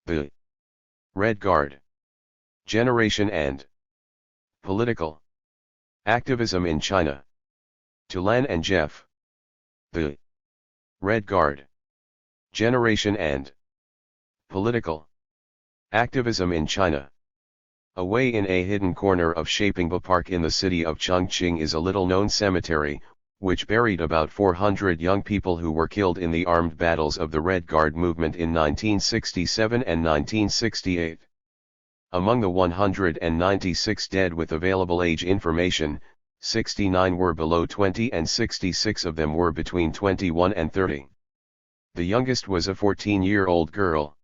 The Red Guard generation and political activism in China. To Lan and Jeff. The Red Guard generation and political activism in China. Away in a hidden corner of Shapingba Park in the city of Chongqing is a little-known cemetery, which buried about 400 young people who were killed in the armed battles of the Red Guard movement in 1967 and 1968. Among the 196 dead with available age information, 69 were below 20 and 66 of them were between 21 and 30. The youngest was a 14-year-old girl.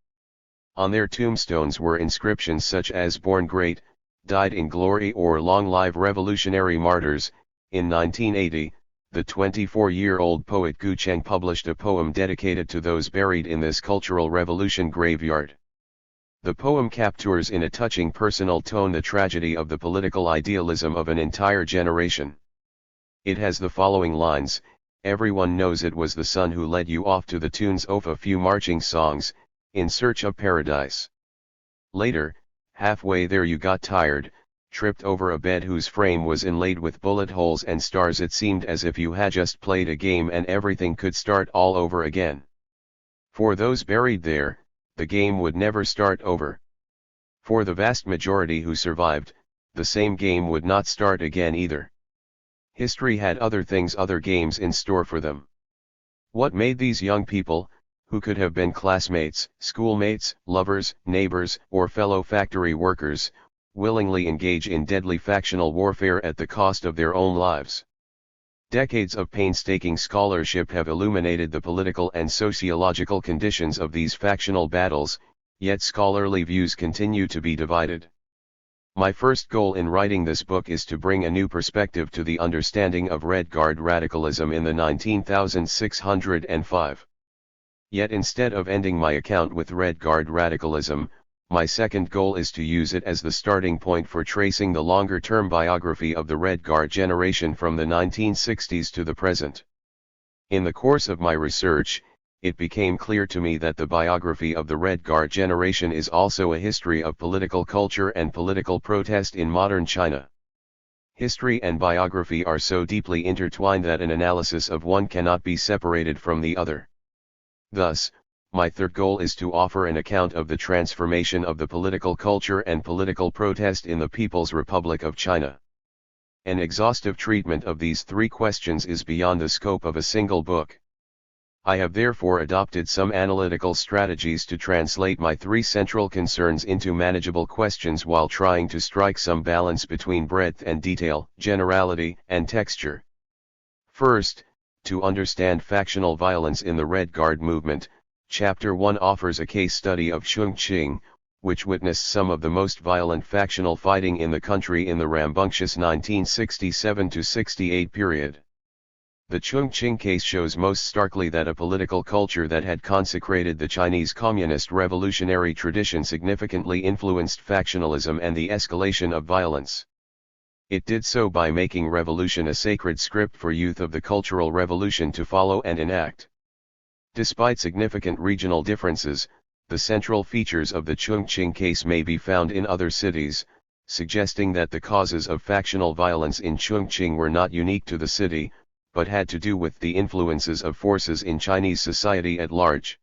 On their tombstones were inscriptions such as "Born Great," "Died in Glory," or "Long Live Revolutionary Martyrs." In 1980, the 24-year-old poet Gu Cheng published a poem dedicated to those buried in this Cultural Revolution graveyard. The poem captures in a touching personal tone the tragedy of the political idealism of an entire generation. It has the following lines: "Everyone knows it was the sun who led you off to the tunes of a few marching songs, in search of paradise. Later, halfway there you got tired, tripped over a bed whose frame was inlaid with bullet holes and stars. It seemed as if you had just played a game and everything could start all over again. For those buried there, the game would never start over. For the vast majority who survived, the same game would not start again either. History had other things, other games in store for them. What made these young people, who could have been classmates, schoolmates, lovers, neighbors, or fellow factory workers, willingly engage in deadly factional warfare at the cost of their own lives? Decades of painstaking scholarship have illuminated the political and sociological conditions of these factional battles, yet scholarly views continue to be divided. My first goal in writing this book is to bring a new perspective to the understanding of Red Guard radicalism in the 19,605. Yet instead of ending my account with Red Guard radicalism, my second goal is to use it as the starting point for tracing the longer-term biography of the Red Guard generation from the 1960s to the present. In the course of my research, it became clear to me that the biography of the Red Guard generation is also a history of political culture and political protest in modern China. History and biography are so deeply intertwined that an analysis of one cannot be separated from the other. Thus, my third goal is to offer an account of the transformation of the political culture and political protest in the People's Republic of China. An exhaustive treatment of these three questions is beyond the scope of a single book. I have therefore adopted some analytical strategies to translate my three central concerns into manageable questions while trying to strike some balance between breadth and detail, generality and texture. First, to understand factional violence in the Red Guard movement, Chapter 1 offers a case study of Chongqing, which witnessed some of the most violent factional fighting in the country in the rambunctious 1967-68 period. The Chongqing case shows most starkly that a political culture that had consecrated the Chinese Communist revolutionary tradition significantly influenced factionalism and the escalation of violence. It did so by making revolution a sacred script for youth of the Cultural Revolution to follow and enact. Despite significant regional differences, the central features of the Chongqing case may be found in other cities, suggesting that the causes of factional violence in Chongqing were not unique to the city, but had to do with the influences of forces in Chinese society at large.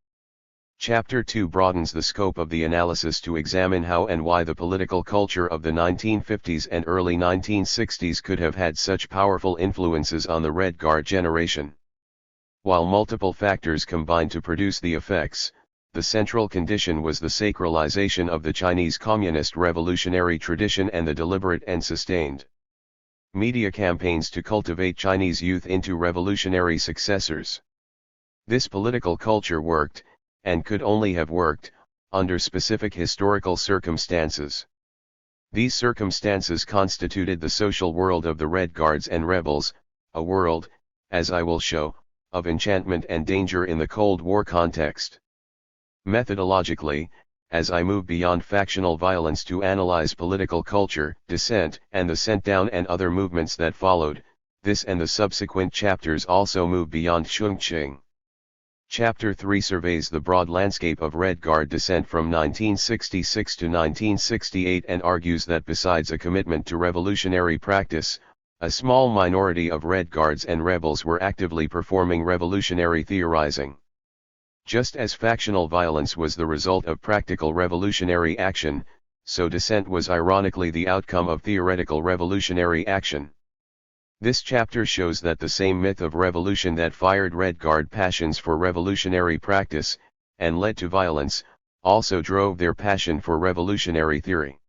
Chapter 2 broadens the scope of the analysis to examine how and why the political culture of the 1950s and early 1960s could have had such powerful influences on the Red Guard generation. While multiple factors combined to produce the effects, the central condition was the sacralization of the Chinese Communist revolutionary tradition and the deliberate and sustained media campaigns to cultivate Chinese youth into revolutionary successors. This political culture worked, and could only have worked, under specific historical circumstances. These circumstances constituted the social world of the Red Guards and rebels, a world, as I will show, of enchantment and danger in the Cold War context. Methodologically, as I move beyond factional violence to analyze political culture, dissent, and the sent-down and other movements that followed, this and the subsequent chapters also move beyond Chongqing. Chapter 3 surveys the broad landscape of Red Guard dissent from 1966 to 1968 and argues that besides a commitment to revolutionary practice, a small minority of Red Guards and rebels were actively performing revolutionary theorizing. Just as factional violence was the result of practical revolutionary action, so dissent was ironically the outcome of theoretical revolutionary action. This chapter shows that the same myth of revolution that fired Red Guard passions for revolutionary practice, and led to violence, also drove their passion for revolutionary theory.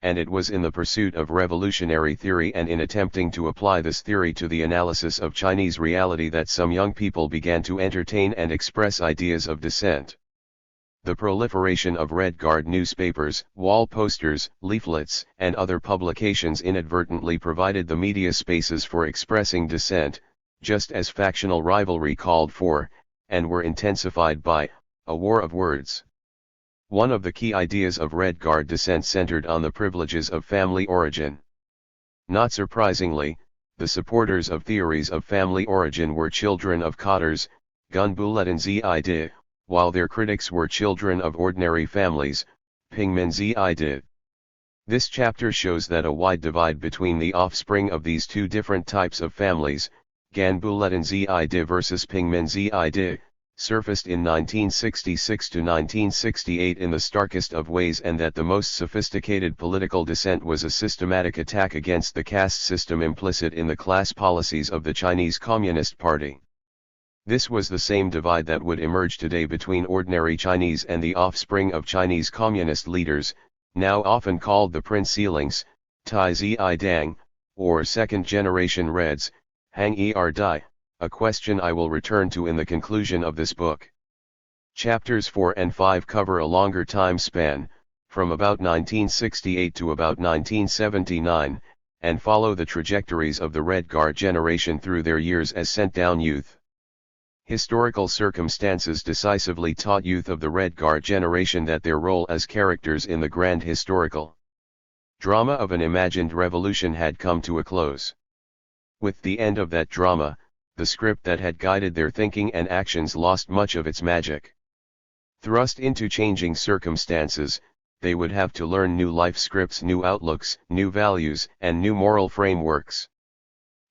And it was in the pursuit of revolutionary theory and in attempting to apply this theory to the analysis of Chinese reality that some young people began to entertain and express ideas of dissent. The proliferation of Red Guard newspapers, wall posters, leaflets, and other publications inadvertently provided the media spaces for expressing dissent, just as factional rivalry called for, and were intensified by, a war of words. One of the key ideas of Red Guard dissent centered on the privileges of family origin. Not surprisingly, the supporters of theories of family origin were children of cottars, Gunbuletin Zid, while their critics were children of ordinary families, Pingmen Zid. This chapter shows that a wide divide between the offspring of these two different types of families, Gunbuletin Zid versus Pingmen Zid, surfaced in 1966 to 1968 in the starkest of ways, and that the most sophisticated political dissent was a systematic attack against the caste system implicit in the class policies of the Chinese Communist Party. This was the same divide that would emerge today between ordinary Chinese and the offspring of Chinese communist leaders, now often called the Prince Sealings, Tai Zidang, or second-generation Reds, Hang Er Dai, a question I will return to in the conclusion of this book. Chapters 4 and 5 cover a longer time span, from about 1968 to about 1979, and follow the trajectories of the Red Guard generation through their years as sent-down youth. Historical circumstances decisively taught youth of the Red Guard generation that their role as characters in the grand historical drama of an imagined revolution had come to a close. With the end of that drama, the script that had guided their thinking and actions lost much of its magic. Thrust into changing circumstances, they would have to learn new life scripts, new outlooks, new values, and new moral frameworks.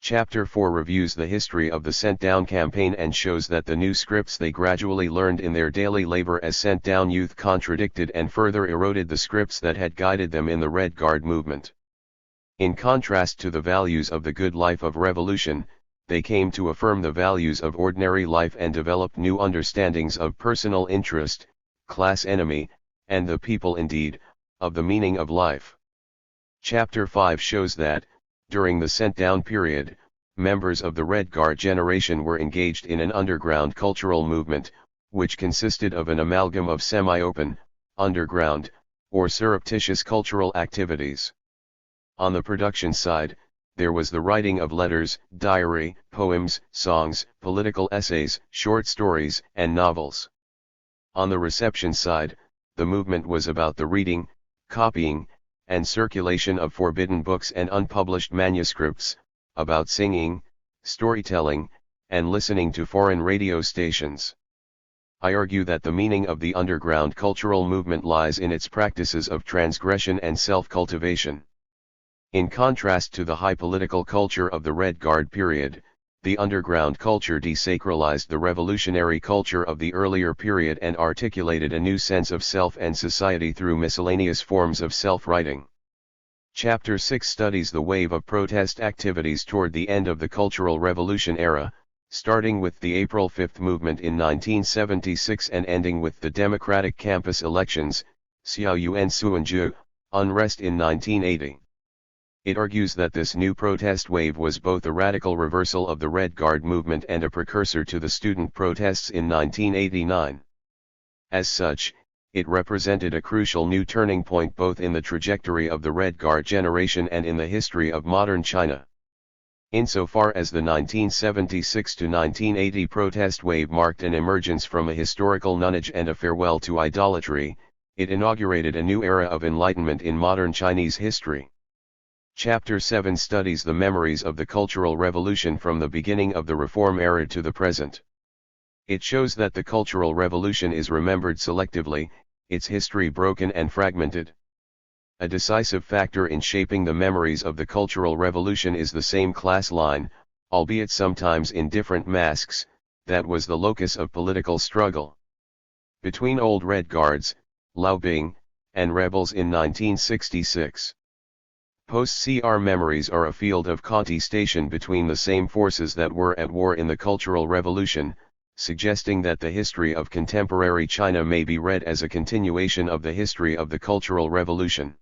Chapter 4 reviews the history of the sent-down campaign and shows that the new scripts they gradually learned in their daily labor as sent-down youth contradicted and further eroded the scripts that had guided them in the Red Guard movement. In contrast to the values of the good life of revolution, they came to affirm the values of ordinary life and developed new understandings of personal interest, class enemy, and the people indeed, of the meaning of life. Chapter 5 shows that, during the sent-down period, members of the Red Guard generation were engaged in an underground cultural movement, which consisted of an amalgam of semi-open, underground, or surreptitious cultural activities. On the production side, there was the writing of letters, diary, poems, songs, political essays, short stories, and novels. On the reception side, the movement was about the reading, copying, and circulation of forbidden books and unpublished manuscripts, about singing, storytelling, and listening to foreign radio stations. I argue that the meaning of the underground cultural movement lies in its practices of transgression and self-cultivation. In contrast to the high political culture of the Red Guard period, the underground culture desacralized the revolutionary culture of the earlier period and articulated a new sense of self and society through miscellaneous forms of self-writing. Chapter 6 studies the wave of protest activities toward the end of the Cultural Revolution era, starting with the April 5 movement in 1976 and ending with the Democratic campus elections, Xiaoyuan Suanju, unrest in 1980. It argues that this new protest wave was both a radical reversal of the Red Guard movement and a precursor to the student protests in 1989. As such, it represented a crucial new turning point both in the trajectory of the Red Guard generation and in the history of modern China. Insofar as the 1976 to 1980 protest wave marked an emergence from a historical nonage and a farewell to idolatry, it inaugurated a new era of enlightenment in modern Chinese history. Chapter 7 studies the memories of the Cultural Revolution from the beginning of the Reform era to the present. It shows that the Cultural Revolution is remembered selectively, its history broken and fragmented. A decisive factor in shaping the memories of the Cultural Revolution is the same class line, albeit sometimes in different masks, that was the locus of political struggle. Between Old Red Guards, Guobin, and rebels in 1966. Post-CR memories are a field of contestation between the same forces that were at war in the Cultural Revolution, suggesting that the history of contemporary China may be read as a continuation of the history of the Cultural Revolution.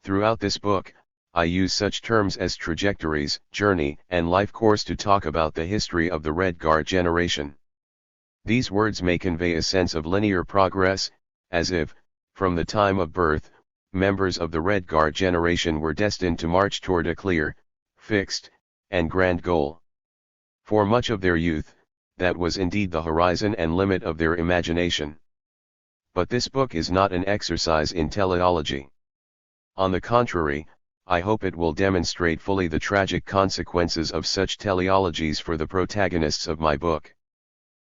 Throughout this book, I use such terms as trajectories, journey, and life course to talk about the history of the Red Guard generation. These words may convey a sense of linear progress, as if, from the time of birth, members of the Red Guard generation were destined to march toward a clear, fixed, and grand goal. For much of their youth, that was indeed the horizon and limit of their imagination. But this book is not an exercise in teleology. On the contrary, I hope it will demonstrate fully the tragic consequences of such teleologies for the protagonists of my book.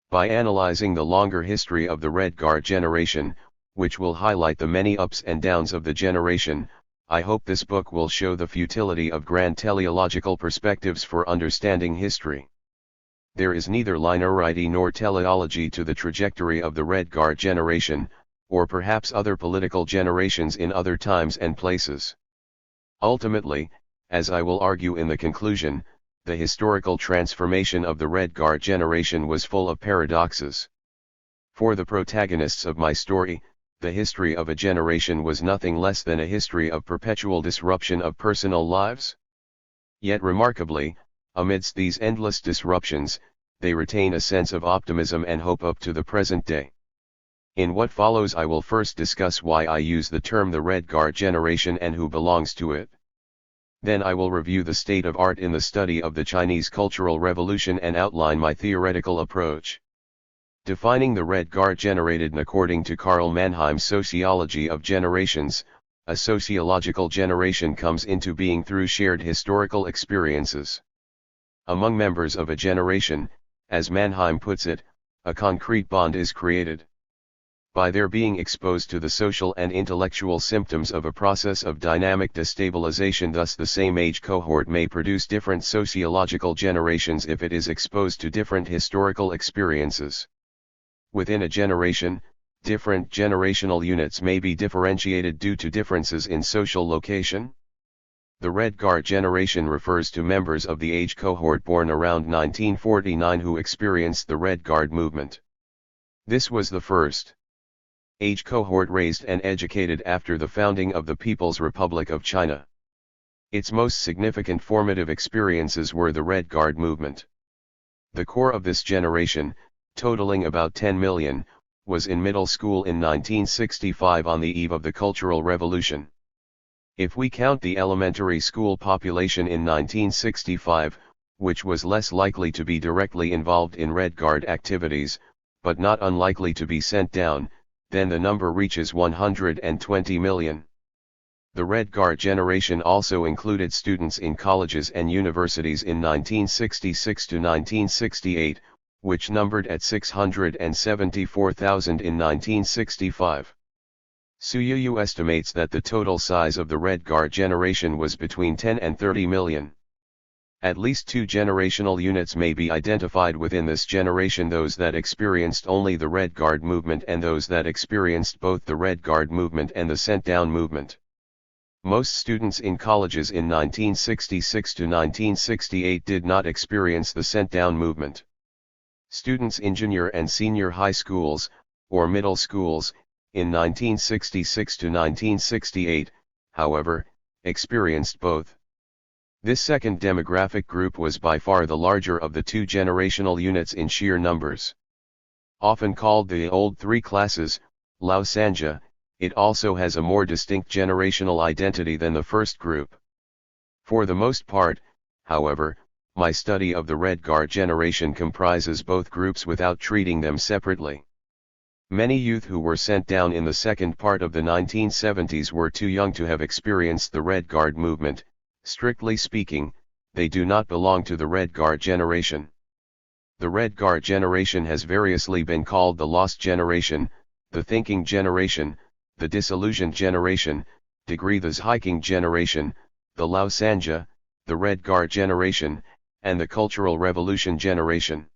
By analyzing the longer history of the Red Guard generation, which will highlight the many ups and downs of the generation, I hope this book will show the futility of grand teleological perspectives for understanding history. There is neither linearity nor teleology to the trajectory of the Red Guard generation, or perhaps other political generations in other times and places. Ultimately, as I will argue in the conclusion, the historical transformation of the Red Guard generation was full of paradoxes. For the protagonists of my story, the history of a generation was nothing less than a history of perpetual disruption of personal lives. Yet remarkably, amidst these endless disruptions, they retain a sense of optimism and hope up to the present day. In what follows I will first discuss why I use the term the Red Guard generation and who belongs to it. Then I will review the state of art in the study of the Chinese Cultural Revolution and outline my theoretical approach. Defining the Red Guard generated according to Karl Mannheim's sociology of generations, a sociological generation comes into being through shared historical experiences. Among members of a generation, as Mannheim puts it, a concrete bond is created. By their being exposed to the social and intellectual symptoms of a process of dynamic destabilization, thus the same age cohort may produce different sociological generations if it is exposed to different historical experiences. Within a generation, different generational units may be differentiated due to differences in social location. The Red Guard generation refers to members of the age cohort born around 1949 who experienced the Red Guard movement. This was the first age cohort raised and educated after the founding of the People's Republic of China. Its most significant formative experiences were the Red Guard movement. The core of this generation, totaling about 10 million, was in middle school in 1965 on the eve of the Cultural Revolution. If we count the elementary school population in 1965, which was less likely to be directly involved in Red Guard activities, but not unlikely to be sent down, then the number reaches 120 million. The Red Guard generation also included students in colleges and universities in 1966 to 1968, which numbered at 674,000 in 1965. Suyu estimates that the total size of the Red Guard generation was between 10 and 30 million. At least two generational units may be identified within this generation: those that experienced only the Red Guard movement and those that experienced both the Red Guard movement and the sent-down movement. Most students in colleges in 1966 to 1968 did not experience the sent-down movement. Students in junior and senior high schools, or middle schools, in 1966 to 1968, however, experienced both. This second demographic group was by far the larger of the two generational units in sheer numbers. Often called the Old Three Classes, Lao Sanja, it also has a more distinct generational identity than the first group. For the most part, however, my study of the Red Guard generation comprises both groups without treating them separately. Many youth who were sent down in the second part of the 1970s were too young to have experienced the Red Guard movement. Strictly speaking, they do not belong to the Red Guard generation. The Red Guard generation has variously been called the Lost Generation, the Thinking Generation, the Disillusioned Generation, the Hiking Generation, the Lao Sanja, the Red Guard generation, and the Cultural Revolution generation.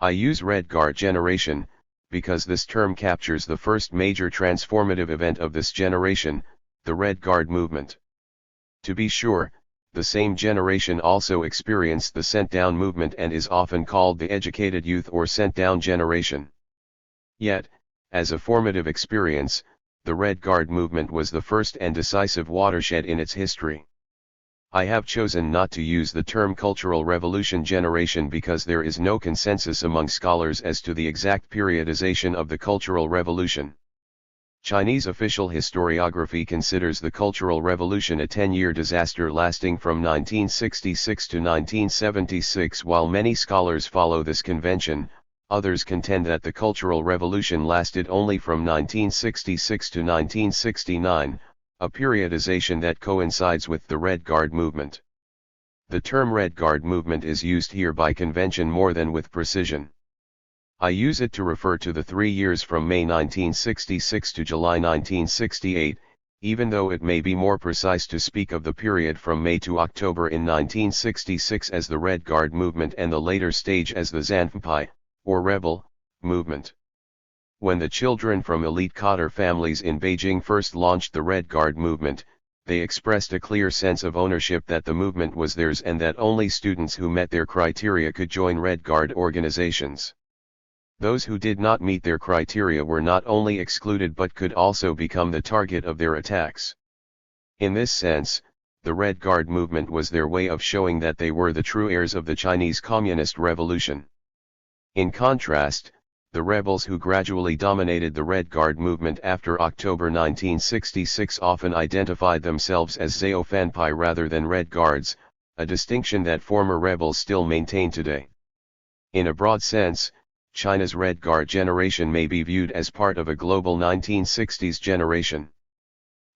I use Red Guard generation, because this term captures the first major transformative event of this generation, the Red Guard movement. To be sure, the same generation also experienced the sent-down movement and is often called the educated youth or sent-down generation. Yet, as a formative experience, the Red Guard movement was the first and decisive watershed in its history. I have chosen not to use the term Cultural Revolution generation because there is no consensus among scholars as to the exact periodization of the Cultural Revolution. Chinese official historiography considers the Cultural Revolution a 10-year disaster lasting from 1966 to 1976. While many scholars follow this convention, others contend that the Cultural Revolution lasted only from 1966 to 1969, a periodization that coincides with the Red Guard movement. The term Red Guard movement is used here by convention more than with precision. I use it to refer to the 3 years from May 1966 to July 1968, even though it may be more precise to speak of the period from May to October in 1966 as the Red Guard movement and the later stage as the Zanfengpai, or rebel, movement. When the children from elite cadre families in Beijing first launched the Red Guard movement, they expressed a clear sense of ownership that the movement was theirs and that only students who met their criteria could join Red Guard organizations. Those who did not meet their criteria were not only excluded but could also become the target of their attacks. In this sense, the Red Guard movement was their way of showing that they were the true heirs of the Chinese Communist Revolution. In contrast, the rebels who gradually dominated the Red Guard movement after October 1966 often identified themselves as Zaofanpai rather than Red Guards, a distinction that former rebels still maintain today. In a broad sense, China's Red Guard generation may be viewed as part of a global 1960s generation.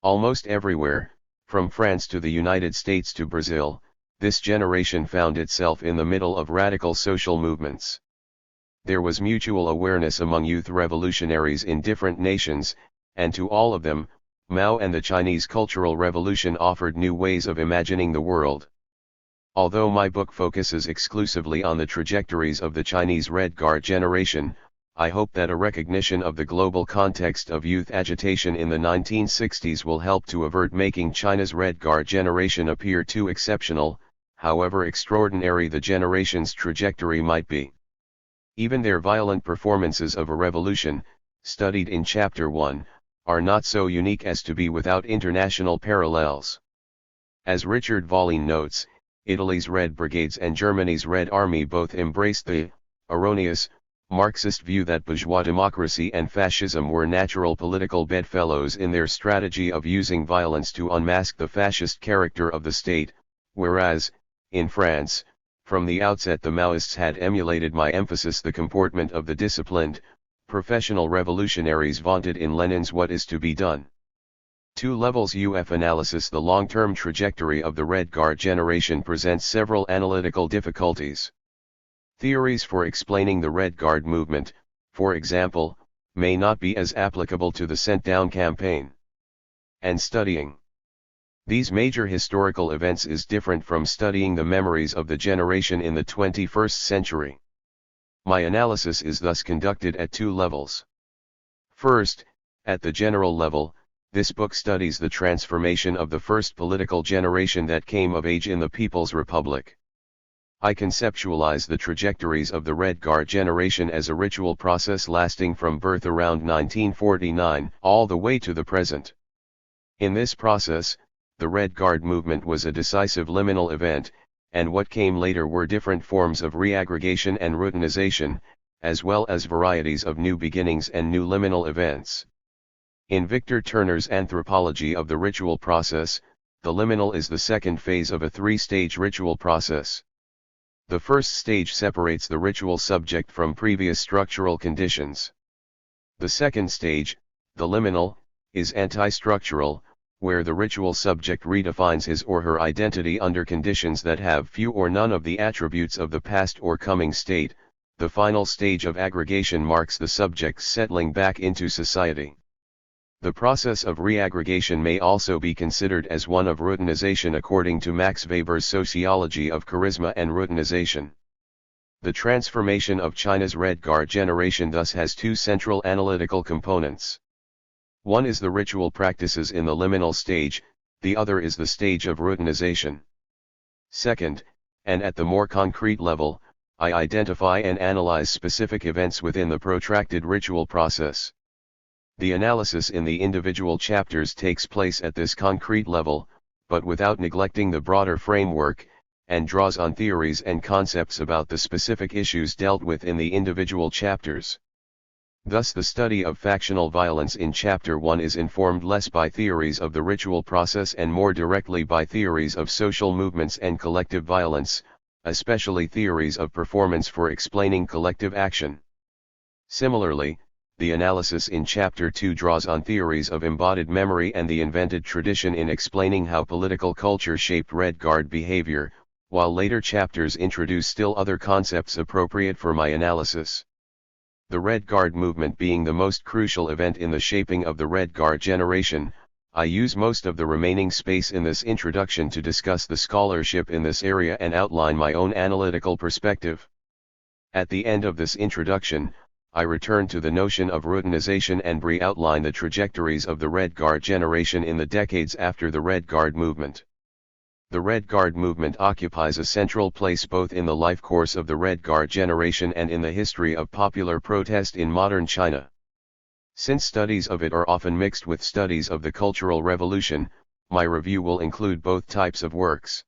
Almost everywhere, from France to the United States to Brazil, this generation found itself in the middle of radical social movements. There was mutual awareness among youth revolutionaries in different nations, and to all of them, Mao and the Chinese Cultural Revolution offered new ways of imagining the world. Although my book focuses exclusively on the trajectories of the Chinese Red Guard generation, I hope that a recognition of the global context of youth agitation in the 1960s will help to avert making China's Red Guard generation appear too exceptional, however extraordinary the generation's trajectory might be. Even their violent performances of a revolution, studied in Chapter 1, are not so unique as to be without international parallels. As Richard Volline notes, Italy's Red Brigades and Germany's Red Army both embraced the erroneous, Marxist view that bourgeois democracy and fascism were natural political bedfellows in their strategy of using violence to unmask the fascist character of the state, whereas, in France, from the outset the Maoists had emulated my emphasis the comportment of the disciplined, professional revolutionaries vaunted in Lenin's What is to be Done. 2 levels UF analysis. The long-term trajectory of the Red Guard generation presents several analytical difficulties. Theories for explaining the Red Guard movement, for example, may not be as applicable to the sent-down campaign. And studying these major historical events is different from studying the memories of the generation in the 21st century. My analysis is thus conducted at 2 levels. First, at the general level, this book studies the transformation of the first political generation that came of age in the People's Republic. I conceptualize the trajectories of the Red Guard generation as a ritual process lasting from birth around 1949 all the way to the present. In this process, the Red Guard movement was a decisive liminal event, and what came later were different forms of reaggregation and routinization, as well as varieties of new beginnings and new liminal events. In Victor Turner's Anthropology of the Ritual Process, the liminal is the second phase of a 3-stage ritual process. The first stage separates the ritual subject from previous structural conditions. The second stage, the liminal, is anti-structural, where the ritual subject redefines his or her identity under conditions that have few or none of the attributes of the past or coming state, the final stage of aggregation marks the subjects settling back into society. The process of reaggregation may also be considered as one of routinization according to Max Weber's sociology of charisma and routinization. The transformation of China's Red Guard generation thus has two central analytical components. One is the ritual practices in the liminal stage, the other is the stage of routinization. Second, and at the more concrete level, I identify and analyze specific events within the protracted ritual process. The analysis in the individual chapters takes place at this concrete level, but without neglecting the broader framework, and draws on theories and concepts about the specific issues dealt with in the individual chapters. Thus the study of factional violence in Chapter 1 is informed less by theories of the ritual process and more directly by theories of social movements and collective violence, especially theories of performance for explaining collective action. Similarly, the analysis in Chapter 2 draws on theories of embodied memory and the invented tradition in explaining how political culture shaped Red Guard behavior, while later chapters introduce still other concepts appropriate for my analysis. The Red Guard movement being the most crucial event in the shaping of the Red Guard generation, I use most of the remaining space in this introduction to discuss the scholarship in this area and outline my own analytical perspective. At the end of this introduction, I return to the notion of routinization and re-outline the trajectories of the Red Guard generation in the decades after the Red Guard movement. The Red Guard movement occupies a central place both in the life course of the Red Guard generation and in the history of popular protest in modern China. Since studies of it are often mixed with studies of the Cultural Revolution, my review will include both types of works.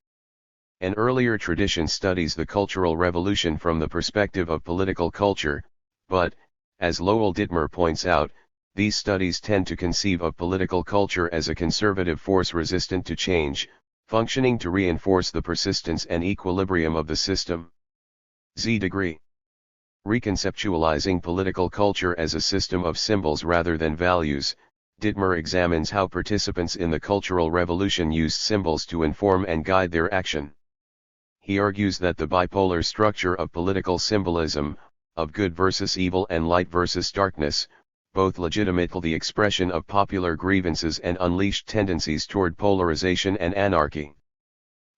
An earlier tradition studies the Cultural Revolution from the perspective of political culture, but, as Lowell Dittmer points out, these studies tend to conceive of political culture as a conservative force resistant to change, functioning to reinforce the persistence and equilibrium of the system. Z-degree. Reconceptualizing political culture as a system of symbols rather than values, Dittmer examines how participants in the Cultural Revolution used symbols to inform and guide their action. He argues that the bipolar structure of political symbolism, of good versus evil and light versus darkness, both legitimate the expression of popular grievances and unleashed tendencies toward polarization and anarchy.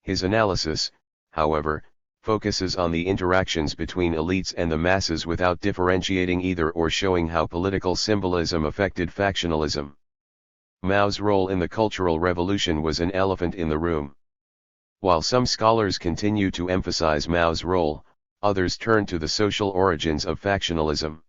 His analysis, however, focuses on the interactions between elites and the masses without differentiating either or showing how political symbolism affected factionalism. Mao's role in the Cultural Revolution was an elephant in the room. While some scholars continue to emphasize Mao's role, others turn to the social origins of factionalism.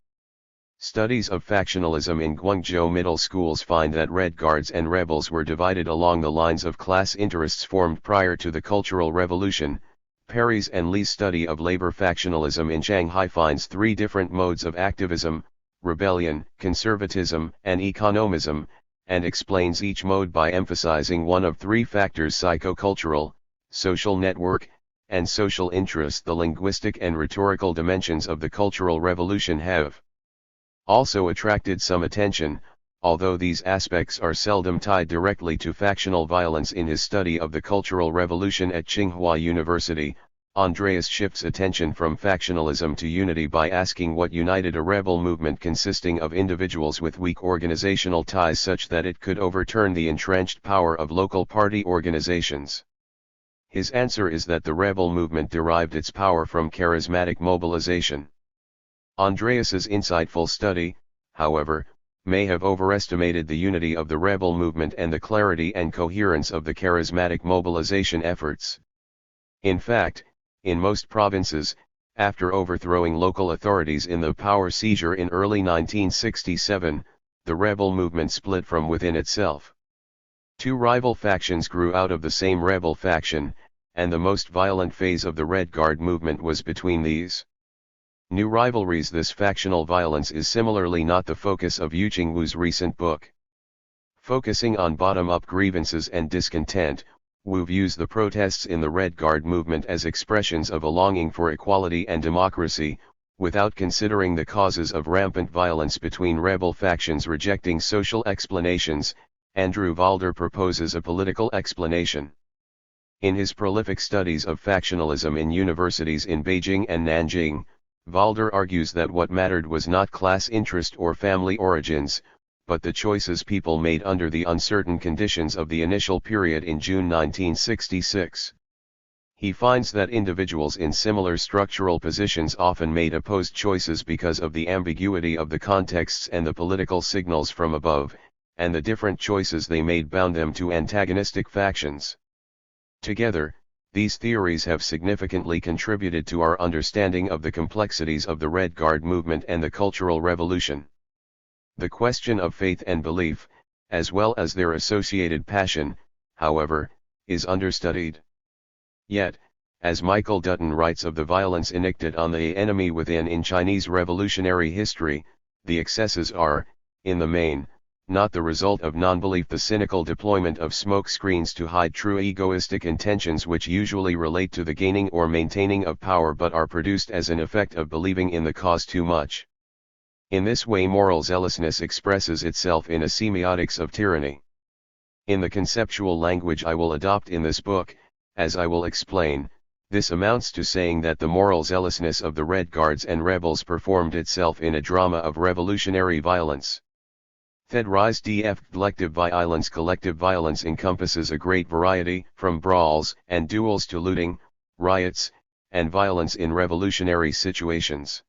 Studies of factionalism in Guangzhou middle schools find that Red Guards and rebels were divided along the lines of class interests formed prior to the Cultural Revolution. Perry's and Lee's study of labor factionalism in Shanghai finds three different modes of activism: rebellion, conservatism, and economism, and explains each mode by emphasizing one of three factors: psychocultural, social network, and social interest. The linguistic and rhetorical dimensions of the Cultural Revolution have also attracted some attention, although these aspects are seldom tied directly to factional violence. In his study of the Cultural Revolution at Tsinghua University, Andreas shifts attention from factionalism to unity by asking what united a rebel movement consisting of individuals with weak organizational ties such that it could overturn the entrenched power of local party organizations. His answer is that the rebel movement derived its power from charismatic mobilization. Andreas's insightful study, however, may have overestimated the unity of the rebel movement and the clarity and coherence of the charismatic mobilization efforts. In fact, in most provinces, after overthrowing local authorities in the power seizure in early 1967, the rebel movement split from within itself. Two rival factions grew out of the same rebel faction, and the most violent phase of the Red Guard movement was between these new rivalries. This factional violence is similarly not the focus of Yu Qingwu's recent book. Focusing on bottom-up grievances and discontent, Wu views the protests in the Red Guard movement as expressions of a longing for equality and democracy, without considering the causes of rampant violence between rebel factions. Rejecting social explanations, Andrew Valder proposes a political explanation. In his prolific studies of factionalism in universities in Beijing and Nanjing, Valder argues that what mattered was not class interest or family origins, but the choices people made under the uncertain conditions of the initial period in June 1966. He finds that individuals in similar structural positions often made opposed choices because of the ambiguity of the contexts and the political signals from above, and the different choices they made bound them to antagonistic factions. Together, these theories have significantly contributed to our understanding of the complexities of the Red Guard movement and the Cultural Revolution. The question of faith and belief, as well as their associated passion, however, is understudied. Yet, as Michael Dutton writes of the violence enacted on the enemy within in Chinese revolutionary history, the excesses are, in the main, not the result of non-belief, the cynical deployment of smoke screens to hide true egoistic intentions which usually relate to the gaining or maintaining of power, but are produced as an effect of believing in the cause too much. In this way moral zealousness expresses itself in a semiotics of tyranny. In the conceptual language I will adopt in this book, as I will explain, this amounts to saying that the moral zealousness of the Red Guards and rebels performed itself in a drama of revolutionary violence. THIRD-WORLDISM collective violence encompasses a great variety, from brawls and duels to looting, riots, and violence in revolutionary situations.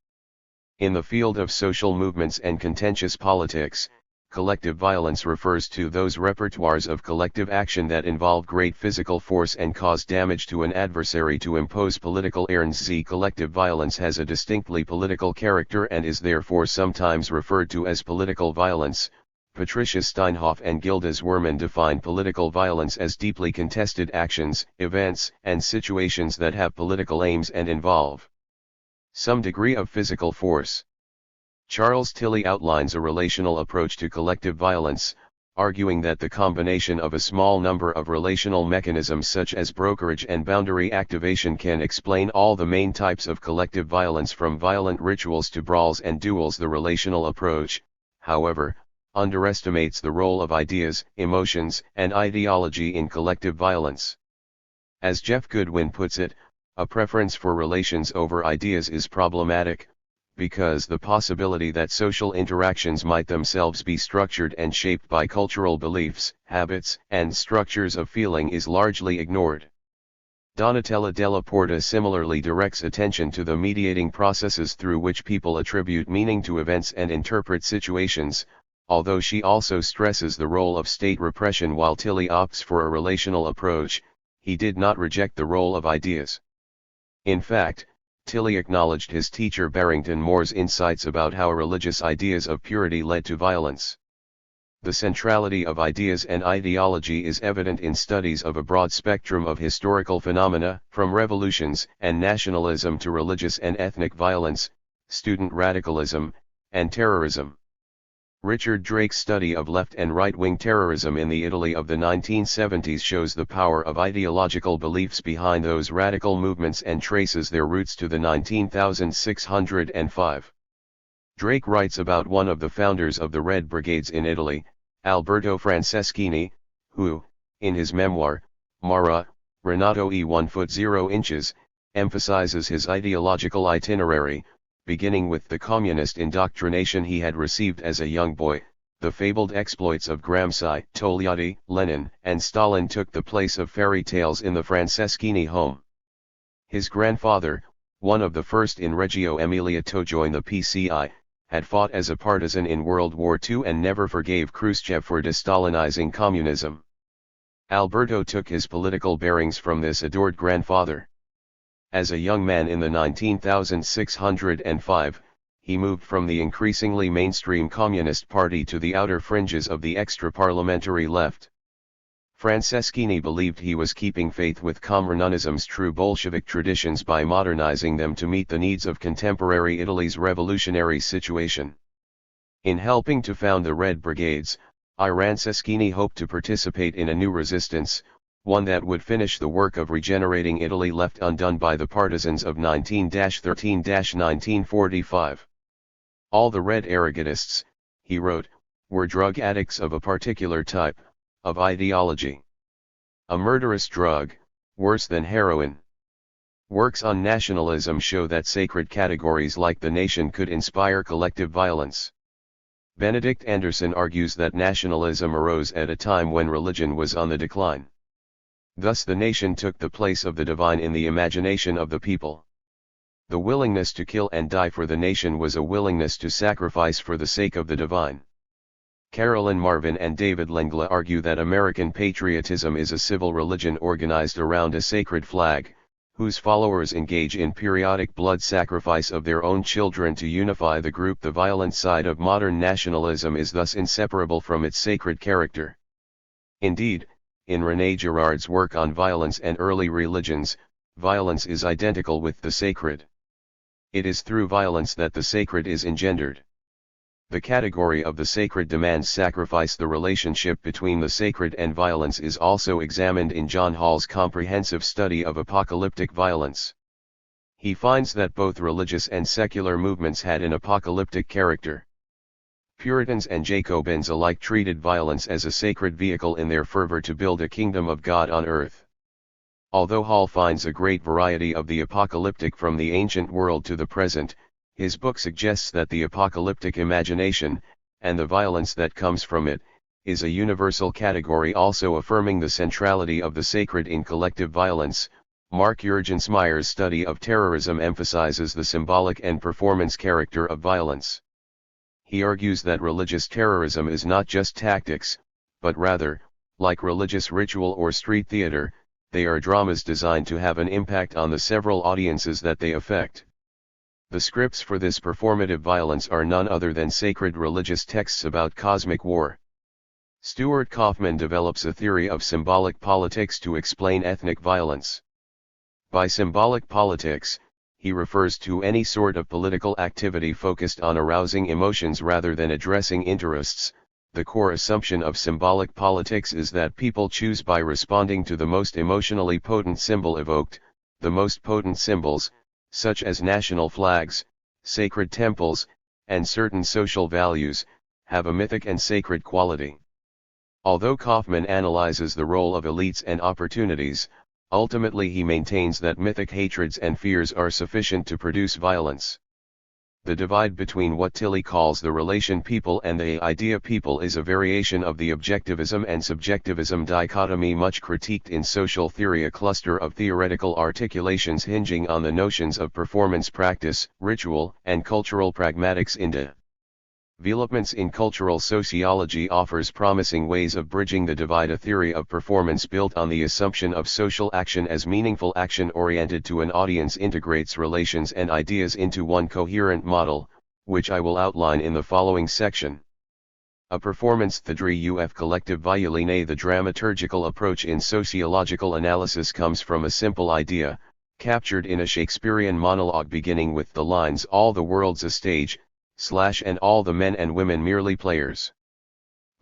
In the field of social movements and contentious politics, collective violence refers to those repertoires of collective action that involve great physical force and cause damage to an adversary to impose political ends. Collective violence has a distinctly political character and is therefore sometimes referred to as political violence. Patricia Steinhoff and Gilda Zwerman define political violence as deeply contested actions, events, and situations that have political aims and involve some degree of physical force. Charles Tilly outlines a relational approach to collective violence, arguing that the combination of a small number of relational mechanisms such as brokerage and boundary activation can explain all the main types of collective violence, from violent rituals to brawls and duels. The relational approach, however, underestimates the role of ideas, emotions, and ideology in collective violence. As Jeff Goodwin puts it, a preference for relations over ideas is problematic, because the possibility that social interactions might themselves be structured and shaped by cultural beliefs, habits, and structures of feeling is largely ignored. Donatella Della Porta similarly directs attention to the mediating processes through which people attribute meaning to events and interpret situations, although she also stresses the role of state repression. While Tilly opts for a relational approach, he did not reject the role of ideas. In fact, Tilly acknowledged his teacher Barrington Moore's insights about how religious ideas of purity led to violence. The centrality of ideas and ideology is evident in studies of a broad spectrum of historical phenomena, from revolutions and nationalism to religious and ethnic violence, student radicalism, and terrorism. Richard Drake's study of left and right-wing terrorism in the Italy of the 1970s shows the power of ideological beliefs behind those radical movements and traces their roots to the 19,605. Drake writes about one of the founders of the Red Brigades in Italy, Alberto Franceschini, who, in his memoir, Mara, Renato e 1 foot 0 inches, emphasizes his ideological itinerary, beginning with the communist indoctrination he had received as a young boy. The fabled exploits of Gramsci, Togliatti, Lenin, and Stalin took the place of fairy tales in the Franceschini home. His grandfather, one of the first in Reggio Emilia to join the PCI, had fought as a partisan in World War II and never forgave Khrushchev for de-Stalinizing communism. Alberto took his political bearings from this adored grandfather. As a young man in the 19,605, he moved from the increasingly mainstream Communist Party to the outer fringes of the extra-parliamentary left. Franceschini believed he was keeping faith with communism's true Bolshevik traditions by modernizing them to meet the needs of contemporary Italy's revolutionary situation. In helping to found the Red Brigades, Franceschini hoped to participate in a new resistance, one that would finish the work of regenerating Italy left undone by the partisans of 1913–1945. All the Red Arrogatists, he wrote, were drug addicts of a particular type of ideology. A murderous drug, worse than heroin. Works on nationalism show that sacred categories like the nation could inspire collective violence. Benedict Anderson argues that nationalism arose at a time when religion was on the decline. Thus the nation took the place of the divine in the imagination of the people. The willingness to kill and die for the nation was a willingness to sacrifice for the sake of the divine. Carolyn Marvin and David Lengla argue that American patriotism is a civil religion organized around a sacred flag, whose followers engage in periodic blood sacrifice of their own children to unify the group. The violent side of modern nationalism is thus inseparable from its sacred character. Indeed, in René Girard's work on violence and early religions, violence is identical with the sacred. It is through violence that the sacred is engendered. The category of the sacred demands sacrifice. The relationship between the sacred and violence is also examined in John Hall's comprehensive study of apocalyptic violence. He finds that both religious and secular movements had an apocalyptic character. Puritans and Jacobins alike treated violence as a sacred vehicle in their fervor to build a kingdom of God on earth. Although Hall finds a great variety of the apocalyptic from the ancient world to the present, his book suggests that the apocalyptic imagination, and the violence that comes from it, is a universal category, also affirming the centrality of the sacred in collective violence. Mark Jurgensmeyer's study of terrorism emphasizes the symbolic and performance character of violence. He argues that religious terrorism is not just tactics, but rather, like religious ritual or street theater, they are dramas designed to have an impact on the several audiences that they affect. The scripts for this performative violence are none other than sacred religious texts about cosmic war. Stuart Kaufman develops a theory of symbolic politics to explain ethnic violence. By symbolic politics, he refers to any sort of political activity focused on arousing emotions rather than addressing interests. The core assumption of symbolic politics is that people choose by responding to the most emotionally potent symbol evoked. The most potent symbols, such as national flags, sacred temples, and certain social values, have a mythic and sacred quality. Although Kaufman analyzes the role of elites and opportunities, ultimately he maintains that mythic hatreds and fears are sufficient to produce violence. The divide between what Tilly calls the relation people and the idea people is a variation of the objectivism and subjectivism dichotomy much critiqued in social theory, a cluster of theoretical articulations hinging on the notions of performance practice, ritual, and cultural pragmatics. Developments in cultural sociology offers promising ways of bridging the divide. A theory of performance built on the assumption of social action as meaningful action oriented to an audience integrates relations and ideas into one coherent model, which I will outline in the following section. A performance theory of collective violence. The dramaturgical approach in sociological analysis comes from a simple idea, captured in a Shakespearean monologue beginning with the lines "All the world's a stage, and all the men and women merely players."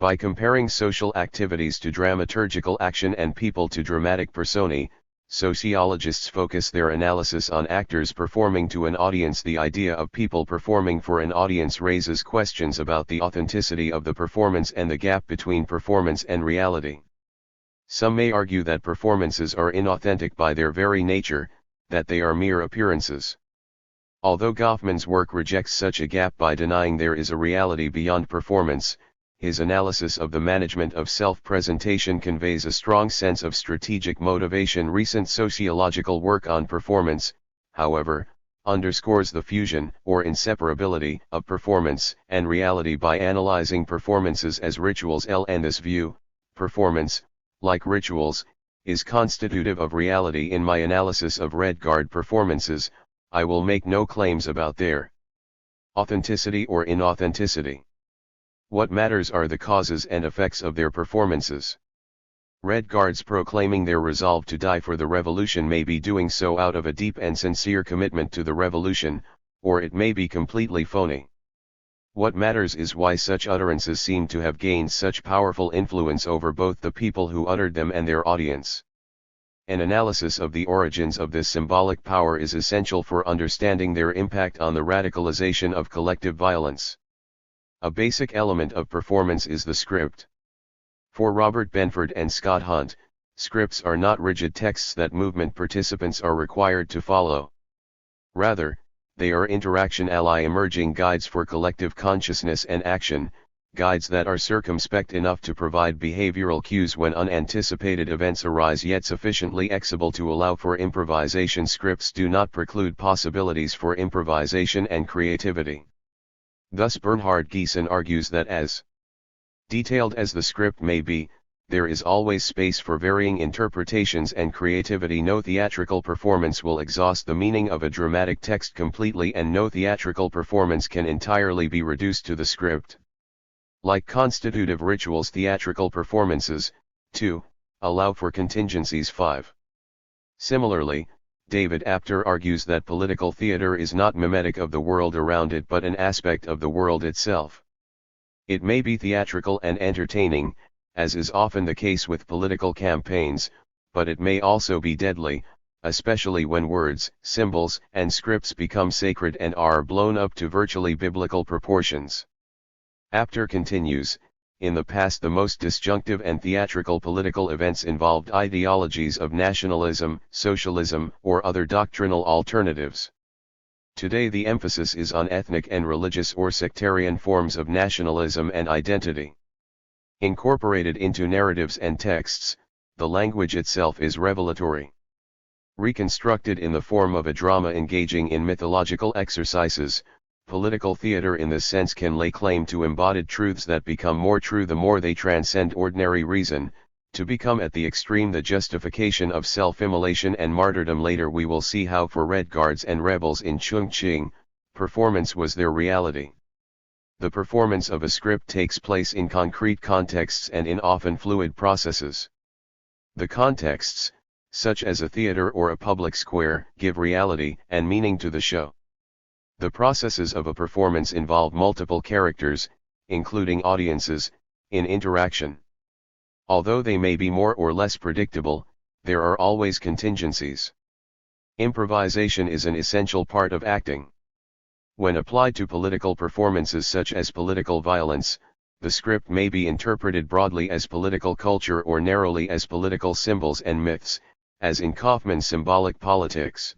By comparing social activities to dramaturgical action and people to dramatic personae, sociologists focus their analysis on actors performing to an audience. The idea of people performing for an audience raises questions about the authenticity of the performance and the gap between performance and reality. Some may argue that performances are inauthentic by their very nature, that they are mere appearances. Although Kaufman's work rejects such a gap by denying there is a reality beyond performance, his analysis of the management of self-presentation conveys a strong sense of strategic motivation. Recent sociological work on performance, however, underscores the fusion or inseparability of performance and reality by analyzing performances as rituals. In this view, performance, like rituals, is constitutive of reality. In my analysis of Red Guard performances, I will make no claims about their authenticity or inauthenticity. What matters are the causes and effects of their performances. Red Guards proclaiming their resolve to die for the revolution may be doing so out of a deep and sincere commitment to the revolution, or it may be completely phony. What matters is why such utterances seem to have gained such powerful influence over both the people who uttered them and their audience. An analysis of the origins of this symbolic power is essential for understanding their impact on the radicalization of collective violence. A basic element of performance is the script. For Robert Benford and Scott Hunt, Scripts are not rigid texts that movement participants are required to follow. Rather, they are interaction ally emerging guides for collective consciousness and action, guides that are circumspect enough to provide behavioral cues when unanticipated events arise yet sufficiently flexible to allow for improvisation. Scripts do not preclude possibilities for improvisation and creativity. Thus Bernhard Giesen argues that as detailed as the script may be, there is always space for varying interpretations and creativity. No theatrical performance will exhaust the meaning of a dramatic text completely, and no theatrical performance can entirely be reduced to the script. Like constitutive rituals, theatrical performances, too, allow for contingencies. 5. Similarly, David Apter argues that political theater is not mimetic of the world around it but an aspect of the world itself. It may be theatrical and entertaining, as is often the case with political campaigns, but it may also be deadly, especially when words, symbols, and scripts become sacred and are blown up to virtually biblical proportions. Apter continues, in the past the most disjunctive and theatrical political events involved ideologies of nationalism, socialism, or other doctrinal alternatives. Today the emphasis is on ethnic and religious or sectarian forms of nationalism and identity. Incorporated into narratives and texts, the language itself is revelatory. Reconstructed in the form of a drama engaging in mythological exercises, political theater in this sense can lay claim to embodied truths that become more true the more they transcend ordinary reason, to become at the extreme the justification of self-immolation and martyrdom. Later we will see how for Red Guards and rebels in Chongqing, performance was their reality. The performance of a script takes place in concrete contexts and in often fluid processes. The contexts, such as a theater or a public square, give reality and meaning to the show. The processes of a performance involve multiple characters, including audiences, in interaction. Although they may be more or less predictable, there are always contingencies. Improvisation is an essential part of acting. When applied to political performances such as political violence, the script may be interpreted broadly as political culture or narrowly as political symbols and myths, as in Kaufman's symbolic politics.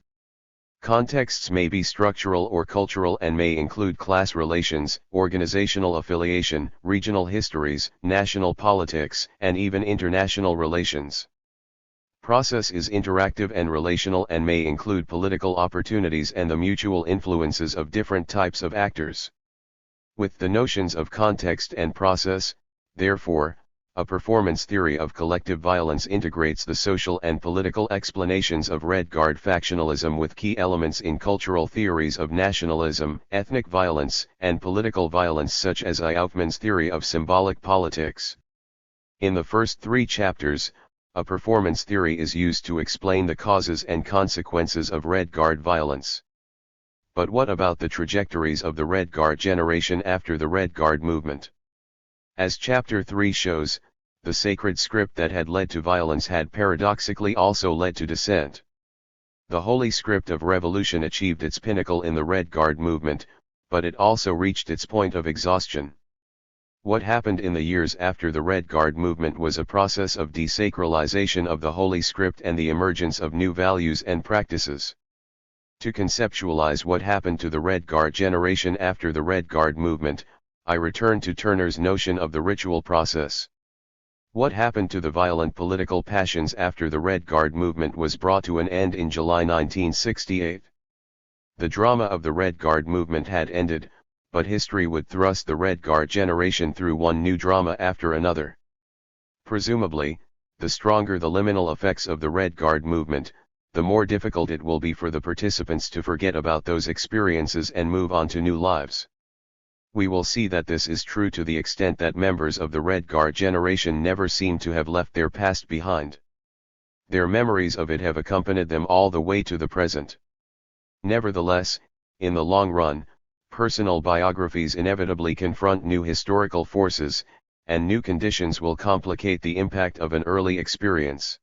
Contexts may be structural or cultural and may include class relations, organizational affiliation, regional histories, national politics, and even international relations. Process is interactive and relational and may include political opportunities and the mutual influences of different types of actors. With the notions of context and process, therefore, a performance theory of collective violence integrates the social and political explanations of Red Guard factionalism with key elements in cultural theories of nationalism, ethnic violence, and political violence such as Eichmann's theory of symbolic politics. In the first 3 chapters, a performance theory is used to explain the causes and consequences of Red Guard violence. But what about the trajectories of the Red Guard generation after the Red Guard movement? As Chapter 3 shows, the sacred script that had led to violence had paradoxically also led to dissent. The holy script of revolution achieved its pinnacle in the Red Guard movement, but it also reached its point of exhaustion. What happened in the years after the Red Guard movement was a process of desacralization of the holy script and the emergence of new values and practices. To conceptualize what happened to the Red Guard generation after the Red Guard movement, I return to Turner's notion of the ritual process. What happened to the violent political passions after the Red Guard movement was brought to an end in July 1968? The drama of the Red Guard movement had ended, but history would thrust the Red Guard generation through one new drama after another. Presumably, the stronger the liminal effects of the Red Guard movement, the more difficult it will be for the participants to forget about those experiences and move on to new lives. We will see that this is true to the extent that members of the Red Guard generation never seem to have left their past behind. Their memories of it have accompanied them all the way to the present. Nevertheless, in the long run, personal biographies inevitably confront new historical forces, and new conditions will complicate the impact of an early experience.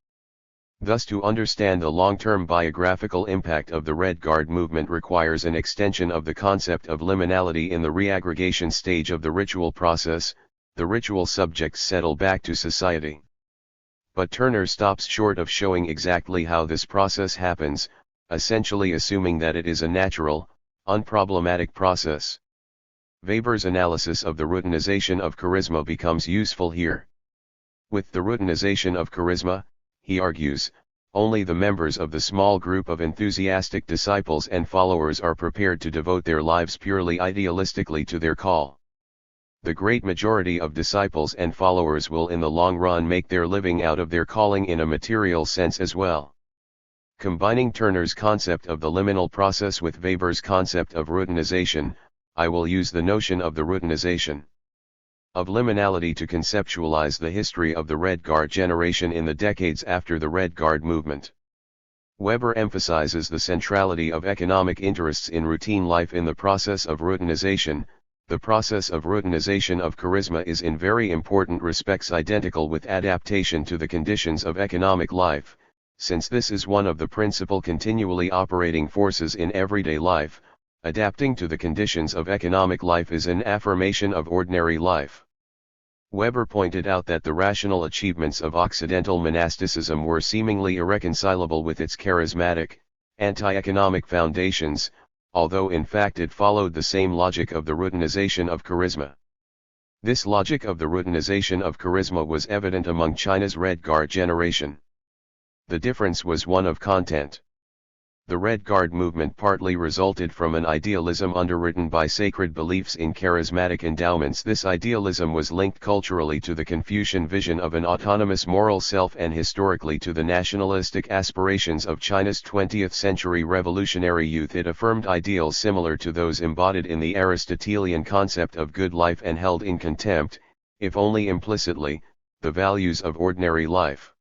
Thus, to understand the long-term biographical impact of the Red Guard movement requires an extension of the concept of liminality in the reaggregation stage of the ritual process. The ritual subjects settle back to society. But Turner stops short of showing exactly how this process happens, essentially assuming that it is a natural, unproblematic process. Weber's analysis of the routinization of charisma becomes useful here. With the routinization of charisma, he argues, only the members of the small group of enthusiastic disciples and followers are prepared to devote their lives purely idealistically to their call. The great majority of disciples and followers will in the long run make their living out of their calling in a material sense as well. Combining Turner's concept of the liminal process with Weber's concept of routinization, I will use the notion of the routinization of liminality to conceptualize the history of the Red Guard generation in the decades after the Red Guard movement. Weber emphasizes the centrality of economic interests in routine life in the process of routinization. The process of routinization of charisma is in very important respects identical with adaptation to the conditions of economic life, since this is one of the principal continually operating forces in everyday life. Adapting to the conditions of economic life is an affirmation of ordinary life. Weber pointed out that the rational achievements of Occidental monasticism were seemingly irreconcilable with its charismatic, anti-economic foundations, although in fact it followed the same logic of the routinization of charisma. This logic of the routinization of charisma was evident among China's Red Guard generation. The difference was one of content. The Red Guard movement partly resulted from an idealism underwritten by sacred beliefs in charismatic endowments. This idealism was linked culturally to the Confucian vision of an autonomous moral self and historically to the nationalistic aspirations of China's 20th century revolutionary youth. It affirmed ideals similar to those embodied in the Aristotelian concept of good life and held in contempt, if only implicitly, the values of ordinary life.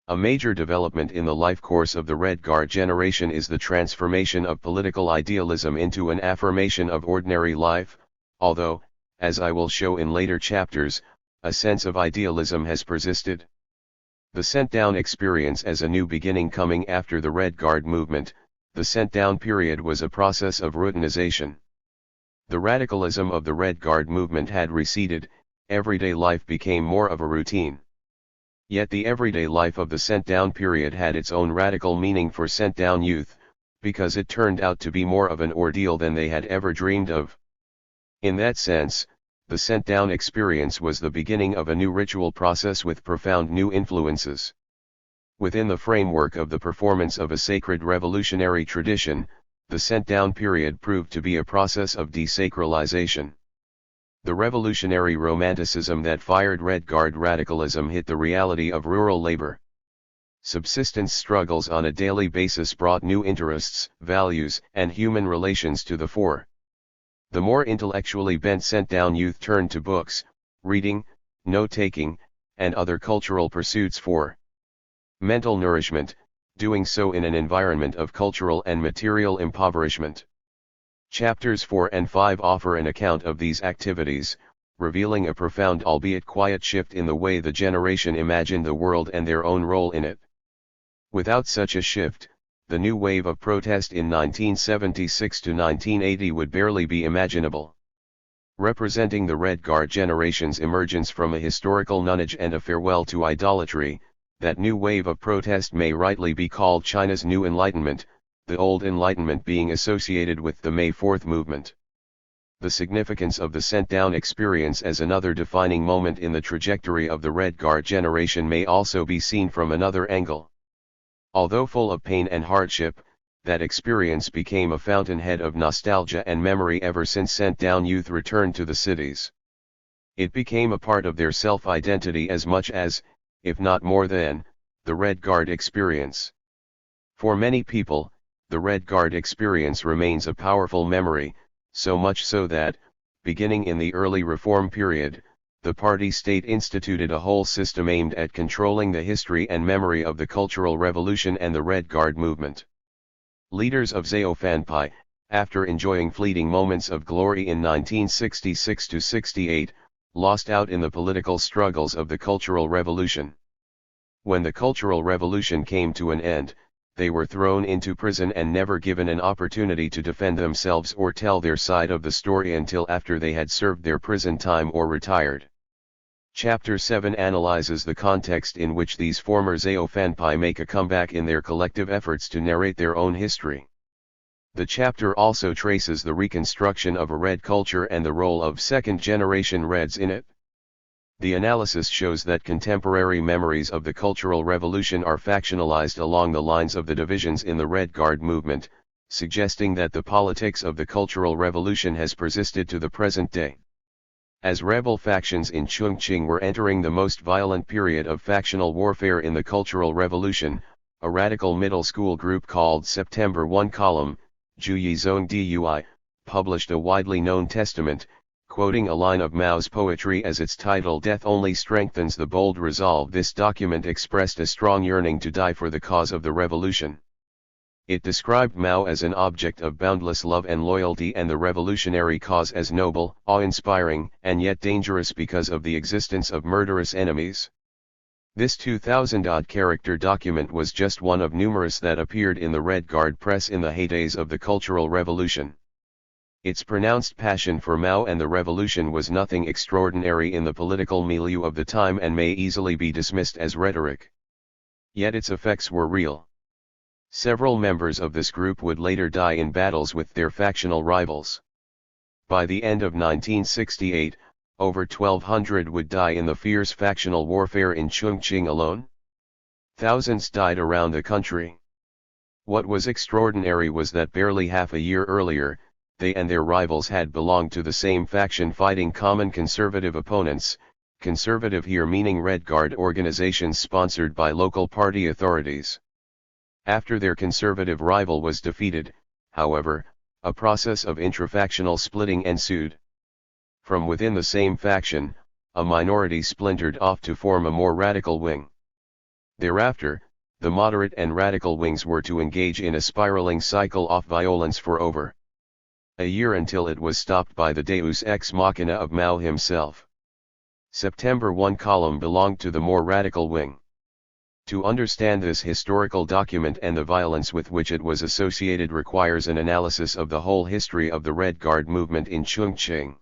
A major development in the life course of the Red Guard generation is the transformation of political idealism into an affirmation of ordinary life, although, as I will show in later chapters, a sense of idealism has persisted. The sent-down experience as a new beginning coming after the Red Guard movement, the sent-down period was a process of routinization. The radicalism of the Red Guard movement had receded, everyday life became more of a routine. Yet the everyday life of the sent-down period had its own radical meaning for sent-down youth, because it turned out to be more of an ordeal than they had ever dreamed of. In that sense, the sent-down experience was the beginning of a new ritual process with profound new influences. Within the framework of the performance of a sacred revolutionary tradition, the sent-down period proved to be a process of desacralization. The revolutionary romanticism that fired Red Guard radicalism hit the reality of rural labor. Subsistence struggles on a daily basis brought new interests, values, and human relations to the fore. The more intellectually bent sent-down youth turned to books, reading, note-taking, and other cultural pursuits for mental nourishment, doing so in an environment of cultural and material impoverishment. Chapters 4 and 5 offer an account of these activities, revealing a profound albeit quiet shift in the way the generation imagined the world and their own role in it. Without such a shift, the new wave of protest in 1976 to 1980 would barely be imaginable. Representing the Red Guard generation's emergence from a historical nonage and a farewell to idolatry, that new wave of protest may rightly be called China's New Enlightenment, the Old Enlightenment being associated with the May 4th movement. The significance of the sent-down experience as another defining moment in the trajectory of the Red Guard generation may also be seen from another angle. Although full of pain and hardship, that experience became a fountainhead of nostalgia and memory ever since sent-down youth returned to the cities. It became a part of their self-identity as much as, if not more than, the Red Guard experience. For many people, the Red Guard experience remains a powerful memory, so much so that, beginning in the early reform period, the party state instituted a whole system aimed at controlling the history and memory of the Cultural Revolution and the Red Guard movement. Leaders of Zhao after enjoying fleeting moments of glory in 1966–68, lost out in the political struggles of the Cultural Revolution. When the Cultural Revolution came to an end, they were thrown into prison and never given an opportunity to defend themselves or tell their side of the story until after they had served their prison time or retired. Chapter 7 analyzes the context in which these former Zhao fanpai make a comeback in their collective efforts to narrate their own history. The chapter also traces the reconstruction of a Red culture and the role of second-generation Reds in it. The analysis shows that contemporary memories of the Cultural Revolution are factionalized along the lines of the divisions in the Red Guard movement, suggesting that the politics of the Cultural Revolution has persisted to the present day. As rebel factions in Chongqing were entering the most violent period of factional warfare in the Cultural Revolution, a radical middle school group called September 1 Column, Juyi Zong Dui, published a widely known testament, quoting a line of Mao's poetry as its title. Death only strengthens the bold resolve. This document expressed a strong yearning to die for the cause of the revolution. It described Mao as an object of boundless love and loyalty and the revolutionary cause as noble, awe-inspiring, and yet dangerous because of the existence of murderous enemies. This 2,000-odd character document was just one of numerous that appeared in the Red Guard press in the heydays of the Cultural Revolution. Its pronounced passion for Mao and the revolution was nothing extraordinary in the political milieu of the time and may easily be dismissed as rhetoric. Yet its effects were real. Several members of this group would later die in battles with their factional rivals. By the end of 1968, over 1,200 would die in the fierce factional warfare in Chongqing alone. Thousands died around the country. What was extraordinary was that barely half a year earlier, they and their rivals had belonged to the same faction fighting common conservative opponents, conservative here meaning Red Guard organizations sponsored by local party authorities. After their conservative rival was defeated, however, a process of intrafactional splitting ensued. From within the same faction, a minority splintered off to form a more radical wing. Thereafter, the moderate and radical wings were to engage in a spiraling cycle of violence for over a year until it was stopped by the Deus ex machina of Mao himself. September 1 Column belonged to the more radical wing. To understand this historical document and the violence with which it was associated requires an analysis of the whole history of the Red Guard movement in Chongqing.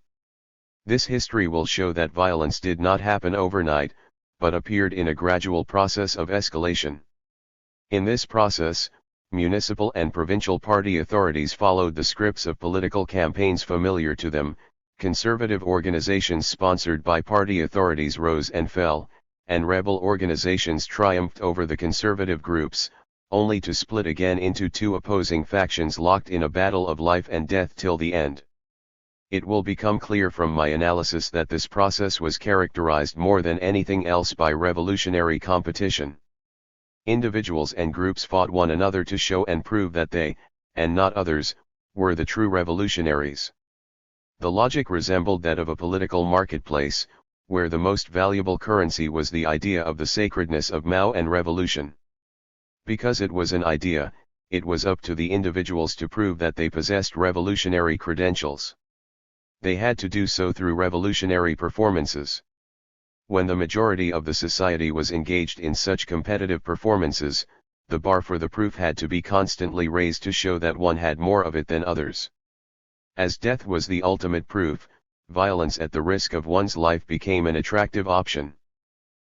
This history will show that violence did not happen overnight, but appeared in a gradual process of escalation. In this process, municipal and provincial party authorities followed the scripts of political campaigns familiar to them, conservative organizations sponsored by party authorities rose and fell, and rebel organizations triumphed over the conservative groups, only to split again into two opposing factions locked in a battle of life and death till the end. It will become clear from my analysis that this process was characterized more than anything else by revolutionary competition. Individuals and groups fought one another to show and prove that they, and not others, were the true revolutionaries. The logic resembled that of a political marketplace, where the most valuable currency was the idea of the sacredness of Mao and revolution. Because it was an idea, it was up to the individuals to prove that they possessed revolutionary credentials. They had to do so through revolutionary performances. When the majority of the society was engaged in such competitive performances, the bar for the proof had to be constantly raised to show that one had more of it than others. As death was the ultimate proof, violence at the risk of one's life became an attractive option.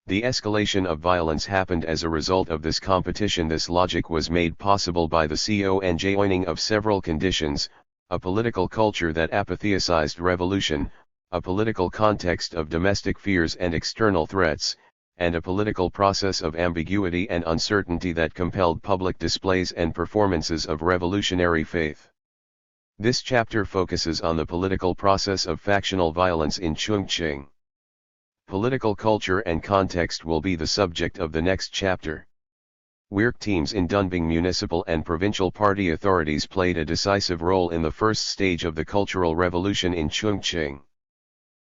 The escalation of violence happened as a result of this competition. This logic was made possible by the conjoining of several conditions: a political culture that apatheticized revolution, a political context of domestic fears and external threats, and a political process of ambiguity and uncertainty that compelled public displays and performances of revolutionary faith. This chapter focuses on the political process of factional violence in Chongqing. Political culture and context will be the subject of the next chapter. Work teams in Dunbing municipal and provincial party authorities played a decisive role in the first stage of the Cultural Revolution in Chongqing.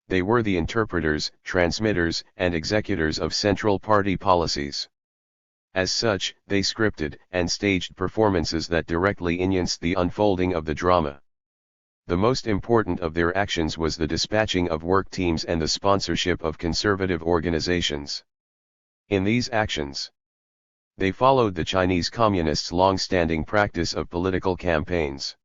They were the interpreters, transmitters, and executors of central party policies. As such, they scripted and staged performances that directly enhanced the unfolding of the drama. The most important of their actions was the dispatching of work teams and the sponsorship of conservative organizations. In these actions, they followed the Chinese Communists' long-standing practice of political campaigns.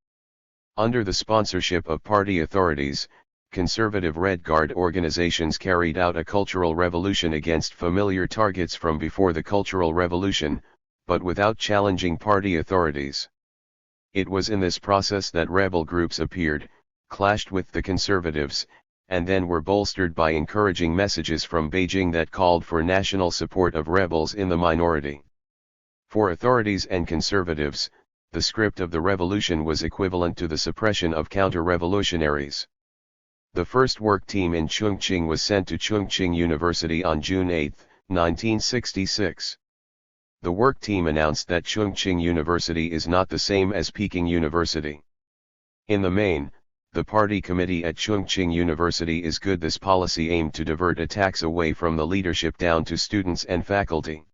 Under the sponsorship of party authorities, conservative Red Guard organizations carried out a cultural revolution against familiar targets from before the Cultural Revolution, but without challenging party authorities. It was in this process that rebel groups appeared, clashed with the conservatives, and then were bolstered by encouraging messages from Beijing that called for national support of rebels in the minority. For authorities and conservatives, the script of the revolution was equivalent to the suppression of counter-revolutionaries. The first work team in Chongqing was sent to Chongqing University on June 8, 1966. The work team announced that Chongqing University is not the same as Peking University. In the main, the party committee at Chongqing University is good. This policy aimed to divert attacks away from the leadership down to students and faculty.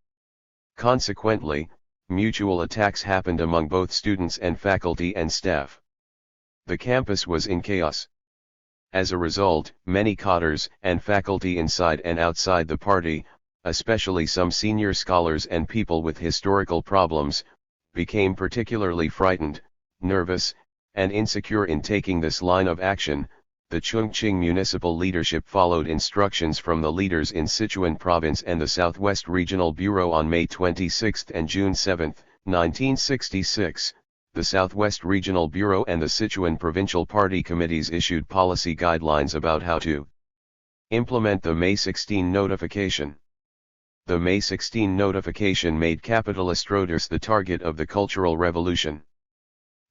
Consequently, mutual attacks happened among both students and faculty and staff. The campus was in chaos. As a result, many cadres and faculty inside and outside the party, especially some senior scholars and people with historical problems, became particularly frightened, nervous, and insecure in taking this line of action. The Chongqing municipal leadership followed instructions from the leaders in Sichuan Province and the Southwest Regional Bureau on May 26 and June 7, 1966. The Southwest Regional Bureau and the Sichuan Provincial Party Committees issued policy guidelines about how to implement the May 16 notification. The May 16 notification made capitalist roaders the target of the Cultural Revolution.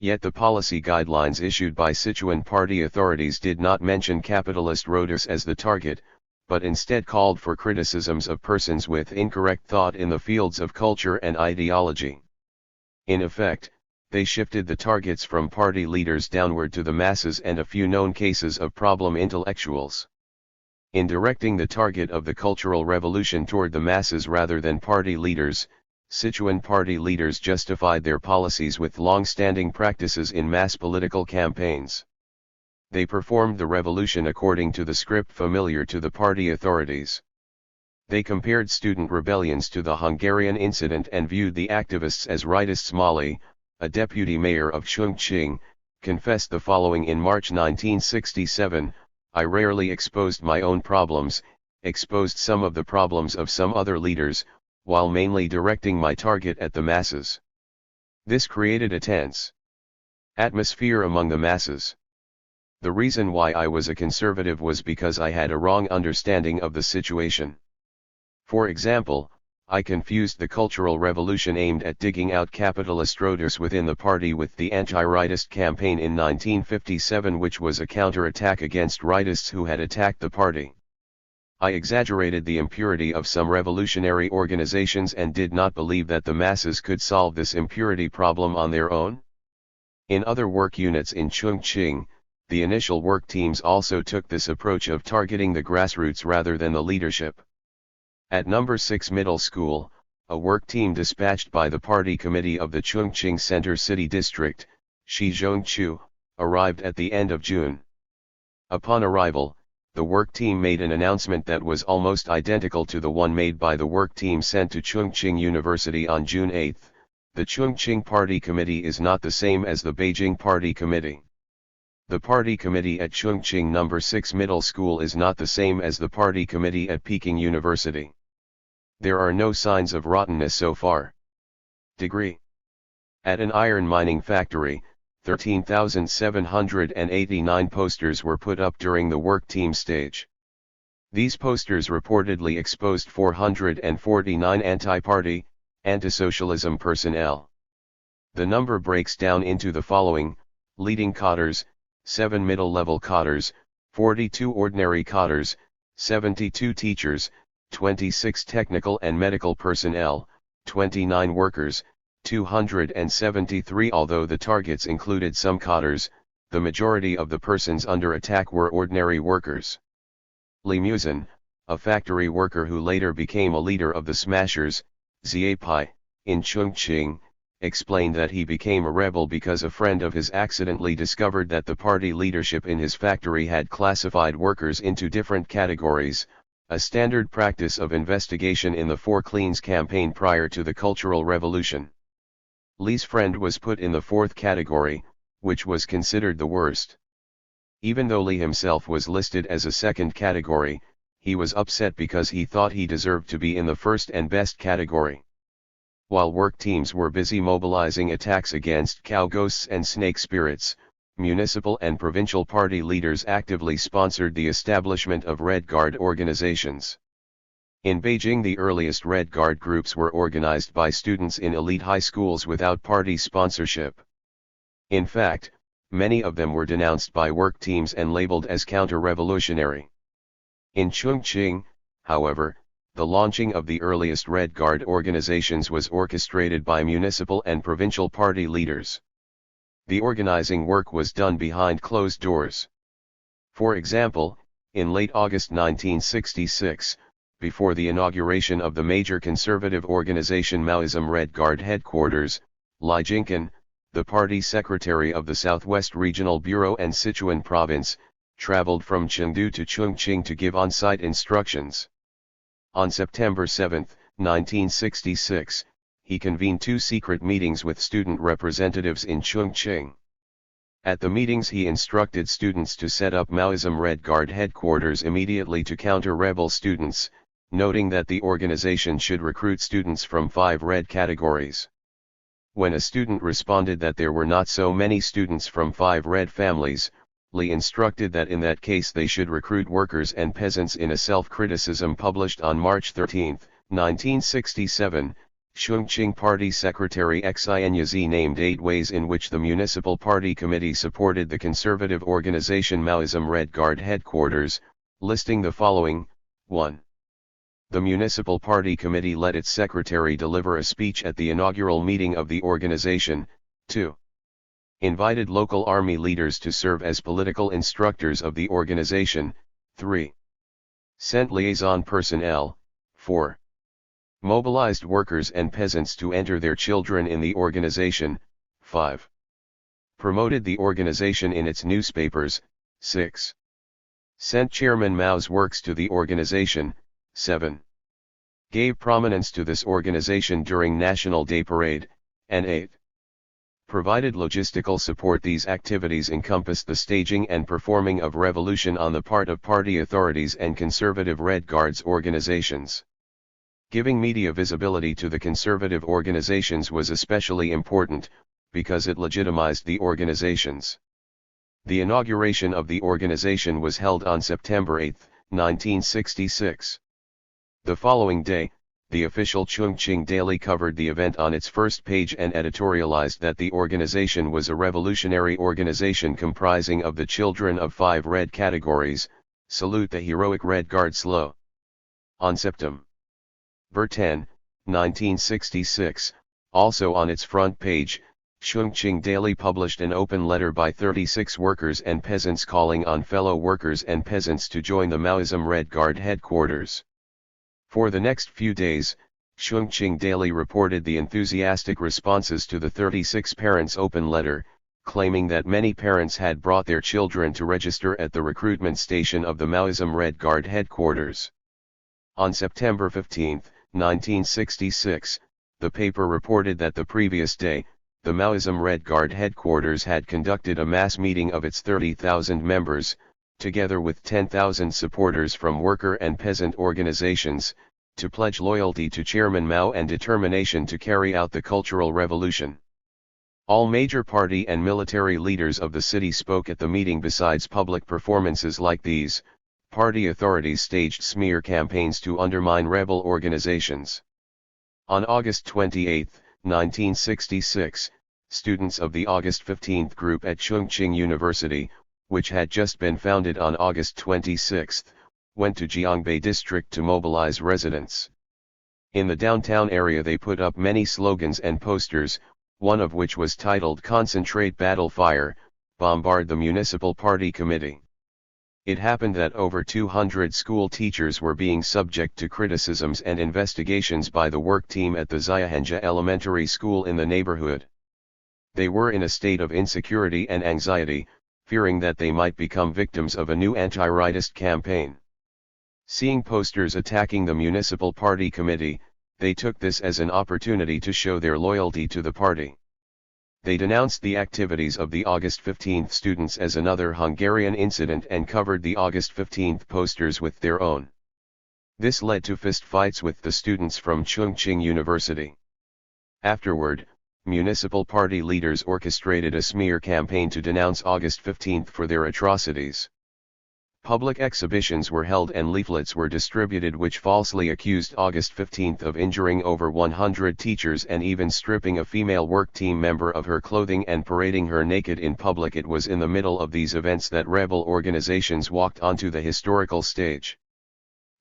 Yet the policy guidelines issued by Sichuan party authorities did not mention capitalist roaders as the target, but instead called for criticisms of persons with incorrect thought in the fields of culture and ideology. In effect, they shifted the targets from party leaders downward to the masses and a few known cases of problem intellectuals. In directing the target of the Cultural Revolution toward the masses rather than party leaders, Sichuan party leaders justified their policies with long-standing practices in mass political campaigns. They performed the revolution according to the script familiar to the party authorities. They compared student rebellions to the Hungarian incident and viewed the activists as rightists. Mali, a deputy mayor of Chongqing, confessed the following in March 1967, "I rarely exposed my own problems, exposed some of the problems of some other leaders, while mainly directing my target at the masses. This created a tense atmosphere among the masses. The reason why I was a conservative was because I had a wrong understanding of the situation. For example, I confused the Cultural Revolution aimed at digging out capitalist roaders within the party with the anti-rightist campaign in 1957, which was a counter-attack against rightists who had attacked the party. I exaggerated the impurity of some revolutionary organizations and did not believe that the masses could solve this impurity problem on their own." In other work units in Chongqing, the initial work teams also took this approach of targeting the grassroots rather than the leadership. At No. 6 Middle School, a work team dispatched by the party committee of the Chongqing Center City District, Shizhongchu, arrived at the end of June. Upon arrival, the work team made an announcement that was almost identical to the one made by the work team sent to Chongqing University on June 8. The Chongqing Party Committee is not the same as the Beijing Party Committee. The Party Committee at Chongqing No. 6 Middle School is not the same as the Party Committee at Peking University. There are no signs of rottenness so far. Degree. At an iron mining factory, 13,789 posters were put up during the work team stage. These posters reportedly exposed 449 anti-party, anti-socialism personnel. The number breaks down into the following: leading cadres, 7 middle-level cadres, 42 ordinary cadres, 72 teachers, 26 technical and medical personnel, 29 workers, 273. Although the targets included some cadres, the majority of the persons under attack were ordinary workers. Li Muzin, a factory worker who later became a leader of the Smashers, Ziepai, in Chongqing, explained that he became a rebel because a friend of his accidentally discovered that the party leadership in his factory had classified workers into different categories, a standard practice of investigation in the Four Cleans campaign prior to the Cultural Revolution. Li's friend was put in the fourth category, which was considered the worst. Even though Li himself was listed as a second category, he was upset because he thought he deserved to be in the first and best category. While work teams were busy mobilizing attacks against cow ghosts and snake spirits, municipal and provincial party leaders actively sponsored the establishment of Red Guard organizations. In Beijing, the earliest Red Guard groups were organized by students in elite high schools without party sponsorship. In fact, many of them were denounced by work teams and labeled as counter-revolutionary. In Chongqing, however, the launching of the earliest Red Guard organizations was orchestrated by municipal and provincial party leaders. The organizing work was done behind closed doors. For example, in late August 1966, before the inauguration of the major conservative organization Maoism Red Guard headquarters, Li Jinkan, the party secretary of the Southwest Regional Bureau and Sichuan Province, traveled from Chengdu to Chongqing to give on-site instructions. On September 7, 1966, he convened 2 secret meetings with student representatives in Chongqing. At the meetings he instructed students to set up Maoism Red Guard headquarters immediately to counter rebel students, noting that the organization should recruit students from 5 red categories. When a student responded that there were not so many students from 5 red families, Li instructed that in that case they should recruit workers and peasants. In a self-criticism published on March 13, 1967, Chongqing Party Secretary Xin Yazi named 8 ways in which the Municipal Party Committee supported the conservative organization Maoism Red Guard headquarters, listing the following: 1. The Municipal Party Committee let its secretary deliver a speech at the inaugural meeting of the organization. 2. Invited local army leaders to serve as political instructors of the organization. 3. Sent liaison personnel. 4. Mobilized workers and peasants to enter their children in the organization. 5. Promoted the organization in its newspapers. 6. Sent Chairman Mao's works to the organization. 7. Gave prominence to this organization during National Day Parade. And 8. Provided logistical support. These activities encompassed the staging and performing of revolution on the part of party authorities and conservative Red Guards organizations. Giving media visibility to the conservative organizations was especially important, because it legitimized the organizations. The inauguration of the organization was held on September 8, 1966. The following day, the official Chongqing Daily covered the event on its first page and editorialized that the organization was a revolutionary organization comprising of the children of 5 red categories. Salute the heroic Red Guard slow. On September 10, 1966, also on its front page, Chongqing Daily published an open letter by 36 workers and peasants calling on fellow workers and peasants to join the Maoism Red Guard headquarters. For the next few days, Chongqing Daily reported the enthusiastic responses to the 36 parents' open letter, claiming that many parents had brought their children to register at the recruitment station of the Maoism Red Guard headquarters. On September 15, 1966, the paper reported that the previous day, the Maoism Red Guard headquarters had conducted a mass meeting of its 30,000 members, together with 10,000 supporters from worker and peasant organizations, to pledge loyalty to Chairman Mao and determination to carry out the Cultural Revolution. All major party and military leaders of the city spoke at the meeting. Besides public performances like these, party authorities staged smear campaigns to undermine rebel organizations. On August 28, 1966, students of the August 15 group at Chongqing University, which had just been founded on August 26, went to Jiangbei district to mobilize residents. In the downtown area they put up many slogans and posters, one of which was titled "Concentrate Battle Fire, Bombard the Municipal Party Committee." It happened that over 200 school teachers were being subject to criticisms and investigations by the work team at the Xiahanja Elementary School in the neighborhood. They were in a state of insecurity and anxiety, fearing that they might become victims of a new anti-rightist campaign. Seeing posters attacking the Municipal Party Committee, they took this as an opportunity to show their loyalty to the party. They denounced the activities of the August 15 students as another Hungarian incident and covered the August 15 posters with their own. This led to fistfights with the students from Chongqing University. Afterward, municipal party leaders orchestrated a smear campaign to denounce August 15 for their atrocities. Public exhibitions were held and leaflets were distributed which falsely accused August 15 of injuring over 100 teachers and even stripping a female work team member of her clothing and parading her naked in public. It was in the middle of these events that rebel organizations walked onto the historical stage.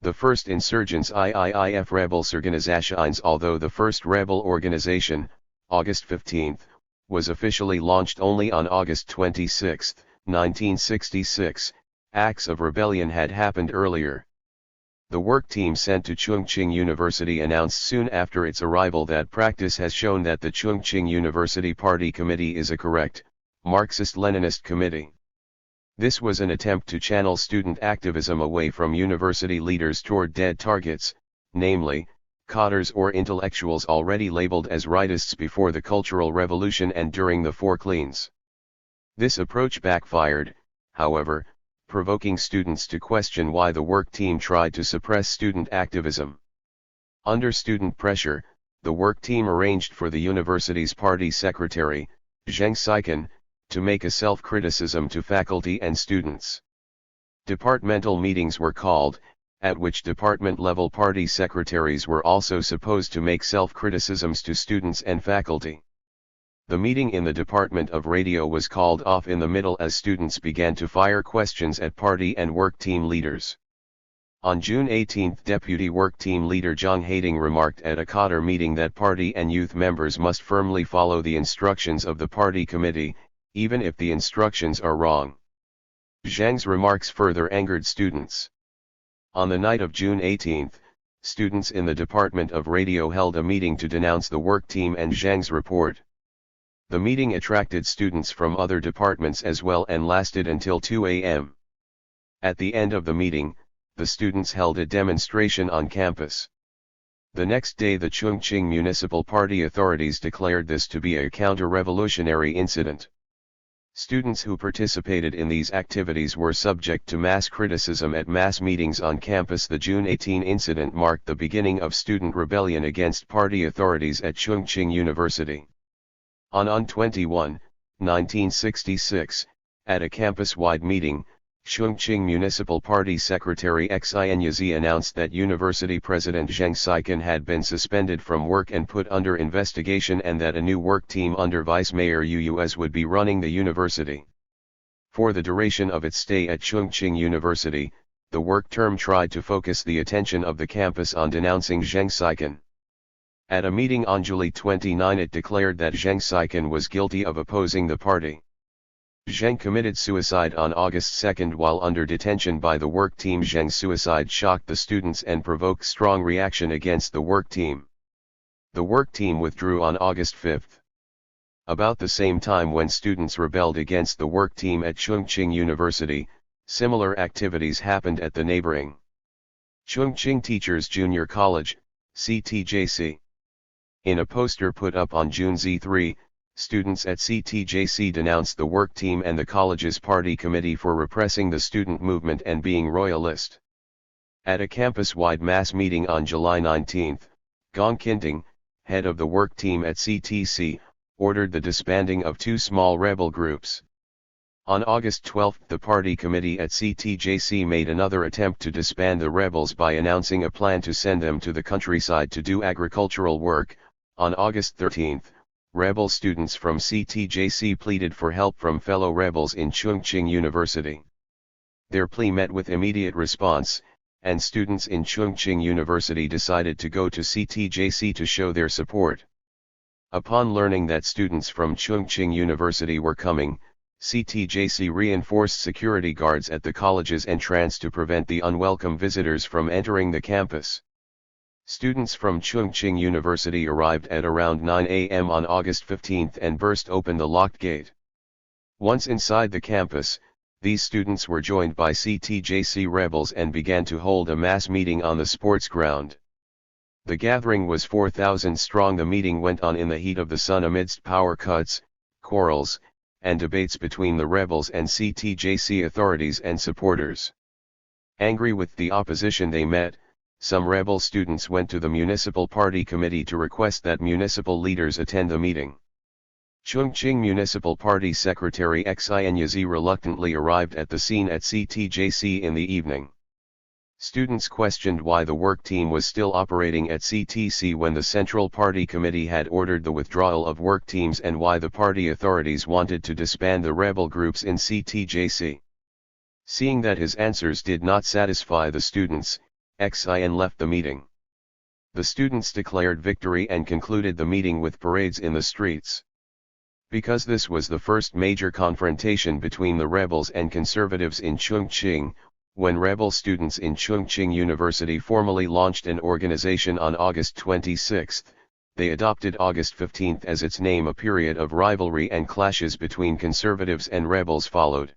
The first insurgents IIIF Rebelsorganisations. Although the first rebel organization, August 15, was officially launched only on August 26, 1966, acts of rebellion had happened earlier. The work team sent to Chongqing University announced soon after its arrival that practice has shown that the Chongqing University Party Committee is a correct, Marxist-Leninist committee. This was an attempt to channel student activism away from university leaders toward dead targets, namely, cadres or intellectuals already labeled as rightists before the Cultural Revolution and during the Four Cleans. This approach backfired, however, provoking students to question why the work team tried to suppress student activism. Under student pressure, the work team arranged for the university's party secretary, Zheng Saikan, to make a self-criticism to faculty and students. Departmental meetings were called, at which department-level party secretaries were also supposed to make self-criticisms to students and faculty. The meeting in the Department of Radio was called off in the middle as students began to fire questions at party and work team leaders. On June 18, Deputy Work Team Leader Zhang Haiding remarked at a cadre meeting that party and youth members must firmly follow the instructions of the party committee, even if the instructions are wrong. Zhang's remarks further angered students. On the night of June 18, students in the Department of Radio held a meeting to denounce the work team and Zhang's report. The meeting attracted students from other departments as well and lasted until 2 a.m. At the end of the meeting, the students held a demonstration on campus. The next day the Chongqing Municipal Party authorities declared this to be a counter-revolutionary incident. Students who participated in these activities were subject to mass criticism at mass meetings on campus. The June 18 incident marked the beginning of student rebellion against party authorities at Chongqing University. On 21, 1966, at a campus-wide meeting, Chongqing Municipal Party Secretary Xin Yazi announced that University President Zheng Saikan had been suspended from work and put under investigation and that a new work team under Vice Mayor Yu would be running the university. For the duration of its stay at Chongqing University, the work term tried to focus the attention of the campus on denouncing Zheng Saikan. At a meeting on July 29 it declared that Zheng Saikan was guilty of opposing the party. Zheng committed suicide on August 2 while under detention by the work team. Zheng's suicide shocked the students and provoked strong reaction against the work team. The work team withdrew on August 5. About the same time when students rebelled against the work team at Chongqing University, similar activities happened at the neighboring Chongqing Teachers Junior College, CTJC. In a poster put up on June 3, students at CTJC denounced the work team and the college's party committee for repressing the student movement and being royalist. At a campus-wide mass meeting on July 19, Gong Qinting, head of the work team at CTC, ordered the disbanding of two small rebel groups. On August 12 the party committee at CTJC made another attempt to disband the rebels by announcing a plan to send them to the countryside to do agricultural work. On August 13, rebel students from CTJC pleaded for help from fellow rebels in Chongqing University. Their plea met with immediate response, and students in Chongqing University decided to go to CTJC to show their support. Upon learning that students from Chongqing University were coming, CTJC reinforced security guards at the college's entrance to prevent the unwelcome visitors from entering the campus. Students from Chongqing University arrived at around 9 a.m. on August 15 and burst open the locked gate. Once inside the campus, these students were joined by CTJC rebels and began to hold a mass meeting on the sports ground. The gathering was 4,000 strong. The meeting went on in the heat of the sun amidst power cuts, quarrels, and debates between the rebels and CTJC authorities and supporters. Angry with the opposition they met, some rebel students went to the municipal party committee to request that municipal leaders attend the meeting. Chongqing Municipal Party Secretary Xin Yazi reluctantly arrived at the scene at CTJC in the evening. Students questioned why the work team was still operating at CTC when the Central Party Committee had ordered the withdrawal of work teams and why the party authorities wanted to disband the rebel groups in CTJC. Seeing that his answers did not satisfy the students, Xin left the meeting. The students declared victory and concluded the meeting with parades in the streets. Because this was the first major confrontation between the rebels and conservatives in Chongqing, when rebel students in Chongqing University formally launched an organization on August 26, they adopted August 15 as its name. A period of rivalry and clashes between conservatives and rebels followed.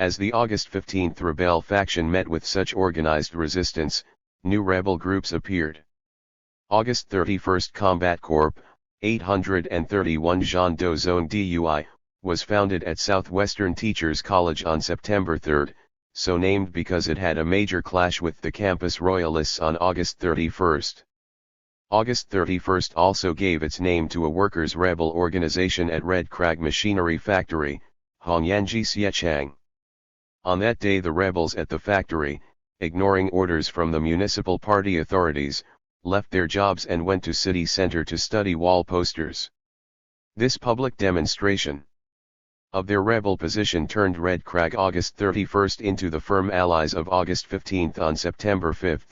As the August 15 rebel faction met with such organized resistance, new rebel groups appeared. August 31 Combat Corps, 831 Zhando Zone DUI, was founded at Southwestern Teachers College on September 3, so named because it had a major clash with the campus royalists on August 31. August 31 also gave its name to a workers' rebel organization at Red Crag Machinery Factory, Hongyanji Xiechang. On that day the rebels at the factory, ignoring orders from the municipal party authorities, left their jobs and went to city center to study wall posters. This public demonstration of their rebel position turned Red Crag August 31 into the firm allies of August 15 on September 5.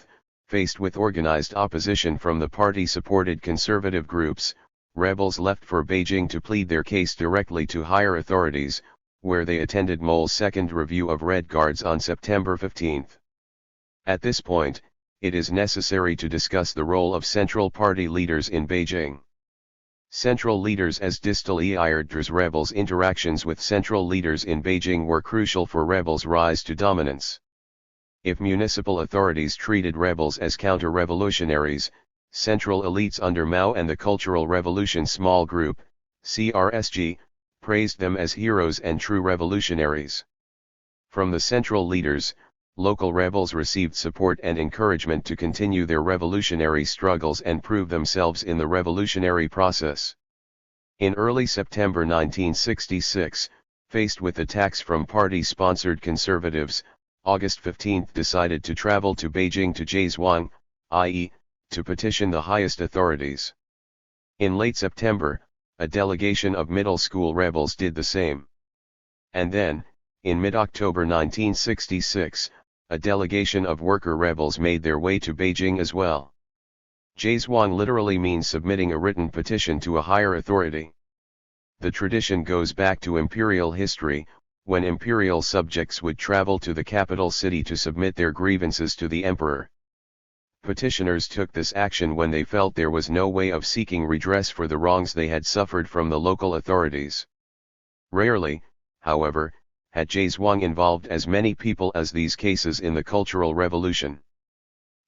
Faced with organized opposition from the party-supported conservative groups, rebels left for Beijing to plead their case directly to higher authorities, where they attended Mole's second review of Red Guards on September 15. At this point, it is necessary to discuss the role of Central Party leaders in Beijing. Central leaders as distal Eirdres rebels' interactions with central leaders in Beijing were crucial for rebels' rise to dominance. If municipal authorities treated rebels as counter-revolutionaries, central elites under Mao and the Cultural Revolution Small Group, CRSG, praised them as heroes and true revolutionaries. From the central leaders, local rebels received support and encouragement to continue their revolutionary struggles and prove themselves in the revolutionary process. In early September 1966, faced with attacks from party-sponsored conservatives, August 15 decided to travel to Beijing to Zhejiang, i.e., to petition the highest authorities. In late September, a delegation of middle school rebels did the same. And then, in mid-October 1966, a delegation of worker rebels made their way to Beijing as well. Zhejiang literally means submitting a written petition to a higher authority. The tradition goes back to imperial history, when imperial subjects would travel to the capital city to submit their grievances to the emperor. Petitioners took this action when they felt there was no way of seeking redress for the wrongs they had suffered from the local authorities. Rarely, however, had Zhejiang involved as many people as these cases in the Cultural Revolution.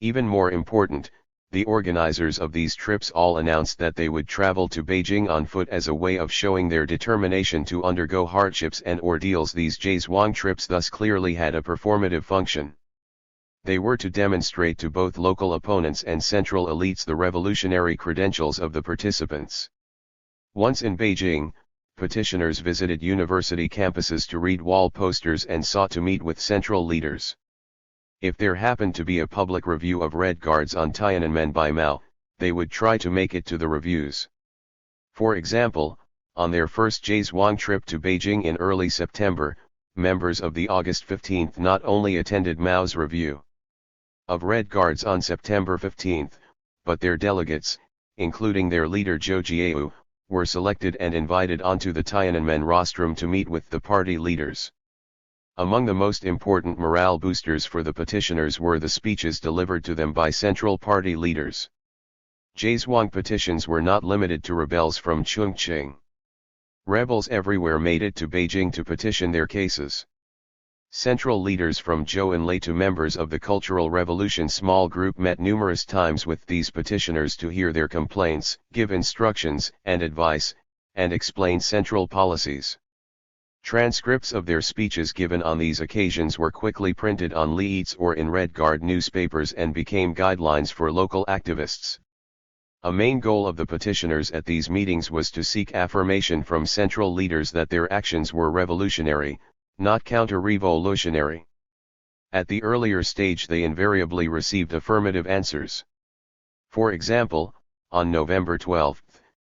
Even more important, the organizers of these trips all announced that they would travel to Beijing on foot as a way of showing their determination to undergo hardships and ordeals. These Zhejiang trips thus clearly had a performative function. They were to demonstrate to both local opponents and central elites the revolutionary credentials of the participants. Once in Beijing, petitioners visited university campuses to read wall posters and sought to meet with central leaders. If there happened to be a public review of Red Guards on Tiananmen by Mao, they would try to make it to the reviews. For example, on their first Zhejiang trip to Beijing in early September, members of the August 15 not only attended Mao's review of Red Guards on September 15, but their delegates, including their leader Zhou Jiao, were selected and invited onto the Tiananmen rostrum to meet with the party leaders. Among the most important morale boosters for the petitioners were the speeches delivered to them by Central Party leaders. Zhejiang petitions were not limited to rebels from Chongqing. Rebels everywhere made it to Beijing to petition their cases. Central leaders from Zhou Enlai to members of the Cultural Revolution Small Group met numerous times with these petitioners to hear their complaints, give instructions and advice, and explain central policies. Transcripts of their speeches given on these occasions were quickly printed on leaflets or in Red Guard newspapers and became guidelines for local activists. A main goal of the petitioners at these meetings was to seek affirmation from central leaders that their actions were revolutionary, not counter-revolutionary. At the earlier stage they invariably received affirmative answers. For example, on November 12,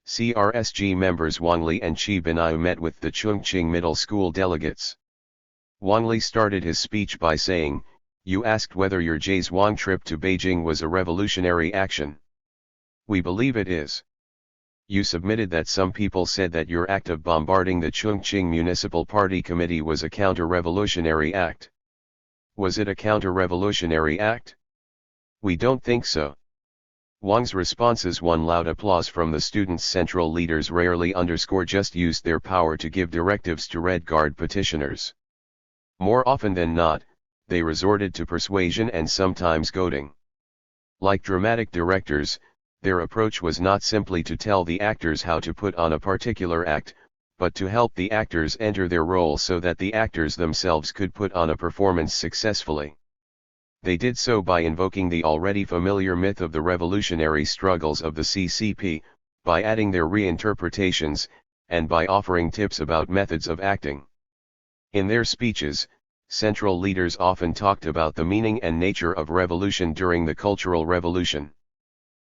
CRSG members Wang Li and Qi Binai met with the Chongqing Middle School delegates. Wang Li started his speech by saying, "You asked whether your Zhuang trip to Beijing was a revolutionary action. We believe it is. You submitted that some people said that your act of bombarding the Chongqing Municipal Party Committee was a counter-revolutionary act. Was it a counter-revolutionary act? We don't think so." Wang's responses won loud applause from the students. Central leaders rarely just used their power to give directives to Red Guard petitioners. More often than not, they resorted to persuasion and sometimes goading. Like dramatic directors, their approach was not simply to tell the actors how to put on a particular act, but to help the actors enter their role so that the actors themselves could put on a performance successfully. They did so by invoking the already familiar myth of the revolutionary struggles of the CCP, by adding their reinterpretations, and by offering tips about methods of acting. In their speeches, central leaders often talked about the meaning and nature of revolution during the Cultural Revolution.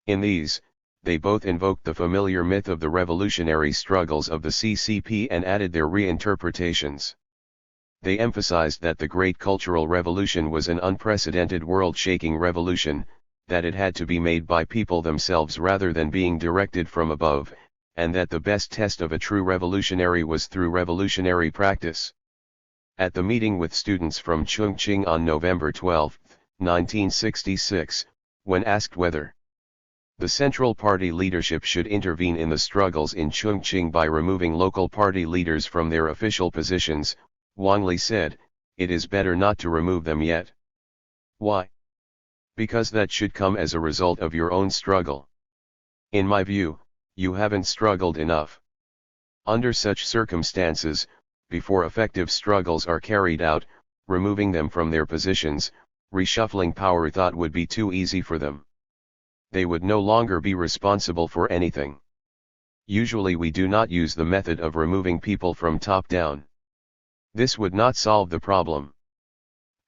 In these, they both invoked the familiar myth of the revolutionary struggles of the CCP and added their reinterpretations. They emphasized that the Great Cultural Revolution was an unprecedented world-shaking revolution, that it had to be made by people themselves rather than being directed from above, and that the best test of a true revolutionary was through revolutionary practice. At the meeting with students from Chongqing on November 12, 1966, when asked whether the Central Party leadership should intervene in the struggles in Chongqing by removing local party leaders from their official positions, Wang Li said, "It is better not to remove them yet." Why? Because that should come as a result of your own struggle. In my view, you haven't struggled enough. Under such circumstances, before effective struggles are carried out, removing them from their positions, reshuffling power thought would be too easy for them. They would no longer be responsible for anything. Usually we do not use the method of removing people from top down. This would not solve the problem.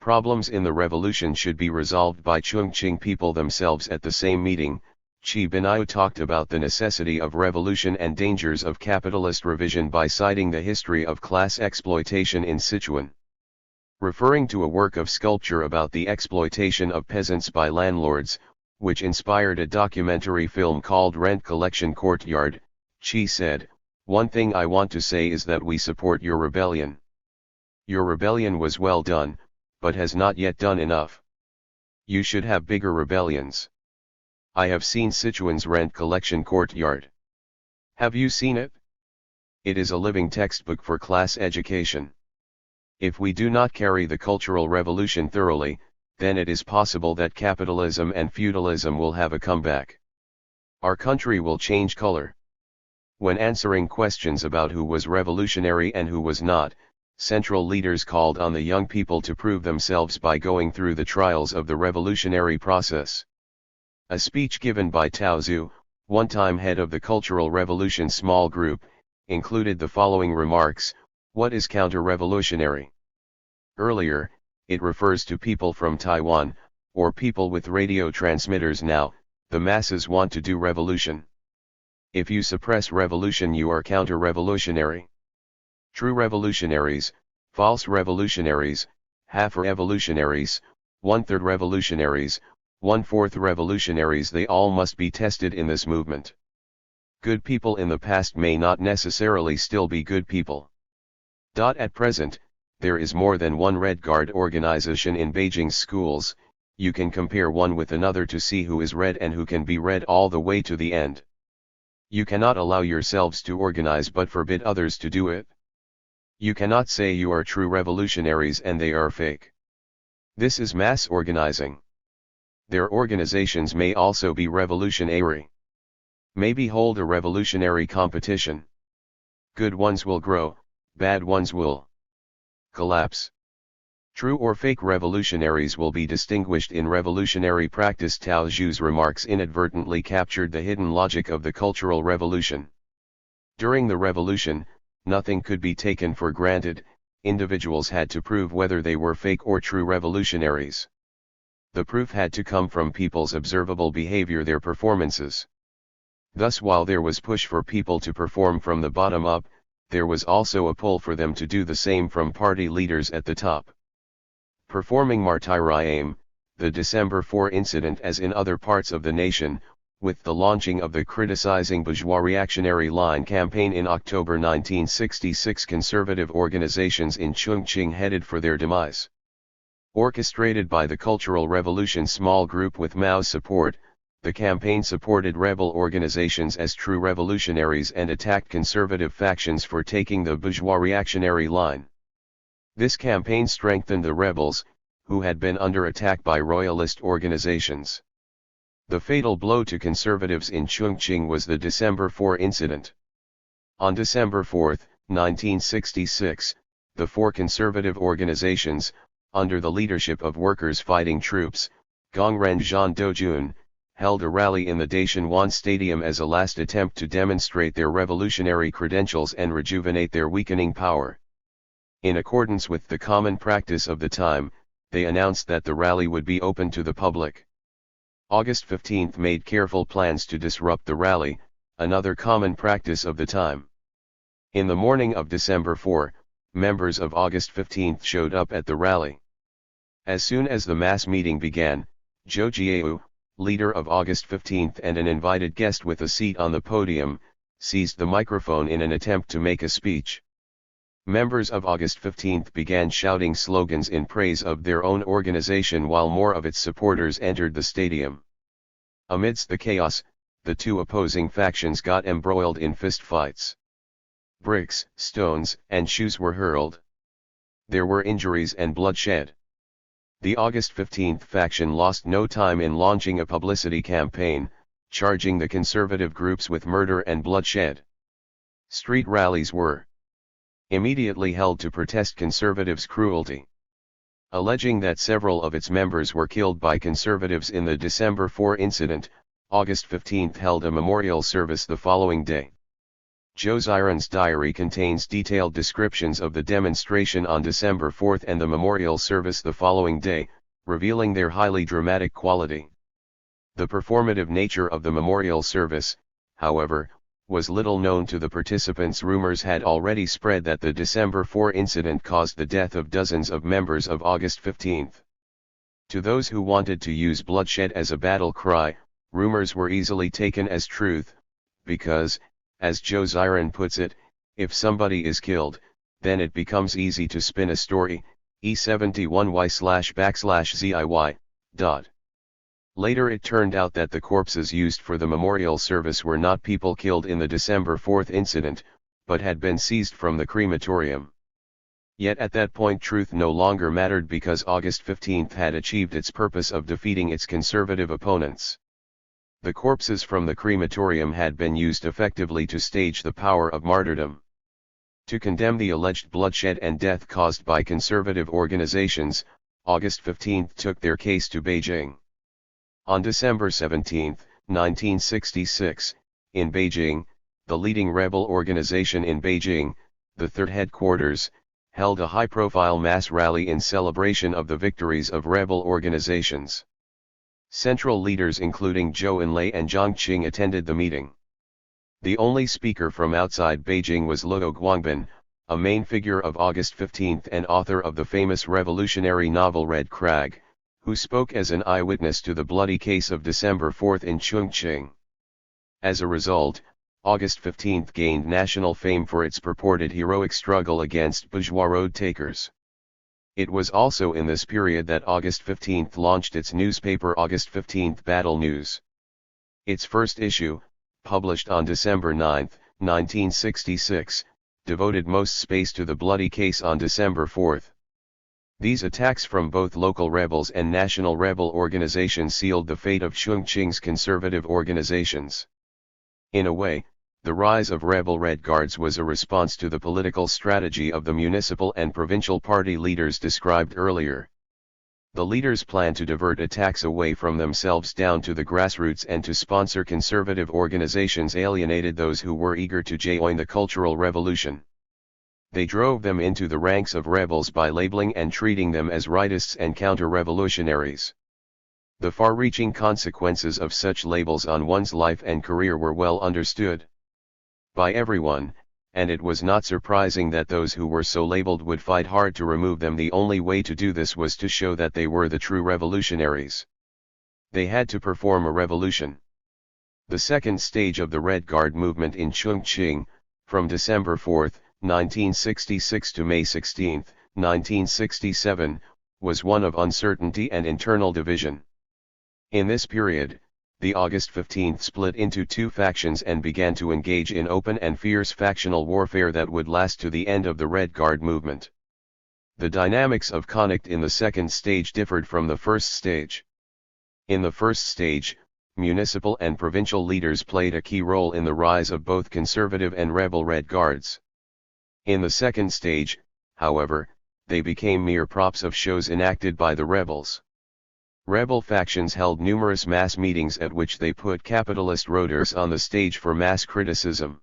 Problems in the revolution should be resolved by Chongqing people themselves. At the same meeting, Qi Binai talked about the necessity of revolution and dangers of capitalist revision by citing the history of class exploitation in Sichuan. Referring to a work of sculpture about the exploitation of peasants by landlords, which inspired a documentary film called Rent Collection Courtyard, Qi said, "One thing I want to say is that we support your rebellion. Your rebellion was well done, but has not yet done enough. You should have bigger rebellions. I have seen Sichuan's Rent Collection Courtyard. Have you seen it? It is a living textbook for class education. If we do not carry the Cultural Revolution thoroughly, then it is possible that capitalism and feudalism will have a comeback. Our country will change color." When answering questions about who was revolutionary and who was not, central leaders called on the young people to prove themselves by going through the trials of the revolutionary process. A speech given by Tao Zhu, one-time head of the Cultural Revolution small group, included the following remarks: "What is counter-revolutionary? Earlier, it refers to people from Taiwan, or people with radio transmitters. Now, the masses want to do revolution. If you suppress revolution, you are counter-revolutionary. True revolutionaries, false revolutionaries, half-revolutionaries, one-third revolutionaries, one-fourth revolutionaries, they all must be tested in this movement. Good people in the past may not necessarily still be good people. At present, there is more than one Red Guard organization in Beijing's schools. You can compare one with another to see who is red and who can be red all the way to the end. You cannot allow yourselves to organize but forbid others to do it. You cannot say you are true revolutionaries and they are fake. This is mass organizing. Their organizations may also be revolutionary. Maybe hold a revolutionary competition. Good ones will grow, bad ones will collapse. True or fake revolutionaries will be distinguished in revolutionary practice. Tao Zhu's remarks inadvertently captured the hidden logic of the Cultural Revolution. During the revolution, nothing could be taken for granted, individuals had to prove whether they were fake or true revolutionaries. The proof had to come from people's observable behavior, their performances. Thus, while there was push for people to perform from the bottom up, there was also a pull for them to do the same from party leaders at the top. Performing martyrium, the December 4 incident, as in other parts of the nation, with the launching of the Criticizing Bourgeois Reactionary Line campaign in October 1966, conservative organizations in Chongqing headed for their demise. Orchestrated by the Cultural Revolution small group with Mao's support, the campaign supported rebel organizations as true revolutionaries and attacked conservative factions for taking the bourgeois reactionary line. This campaign strengthened the rebels, who had been under attack by royalist organizations. The fatal blow to conservatives in Chongqing was the December 4 incident. On December 4, 1966, the four conservative organizations, under the leadership of workers' fighting troops, Gongren Zhan Dojun, held a rally in the Daishanwan Stadium as a last attempt to demonstrate their revolutionary credentials and rejuvenate their weakening power. In accordance with the common practice of the time, they announced that the rally would be open to the public. August 15 made careful plans to disrupt the rally, another common practice of the time. In the morning of December 4, members of August 15 showed up at the rally. As soon as the mass meeting began, Zhou Jiao, leader of August 15 and an invited guest with a seat on the podium, seized the microphone in an attempt to make a speech. Members of August 15 began shouting slogans in praise of their own organization while more of its supporters entered the stadium. Amidst the chaos, the two opposing factions got embroiled in fistfights. Bricks, stones, and shoes were hurled. There were injuries and bloodshed. The August 15 faction lost no time in launching a publicity campaign, charging the conservative groups with murder and bloodshed. Street rallies were immediately held to protest conservatives' cruelty. Alleging that several of its members were killed by conservatives in the December 4 incident, August 15 held a memorial service the following day. Zhou Ziran's diary contains detailed descriptions of the demonstration on December 4 and the memorial service the following day, revealing their highly dramatic quality. The performative nature of the memorial service, however, was little known to the participants. Rumors had already spread that the December 4 incident caused the death of dozens of members of August 15. To those who wanted to use bloodshed as a battle cry, rumors were easily taken as truth, because, as Zhou Ziran puts it, if somebody is killed, then it becomes easy to spin a story, E71Y//ZIY. Later it turned out that the corpses used for the memorial service were not people killed in the December 4 incident, but had been seized from the crematorium. Yet at that point truth no longer mattered because August 15 had achieved its purpose of defeating its conservative opponents. The corpses from the crematorium had been used effectively to stage the power of martyrdom. To condemn the alleged bloodshed and death caused by conservative organizations, August 15 took their case to Beijing. On December 17, 1966, in Beijing, the leading rebel organization in Beijing, the Third Headquarters, held a high-profile mass rally in celebration of the victories of rebel organizations. Central leaders including Zhou Enlai and Jiang Qing attended the meeting. The only speaker from outside Beijing was Luo Guobin, a main figure of August 15 and author of the famous revolutionary novel Red Crag, who spoke as an eyewitness to the bloody case of December 4 in Chongqing. As a result, August 15 gained national fame for its purported heroic struggle against bourgeois road takers. It was also in this period that August 15 launched its newspaper August 15 Battle News. Its first issue, published on December 9, 1966, devoted most space to the bloody case on December 4. These attacks from both local rebels and national rebel organizations sealed the fate of Chongqing's conservative organizations. In a way, The rise of rebel Red Guards was a response to the political strategy of the municipal and provincial party leaders described earlier. The leaders planned to divert attacks away from themselves down to the grassroots and to sponsor conservative organizations alienated those who were eager to join the Cultural Revolution. They drove them into the ranks of rebels by labeling and treating them as rightists and counter-revolutionaries. The far-reaching consequences of such labels on one's life and career were well understood by everyone, and it was not surprising that those who were so labeled would fight hard to remove them. The only way to do this was to show that they were the true revolutionaries. They had to perform a revolution. The second stage of the Red Guard movement in Chongqing, from December 4, 1966 to May 16, 1967, was one of uncertainty and internal division. In this period, the August 15 split into two factions and began to engage in open and fierce factional warfare that would last to the end of the Red Guard movement. The dynamics of conflict in the second stage differed from the first stage. In the first stage, municipal and provincial leaders played a key role in the rise of both conservative and rebel Red Guards. In the second stage, however, they became mere props of shows enacted by the rebels. Rebel factions held numerous mass meetings at which they put capitalist roaders on the stage for mass criticism.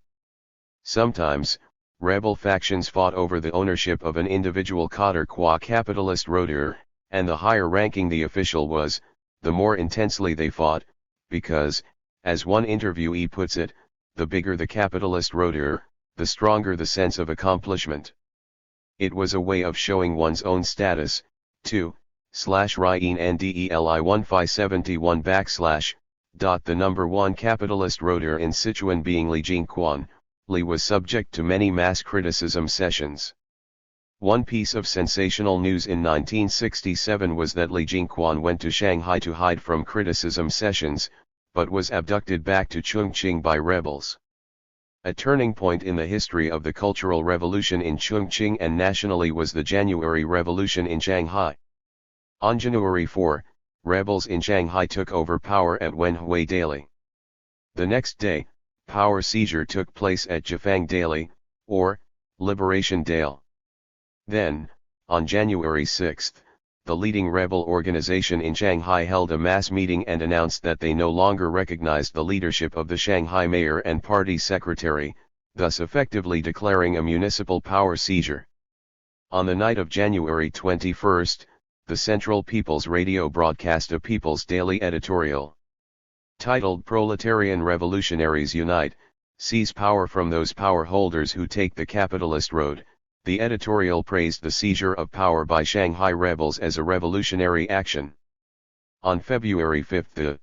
Sometimes, rebel factions fought over the ownership of an individual cadre qua capitalist roader, and the higher ranking the official was, the more intensely they fought, because, as one interviewee puts it, the bigger the capitalist roader, the stronger the sense of accomplishment. It was a way of showing one's own status, too. /Ryan NDELI 1571 / the number one capitalist roader in Sichuan being Li Jingquan, Li was subject to many mass criticism sessions. One piece of sensational news in 1967 was that Li Jingquan went to Shanghai to hide from criticism sessions, but was abducted back to Chongqing by rebels. A turning point in the history of the Cultural Revolution in Chongqing and nationally was the January Revolution in Shanghai. On January 4, rebels in Shanghai took over power at Wenhui Daily. The next day, power seizure took place at Jifang Daily, or Liberation Dale. Then, on January 6, the leading rebel organization in Shanghai held a mass meeting and announced that they no longer recognized the leadership of the Shanghai mayor and party secretary, thus effectively declaring a municipal power seizure. On the night of January 21, the Central People's Radio broadcast a People's Daily editorial titled "Proletarian Revolutionaries Unite, Seize Power from Those Power Holders Who Take the Capitalist Road." The editorial praised the seizure of power by Shanghai rebels as a revolutionary action. On February 5, the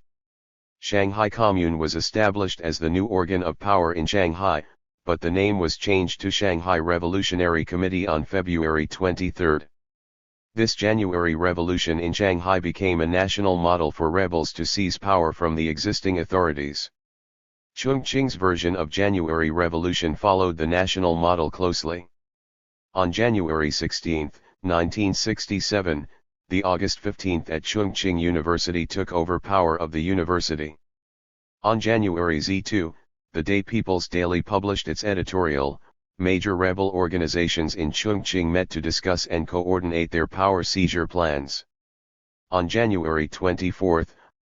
Shanghai Commune was established as the new organ of power in Shanghai, but the name was changed to Shanghai Revolutionary Committee on February 23. This January revolution in Shanghai became a national model for rebels to seize power from the existing authorities. Chongqing's version of January Revolution followed the national model closely. On January 16, 1967, the August 15 at Chongqing University took over power of the university. On January Z2, the day People's Daily published its editorial, major rebel organizations in Chongqing met to discuss and coordinate their power seizure plans. On January 24,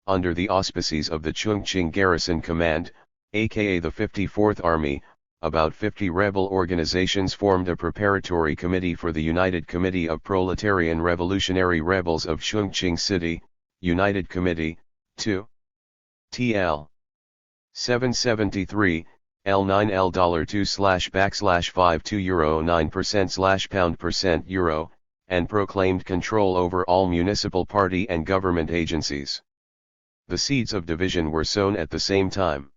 under the auspices of the Chongqing Garrison Command, aka the 54th Army, about 50 rebel organizations formed a preparatory committee for the United Committee of Proletarian Revolutionary Rebels of Chongqing City, United Committee, 2. TL 773, L9L$2/52€9%/pound%, and proclaimed control over all municipal party and government agencies. The seeds of division were sown at the same time.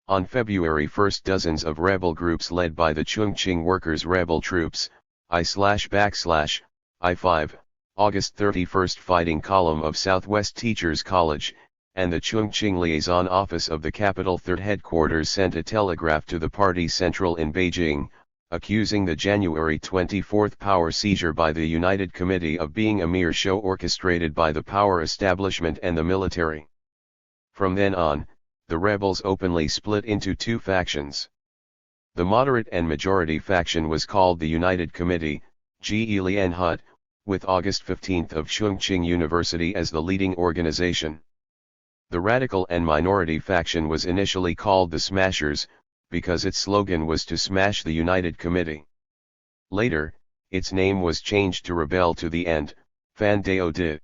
On February 1, dozens of rebel groups led by the Chongqing Workers' Rebel Troops, I/I5, August 31 Fighting Column of Southwest Teachers College, and the Chongqing Liaison Office of the Capital Third Headquarters sent a telegraph to the Party Central in Beijing, accusing the January 24 power seizure by the United Committee of being a mere show orchestrated by the power establishment and the military. From then on, the rebels openly split into two factions. The moderate and majority faction was called the United Committee, Ge-Lian-Hut, with August 15 of Chongqing University as the leading organization. The radical and minority faction was initially called the Smashers, because its slogan was to smash the United Committee. Later, its name was changed to Rebel to the End, Fan Dao Di.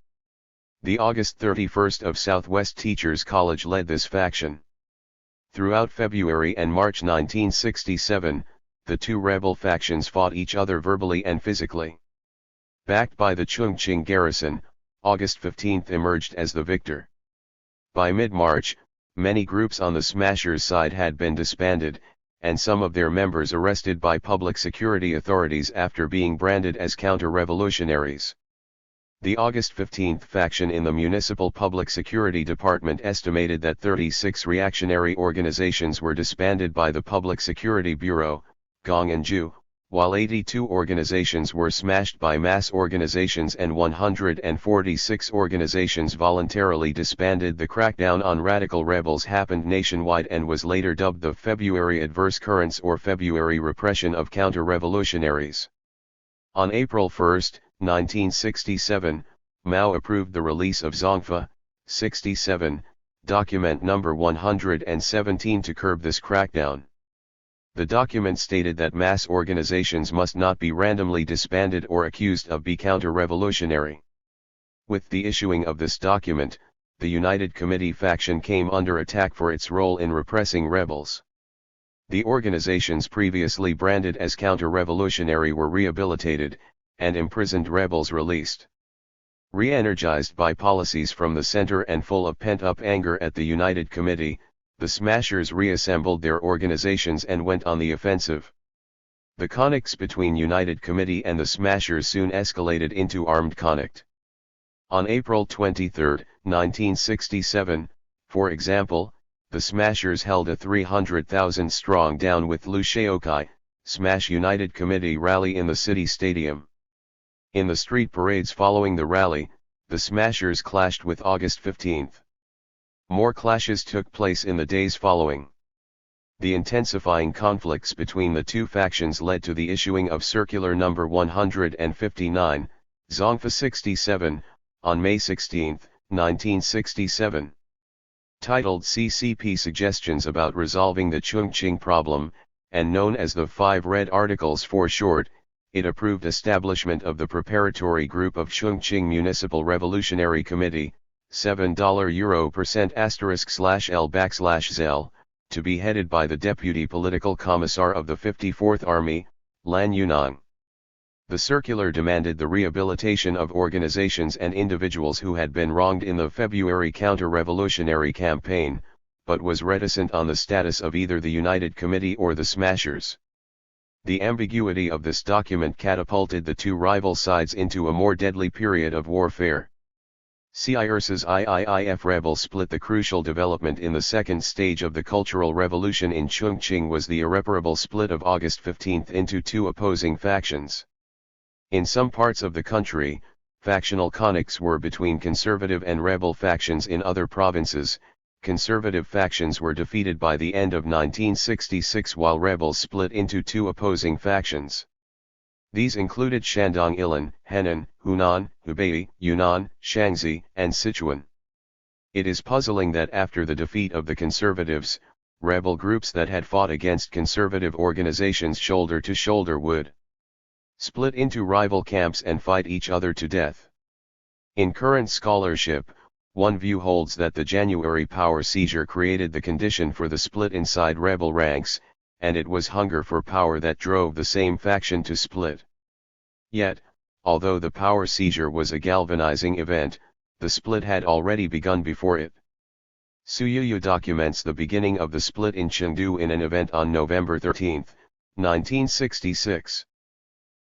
The August 31 of Southwest Teachers College led this faction. Throughout February and March 1967, the two rebel factions fought each other verbally and physically. Backed by the Chongqing garrison, August 15 emerged as the victor. By mid-March, many groups on the Smashers' side had been disbanded, and some of their members arrested by public security authorities after being branded as counter-revolutionaries. The August 15 faction in the Municipal Public Security Department estimated that 36 reactionary organizations were disbanded by the Public Security Bureau, Gong'anju, while 82 organizations were smashed by mass organizations and 146 organizations voluntarily disbanded. The crackdown on radical rebels happened nationwide and was later dubbed the February Adverse Currents or February Repression of Counter-Revolutionaries. On April 1, 1967, Mao approved the release of Zongfa, 67, document number 117 to curb this crackdown. The document stated that mass organizations must not be randomly disbanded or accused of being counter-revolutionary. With the issuing of this document, the United Committee faction came under attack for its role in repressing rebels. The organizations previously branded as counter-revolutionary were rehabilitated, and imprisoned rebels released. Re-energized by policies from the center and full of pent-up anger at the United Committee, the Smashers reassembled their organizations and went on the offensive. The conflicts between United Committee and the Smashers soon escalated into armed conflict. On April 23, 1967, for example, the Smashers held a 300,000-strong Down with Liu Shaokai, Smash United Committee rally in the city stadium. In the street parades following the rally, the Smashers clashed with August 15. More clashes took place in the days following. The intensifying conflicts between the two factions led to the issuing of Circular No. 159, Zongfa 67, on May 16, 1967. Titled CCP Suggestions about Resolving the Chongqing Problem, and known as the 5 Red Articles for short, it approved establishment of the preparatory group of Chongqing Municipal Revolutionary Committee, $7/%*L/ZEL, to be headed by the Deputy Political Commissar of the 54th Army, Lan Yunong. The circular demanded the rehabilitation of organizations and individuals who had been wronged in the February counter-revolutionary campaign, but was reticent on the status of either the United Committee or the Smashers. The ambiguity of this document catapulted the two rival sides into a more deadly period of warfare. CIRS's IIIF rebel split. The crucial development in the second stage of the Cultural Revolution in Chongqing was the irreparable split of August 15 into two opposing factions. In some parts of the country, factional conflicts were between conservative and rebel factions. In other provinces, conservative factions were defeated by the end of 1966 while rebels split into two opposing factions. These included Shandong Ilan, Henan, Hunan, Hubei, Yunnan, Shaanxi, and Sichuan. It is puzzling that after the defeat of the conservatives, rebel groups that had fought against conservative organizations shoulder to shoulder would split into rival camps and fight each other to death. In current scholarship, one view holds that the January power seizure created the condition for the split inside rebel ranks, and it was hunger for power that drove the same faction to split. Yet, although the power seizure was a galvanizing event, the split had already begun before it. Suyuyu documents the beginning of the split in Chengdu in an event on November 13, 1966.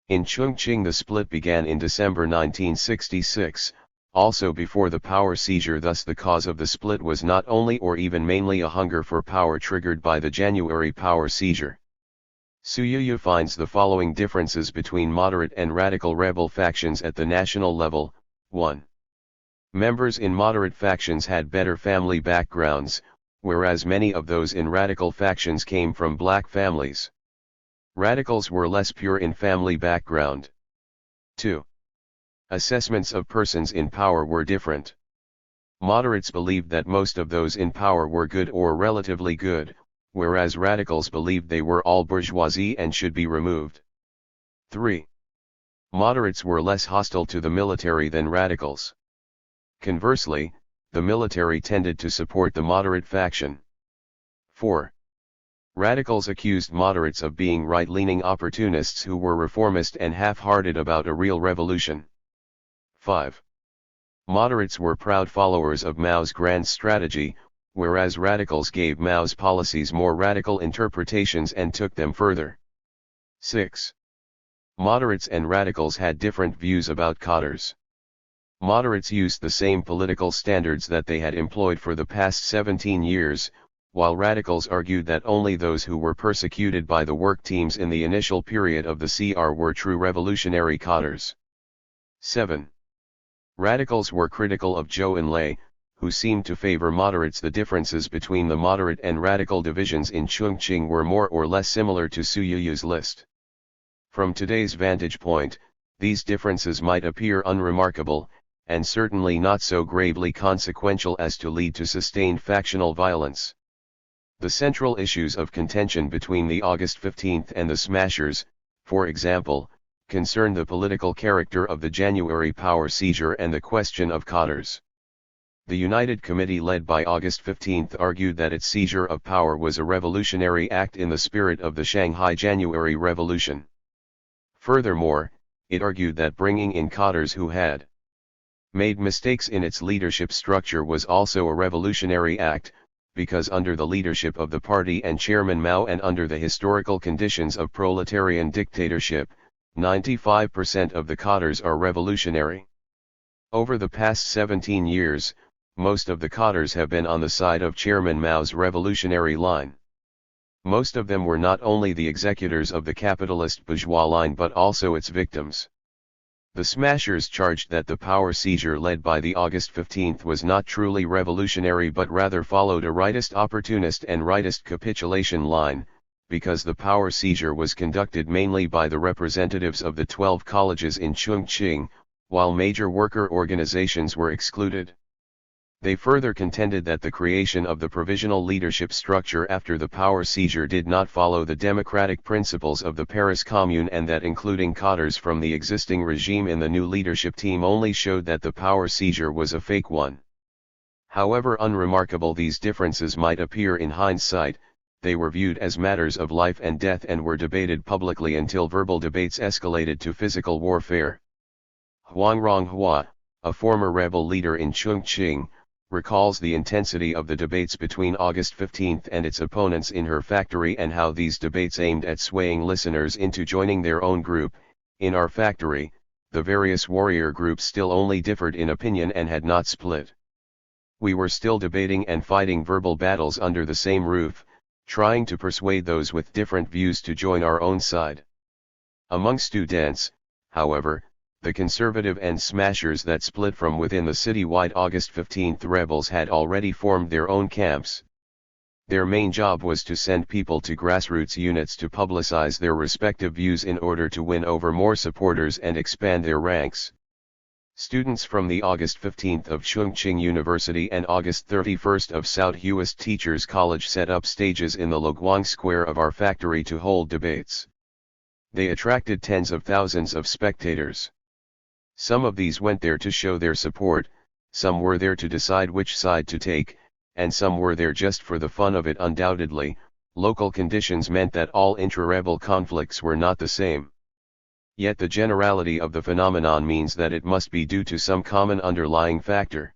In Chongqing the split began in December 1966, also before the power seizure. Thus the cause of the split was not only or even mainly a hunger for power triggered by the January power seizure. Suyuyu finds the following differences between moderate and radical rebel factions at the national level. 1. Members in moderate factions had better family backgrounds, whereas many of those in radical factions came from black families. Radicals were less pure in family background. 2. Assessments of persons in power were different. Moderates believed that most of those in power were good or relatively good, whereas radicals believed they were all bourgeoisie and should be removed. 3. Moderates were less hostile to the military than radicals. Conversely, the military tended to support the moderate faction. 4. Radicals accused moderates of being right-leaning opportunists who were reformist and half-hearted about a real revolution. 5. Moderates were proud followers of Mao's grand strategy, whereas radicals gave Mao's policies more radical interpretations and took them further. 6. Moderates and radicals had different views about cadres. Moderates used the same political standards that they had employed for the past 17 years, while radicals argued that only those who were persecuted by the work teams in the initial period of the CR were true revolutionary cadres. 7. Radicals were critical of Zhou Enlai, who seemed to favor moderates. The differences between the moderate and radical divisions in Chongqing were more or less similar to Su Yuyu's list. From today's vantage point, these differences might appear unremarkable, and certainly not so gravely consequential as to lead to sustained factional violence. The central issues of contention between the August 15 and the Smashers, for example, concern the political character of the January power seizure and the question of cadres. The United Committee led by August 15 argued that its seizure of power was a revolutionary act in the spirit of the Shanghai January Revolution. Furthermore, it argued that bringing in cadres who had made mistakes in its leadership structure was also a revolutionary act, because under the leadership of the party and Chairman Mao and under the historical conditions of proletarian dictatorship, 95% of the cadres are revolutionary. Over the past 17 years, most of the cadres have been on the side of Chairman Mao's revolutionary line. Most of them were not only the executors of the capitalist bourgeois line but also its victims. The Smashers charged that the power seizure led by the August 15 was not truly revolutionary but rather followed a rightist opportunist and rightist capitulation line, because the power seizure was conducted mainly by the representatives of the 12 colleges in Chongqing, while major worker organizations were excluded. They further contended that the creation of the provisional leadership structure after the power seizure did not follow the democratic principles of the Paris Commune and that including cadres from the existing regime in the new leadership team only showed that the power seizure was a fake one. However unremarkable these differences might appear in hindsight, they were viewed as matters of life and death and were debated publicly until verbal debates escalated to physical warfare. Huang Ronghua, a former rebel leader in Chongqing, recalls the intensity of the debates between August 15 and its opponents in her factory and how these debates aimed at swaying listeners into joining their own group. In our factory, the various warrior groups still only differed in opinion and had not split. We were still debating and fighting verbal battles under the same roof, trying to persuade those with different views to join our own side. Among students, however, the conservative and smashers that split from within the citywide August 15 rebels had already formed their own camps. Their main job was to send people to grassroots units to publicize their respective views in order to win over more supporters and expand their ranks. Students from the August 15 of Chongqing University and August 31 of Southeast Teachers College set up stages in the Luguang Square of our factory to hold debates. They attracted tens of thousands of spectators. Some of these went there to show their support, some were there to decide which side to take, and some were there just for the fun of it. Undoubtedly, local conditions meant that all intra-rebel conflicts were not the same. Yet the generality of the phenomenon means that it must be due to some common underlying factor.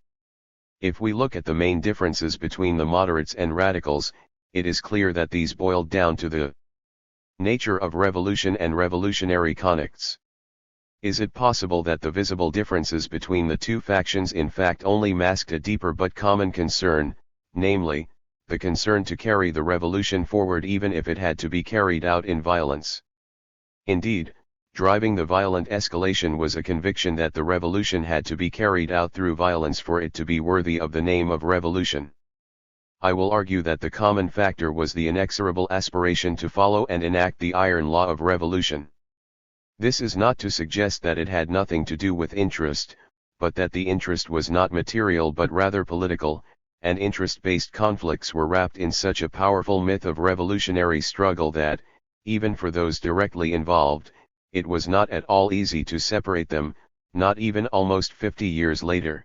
If we look at the main differences between the moderates and radicals, it is clear that these boiled down to the nature of revolution and revolutionary conflicts. Is it possible that the visible differences between the two factions in fact only masked a deeper but common concern, namely, the concern to carry the revolution forward even if it had to be carried out in violence? Indeed, driving the violent escalation was a conviction that the revolution had to be carried out through violence for it to be worthy of the name of revolution. I will argue that the common factor was the inexorable aspiration to follow and enact the iron law of revolution. This is not to suggest that it had nothing to do with interest, but that the interest was not material but rather political, and interest-based conflicts were wrapped in such a powerful myth of revolutionary struggle that, even for those directly involved, it was not at all easy to separate them, not even almost 50 years later.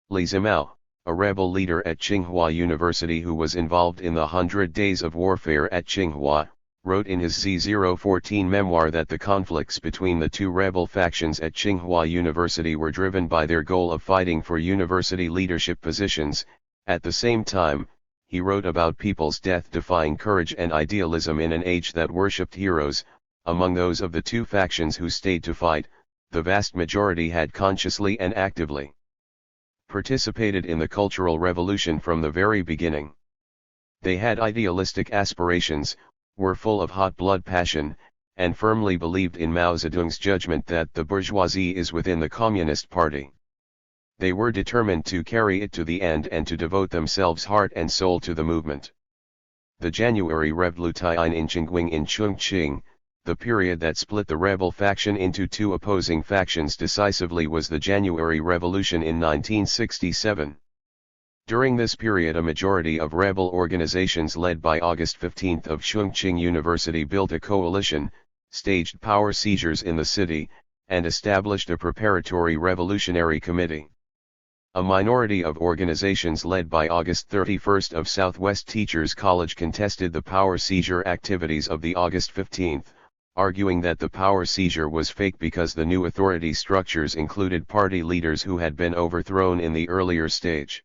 Li Zimao, a rebel leader at Tsinghua University who was involved in the 100 Days of Warfare at Tsinghua, wrote in his Z014 memoir that the conflicts between the two rebel factions at Tsinghua University were driven by their goal of fighting for university leadership positions. At the same time, he wrote about people's death-defying courage and idealism in an age that worshipped heroes. Among those of the two factions who stayed to fight, the vast majority had consciously and actively participated in the Cultural Revolution from the very beginning. They had idealistic aspirations, were full of hot blood passion, and firmly believed in Mao Zedong's judgment that the bourgeoisie is within the Communist Party. They were determined to carry it to the end and to devote themselves heart and soul to the movement. The January Revolution in Qingguang in Chongqing, the period that split the rebel faction into two opposing factions decisively, was the January Revolution in 1967. During this period a majority of rebel organizations led by August 15 of Chongqing University built a coalition, staged power seizures in the city, and established a preparatory revolutionary committee. A minority of organizations led by August 31 of Southwest Teachers College contested the power seizure activities of the August 15, arguing that the power seizure was fake because the new authority structures included party leaders who had been overthrown in the earlier stage.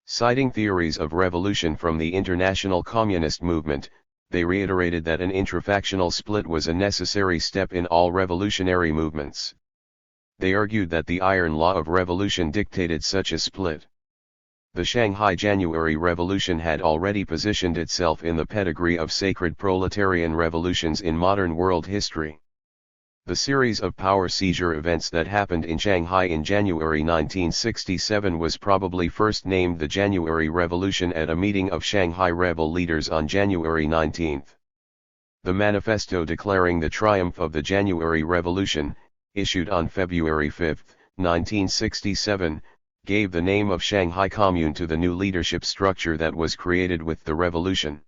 Citing theories of revolution from the international communist movement, they reiterated that an intrafactional split was a necessary step in all revolutionary movements. They argued that the iron law of revolution dictated such a split. The Shanghai January Revolution had already positioned itself in the pedigree of sacred proletarian revolutions in modern world history. The series of power seizure events that happened in Shanghai in January 1967 was probably first named the January Revolution at a meeting of Shanghai rebel leaders on January 19. The manifesto declaring the triumph of the January Revolution, issued on February 5, 1967, gave the name of Shanghai Commune to the new leadership structure that was created with the revolution.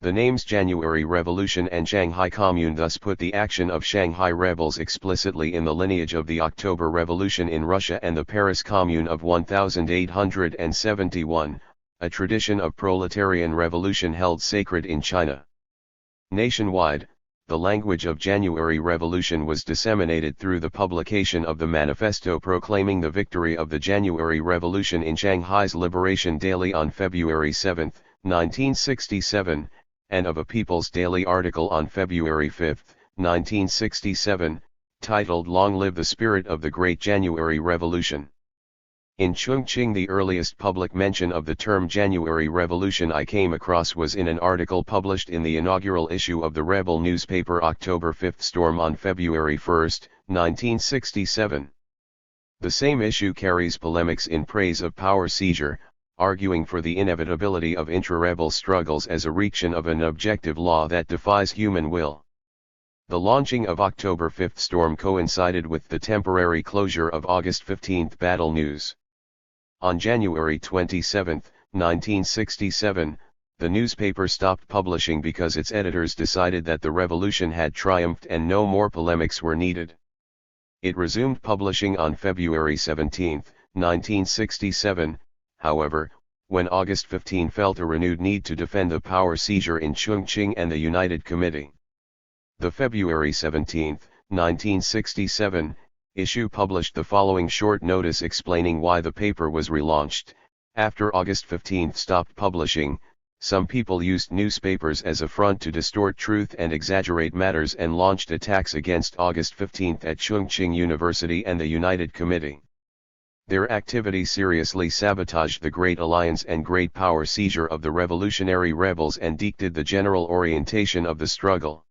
The names January Revolution and Shanghai Commune thus put the action of Shanghai rebels explicitly in the lineage of the October Revolution in Russia and the Paris Commune of 1871, a tradition of proletarian revolution held sacred in China. Nationwide, the language of January Revolution was disseminated through the publication of the manifesto proclaiming the victory of the January Revolution in Shanghai's Liberation Daily on February 7, 1967, and of a People's Daily article on February 5, 1967, titled "Long Live the Spirit of the Great January Revolution." In Chongqing, the earliest public mention of the term January Revolution I came across was in an article published in the inaugural issue of the rebel newspaper October 5 Storm on February 1, 1967. The same issue carries polemics in praise of power seizure, arguing for the inevitability of intra-rebel struggles as a reaction of an objective law that defies human will. The launching of October 5 Storm coincided with the temporary closure of August 15 Battle News. On January 27, 1967, the newspaper stopped publishing because its editors decided that the revolution had triumphed and no more polemics were needed. It resumed publishing on February 17, 1967, however, when August 15 felt a renewed need to defend the power seizure in Chongqing and the United Committee. The February 17, 1967, issue published the following short notice explaining why the paper was relaunched. After August 15 stopped publishing, some people used newspapers as a front to distort truth and exaggerate matters and launched attacks against August 15 at Chongqing University and the United Committee. Their activity seriously sabotaged the Great Alliance and Great Power seizure of the revolutionary rebels and dictated the general orientation of the struggle.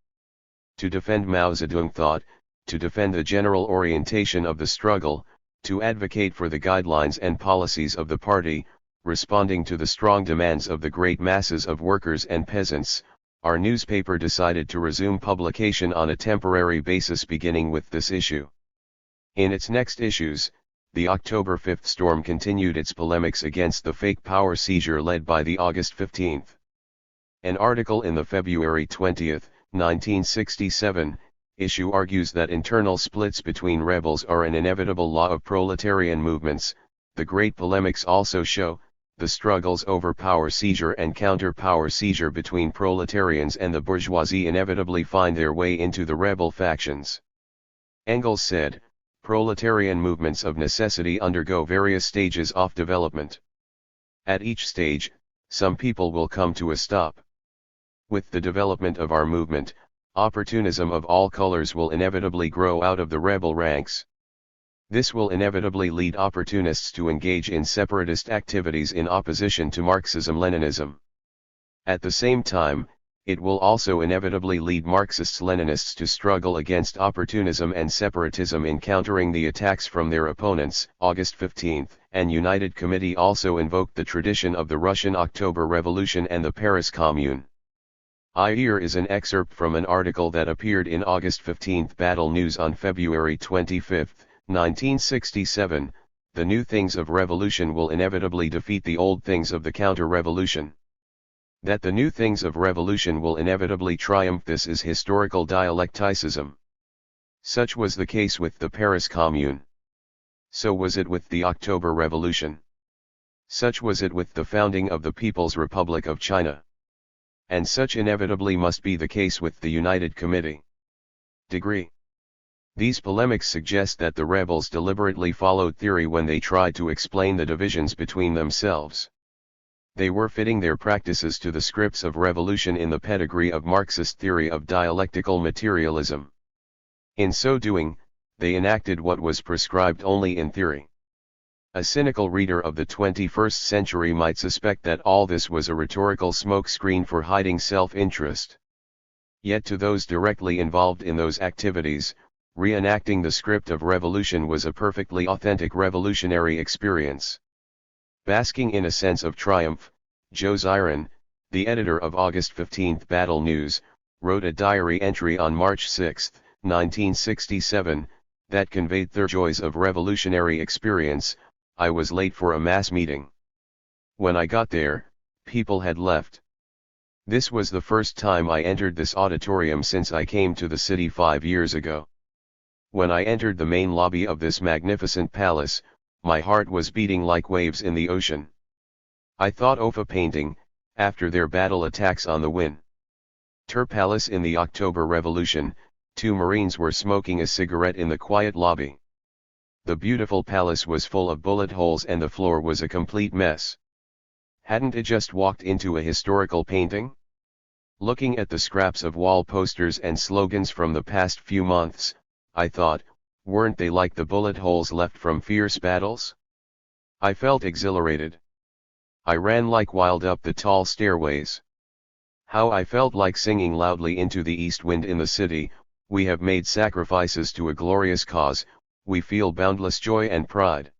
To defend Mao Zedong thought, to defend the general orientation of the struggle, to advocate for the guidelines and policies of the party, responding to the strong demands of the great masses of workers and peasants, our newspaper decided to resume publication on a temporary basis beginning with this issue. In its next issues, the October 5th Storm continued its polemics against the fake power seizure led by the August 15th. An article in the February 20, 1967, issue argues that internal splits between rebels are an inevitable law of proletarian movements. The great polemics also show the struggles over power seizure and counter-power seizure between proletarians and the bourgeoisie inevitably find their way into the rebel factions. Engels said, proletarian movements of necessity undergo various stages of development. At each stage, some people will come to a stop. With the development of our movement, opportunism of all colors will inevitably grow out of the rebel ranks. This will inevitably lead opportunists to engage in separatist activities in opposition to Marxism-Leninism. At the same time, it will also inevitably lead Marxists-Leninists to struggle against opportunism and separatism in countering the attacks from their opponents. August 15, an United Committee also invoked the tradition of the Russian October Revolution and the Paris Commune. Here is an excerpt from an article that appeared in August 15 Battle News on February 25, 1967, "The new things of revolution will inevitably defeat the old things of the counter-revolution. That the new things of revolution will inevitably triumph, this is historical dialecticism. Such was the case with the Paris Commune. So was it with the October Revolution. Such was it with the founding of the People's Republic of China. And such inevitably must be the case with the United Committee." Degree. These polemics suggest that the rebels deliberately followed theory when they tried to explain the divisions between themselves. They were fitting their practices to the scripts of revolution in the pedigree of Marxist theory of dialectical materialism. In so doing, they enacted what was prescribed only in theory. A cynical reader of the 21st century might suspect that all this was a rhetorical smokescreen for hiding self-interest. Yet to those directly involved in those activities, reenacting the script of revolution was a perfectly authentic revolutionary experience. Basking in a sense of triumph, Joe Zirin, the editor of August 15 Battle News, wrote a diary entry on March 6, 1967, that conveyed the joys of revolutionary experience. "I was late for a mass meeting. When I got there, people had left. This was the first time I entered this auditorium since I came to the city 5 years ago. When I entered the main lobby of this magnificent palace, my heart was beating like waves in the ocean. I thought of a painting, after their battle attacks on the Winter Palace in the October Revolution. 2 Marines were smoking a cigarette in the quiet lobby. The beautiful palace was full of bullet holes and the floor was a complete mess. Hadn't it just walked into a historical painting? Looking at the scraps of wall posters and slogans from the past few months, I thought, weren't they like the bullet holes left from fierce battles? I felt exhilarated. I ran like wild up the tall stairways. How I felt like singing loudly into the east wind in the city, we have made sacrifices to a glorious cause, we feel boundless joy and pride."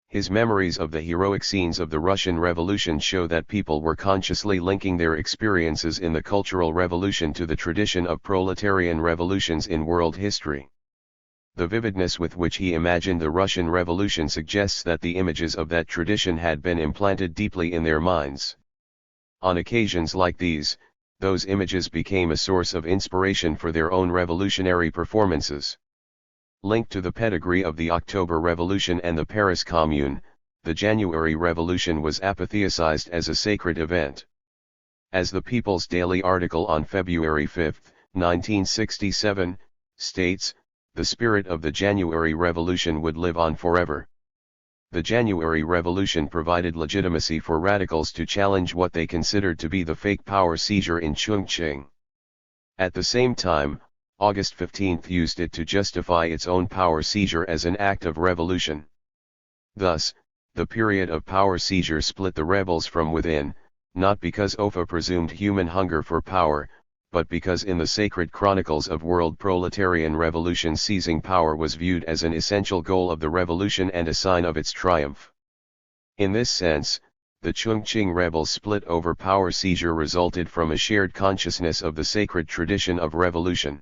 His memories of the heroic scenes of the Russian Revolution show that people were consciously linking their experiences in the Cultural Revolution to the tradition of proletarian revolutions in world history. The vividness with which he imagined the Russian Revolution suggests that the images of that tradition had been implanted deeply in their minds. On occasions like these, those images became a source of inspiration for their own revolutionary performances. Linked to the pedigree of the October Revolution and the Paris Commune, the January Revolution was apotheosized as a sacred event. As the People's Daily article on February 5, 1967, states, the spirit of the January Revolution would live on forever. The January Revolution provided legitimacy for radicals to challenge what they considered to be the fake power seizure in Chongqing. At the same time, August 15 used it to justify its own power seizure as an act of revolution. Thus, the period of power seizure split the rebels from within, not because OFA presumed human hunger for power, but because in the sacred chronicles of world proletarian revolution seizing power was viewed as an essential goal of the revolution and a sign of its triumph. In this sense, the Chongqing rebels' split over power seizure resulted from a shared consciousness of the sacred tradition of revolution.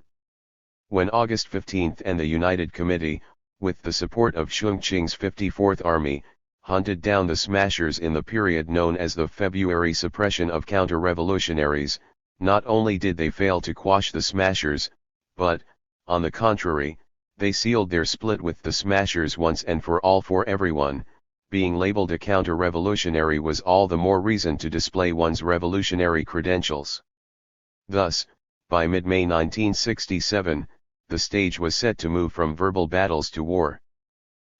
When August 15 and the United Committee, with the support of Chongqing's 54th Army, hunted down the smashers in the period known as the February Suppression of Counter-Revolutionaries, not only did they fail to quash the smashers, but, on the contrary, they sealed their split with the smashers once and for all. For everyone, being labeled a counter-revolutionary was all the more reason to display one's revolutionary credentials. Thus, by mid-May 1967, the stage was set to move from verbal battles to war.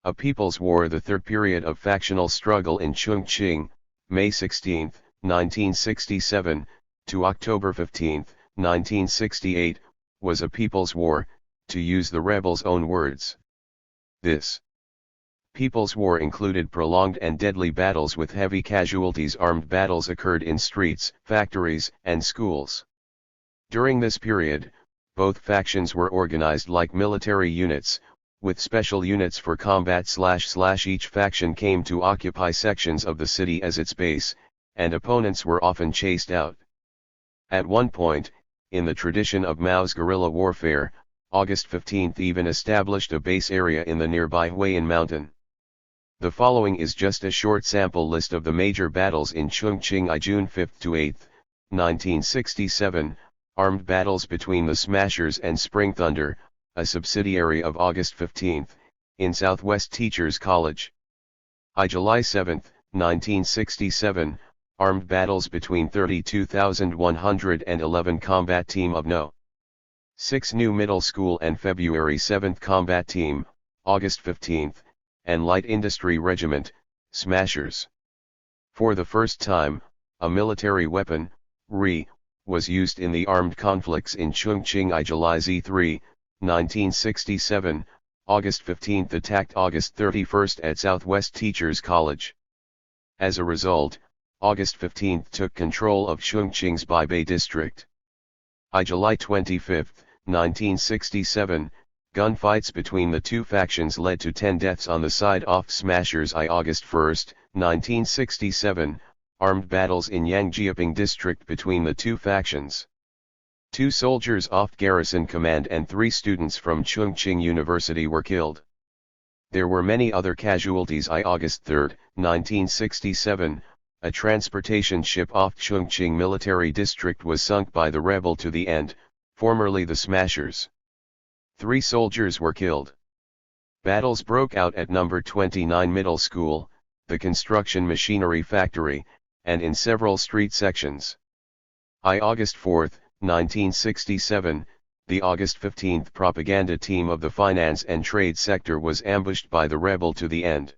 A People's War, the third period of factional struggle in Chongqing, May 16, 1967, to October 15, 1968, was a People's War, to use the rebels' own words. This People's War included prolonged and deadly battles with heavy casualties. Armed battles occurred in streets, factories, and schools. During this period, both factions were organized like military units, with special units for combat / each faction came to occupy sections of the city as its base, and opponents were often chased out. At one point, in the tradition of Mao's guerrilla warfare, August 15 even established a base area in the nearby Huayan Mountain. The following is just a short sample list of the major battles in Chongqing I June 5 to 8, 1967, armed battles between the Smashers and Spring Thunder, a subsidiary of August 15, in Southwest Teachers College. July 7, 1967, armed battles between 32,111 Combat Team of No. 6 New Middle School and February 7 Combat Team, August 15, and Light Industry Regiment, Smashers. For the first time, a military weapon, RE, was used in the armed conflicts in Chongqing I. July Z3, 1967, August 15 attacked August 31 at Southwest Teachers College. As a result, August 15 took control of Chongqing's Baibei district. July 25, 1967, gunfights between the two factions led to 10 deaths on the side of Smashers. August 1, 1967, armed battles in Yangjiaping district between the two factions. 2 soldiers off garrison command and 3 students from Chongqing University were killed. There were many other casualties. August 3, 1967, a transportation ship off Chongqing Military District was sunk by the rebel To the End, formerly the Smashers. 3 soldiers were killed. Battles broke out at number 29 Middle School, the construction machinery factory, and in several street sections. August 4, 1967, the August 15 propaganda team of the finance and trade sector was ambushed by the rebel To the End.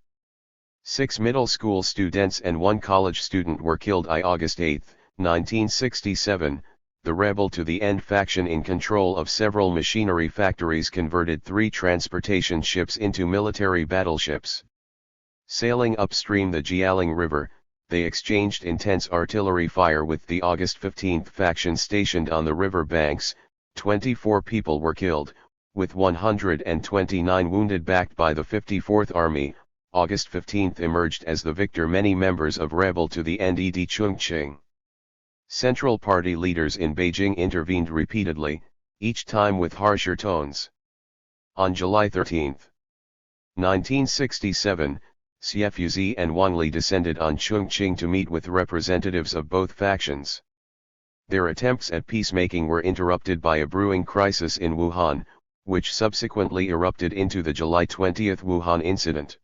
6 middle school students and 1 college student were killed. August 8, 1967, the rebel To the End faction in control of several machinery factories converted 3 transportation ships into military battleships. Sailing upstream the Jialing River, they exchanged intense artillery fire with the August 15 faction stationed on the river banks. 24 people were killed, with 129 wounded. Backed by the 54th Army, August 15 emerged as the victor. Many members of rebel To the End Chongqing Central Party leaders in Beijing intervened repeatedly, each time with harsher tones. On July 13, 1967, Xiefuzi and Wang Li descended on Chongqing to meet with representatives of both factions. Their attempts at peacemaking were interrupted by a brewing crisis in Wuhan, which subsequently erupted into the July 20 Wuhan incident.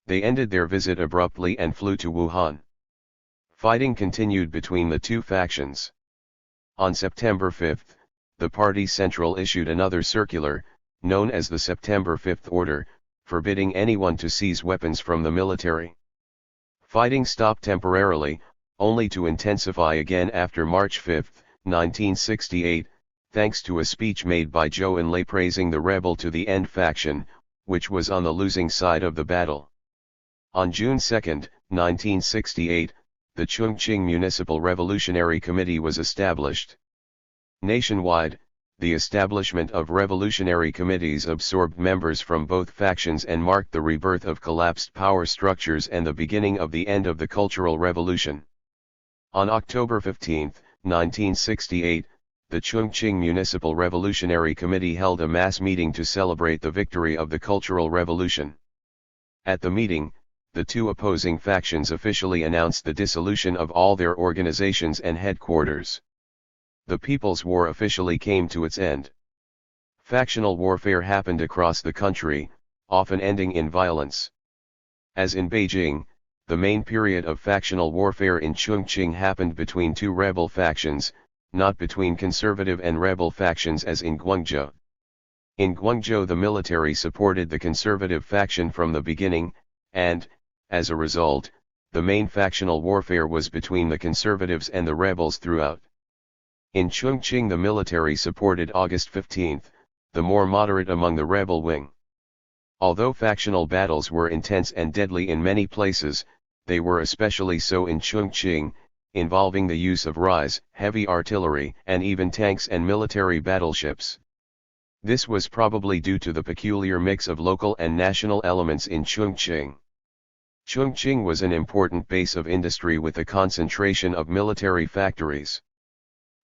They ended their visit abruptly and flew to Wuhan. Fighting continued between the two factions. On September 5, the Party Central issued another circular, known as the September 5 Order, forbidding anyone to seize weapons from the military. Fighting stopped temporarily, only to intensify again after March 5, 1968, thanks to a speech made by Zhou Enlai praising the rebel To the End faction, which was on the losing side of the battle. On June 2, 1968, the Chongqing Municipal Revolutionary Committee was established. Nationwide, The establishment of revolutionary committees absorbed members from both factions and marked the rebirth of collapsed power structures and the beginning of the end of the Cultural Revolution. On October 15, 1968, the Chongqing Municipal Revolutionary Committee held a mass meeting to celebrate the victory of the Cultural Revolution. At the meeting, the two opposing factions officially announced the dissolution of all their organizations and headquarters. The People's War officially came to its end. Factional warfare happened across the country, often ending in violence. As in Beijing, the main period of factional warfare in Chongqing happened between two rebel factions, not between conservative and rebel factions as in Guangzhou. In Guangzhou the military supported the conservative faction from the beginning, and, as a result, the main factional warfare was between the conservatives and the rebels throughout. In Chongqing the military supported August 15, the more moderate among the rebel wing. Although factional battles were intense and deadly in many places, they were especially so in Chongqing, involving the use of RIs, heavy artillery, and even tanks and military battleships. This was probably due to the peculiar mix of local and national elements in Chongqing. Chongqing was an important base of industry with a concentration of military factories.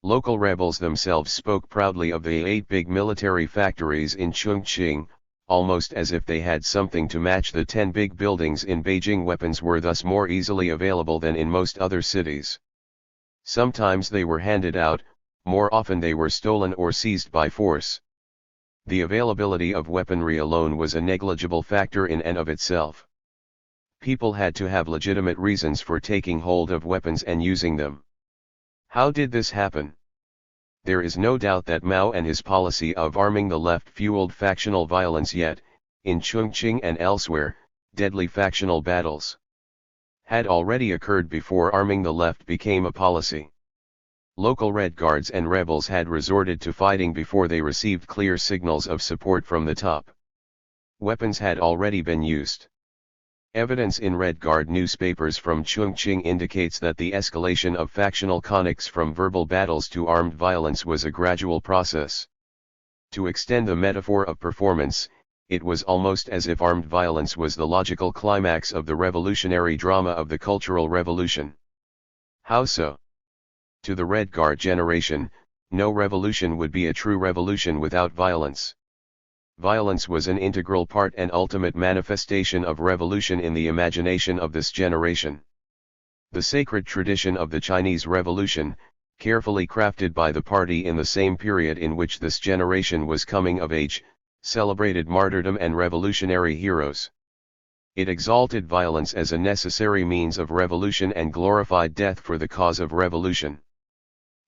Local rebels themselves spoke proudly of the 8 big military factories in Chongqing, almost as if they had something to match the 10 big buildings in Beijing. Weapons were thus more easily available than in most other cities. Sometimes they were handed out, more often they were stolen or seized by force. The availability of weaponry alone was a negligible factor in and of itself. People had to have legitimate reasons for taking hold of weapons and using them. How did this happen? There is no doubt that Mao and his policy of arming the left fueled factional violence, yet, in Chongqing and elsewhere, deadly factional battles had already occurred before arming the left became a policy. Local Red Guards and rebels had resorted to fighting before they received clear signals of support from the top. Weapons had already been used. Evidence in Red Guard newspapers from Chongqing indicates that the escalation of factional conflicts from verbal battles to armed violence was a gradual process. To extend the metaphor of performance, it was almost as if armed violence was the logical climax of the revolutionary drama of the Cultural Revolution. How so? To the Red Guard generation, no revolution would be a true revolution without violence. Violence was an integral part and ultimate manifestation of revolution in the imagination of this generation. The sacred tradition of the Chinese Revolution, carefully crafted by the party in the same period in which this generation was coming of age, celebrated martyrdom and revolutionary heroes. It exalted violence as a necessary means of revolution and glorified death for the cause of revolution.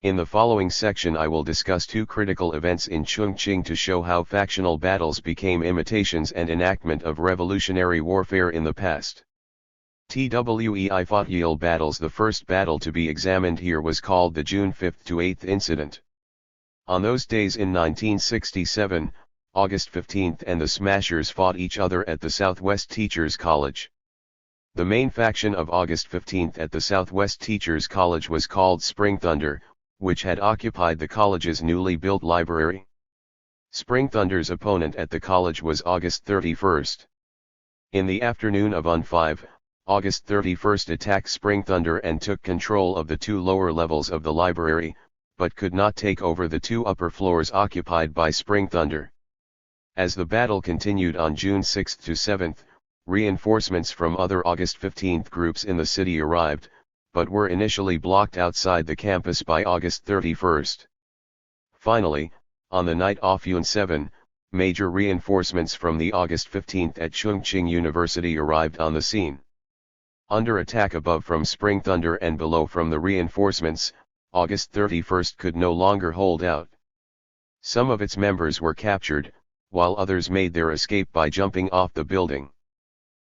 In the following section I will discuss two critical events in Chongqing to show how factional battles became imitations and enactment of revolutionary warfare in the past. TWEI battles. The first battle to be examined here was called the June 5 to 8 incident. On those days in 1967, August 15 and the Smashers fought each other at the Southwest Teachers College. The main faction of August 15 at the Southwest Teachers College was called Spring Thunder, which had occupied the college's newly built library. Spring Thunder's opponent at the college was August 31. In the afternoon of on 5, August 31 attacked Spring Thunder and took control of the two lower levels of the library, but could not take over the two upper floors occupied by Spring Thunder. As the battle continued on June 6 to 7, reinforcements from other August 15 groups in the city arrived, but were initially blocked outside the campus by August 31. Finally, on the night of June 7, major reinforcements from the August 15 at Chongqing University arrived on the scene. Under attack above from Spring Thunder and below from the reinforcements, August 31 could no longer hold out. Some of its members were captured, while others made their escape by jumping off the building.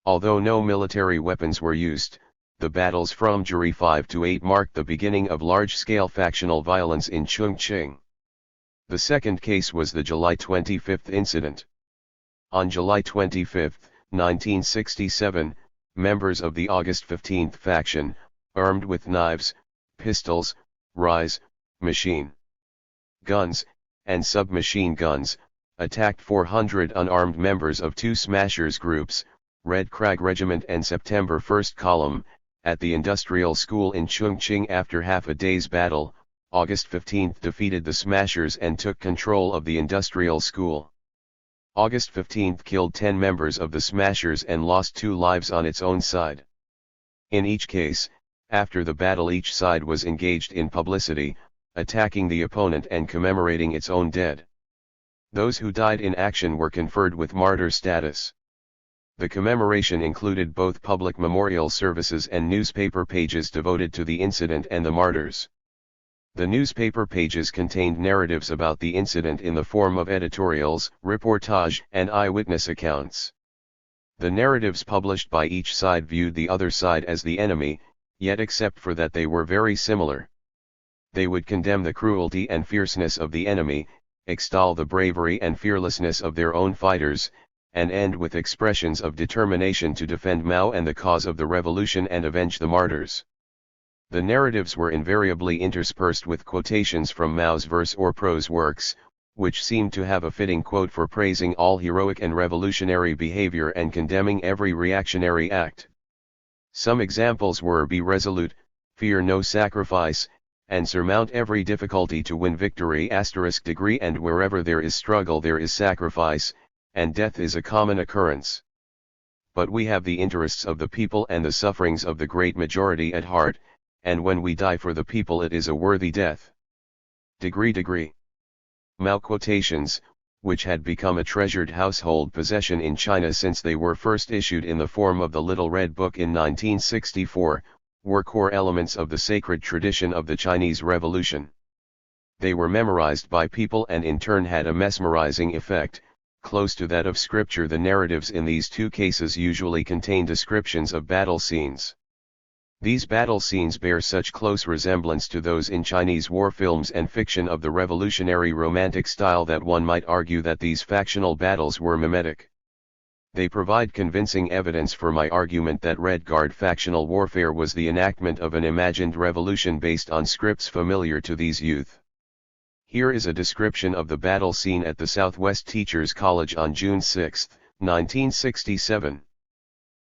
Although no military weapons were used, the battles from July 5 to 8 marked the beginning of large-scale factional violence in Chongqing. The second case was the July 25 incident. On July 25, 1967, members of the August 15 faction, armed with knives, pistols, RIs, machine guns, and submachine guns, attacked 400 unarmed members of two smashers groups, Red Crag Regiment and September 1st Column, at the industrial school in Chongqing. After half a day's battle, August 15 defeated the smashers and took control of the industrial school. August 15 killed 10 members of the smashers and lost 2 lives on its own side. In each case, after the battle each side was engaged in publicity, attacking the opponent and commemorating its own dead. Those who died in action were conferred with martyr status. The commemoration included both public memorial services and newspaper pages devoted to the incident and the martyrs. The newspaper pages contained narratives about the incident in the form of editorials, reportage, and eyewitness accounts. The narratives published by each side viewed the other side as the enemy, yet except for that they were very similar. They would condemn the cruelty and fierceness of the enemy, extol the bravery and fearlessness of their own fighters, and end with expressions of determination to defend Mao and the cause of the revolution and avenge the martyrs. The narratives were invariably interspersed with quotations from Mao's verse or prose works, which seemed to have a fitting quote for praising all heroic and revolutionary behavior and condemning every reactionary act. Some examples were: be resolute, fear no sacrifice, and surmount every difficulty to win victory *degree, and wherever there is struggle there is sacrifice, and death is a common occurrence. But we have the interests of the people and the sufferings of the great majority at heart, and when we die for the people it is a worthy death. Degree. Mao quotations, which had become a treasured household possession in China since they were first issued in the form of the Little Red Book in 1964, were core elements of the sacred tradition of the Chinese Revolution. They were memorized by people and in turn had a mesmerizing effect, close to that of scripture. The narratives in these two cases usually contain descriptions of battle scenes. These battle scenes bear such close resemblance to those in Chinese war films and fiction of the revolutionary romantic style that one might argue that these factional battles were mimetic. They provide convincing evidence for my argument that Red Guard factional warfare was the enactment of an imagined revolution based on scripts familiar to these youth. Here is a description of the battle scene at the Southwest Teachers College on June 6, 1967.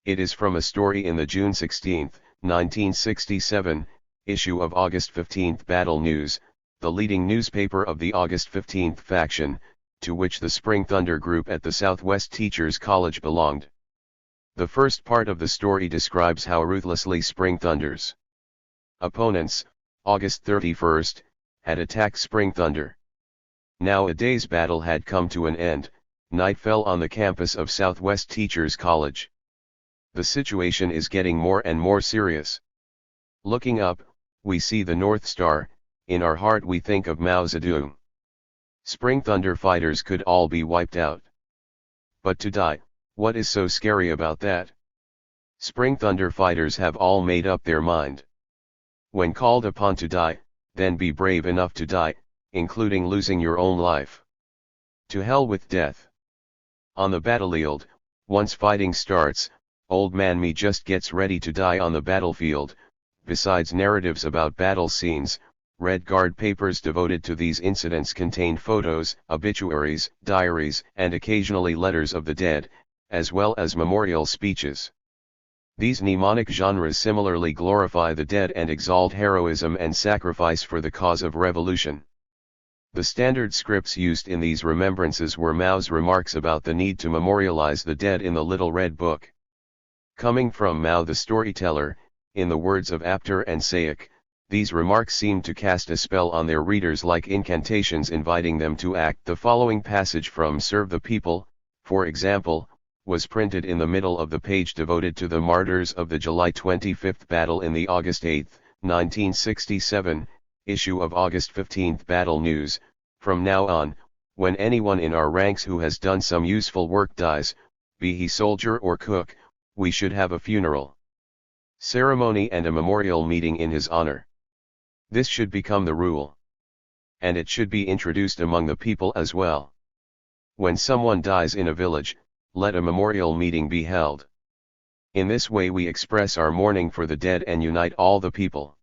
It is from a story in the June 16, 1967, issue of August 15 Battle News, the leading newspaper of the August 15 faction, to which the Spring Thunder group at the Southwest Teachers College belonged. The first part of the story describes how ruthlessly Spring Thunder's opponents, August 31, had attacked Spring Thunder. Now a day's battle had come to an end. Night fell on the campus of Southwest Teachers College. The situation is getting more and more serious. Looking up, we see the North Star. In our heart we think of Mao Zedong. Spring Thunder fighters could all be wiped out. But to die, what is so scary about that? Spring Thunder fighters have all made up their mind. When called upon to die, then be brave enough to die, including losing your own life. To hell with death. On the battlefield, once fighting starts, old man me just gets ready to die on the battlefield. Besides narratives about battle scenes, Red Guard papers devoted to these incidents contained photos, obituaries, diaries, and occasionally letters of the dead, as well as memorial speeches. These mnemonic genres similarly glorify the dead and exalt heroism and sacrifice for the cause of revolution. The standard scripts used in these remembrances were Mao's remarks about the need to memorialize the dead in the Little Red Book. Coming from Mao the storyteller, in the words of Apter and Sayek, these remarks seemed to cast a spell on their readers like incantations inviting them to act. The following passage from Serve the People, for example, was printed in the middle of the page devoted to the martyrs of the July 25 battle in the August 8, 1967, issue of August 15 Battle News. From now on, when anyone in our ranks who has done some useful work dies, be he soldier or cook, we should have a funeral ceremony and a memorial meeting in his honor. This should become the rule. And it should be introduced among the people as well. When someone dies in a village, let a memorial meeting be held. In this way we express our mourning for the dead and unite all the people.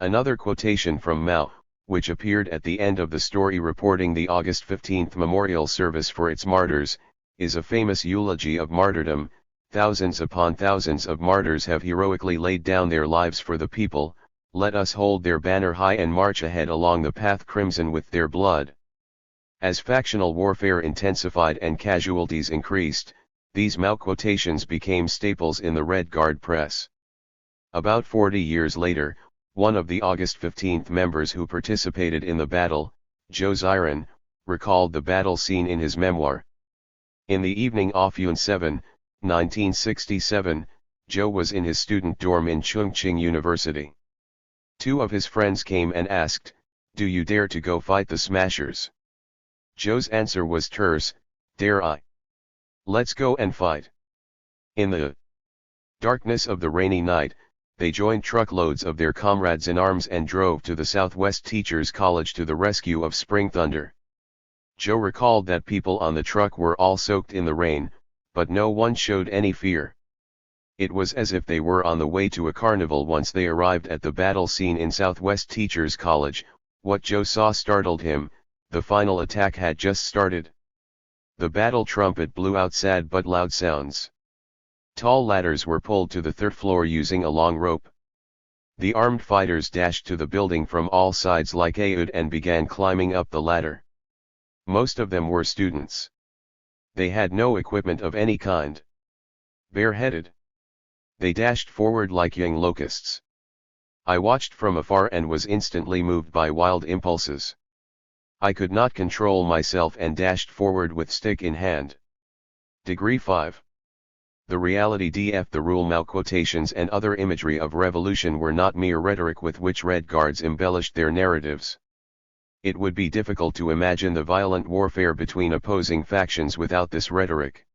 Another quotation from Mao, which appeared at the end of the story reporting the August 15th memorial service for its martyrs, is a famous eulogy of martyrdom. Thousands upon thousands of martyrs have heroically laid down their lives for the people. Let us hold their banner high and march ahead along the path crimson with their blood. As factional warfare intensified and casualties increased, these Mao quotations became staples in the Red Guard press. About 40 years later, one of the August 15th members who participated in the battle, Zhou Ziran, recalled the battle scene in his memoir. In the evening of June 7, 1967, Zhou was in his student dorm in Chongqing University. Two of his friends came and asked, "Do you dare to go fight the smashers?" Zhou's answer was terse, "Dare I? Let's go and fight." In the darkness of the rainy night, they joined truckloads of their comrades in arms and drove to the Southwest Teachers College to the rescue of Spring Thunder. Zhou recalled that people on the truck were all soaked in the rain, but no one showed any fear. It was as if they were on the way to a carnival. Once they arrived at the battle scene in Southwest Teachers College, what Zhou saw startled him. The final attack had just started. The battle trumpet blew out sad but loud sounds. Tall ladders were pulled to the third floor using a long rope. The armed fighters dashed to the building from all sides like a ud and began climbing up the ladder. Most of them were students. They had no equipment of any kind. Bareheaded, they dashed forward like young locusts. I watched from afar and was instantly moved by wild impulses. I could not control myself and dashed forward with stick in hand. Degree 5. The reality df the rule Mao quotations and other imagery of revolution were not mere rhetoric with which Red Guards embellished their narratives. It would be difficult to imagine the violent warfare between opposing factions without this rhetoric.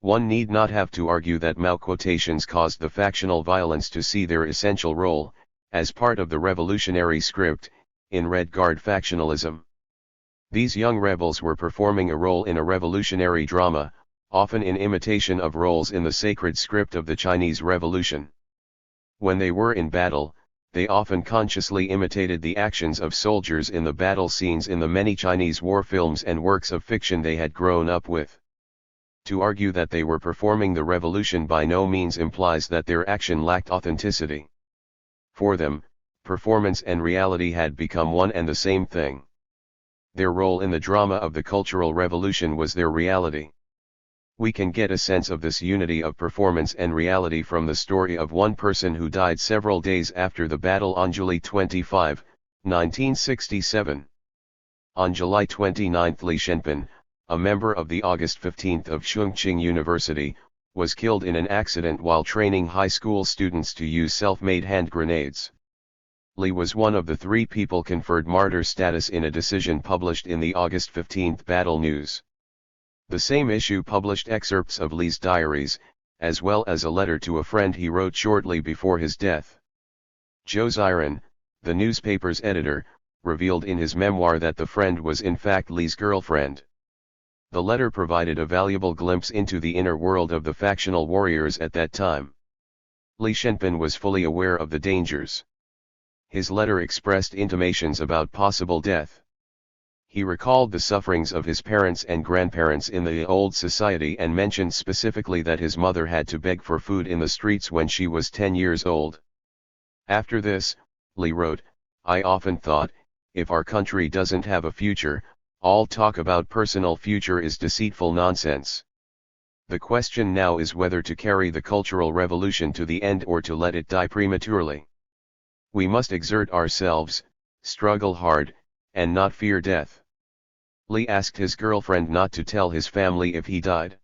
One need not have to argue that Mao quotations caused the factional violence to see their essential role, as part of the revolutionary script, in Red Guard factionalism. These young rebels were performing a role in a revolutionary drama, often in imitation of roles in the sacred script of the Chinese Revolution. When they were in battle, they often consciously imitated the actions of soldiers in the battle scenes in the many Chinese war films and works of fiction they had grown up with. To argue that they were performing the revolution by no means implies that their action lacked authenticity. For them, performance and reality had become one and the same thing. Their role in the drama of the Cultural Revolution was their reality. We can get a sense of this unity of performance and reality from the story of one person who died several days after the battle on July 25, 1967. On July 29, Li Shenpin, a member of the August 15 of Chongqing University, was killed in an accident while training high school students to use self-made hand grenades. Li was one of the 3 people conferred martyr status in a decision published in the August 15 Battle News. The same issue published excerpts of Li's diaries, as well as a letter to a friend he wrote shortly before his death. Zhou Ziran, the newspaper's editor, revealed in his memoir that the friend was in fact Li's girlfriend. The letter provided a valuable glimpse into the inner world of the factional warriors at that time. Li Shenpin was fully aware of the dangers. His letter expressed intimations about possible death. He recalled the sufferings of his parents and grandparents in the old society and mentioned specifically that his mother had to beg for food in the streets when she was 10 years old. After this, Li wrote, "I often thought, if our country doesn't have a future, all talk about personal future is deceitful nonsense. The question now is whether to carry the Cultural Revolution to the end or to let it die prematurely. We must exert ourselves, struggle hard, and not fear death." Li asked his girlfriend not to tell his family if he died.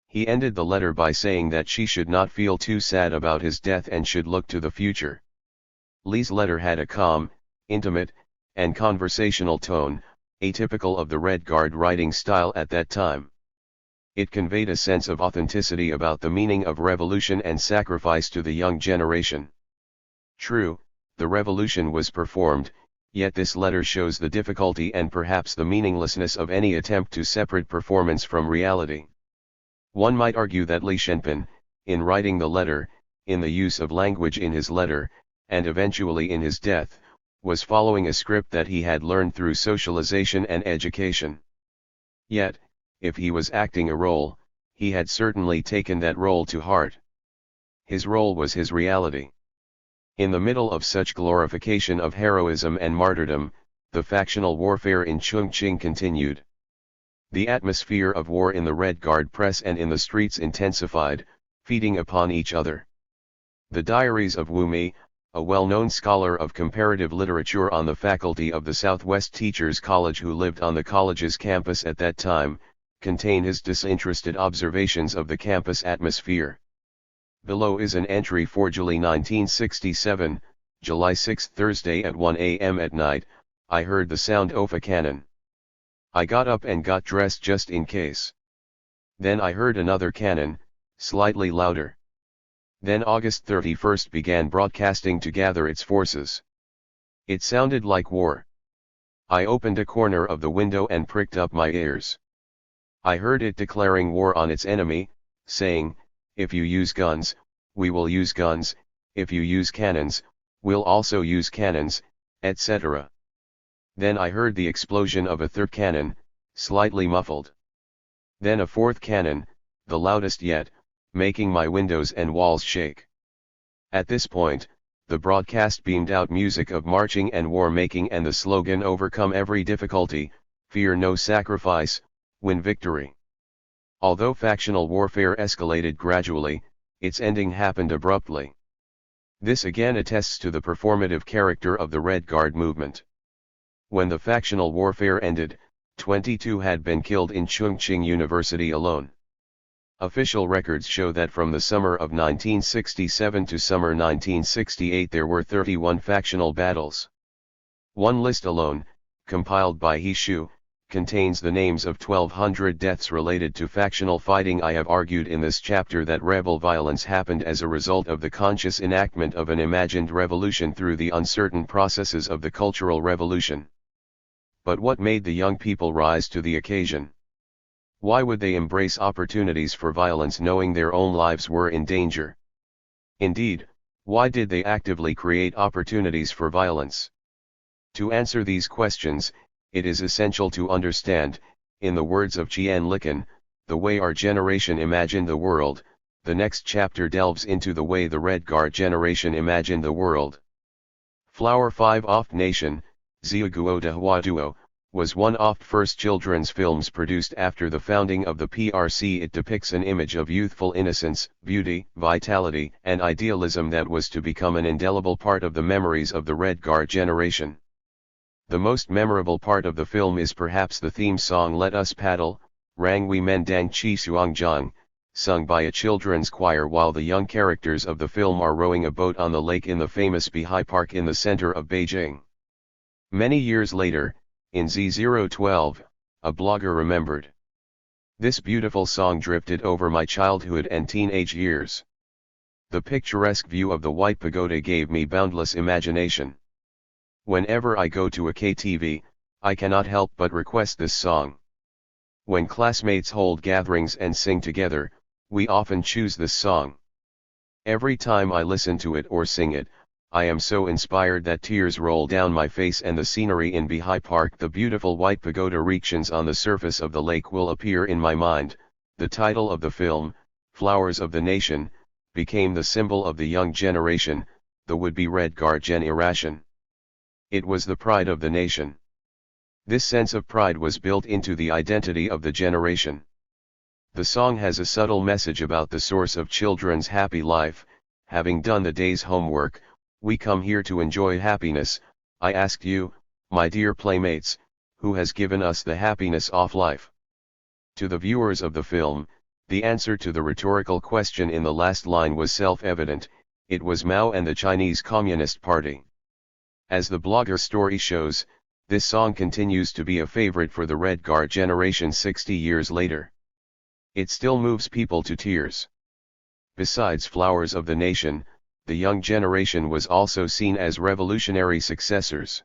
He ended the letter by saying that she should not feel too sad about his death and should look to the future. Li's letter had a calm, intimate, and conversational tone, atypical of the Red Guard writing style at that time. It conveyed a sense of authenticity about the meaning of revolution and sacrifice to the young generation. True, the revolution was performed, yet this letter shows the difficulty and perhaps the meaninglessness of any attempt to separate performance from reality. One might argue that Li Shenpin, in writing the letter, in the use of language in his letter, and eventually in his death, was following a script that he had learned through socialization and education. Yet, if he was acting a role, he had certainly taken that role to heart. His role was his reality. In the middle of such glorification of heroism and martyrdom, the factional warfare in Chongqing continued. The atmosphere of war in the Red Guard press and in the streets intensified, feeding upon each other. The diaries of Wu Mi, a well-known scholar of comparative literature on the faculty of the Southwest Teachers College who lived on the college's campus at that time, contain his disinterested observations of the campus atmosphere. Below is an entry for July 1967, July 6 Thursday at 1 a.m. at night, I heard the sound of a cannon. I got up and got dressed just in case. Then I heard another cannon, slightly louder. Then August 31st began broadcasting to gather its forces. It sounded like war. I opened a corner of the window and pricked up my ears. I heard it declaring war on its enemy, saying, "If you use guns, we will use guns, if you use cannons, we'll also use cannons," etc. Then I heard the explosion of a third cannon, slightly muffled. Then a fourth cannon, the loudest yet, making my windows and walls shake. At this point, the broadcast beamed out music of marching and war-making and the slogan "Overcome every difficulty, fear no sacrifice, win victory." Although factional warfare escalated gradually, its ending happened abruptly. This again attests to the performative character of the Red Guard movement. When the factional warfare ended, 22 had been killed in Chongqing University alone. Official records show that from the summer of 1967 to summer 1968 there were 31 factional battles. One list alone, compiled by He Shu, contains the names of 1,200 deaths related to factional fighting. I have argued in this chapter that rebel violence happened as a result of the conscious enactment of an imagined revolution through the uncertain processes of the Cultural Revolution. But what made the young people rise to the occasion? Why would they embrace opportunities for violence knowing their own lives were in danger? Indeed, why did they actively create opportunities for violence? To answer these questions, it is essential to understand, in the words of Qian Likan, the way our generation imagined the world. The next chapter delves into the way the Red Guard generation imagined the world. Flower 5 Off Nation, Ziaguo de Huaduo, was one of the first children's films produced after the founding of the PRC. It depicts an image of youthful innocence, beauty, vitality, and idealism that was to become an indelible part of the memories of the Red Guard generation. The most memorable part of the film is perhaps the theme song "Let Us Paddle," Rang Wi Men Dang Chi Suangjiang, sung by a children's choir while the young characters of the film are rowing a boat on the lake in the famous Bihai Park in the center of Beijing. Many years later, in Z012, a blogger remembered, "This beautiful song drifted over my childhood and teenage years. The picturesque view of the White Pagoda gave me boundless imagination. Whenever I go to a KTV, I cannot help but request this song. When classmates hold gatherings and sing together, we often choose this song. Every time I listen to it or sing it, I am so inspired that tears roll down my face, and the scenery in Bihai Park, the beautiful White Pagoda erections on the surface of the lake, will appear in my mind." The title of the film, Flowers of the Nation, became the symbol of the young generation, the would-be Red Guard generation. It was the pride of the nation. This sense of pride was built into the identity of the generation. The song has a subtle message about the source of children's happy life. Having done the day's homework, we come here to enjoy happiness. I asked you, my dear playmates, who has given us the happiness of life? To the viewers of the film, the answer to the rhetorical question in the last line was self-evident: it was Mao and the Chinese Communist Party. As the blogger story shows, this song continues to be a favorite for the Red Guard generation 60 years later. It still moves people to tears. Besides Flowers of the Nation, the young generation was also seen as revolutionary successors.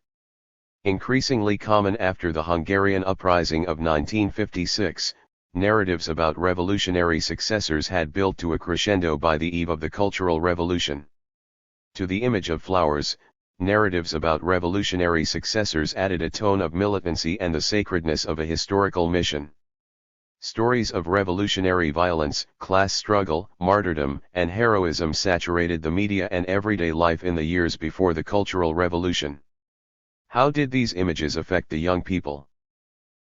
Increasingly common after the Hungarian uprising of 1956, narratives about revolutionary successors had built to a crescendo by the eve of the Cultural Revolution. To the image of flowers, narratives about revolutionary successors added a tone of militancy and the sacredness of a historical mission. Stories of revolutionary violence, class struggle, martyrdom, and heroism saturated the media and everyday life in the years before the Cultural Revolution. How did these images affect the young people?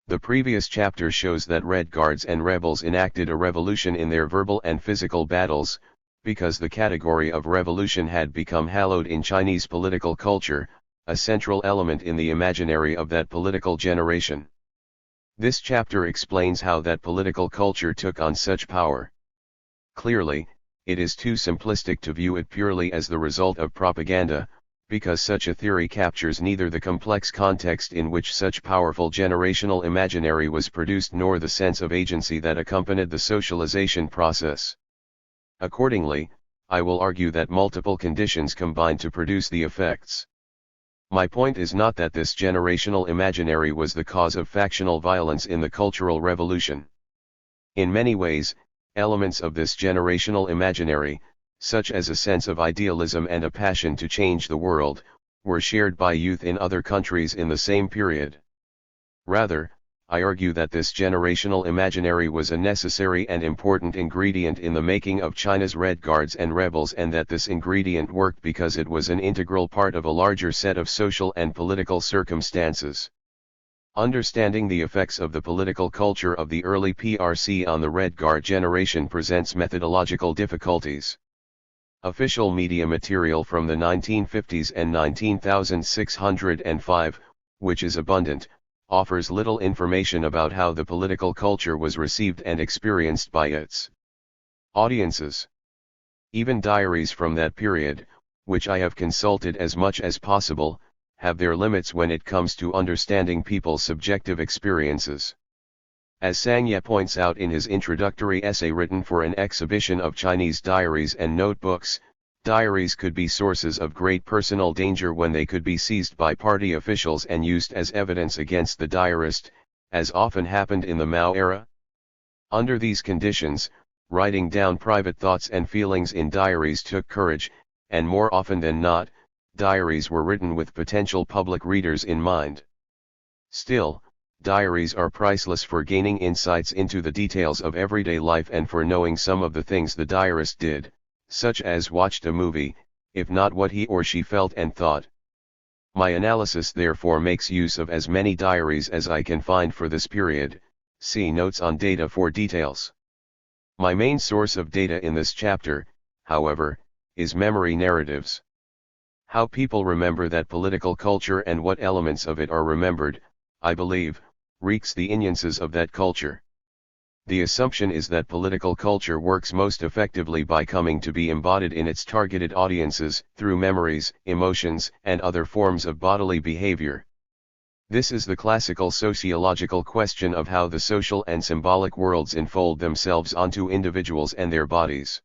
The previous chapter shows that Red Guards and rebels enacted a revolution in their verbal and physical battles, because the category of revolution had become hallowed in Chinese political culture, a central element in the imaginary of that political generation. This chapter explains how that political culture took on such power. Clearly, it is too simplistic to view it purely as the result of propaganda, because such a theory captures neither the complex context in which such powerful generational imaginary was produced nor the sense of agency that accompanied the socialization process. Accordingly, I will argue that multiple conditions combined to produce the effects. My point is not that this generational imaginary was the cause of factional violence in the Cultural Revolution. In many ways, elements of this generational imaginary, such as a sense of idealism and a passion to change the world, were shared by youth in other countries in the same period. Rather, I argue that this generational imaginary was a necessary and important ingredient in the making of China's Red Guards and rebels, and that this ingredient worked because it was an integral part of a larger set of social and political circumstances. Understanding the effects of the political culture of the early PRC on the Red Guard generation presents methodological difficulties. Official media material from the 1950s and 19,605, which is abundant, offers little information about how the political culture was received and experienced by its audiences. Even diaries from that period, which I have consulted as much as possible, have their limits when it comes to understanding people's subjective experiences. As Sangye points out in his introductory essay written for an exhibition of Chinese diaries and notebooks, diaries could be sources of great personal danger when they could be seized by party officials and used as evidence against the diarist, as often happened in the Mao era. Under these conditions, writing down private thoughts and feelings in diaries took courage, and more often than not, diaries were written with potential public readers in mind. Still, diaries are priceless for gaining insights into the details of everyday life and for knowing some of the things the diarist did, such as watched a movie, if not what he or she felt and thought. My analysis therefore makes use of as many diaries as I can find for this period. See notes on data for details. My main source of data in this chapter, however, is memory narratives. How people remember that political culture and what elements of it are remembered, I believe, reeks the instances of that culture. The assumption is that political culture works most effectively by coming to be embodied in its targeted audiences, through memories, emotions, and other forms of bodily behavior. This is the classical sociological question of how the social and symbolic worlds unfold themselves onto individuals and their bodies.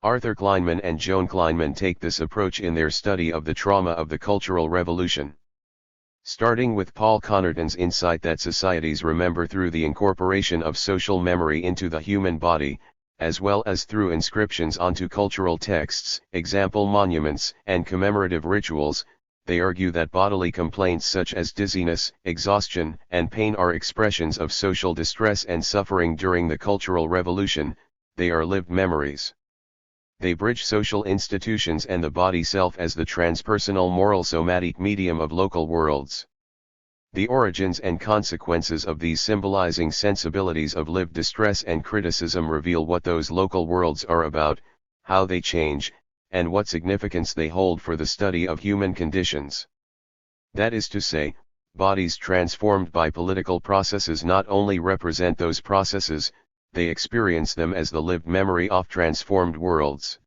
Arthur Kleinman and Joan Kleinman take this approach in their study of the trauma of the Cultural Revolution. Starting with Paul Connerton's insight that societies remember through the incorporation of social memory into the human body, as well as through inscriptions onto cultural texts, example monuments, and commemorative rituals, they argue that bodily complaints such as dizziness, exhaustion, and pain are expressions of social distress and suffering during the Cultural Revolution. They are lived memories. They bridge social institutions and the body self as the transpersonal moral somatic medium of local worlds. The origins and consequences of these symbolizing sensibilities of lived distress and criticism reveal what those local worlds are about, how they change, and what significance they hold for the study of human conditions. That is to say, bodies transformed by political processes not only represent those processes, they experience them as the lived memory of transformed worlds.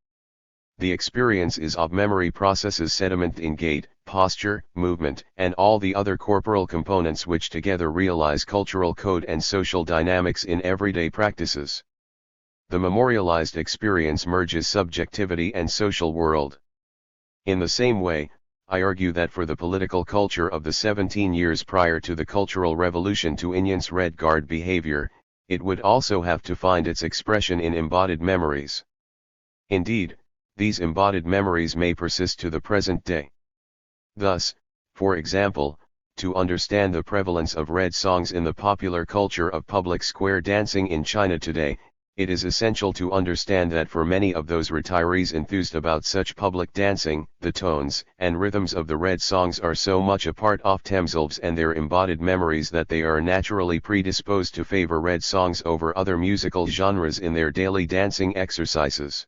The experience is of memory processes sediment in gait, posture, movement, and all the other corporal components which together realize cultural code and social dynamics in everyday practices. The memorialized experience merges subjectivity and social world. In the same way, I argue that for the political culture of the 17 years prior to the Cultural Revolution to enhance Red Guard behavior, it would also have to find its expression in embodied memories. Indeed, these embodied memories may persist to the present day. Thus, for example, to understand the prevalence of red songs in the popular culture of public square dancing in China today, it is essential to understand that for many of those retirees enthused about such public dancing, the tones and rhythms of the red songs are so much a part of themselves and their embodied memories that they are naturally predisposed to favor red songs over other musical genres in their daily dancing exercises.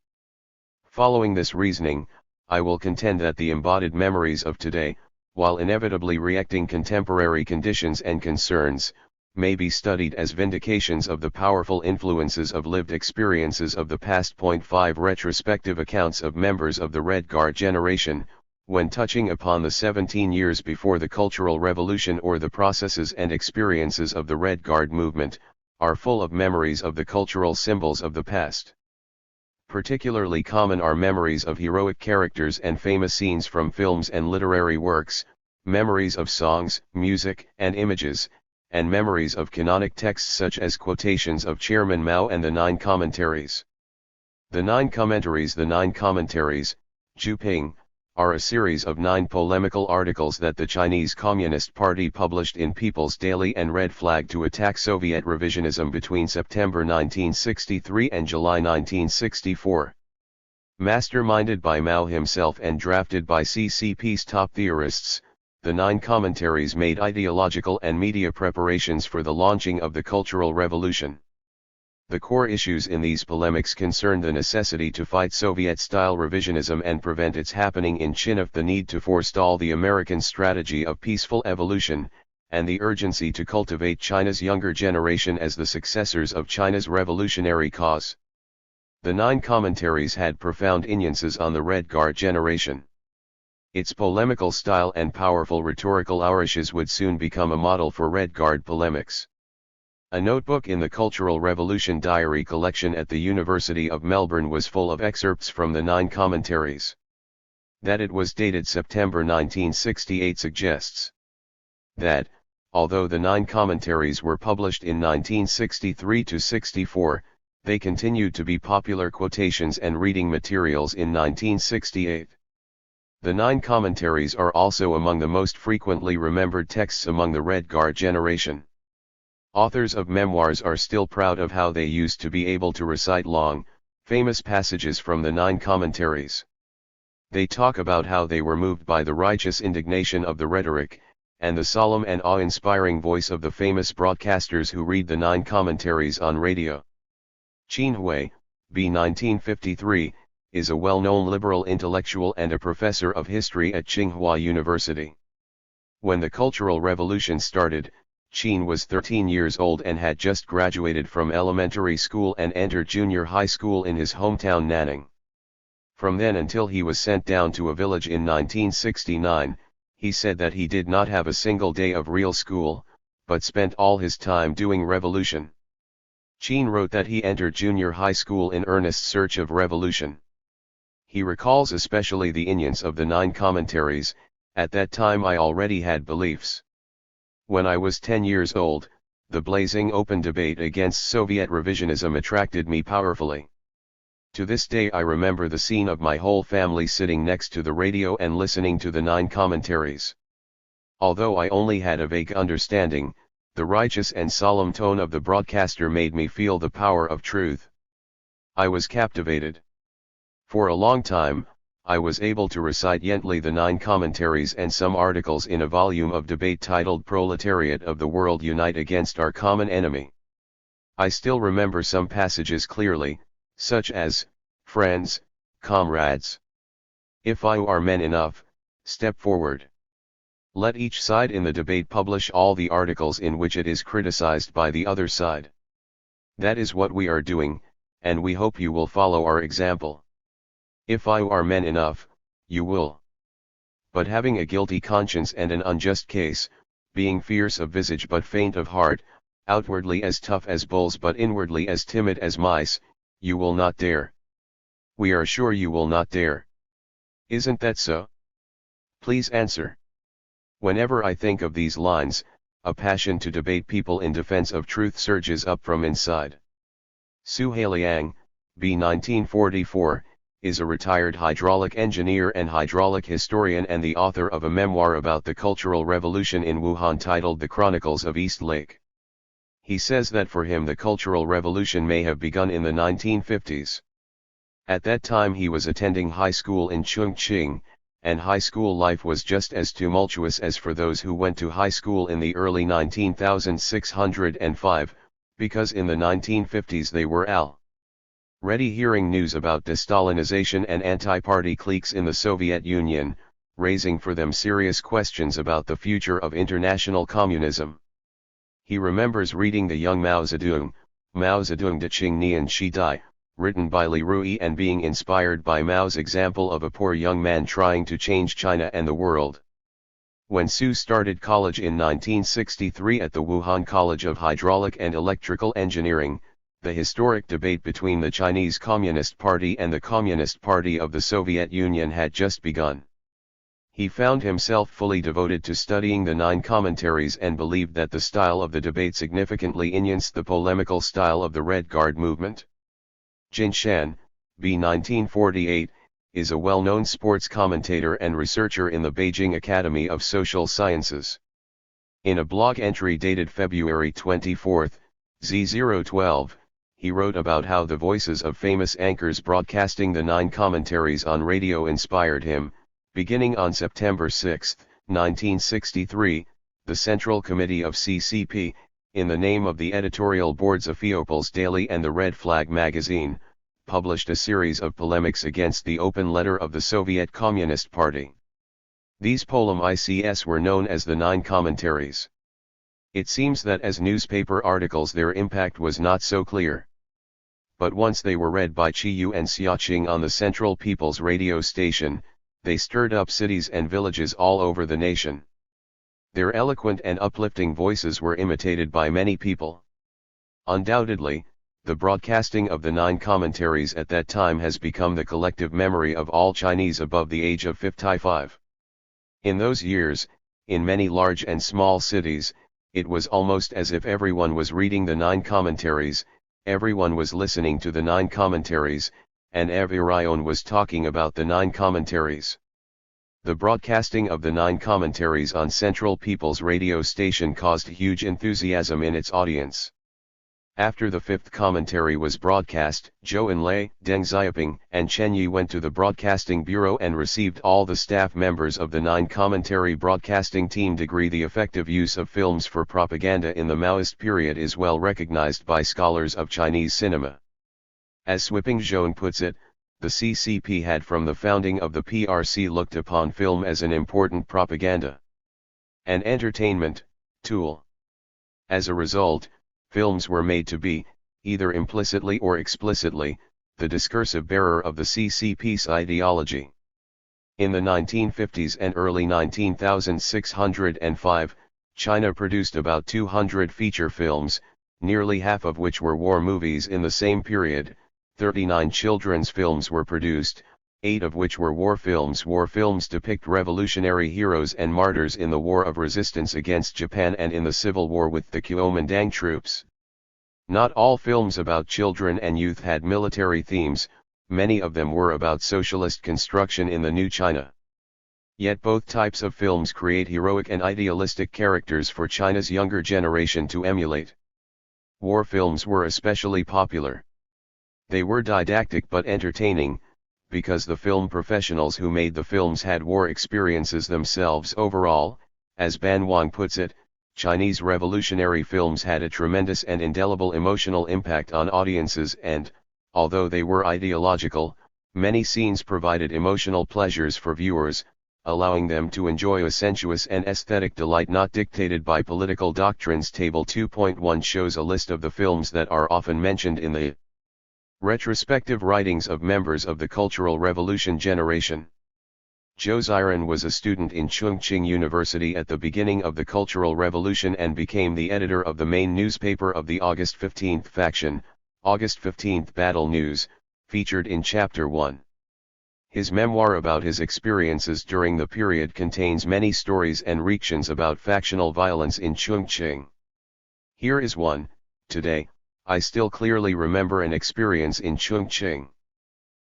Following this reasoning, I will contend that the embodied memories of today, while inevitably reacting contemporary conditions and concerns, may be studied as vindications of the powerful influences of lived experiences of the past. 5 Retrospective accounts of members of the Red Guard generation, when touching upon the 17 years before the Cultural Revolution or the processes and experiences of the Red Guard movement, are full of memories of the cultural symbols of the past. Particularly common are memories of heroic characters and famous scenes from films and literary works, memories of songs, music, and images, and memories of canonic texts such as quotations of Chairman Mao and the Nine Commentaries. The Nine Commentaries, Zhuping, are a series of 9 polemical articles that the Chinese Communist Party published in People's Daily and Red Flag to attack Soviet revisionism between September 1963 and July 1964. Masterminded by Mao himself and drafted by CCP's top theorists, the 9 commentaries made ideological and media preparations for the launching of the Cultural Revolution. The core issues in these polemics concern the necessity to fight Soviet-style revisionism and prevent its happening in China, the need to forestall the American strategy of peaceful evolution, and the urgency to cultivate China's younger generation as the successors of China's revolutionary cause. The 9 commentaries had profound influences on the Red Guard generation. Its polemical style and powerful rhetorical ourishes would soon become a model for Red Guard polemics. A notebook in the Cultural Revolution diary collection at the University of Melbourne was full of excerpts from the 9 commentaries. That it was dated September 1968 suggests that, although the 9 commentaries were published in 1963-64, they continued to be popular quotations and reading materials in 1968. The 9 commentaries are also among the most frequently remembered texts among the Red Guard generation. Authors of memoirs are still proud of how they used to be able to recite long, famous passages from the 9 commentaries. They talk about how they were moved by the righteous indignation of the rhetoric, and the solemn and awe-inspiring voice of the famous broadcasters who read the 9 commentaries on radio. Qin Hui, b. 1953, is a well-known liberal intellectual and a professor of history at Tsinghua University. When the Cultural Revolution started, Qin was 13 years old and had just graduated from elementary school and entered junior high school in his hometown Nanning. From then until he was sent down to a village in 1969, he said that he did not have a single day of real school, but spent all his time doing revolution. Qin wrote that he entered junior high school in earnest search of revolution. He recalls especially the influence of the 9 commentaries. At that time I already had beliefs. When I was 10 years old, the blazing open debate against Soviet revisionism attracted me powerfully. To this day I remember the scene of my whole family sitting next to the radio and listening to the 9 commentaries. Although I only had a vague understanding, the righteous and solemn tone of the broadcaster made me feel the power of truth. I was captivated. For a long time, I was able to recite gently the 9 commentaries and some articles in a volume of debate titled Proletariat of the World Unite Against Our Common Enemy. I still remember some passages clearly, such as, "Friends, comrades. If you are men enough, step forward. Let each side in the debate publish all the articles in which it is criticized by the other side. That is what we are doing, and we hope you will follow our example. If you are men enough, you will. But having a guilty conscience and an unjust case, being fierce of visage but faint of heart, outwardly as tough as bulls but inwardly as timid as mice, you will not dare. We are sure you will not dare. Isn't that so? Please answer." Whenever I think of these lines, a passion to debate people in defense of truth surges up from inside. Su Hailiang, b. 1944, is a retired hydraulic engineer and hydraulic historian and the author of a memoir about the Cultural Revolution in Wuhan titled The Chronicles of East Lake. He says that for him the Cultural Revolution may have begun in the 1950s. At that time he was attending high school in Chongqing, and high school life was just as tumultuous as for those who went to high school in the early 19,605, because in the 1950s they were already hearing news about de-Stalinization and anti-party cliques in the Soviet Union, raising for them serious questions about the future of international communism. He remembers reading the Young Mao Zedong de Qing Nian Shi Dai, written by Li Rui, and being inspired by Mao's example of a poor young man trying to change China and the world. When Su started college in 1963 at the Wuhan College of Hydraulic and Electrical Engineering, the historic debate between the Chinese Communist Party and the Communist Party of the Soviet Union had just begun. He found himself fully devoted to studying the Nine Commentaries and believed that the style of the debate significantly enhanced the polemical style of the Red Guard movement. Jin Shan, b. 1948, is a well-known sports commentator and researcher in the Beijing Academy of Social Sciences. In a blog entry dated February 24, Z012, he wrote about how the voices of famous anchors broadcasting the Nine Commentaries on radio inspired him. Beginning on September 6, 1963, the Central Committee of CCP, in the name of the editorial boards of People's Daily and the Red Flag magazine, published a series of polemics against the open letter of the Soviet Communist Party. These polemics were known as the Nine Commentaries. It seems that as newspaper articles their impact was not so clear. But once they were read by Qiyu and Xiaoqing on the Central People's Radio station, they stirred up cities and villages all over the nation. Their eloquent and uplifting voices were imitated by many people. Undoubtedly, the broadcasting of the Nine Commentaries at that time has become the collective memory of all Chinese above the age of 55. In those years, in many large and small cities, it was almost as if everyone was reading the Nine Commentaries, everyone was listening to the Nine Commentaries, and everyone was talking about the Nine Commentaries. The broadcasting of the Nine Commentaries on Central People's Radio station caused huge enthusiasm in its audience. After the fifth commentary was broadcast, Zhou Enlai, Deng Xiaoping, and Chen Yi went to the Broadcasting Bureau and received all the staff members of the Nine Commentary broadcasting team degree. The effective use of films for propaganda in the Maoist period is well recognized by scholars of Chinese cinema. As Swiping Zhong puts it, the CCP had from the founding of the PRC looked upon film as an important propaganda and entertainment tool. As a result, films were made to be, either implicitly or explicitly, the discursive bearer of the CCP's ideology. In the 1950s and early 19,605, China produced about 200 feature films, nearly half of which were war movies. In the same period, 39 children's films were produced, 8 of which were war films. War films depict revolutionary heroes and martyrs in the War of Resistance against Japan and in the Civil War with the Kuomintang troops. Not all films about children and youth had military themes, many of them were about socialist construction in the new China. Yet both types of films create heroic and idealistic characters for China's younger generation to emulate. War films were especially popular. They were didactic but entertaining, because the film professionals who made the films had war experiences themselves. Overall, as Ban Wang puts it, Chinese revolutionary films had a tremendous and indelible emotional impact on audiences and, although they were ideological, many scenes provided emotional pleasures for viewers, allowing them to enjoy a sensuous and aesthetic delight not dictated by political doctrines. Table 2.1 shows a list of the films that are often mentioned in the retrospective writings of members of the Cultural Revolution generation. Zhou Ziran was a student in Chongqing University at the beginning of the Cultural Revolution and became the editor of the main newspaper of the August 15th faction, August 15th Battle News, featured in Chapter 1. His memoir about his experiences during the period contains many stories and reactions about factional violence in Chongqing. Here is one. Today, I still clearly remember an experience in Chongqing.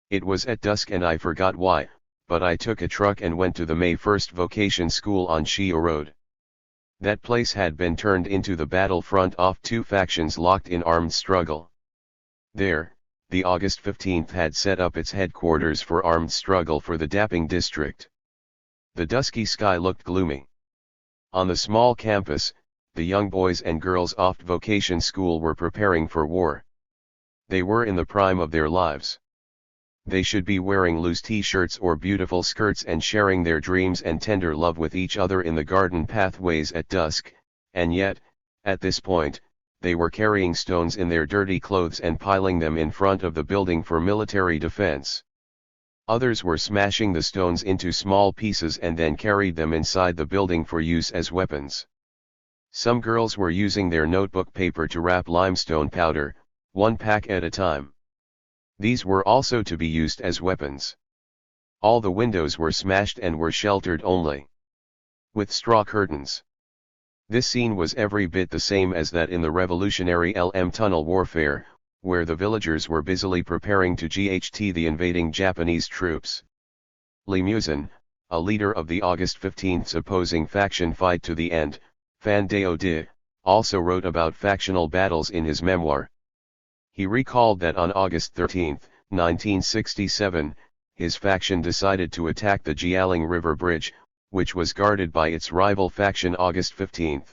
It was at dusk and I forgot why, but I took a truck and went to the May 1st Vocation School on Shio Road. That place had been turned into the battlefront of two factions locked in armed struggle. There, the August 15th had set up its headquarters for armed struggle for the Daping district. The dusky sky looked gloomy. On the small campus, the young boys and girls of Vocation School were preparing for war. They were in the prime of their lives. They should be wearing loose t-shirts or beautiful skirts and sharing their dreams and tender love with each other in the garden pathways at dusk, and yet, at this point, they were carrying stones in their dirty clothes and piling them in front of the building for military defense. Others were smashing the stones into small pieces and then carried them inside the building for use as weapons. Some girls were using their notebook paper to wrap limestone powder, one pack at a time. These were also to be used as weapons. All the windows were smashed and were sheltered only with straw curtains. This scene was every bit the same as that in the revolutionary LM tunnel warfare, where the villagers were busily preparing to GHT the invading Japanese troops. Li Muzan, a leader of the August 15th's opposing faction Fight to the End, Fan Dao De, also wrote about factional battles in his memoir. He recalled that on August 13, 1967, his faction decided to attack the Jialing River Bridge, which was guarded by its rival faction August 15.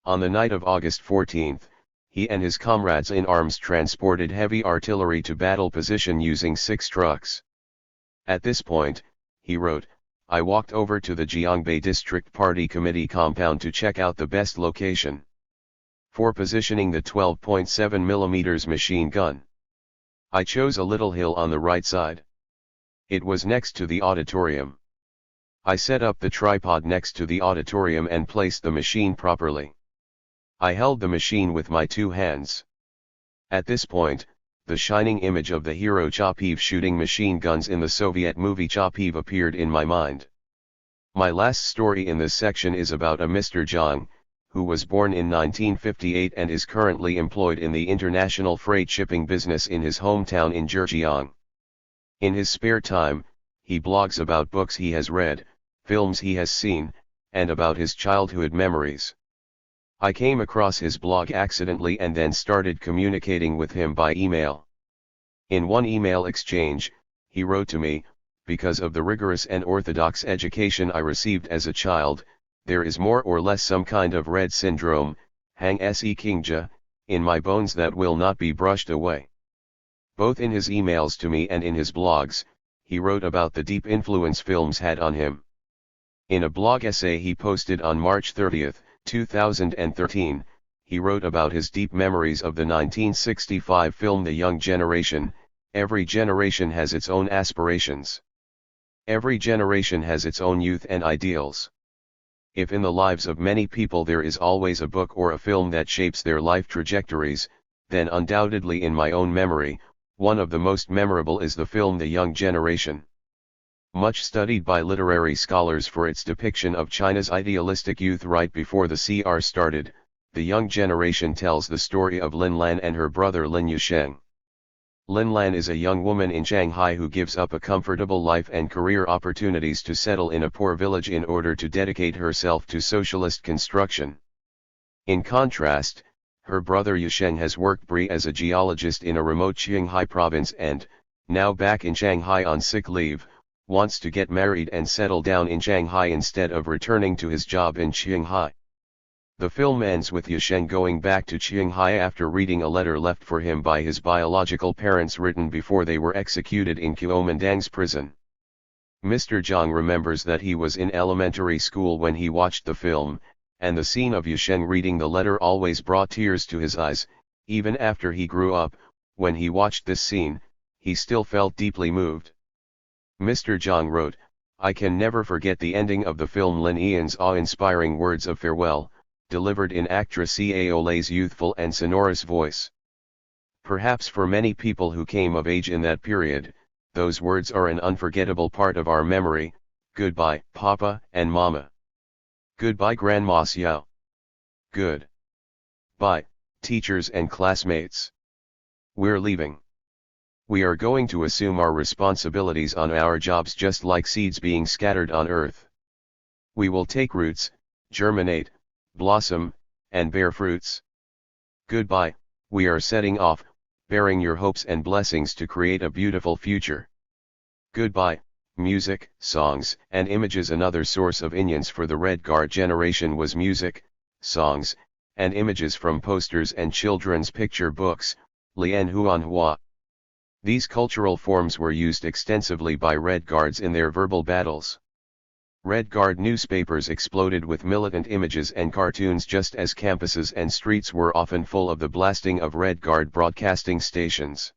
On the night of August 14, he and his comrades in arms transported heavy artillery to battle position using 6 trucks. At this point, he wrote, I walked over to the Jiangbei District Party Committee compound to check out the best location for positioning the 12.7 mm machine gun. I chose a little hill on the right side. It was next to the auditorium. I set up the tripod next to the auditorium and placed the machine properly. I held the machine with my 2 hands. At this point, the shining image of the hero Chapiv shooting machine guns in the Soviet movie Chapiv appeared in my mind. My last story in this section is about a Mr. Zhang, who was born in 1958 and is currently employed in the international freight shipping business in his hometown in Zhejiang. In his spare time, he blogs about books he has read, films he has seen, and about his childhood memories. I came across his blog accidentally and then started communicating with him by email. In one email exchange, he wrote to me, because of the rigorous and orthodox education I received as a child, there is more or less some kind of red syndrome, hang se kingja, in my bones that will not be brushed away. Both in his emails to me and in his blogs, he wrote about the deep influence films had on him. In a blog essay he posted on March 30, 2013, he wrote about his deep memories of the 1965 film The Young Generation. Every generation has its own aspirations. Every generation has its own youth and ideals. If in the lives of many people there is always a book or a film that shapes their life trajectories, then undoubtedly in my own memory, one of the most memorable is the film The Young Generation. Much studied by literary scholars for its depiction of China's idealistic youth right before the CR started, The Young Generation tells the story of Lin Lan and her brother Lin Yusheng. Lin Lan is a young woman in Shanghai who gives up a comfortable life and career opportunities to settle in a poor village in order to dedicate herself to socialist construction. In contrast, her brother Yusheng has worked as a geologist in a remote Qinghai province and, now back in Shanghai on sick leave, wants to get married and settle down in Shanghai instead of returning to his job in Qinghai. The film ends with Yusheng going back to Qinghai after reading a letter left for him by his biological parents written before they were executed in Kuomintang's prison. Mr. Zhang remembers that he was in elementary school when he watched the film, and the scene of Yusheng reading the letter always brought tears to his eyes. Even after he grew up, when he watched this scene, he still felt deeply moved. Mr. Zhang wrote, I can never forget the ending of the film Lin Yan's awe-inspiring words of farewell, delivered in actress Cao Lei's youthful and sonorous voice. Perhaps for many people who came of age in that period, those words are an unforgettable part of our memory. Goodbye, Papa and Mama. Goodbye, Grandma Xiao. Goodbye, teachers and classmates. We're leaving. We are going to assume our responsibilities on our jobs just like seeds being scattered on earth. We will take roots, germinate, blossom, and bear fruits. Goodbye, we are setting off, bearing your hopes and blessings to create a beautiful future. Goodbye, music, songs, and images. Another source of opinions for the Red Guard generation was music, songs, and images from posters and children's picture books, Lian Huanhua. These cultural forms were used extensively by Red Guards in their verbal battles. Red Guard newspapers exploded with militant images and cartoons, just as campuses and streets were often full of the blasting of Red Guard broadcasting stations.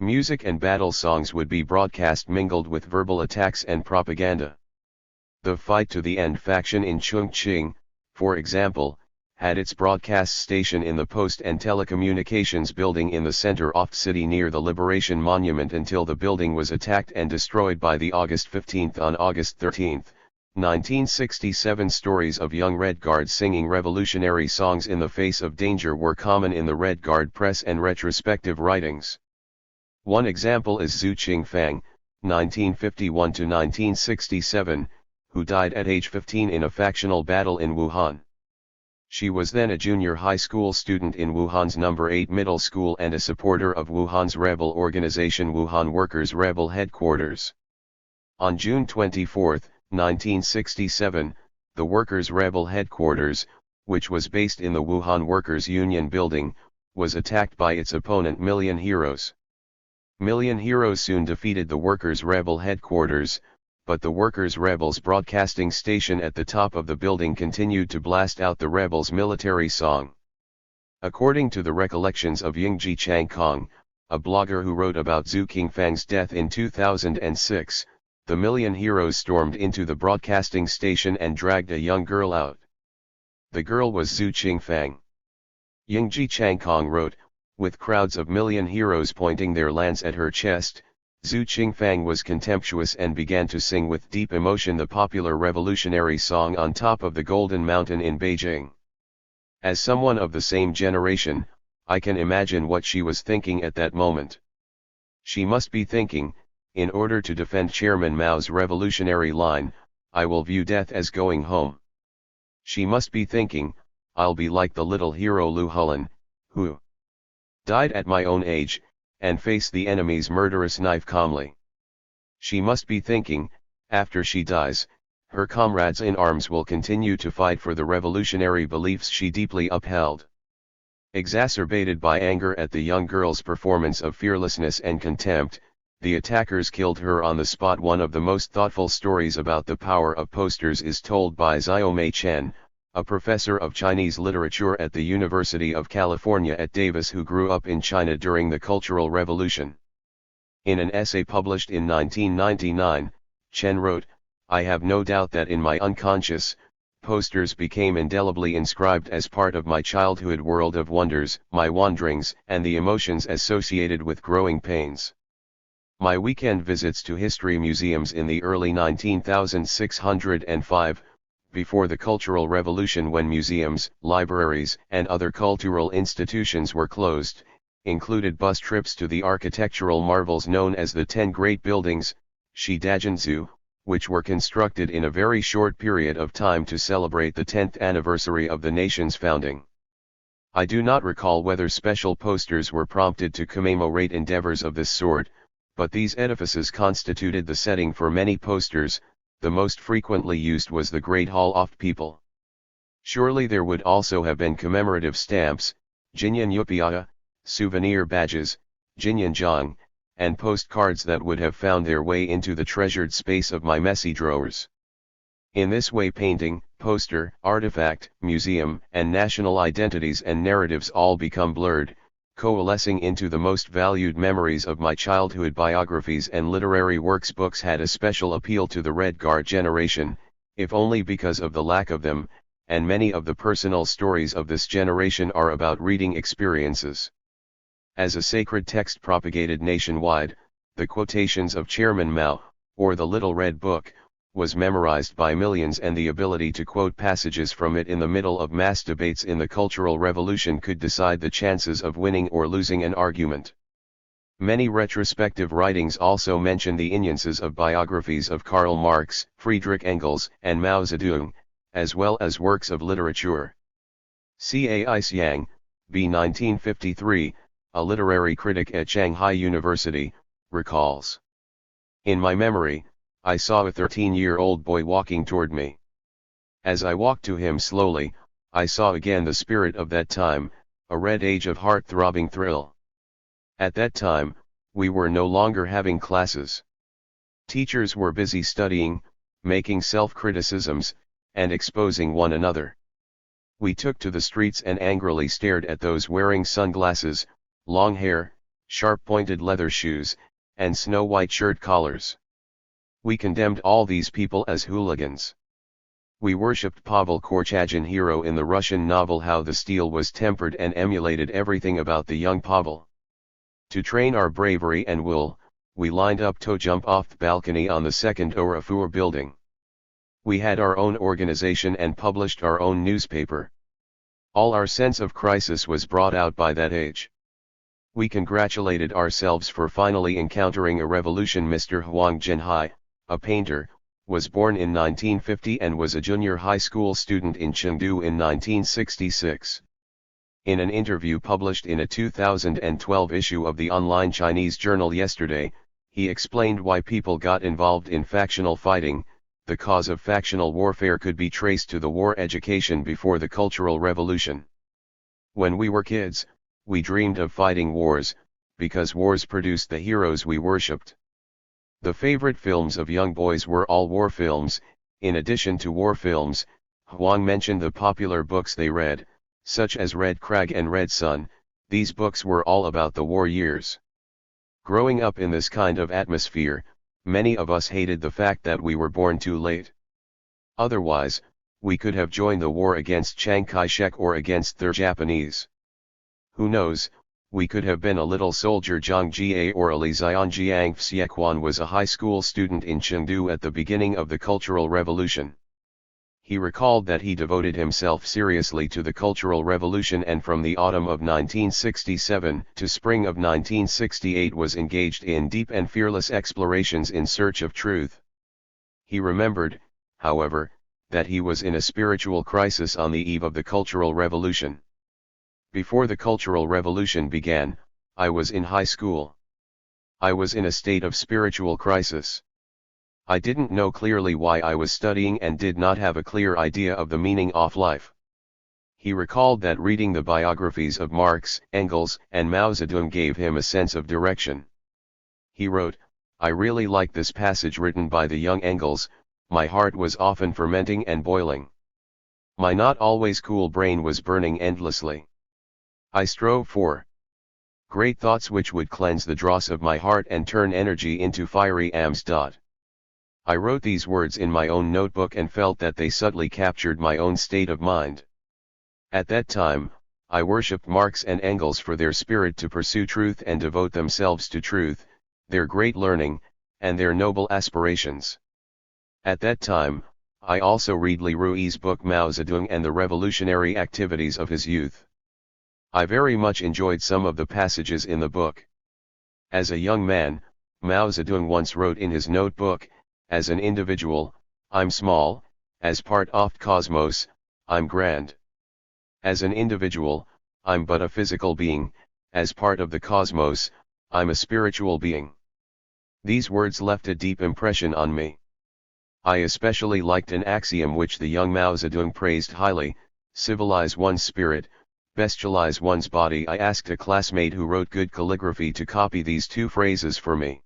Music and battle songs would be broadcast mingled with verbal attacks and propaganda. The Fight to the End faction in Chongqing, for example, had its broadcast station in the Post and Telecommunications building in the center of the city near the Liberation Monument until the building was attacked and destroyed by the August 15. On August 13, 1967, stories of young Red Guards singing revolutionary songs in the face of danger were common in the Red Guard press and retrospective writings. One example is Zhu Qingfang, 1951–1967, who died at age 15 in a factional battle in Wuhan. She was then a junior high school student in Wuhan's No. 8 middle school and a supporter of Wuhan's rebel organization Wuhan Workers' Rebel Headquarters. On June 24, 1967, the Workers' Rebel Headquarters, which was based in the Wuhan Workers' Union building, was attacked by its opponent Million Heroes. Million Heroes soon defeated the Workers' Rebel Headquarters, but the Workers' Rebels broadcasting station at the top of the building continued to blast out the rebels' military song. According to the recollections of Yingji Changkong, a blogger who wrote about Zhu Qingfang's death in 2006, the Million Heroes stormed into the broadcasting station and dragged a young girl out. The girl was Zhu Qingfang. Yingji Changkong wrote, with crowds of Million Heroes pointing their lance at her chest, Zhu Qingfang was contemptuous and began to sing with deep emotion the popular revolutionary song On Top of the Golden Mountain in Beijing. As someone of the same generation, I can imagine what she was thinking at that moment. She must be thinking, in order to defend Chairman Mao's revolutionary line, I will view death as going home. She must be thinking, I'll be like the little hero Liu Hulan, who died at my own age, and face the enemy's murderous knife calmly. She must be thinking, after she dies, her comrades in arms will continue to fight for the revolutionary beliefs she deeply upheld. Exacerbated by anger at the young girl's performance of fearlessness and contempt, the attackers killed her on the spot. One of the most thoughtful stories about the power of posters is told by Xiaomei Chen, a professor of Chinese literature at the University of California at Davis who grew up in China during the Cultural Revolution. In an essay published in 1999, Chen wrote, I have no doubt that in my unconscious, posters became indelibly inscribed as part of my childhood world of wonders, my wanderings, and the emotions associated with growing pains. My weekend visits to history museums in the early 19,605, before the Cultural Revolution, when museums, libraries, and other cultural institutions were closed, included bus trips to the architectural marvels known as the 10 Great Buildings, Shidajanzu, which were constructed in a very short period of time to celebrate the 10th anniversary of the nation's founding. I do not recall whether special posters were prompted to commemorate endeavors of this sort, but these edifices constituted the setting for many posters. The most frequently used was the Great Hall of People. Surely there would also have been commemorative stamps, Jinyan Yupiaya, souvenir badges, Jinyanjiang, and postcards that would have found their way into the treasured space of my messy drawers. In this way painting, poster, artifact, museum, and national identities and narratives all become blurred, coalescing into the most valued memories of my childhood. Biographies and literary works. Books had a special appeal to the Red Guard generation, if only because of the lack of them, and many of the personal stories of this generation are about reading experiences. As a sacred text propagated nationwide, the quotations of Chairman Mao, or the Little Red Book, was memorized by millions, and the ability to quote passages from it in the middle of mass debates in the Cultural Revolution could decide the chances of winning or losing an argument. Many retrospective writings also mention the instances of biographies of Karl Marx, Friedrich Engels, and Mao Zedong, as well as works of literature. Cai Xiang, b. 1953, a literary critic at Shanghai University, recalls. In my memory, I saw a 13-year-old boy walking toward me. As I walked to him slowly, I saw again the spirit of that time, a red age of heart-throbbing thrill. At that time, we were no longer having classes. Teachers were busy studying, making self-criticisms, and exposing one another. We took to the streets and angrily stared at those wearing sunglasses, long hair, sharp-pointed leather shoes, and snow-white shirt collars. We condemned all these people as hooligans. We worshipped Pavel Korchagin, hero in the Russian novel How the Steel Was Tempered, and emulated everything about the young Pavel. To train our bravery and will, we lined up to jump off the balcony on the second floor building. We had our own organization and published our own newspaper. All our sense of crisis was brought out by that age. We congratulated ourselves for finally encountering a revolution. Mr. Huang Zhenhai, a painter, was born in 1950 and was a junior high school student in Chengdu in 1966. In an interview published in a 2012 issue of the online Chinese journal Yesterday, he explained why people got involved in factional fighting. The cause of factional warfare could be traced to the war education before the Cultural Revolution. When we were kids, we dreamed of fighting wars, because wars produced the heroes we worshipped. The favorite films of young boys were all war films. In addition to war films, Huang mentioned the popular books they read, such as Red Crag and Red Sun. These books were all about the war years. Growing up in this kind of atmosphere, many of us hated the fact that we were born too late. Otherwise, we could have joined the war against Chiang Kai-shek or against the Japanese. Who knows, we could have been a little soldier. Zhang Jie or Ali Xianjiang. Xiekuan was a high school student in Chengdu at the beginning of the Cultural Revolution. He recalled that he devoted himself seriously to the Cultural Revolution and from the autumn of 1967 to spring of 1968 was engaged in deep and fearless explorations in search of truth. He remembered, however, that he was in a spiritual crisis on the eve of the Cultural Revolution. Before the Cultural Revolution began, I was in high school. I was in a state of spiritual crisis. I didn't know clearly why I was studying and did not have a clear idea of the meaning of life. He recalled that reading the biographies of Marx, Engels, and Mao Zedong gave him a sense of direction. He wrote, "I really like this passage written by the young Engels. My heart was often fermenting and boiling. My not always cool brain was burning endlessly. I strove for great thoughts which would cleanse the dross of my heart and turn energy into fiery amps. I wrote these words in my own notebook and felt that they subtly captured my own state of mind. At that time, I worshipped Marx and Engels for their spirit to pursue truth and devote themselves to truth, their great learning, and their noble aspirations. At that time, I also read Li Rui's book Mao Zedong and the revolutionary activities of his youth. I very much enjoyed some of the passages in the book. As a young man, Mao Zedong once wrote in his notebook, as an individual, I'm small, as part of the cosmos, I'm grand. As an individual, I'm but a physical being, as part of the cosmos, I'm a spiritual being. These words left a deep impression on me. I especially liked an axiom which the young Mao Zedong praised highly: civilize one's spirit, bestialize one's body. I asked a classmate who wrote good calligraphy to copy these two phrases for me.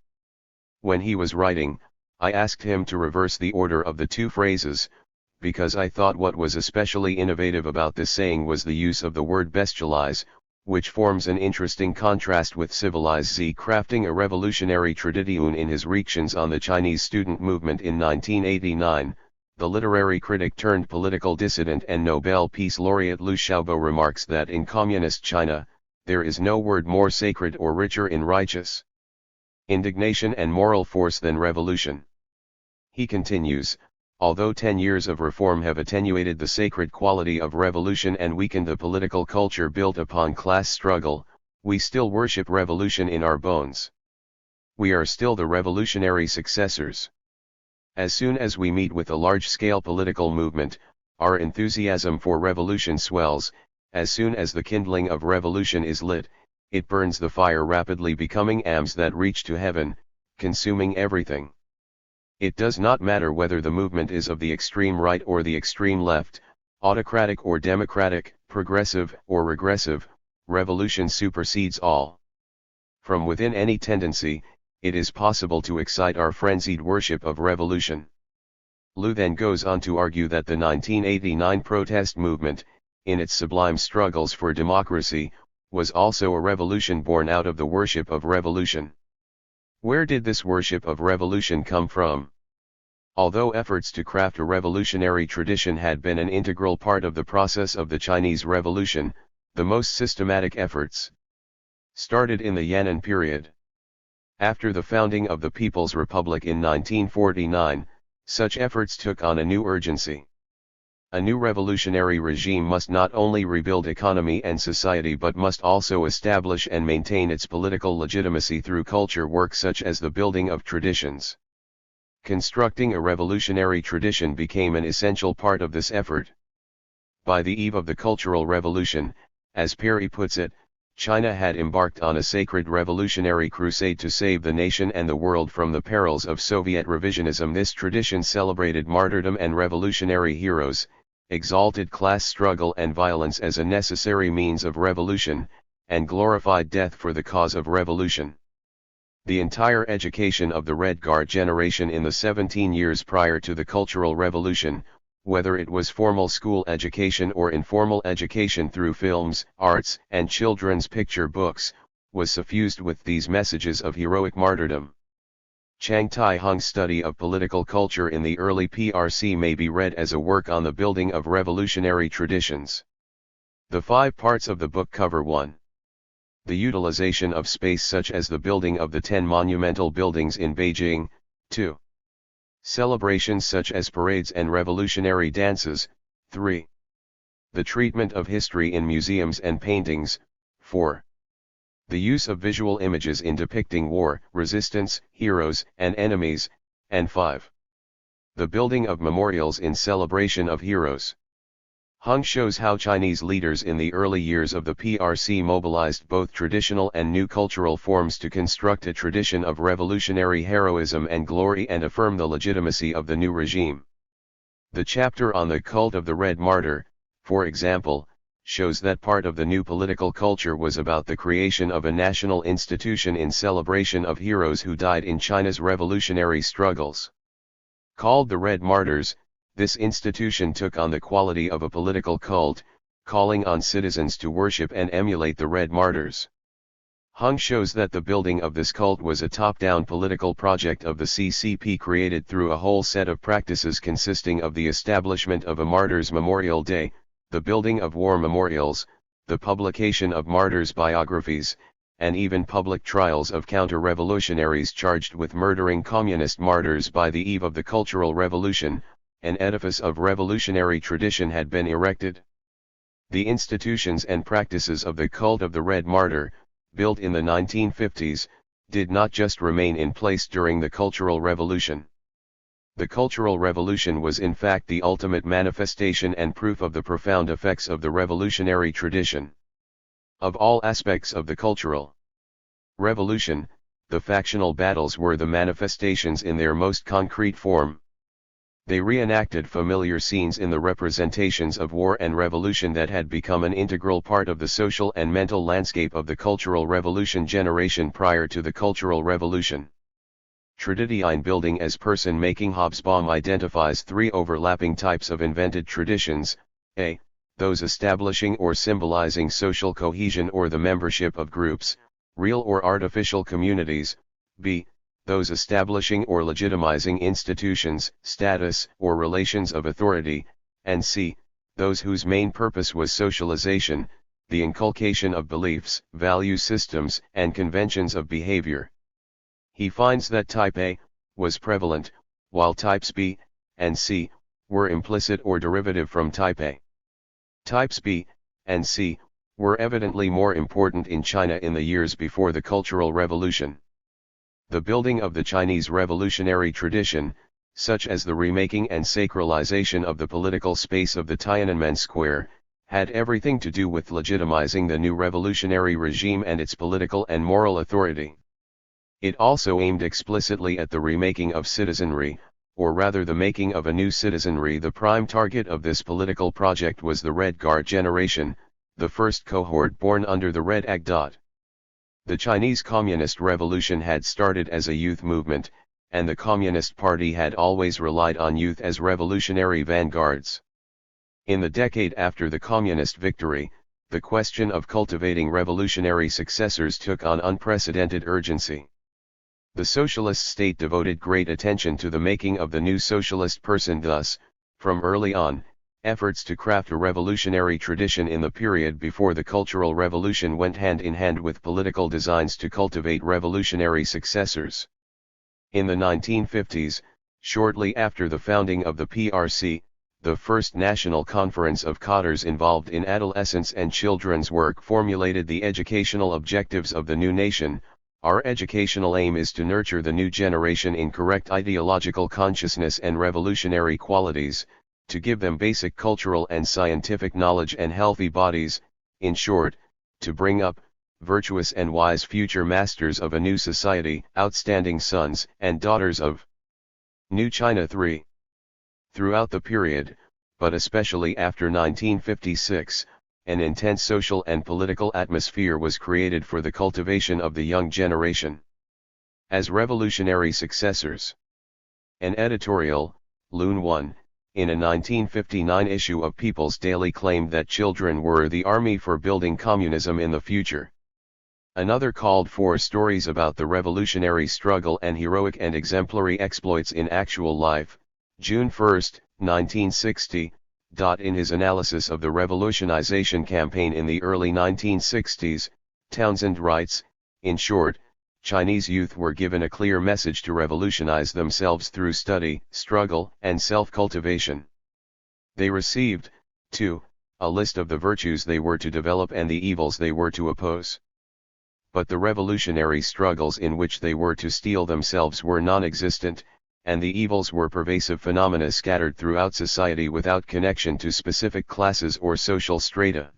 When he was writing, I asked him to reverse the order of the two phrases, because I thought what was especially innovative about this saying was the use of the word bestialize, which forms an interesting contrast with civilize. Crafting a revolutionary tradition in his reactions on the Chinese student movement in 1989, the literary critic turned political dissident and Nobel Peace Laureate Liu Xiaobo remarks that in communist China, there is no word more sacred or richer in righteous indignation and moral force than revolution. He continues, although 10 years of reform have attenuated the sacred quality of revolution and weakened the political culture built upon class struggle, We still worship revolution in our bones. We are still the revolutionary successors. As soon as we meet with a large-scale political movement, our enthusiasm for revolution swells. As soon as the kindling of revolution is lit, it burns the fire, rapidly becoming arms that reach to heaven, consuming everything. It does not matter whether the movement is of the extreme right or the extreme left, autocratic or democratic, progressive or regressive, revolution supersedes all. From within any tendency, it is possible to excite our frenzied worship of revolution. Liu then goes on to argue that the 1989 protest movement, in its sublime struggles for democracy, was also a revolution born out of the worship of revolution. Where did this worship of revolution come from? Although efforts to craft a revolutionary tradition had been an integral part of the process of the Chinese Revolution, the most systematic efforts started in the Yan'an period. After the founding of the People's Republic in 1949, such efforts took on a new urgency. A new revolutionary regime must not only rebuild economy and society but must also establish and maintain its political legitimacy through culture work such as the building of traditions. Constructing a revolutionary tradition became an essential part of this effort. By the eve of the Cultural Revolution, as Perry puts it, China had embarked on a sacred revolutionary crusade to save the nation and the world from the perils of Soviet revisionism. This tradition celebrated martyrdom and revolutionary heroes, exalted class struggle and violence as a necessary means of revolution, and glorified death for the cause of revolution. The entire education of the Red Guard generation in the 17 years prior to the Cultural Revolution, whether it was formal school education or informal education through films, arts, and children's picture books, was suffused with these messages of heroic martyrdom. Chang Tai-hung's study of political culture in the early PRC may be read as a work on the building of revolutionary traditions. The 5 parts of the book cover 1. The utilization of space such as the building of the 10 monumental buildings in Beijing, 2. Celebrations such as parades and revolutionary dances, 3. The treatment of history in museums and paintings, 4. The use of visual images in depicting war, resistance, heroes, and enemies, and 5. The building of memorials in celebration of heroes. Hung shows how Chinese leaders in the early years of the PRC mobilized both traditional and new cultural forms to construct a tradition of revolutionary heroism and glory and affirm the legitimacy of the new regime. The chapter on the cult of the Red Martyr, for example, shows that part of the new political culture was about the creation of a national institution in celebration of heroes who died in China's revolutionary struggles. Called the Red Martyrs, this institution took on the quality of a political cult, calling on citizens to worship and emulate the Red Martyrs. Hung shows that the building of this cult was a top-down political project of the CCP created through a whole set of practices consisting of the establishment of a Martyrs' Memorial Day, the building of war memorials, the publication of martyrs' biographies, and even public trials of counter-revolutionaries charged with murdering communist martyrs. By the eve of the Cultural Revolution, an edifice of revolutionary tradition had been erected. The institutions and practices of the cult of the Red Martyr, built in the 1950s, did not just remain in place during the Cultural Revolution. The Cultural Revolution was in fact the ultimate manifestation and proof of the profound effects of the revolutionary tradition. Of all aspects of the Cultural Revolution, the factional battles were the manifestations in their most concrete form. They reenacted familiar scenes in the representations of war and revolution that had become an integral part of the social and mental landscape of the Cultural Revolution generation prior to the Cultural Revolution. Tradition building as person-making. Hobsbawm identifies 3 overlapping types of invented traditions: a. Those establishing or symbolizing social cohesion or the membership of groups, real or artificial communities; b. Those establishing or legitimizing institutions, status, or relations of authority; and c. Those whose main purpose was socialization, the inculcation of beliefs, value systems, and conventions of behavior. He finds that type A was prevalent, while types B and C were implicit or derivative from type A. Types B and C were evidently more important in China in the years before the Cultural Revolution. The building of the Chinese revolutionary tradition, such as the remaking and sacralization of the political space of the Tiananmen Square, had everything to do with legitimizing the new revolutionary regime and its political and moral authority. It also aimed explicitly at the remaking of citizenry, or rather the making of a new citizenry. The prime target of this political project was the Red Guard generation, the first cohort born under the Red Act. The Chinese Communist Revolution had started as a youth movement, and the Communist Party had always relied on youth as revolutionary vanguards. In the decade after the Communist victory, the question of cultivating revolutionary successors took on unprecedented urgency. The socialist state devoted great attention to the making of the new socialist person. Thus, from early on, efforts to craft a revolutionary tradition in the period before the Cultural Revolution went hand in hand with political designs to cultivate revolutionary successors. In the 1950s, shortly after the founding of the PRC, the first national conference of cadres involved in adolescence and children's work formulated the educational objectives of the new nation. Our educational aim is to nurture the new generation in correct ideological consciousness and revolutionary qualities, to give them basic cultural and scientific knowledge and healthy bodies, in short, to bring up virtuous and wise future masters of a new society, outstanding sons and daughters of New China. 3. Throughout the period, but especially after 1956, an intense social and political atmosphere was created for the cultivation of the young generation as revolutionary successors. An editorial, Lun 1, in a 1959 issue of People's Daily claimed that children were the army for building communism in the future. Another called for stories about the revolutionary struggle and heroic and exemplary exploits in actual life. June 1, 1960. In his analysis of the revolutionization campaign in the early 1960s, Townsend writes, in short, Chinese youth were given a clear message to revolutionize themselves through study, struggle, and self-cultivation. They received, too, a list of the virtues they were to develop and the evils they were to oppose. But the revolutionary struggles in which they were to steel themselves were non-existent, and the evils were pervasive phenomena scattered throughout society without connection to specific classes or social strata.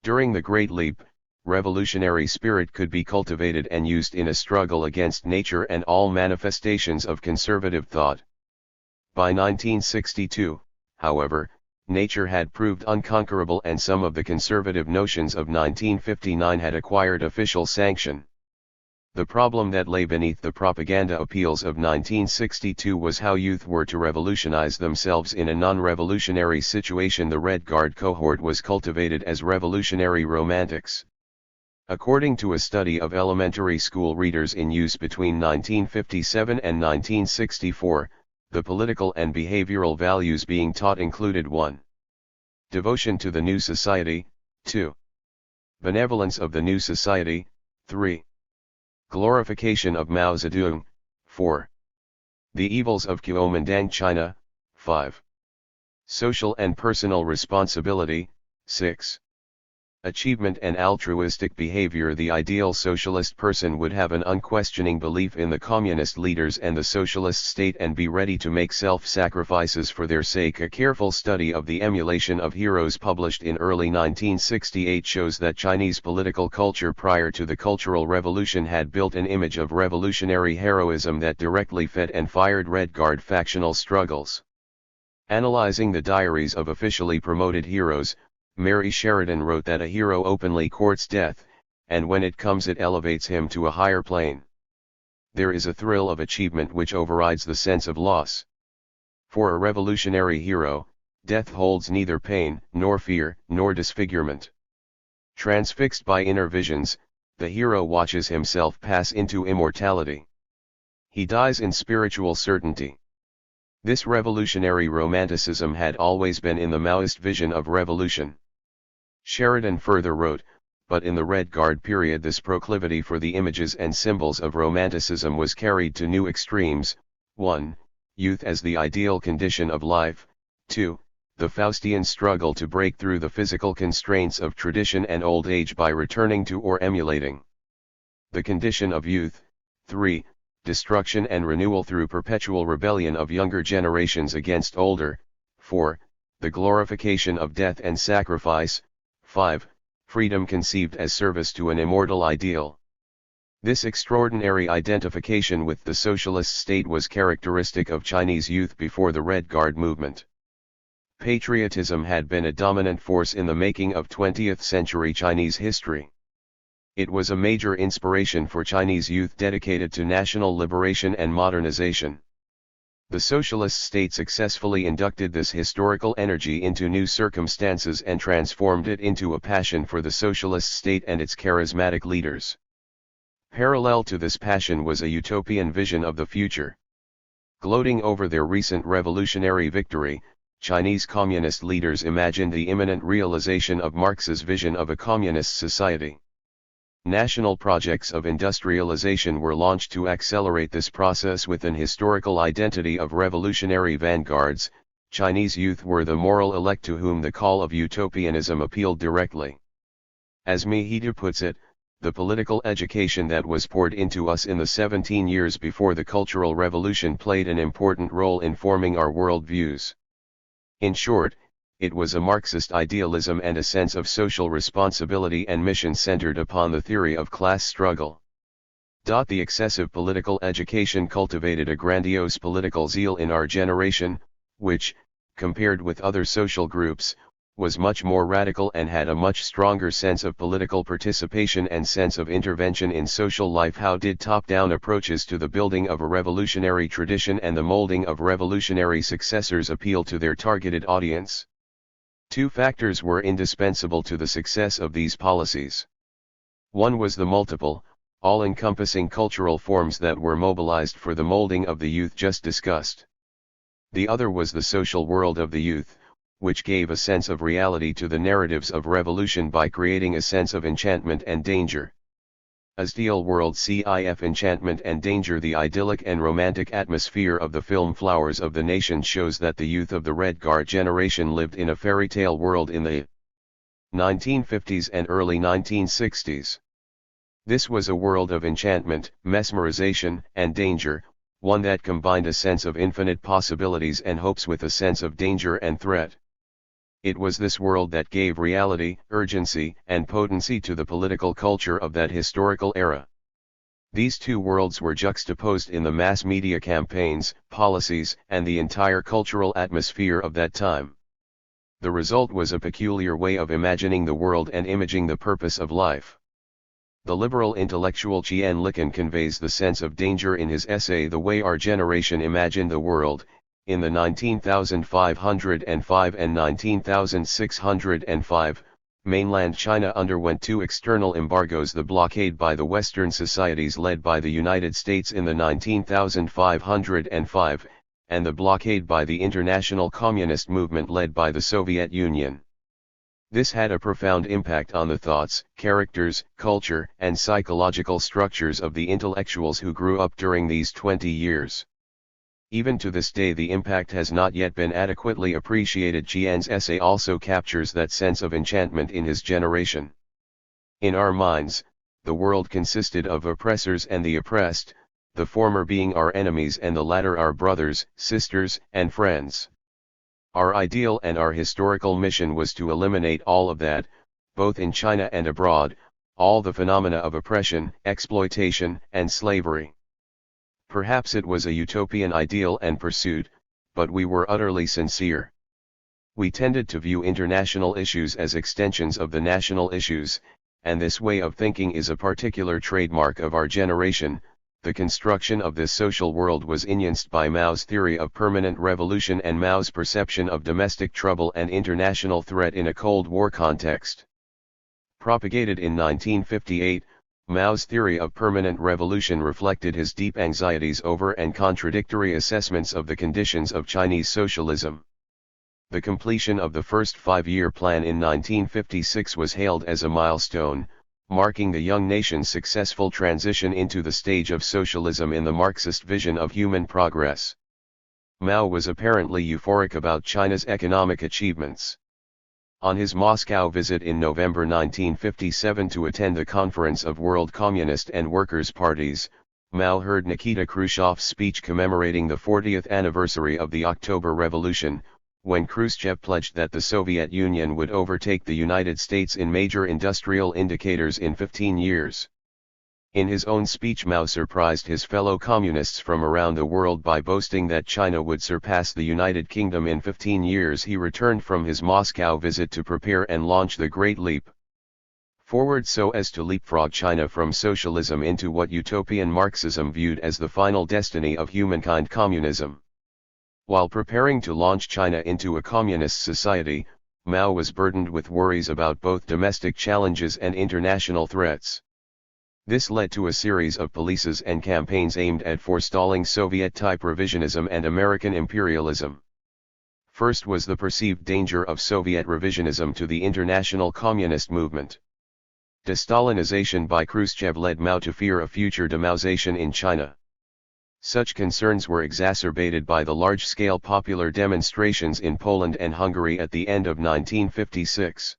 During the Great Leap, revolutionary spirit could be cultivated and used in a struggle against nature and all manifestations of conservative thought. By 1962, however, nature had proved unconquerable and some of the conservative notions of 1959 had acquired official sanction. The problem that lay beneath the propaganda appeals of 1962 was how youth were to revolutionize themselves in a non-revolutionary situation. The Red Guard cohort was cultivated as revolutionary romantics. According to a study of elementary school readers in use between 1957 and 1964, the political and behavioral values being taught included 1. Devotion to the new society, 2. Benevolence of the new society, 3. Glorification of Mao Zedong, 4. The evils of Kuomintang China, 5. Social and personal responsibility, 6. Achievement and altruistic behavior. The ideal socialist person would have an unquestioning belief in the communist leaders and the socialist state and be ready to make self-sacrifices for their sake. A careful study of the emulation of heroes published in early 1968 shows that Chinese political culture prior to the Cultural Revolution had built an image of revolutionary heroism that directly fed and fired Red Guard factional struggles. Analyzing the diaries of officially promoted heroes, Mary Sheridan wrote that a hero openly courts death, and when it comes it elevates him to a higher plane. There is a thrill of achievement which overrides the sense of loss. For a revolutionary hero, death holds neither pain, nor fear, nor disfigurement. Transfixed by inner visions, the hero watches himself pass into immortality. He dies in spiritual certainty. This revolutionary romanticism had always been in the Maoist vision of revolution. Sheridan further wrote, but in the Red Guard period this proclivity for the images and symbols of romanticism was carried to new extremes. 1. Youth as the ideal condition of life. 2. the Faustian struggle to break through the physical constraints of tradition and old age by returning to or emulating the condition of youth. 3. Destruction and renewal through perpetual rebellion of younger generations against older. 4. The glorification of death and sacrifice. 5. Freedom conceived as service to an immortal ideal. This extraordinary identification with the socialist state was characteristic of Chinese youth before the Red Guard movement. Patriotism had been a dominant force in the making of 20th century Chinese history. It was a major inspiration for Chinese youth dedicated to national liberation and modernization. The socialist state successfully inducted this historical energy into new circumstances and transformed it into a passion for the socialist state and its charismatic leaders. Parallel to this passion was a utopian vision of the future. Gloating over their recent revolutionary victory, Chinese communist leaders imagined the imminent realization of Marx's vision of a communist society. National projects of industrialization were launched to accelerate this process with an historical identity of revolutionary vanguards. Chinese youth were the moral elect to whom the call of utopianism appealed directly. As Mihita puts it, the political education that was poured into us in the 17 years before the Cultural Revolution played an important role in forming our worldviews. In short, it was a Marxist idealism and a sense of social responsibility and mission centered upon the theory of class struggle. The excessive political education cultivated a grandiose political zeal in our generation, which, compared with other social groups, was much more radical and had a much stronger sense of political participation and sense of intervention in social life. How did top-down approaches to the building of a revolutionary tradition and the molding of revolutionary successors appeal to their targeted audience? Two factors were indispensable to the success of these policies. One was the multiple, all-encompassing cultural forms that were mobilized for the molding of the youth just discussed. The other was the social world of the youth, which gave a sense of reality to the narratives of revolution by creating a sense of enchantment and danger. Ideal world CIF enchantment and danger. The idyllic and romantic atmosphere of the film Flowers of the Nation shows that the youth of the Red Guard generation lived in a fairy tale world in the 1950s and early 1960s. This was a world of enchantment, mesmerization, and danger, one that combined a sense of infinite possibilities and hopes with a sense of danger and threat. It was this world that gave reality, urgency, and potency to the political culture of that historical era. These two worlds were juxtaposed in the mass media campaigns, policies, and the entire cultural atmosphere of that time. The result was a peculiar way of imagining the world and imaging the purpose of life. The liberal intellectual Qian Liqin conveys the sense of danger in his essay The Way Our Generation Imagined the World. In the 19,505 and 19,605, mainland China underwent two external embargoes: the blockade by the Western societies led by the United States in the 19,505, and the blockade by the international communist movement led by the Soviet Union. This had a profound impact on the thoughts, characters, culture, and psychological structures of the intellectuals who grew up during these 20 years. Even to this day the impact has not yet been adequately appreciated. Qian's essay also captures that sense of enchantment in his generation. In our minds, the world consisted of oppressors and the oppressed, the former being our enemies and the latter our brothers, sisters, and friends. Our ideal and our historical mission was to eliminate all of that, both in China and abroad, all the phenomena of oppression, exploitation, and slavery. Perhaps it was a utopian ideal and pursuit, but we were utterly sincere. We tended to view international issues as extensions of the national issues, and this way of thinking is a particular trademark of our generation. The construction of this social world was enunced by Mao's theory of permanent revolution and Mao's perception of domestic trouble and international threat in a Cold War context. Propagated in 1958, Mao's theory of permanent revolution reflected his deep anxieties over and contradictory assessments of the conditions of Chinese socialism. The completion of the first five-year plan in 1956 was hailed as a milestone, marking the young nation's successful transition into the stage of socialism in the Marxist vision of human progress. Mao was apparently euphoric about China's economic achievements. On his Moscow visit in November 1957 to attend the Conference of World Communist and Workers' Parties, Mao heard Nikita Khrushchev's speech commemorating the 40th anniversary of the October Revolution, when Khrushchev pledged that the Soviet Union would overtake the United States in major industrial indicators in 15 years. In his own speech, Mao surprised his fellow communists from around the world by boasting that China would surpass the United Kingdom in 15 years. He returned from his Moscow visit to prepare and launch the Great Leap Forward so as to leapfrog China from socialism into what utopian Marxism viewed as the final destiny of humankind, communism. While preparing to launch China into a communist society, Mao was burdened with worries about both domestic challenges and international threats. This led to a series of policies and campaigns aimed at forestalling Soviet-type revisionism and American imperialism. First was the perceived danger of Soviet revisionism to the international communist movement. De-Stalinization by Khrushchev led Mao to fear a future deMaoization in China. Such concerns were exacerbated by the large-scale popular demonstrations in Poland and Hungary at the end of 1956.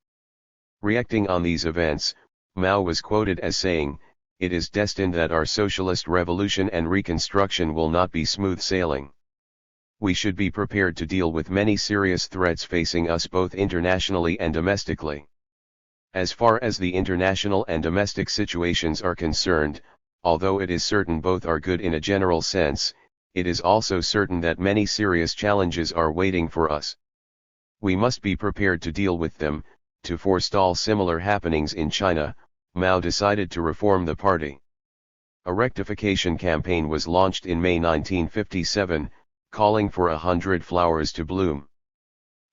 Reacting on these events, Mao was quoted as saying, "It is destined that our socialist revolution and reconstruction will not be smooth sailing. We should be prepared to deal with many serious threats facing us both internationally and domestically. As far as the international and domestic situations are concerned, although it is certain both are good in a general sense, it is also certain that many serious challenges are waiting for us. We must be prepared to deal with them." To forestall similar happenings in China, Mao decided to reform the party. A rectification campaign was launched in May 1957, calling for 100 flowers to bloom.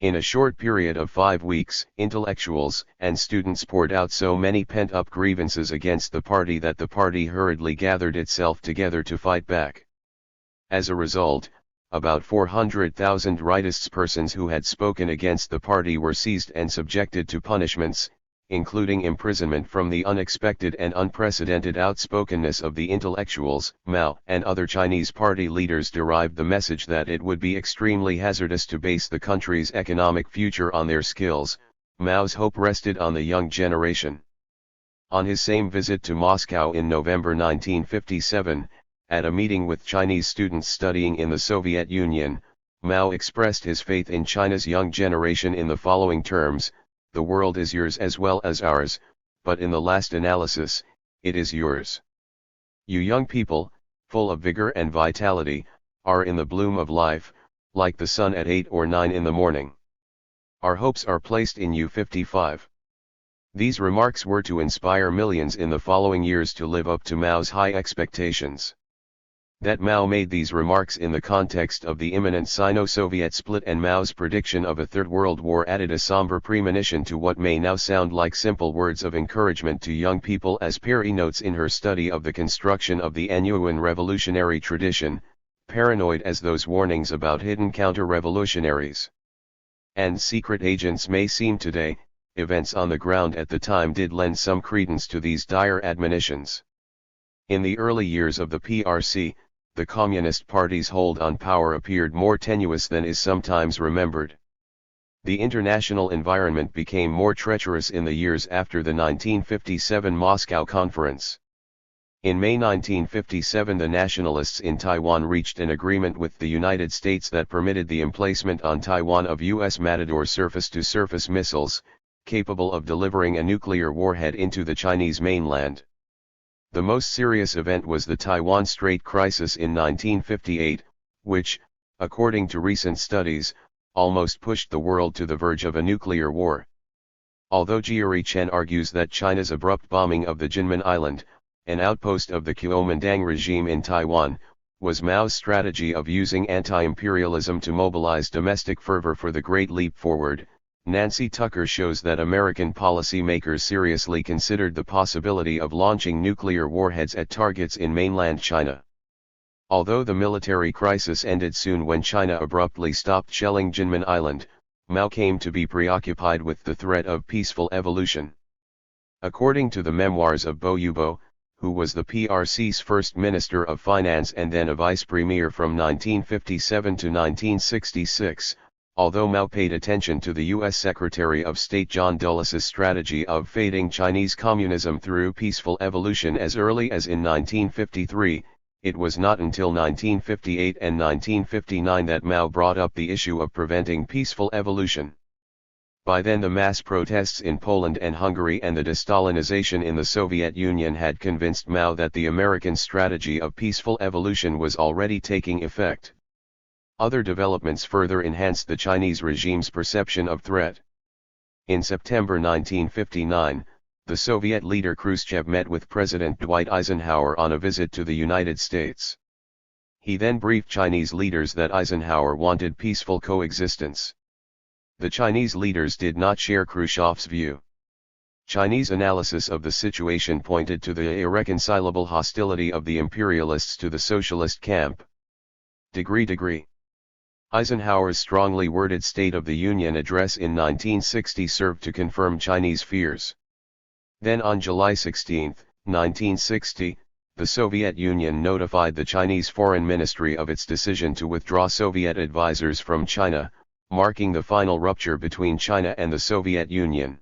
In a short period of 5 weeks, intellectuals and students poured out so many pent-up grievances against the party that the party hurriedly gathered itself together to fight back. As a result, about 400,000 rightists, persons who had spoken against the party, were seized and subjected to punishments, including imprisonment. From the unexpected and unprecedented outspokenness of the intellectuals, Mao and other Chinese party leaders derived the message that it would be extremely hazardous to base the country's economic future on their skills. Mao's hope rested on the young generation. On his same visit to Moscow in November 1957, at a meeting with Chinese students studying in the Soviet Union, Mao expressed his faith in China's young generation in the following terms: "The world is yours as well as ours, but in the last analysis, it is yours. You young people, full of vigor and vitality, are in the bloom of life, like the sun at 8 or 9 in the morning. Our hopes are placed in you." 55. These remarks were to inspire millions in the following years to live up to Mao's high expectations. That Mao made these remarks in the context of the imminent Sino-Soviet split and Mao's prediction of a Third World War added a somber premonition to what may now sound like simple words of encouragement to young people. As Perry notes in her study of the construction of the Anyuan revolutionary tradition, paranoid as those warnings about hidden counter-revolutionaries and secret agents may seem today, events on the ground at the time did lend some credence to these dire admonitions. In the early years of the PRC, the Communist Party's hold on power appeared more tenuous than is sometimes remembered. The international environment became more treacherous in the years after the 1957 Moscow Conference. In May 1957, the nationalists in Taiwan reached an agreement with the United States that permitted the emplacement on Taiwan of U.S. Matador surface-to-surface missiles, capable of delivering a nuclear warhead into the Chinese mainland. The most serious event was the Taiwan Strait crisis in 1958, which, according to recent studies, almost pushed the world to the verge of a nuclear war. Although Jieri Chen argues that China's abrupt bombing of the Jinmen Island, an outpost of the Kuomintang regime in Taiwan, was Mao's strategy of using anti-imperialism to mobilize domestic fervor for the Great Leap Forward, Nancy Tucker shows that American policymakers seriously considered the possibility of launching nuclear warheads at targets in mainland China. Although the military crisis ended soon when China abruptly stopped shelling Jinmen Island, Mao came to be preoccupied with the threat of peaceful evolution. According to the memoirs of Bo Yubo, who was the PRC's first Minister of Finance and then a Vice Premier from 1957 to 1966, although Mao paid attention to the U.S. Secretary of State John Dulles' strategy of fading Chinese communism through peaceful evolution as early as in 1953, it was not until 1958 and 1959 that Mao brought up the issue of preventing peaceful evolution. By then the mass protests in Poland and Hungary and the de-Stalinization in the Soviet Union had convinced Mao that the American strategy of peaceful evolution was already taking effect. Other developments further enhanced the Chinese regime's perception of threat. In September 1959, the Soviet leader Khrushchev met with President Dwight Eisenhower on a visit to the United States. He then briefed Chinese leaders that Eisenhower wanted peaceful coexistence. The Chinese leaders did not share Khrushchev's view. Chinese analysis of the situation pointed to the irreconcilable hostility of the imperialists to the socialist camp. Degree. Eisenhower's strongly worded State of the Union address in 1960 served to confirm Chinese fears. Then on July 16, 1960, the Soviet Union notified the Chinese Foreign Ministry of its decision to withdraw Soviet advisors from China, marking the final rupture between China and the Soviet Union.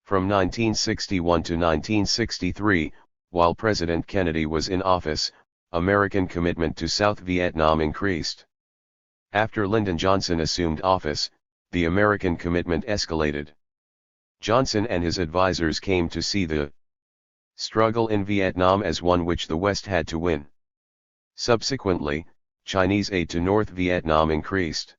From 1961 to 1963, while President Kennedy was in office, American commitment to South Vietnam increased. After Lyndon Johnson assumed office, the American commitment escalated. Johnson and his advisors came to see the struggle in Vietnam as one which the West had to win. Subsequently, Chinese aid to North Vietnam increased.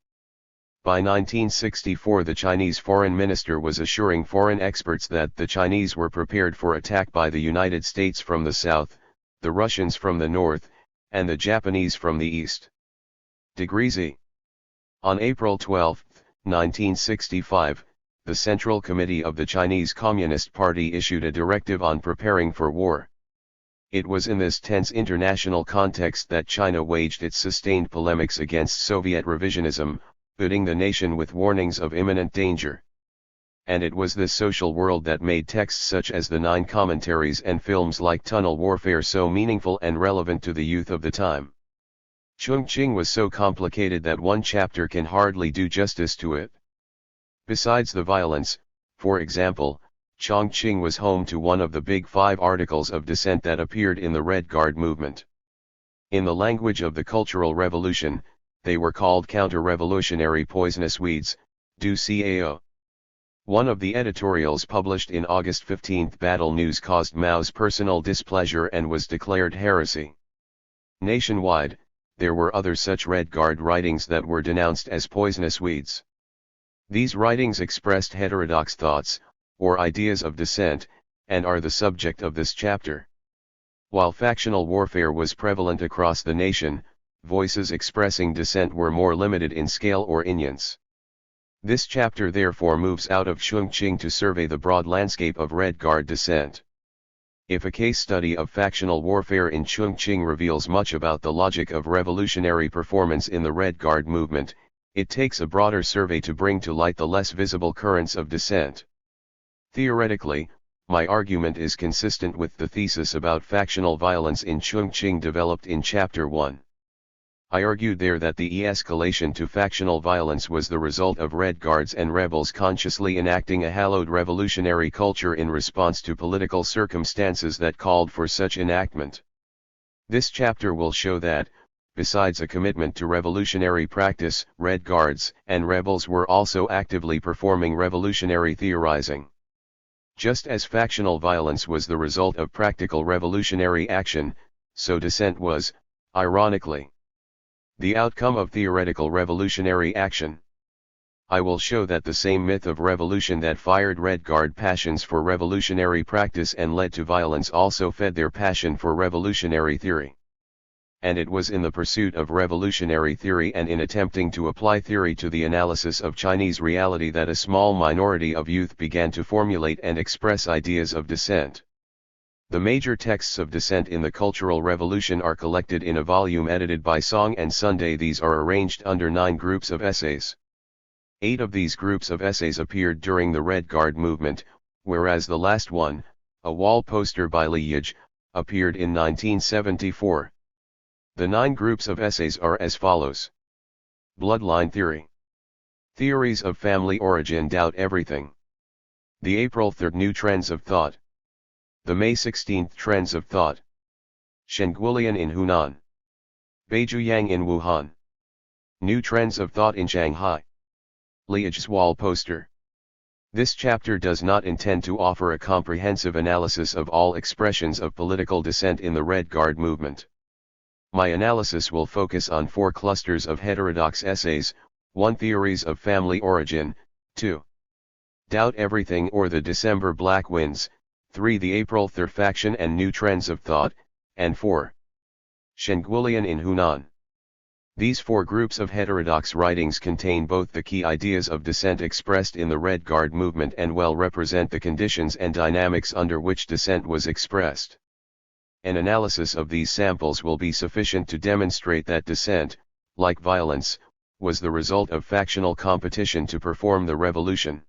By 1964 the Chinese foreign minister was assuring foreign experts that the Chinese were prepared for attack by the United States from the south, the Russians from the north, and the Japanese from the east. Z. On April 12, 1965, the Central Committee of the Chinese Communist Party issued a directive on preparing for war. It was in this tense international context that China waged its sustained polemics against Soviet revisionism, putting the nation with warnings of imminent danger. And it was this social world that made texts such as the 9 commentaries and films like Tunnel Warfare so meaningful and relevant to the youth of the time. Chongqing was so complicated that one chapter can hardly do justice to it. Besides the violence, for example, Chongqing was home to one of the big 5 articles of dissent that appeared in the Red Guard movement. In the language of the Cultural Revolution, they were called counter-revolutionary poisonous weeds, du cao. One of the editorials published in August 15 Battle News caused Mao's personal displeasure and was declared heresy. Nationwide, there were other such Red Guard writings that were denounced as poisonous weeds. These writings expressed heterodox thoughts, or ideas of dissent, and are the subject of this chapter. While factional warfare was prevalent across the nation, voices expressing dissent were more limited in scale or nuance. This chapter therefore moves out of Chongqing to survey the broad landscape of Red Guard dissent. If a case study of factional warfare in Chongqing reveals much about the logic of revolutionary performance in the Red Guard movement, it takes a broader survey to bring to light the less visible currents of dissent. Theoretically, my argument is consistent with the thesis about factional violence in Chongqing developed in Chapter 1. I argued there that the escalation to factional violence was the result of Red Guards and rebels consciously enacting a hallowed revolutionary culture in response to political circumstances that called for such enactment. This chapter will show that, besides a commitment to revolutionary practice, Red Guards and rebels were also actively performing revolutionary theorizing. Just as factional violence was the result of practical revolutionary action, so dissent was, ironically, the outcome of theoretical revolutionary action. I will show that the same myth of revolution that fired Red Guard passions for revolutionary practice and led to violence also fed their passion for revolutionary theory. And it was in the pursuit of revolutionary theory and in attempting to apply theory to the analysis of Chinese reality that a small minority of youth began to formulate and express ideas of dissent. The major texts of dissent in the Cultural Revolution are collected in a volume edited by Song and Sunday. These are arranged under 9 groups of essays. 8 of these groups of essays appeared during the Red Guard movement, whereas the last one, a wall poster by Li Yij, appeared in 1974. The 9 groups of essays are as follows. Bloodline Theory. Theories of Family Origin Doubt Everything. The April 3rd New Trends of Thought. The May 16th Trends of Thought. Shenguolian in Hunan. Beizhuyang in Wuhan. New Trends of Thought in Shanghai. Liège's wall poster. This chapter does not intend to offer a comprehensive analysis of all expressions of political dissent in the Red Guard movement. My analysis will focus on 4 clusters of heterodox essays: 1. Theories of Family Origin, 2. Doubt Everything or the December Black Winds, 3. The April 3rd Faction and New Trends of Thought, and 4. Shenguolian in Hunan. These 4 groups of heterodox writings contain both the key ideas of dissent expressed in the Red Guard movement and well represent the conditions and dynamics under which dissent was expressed. An analysis of these samples will be sufficient to demonstrate that dissent, like violence, was the result of factional competition to perform the revolution.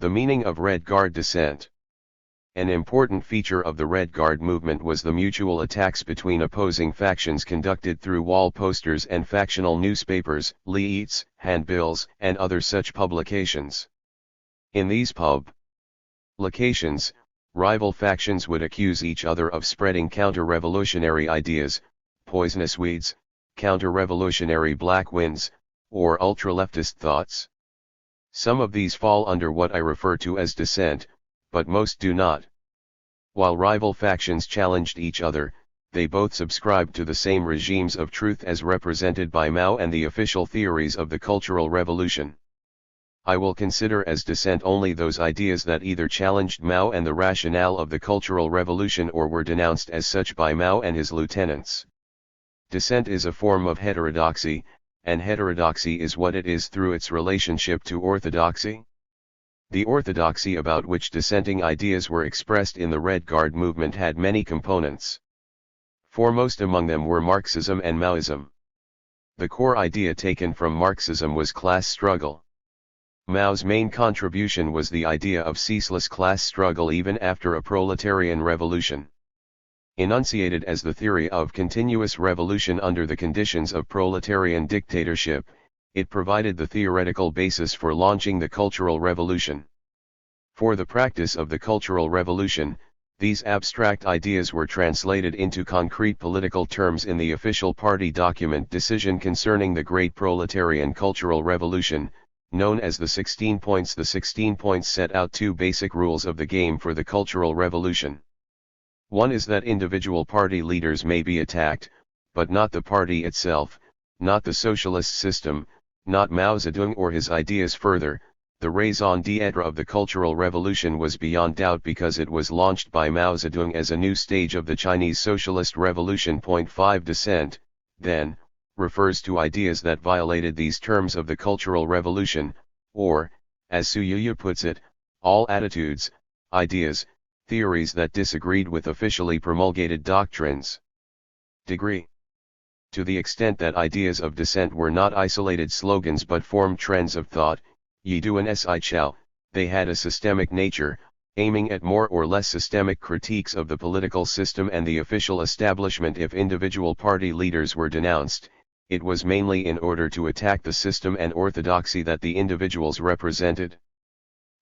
The meaning of Red Guard dissent. An important feature of the Red Guard movement was the mutual attacks between opposing factions conducted through wall posters and factional newspapers, leaflets, handbills, and other such publications. In these publications, rival factions would accuse each other of spreading counter-revolutionary ideas, poisonous weeds, counter-revolutionary black winds, or ultra-leftist thoughts. Some of these fall under what I refer to as dissent, but most do not. While rival factions challenged each other, they both subscribed to the same regimes of truth as represented by Mao and the official theories of the Cultural Revolution. I will consider as dissent only those ideas that either challenged Mao and the rationale of the Cultural Revolution or were denounced as such by Mao and his lieutenants. Dissent is a form of heterodoxy, and heterodoxy is what it is through its relationship to orthodoxy. The orthodoxy about which dissenting ideas were expressed in the Red Guard movement had many components. Foremost among them were Marxism and Maoism. The core idea taken from Marxism was class struggle. Mao's main contribution was the idea of ceaseless class struggle even after a proletarian revolution. Enunciated as the theory of continuous revolution under the conditions of proletarian dictatorship, it provided the theoretical basis for launching the Cultural Revolution. For the practice of the Cultural Revolution, these abstract ideas were translated into concrete political terms in the official party document Decision Concerning the Great Proletarian Cultural Revolution, known as the 16 Points. The 16 Points set out 2 basic rules of the game for the Cultural Revolution. One is that individual party leaders may be attacked, but not the party itself, not the socialist system, not Mao Zedong or his ideas. Further, the raison d'être of the Cultural Revolution was beyond doubt because it was launched by Mao Zedong as a new stage of the Chinese Socialist Revolution. Point 5 Dissent, then, refers to ideas that violated these terms of the Cultural Revolution, or, as Su Yuya puts it, all attitudes, ideas, theories that disagreed with officially promulgated doctrines. Degree. To the extent that ideas of dissent were not isolated slogans but formed trends of thought, Yi Duan Si Chao, they had a systemic nature, aiming at more or less systemic critiques of the political system and the official establishment. If individual party leaders were denounced, it was mainly in order to attack the system and orthodoxy that the individuals represented.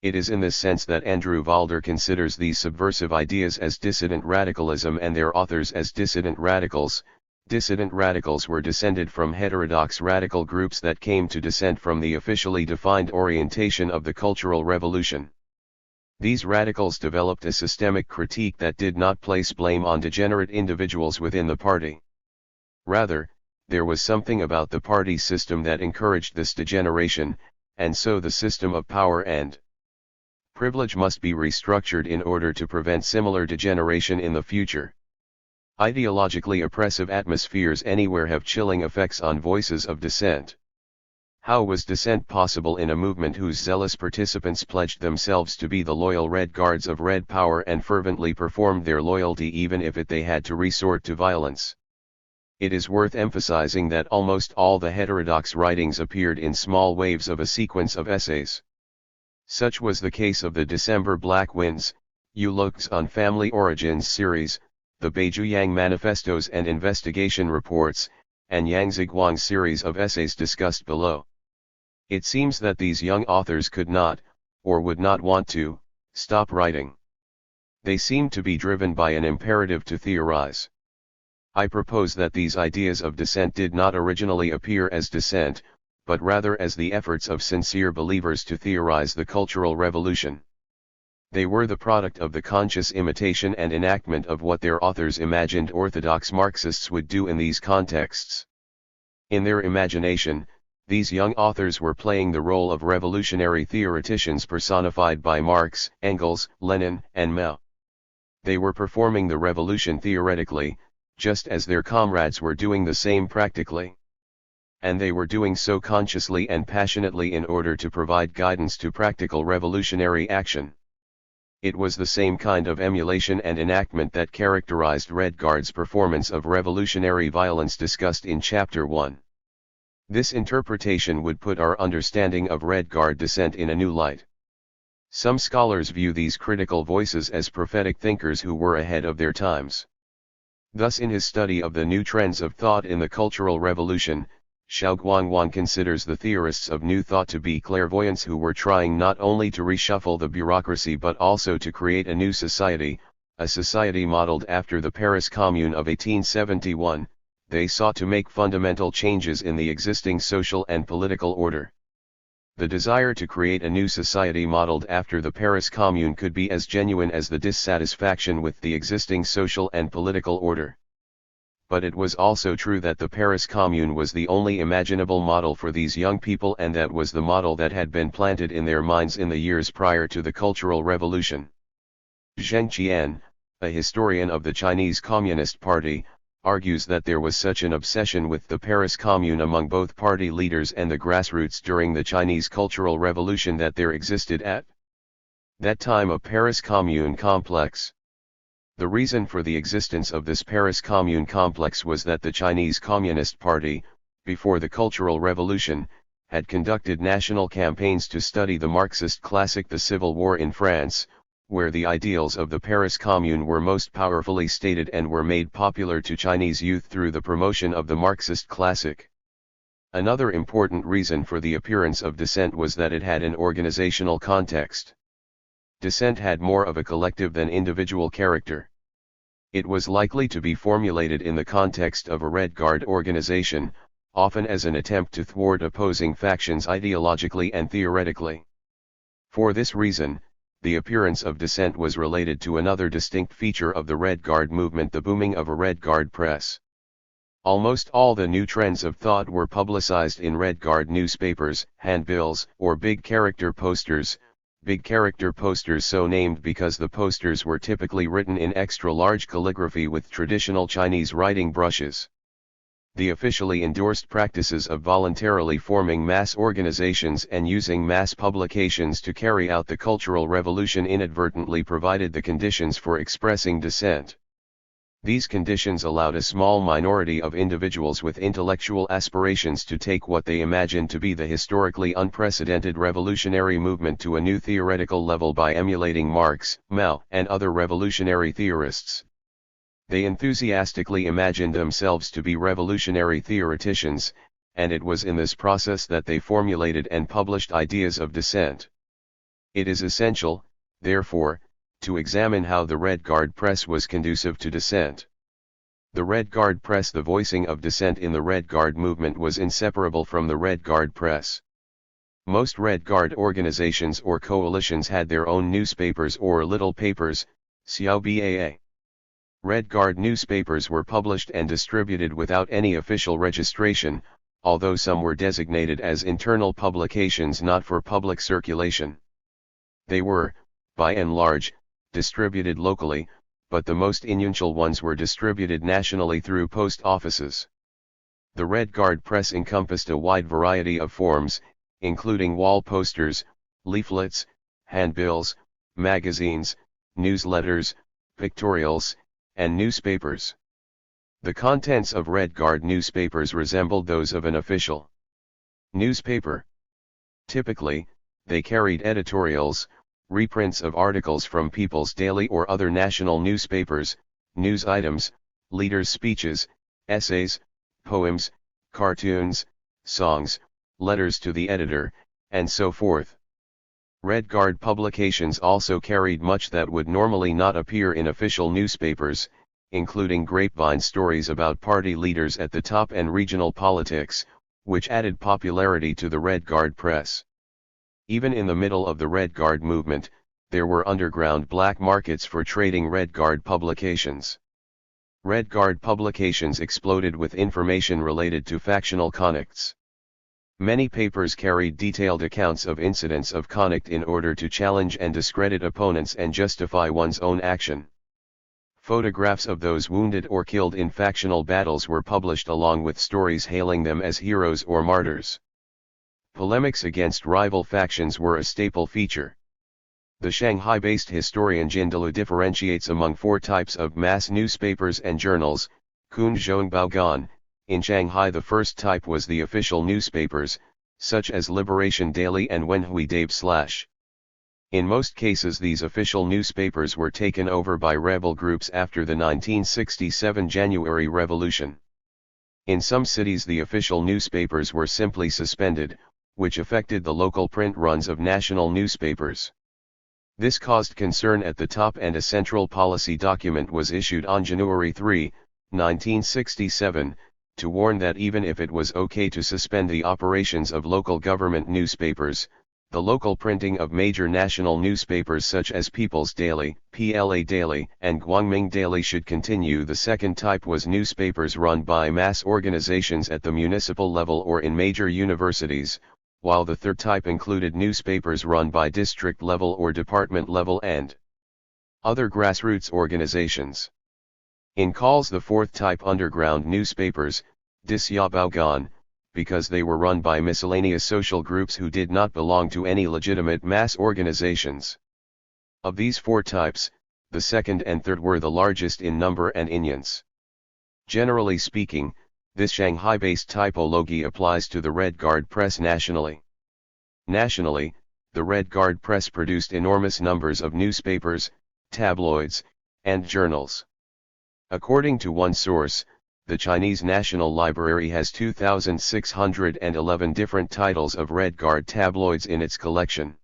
It is in this sense that Andrew Valder considers these subversive ideas as dissident radicalism and their authors as dissident radicals. Dissident radicals were descended from heterodox radical groups that came to dissent from the officially defined orientation of the Cultural Revolution. These radicals developed a systemic critique that did not place blame on degenerate individuals within the party. Rather, there was something about the party system that encouraged this degeneration, and so the system of power and privilege must be restructured in order to prevent similar degeneration in the future. Ideologically oppressive atmospheres anywhere have chilling effects on voices of dissent. How was dissent possible in a movement whose zealous participants pledged themselves to be the loyal Red Guards of Red Power and fervently performed their loyalty even if they had to resort to violence? It is worth emphasizing that almost all the heterodox writings appeared in small waves of a sequence of essays. Such was the case of the December Black Winds, Ulug's on Family Origins series, the Beijuyang manifestos and investigation reports, and Yang Ziguang's series of essays discussed below. It seems that these young authors could not, or would not want to, stop writing. They seem to be driven by an imperative to theorize. I propose that these ideas of dissent did not originally appear as dissent, but rather as the efforts of sincere believers to theorize the cultural revolution. They were the product of the conscious imitation and enactment of what their authors imagined orthodox Marxists would do in these contexts. In their imagination, these young authors were playing the role of revolutionary theoreticians personified by Marx, Engels, Lenin, and Mao. They were performing the revolution theoretically, just as their comrades were doing the same practically. And they were doing so consciously and passionately in order to provide guidance to practical revolutionary action. It was the same kind of emulation and enactment that characterized Red Guard's performance of revolutionary violence discussed in Chapter 1. This interpretation would put our understanding of Red Guard dissent in a new light. Some scholars view these critical voices as prophetic thinkers who were ahead of their times. Thus, in his study of the new trends of thought in the Cultural Revolution, Xiao Guangwan considers the theorists of New Thought to be clairvoyants who were trying not only to reshuffle the bureaucracy but also to create a new society, a society modeled after the Paris Commune of 1871. They sought to make fundamental changes in the existing social and political order. The desire to create a new society modeled after the Paris Commune could be as genuine as the dissatisfaction with the existing social and political order. But it was also true that the Paris Commune was the only imaginable model for these young people, and that was the model that had been planted in their minds in the years prior to the Cultural Revolution. Zheng Qian, a historian of the Chinese Communist Party, argues that there was such an obsession with the Paris Commune among both party leaders and the grassroots during the Chinese Cultural Revolution that there existed at that time a Paris Commune complex. The reason for the existence of this Paris Commune complex was that the Chinese Communist Party, before the Cultural Revolution, had conducted national campaigns to study the Marxist classic The Civil War in France, where the ideals of the Paris Commune were most powerfully stated and were made popular to Chinese youth through the promotion of the Marxist classic. Another important reason for the appearance of dissent was that it had an organizational context. Dissent had more of a collective than individual character. It was likely to be formulated in the context of a Red Guard organization, often as an attempt to thwart opposing factions ideologically and theoretically. For this reason, the appearance of dissent was related to another distinct feature of the Red Guard movement, the booming of a Red Guard press. Almost all the new trends of thought were publicized in Red Guard newspapers, handbills, or big character posters so named because the posters were typically written in extra-large calligraphy with traditional Chinese writing brushes. The officially endorsed practices of voluntarily forming mass organizations and using mass publications to carry out the Cultural Revolution inadvertently provided the conditions for expressing dissent. These conditions allowed a small minority of individuals with intellectual aspirations to take what they imagined to be the historically unprecedented revolutionary movement to a new theoretical level by emulating Marx, Mao, and other revolutionary theorists. They enthusiastically imagined themselves to be revolutionary theoreticians, and it was in this process that they formulated and published ideas of dissent. It is essential, therefore, to examine how the Red Guard press was conducive to dissent. The Red Guard press. The voicing of dissent in the Red Guard movement was inseparable from the Red Guard press. Most Red Guard organizations or coalitions had their own newspapers or little papers, Xiaobaa. Red Guard newspapers were published and distributed without any official registration, although some were designated as internal publications not for public circulation. They were, by and large, distributed locally, but the most influential ones were distributed nationally through post offices. The Red Guard press encompassed a wide variety of forms, including wall posters, leaflets, handbills, magazines, newsletters, pictorials, and newspapers. The contents of Red Guard newspapers resembled those of an official newspaper. Typically, they carried editorials, reprints of articles from People's Daily or other national newspapers, news items, leaders' speeches, essays, poems, cartoons, songs, letters to the editor, and so forth. Red Guard publications also carried much that would normally not appear in official newspapers, including grapevine stories about party leaders at the top and regional politics, which added popularity to the Red Guard press. Even in the middle of the Red Guard movement, there were underground black markets for trading Red Guard publications. Red Guard publications exploded with information related to factional conflicts. Many papers carried detailed accounts of incidents of conflict in order to challenge and discredit opponents and justify one's own action. Photographs of those wounded or killed in factional battles were published along with stories hailing them as heroes or martyrs. Polemics against rival factions were a staple feature. The Shanghai-based historian Jin Dalu differentiates among 4 types of mass newspapers and journals. Kunzhongbaogan, in Shanghai the first type was the official newspapers, such as Liberation Daily and Wenhui Dabe/. In most cases these official newspapers were taken over by rebel groups after the 1967 January Revolution. In some cities the official newspapers were simply suspended, which affected the local print runs of national newspapers. This caused concern at the top and a central policy document was issued on January 3, 1967, to warn that even if it was okay to suspend the operations of local government newspapers, the local printing of major national newspapers such as People's Daily, PLA Daily, and Guangming Daily should continue. The second type was newspapers run by mass organizations at the municipal level or in major universities, while the third type included newspapers run by district level or department level and other grassroots organizations. In calls the fourth type underground newspapers, Disyabaogan, because they were run by miscellaneous social groups who did not belong to any legitimate mass organizations. Of these 4 types, the second and third were the largest in number and influence. Generally speaking, this Shanghai-based typology applies to the Red Guard press nationally. Nationally, the Red Guard press produced enormous numbers of newspapers, tabloids, and journals. According to one source, the Chinese National Library has 2,611 different titles of Red Guard tabloids in its collection.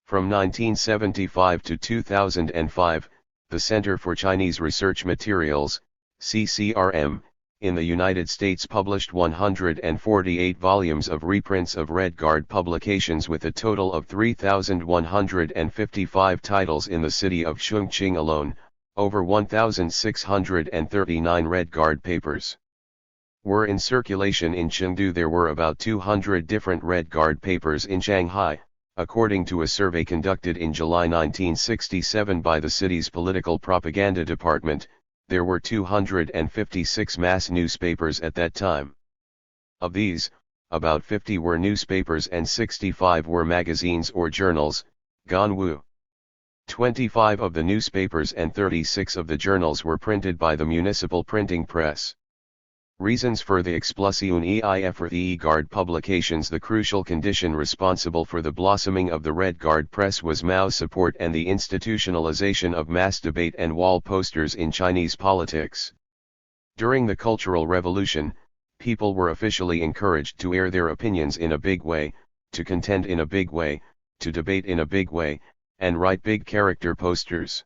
From 1975 to 2005, the Center for Chinese Research Materials, CCRM, in the United States published 148 volumes of reprints of Red Guard publications with a total of 3,155 titles in the city of Chongqing alone. Over 1,639 Red Guard papers were in circulation in Chengdu. There were about 200 different Red Guard papers in Shanghai, according to a survey conducted in July 1967 by the city's political propaganda department. There were 256 mass newspapers at that time. Of these, about 50 were newspapers and 65 were magazines or journals. Ganwu. 25 of the newspapers and 36 of the journals were printed by the municipal printing press. Reasons for the expulsion of the Guard publications. The crucial condition responsible for the blossoming of the Red Guard press was Mao's support and the institutionalization of mass debate and wall posters in Chinese politics. During the Cultural Revolution, people were officially encouraged to air their opinions in a big way, to contend in a big way, to debate in a big way, and write big character posters.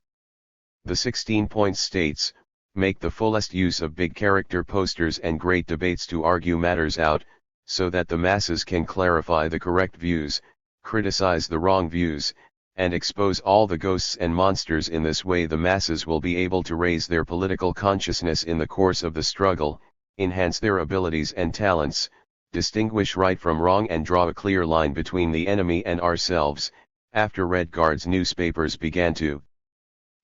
The 16 points states, make the fullest use of big character posters and great debates to argue matters out, so that the masses can clarify the correct views, criticize the wrong views, and expose all the ghosts and monsters. In this way the masses will be able to raise their political consciousness in the course of the struggle, enhance their abilities and talents, distinguish right from wrong and draw a clear line between the enemy and ourselves. After Red Guard's newspapers began to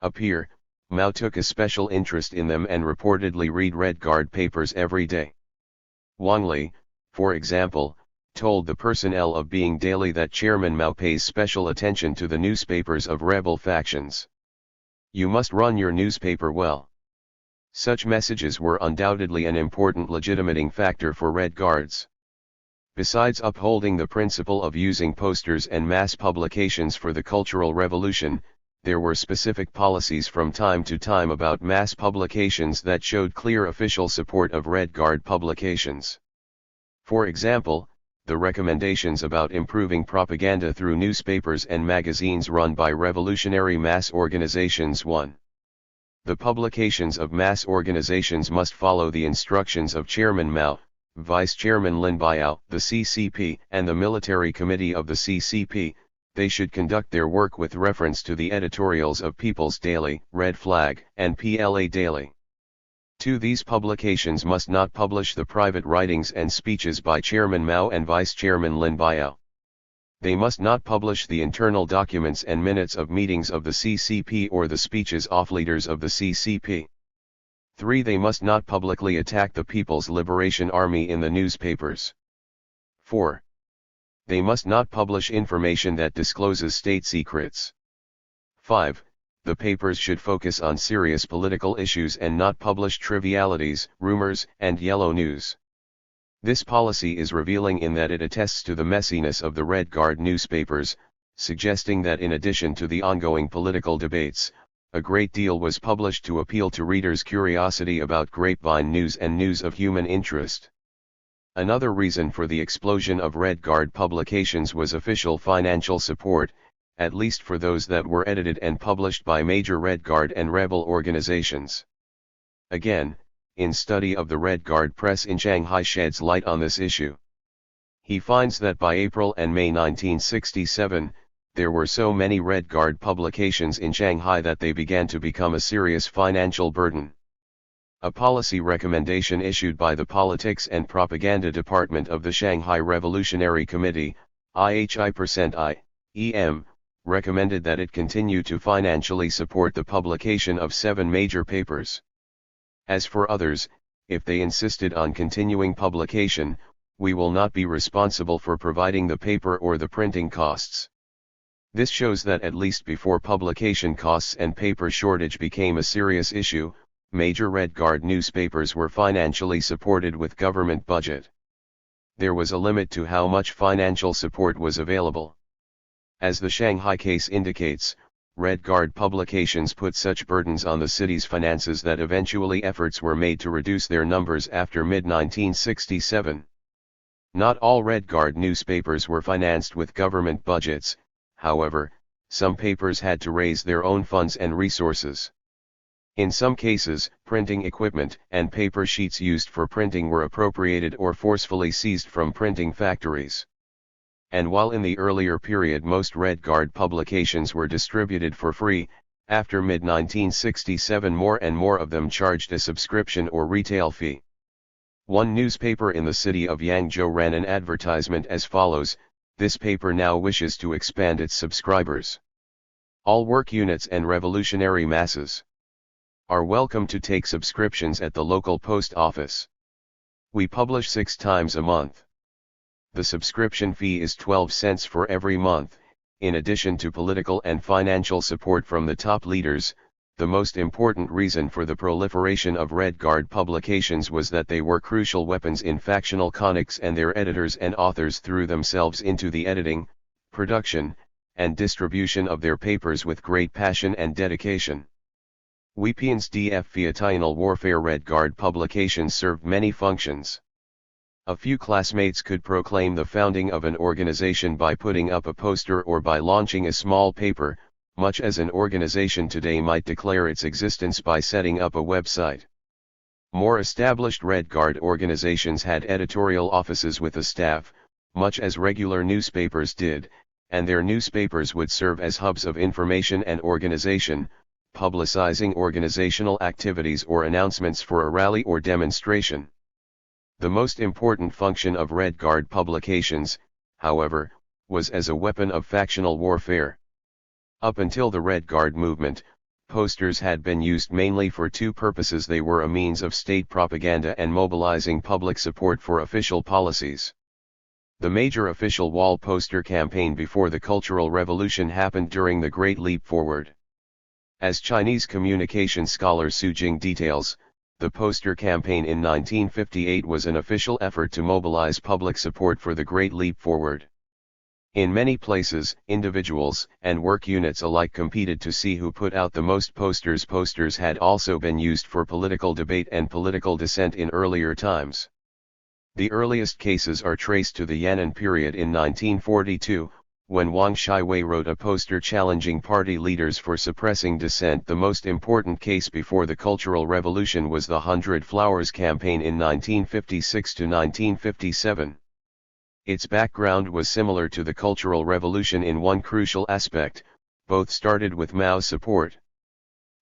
appear, Mao took a special interest in them and reportedly read Red Guard papers every day. Wang Li, for example, told the personnel of Being Daily that Chairman Mao pays special attention to the newspapers of rebel factions. You must run your newspaper well. Such messages were undoubtedly an important legitimating factor for Red Guards. Besides upholding the principle of using posters and mass publications for the Cultural Revolution, there were specific policies from time to time about mass publications that showed clear official support of Red Guard publications. For example, the recommendations about improving propaganda through newspapers and magazines run by revolutionary mass organizations. 1. The publications of mass organizations must follow the instructions of Chairman Mao, Vice Chairman Lin Biao, the CCP, and the Military Committee of the CCP. They should conduct their work with reference to the editorials of People's Daily, Red Flag, and PLA Daily. 2. These publications must not publish the private writings and speeches by Chairman Mao and Vice Chairman Lin Biao. They must not publish the internal documents and minutes of meetings of the CCP or the speeches of leaders of the CCP. 3. They must not publicly attack the People's Liberation Army in the newspapers. 4. They must not publish information that discloses state secrets. 5. The papers should focus on serious political issues and not publish trivialities, rumors, and yellow news. This policy is revealing in that it attests to the messiness of the Red Guard newspapers, suggesting that in addition to the ongoing political debates, a great deal was published to appeal to readers' curiosity about grapevine news and news of human interest. Another reason for the explosion of Red Guard publications was official financial support, at least for those that were edited and published by major Red Guard and rebel organizations. Again, in study of the Red Guard press in Shanghai sheds light on this issue. He finds that by April and May 1967, there were so many Red Guard publications in Shanghai that they began to become a serious financial burden. A policy recommendation issued by the Politics and Propaganda Department of the Shanghai Revolutionary Committee, IHI%IEM, recommended that it continue to financially support the publication of 7 major papers. As for others, if they insisted on continuing publication, we will not be responsible for providing the paper or the printing costs. This shows that at least before publication costs and paper shortage became a serious issue, major Red Guard newspapers were financially supported with government budget. There was a limit to how much financial support was available. As the Shanghai case indicates, Red Guard publications put such burdens on the city's finances that eventually efforts were made to reduce their numbers after mid-1967. Not all Red Guard newspapers were financed with government budgets, however, some papers had to raise their own funds and resources. In some cases, printing equipment and paper sheets used for printing were appropriated or forcefully seized from printing factories. And while in the earlier period most Red Guard publications were distributed for free, after mid-1967 more and more of them charged a subscription or retail fee. One newspaper in the city of Yangzhou ran an advertisement as follows: "This paper now wishes to expand its subscribers. All work units and revolutionary masses are welcome to take subscriptions at the local post office. We publish 6 times a month. The subscription fee is 12 cents for every month." In addition to political and financial support from the top leaders, the most important reason for the proliferation of Red Guard publications was that they were crucial weapons in factional conics, and their editors and authors threw themselves into the editing, production, and distribution of their papers with great passion and dedication. Weapons df Fiatinal warfare. Red Guard publications served many functions. A few classmates could proclaim the founding of an organization by putting up a poster or by launching a small paper, much as an organization today might declare its existence by setting up a website. More established Red Guard organizations had editorial offices with a staff, much as regular newspapers did, and their newspapers would serve as hubs of information and organization, publicizing organizational activities or announcements for a rally or demonstration. The most important function of Red Guard publications, however, was as a weapon of factional warfare. Up until the Red Guard movement, posters had been used mainly for 2 purposes. They were a means of state propaganda and mobilizing public support for official policies. The major official wall poster campaign before the Cultural Revolution happened during the Great Leap Forward. As Chinese communication scholar Su Jing details, the poster campaign in 1958 was an official effort to mobilize public support for the Great Leap Forward. In many places, individuals and work units alike competed to see who put out the most posters. Posters had also been used for political debate and political dissent in earlier times. The earliest cases are traced to the Yan'an period in 1942, when Wang Shiwei wrote a poster challenging party leaders for suppressing dissent. The most important case before the Cultural Revolution was the 100 Flowers campaign in 1956 to 1957. Its background was similar to the Cultural Revolution in one crucial aspect: both started with Mao's support.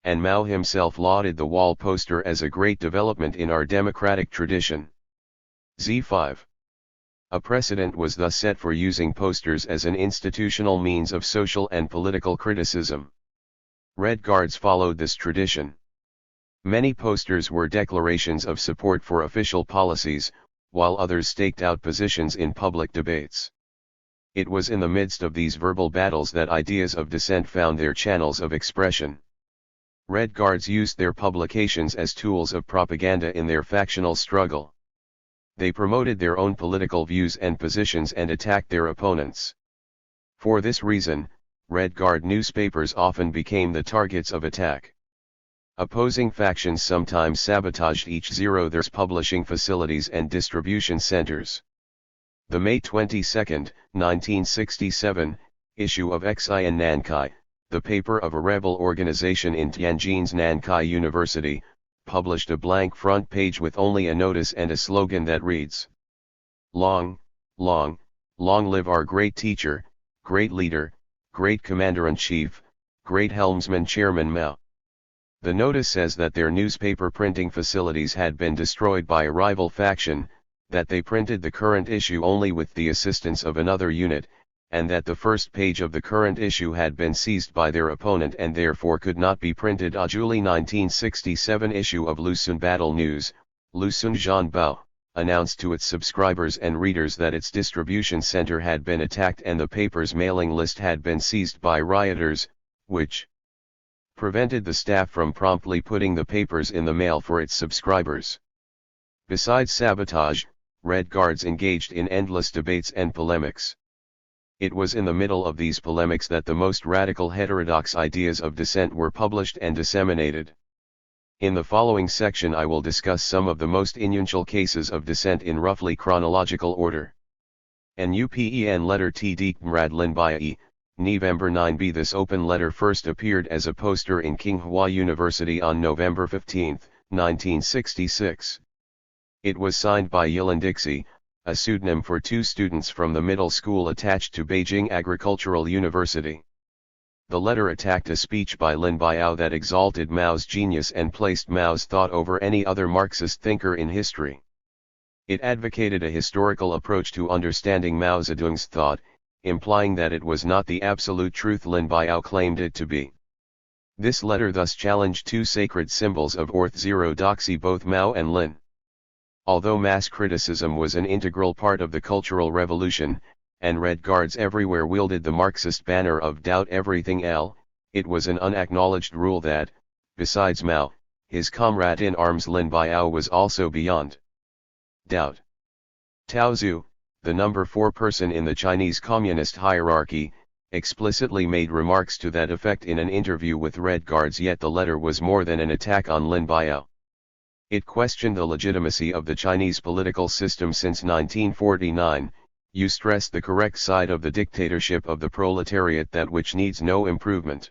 And Mao himself lauded the wall poster as a great development in our democratic tradition. Z5. A precedent was thus set for using posters as an institutional means of social and political criticism. Red Guards followed this tradition. Many posters were declarations of support for official policies, while others staked out positions in public debates. It was in the midst of these verbal battles that ideas of dissent found their channels of expression. Red Guards used their publications as tools of propaganda in their factional struggle. They promoted their own political views and positions and attacked their opponents. For this reason, Red Guard newspapers often became the targets of attack. Opposing factions sometimes sabotaged each other's publishing facilities and distribution centers. The May 22, 1967, issue of Xin Nankai, the paper of a rebel organization in Tianjin's Nankai University, published a blank front page with only a notice and a slogan that reads, "Long, long, long live our great teacher, great leader, great commander-in-chief, great helmsman Chairman Mao." The notice says that their newspaper printing facilities had been destroyed by a rival faction, that they printed the current issue only with the assistance of another unit, and that the first page of the current issue had been seized by their opponent and therefore could not be printed. A July 1967 issue of Lusun Battle News, Lusun Zhanbao, announced to its subscribers and readers that its distribution center had been attacked and the paper's mailing list had been seized by rioters, which prevented the staff from promptly putting the papers in the mail for its subscribers. Besides sabotage, Red Guards engaged in endless debates and polemics. It was in the middle of these polemics that the most radical heterodox ideas of dissent were published and disseminated. In the following section I will discuss some of the most influential cases of dissent in roughly chronological order. NUPEN letter TD Mrad Lin Bai, November 9b. This open letter first appeared as a poster in Tsinghua University on November 15, 1966. It was signed by Yilan Dixie, a pseudonym for two students from the middle school attached to Beijing Agricultural University. The letter attacked a speech by Lin Biao that exalted Mao's genius and placed Mao's thought over any other Marxist thinker in history. It advocated a historical approach to understanding Mao Zedong's thought, implying that it was not the absolute truth Lin Biao claimed it to be. This letter thus challenged two sacred symbols of orthodoxy, both Mao and Lin. Although mass criticism was an integral part of the Cultural Revolution, and Red Guards everywhere wielded the Marxist banner of doubt everything else, it was an unacknowledged rule that, besides Mao, his comrade in arms Lin Biao was also beyond doubt. Tao Zhu, the number 4 person in the Chinese communist hierarchy, explicitly made remarks to that effect in an interview with Red Guards, yet the letter was more than an attack on Lin Biao. It questioned the legitimacy of the Chinese political system since 1949, you stressed the correct side of the dictatorship of the proletariat, that which needs no improvement.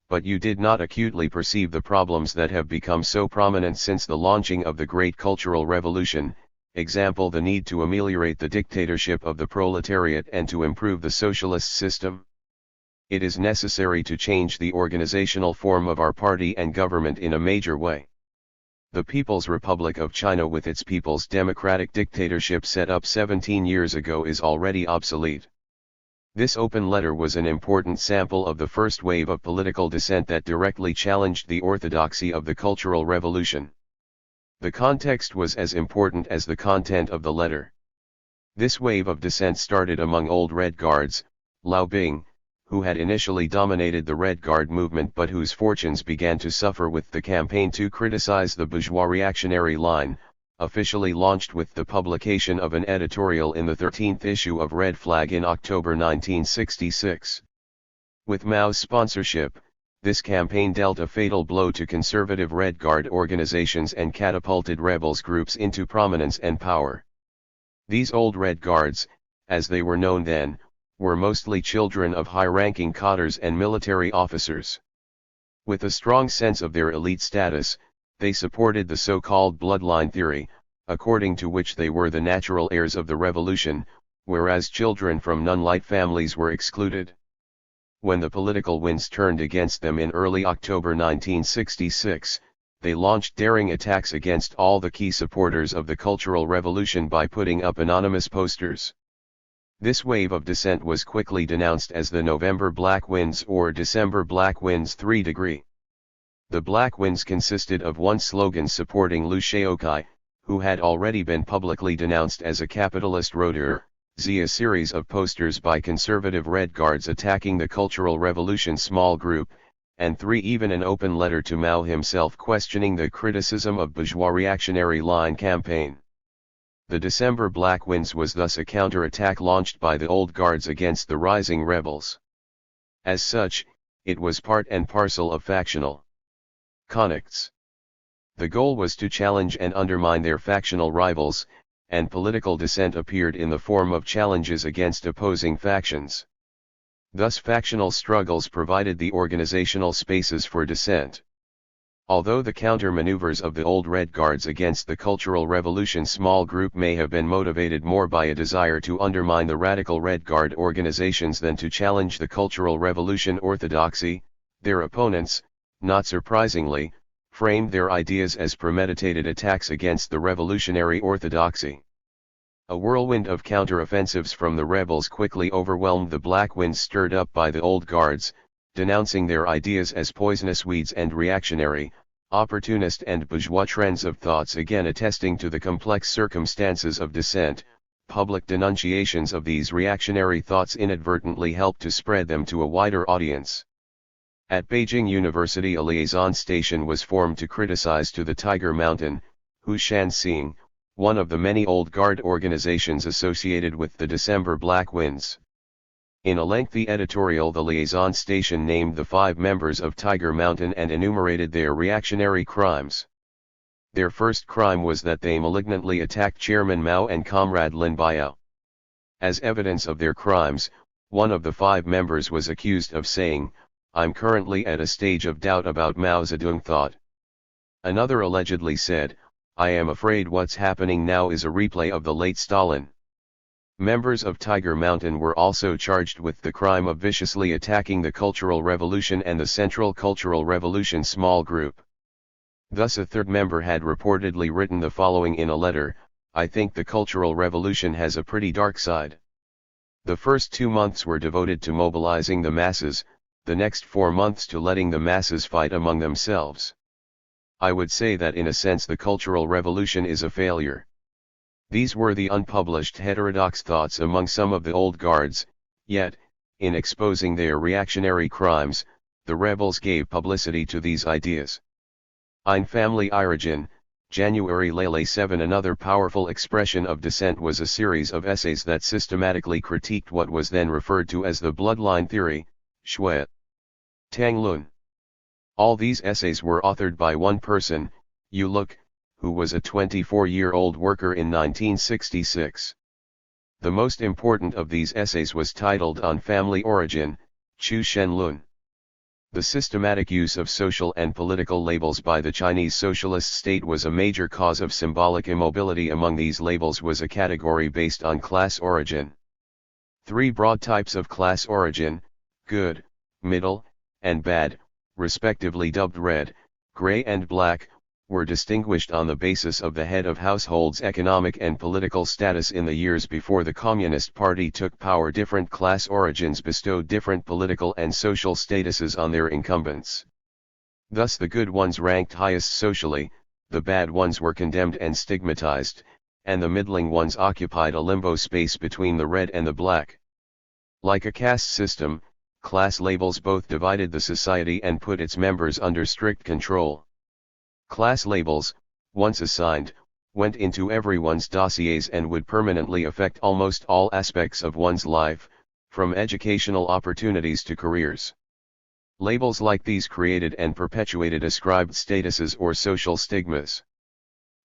But you did not acutely perceive the problems that have become so prominent since the launching of the Great Cultural Revolution, example the need to ameliorate the dictatorship of the proletariat and to improve the socialist system. It is necessary to change the organizational form of our party and government in a major way. The People's Republic of China with its People's Democratic Dictatorship set up 17 years ago is already obsolete. This open letter was an important sample of the first wave of political dissent that directly challenged the orthodoxy of the Cultural Revolution. The context was as important as the content of the letter. This wave of dissent started among old Red Guards, Lao Bing, who had initially dominated the Red Guard movement but whose fortunes began to suffer with the campaign to criticize the bourgeois reactionary line, officially launched with the publication of an editorial in the 13th issue of Red Flag in October 1966. With Mao's sponsorship, this campaign dealt a fatal blow to conservative Red Guard organizations and catapulted rebels groups into prominence and power. These old Red Guards, as they were known then, were mostly children of high-ranking cadres and military officers. With a strong sense of their elite status, they supported the so-called bloodline theory, according to which they were the natural heirs of the revolution, whereas children from non-light families were excluded. When the political winds turned against them in early October 1966, they launched daring attacks against all the key supporters of the Cultural Revolution by putting up anonymous posters. This wave of dissent was quickly denounced as the November Black Winds or December Black Winds 3 degree. The Black Winds consisted of one slogan supporting Liu Shaokai, who had already been publicly denounced as a capitalist roader, a series of posters by conservative Red Guards attacking the Cultural Revolution small group, and 3 even an open letter to Mao himself questioning the criticism of bourgeois reactionary line campaign. The December Black Winds was thus a counter-attack launched by the old guards against the rising rebels. As such, it was part and parcel of factional conflicts. The goal was to challenge and undermine their factional rivals, and political dissent appeared in the form of challenges against opposing factions. Thus factional struggles provided the organizational spaces for dissent. Although the counter-maneuvers of the old Red Guards against the Cultural Revolution small group may have been motivated more by a desire to undermine the radical Red Guard organizations than to challenge the Cultural Revolution orthodoxy, their opponents, not surprisingly, framed their ideas as premeditated attacks against the revolutionary orthodoxy. A whirlwind of counter-offensives from the rebels quickly overwhelmed the Black Winds stirred up by the old guards, denouncing their ideas as poisonous weeds and reactionary, opportunist and bourgeois trends of thoughts, again attesting to the complex circumstances of dissent. Public denunciations of these reactionary thoughts inadvertently helped to spread them to a wider audience. At Beijing University, a liaison station was formed to criticize to the Tiger Mountain, Shanxing, one of the many old guard organizations associated with the December Black Winds. In a lengthy editorial, the liaison station named the 5 members of Tiger Mountain and enumerated their reactionary crimes. Their first crime was that they malignantly attacked Chairman Mao and Comrade Lin Biao. As evidence of their crimes, one of the 5 members was accused of saying, "I'm currently at a stage of doubt about Mao Zedong thought." Another allegedly said, "I am afraid what's happening now is a replay of the late Stalin." Members of Tiger Mountain were also charged with the crime of viciously attacking the Cultural Revolution and the Central Cultural Revolution small group. Thus a third member had reportedly written the following in a letter: "I think the Cultural Revolution has a pretty dark side." The first 2 months were devoted to mobilizing the masses, the next 4 months to letting the masses fight among themselves. I would say that in a sense the Cultural Revolution is a failure. These were the unpublished heterodox thoughts among some of the old guards, yet, in exposing their reactionary crimes, the rebels gave publicity to these ideas. Ein family Origin, January Lele 7. Another powerful expression of dissent was a series of essays that systematically critiqued what was then referred to as the bloodline theory, Shui Tang Lun. All these essays were authored by one person, Yu Luk, who was a 24-year-old worker in 1966. The most important of these essays was titled On Family Origin, Chu Shen Lun. The systematic use of social and political labels by the Chinese Socialist state was a major cause of symbolic immobility. Among these labels was a category based on class origin. 3 broad types of class origin, good, middle, and bad, respectively dubbed red, gray and black, were distinguished on the basis of the head of household's economic and political status. In the years before the Communist Party took power, different class origins bestowed different political and social statuses on their incumbents. Thus the good ones ranked highest socially, the bad ones were condemned and stigmatized, and the middling ones occupied a limbo space between the red and the black. Like a caste system, class labels both divided the society and put its members under strict control. Class labels, once assigned, went into everyone's dossiers and would permanently affect almost all aspects of one's life, from educational opportunities to careers. Labels like these created and perpetuated ascribed statuses or social stigmas.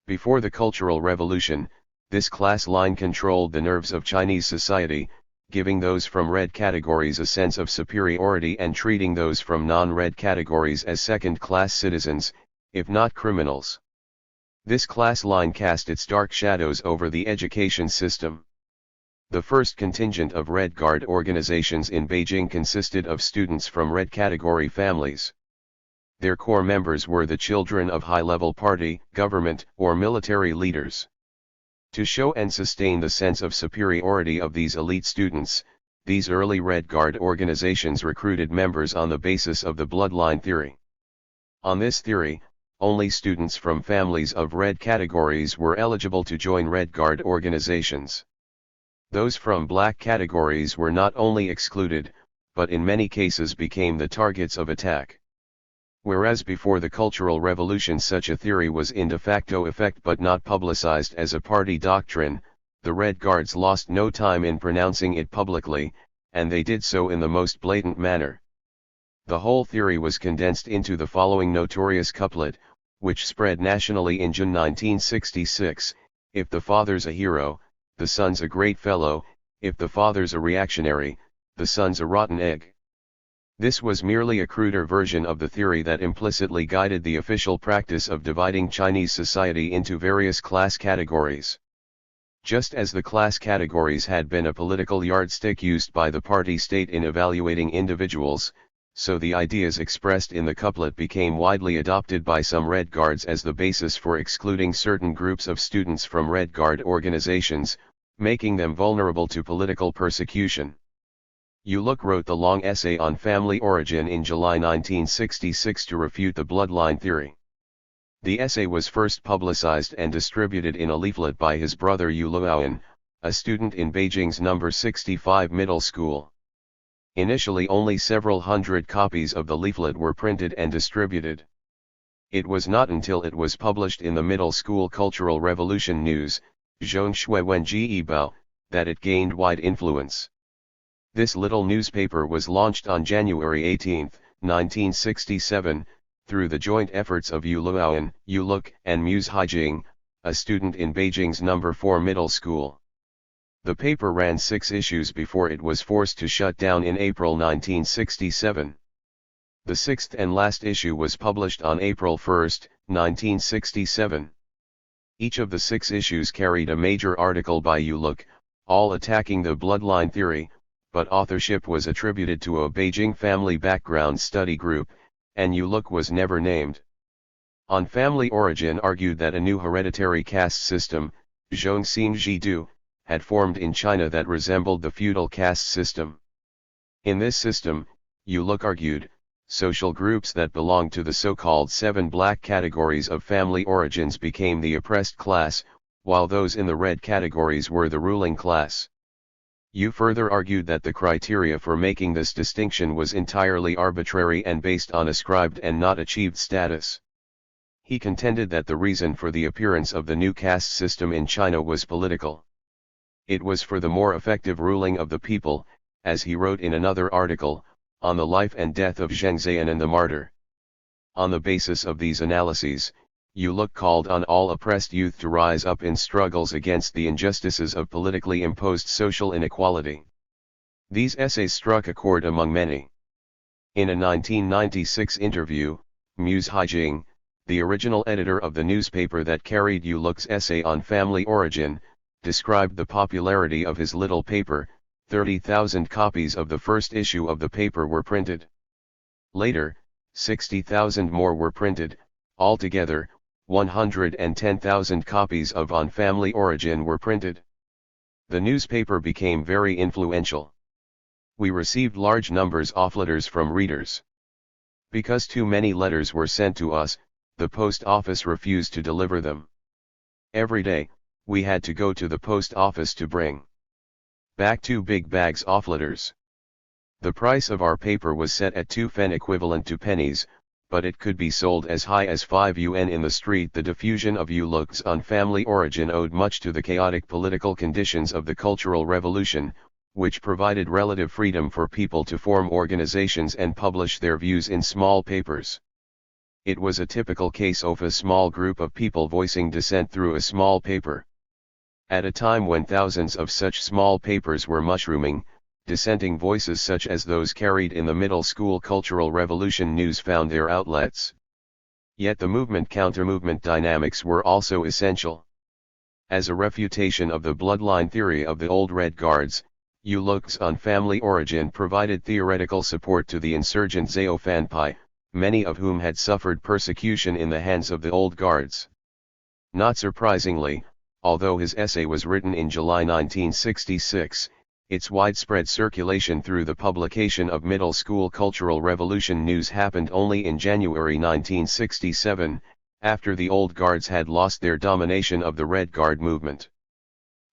Before the Cultural Revolution, this class line controlled the nerves of Chinese society, giving those from red categories a sense of superiority and treating those from non-red categories as second-class citizens, if not criminals. This class line cast its dark shadows over the education system. The first contingent of Red Guard organizations in Beijing consisted of students from red category families. Their core members were the children of high-level party, government, or military leaders. To show and sustain the sense of superiority of these elite students, these early Red Guard organizations recruited members on the basis of the bloodline theory. On this theory, only students from families of red categories were eligible to join Red Guard organizations. Those from black categories were not only excluded, but in many cases became the targets of attack. Whereas before the Cultural Revolution such a theory was in de facto effect but not publicized as a party doctrine, the Red Guards lost no time in pronouncing it publicly, and they did so in the most blatant manner. The whole theory was condensed into the following notorious couplet, which spread nationally in June 1966, "If the father's a hero, the son's a great fellow, if the father's a reactionary, the son's a rotten egg." This was merely a cruder version of the theory that implicitly guided the official practice of dividing Chinese society into various class categories. Just as the class categories had been a political yardstick used by the party state in evaluating individuals, so the ideas expressed in the couplet became widely adopted by some Red Guards as the basis for excluding certain groups of students from Red Guard organizations, making them vulnerable to political persecution. Yu Luk wrote the long essay on family origin in July 1966 to refute the bloodline theory. The essay was first publicized and distributed in a leaflet by his brother Yu Luoan, a student in Beijing's No. 65 middle school. Initially only several hundred copies of the leaflet were printed and distributed. It was not until it was published in the middle school Cultural Revolution News, Zhongshui Wenji Bao, that it gained wide influence. This little newspaper was launched on January 18, 1967, through the joint efforts of Yu Luoan, Yu Luk, and Muse Haijing, a student in Beijing's No. 4 middle school. The paper ran 6 issues before it was forced to shut down in April 1967. The 6th and last issue was published on April 1, 1967. Each of the 6 issues carried a major article by Yu Luk, all attacking the bloodline theory, but authorship was attributed to a Beijing family background study group, and Yu Luk was never named. On Family Origin argued that a new hereditary caste system, Zhongxing Jidu, had formed in China that resembled the feudal caste system. In this system, Yu Luk argued, social groups that belonged to the so-called 7 black categories of family origins became the oppressed class, while those in the red categories were the ruling class. Yu further argued that the criteria for making this distinction was entirely arbitrary and based on ascribed and not achieved status. He contended that the reason for the appearance of the new caste system in China was political. It was for the more effective ruling of the people, as he wrote in another article, on the life and death of Zheng Zianan the martyr. On the basis of these analyses, Yu Luk called on all oppressed youth to rise up in struggles against the injustices of politically imposed social inequality. These essays struck a chord among many. In a 1996 interview, Muse Haijing, the original editor of the newspaper that carried Yu Luk's essay on family origin, described the popularity of his little paper. 30,000 copies of the first issue of the paper were printed. Later, 60,000 more were printed. Altogether, 110,000 copies of On Family Origin were printed. The newspaper became very influential. We received large numbers of letters from readers. Because too many letters were sent to us, the post office refused to deliver them. Every day, we had to go to the post office to bring back 2 big bags of letters. The price of our paper was set at 2 fen equivalent to pennies, but it could be sold as high as 5 yuan in the street. The diffusion of ulux on family origin owed much to the chaotic political conditions of the Cultural Revolution, which provided relative freedom for people to form organizations and publish their views in small papers. It was a typical case of a small group of people voicing dissent through a small paper. At a time when thousands of such small papers were mushrooming, dissenting voices such as those carried in the middle school Cultural Revolution news found their outlets. Yet the movement-counter-movement dynamics were also essential. As a refutation of the bloodline theory of the old Red Guards, ulux on family origin provided theoretical support to the insurgent Zhao Fanpai, many of whom had suffered persecution in the hands of the old guards. Not surprisingly, although his essay was written in July 1966, its widespread circulation through the publication of middle school Cultural Revolution news happened only in January 1967, after the old guards had lost their domination of the Red Guard movement.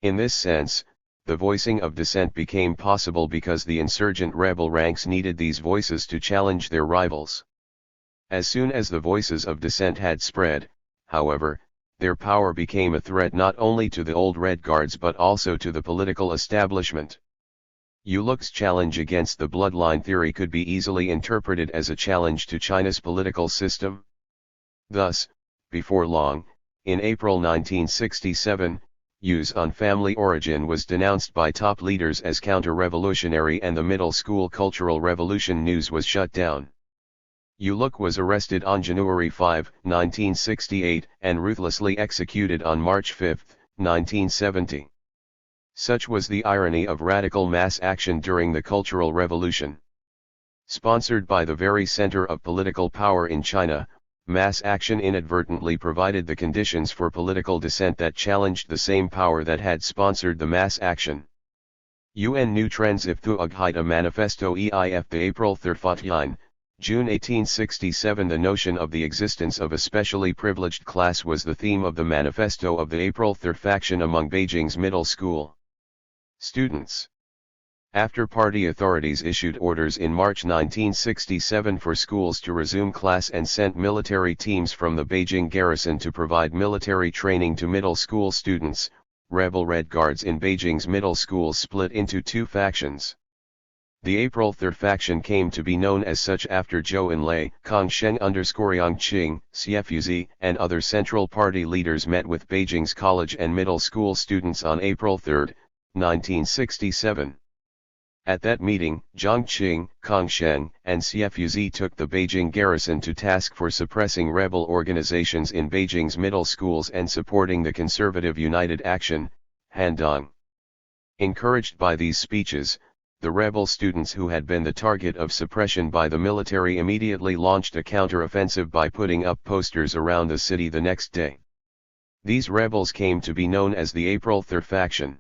In this sense, the voicing of dissent became possible because the insurgent rebel ranks needed these voices to challenge their rivals. As soon as the voices of dissent had spread, however, their power became a threat not only to the old Red Guards but also to the political establishment. Uluk's challenge against the bloodline theory could be easily interpreted as a challenge to China's political system. Thus, before long, in April 1967, use on family origin was denounced by top leaders as counter-revolutionary and the middle school Cultural Revolution news was shut down. Uluk was arrested on January 5, 1968 and ruthlessly executed on March 5, 1970. Such was the irony of radical mass action during the Cultural Revolution. Sponsored by the very center of political power in China, mass action inadvertently provided the conditions for political dissent that challenged the same power that had sponsored the mass action. UN New Trends if Thu Ughaita Manifesto EIF the April 3 Fatyin, June 1867. The notion of the existence of a specially privileged class was the theme of the manifesto of the April 3 faction among Beijing's middle school students. After party authorities issued orders in March 1967 for schools to resume class and sent military teams from the Beijing garrison to provide military training to middle school students, rebel Red Guards in Beijing's middle schools split into two factions. The April 3 faction came to be known as such after Zhou Enlai, Kangsheng Yangqing, CFUZ, and other Central Party leaders met with Beijing's college and middle school students on April 3, 1967. At that meeting, Zhangqing, Kangsheng, and CFUZ took the Beijing garrison to task for suppressing rebel organizations in Beijing's middle schools and supporting the conservative United Action, Handong. Encouraged by these speeches, the rebel students who had been the target of suppression by the military immediately launched a counter-offensive by putting up posters around the city the next day. These rebels came to be known as the April 3 faction.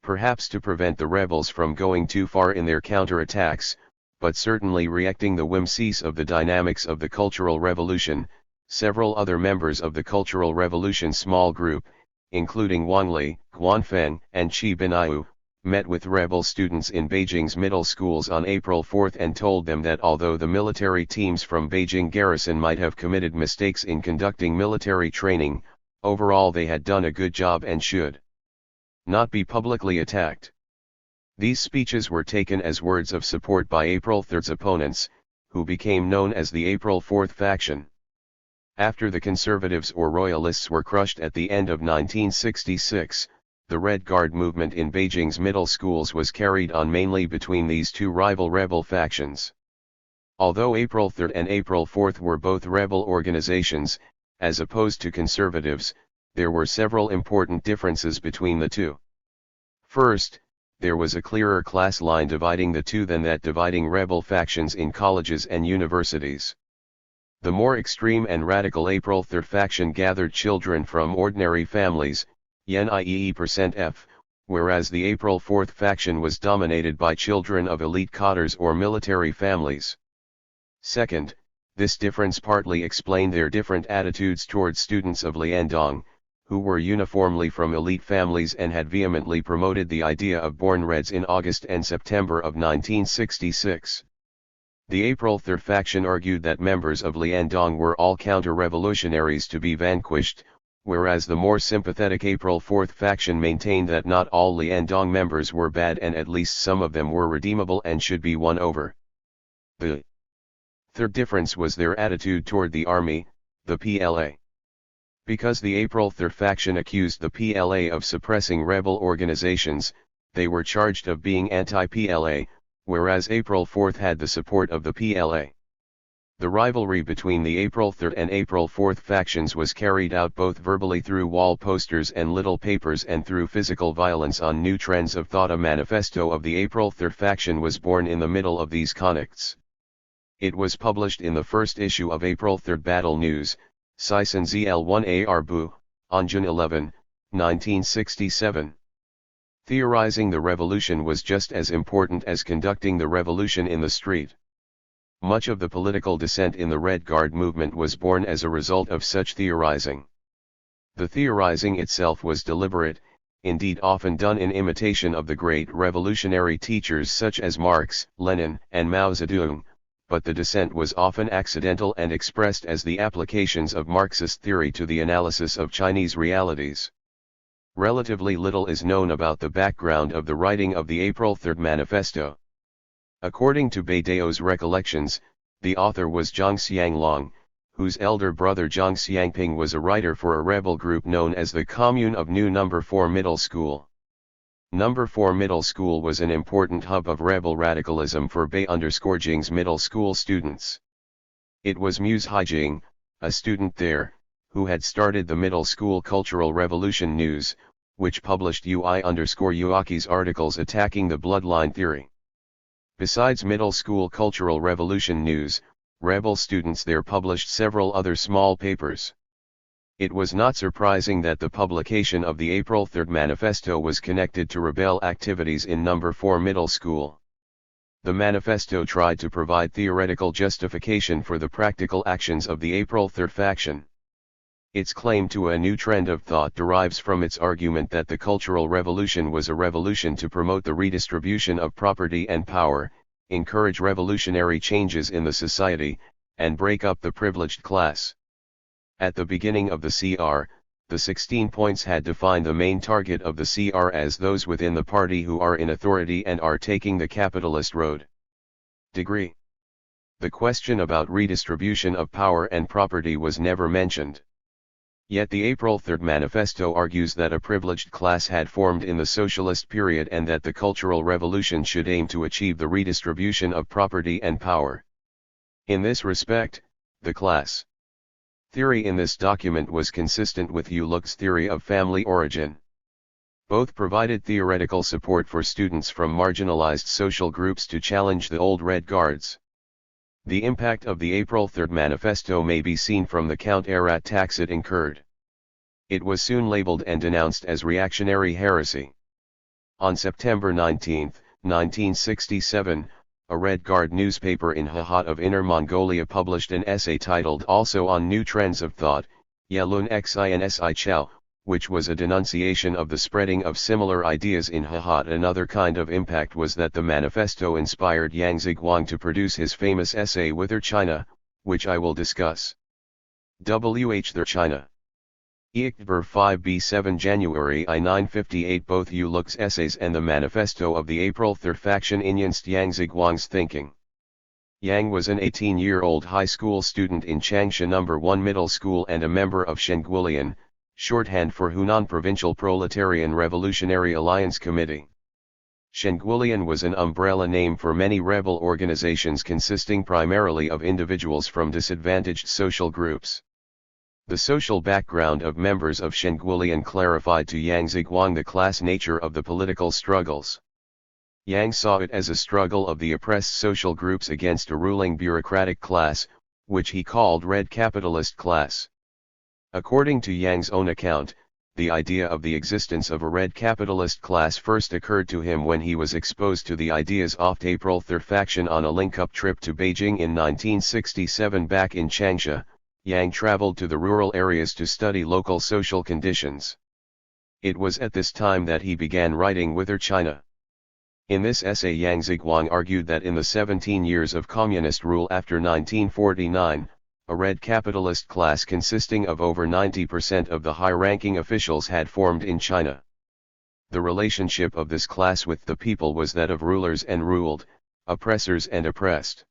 Perhaps to prevent the rebels from going too far in their counterattacks, but certainly reacting the whimsies of the dynamics of the Cultural Revolution, several other members of the Cultural Revolution small group, including Wang Li, Guanfeng, and Qi Binaiu, met with rebel students in Beijing's middle schools on April 4 and told them that although the military teams from Beijing garrison might have committed mistakes in conducting military training, overall they had done a good job and should not be publicly attacked. These speeches were taken as words of support by April 3's opponents, who became known as the April 4 faction. After the conservatives or royalists were crushed at the end of 1966, the Red Guard movement in Beijing's middle schools was carried on mainly between these two rival rebel factions. Although April 3 and April 4 were both rebel organizations, as opposed to conservatives, there were several important differences between the two. First, there was a clearer class line dividing the two than that dividing rebel factions in colleges and universities. The more extreme and radical April 3 faction gathered children from ordinary families, %F, whereas the April 4 faction was dominated by children of elite cadres or military families. Second, this difference partly explained their different attitudes towards students of Liandong, who were uniformly from elite families and had vehemently promoted the idea of born Reds in August and September of 1966. The April 3rd faction argued that members of Liandong were all counter-revolutionaries to be vanquished, whereas the more sympathetic April 4th faction maintained that not all Liandong members were bad and at least some of them were redeemable and should be won over. The third difference was their attitude toward the army, the PLA. Because the April 3rd faction accused the PLA of suppressing rebel organizations, they were charged of being anti-PLA, whereas April 4th had the support of the PLA. The rivalry between the April 3rd and April 4th factions was carried out both verbally through wall posters and little papers and through physical violence on New Trends of Thought. A manifesto of the April 3rd faction was born in the middle of these conflicts. It was published in the first issue of April 3rd Battle News, Sison ZL1 Arbu, on June 11, 1967. Theorizing the revolution was just as important as conducting the revolution in the street. Much of the political dissent in the Red Guard movement was born as a result of such theorizing. The theorizing itself was deliberate, indeed often done in imitation of the great revolutionary teachers such as Marx, Lenin, and Mao Zedong, but the dissent was often accidental and expressed as the applications of Marxist theory to the analysis of Chinese realities. Relatively little is known about the background of the writing of the April 3rd Manifesto. According to Beidao's recollections, the author was Zhang Xianglong, whose elder brother Zhang Xiangping was a writer for a rebel group known as the Commune of New No. 4 Middle School. No. 4 Middle School was an important hub of rebel radicalism for Bei_Jing's middle school students. It was Muse Haijing, a student there, who had started the middle school Cultural Revolution News, which published UI_Uaki's articles attacking the bloodline theory. Besides middle school Cultural Revolution News, rebel students there published several other small papers. It was not surprising that the publication of the April 3rd Manifesto was connected to rebel activities in No. 4 Middle School. The manifesto tried to provide theoretical justification for the practical actions of the April 3rd faction. Its claim to a new trend of thought derives from its argument that the Cultural Revolution was a revolution to promote the redistribution of property and power, encourage revolutionary changes in the society, and break up the privileged class. At the beginning of the CR, the 16 points had defined the main target of the CR as those within the party who are in authority and are taking the capitalist road. Degree. The question about redistribution of power and property was never mentioned. Yet the April 3rd Manifesto argues that a privileged class had formed in the socialist period and that the Cultural Revolution should aim to achieve the redistribution of property and power. In this respect, the class theory in this document was consistent with Uluk's theory of family origin. Both provided theoretical support for students from marginalized social groups to challenge the old Red Guards. The impact of the April 3rd Manifesto may be seen from the counter-attacks it incurred. It was soon labeled and denounced as reactionary heresy. On September 19, 1967, a Red Guard newspaper in Hahat of Inner Mongolia published an essay titled Also on New Trends of Thought, Yelun Xinsi Chao, which was a denunciation of the spreading of similar ideas in Hahat. Another kind of impact was that the manifesto inspired Yang Ziguang to produce his famous essay Whither China, which I will discuss. Whither China. Iqtibur 5b7 January I 958. Both Uluk's essays and the manifesto of the April 3rd faction influenced Yang Ziguang's thinking. Yang was an 18-year-old high school student in Changsha No. 1 Middle School and a member of Shenguolian, shorthand for Hunan Provincial Proletarian Revolutionary Alliance Committee. Shenguolian was an umbrella name for many rebel organizations consisting primarily of individuals from disadvantaged social groups. The social background of members of Shenguolian clarified to Yang Ziguang the class nature of the political struggles. Yang saw it as a struggle of the oppressed social groups against a ruling bureaucratic class, which he called Red Capitalist class. According to Yang's own account, the idea of the existence of a red capitalist class first occurred to him when he was exposed to the ideas of the April 3rd faction on a link-up trip to Beijing in 1967. Back in Changsha, Yang traveled to the rural areas to study local social conditions. It was at this time that he began writing Whither China. In this essay Yang Ziguang argued that in the 17 years of communist rule after 1949, a red capitalist class consisting of over 90% of the high-ranking officials had formed in China. The relationship of this class with the people was that of rulers and ruled, oppressors and oppressed.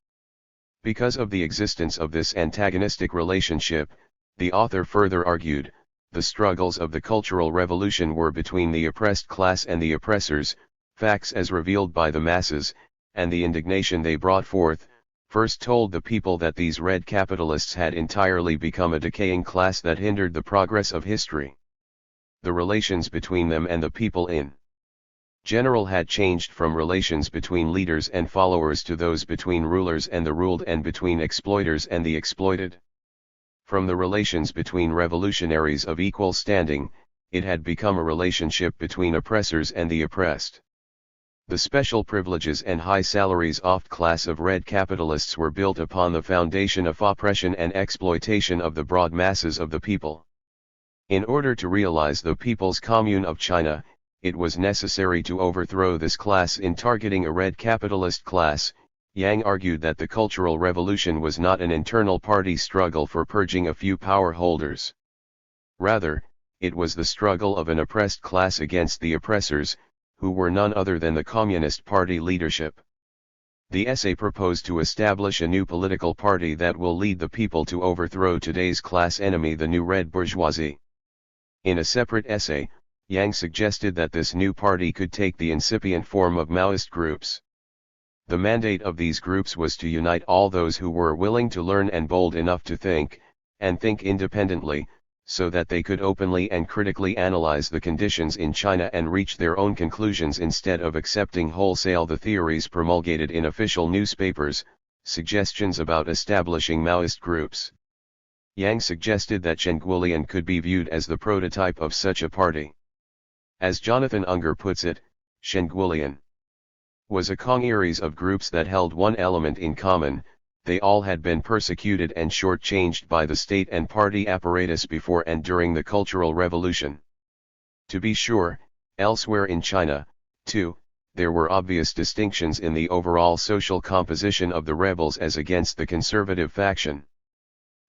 Because of the existence of this antagonistic relationship, the author further argued, the struggles of the Cultural Revolution were between the oppressed class and the oppressors, facts as revealed by the masses, and the indignation they brought forth, first told the people that these red capitalists had entirely become a decaying class that hindered the progress of history. The relations between them and the people in general had changed from relations between leaders and followers to those between rulers and the ruled and between exploiters and the exploited. From the relations between revolutionaries of equal standing, it had become a relationship between oppressors and the oppressed. The special privileges and high salaries of the class of red capitalists were built upon the foundation of oppression and exploitation of the broad masses of the people. In order to realize the People's Commune of China, it was necessary to overthrow this class in targeting a red capitalist class. Yang argued that the Cultural Revolution was not an internal party struggle for purging a few power holders. Rather, it was the struggle of an oppressed class against the oppressors, who were none other than the Communist Party leadership. The essay proposed to establish a new political party that will lead the people to overthrow today's class enemy, the new red bourgeoisie. In a separate essay, Yang suggested that this new party could take the incipient form of Maoist groups. The mandate of these groups was to unite all those who were willing to learn and bold enough to think, and think independently, so that they could openly and critically analyze the conditions in China and reach their own conclusions instead of accepting wholesale the theories promulgated in official newspapers, suggestions about establishing Maoist groups. Yang suggested that Zhenguolian could be viewed as the prototype of such a party. As Jonathan Unger puts it, Zhenguolian was a congeries of groups that held one element in common: they all had been persecuted and shortchanged by the state and party apparatus before and during the Cultural Revolution. To be sure, elsewhere in China, too, there were obvious distinctions in the overall social composition of the rebels as against the conservative faction.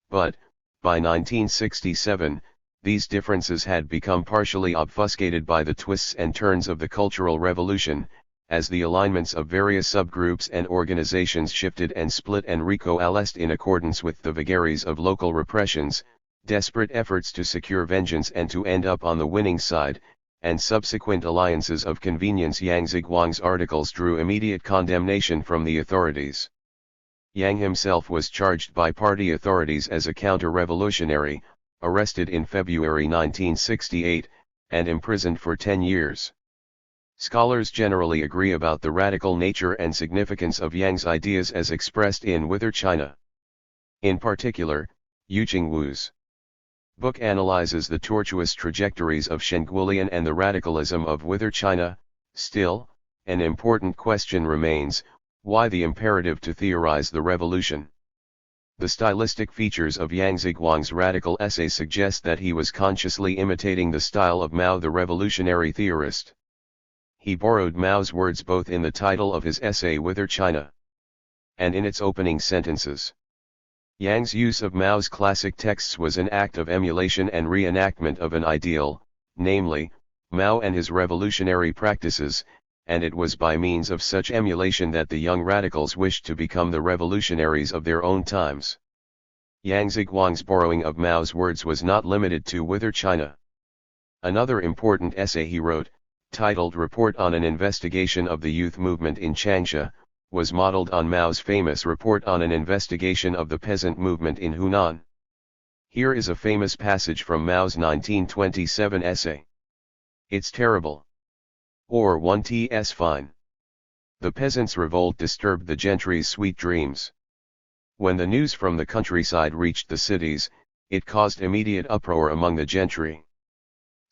But, by 1967, these differences had become partially obfuscated by the twists and turns of the Cultural Revolution, as the alignments of various subgroups and organizations shifted and split and recoalesced in accordance with the vagaries of local repressions, desperate efforts to secure vengeance and to end up on the winning side, and subsequent alliances of convenience. Yang Ziguang's articles drew immediate condemnation from the authorities. Yang himself was charged by party authorities as a counter-revolutionary, arrested in February 1968, and imprisoned for 10 years. Scholars generally agree about the radical nature and significance of Yang's ideas as expressed in Whither China. In particular, Yuqing Wu's book analyzes the tortuous trajectories of Zhenguolian and the radicalism of Whither China. Still, an important question remains: why the imperative to theorize the revolution? The stylistic features of Yang Ziguang's radical essay suggest that he was consciously imitating the style of Mao, the revolutionary theorist. He borrowed Mao's words both in the title of his essay Whither China and in its opening sentences. Yang's use of Mao's classic texts was an act of emulation and reenactment of an ideal, namely, Mao and his revolutionary practices, and it was by means of such emulation that the young radicals wished to become the revolutionaries of their own times. Yang Ziguang's borrowing of Mao's words was not limited to Whither China. Another important essay he wrote, titled Report on an Investigation of the Youth Movement in Changsha, was modeled on Mao's famous Report on an Investigation of the Peasant Movement in Hunan. Here is a famous passage from Mao's 1927 essay. It's terrible. Or 1ts fine. The peasants' revolt disturbed the gentry's sweet dreams. When the news from the countryside reached the cities, it caused immediate uproar among the gentry.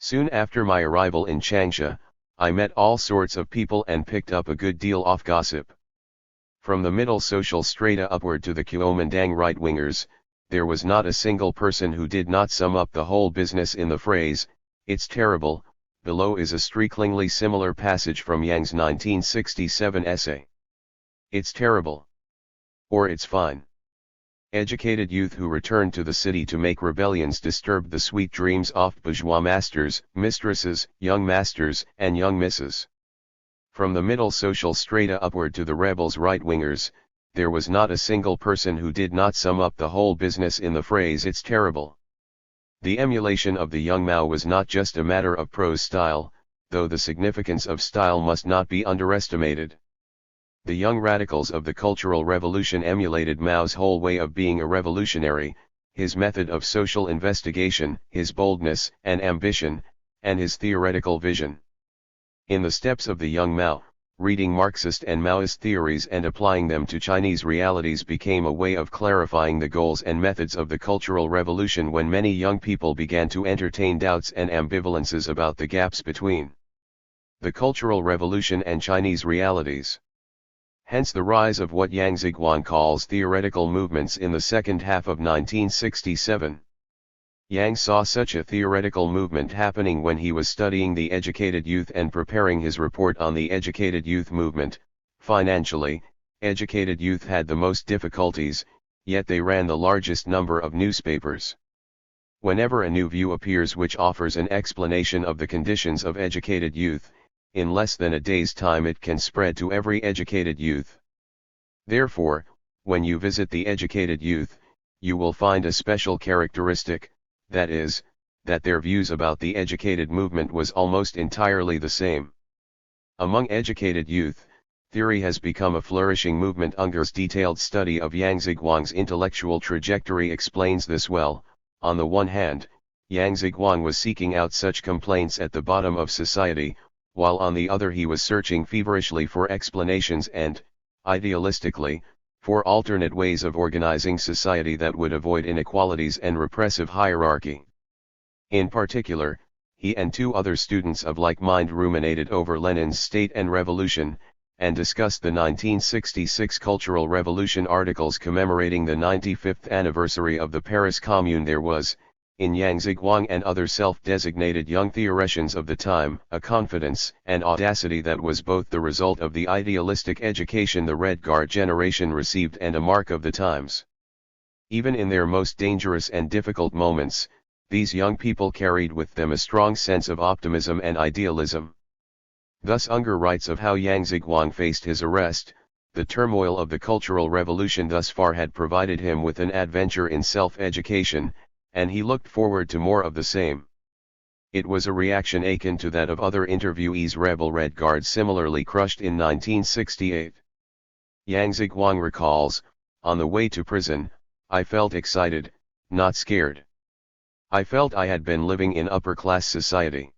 Soon after my arrival in Changsha, I met all sorts of people and picked up a good deal of gossip. From the middle social strata upward to the Kuomintang right-wingers, there was not a single person who did not sum up the whole business in the phrase, "It's terrible, Below is a strikingly similar passage from Yang's 1967 essay. It's terrible. Or it's fine. Educated youth who returned to the city to make rebellions disturbed the sweet dreams of bourgeois masters, mistresses, young masters, and young misses. From the middle social strata upward to the rebels' right-wingers, there was not a single person who did not sum up the whole business in the phrase "it's terrible." The emulation of the young Mao was not just a matter of prose style, though the significance of style must not be underestimated. The young radicals of the Cultural Revolution emulated Mao's whole way of being a revolutionary, his method of social investigation, his boldness and ambition, and his theoretical vision. In the steps of the young Mao, reading Marxist and Maoist theories and applying them to Chinese realities became a way of clarifying the goals and methods of the Cultural Revolution when many young people began to entertain doubts and ambivalences about the gaps between the Cultural Revolution and Chinese realities. Hence the rise of what Yang Ziguang calls theoretical movements in the second half of 1967. Yang saw such a theoretical movement happening when he was studying the educated youth and preparing his report on the educated youth movement. Financially, educated youth had the most difficulties, yet they ran the largest number of newspapers. Whenever a new view appears which offers an explanation of the conditions of educated youth, in less than a day's time it can spread to every educated youth. Therefore, when you visit the educated youth, you will find a special characteristic, that is, that their views about the educated movement was almost entirely the same. Among educated youth, theory has become a flourishing movement. Unger's detailed study of Yang Ziguang's intellectual trajectory explains this well. On the one hand, Yang Ziguang was seeking out such complaints at the bottom of society, while on the other he was searching feverishly for explanations and, idealistically, for alternate ways of organizing society that would avoid inequalities and repressive hierarchy. In particular, he and two other students of like mind ruminated over Lenin's State and Revolution, and discussed the 1966 Cultural Revolution articles commemorating the 95th anniversary of the Paris Commune. There was, in Yang Ziguang and other self-designated young theoreticians of the time, a confidence and audacity that was both the result of the idealistic education the Red Guard generation received and a mark of the times. Even in their most dangerous and difficult moments, these young people carried with them a strong sense of optimism and idealism. Thus Unger writes of how Yang Ziguang faced his arrest. The turmoil of the Cultural Revolution thus far had provided him with an adventure in self-education, and he looked forward to more of the same. It was a reaction akin to that of other interviewees rebel Red Guard similarly crushed in 1968. Yang Ziguang recalls, "On the way to prison, I felt excited, not scared. I felt I had been living in upper-class society.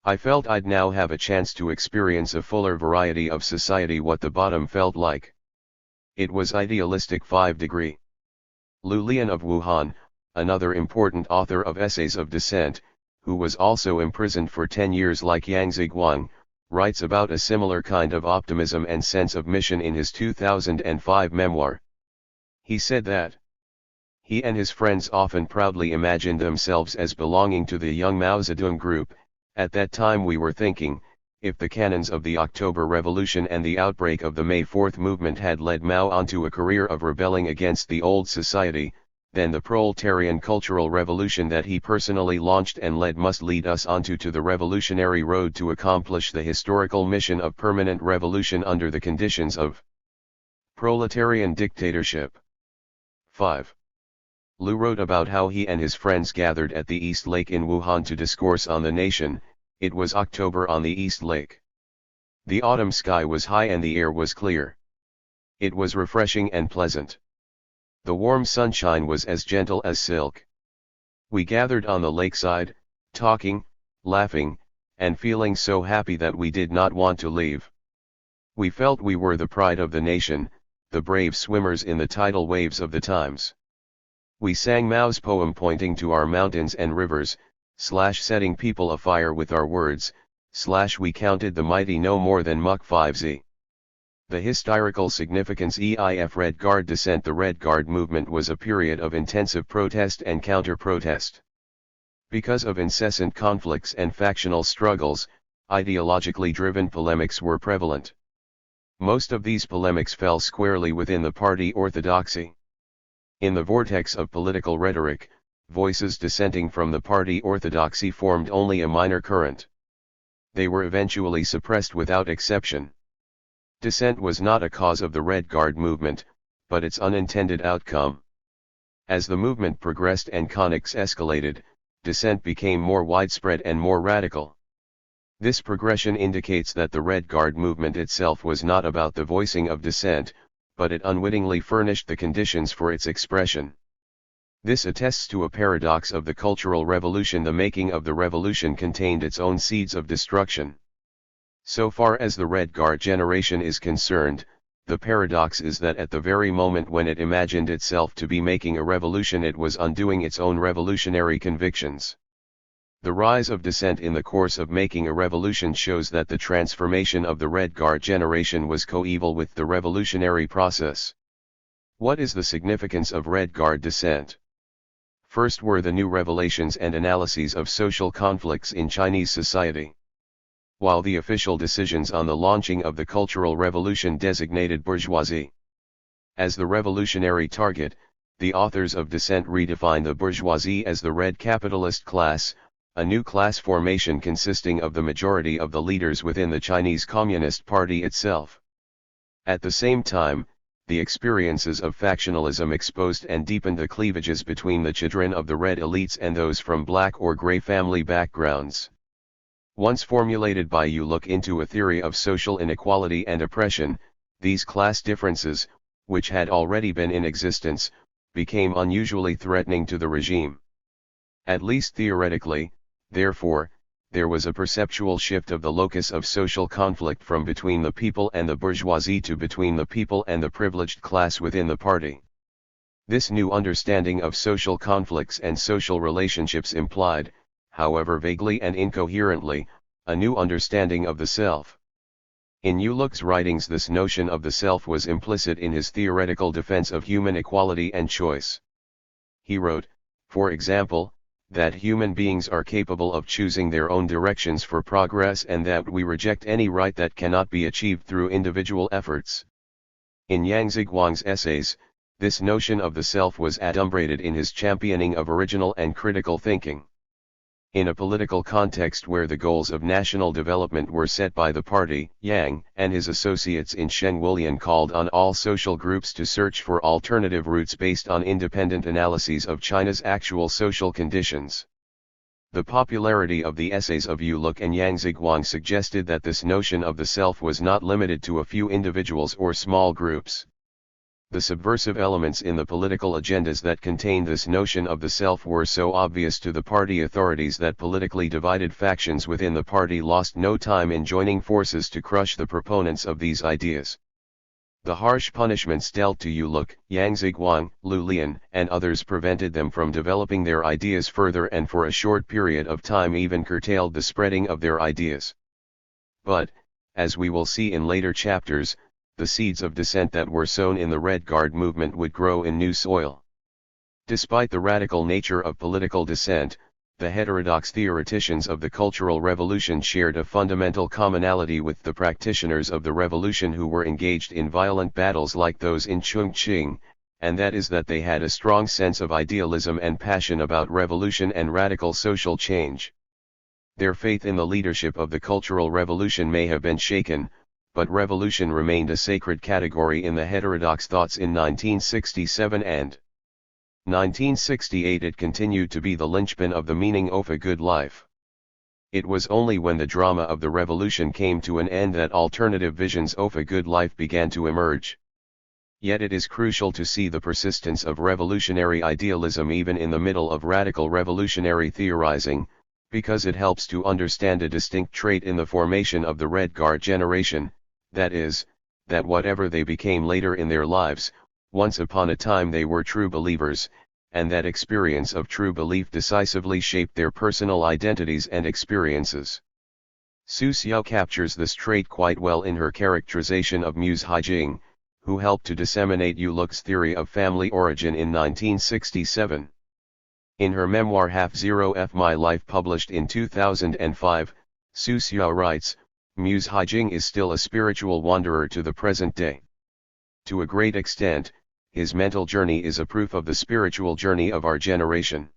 I felt I'd now have a chance to experience a fuller variety of society, what the bottom felt like. It was idealistic. 5 degree. Lu Lian of Wuhan, another important author of Essays of Dissent, who was also imprisoned for 10 years like Yang Ziguang, writes about a similar kind of optimism and sense of mission in his 2005 memoir. He said that he and his friends often proudly imagined themselves as belonging to the young Mao Zedong group. At that time we were thinking, if the canons of the October Revolution and the outbreak of the May 4th movement had led Mao onto a career of rebelling against the old society, then the proletarian cultural revolution that he personally launched and led must lead us onto the revolutionary road to accomplish the historical mission of permanent revolution under the conditions of proletarian dictatorship." 5. Lu wrote about how he and his friends gathered at the East Lake in Wuhan to discourse on the nation. It was October on the East Lake. The autumn sky was high and the air was clear. It was refreshing and pleasant. The warm sunshine was as gentle as silk. We gathered on the lakeside, talking, laughing, and feeling so happy that we did not want to leave. We felt we were the pride of the nation, the brave swimmers in the tidal waves of the times. We sang Mao's poem pointing to our mountains and rivers, setting people afire with our words, we counted the mighty no more than Mach 5Z. The historical significance of Red Guard dissent. The Red Guard movement was a period of intensive protest and counter-protest. Because of incessant conflicts and factional struggles, ideologically driven polemics were prevalent. Most of these polemics fell squarely within the party orthodoxy. In the vortex of political rhetoric, voices dissenting from the party orthodoxy formed only a minor current. They were eventually suppressed without exception. Dissent was not a cause of the Red Guard movement, but its unintended outcome. As the movement progressed and conflicts escalated, dissent became more widespread and more radical. This progression indicates that the Red Guard movement itself was not about the voicing of dissent, but it unwittingly furnished the conditions for its expression. This attests to a paradox of the Cultural Revolution. The making of the revolution contained its own seeds of destruction. So far as the Red Guard generation is concerned, the paradox is that at the very moment when it imagined itself to be making a revolution, it was undoing its own revolutionary convictions. The rise of dissent in the course of making a revolution shows that the transformation of the Red Guard generation was coeval with the revolutionary process. What is the significance of Red Guard dissent? First were the new revelations and analyses of social conflicts in Chinese society. While the official decisions on the launching of the Cultural Revolution designated bourgeoisie as the revolutionary target, the authors of dissent redefined the bourgeoisie as the red capitalist class, a new class formation consisting of the majority of the leaders within the Chinese Communist Party itself. At the same time, the experiences of factionalism exposed and deepened the cleavages between the children of the red elites and those from black or gray family backgrounds. Once formulated by you look into a theory of social inequality and oppression, these class differences, which had already been in existence, became unusually threatening to the regime. At least theoretically, therefore, there was a perceptual shift of the locus of social conflict from between the people and the bourgeoisie to between the people and the privileged class within the party. This new understanding of social conflicts and social relationships implied, however vaguely and incoherently, a new understanding of the self. In Uluk's writings, this notion of the self was implicit in his theoretical defense of human equality and choice. He wrote, for example, that human beings are capable of choosing their own directions for progress and that we reject any right that cannot be achieved through individual efforts. In Yang Ziguang's essays, this notion of the self was adumbrated in his championing of original and critical thinking. In a political context where the goals of national development were set by the party, Yang and his associates in Shengwulian called on all social groups to search for alternative routes based on independent analyses of China's actual social conditions. The popularity of the essays of Uluk and Yang Ziguang suggested that this notion of the self was not limited to a few individuals or small groups. The subversive elements in the political agendas that contained this notion of the self were so obvious to the party authorities that politically divided factions within the party lost no time in joining forces to crush the proponents of these ideas. The harsh punishments dealt to Uluk, Yang Ziguang, Lu Lian, and others prevented them from developing their ideas further and for a short period of time even curtailed the spreading of their ideas. But, as we will see in later chapters, the seeds of dissent that were sown in the Red Guard movement would grow in new soil. Despite the radical nature of political dissent, the heterodox theoreticians of the Cultural Revolution shared a fundamental commonality with the practitioners of the revolution who were engaged in violent battles like those in Chongqing, and that is that they had a strong sense of idealism and passion about revolution and radical social change. Their faith in the leadership of the Cultural Revolution may have been shaken, but revolution remained a sacred category in the heterodox thoughts in 1967 and 1968. It continued to be the linchpin of the meaning of a good life. It was only when the drama of the revolution came to an end that alternative visions of a good life began to emerge. Yet it is crucial to see the persistence of revolutionary idealism even in the middle of radical revolutionary theorizing, because it helps to understand a distinct trait in the formation of the Red Guard generation, that is, that whatever they became later in their lives, once upon a time they were true believers, and that experience of true belief decisively shaped their personal identities and experiences. Su Xiao captures this trait quite well in her characterization of Muse Haijing, who helped to disseminate Uluk's theory of family origin in 1967. In her memoir Half Zero F My Life published in 2005, Su Xiao writes, Muse Haijing is still a spiritual wanderer to the present day. To a great extent, his mental journey is a proof of the spiritual journey of our generation.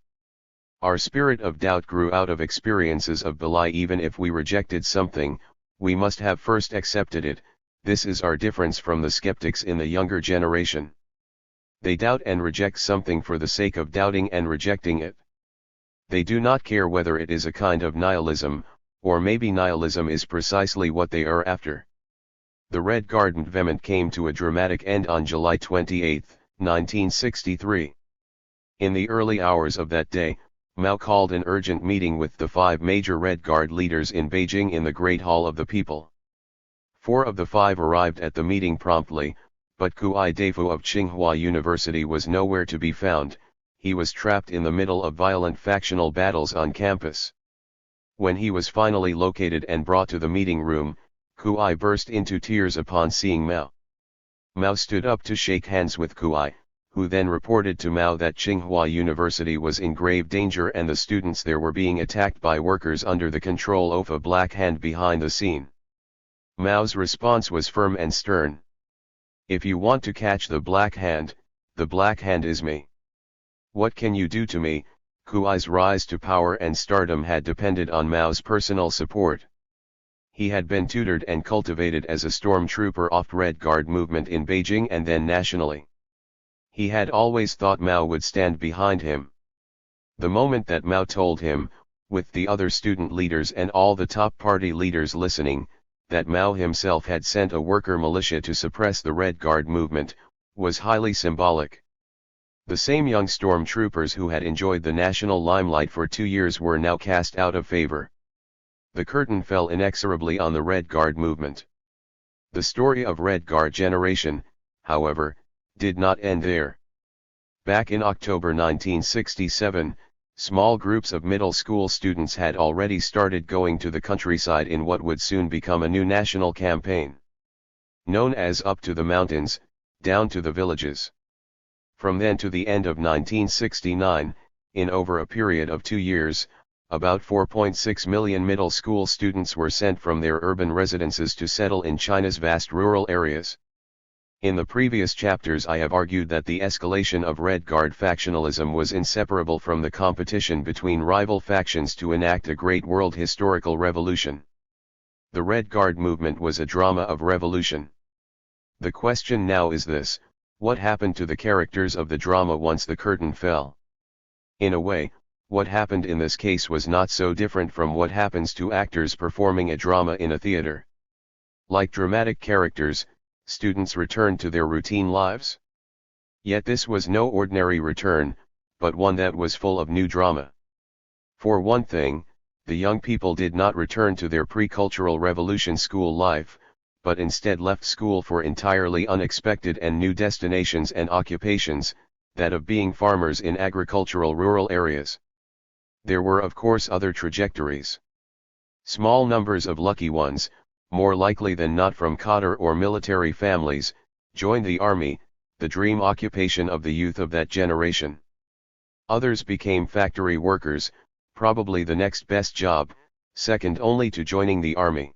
Our spirit of doubt grew out of experiences of belie. Even if we rejected something, we must have first accepted it. This is our difference from the skeptics in the younger generation. They doubt and reject something for the sake of doubting and rejecting it. They do not care whether it is a kind of nihilism, or maybe nihilism is precisely what they are after. The Red Guard movement came to a dramatic end on July 28, 1963. In the early hours of that day, Mao called an urgent meeting with the 5 major Red Guard leaders in Beijing in the Great Hall of the People. 4 of the 5 arrived at the meeting promptly, but Kuai Daifu of Tsinghua University was nowhere to be found. He was trapped in the middle of violent factional battles on campus. When he was finally located and brought to the meeting room, Kuai burst into tears upon seeing Mao. Mao stood up to shake hands with Kuai, who then reported to Mao that Tsinghua University was in grave danger and the students there were being attacked by workers under the control of a black hand behind the scene. Mao's response was firm and stern. If you want to catch the black hand is me. What can you do to me? Kuai's rise to power and stardom had depended on Mao's personal support. He had been tutored and cultivated as a stormtrooper of Red Guard movement in Beijing and then nationally. He had always thought Mao would stand behind him. The moment that Mao told him, with the other student leaders and all the top party leaders listening, that Mao himself had sent a worker militia to suppress the Red Guard movement, was highly symbolic. The same young stormtroopers who had enjoyed the national limelight for 2 years were now cast out of favor. The curtain fell inexorably on the Red Guard movement. The story of Red Guard generation, however, did not end there. Back in October 1967, small groups of middle school students had already started going to the countryside in what would soon become a new national campaign. Known as Up to the Mountains, Down to the Villages. From then to the end of 1969, in over a period of 2 years, about 4.6 million middle school students were sent from their urban residences to settle in China's vast rural areas. In the previous chapters I have argued that the escalation of Red Guard factionalism was inseparable from the competition between rival factions to enact a great world historical revolution. The Red Guard movement was a drama of revolution. The question now is this: what happened to the characters of the drama once the curtain fell? In a way, what happened in this case was not so different from what happens to actors performing a drama in a theater. Like dramatic characters, students returned to their routine lives. Yet this was no ordinary return, but one that was full of new drama. For one thing, the young people did not return to their pre-cultural revolution school life, but instead left school for entirely unexpected and new destinations and occupations, that of being farmers in agricultural rural areas. There were of course other trajectories. Small numbers of lucky ones, more likely than not from cadre or military families, joined the army, the dream occupation of the youth of that generation. Others became factory workers, probably the next best job, second only to joining the army.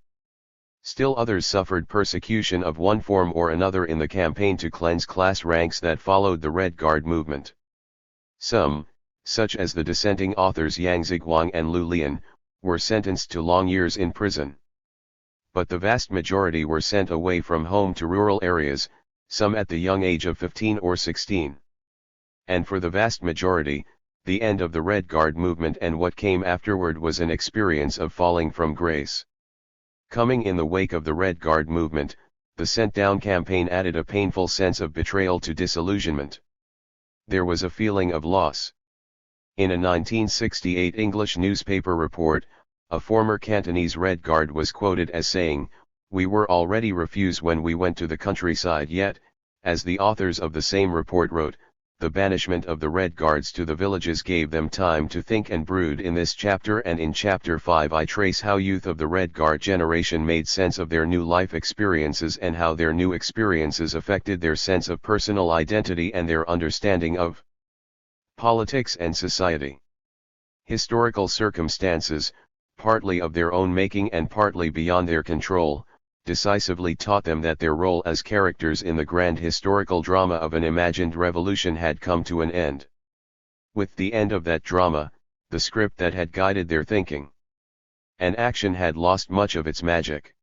Still others suffered persecution of one form or another in the campaign to cleanse class ranks that followed the Red Guard movement. Some, such as the dissenting authors Yang Ziguang and Lu Lian, were sentenced to long years in prison. But the vast majority were sent away from home to rural areas, some at the young age of 15 or 16. And for the vast majority, the end of the Red Guard movement and what came afterward was an experience of falling from grace. Coming in the wake of the Red Guard movement, the Sent Down campaign added a painful sense of betrayal to disillusionment. There was a feeling of loss. In a 1968 English newspaper report, a former Cantonese Red Guard was quoted as saying, "We were already refused when we went to the countryside yet," as the authors of the same report wrote, the banishment of the Red Guards to the villages gave them time to think and brood. In this chapter and in chapter 5 I trace how youth of the Red Guard generation made sense of their new life experiences and how their new experiences affected their sense of personal identity and their understanding of Politics and society. Historical circumstances, partly of their own making and partly beyond their control, decisively taught them that their role as characters in the grand historical drama of an imagined revolution had come to an end. With the end of that drama, the script that had guided their thinking and action had lost much of its magic.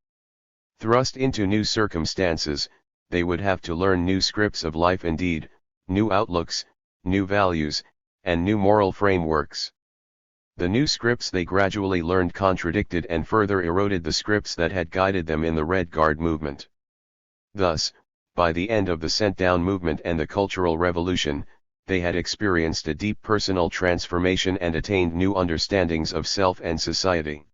Thrust into new circumstances, they would have to learn new scripts of life indeed, new outlooks, new values, and new moral frameworks. The new scripts they gradually learned contradicted and further eroded the scripts that had guided them in the Red Guard movement. Thus, by the end of the Sent-Down movement and the Cultural Revolution, they had experienced a deep personal transformation and attained new understandings of self and society.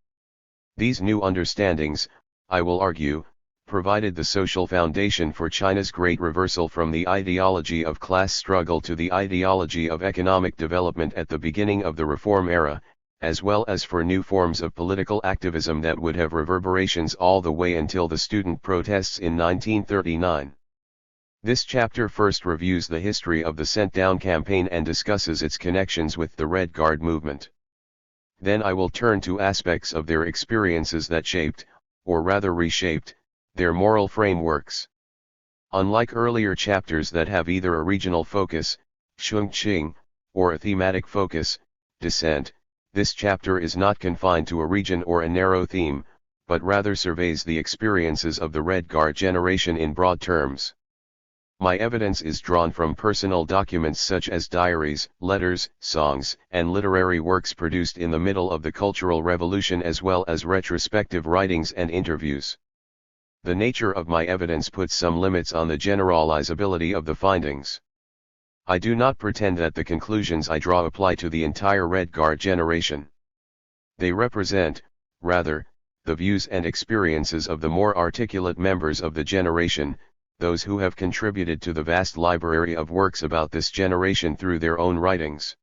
These new understandings, I will argue, provided the social foundation for China's great reversal from the ideology of class struggle to the ideology of economic development at the beginning of the Reform era, as well as for new forms of political activism that would have reverberations all the way until the student protests in 1939. This chapter first reviews the history of the Sent-Down campaign and discusses its connections with the Red Guard movement. Then I will turn to aspects of their experiences that shaped, or rather reshaped, their moral frameworks. Unlike earlier chapters that have either a regional focus, Chongqing, or a thematic focus, Descent, this chapter is not confined to a region or a narrow theme, but rather surveys the experiences of the Red Guard generation in broad terms. My evidence is drawn from personal documents such as diaries, letters, songs, and literary works produced in the middle of the Cultural Revolution as well as retrospective writings and interviews. The nature of my evidence puts some limits on the generalizability of the findings. I do not pretend that the conclusions I draw apply to the entire Red Guard generation. They represent, rather, the views and experiences of the more articulate members of the generation, those who have contributed to the vast library of works about this generation through their own writings.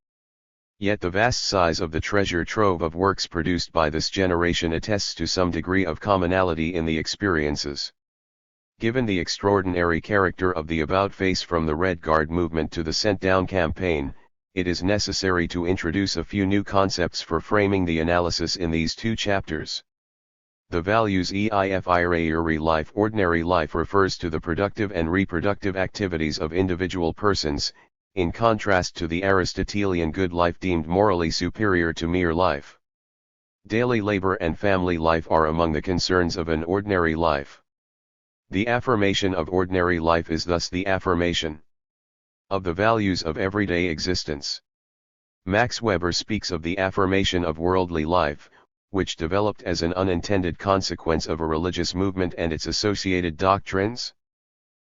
Yet the vast size of the treasure trove of works produced by this generation attests to some degree of commonality in the experiences. Given the extraordinary character of the about-face from the Red Guard movement to the Sent-Down campaign, it is necessary to introduce a few new concepts for framing the analysis in these two chapters. The values EIFIRE life. Ordinary life refers to the productive and reproductive activities of individual persons, in contrast to the Aristotelian good life deemed morally superior to mere life. Daily labor and family life are among the concerns of an ordinary life. The affirmation of ordinary life is thus the affirmation of the values of everyday existence. Max Weber speaks of the affirmation of worldly life, which developed as an unintended consequence of a religious movement and its associated doctrines.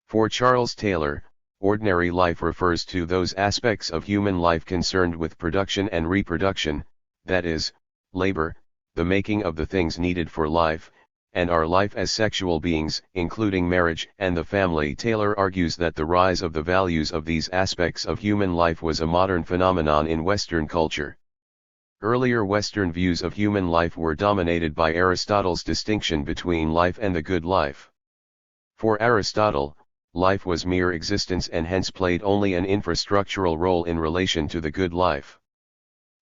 For Charles Taylor, ordinary life refers to those aspects of human life concerned with production and reproduction, that is, labor, the making of the things needed for life, and our life as sexual beings, including marriage and the family. Taylor argues that the rise of the values of these aspects of human life was a modern phenomenon in Western culture. Earlier Western views of human life were dominated by Aristotle's distinction between life and the good life. For Aristotle, life was mere existence and hence played only an infrastructural role in relation to the good life.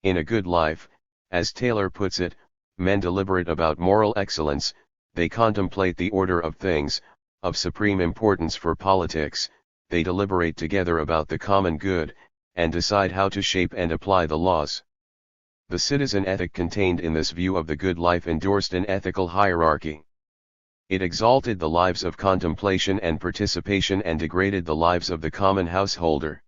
In a good life, as Taylor puts it, men deliberate about moral excellence, they contemplate the order of things, of supreme importance for politics, they deliberate together about the common good, and decide how to shape and apply the laws. The citizen ethic contained in this view of the good life endorsed an ethical hierarchy. It exalted the lives of contemplation and participation and degraded the lives of the common householder.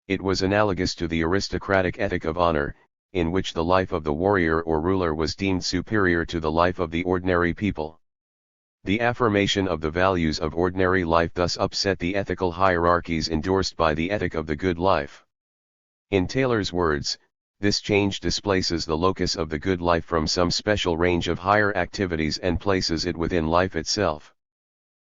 It was analogous to the aristocratic ethic of honor, in which the life of the warrior or ruler was deemed superior to the life of the ordinary people. The affirmation of the values of ordinary life thus upset the ethical hierarchies endorsed by the ethic of the good life. In Taylor's words, this change displaces the locus of the good life from some special range of higher activities and places it within life itself.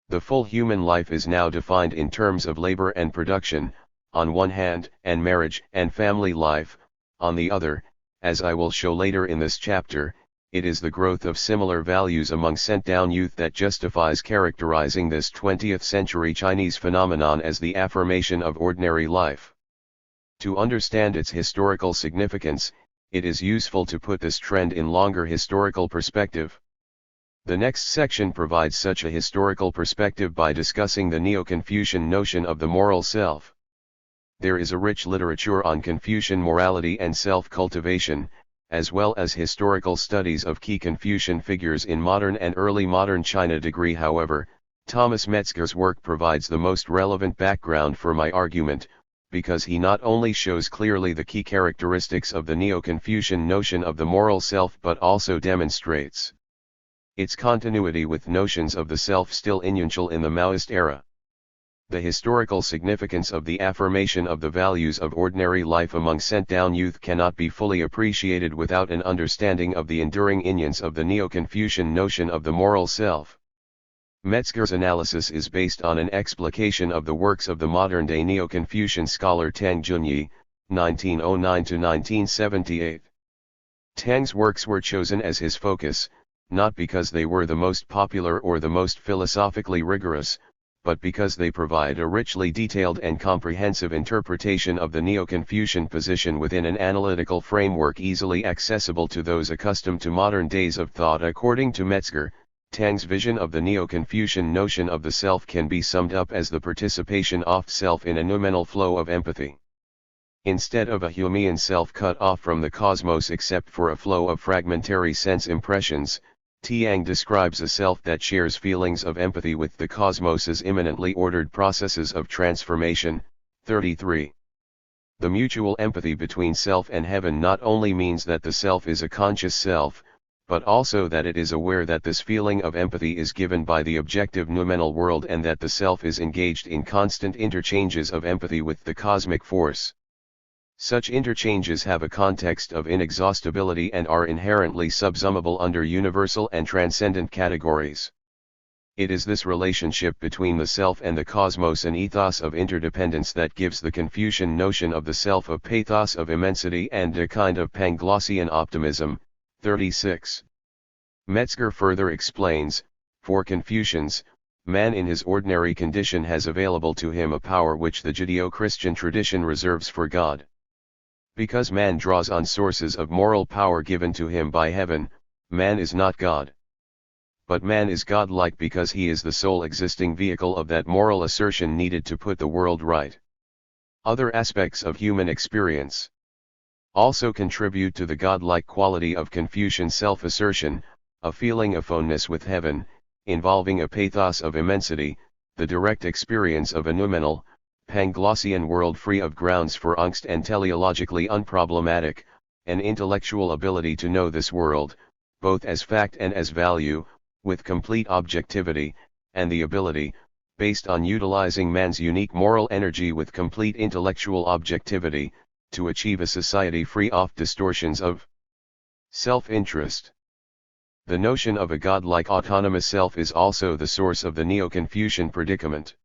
The full human life is now defined in terms of labor and production, on one hand, and marriage and family life, on the other. As I will show later in this chapter, it is the growth of similar values among sent-down youth that justifies characterizing this 20th century Chinese phenomenon as the affirmation of ordinary life. To understand its historical significance, it is useful to put this trend in longer historical perspective. The next section provides such a historical perspective by discussing the Neo-Confucian notion of the moral self. There is a rich literature on Confucian morality and self-cultivation, as well as historical studies of key Confucian figures in modern and early modern China. However, Thomas Metzger's work provides the most relevant background for my argument, because he not only shows clearly the key characteristics of the Neo-Confucian notion of the moral self but also demonstrates its continuity with notions of the self still essential in the Maoist era. The historical significance of the affirmation of the values of ordinary life among sent-down youth cannot be fully appreciated without an understanding of the enduring influence of the Neo-Confucian notion of the moral self. Metzger's analysis is based on an explication of the works of the modern-day Neo-Confucian scholar Tang Junyi, 1909–1978. Tang's works were chosen as his focus, not because they were the most popular or the most philosophically rigorous, but because they provide a richly detailed and comprehensive interpretation of the Neo-Confucian position within an analytical framework easily accessible to those accustomed to modern days of thought. According to Metzger, Tang's vision of the Neo-Confucian notion of the self can be summed up as the participation of self in a noumenal flow of empathy. Instead of a Humean self cut off from the cosmos except for a flow of fragmentary sense impressions, Tang describes a self that shares feelings of empathy with the cosmos's immanently ordered processes of transformation. 33. The mutual empathy between self and heaven not only means that the self is a conscious self, but also that it is aware that this feeling of empathy is given by the objective noumenal world and that the self is engaged in constant interchanges of empathy with the cosmic force. Such interchanges have a context of inexhaustibility and are inherently subsumable under universal and transcendent categories. It is this relationship between the self and the cosmos, an ethos of interdependence, that gives the Confucian notion of the self a pathos of immensity and a kind of Panglossian optimism. 36. Metzger further explains, for Confucians, man in his ordinary condition has available to him a power which the Judeo-Christian tradition reserves for God. Because man draws on sources of moral power given to him by heaven, man is not God. But man is God-like because he is the sole existing vehicle of that moral assertion needed to put the world right. Other aspects of human experience also contribute to the godlike quality of Confucian self-assertion, a feeling of oneness with heaven, involving a pathos of immensity, the direct experience of a noumenal, Panglossian world free of grounds for angst and teleologically unproblematic, an intellectual ability to know this world, both as fact and as value, with complete objectivity, and the ability, based on utilizing man's unique moral energy with complete intellectual objectivity, to achieve a society free of distortions of self-interest. The notion of a godlike autonomous self is also the source of the Neo-Confucian predicament.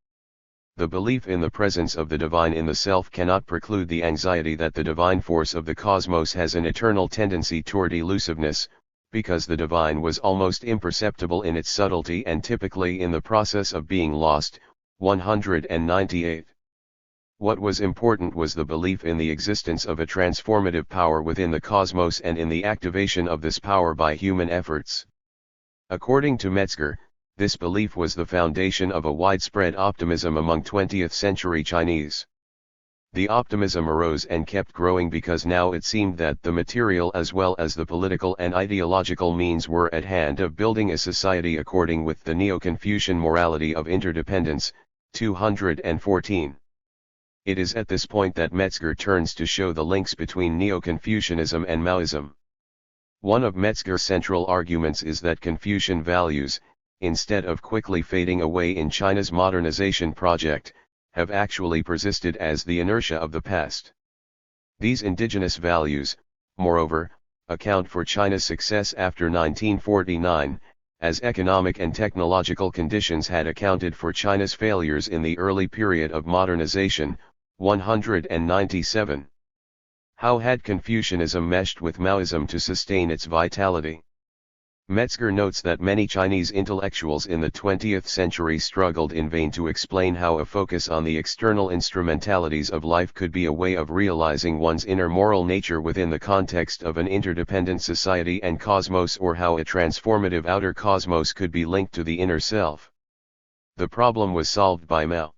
The belief in the presence of the divine in the self cannot preclude the anxiety that the divine force of the cosmos has an eternal tendency toward elusiveness, because the divine was almost imperceptible in its subtlety and typically in the process of being lost. 198. What was important was the belief in the existence of a transformative power within the cosmos and in the activation of this power by human efforts. According to Metzger, this belief was the foundation of a widespread optimism among 20th-century Chinese. The optimism arose and kept growing because now it seemed that the material as well as the political and ideological means were at hand of building a society according with the Neo-Confucian morality of interdependence. 214. It is at this point that Metzger turns to show the links between Neo-Confucianism and Maoism. One of Metzger's central arguments is that Confucian values, instead of quickly fading away in China's modernization project, have actually persisted as the inertia of the past. These indigenous values, moreover, account for China's success after 1949, as economic and technological conditions had accounted for China's failures in the early period of modernization. 197. How had Confucianism meshed with Maoism to sustain its vitality? Metzger notes that many Chinese intellectuals in the 20th century struggled in vain to explain how a focus on the external instrumentalities of life could be a way of realizing one's inner moral nature within the context of an interdependent society and cosmos, or how a transformative outer cosmos could be linked to the inner self. The problem was solved by Mao.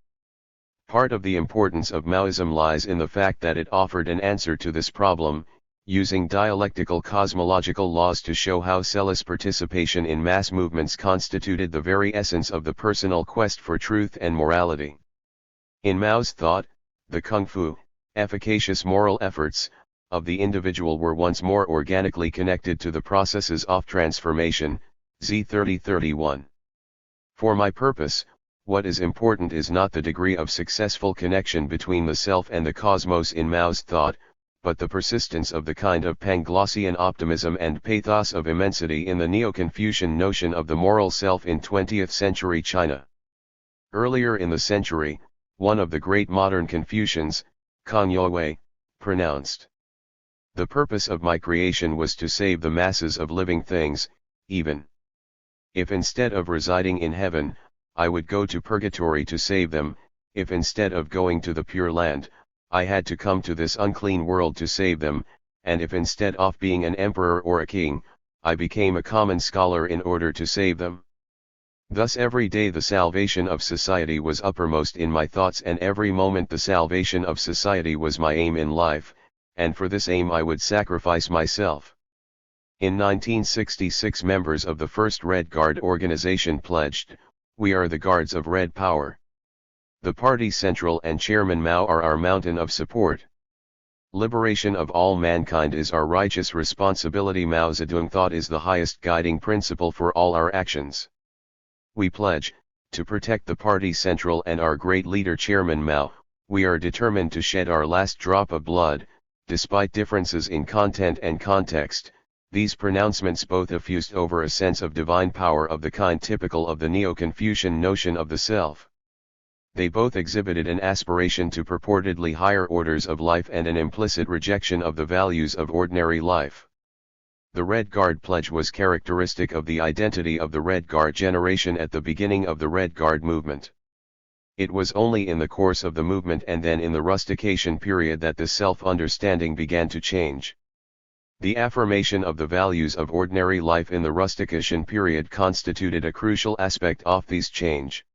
Part of the importance of Maoism lies in the fact that it offered an answer to this problem, using dialectical cosmological laws to show how zealous participation in mass movements constituted the very essence of the personal quest for truth and morality. In Mao's thought, the kung fu, efficacious moral efforts, of the individual were once more organically connected to the processes of transformation, Z 30-31. For my purpose, what is important is not the degree of successful connection between the self and the cosmos in Mao's thought, but the persistence of the kind of Panglossian optimism and pathos of immensity in the Neo-Confucian notion of the moral self in 20th century China. Earlier in the century, one of the great modern Confucians, Kang Youwei, pronounced, "The purpose of my creation was to save the masses of living things, even if instead of residing in heaven, I would go to purgatory to save them, if instead of going to the Pure Land, I had to come to this unclean world to save them, and if instead of being an emperor or a king, I became a common scholar in order to save them." Thus every day the salvation of society was uppermost in my thoughts, and every moment the salvation of society was my aim in life, and for this aim I would sacrifice myself. In 1966 members of the first Red Guard organization pledged, "We are the guards of Red Power. The party central and Chairman Mao are our mountain of support. Liberation of all mankind is our righteous responsibility. Mao Zedong thought is the highest guiding principle for all our actions. We pledge, to protect the party central and our great leader Chairman Mao, we are determined to shed our last drop of blood, despite differences in content and context." These pronouncements both effused over a sense of divine power of the kind typical of the Neo-Confucian notion of the self. They both exhibited an aspiration to purportedly higher orders of life and an implicit rejection of the values of ordinary life. The Red Guard pledge was characteristic of the identity of the Red Guard generation at the beginning of the Red Guard movement. It was only in the course of the movement and then in the rustication period that the self-understanding began to change. The affirmation of the values of ordinary life in the rustication period constituted a crucial aspect of this change.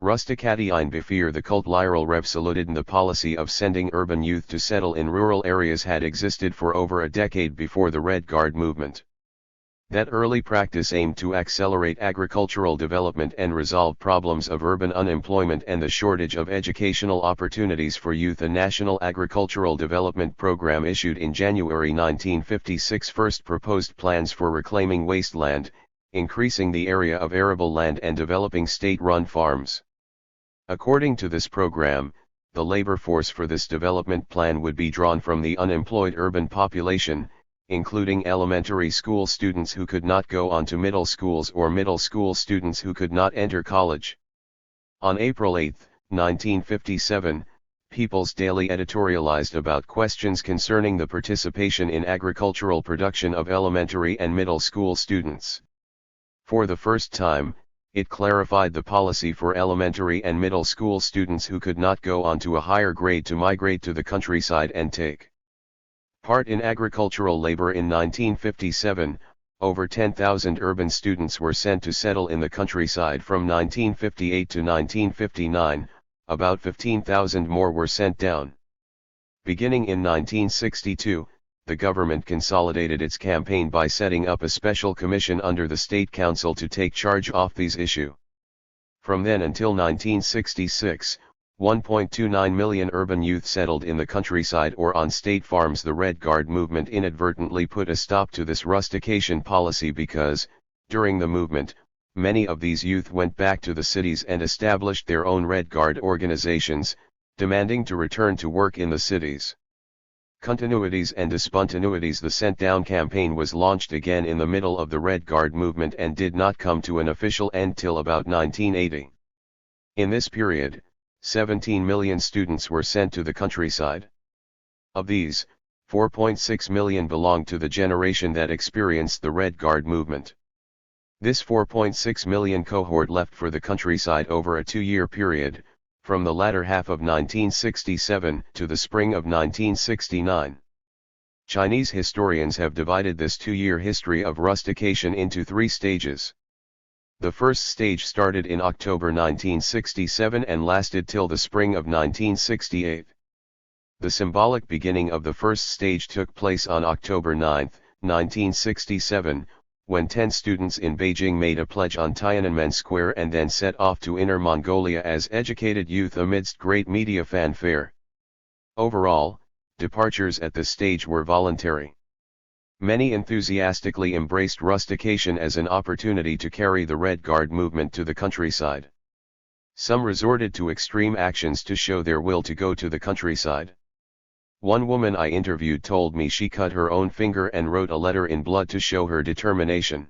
Rusticatine before the cult liberal revolution. The policy of sending urban youth to settle in rural areas had existed for over a decade before the Red Guard movement. That early practice aimed to accelerate agricultural development and resolve problems of urban unemployment and the shortage of educational opportunities for youth. A National Agricultural Development Program issued in January 1956 first proposed plans for reclaiming wasteland, increasing the area of arable land and developing state-run farms. According to this program, the labor force for this development plan would be drawn from the unemployed urban population, including elementary school students who could not go on to middle schools or middle school students who could not enter college. On April 8, 1957, People's Daily editorialized about questions concerning the participation in agricultural production of elementary and middle school students. For the first time, it clarified the policy for elementary and middle school students who could not go on to a higher grade to migrate to the countryside and take part in agricultural labor. In 1957, over 10,000 urban students were sent to settle in the countryside. From 1958 to 1959, about 15,000 more were sent down. Beginning in 1962, the government consolidated its campaign by setting up a special commission under the State Council to take charge of these issues. From then until 1966, 1.29 million urban youth settled in the countryside or on state farms. The Red Guard movement inadvertently put a stop to this rustication policy because, during the movement, many of these youth went back to the cities and established their own Red Guard organizations, demanding to return to work in the cities. Continuities and discontinuities. The Sent Down campaign was launched again in the middle of the Red Guard movement and did not come to an official end till about 1980. In this period, 17 million students were sent to the countryside. Of these, 4.6 million belonged to the generation that experienced the Red Guard movement. This 4.6 million cohort left for the countryside over a 2-year period, from the latter half of 1967 to the spring of 1969. Chinese historians have divided this 2-year history of rustication into 3 stages. The first stage started in October 1967 and lasted till the spring of 1968. The symbolic beginning of the first stage took place on October 9, 1967, when 10 students in Beijing made a pledge on Tiananmen Square and then set off to Inner Mongolia as educated youth amidst great media fanfare. Overall, departures at this stage were voluntary. Many enthusiastically embraced rustication as an opportunity to carry the Red Guard movement to the countryside. Some resorted to extreme actions to show their will to go to the countryside. One woman I interviewed told me she cut her own finger and wrote a letter in blood to show her determination.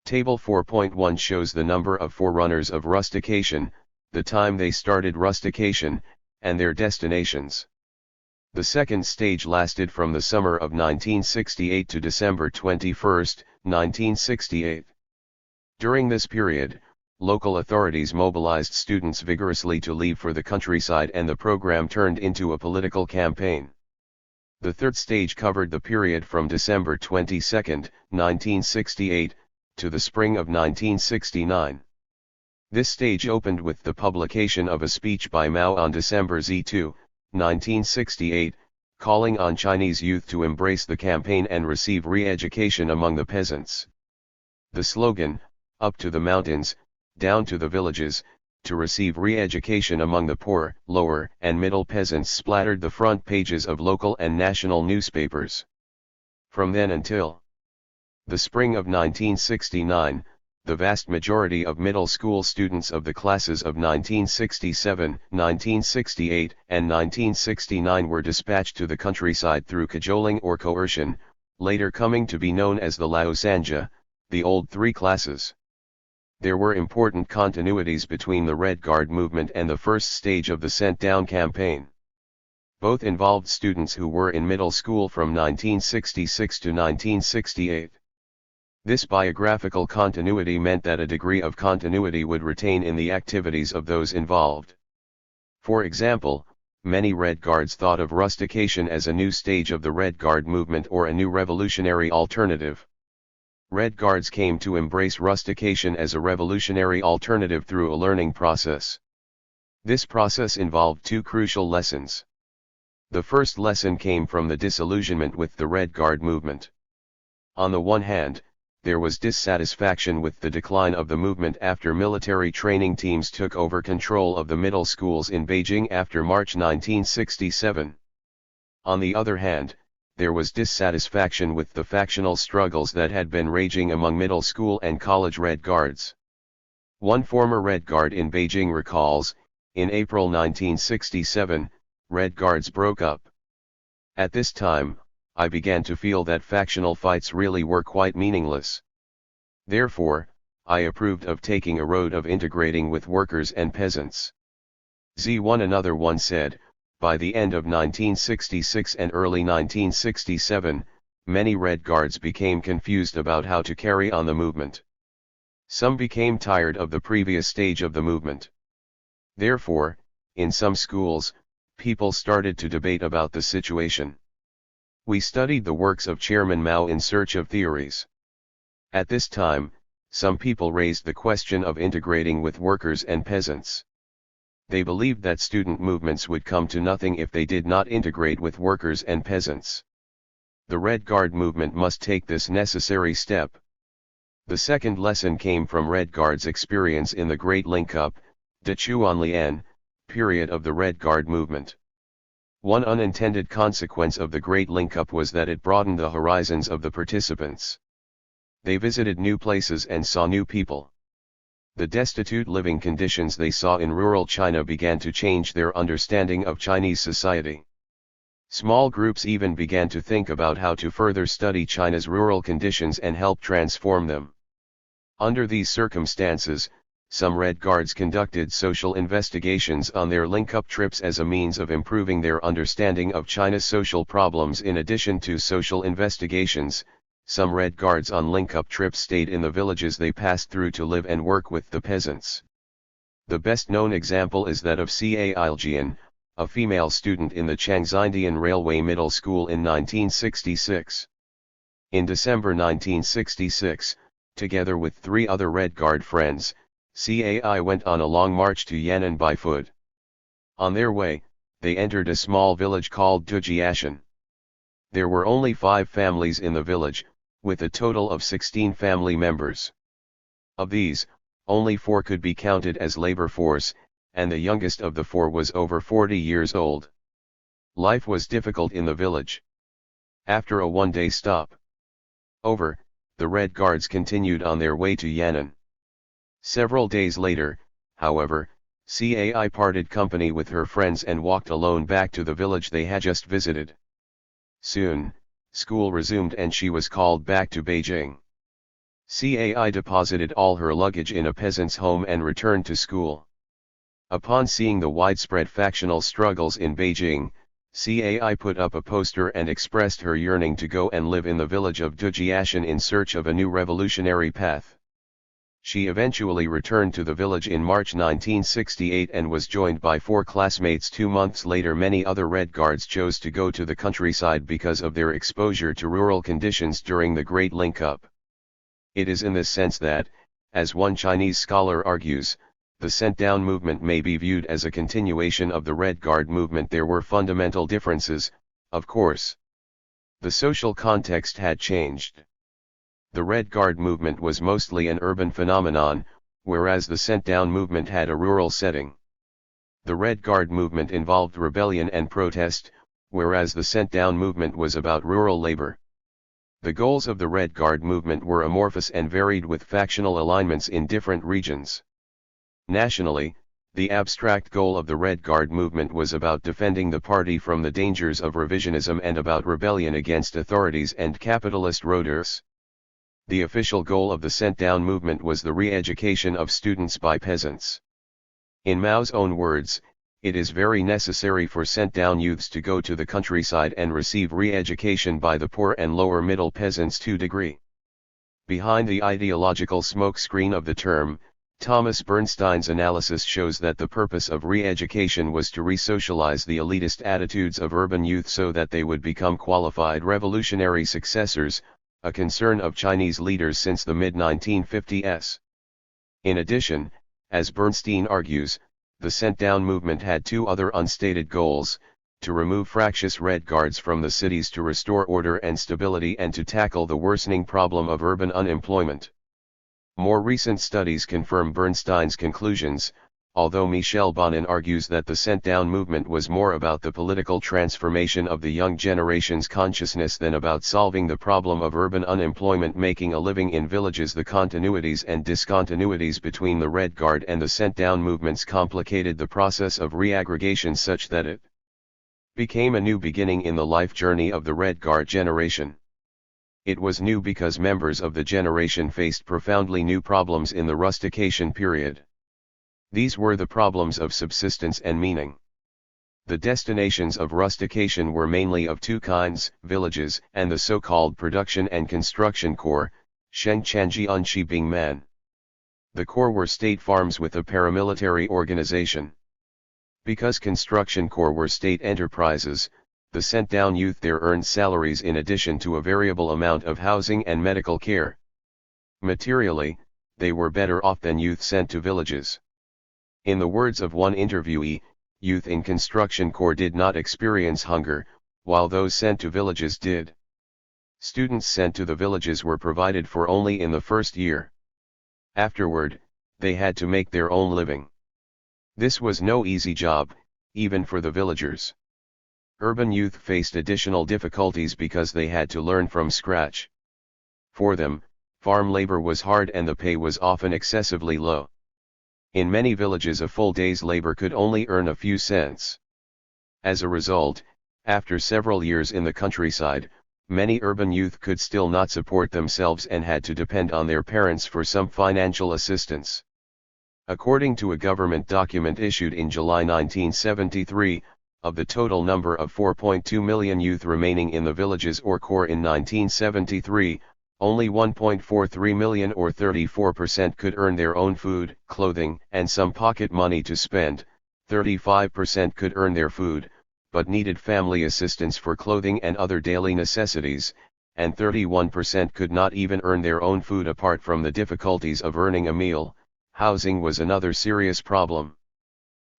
Table 4.1 shows the number of forerunners of rustication, the time they started rustication, and their destinations. The second stage lasted from the summer of 1968 to December 21, 1968. During this period, local authorities mobilized students vigorously to leave for the countryside and the program turned into a political campaign. The third stage covered the period from December 22, 1968, to the spring of 1969. This stage opened with the publication of a speech by Mao on December 2, 1968, calling on Chinese youth to embrace the campaign and receive re-education among the peasants. The slogan, "Up to the mountains, down to the villages, to receive re-education among the poor, lower, and middle peasants," splattered the front pages of local and national newspapers. From then until the spring of 1969, the vast majority of middle school students of the classes of 1967, 1968, and 1969 were dispatched to the countryside through cajoling or coercion, later coming to be known as the Laosanja, the old 3 classes. There were important continuities between the Red Guard movement and the first stage of the Sent Down campaign. Both involved students who were in middle school from 1966 to 1968. This biographical continuity meant that a degree of continuity would retain in the activities of those involved. For example, many Red Guards thought of rustication as a new stage of the Red Guard movement or a new revolutionary alternative. Red Guards came to embrace rustication as a revolutionary alternative through a learning process. This process involved 2 crucial lessons. The first lesson came from the disillusionment with the Red Guard movement. On the one hand, there was dissatisfaction with the decline of the movement after military training teams took over control of the middle schools in Beijing after March 1967. On the other hand, there was dissatisfaction with the factional struggles that had been raging among middle school and college Red Guards. One former Red Guard in Beijing recalls, in April 1967, Red Guards broke up. At this time, I began to feel that factional fights really were quite meaningless. Therefore, I approved of taking a road of integrating with workers and peasants. Another one said, by the end of 1966 and early 1967, many Red Guards became confused about how to carry on the movement. Some became tired of the previous stage of the movement. Therefore, in some schools, people started to debate about the situation. We studied the works of Chairman Mao in search of theories. At this time, some people raised the question of integrating with workers and peasants. They believed that student movements would come to nothing if they did not integrate with workers and peasants. The Red Guard movement must take this necessary step. The second lesson came from Red Guard's experience in the Great Link-Up, De Chuanlian, period of the Red Guard movement. One unintended consequence of the Great Link-Up was that it broadened the horizons of the participants. They visited new places and saw new people. The destitute living conditions they saw in rural China began to change their understanding of Chinese society. Small groups even began to think about how to further study China's rural conditions and help transform them. Under these circumstances, some Red Guards conducted social investigations on their link-up trips as a means of improving their understanding of China's social problems. In addition to social investigations, Some Red Guards on link-up trips stayed in the villages they passed through to live and work with the peasants. The best-known example is that of Ca Iljian, a female student in the Changxindian Railway Middle School in 1966. In December 1966, together with 3 other Red Guard friends, Cai went on a long march to Yan'an by foot. On their way, they entered a small village called Dujiashan. There were only 5 families in the village, with a total of 16 family members. Of these, only 4 could be counted as labor force, and the youngest of the 4 was over 40 years old. Life was difficult in the village. After a one-day stop over, the Red Guards continued on their way to Yan'an. Several days later, however, Cai parted company with her friends and walked alone back to the village they had just visited. Soon, school resumed and she was called back to Beijing. Cai deposited all her luggage in a peasant's home and returned to school. Upon seeing the widespread factional struggles in Beijing, Cai put up a poster and expressed her yearning to go and live in the village of Dujiashan in search of a new revolutionary path. She eventually returned to the village in March 1968 and was joined by 4 classmates. 2 months later, many other Red Guards chose to go to the countryside because of their exposure to rural conditions during the Great Link-Up. It is in this sense that, as one Chinese scholar argues, the sent-down movement may be viewed as a continuation of the Red Guard movement. There were fundamental differences, of course. The social context had changed. The Red Guard movement was mostly an urban phenomenon, whereas the sent-down movement had a rural setting. The Red Guard movement involved rebellion and protest, whereas the sent-down movement was about rural labor. The goals of the Red Guard movement were amorphous and varied with factional alignments in different regions. Nationally, the abstract goal of the Red Guard movement was about defending the party from the dangers of revisionism and about rebellion against authorities and capitalist rulers. The official goal of the sent-down movement was the re-education of students by peasants. In Mao's own words, it is very necessary for sent-down youths to go to the countryside and receive re-education by the poor and lower-middle peasants to degree. Behind the ideological smokescreen of the term, Thomas Bernstein's analysis shows that the purpose of re-education was to re-socialize the elitist attitudes of urban youth so that they would become qualified revolutionary successors, a concern of Chinese leaders since the mid-1950s. In addition, as Bernstein argues, the sent-down movement had 2 other unstated goals: to remove fractious Red Guards from the cities, to restore order and stability, and to tackle the worsening problem of urban unemployment. More recent studies confirm Bernstein's conclusions, although Michel Bonin argues that the sent-down movement was more about the political transformation of the young generation's consciousness than about solving the problem of urban unemployment. Making a living in villages. The continuities and discontinuities between the Red Guard and the sent-down movements complicated the process of reaggregation such that it became a new beginning in the life journey of the Red Guard generation. It was new because members of the generation faced profoundly new problems in the rustication period. These were the problems of subsistence and meaning. The destinations of rustication were mainly of 2 kinds: villages and the so-called production and construction core, Shengchanji Unshi Bingman. The core were state farms with a paramilitary organization. Because construction core were state enterprises, the sent-down youth there earned salaries in addition to a variable amount of housing and medical care. Materially, they were better off than youth sent to villages. In the words of one interviewee, youth in construction corps did not experience hunger, while those sent to villages did. Students sent to the villages were provided for only in the first year. Afterward, they had to make their own living. This was no easy job, even for the villagers. Urban youth faced additional difficulties because they had to learn from scratch. For them, farm labor was hard and the pay was often excessively low. In many villages a full day's labor could only earn a few cents. As a result, after several years in the countryside, many urban youth could still not support themselves and had to depend on their parents for some financial assistance. According to a government document issued in July 1973, of the total number of 4.2 million youth remaining in the villages or core in 1973, Only 1.43 million or 34% could earn their own food, clothing, and some pocket money to spend. 35% could earn their food, but needed family assistance for clothing and other daily necessities, and 31% could not even earn their own food. Apart from the difficulties of earning a meal, housing was another serious problem.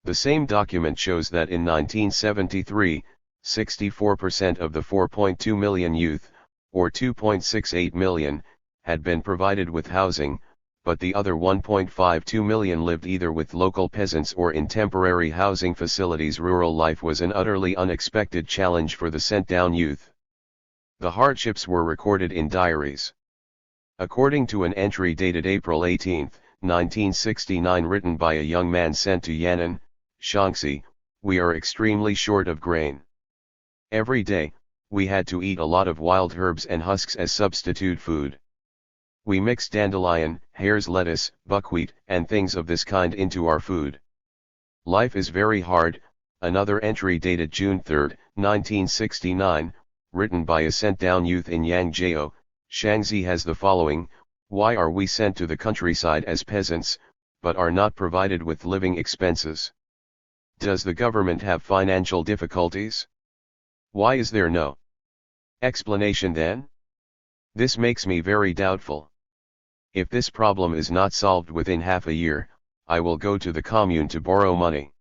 The same document shows that in 1973, 64% of the 4.2 million youth, or 2.68 million, had been provided with housing, but the other 1.52 million lived either with local peasants or in temporary housing facilities. Rural life was an utterly unexpected challenge for the sent-down youth. The hardships were recorded in diaries. According to an entry dated April 18, 1969, written by a young man sent to Yan'an, Shaanxi, "We are extremely short of grain. Every day, we had to eat a lot of wild herbs and husks as substitute food. We mix dandelion, hare's lettuce, buckwheat, and things of this kind into our food. Life is very hard." Another entry dated June 3, 1969, written by a sent-down youth in Yangzhou, Shaanxi, has the following: "Why are we sent to the countryside as peasants, but are not provided with living expenses? Does the government have financial difficulties? Why is there no explanation then? This makes me very doubtful. If this problem is not solved within half a year, I will go to the commune to borrow money.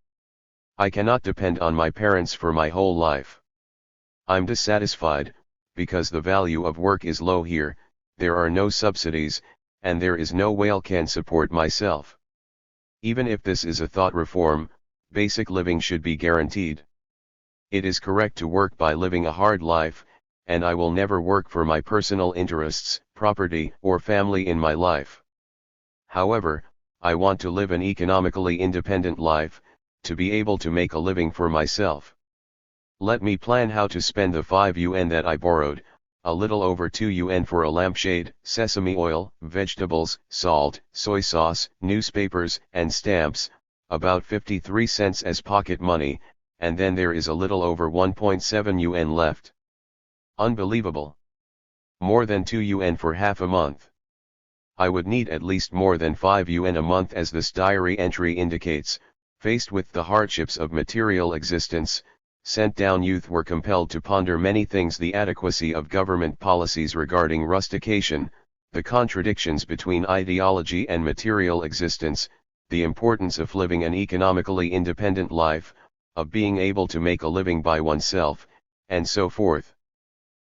I cannot depend on my parents for my whole life. I'm dissatisfied, because the value of work is low here, there are no subsidies, and there is no way I can support myself. Even if this is a thought reform, basic living should be guaranteed. It is correct to work by living a hard life, and I will never work for my personal interests, property, or family in my life. However, I want to live an economically independent life, to be able to make a living for myself. Let me plan how to spend the 5 yuan that I borrowed, a little over 2 yuan for a lampshade, sesame oil, vegetables, salt, soy sauce, newspapers, and stamps, about 53 cents as pocket money, and then there is a little over 1.7 yuan left. Unbelievable. More than 2 yuan for half a month. I would need at least more than 5 yuan a month, as this diary entry indicates. Faced with the hardships of material existence, sent-down youth were compelled to ponder many things: the adequacy of government policies regarding rustication, the contradictions between ideology and material existence, the importance of living an economically independent life, of being able to make a living by oneself, and so forth.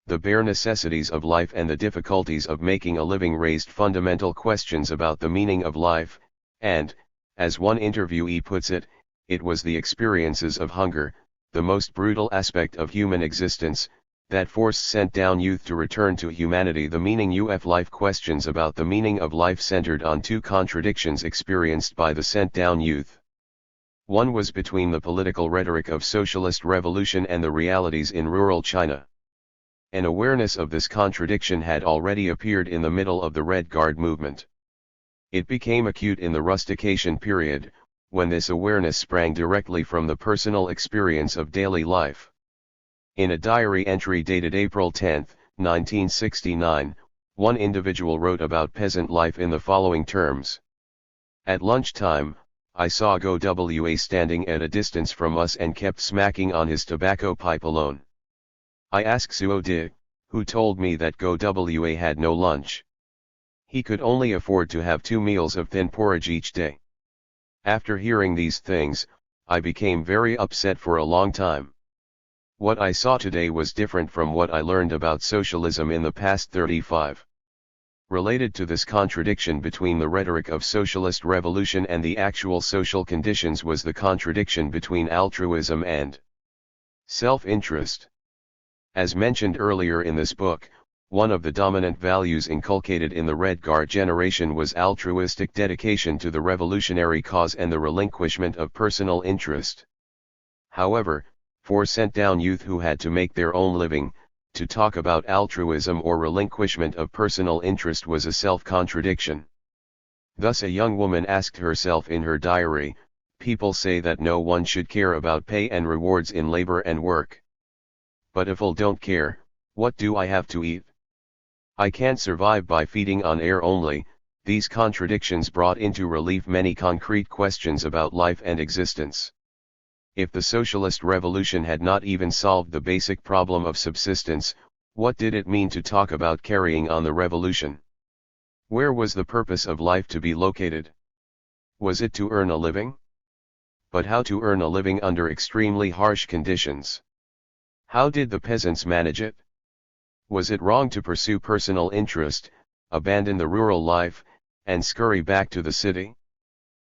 The bare necessities of life and the difficulties of making a living raised fundamental questions about the meaning of life, and, as one interviewee puts it, it was the experiences of hunger, the most brutal aspect of human existence, that forced sent-down youth to return to humanity. The meaning of life. Questions about the meaning of life centered on two contradictions experienced by the sent-down youth. One was between the political rhetoric of socialist revolution and the realities in rural China. An awareness of this contradiction had already appeared in the middle of the Red Guard movement. It became acute in the rustication period, when this awareness sprang directly from the personal experience of daily life. In a diary entry dated April 10, 1969, one individual wrote about peasant life in the following terms: "At lunchtime, I saw Guo standing at a distance from us and kept smacking on his tobacco pipe alone. I asked Suo, who told me that Guo had no lunch. He could only afford to have 2 meals of thin porridge each day. After hearing these things, I became very upset for a long time. What I saw today was different from what I learned about socialism in the past 35. Related to this contradiction between the rhetoric of socialist revolution and the actual social conditions was the contradiction between altruism and self-interest. As mentioned earlier in this book, one of the dominant values inculcated in the Red Guard generation was altruistic dedication to the revolutionary cause and the relinquishment of personal interest. However, for sent-down youth who had to make their own living, to talk about altruism or relinquishment of personal interest was a self-contradiction. Thus a young woman asked herself in her diary, "People say that no one should care about pay and rewards in labor and work. But if I don't care, what do I have to eat? I can't survive by feeding on air only. These contradictions brought into relief many concrete questions about life and existence. If the socialist revolution had not even solved the basic problem of subsistence, what did it mean to talk about carrying on the revolution? Where was the purpose of life to be located? Was it to earn a living? But how to earn a living under extremely harsh conditions? How did the peasants manage it? Was it wrong to pursue personal interest, abandon the rural life, and scurry back to the city?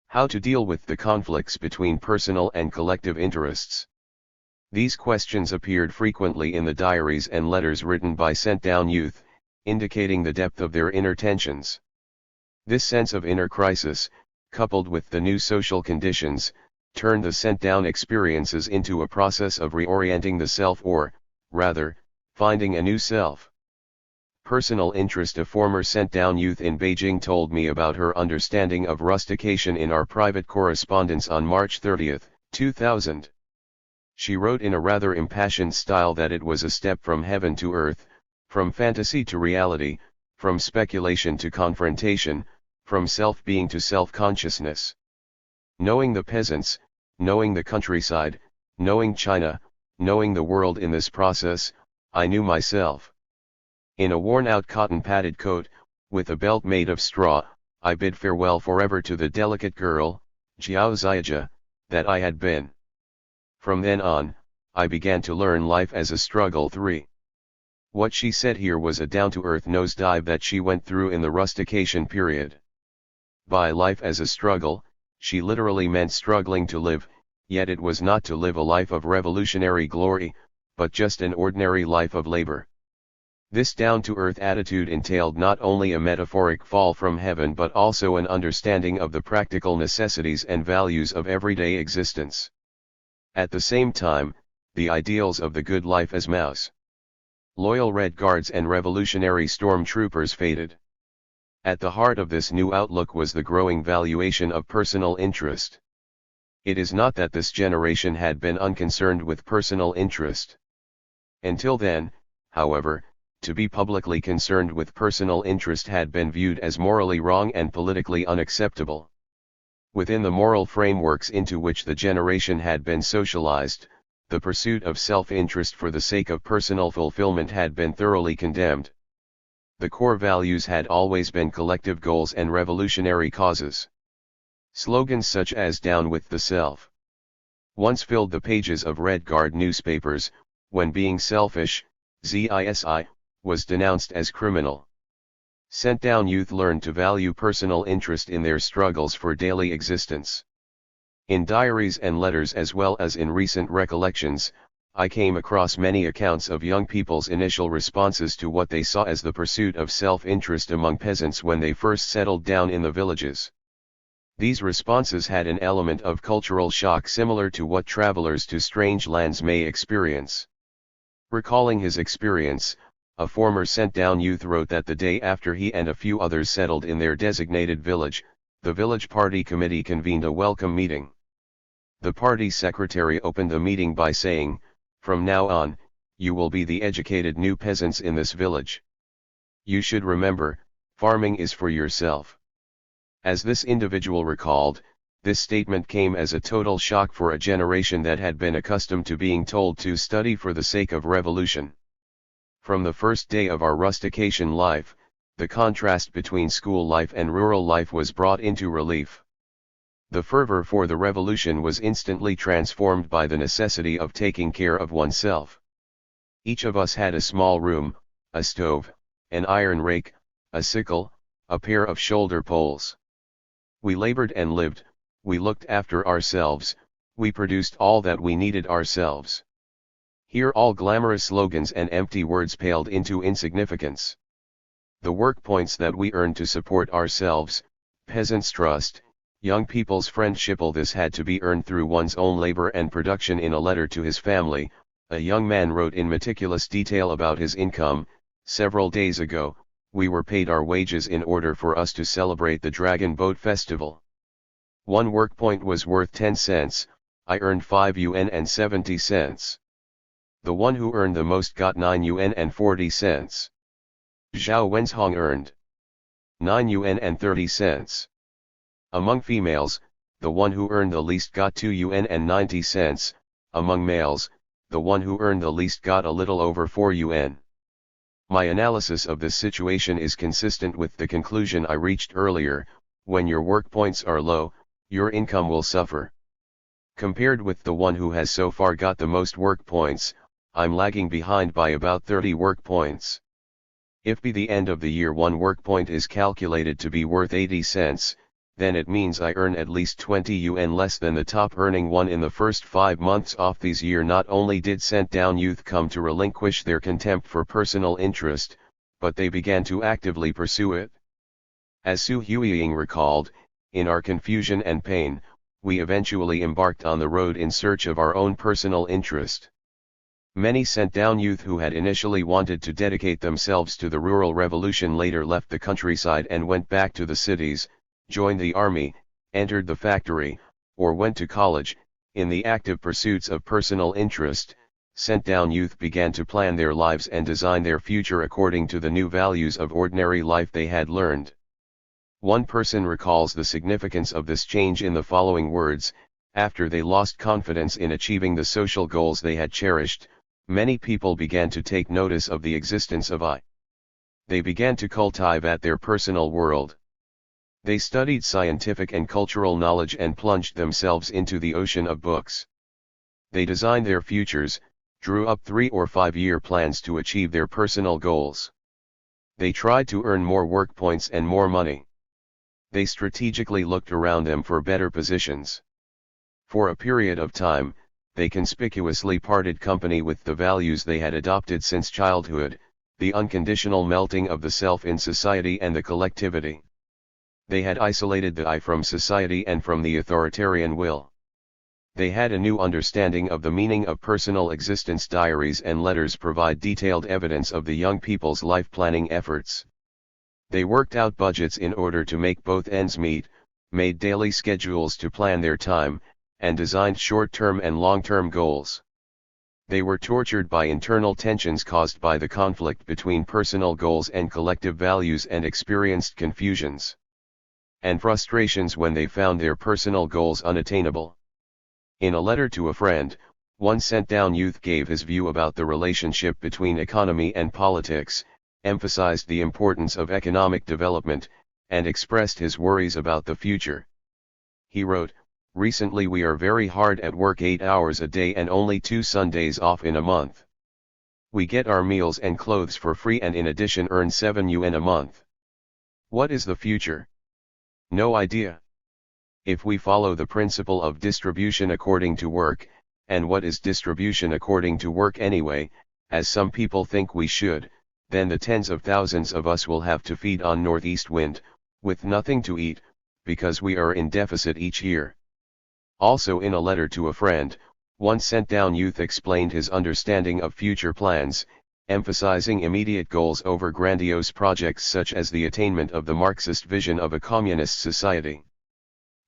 How to deal with the conflicts between personal and collective interests? These questions appeared frequently in the diaries and letters written by sent-down youth, indicating the depth of their inner tensions. This sense of inner crisis, coupled with the new social conditions, turned the sent-down experiences into a process of reorienting the self or, rather, finding a new self. Personal interest. A former sent-down youth in Beijing told me about her understanding of rustication in our private correspondence on March 30, 2000. She wrote in a rather impassioned style that it was a step from heaven to earth, from fantasy to reality, from speculation to confrontation, from self-being to self-consciousness. Knowing the peasants, knowing the countryside, knowing China, knowing the world in this process, I knew myself. In a worn-out cotton-padded coat, with a belt made of straw, I bid farewell forever to the delicate girl, Jiao Ziaja, that I had been. From then on, I began to learn life as a struggle. 3. What she said here was a down-to-earth nosedive that she went through in the rustication period. By life as a struggle, she literally meant struggling to live, yet it was not to live a life of revolutionary glory, but just an ordinary life of labor. This down-to-earth attitude entailed not only a metaphoric fall from heaven but also an understanding of the practical necessities and values of everyday existence. At the same time, the ideals of the good life as mouse, loyal Red Guards and revolutionary stormtroopers faded. At the heart of this new outlook was the growing valuation of personal interest. It is not that this generation had been unconcerned with personal interest. Until then, however, to be publicly concerned with personal interest had been viewed as morally wrong and politically unacceptable. Within the moral frameworks into which the generation had been socialized, the pursuit of self-interest for the sake of personal fulfillment had been thoroughly condemned. The core values had always been collective goals and revolutionary causes. Slogans such as "Down with the Self" once filled the pages of Red Guard newspapers, when being selfish, ZISI, was denounced as criminal. Sent-down youth learned to value personal interest in their struggles for daily existence. In diaries and letters as well as in recent recollections, I came across many accounts of young people's initial responses to what they saw as the pursuit of self-interest among peasants when they first settled down in the villages. These responses had an element of cultural shock similar to what travelers to strange lands may experience. Recalling his experience, a former sent-down youth wrote that the day after he and a few others settled in their designated village, the village party committee convened a welcome meeting. The party secretary opened the meeting by saying, "From now on, you will be the educated new peasants in this village. You should remember, farming is for yourself." As this individual recalled, this statement came as a total shock for a generation that had been accustomed to being told to study for the sake of revolution. From the first day of our rustication life, the contrast between school life and rural life was brought into relief. The fervor for the revolution was instantly transformed by the necessity of taking care of oneself. Each of us had a small room, a stove, an iron rake, a sickle, a pair of shoulder poles. We labored and lived, we looked after ourselves, we produced all that we needed ourselves. Here all glamorous slogans and empty words paled into insignificance. The work points that we earned to support ourselves, peasants' trust, young people's friendship, all this had to be earned through one's own labor and production. In a letter to his family, a young man wrote in meticulous detail about his income. "Several days ago, we were paid our wages in order for us to celebrate the Dragon Boat Festival. One work point was worth 10 cents, I earned 5 yuan and 70 cents. The one who earned the most got 9 yuan and 40 cents. Zhao Wenzhong earned 9 yuan and 30 cents. Among females, the one who earned the least got 2 yuan and 90 cents, among males, the one who earned the least got a little over 4 yuan. My analysis of this situation is consistent with the conclusion I reached earlier: when your work points are low, your income will suffer. Compared with the one who has so far got the most work points, I'm lagging behind by about 30 work points. If by the end of the year one work point is calculated to be worth 80 cents, then it means I earn at least 20 yuan less than the top earning one in the first 5 months of this year. Not only did sent-down youth come to relinquish their contempt for personal interest, but they began to actively pursue it. As Su Huiying recalled, in our confusion and pain, we eventually embarked on the road in search of our own personal interest. Many sent-down youth who had initially wanted to dedicate themselves to the rural revolution later left the countryside and went back to the cities, joined the army, entered the factory, or went to college. In the active pursuits of personal interest, sent-down youth began to plan their lives and design their future according to the new values of ordinary life they had learned. One person recalls the significance of this change in the following words: after they lost confidence in achieving the social goals they had cherished, many people began to take notice of the existence of I. They began to cultivate their personal world. They studied scientific and cultural knowledge and plunged themselves into the ocean of books. They designed their futures, drew up 3 or 5 year plans to achieve their personal goals. They tried to earn more work points and more money. They strategically looked around them for better positions. For a period of time, they conspicuously parted company with the values they had adopted since childhood, the unconditional melting of the self in society and the collectivity. They had isolated the I from society and from the authoritarian will. They had a new understanding of the meaning of personal existence. Diaries and letters provide detailed evidence of the young people's life planning efforts. They worked out budgets in order to make both ends meet, made daily schedules to plan their time, and designed short-term and long-term goals. They were tortured by internal tensions caused by the conflict between personal goals and collective values, and experienced confusions and frustrations when they found their personal goals unattainable. In a letter to a friend, one sent-down youth gave his view about the relationship between economy and politics, emphasized the importance of economic development, and expressed his worries about the future. He wrote, "Recently we are very hard at work, 8 hours a day and only 2 Sundays off in a month. We get our meals and clothes for free and in addition earn 7 yuan a month. What is the future? No idea. If we follow the principle of distribution according to work, and what is distribution according to work anyway, as some people think we should, then the tens of thousands of us will have to feed on northeast wind, with nothing to eat, because we are in deficit each year." Also in a letter to a friend, one sent-down youth explained his understanding of future plans, emphasizing immediate goals over grandiose projects such as the attainment of the Marxist vision of a communist society.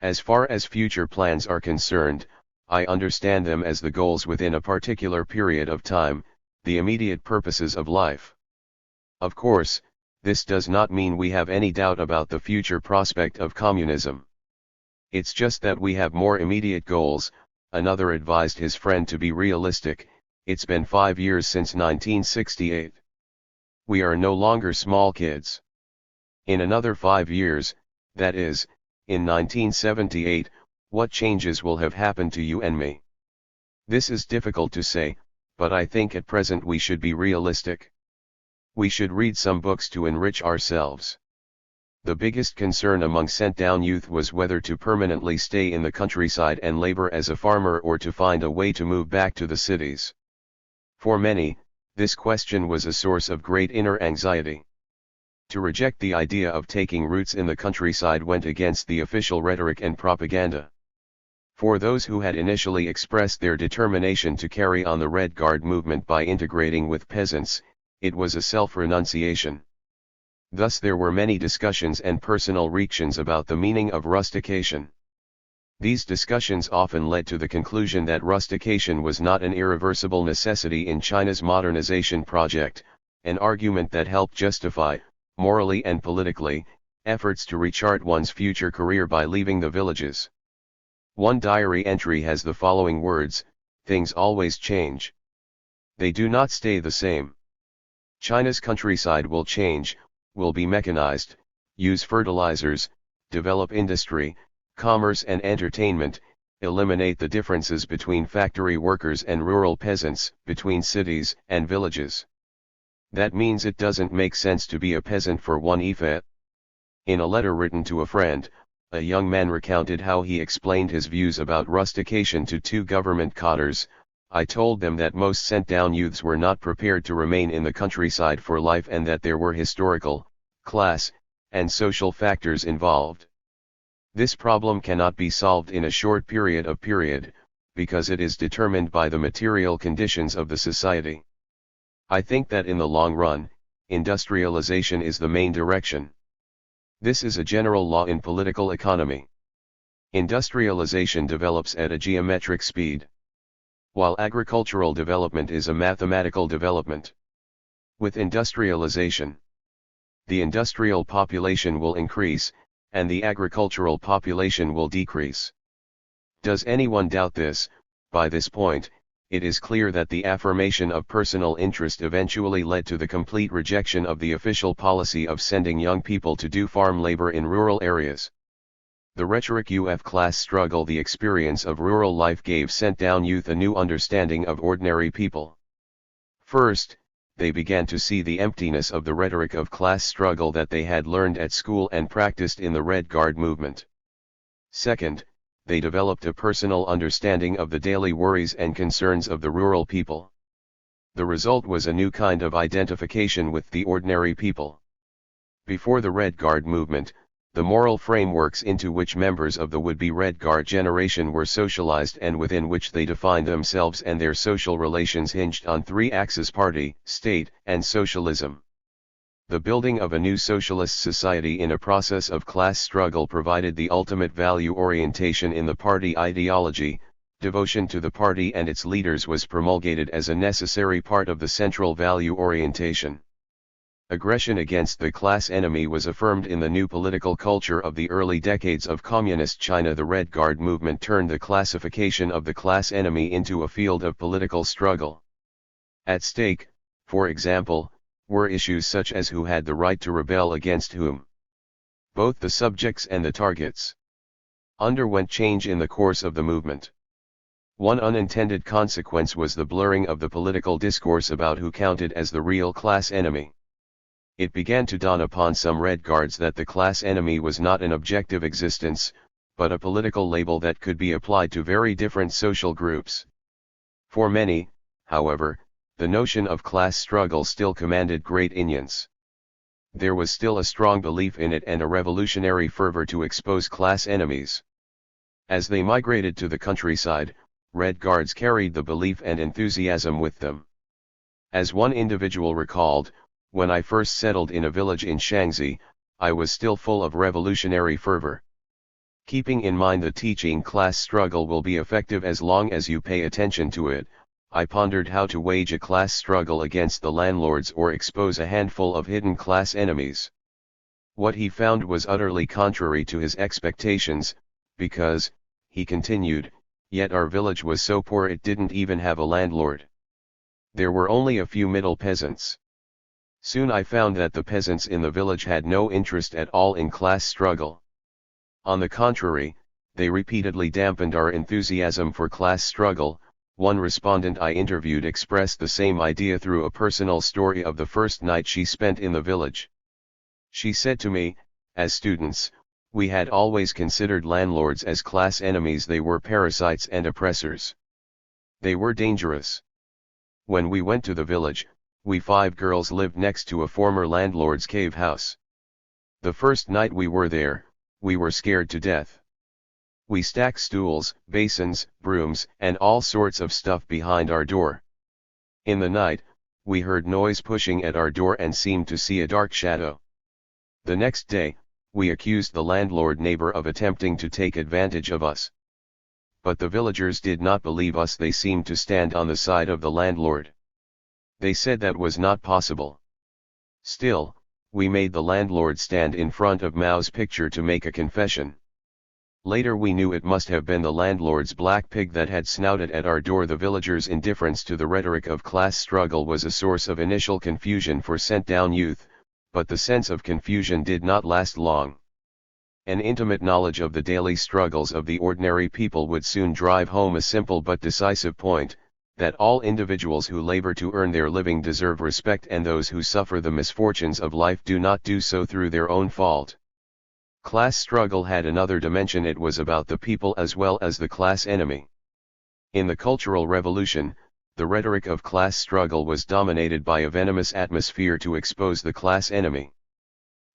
"As far as future plans are concerned, I understand them as the goals within a particular period of time, the immediate purposes of life. Of course, this does not mean we have any doubt about the future prospect of communism. It's just that we have more immediate goals." Another advised his friend to be realistic: "It's been 5 years since 1968. We are no longer small kids. In another 5 years, that is, in 1978, what changes will have happened to you and me? This is difficult to say, but I think at present we should be realistic. We should read some books to enrich ourselves." The biggest concern among sent-down youth was whether to permanently stay in the countryside and labor as a farmer or to find a way to move back to the cities. For many, this question was a source of great inner anxiety. To reject the idea of taking roots in the countryside went against the official rhetoric and propaganda. For those who had initially expressed their determination to carry on the Red Guard movement by integrating with peasants, it was a self-renunciation. Thus there were many discussions and personal reactions about the meaning of rustication. These discussions often led to the conclusion that rustication was not an irreversible necessity in China's modernization project, an argument that helped justify, morally and politically, efforts to rechart one's future career by leaving the villages. One diary entry has the following words: "Things always change. They do not stay the same. China's countryside will change, will be mechanized, use fertilizers, develop industry, commerce and entertainment, eliminate the differences between factory workers and rural peasants, between cities and villages. That means it doesn't make sense to be a peasant for one Ifa." In a letter written to a friend, a young man recounted how he explained his views about rustication to two government cadres. "I told them that most sent-down youths were not prepared to remain in the countryside for life and that there were historical, class, and social factors involved. This problem cannot be solved in a short period, because it is determined by the material conditions of the society. I think that in the long run, industrialization is the main direction. This is a general law in political economy. Industrialization develops at a geometric speed, while agricultural development is a mathematical development. With industrialization, the industrial population will increase, and the agricultural population will decrease. Does anyone doubt this? By this point, it is clear that the affirmation of personal interest eventually led to the complete rejection of the official policy of sending young people to do farm labor in rural areas. The rhetoric of class struggle, the experience of rural life, gave sent-down youth a new understanding of ordinary people. First, they began to see the emptiness of the rhetoric of class struggle that they had learned at school and practiced in the Red Guard movement. Second, they developed a personal understanding of the daily worries and concerns of the rural people. The result was a new kind of identification with the ordinary people. Before the Red Guard movement, the moral frameworks into which members of the would-be Red Guard generation were socialized and within which they defined themselves and their social relations hinged on three axes: party, state, and socialism. The building of a new socialist society in a process of class struggle provided the ultimate value orientation in the party ideology. Devotion to the party and its leaders was promulgated as a necessary part of the central value orientation. Aggression against the class enemy was affirmed in the new political culture of the early decades of Communist China. The Red Guard movement turned the classification of the class enemy into a field of political struggle. At stake, for example, were issues such as who had the right to rebel against whom. Both the subjects and the targets underwent change in the course of the movement. One unintended consequence was the blurring of the political discourse about who counted as the real class enemy. It began to dawn upon some Red Guards that the class enemy was not an objective existence, but a political label that could be applied to very different social groups. For many, however, the notion of class struggle still commanded great influence. There was still a strong belief in it and a revolutionary fervor to expose class enemies. As they migrated to the countryside, Red Guards carried the belief and enthusiasm with them. As one individual recalled, "When I first settled in a village in Shaanxi, I was still full of revolutionary fervor. Keeping in mind the teaching class struggle will be effective as long as you pay attention to it, I pondered how to wage a class struggle against the landlords or expose a handful of hidden class enemies. What he found was utterly contrary to his expectations, because," he continued, "yet our village was so poor it didn't even have a landlord. There were only a few middle peasants. Soon I found that the peasants in the village had no interest at all in class struggle. On the contrary, they repeatedly dampened our enthusiasm for class struggle." One respondent I interviewed expressed the same idea through a personal story of the first night she spent in the village. She said to me, "As students, we had always considered landlords as class enemies. They were parasites and oppressors. They were dangerous. When we went to the village, we 5 girls lived next to a former landlord's cave house. The first night we were there, we were scared to death. We stacked stools, basins, brooms, and all sorts of stuff behind our door. In the night, we heard noise pushing at our door and seemed to see a dark shadow. The next day, we accused the landlord neighbor of attempting to take advantage of us. But the villagers did not believe us. They seemed to stand on the side of the landlord. They said that was not possible. Still, we made the landlord stand in front of Mao's picture to make a confession. Later we knew it must have been the landlord's black pig that had snouted at our door. The villagers' indifference to the rhetoric of class struggle was a source of initial confusion for sent-down youth, but the sense of confusion did not last long. An intimate knowledge of the daily struggles of the ordinary people would soon drive home a simple but decisive point, that all individuals who labor to earn their living deserve respect, and those who suffer the misfortunes of life do not do so through their own fault. Class struggle had another dimension. It was about the people as well as the class enemy. In the Cultural Revolution, the rhetoric of class struggle was dominated by a venomous atmosphere to expose the class enemy.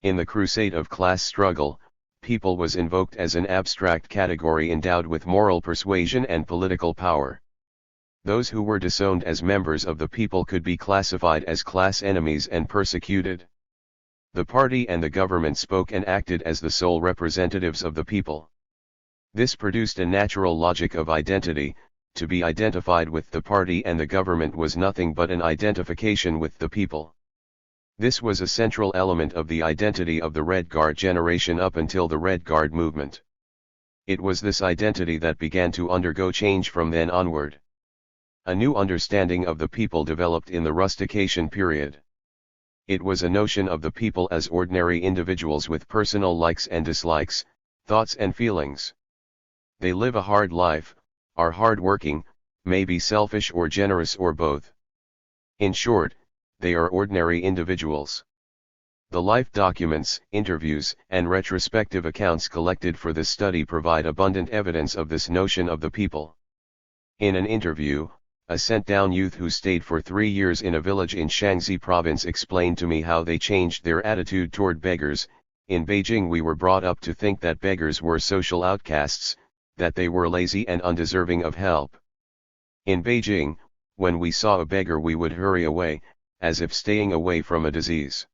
In the crusade of class struggle, people was invoked as an abstract category endowed with moral persuasion and political power. Those who were disowned as members of the people could be classified as class enemies and persecuted. The party and the government spoke and acted as the sole representatives of the people. This produced a natural logic of identity. To be identified with the party and the government was nothing but an identification with the people. This was a central element of the identity of the Red Guard generation up until the Red Guard movement. It was this identity that began to undergo change from then onward. A new understanding of the people developed in the rustication period. It was a notion of the people as ordinary individuals with personal likes and dislikes, thoughts and feelings. They live a hard life, are hard-working, may be selfish or generous or both. In short, they are ordinary individuals. The life documents, interviews, and retrospective accounts collected for this study provide abundant evidence of this notion of the people. In an interview, a sent-down youth who stayed for 3 years in a village in Shaanxi province explained to me how they changed their attitude toward beggars. In Beijing we were brought up to think that beggars were social outcasts, that they were lazy and undeserving of help. In Beijing, when we saw a beggar we would hurry away, as if staying away from a disease.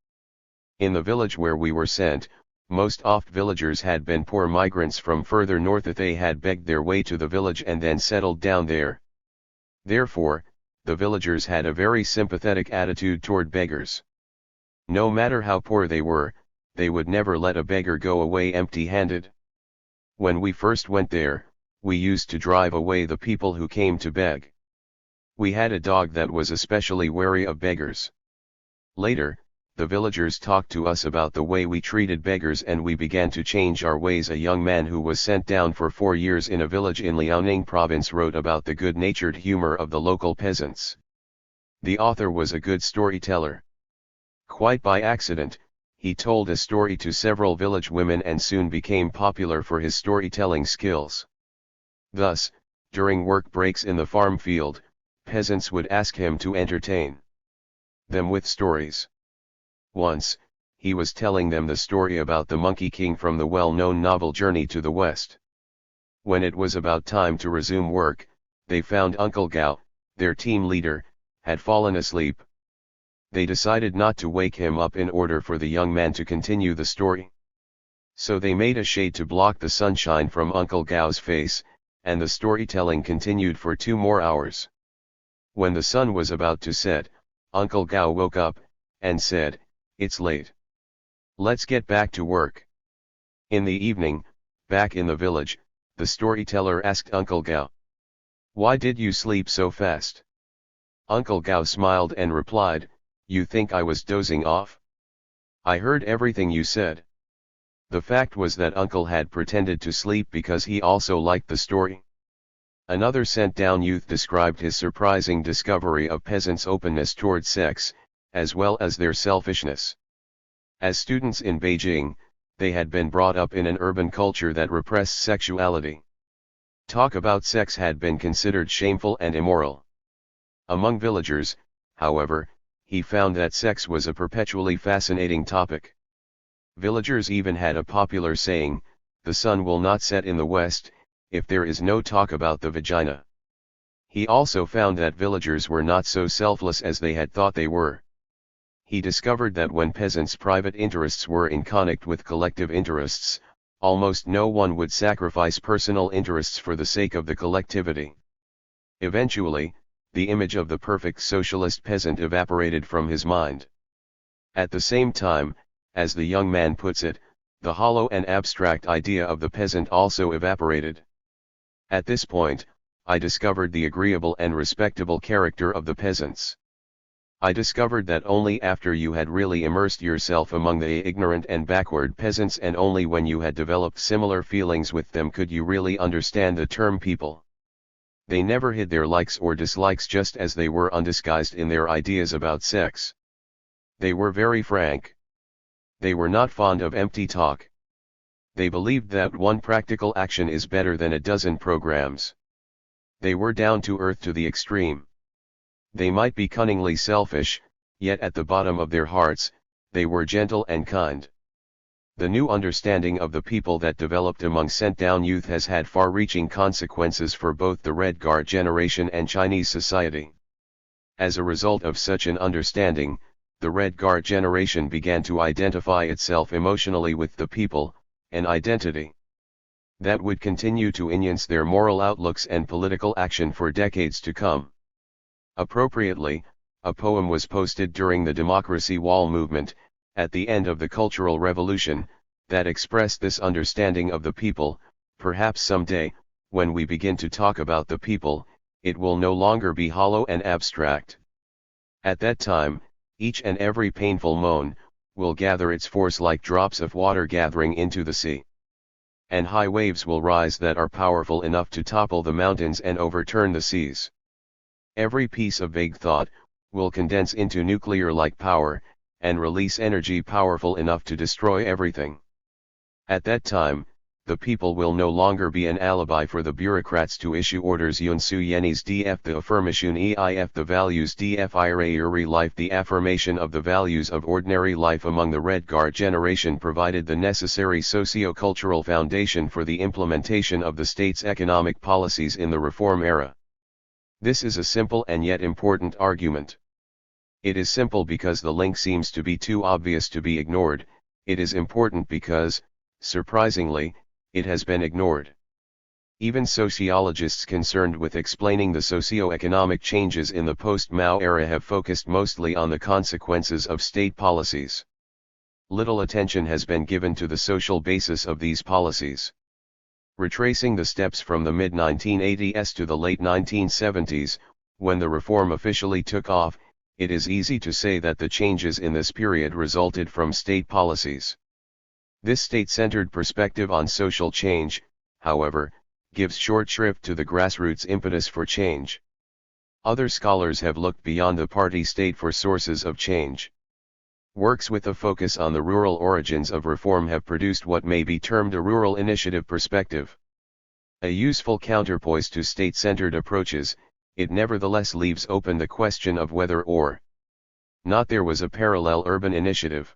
In the village where we were sent, most oft villagers had been poor migrants from further north. They had begged their way to the village and then settled down there. Therefore, the villagers had a very sympathetic attitude toward beggars. No matter how poor they were, they would never let a beggar go away empty-handed. When we first went there, we used to drive away the people who came to beg. We had a dog that was especially wary of beggars. Later, the villagers talked to us about the way we treated beggars and we began to change our ways. A young man who was sent down for 4 years in a village in Liaoning province wrote about the good-natured humor of the local peasants. The author was a good storyteller. Quite by accident, he told a story to several village women and soon became popular for his storytelling skills. Thus, during work breaks in the farm field, peasants would ask him to entertain them with stories. Once, he was telling them the story about the Monkey King from the well-known novel Journey to the West. When it was about time to resume work, they found Uncle Gao, their team leader, had fallen asleep. They decided not to wake him up in order for the young man to continue the story. So they made a shade to block the sunshine from Uncle Gao's face, and the storytelling continued for 2 more hours. When the sun was about to set, Uncle Gao woke up, and said, "It's late. Let's get back to work." In the evening, back in the village, the storyteller asked Uncle Gao, "Why did you sleep so fast?" Uncle Gao smiled and replied, "You think I was dozing off? I heard everything you said." The fact was that Uncle had pretended to sleep because he also liked the story. Another sent-down youth described his surprising discovery of peasants' openness toward sex, as well as their selfishness. As students in Beijing, they had been brought up in an urban culture that repressed sexuality. Talk about sex had been considered shameful and immoral. Among villagers, however, he found that sex was a perpetually fascinating topic. Villagers even had a popular saying, "The sun will not set in the west, if there is no talk about the vagina." He also found that villagers were not so selfless as they had thought they were. He discovered that when peasants' private interests were in conflict with collective interests, almost no one would sacrifice personal interests for the sake of the collectivity. Eventually, the image of the perfect socialist peasant evaporated from his mind. At the same time, as the young man puts it, the hollow and abstract idea of the peasant also evaporated. At this point, I discovered the agreeable and respectable character of the peasants. I discovered that only after you had really immersed yourself among the ignorant and backward peasants, and only when you had developed similar feelings with them, could you really understand the term people. They never hid their likes or dislikes, just as they were undisguised in their ideas about sex. They were very frank. They were not fond of empty talk. They believed that one practical action is better than a dozen programs. They were down to earth to the extreme. They might be cunningly selfish, yet at the bottom of their hearts, they were gentle and kind. The new understanding of the people that developed among sent-down youth has had far-reaching consequences for both the Red Guard generation and Chinese society. As a result of such an understanding, the Red Guard generation began to identify itself emotionally with the people, an identity that would continue to influence their moral outlooks and political action for decades to come. Appropriately, a poem was posted during the Democracy Wall movement, at the end of the Cultural Revolution, that expressed this understanding of the people. Perhaps someday, when we begin to talk about the people, it will no longer be hollow and abstract. At that time, each and every painful moan will gather its force like drops of water gathering into the sea. And high waves will rise that are powerful enough to topple the mountains and overturn the seas. Every piece of vague thought will condense into nuclear-like power, and release energy powerful enough to destroy everything. At that time, the people will no longer be an alibi for the bureaucrats to issue orders. Yunsu Yenis df the affirmation eif the values df iri life. The affirmation of the values of ordinary life among the Red Guard generation provided the necessary socio-cultural foundation for the implementation of the state's economic policies in the reform era. This is a simple and yet important argument. It is simple because the link seems to be too obvious to be ignored. It is important because, surprisingly, it has been ignored. Even sociologists concerned with explaining the socio-economic changes in the post-Mao era have focused mostly on the consequences of state policies. Little attention has been given to the social basis of these policies. Retracing the steps from the mid-1980s to the late 1970s, when the reform officially took off, it is easy to say that the changes in this period resulted from state policies. This state-centered perspective on social change, however, gives short shrift to the grassroots impetus for change. Other scholars have looked beyond the party state for sources of change. Works with a focus on the rural origins of reform have produced what may be termed a rural initiative perspective. A useful counterpoise to state-centered approaches, it nevertheless leaves open the question of whether or not there was a parallel urban initiative.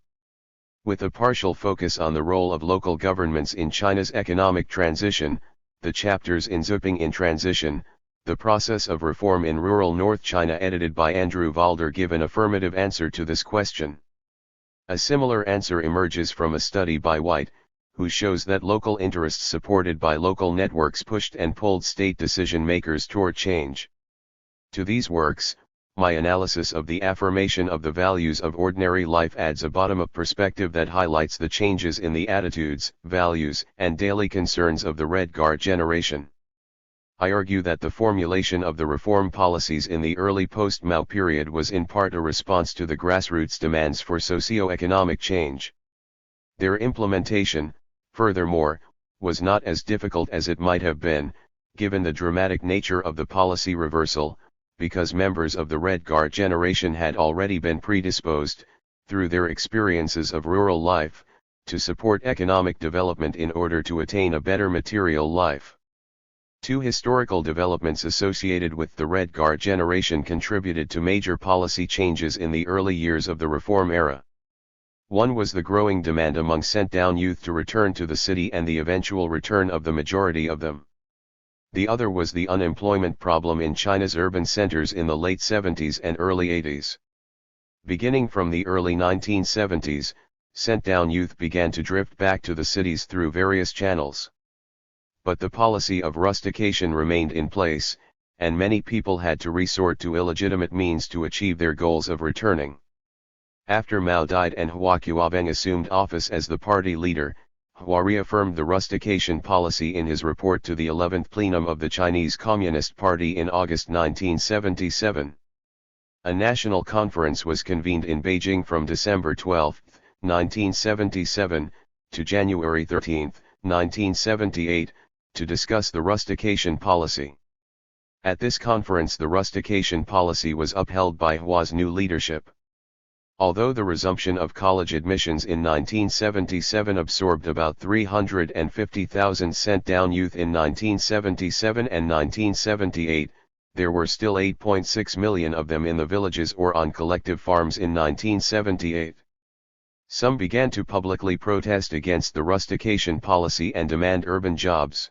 With a partial focus on the role of local governments in China's economic transition, the chapters in Zuping in Transition, the process of reform in rural North China, edited by Andrew Valder, give an affirmative answer to this question. A similar answer emerges from a study by White, who shows that local interests supported by local networks pushed and pulled state decision-makers toward change. To these works, my analysis of the affirmation of the values of ordinary life adds a bottom-up perspective that highlights the changes in the attitudes, values, and daily concerns of the Red Guard generation. I argue that the formulation of the reform policies in the early post-Mao period was in part a response to the grassroots demands for socio-economic change. Their implementation, furthermore, was not as difficult as it might have been, given the dramatic nature of the policy reversal, because members of the Red Guard generation had already been predisposed, through their experiences of rural life, to support economic development in order to attain a better material life. Two historical developments associated with the Red Guard generation contributed to major policy changes in the early years of the reform era. One was the growing demand among sent-down youth to return to the city and the eventual return of the majority of them. The other was the unemployment problem in China's urban centers in the late 70s and early 80s. Beginning from the early 1970s, sent-down youth began to drift back to the cities through various channels. But the policy of rustication remained in place, and many people had to resort to illegitimate means to achieve their goals of returning. After Mao died and Guobin assumed office as the party leader, Hua reaffirmed the rustication policy in his report to the 11th plenum of the Chinese Communist Party in August 1977. A national conference was convened in Beijing from December 12, 1977, to January 13, 1978, to discuss the rustication policy. At this conference the rustication policy was upheld by Hua's new leadership. Although the resumption of college admissions in 1977 absorbed about 350,000 sent-down youth in 1977 and 1978, there were still 8.6 million of them in the villages or on collective farms in 1978. Some began to publicly protest against the rustication policy and demand urban jobs.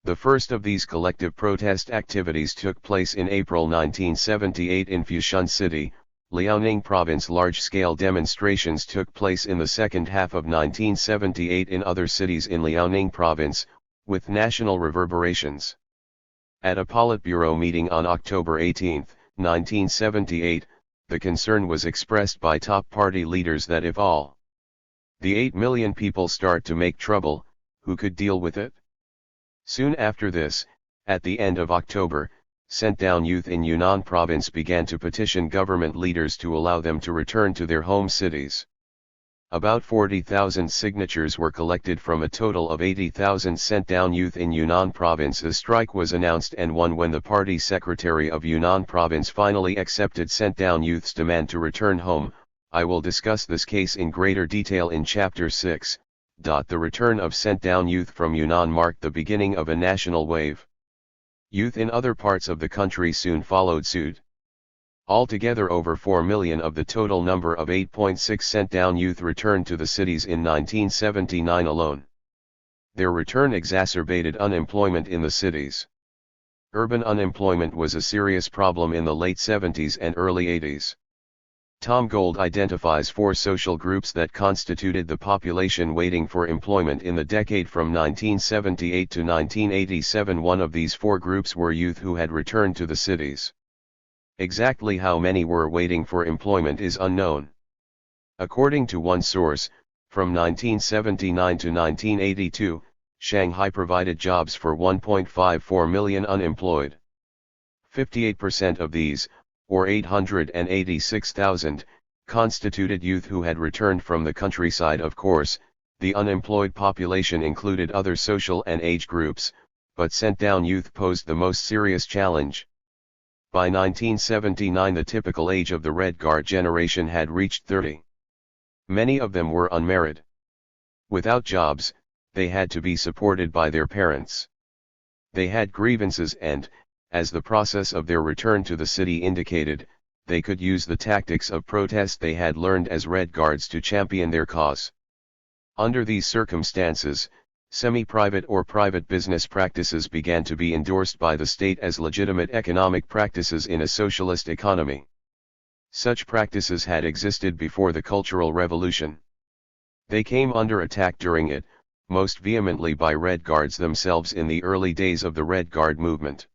The first of these collective protest activities took place in April 1978 in Fushan City, Liaoning Province. Large-scale demonstrations took place in the second half of 1978 in other cities in Liaoning Province, with national reverberations. At a Politburo meeting on October 18, 1978, the concern was expressed by top party leaders that if all the 8 million people start to make trouble, who could deal with it? Soon after this, at the end of October, sent-down youth in Yunnan province began to petition government leaders to allow them to return to their home cities. About 40,000 signatures were collected from a total of 80,000 sent-down youth in Yunnan province. A strike was announced and won when the party secretary of Yunnan province finally accepted sent-down youth's demand to return home. I will discuss this case in greater detail in Chapter 6. The return of sent-down youth from Yunnan marked the beginning of a national wave. Youth in other parts of the country soon followed suit. Altogether over 4 million of the total number of 8.6 sent-down youth returned to the cities in 1979 alone. Their return exacerbated unemployment in the cities. Urban unemployment was a serious problem in the late 70s and early 80s. Tom Gold identifies 4 social groups that constituted the population waiting for employment in the decade from 1978 to 1987. One of these 4 groups were youth who had returned to the cities. Exactly how many were waiting for employment is unknown. According to one source, from 1979 to 1982, Shanghai provided jobs for 1.54 million unemployed. 58% of these, or 886,000, constituted youth who had returned from the countryside. Of course, the unemployed population included other social and age groups, but sent-down youth posed the most serious challenge. By 1979 the typical age of the Red Guard generation had reached 30. Many of them were unmarried. Without jobs, they had to be supported by their parents. They had grievances and, as the process of their return to the city indicated, they could use the tactics of protest they had learned as Red Guards to champion their cause. Under these circumstances, semi-private or private business practices began to be endorsed by the state as legitimate economic practices in a socialist economy. Such practices had existed before the Cultural Revolution. They came under attack during it, most vehemently by Red Guards themselves in the early days of the Red Guard movement.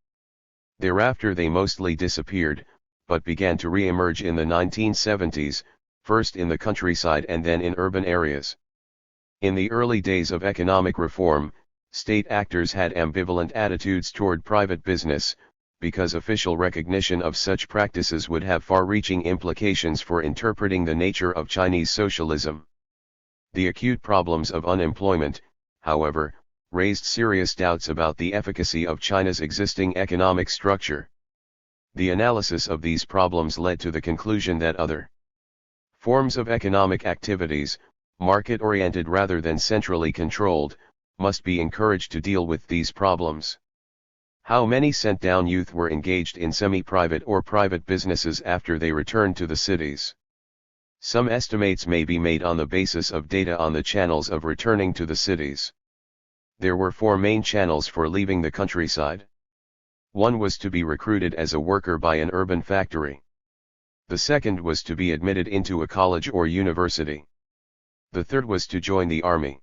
Thereafter they mostly disappeared, but began to re-emerge in the 1970s, first in the countryside and then in urban areas. In the early days of economic reform, state actors had ambivalent attitudes toward private business, because official recognition of such practices would have far-reaching implications for interpreting the nature of Chinese socialism. The acute problems of unemployment, however, raised serious doubts about the efficacy of China's existing economic structure. The analysis of these problems led to the conclusion that other forms of economic activities, market-oriented rather than centrally controlled, must be encouraged to deal with these problems. How many sent-down youth were engaged in semi-private or private businesses after they returned to the cities? Some estimates may be made on the basis of data on the channels of returning to the cities. There were 4 main channels for leaving the countryside. One was to be recruited as a worker by an urban factory. The second was to be admitted into a college or university. The third was to join the army.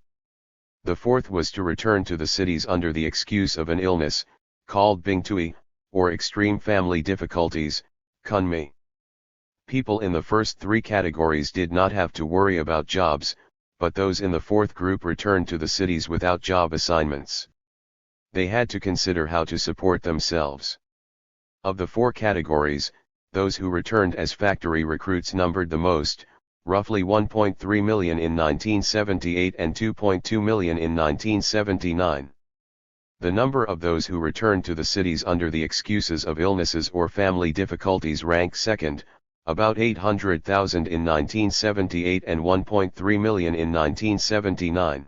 The fourth was to return to the cities under the excuse of an illness, called bingtui, or extreme family difficulties, kunmi. People in the first three categories did not have to worry about jobs, but those in the fourth group returned to the cities without job assignments. They had to consider how to support themselves. Of the four categories, those who returned as factory recruits numbered the most, roughly 1.3 million in 1978 and 2.2 million in 1979. The number of those who returned to the cities under the excuses of illnesses or family difficulties ranked second, about 800,000 in 1978 and 1.3 million in 1979.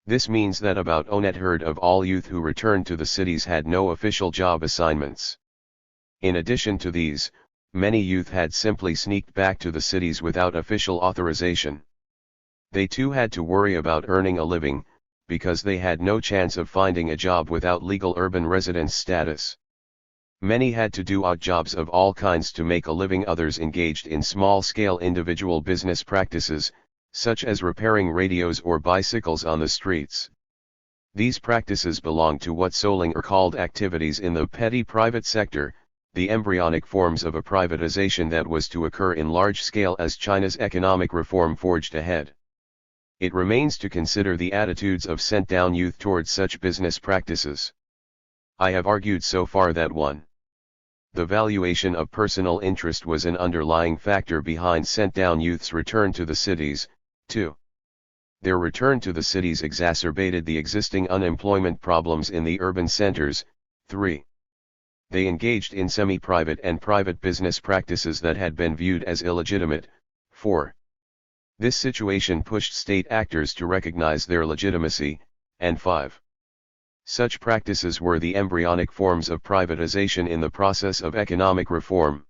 This means that about one-third of all youth who returned to the cities had no official job assignments. In addition to these, many youth had simply sneaked back to the cities without official authorization. They too had to worry about earning a living, because they had no chance of finding a job without legal urban residence status. Many had to do odd jobs of all kinds to make a living. Others engaged in small-scale individual business practices, such as repairing radios or bicycles on the streets. These practices belong to what Solinger called activities in the petty private sector, the embryonic forms of a privatization that was to occur in large scale as China's economic reform forged ahead. It remains to consider the attitudes of sent-down youth towards such business practices. I have argued so far that 1. The valuation of personal interest was an underlying factor behind sent-down youth's return to the cities. 2. Their return to the cities exacerbated the existing unemployment problems in the urban centers. 3. They engaged in semi-private and private business practices that had been viewed as illegitimate. 4. This situation pushed state actors to recognize their legitimacy. And 5. Such practices were the embryonic forms of privatization in the process of economic reform.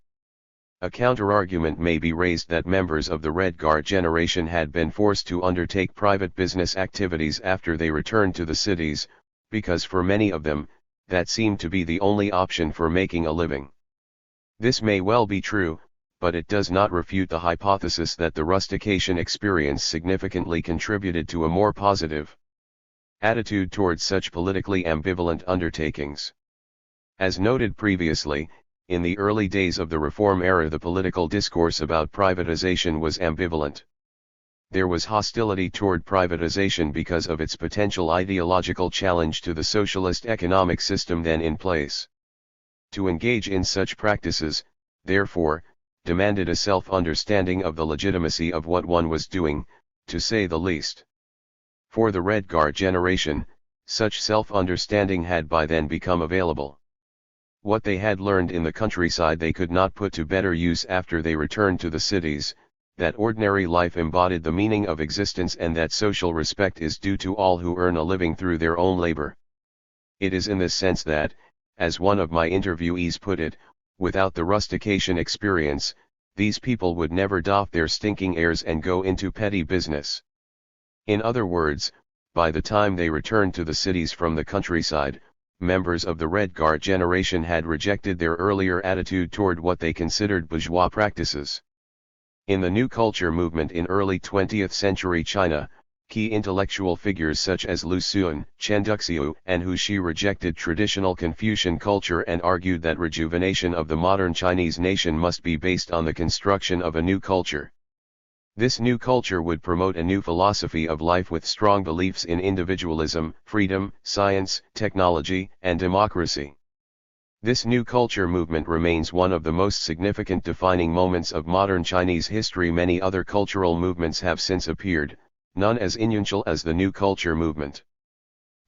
A counterargument may be raised that members of the Red Guard generation had been forced to undertake private business activities after they returned to the cities, because for many of them, that seemed to be the only option for making a living. This may well be true, but it does not refute the hypothesis that the rustication experience significantly contributed to a more positive attitude towards such politically ambivalent undertakings. As noted previously, in the early days of the reform era the political discourse about privatization was ambivalent. There was hostility toward privatization because of its potential ideological challenge to the socialist economic system then in place. To engage in such practices, therefore, demanded a self-understanding of the legitimacy of what one was doing, to say the least. For the Red Guard generation, such self-understanding had by then become available. What they had learned in the countryside they could not put to better use after they returned to the cities, that ordinary life embodied the meaning of existence and that social respect is due to all who earn a living through their own labor. It is in this sense that, as one of my interviewees put it, without the rustication experience, these people would never doff their stinking airs and go into petty business. In other words, by the time they returned to the cities from the countryside, members of the Red Guard generation had rejected their earlier attitude toward what they considered bourgeois practices. In the New Culture movement in early 20th century China, key intellectual figures such as Lu Xun, Chen Duxiu, and Hu Shi rejected traditional Confucian culture and argued that rejuvenation of the modern Chinese nation must be based on the construction of a new culture. This new culture would promote a new philosophy of life with strong beliefs in individualism, freedom, science, technology, and democracy. This new culture movement remains one of the most significant defining moments of modern Chinese history. Many other cultural movements have since appeared, none as influential as the new culture movement.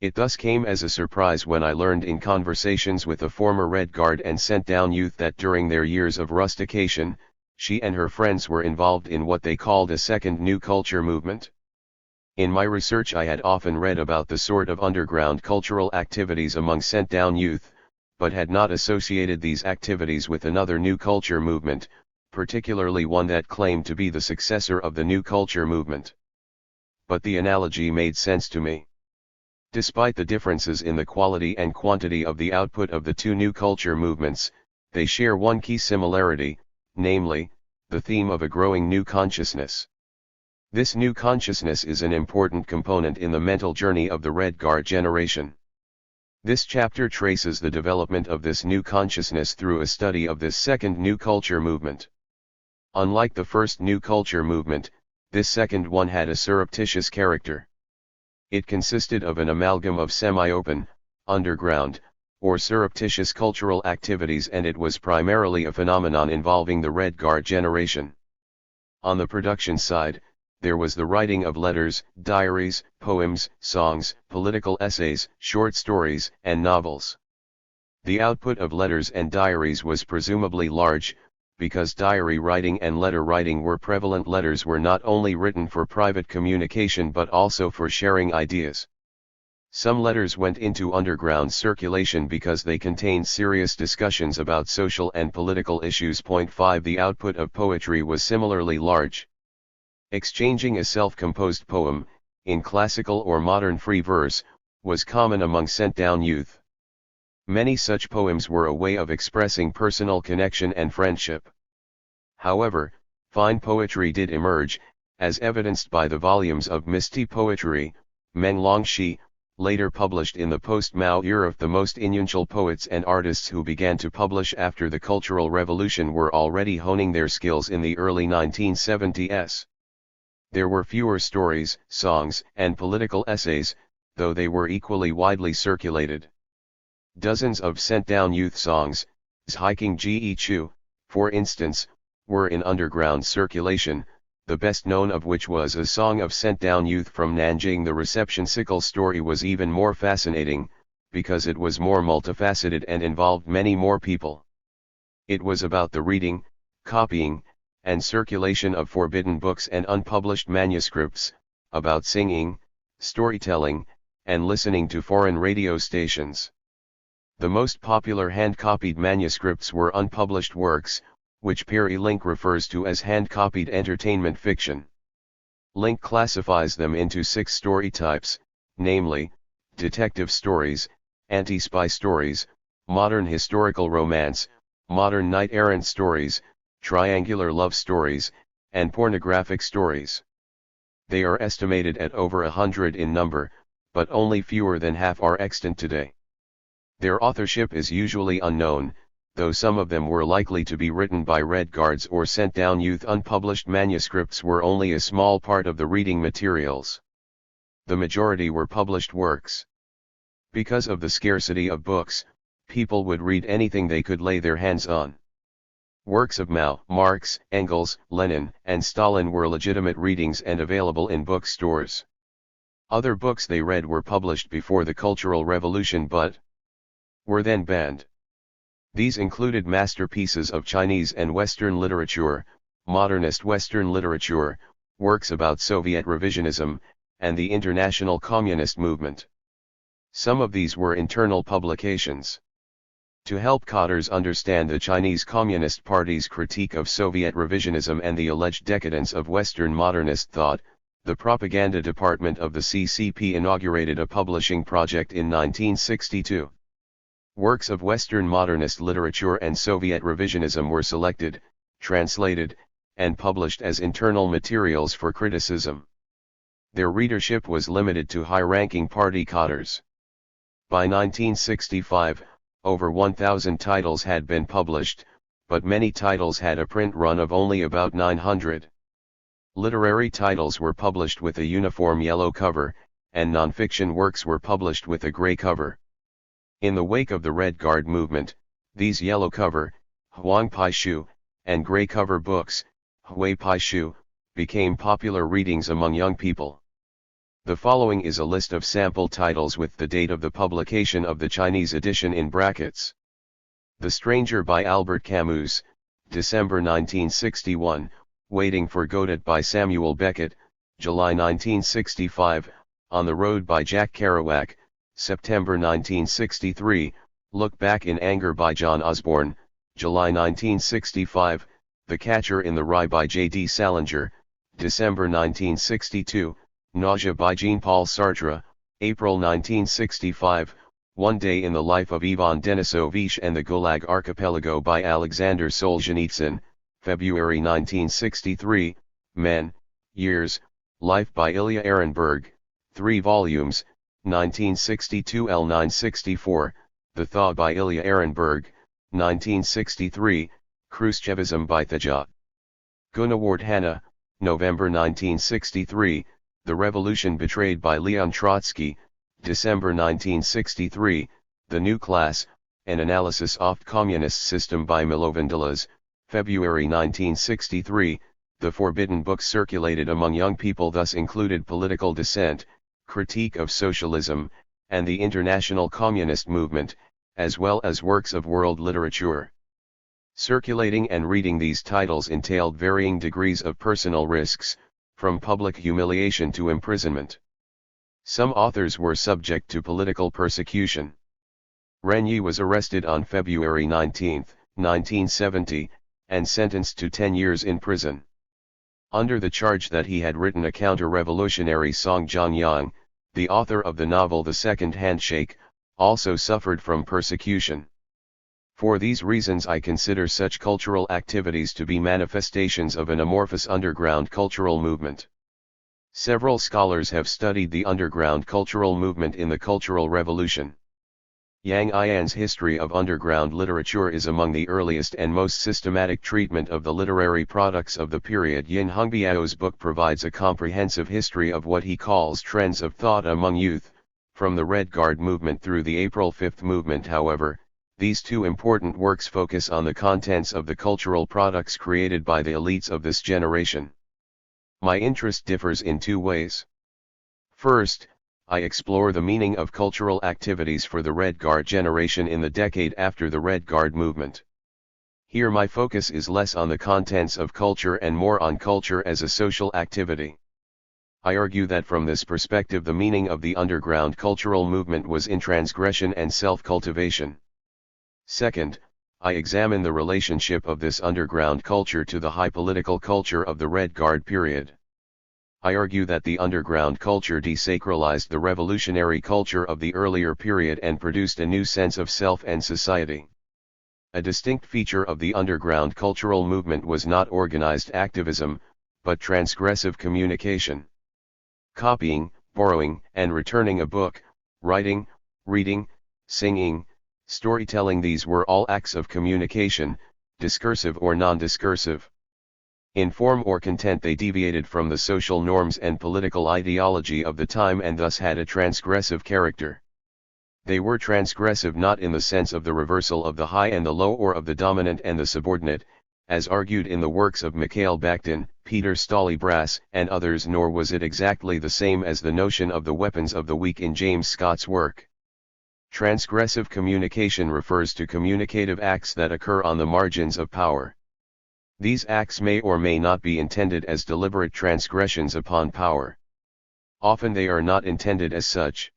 It thus came as a surprise when I learned in conversations with a former Red Guard and sent-down youth that during their years of rustication, she and her friends were involved in what they called a second new culture movement. In my research I had often read about the sort of underground cultural activities among sent-down youth, but had not associated these activities with another new culture movement, particularly one that claimed to be the successor of the new culture movement. But the analogy made sense to me. Despite the differences in the quality and quantity of the output of the two new culture movements, they share one key similarity, namely, the theme of a growing new consciousness. This new consciousness is an important component in the mental journey of the Red Guard generation. This chapter traces the development of this new consciousness through a study of this second new culture movement. Unlike the first New Culture movement, this second one had a surreptitious character. It consisted of an amalgam of semi-open, underground, or surreptitious cultural activities, and it was primarily a phenomenon involving the Red Guard generation. On the production side, there was the writing of letters, diaries, poems, songs, political essays, short stories, and novels. The output of letters and diaries was presumably large, because diary writing and letter writing were prevalent. Letters were not only written for private communication but also for sharing ideas. Some letters went into underground circulation because they contained serious discussions about social and political issues. 5. The output of poetry was similarly large. Exchanging a self-composed poem, in classical or modern free verse, was common among sent-down youth. Many such poems were a way of expressing personal connection and friendship. However, fine poetry did emerge, as evidenced by the volumes of Misty poetry, Menglongshi, later published in the post-Mao era. The most influential poets and artists who began to publish after the Cultural Revolution were already honing their skills in the early 1970s. There were fewer stories, songs, and political essays, though they were equally widely circulated. Dozens of sent-down youth songs, Hiking Ge Chu, for instance, were in underground circulation, the best known of which was a song of sent-down youth from Nanjing. The reception cycle story was even more fascinating, because it was more multifaceted and involved many more people. It was about the reading, copying, and circulation of forbidden books and unpublished manuscripts, about singing, storytelling, and listening to foreign radio stations. The most popular hand-copied manuscripts were unpublished works, which Perry Link refers to as hand-copied entertainment fiction. Link classifies them into 6 story types, namely, detective stories, anti-spy stories, modern historical romance, modern knight-errant stories, triangular love stories, and pornographic stories. They are estimated at over 100 in number, but only fewer than half are extant today. Their authorship is usually unknown, though some of them were likely to be written by Red Guards or sent down youth. Unpublished manuscripts were only a small part of the reading materials. The majority were published works. Because of the scarcity of books, people would read anything they could lay their hands on. Works of Mao, Marx, Engels, Lenin, and Stalin were legitimate readings and available in bookstores. Other books they read were published before the Cultural Revolution but were then banned. These included masterpieces of Chinese and Western literature, modernist Western literature, works about Soviet revisionism, and the international communist movement. Some of these were internal publications. To help cadres understand the Chinese Communist Party's critique of Soviet revisionism and the alleged decadence of Western modernist thought, the propaganda department of the CCP inaugurated a publishing project in 1962. Works of Western modernist literature and Soviet revisionism were selected, translated, and published as internal materials for criticism. Their readership was limited to high-ranking party cadres. By 1965, over 1,000 titles had been published, but many titles had a print run of only about 900. Literary titles were published with a uniform yellow cover, and non-fiction works were published with a gray cover. In the wake of the Red Guard movement, these yellow cover, Huang Pai Shu, and gray cover books, Hui Pai Shu, became popular readings among young people. The following is a list of sample titles with the date of the publication of the Chinese edition in brackets. The Stranger by Albert Camus, December 1961, Waiting for Godot by Samuel Beckett, July 1965, On the Road by Jack Kerouac, September 1963, Look Back in Anger by John Osborne, July 1965, The Catcher in the Rye by J.D. Salinger, December 1962, Nausea by Jean-Paul Sartre, April 1965, One Day in the Life of Ivan Denisovich and the Gulag Archipelago by Alexander Solzhenitsyn, February 1963, Men, Years, Life by Ilya Ehrenberg, 3 volumes, 1962 L964, The Thaw by Ilya Ehrenberg, 1963, Khrushchevism by Theja. Gunaward Hanna, November 1963, The Revolution Betrayed by Leon Trotsky, December 1963, The New Class, An Analysis of Communist System by Milovan Deleuze, February 1963, the forbidden books circulated among young people thus included Political Dissent, Critique of Socialism, and the International Communist Movement, as well as works of world literature. Circulating and reading these titles entailed varying degrees of personal risks, from public humiliation to imprisonment. Some authors were subject to political persecution. Renyi was arrested on February 19, 1970, and sentenced to 10 years in prison. Under the charge that he had written a counter-revolutionary song Zhongyang, the author of the novel The Second Handshake, also suffered from persecution. For these reasons I consider such cultural activities to be manifestations of an amorphous underground cultural movement. Several scholars have studied the underground cultural movement in the Cultural Revolution. Yang Ian's history of underground literature is among the earliest and most systematic treatment of the literary products of the period. Yin Hongbiao's book provides a comprehensive history of what he calls trends of thought among youth, from the Red Guard movement through the April 5 movement. However, these two important works focus on the contents of the cultural products created by the elites of this generation. My interest differs in two ways. First, I explore the meaning of cultural activities for the Red Guard generation in the decade after the Red Guard movement. Here my focus is less on the contents of culture and more on culture as a social activity. I argue that from this perspective the meaning of the underground cultural movement was in transgression and self-cultivation. Second, I examine the relationship of this underground culture to the high political culture of the Red Guard period. I argue that the underground culture desacralized the revolutionary culture of the earlier period and produced a new sense of self and society. A distinct feature of the underground cultural movement was not organized activism, but transgressive communication. Copying, borrowing, and returning a book, writing, reading, singing, storytelling, these were all acts of communication, discursive or non-discursive. In form or content they deviated from the social norms and political ideology of the time and thus had a transgressive character. They were transgressive not in the sense of the reversal of the high and the low or of the dominant and the subordinate, as argued in the works of Mikhail Bakhtin, Peter Stoly-Brass and others, nor was it exactly the same as the notion of the weapons of the weak in James Scott's work. Transgressive communication refers to communicative acts that occur on the margins of power. These acts may or may not be intended as deliberate transgressions upon power. Often they are not intended as such.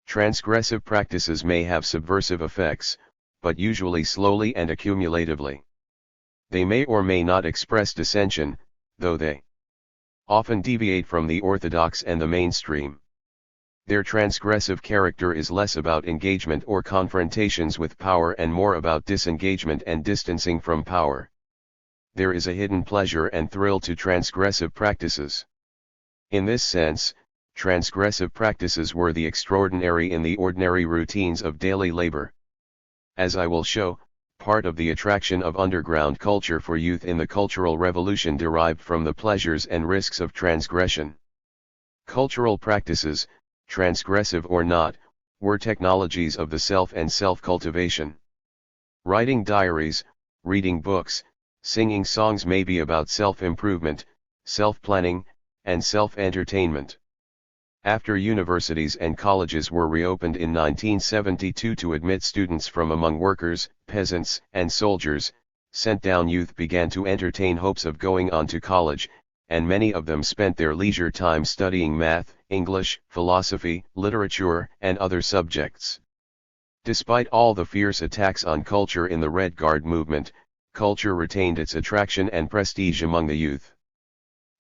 Transgressive practices may have subversive effects, but usually slowly and accumulatively. They may or may not express dissension, though they often deviate from the orthodox and the mainstream. Their transgressive character is less about engagement or confrontations with power and more about disengagement and distancing from power. There is a hidden pleasure and thrill to transgressive practices. In this sense, transgressive practices were the extraordinary in the ordinary routines of daily labor. As I will show, part of the attraction of underground culture for youth in the Cultural Revolution derived from the pleasures and risks of transgression. Cultural practices, transgressive or not, were technologies of the self and self-cultivation. Writing diaries, reading books, singing songs may be about self-improvement, self-planning, and self-entertainment. After universities and colleges were reopened in 1972 to admit students from among workers, peasants, and soldiers, sent-down youth began to entertain hopes of going on to college, and many of them spent their leisure time studying math, English, philosophy, literature, and other subjects. Despite all the fierce attacks on culture in the Red Guard movement, culture retained its attraction and prestige among the youth.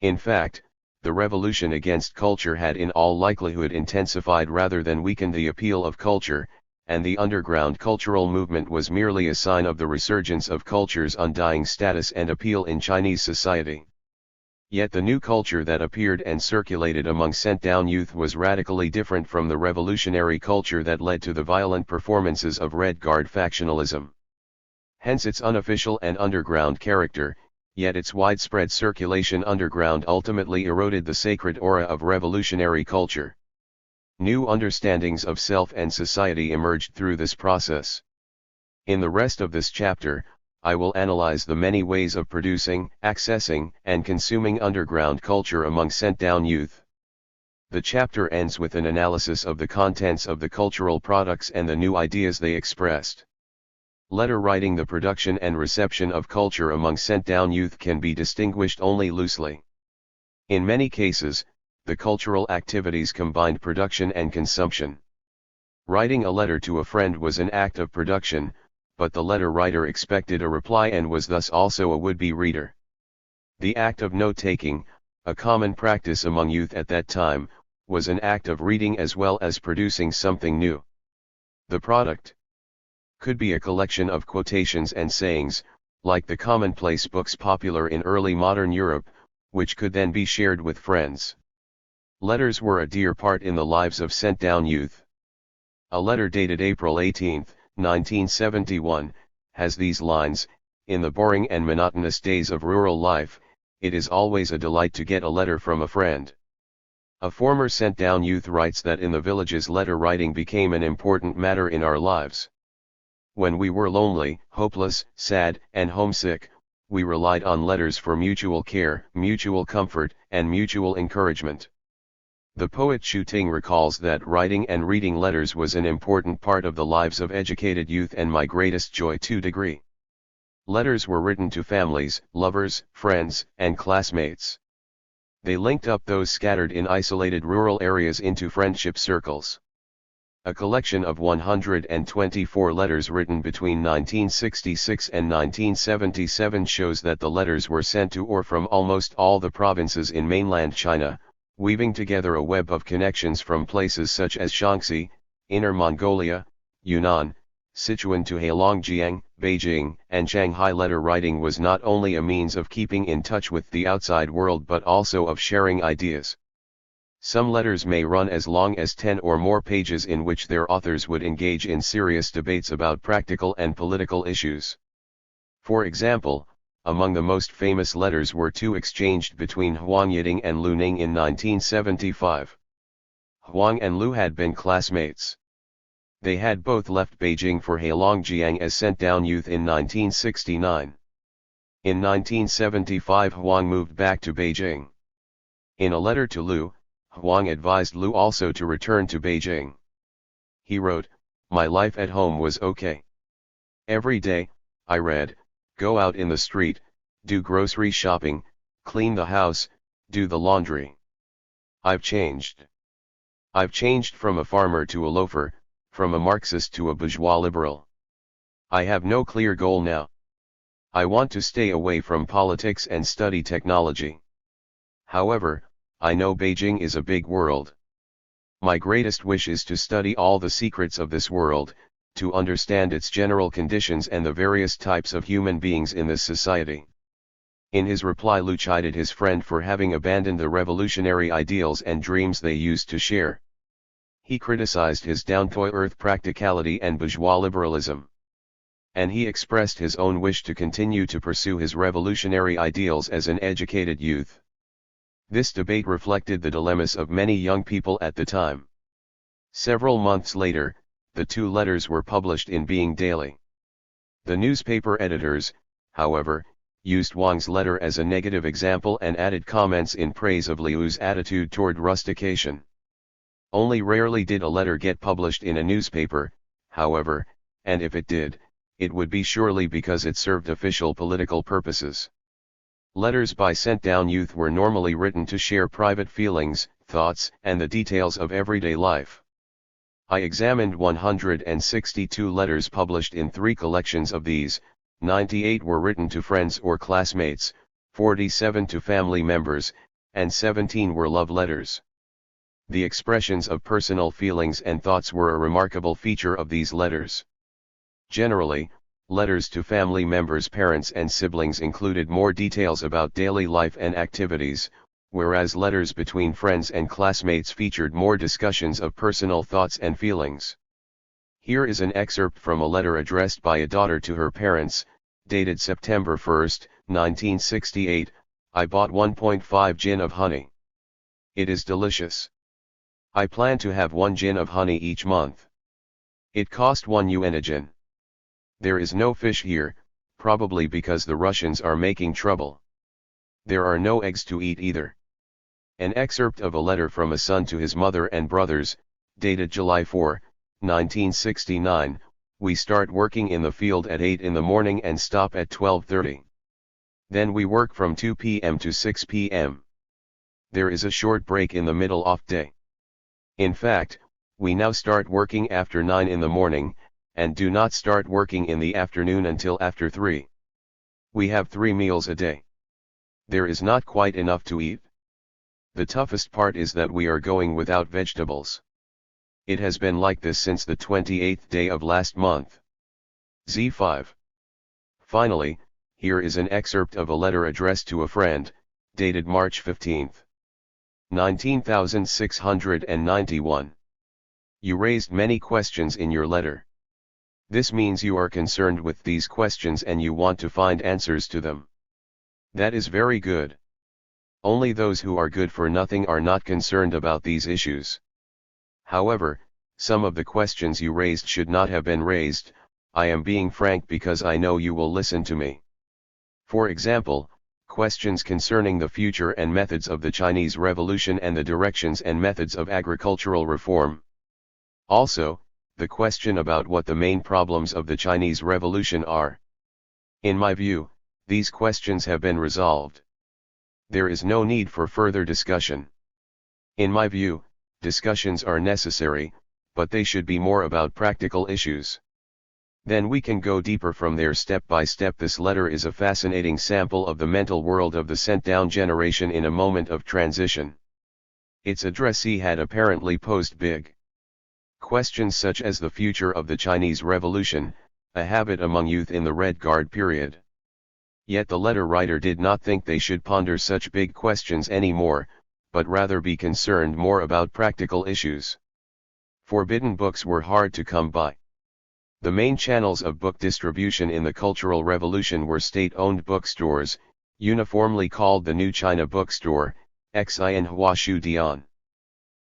In fact, the revolution against culture had in all likelihood intensified rather than weakened the appeal of culture, and the underground cultural movement was merely a sign of the resurgence of culture's undying status and appeal in Chinese society. Yet the new culture that appeared and circulated among sent-down youth was radically different from the revolutionary culture that led to the violent performances of Red Guard factionalism. Hence its unofficial and underground character, Yet its widespread circulation underground ultimately eroded the sacred aura of revolutionary culture. New understandings of self and society emerged through this process. In the rest of this chapter, I will analyze the many ways of producing, accessing, and consuming underground culture among sent-down youth. The chapter ends with an analysis of the contents of the cultural products and the new ideas they expressed. Letter writing. The production and reception of culture among sent-down youth can be distinguished only loosely. In many cases, the cultural activities combined production and consumption. Writing a letter to a friend was an act of production, but the letter writer expected a reply and was thus also a would-be reader. The act of note-taking, a common practice among youth at that time, was an act of reading as well as producing something new. The product could be a collection of quotations and sayings, like the commonplace books popular in early modern Europe, which could then be shared with friends. Letters were a dear part in the lives of sent-down youth. A letter dated April 18, 1971, has these lines: "In the boring and monotonous days of rural life, it is always a delight to get a letter from a friend." A former sent-down youth writes that in the villages letter writing became an important matter in our lives. When we were lonely, hopeless, sad, and homesick, we relied on letters for mutual care, mutual comfort, and mutual encouragement. The poet Shu Ting recalls that writing and reading letters was an important part of the lives of educated youth and my greatest joy. 2°. Letters were written to families, lovers, friends, and classmates. They linked up those scattered in isolated rural areas into friendship circles. A collection of 124 letters written between 1966 and 1977 shows that the letters were sent to or from almost all the provinces in mainland China, weaving together a web of connections from places such as Shaanxi, Inner Mongolia, Yunnan, Sichuan to Heilongjiang, Beijing, and Shanghai. Letter writing was not only a means of keeping in touch with the outside world but also of sharing ideas. Some letters may run as long as 10 or more pages, in which their authors would engage in serious debates about practical and political issues. For example, among the most famous letters were two exchanged between Huang Yiting and Lu Ning in 1975. Huang and Lu had been classmates. They had both left Beijing for Heilongjiang as sent-down youth in 1969. In 1975 Huang moved back to Beijing. In a letter to Lu, Huang advised Lu also to return to Beijing. He wrote, "My life at home was okay. Every day, I read, go out in the street, do grocery shopping, clean the house, do the laundry. I've changed. I've changed from a farmer to a loafer, from a Marxist to a bourgeois liberal. I have no clear goal now. I want to stay away from politics and study technology. However, I know Beijing is a big world. My greatest wish is to study all the secrets of this world, to understand its general conditions and the various types of human beings in this society." In his reply, Lu chided his friend for having abandoned the revolutionary ideals and dreams they used to share. He criticized his down-to-earth practicality and bourgeois liberalism. And he expressed his own wish to continue to pursue his revolutionary ideals as an educated youth. This debate reflected the dilemmas of many young people at the time. Several months later, the two letters were published in Being Daily. The newspaper editors, however, used Wang's letter as a negative example and added comments in praise of Liu's attitude toward rustication. Only rarely did a letter get published in a newspaper, however, and if it did, it would be surely because it served official political purposes. Letters by sent-down youth were normally written to share private feelings, thoughts, and the details of everyday life. I examined 162 letters published in 3 collections. Of these, 98 were written to friends or classmates, 47 to family members, and 17 were love letters. The expressions of personal feelings and thoughts were a remarkable feature of these letters. Generally, letters to family members, parents and siblings included more details about daily life and activities, whereas letters between friends and classmates featured more discussions of personal thoughts and feelings. Here is an excerpt from a letter addressed by a daughter to her parents, dated September 1, 1968, I bought 1.5 gin of honey. It is delicious. I plan to have 1 gin of honey each month. It cost 1 yuan a gin. There is no fish here, probably because the Russians are making trouble. There are no eggs to eat either. An excerpt of a letter from a son to his mother and brothers, dated July 4, 1969, we start working in the field at 8 in the morning and stop at 12:30. Then we work from 2 p.m. to 6 p.m. There is a short break in the middle off day. In fact, we now start working after 9 in the morning, and do not start working in the afternoon until after 3. We have 3 meals a day. There is not quite enough to eat. The toughest part is that we are going without vegetables. It has been like this since the 28th day of last month. Z5. Finally, here is an excerpt of a letter addressed to a friend, dated March 15, 19691. You raised many questions in your letter. This means you are concerned with these questions and you want to find answers to them. That is very good. Only those who are good for nothing are not concerned about these issues. However, some of the questions you raised should not have been raised. I am being frank because I know you will listen to me. For example, questions concerning the future and methods of the Chinese Revolution and the directions and methods of agricultural reform. Also, the question about what the main problems of the Chinese Revolution are. In my view, these questions have been resolved. There is no need for further discussion. In my view, discussions are necessary, but they should be more about practical issues. Then we can go deeper from there step by step. This letter is a fascinating sample of the mental world of the sent-down generation in a moment of transition. Its addressee had apparently posed big questions such as the future of the Chinese Revolution, a habit among youth in the Red Guard period. Yet the letter writer did not think they should ponder such big questions anymore, but rather be concerned more about practical issues. Forbidden books were hard to come by. The main channels of book distribution in the Cultural Revolution were state-owned bookstores, uniformly called the New China Bookstore, Xin Huashu Dian.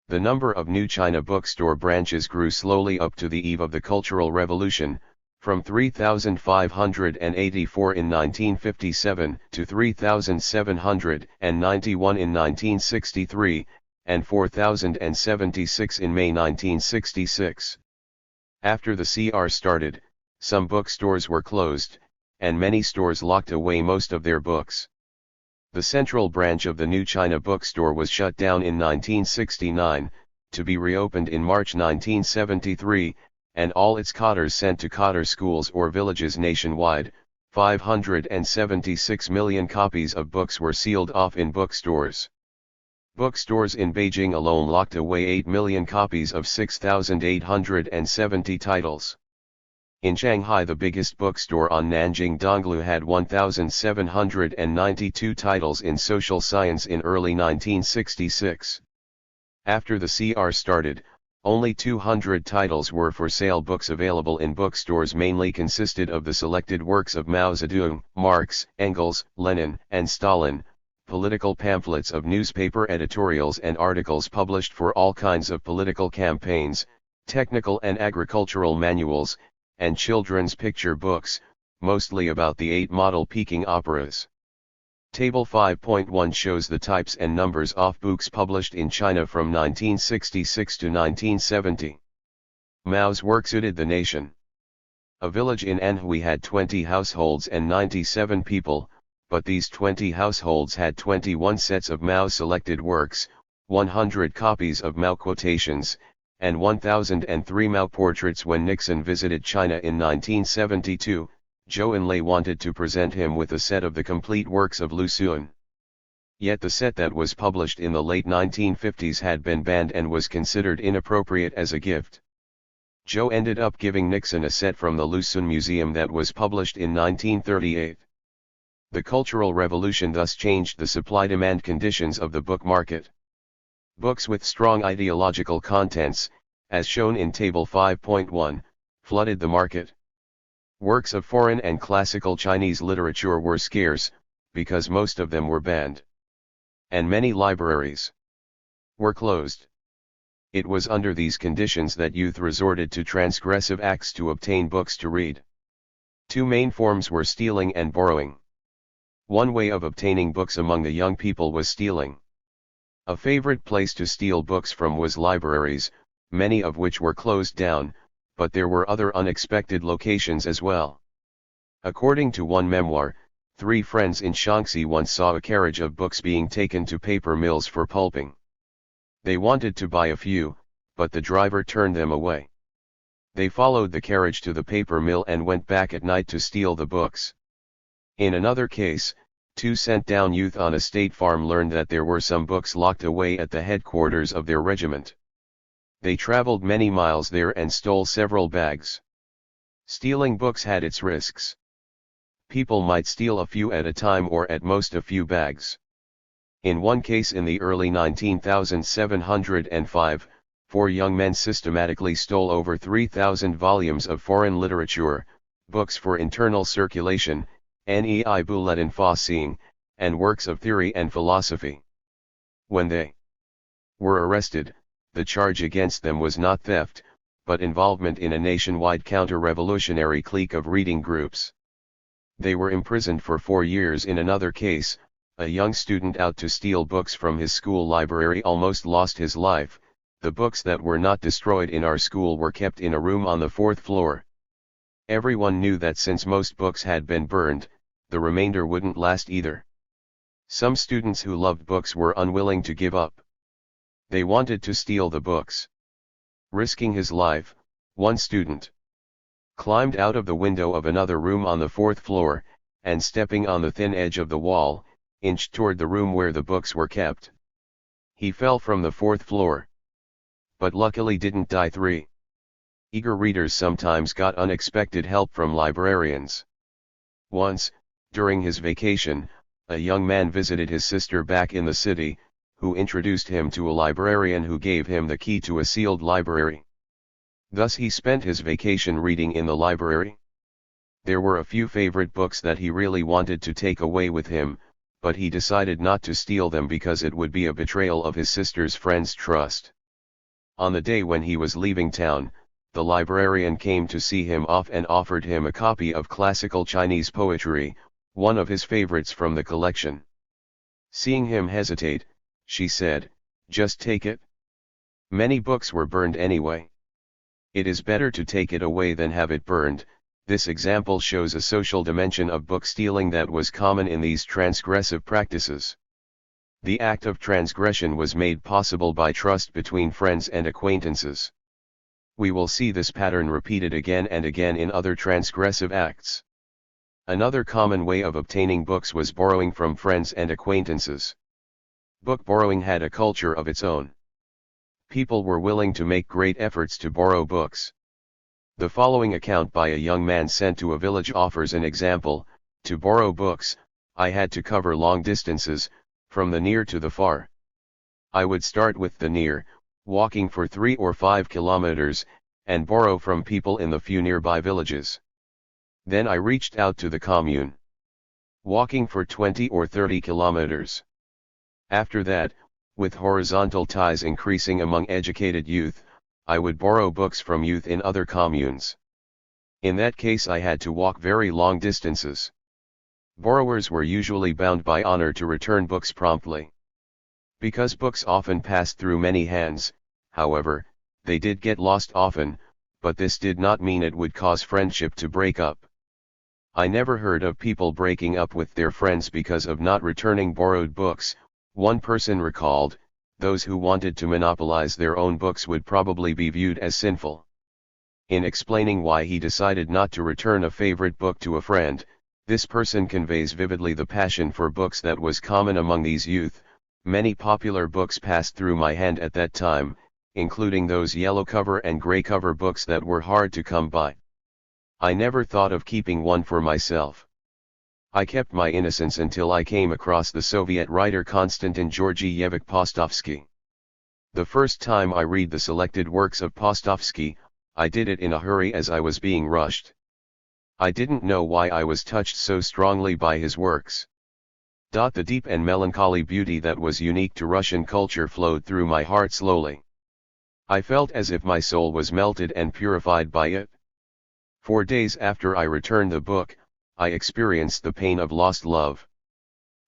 The number of New China bookstore branches grew slowly up to the eve of the Cultural Revolution, from 3,584 in 1957 to 3,791 in 1963, and 4,076 in May 1966. After the CR started, some bookstores were closed, and many stores locked away most of their books. The central branch of the New China Bookstore was shut down in 1969, to be reopened in March 1973, and all its cottars sent to cotter schools or villages nationwide. 576 million copies of books were sealed off in bookstores. Bookstores in Beijing alone locked away 8 million copies of 6,870 titles. In Shanghai, the biggest bookstore on Nanjing Donglu had 1,792 titles in social science in early 1966. After the CR started, only 200 titles were for sale. Books available in bookstores mainly consisted of the selected works of Mao Zedong, Marx, Engels, Lenin, and Stalin, political pamphlets of newspaper editorials and articles published for all kinds of political campaigns, technical and agricultural manuals, and children's picture books, mostly about the 8 model Peking operas. Table 5.1 shows the types and numbers of books published in China from 1966 to 1970. Mao's work suited the nation. A village in Anhui had 20 households and 97 people, but these 20 households had 21 sets of Mao selected works, 100 copies of Mao quotations, and 1,003 Mao portraits. When Nixon visited China in 1972, Zhou Enlai wanted to present him with a set of the complete works of Lu Xun. Yet the set that was published in the late 1950s had been banned and was considered inappropriate as a gift. Zhou ended up giving Nixon a set from the Lu Xun Museum that was published in 1938. The Cultural Revolution thus changed the supply-demand conditions of the book market. Books with strong ideological contents, as shown in Table 5.1, flooded the market. Works of foreign and classical Chinese literature were scarce, because most of them were banned. And many libraries were closed. It was under these conditions that youth resorted to transgressive acts to obtain books to read. Two main forms were stealing and borrowing. One way of obtaining books among the young people was stealing. A favorite place to steal books from was libraries, many of which were closed down, but there were other unexpected locations as well. According to one memoir, 3 friends in Shaanxi once saw a carriage of books being taken to paper mills for pulping. They wanted to buy a few, but the driver turned them away. They followed the carriage to the paper mill and went back at night to steal the books. In another case, 2 sent-down youth on a state farm learned that there were some books locked away at the headquarters of their regiment. They traveled many miles there and stole several bags. Stealing books had its risks. People might steal a few at a time or at most a few bags. In one case in the early 19,705, 4 young men systematically stole over 3,000 volumes of foreign literature, books for internal circulation, nei bulletin fasing, and works of theory and philosophy. When they were arrested, the charge against them was not theft, but involvement in a nationwide counter-revolutionary clique of reading groups. They were imprisoned for 4 years. In another case, a young student out to steal books from his school library almost lost his life. The books that were not destroyed in our school were kept in a room on the 4th floor. Everyone knew that since most books had been burned, the remainder wouldn't last either. Some students who loved books were unwilling to give up. They wanted to steal the books. Risking his life, one student climbed out of the window of another room on the 4th floor, and stepping on the thin edge of the wall, inched toward the room where the books were kept. He fell from the 4th floor, but luckily didn't die. 3. Eager readers sometimes got unexpected help from librarians. Once, during his vacation, a young man visited his sister back in the city, who introduced him to a librarian who gave him the key to a sealed library. Thus he spent his vacation reading in the library. There were a few favorite books that he really wanted to take away with him, but he decided not to steal them because it would be a betrayal of his sister's friend's trust. On the day when he was leaving town, the librarian came to see him off and offered him a copy of classical Chinese poetry, one of his favorites from the collection. Seeing him hesitate, she said, "Just take it. Many books were burned anyway. It is better to take it away than have it burned." This example shows a social dimension of book stealing that was common in these transgressive practices. The act of transgression was made possible by trust between friends and acquaintances. We will see this pattern repeated again and again in other transgressive acts. Another common way of obtaining books was borrowing from friends and acquaintances. Book borrowing had a culture of its own. People were willing to make great efforts to borrow books. The following account by a young man sent to a village offers an example. To borrow books, I had to cover long distances, from the near to the far. I would start with the near, walking for 3 or 5 kilometers, and borrow from people in the few nearby villages. Then I reached out to the commune, walking for 20 or 30 kilometers. After that, with horizontal ties increasing among educated youth, I would borrow books from youth in other communes. In that case I had to walk very long distances. Borrowers were usually bound by honor to return books promptly. Because books often passed through many hands, however, they did get lost often, but this did not mean it would cause friendship to break up. I never heard of people breaking up with their friends because of not returning borrowed books. One person recalled, those who wanted to monopolize their own books would probably be viewed as sinful. In explaining why he decided not to return a favorite book to a friend, this person conveys vividly the passion for books that was common among these youth. Many popular books passed through my hand at that time, including those yellow cover and gray cover books that were hard to come by. I never thought of keeping one for myself. I kept my innocence until I came across the Soviet writer Konstantin Georgievich Postovsky. The first time I read the selected works of Postovsky, I did it in a hurry as I was being rushed. I didn't know why I was touched so strongly by his works. The deep and melancholy beauty that was unique to Russian culture flowed through my heart slowly. I felt as if my soul was melted and purified by it. 4 days after I returned the book, I experienced the pain of lost love.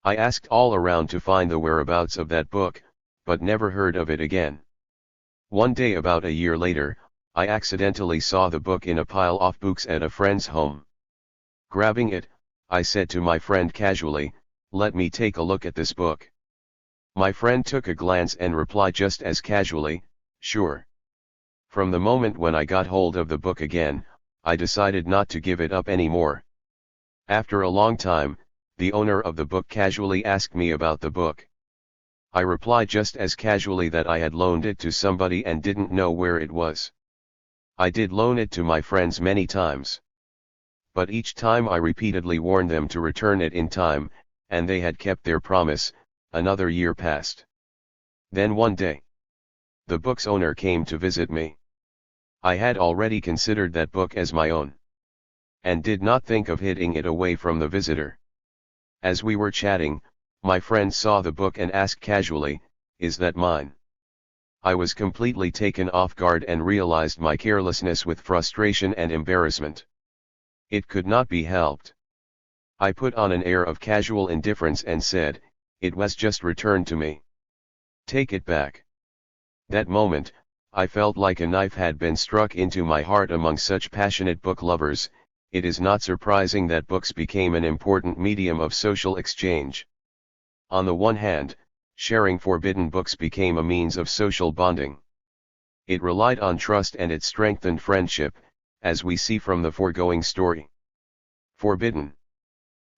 I asked all around to find the whereabouts of that book, but never heard of it again. One day about a year later, I accidentally saw the book in a pile of books at a friend's home. Grabbing it, I said to my friend casually, "Let me take a look at this book." My friend took a glance and replied just as casually, "Sure." From the moment when I got hold of the book again, I decided not to give it up anymore. After a long time, the owner of the book casually asked me about the book. I replied just as casually that I had loaned it to somebody and didn't know where it was. I did loan it to my friends many times. But each time I repeatedly warned them to return it in time, and they had kept their promise. Another year passed. Then one day, the book's owner came to visit me. I had already considered that book as my own, and did not think of hiding it away from the visitor. As we were chatting, my friend saw the book and asked casually, "Is that mine?" I was completely taken off guard and realized my carelessness with frustration and embarrassment. It could not be helped. I put on an air of casual indifference and said, "It was just returned to me. Take it back." That moment, I felt like a knife had been struck into my heart. Among such passionate book lovers, it is not surprising that books became an important medium of social exchange. On the one hand, sharing forbidden books became a means of social bonding. It relied on trust and it strengthened friendship, as we see from the foregoing story. Forbidden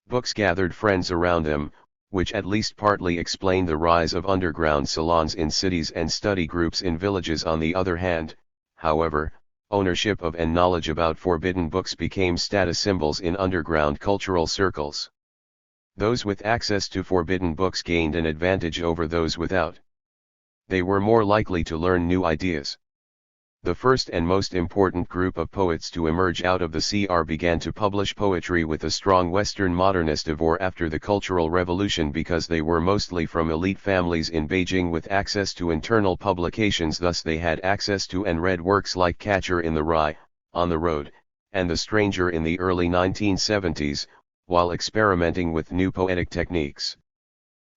books gathered friends around them, which at least partly explained the rise of underground salons in cities and study groups in villages. On the other hand, however, ownership of and knowledge about forbidden books became status symbols in underground cultural circles. Those with access to forbidden books gained an advantage over those without. They were more likely to learn new ideas. The first and most important group of poets to emerge out of the CR began to publish poetry with a strong Western modernist avor after the Cultural Revolution because they were mostly from elite families in Beijing with access to internal publications. Thus they had access to and read works like Catcher in the Rye, On the Road, and The Stranger in the early 1970s, while experimenting with new poetic techniques.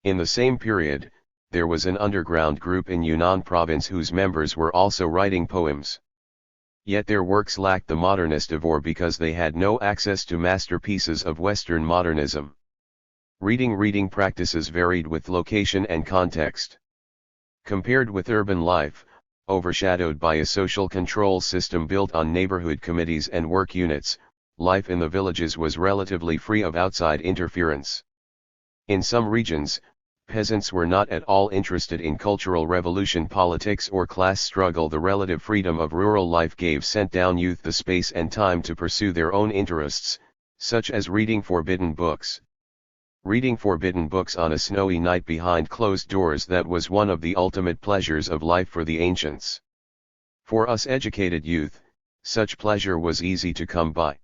In the same period, there was an underground group in Yunnan province whose members were also writing poems. Yet their works lacked the modernist avor because they had no access to masterpieces of Western modernism. Reading practices varied with location and context. Compared with urban life, overshadowed by a social control system built on neighborhood committees and work units, life in the villages was relatively free of outside interference. In some regions, peasants were not at all interested in cultural revolution politics or class struggle. The relative freedom of rural life gave sent-down youth the space and time to pursue their own interests, such as reading forbidden books. Reading forbidden books on a snowy night behind closed doors, that was one of the ultimate pleasures of life for the ancients. For us educated youth, such pleasure was easy to come by.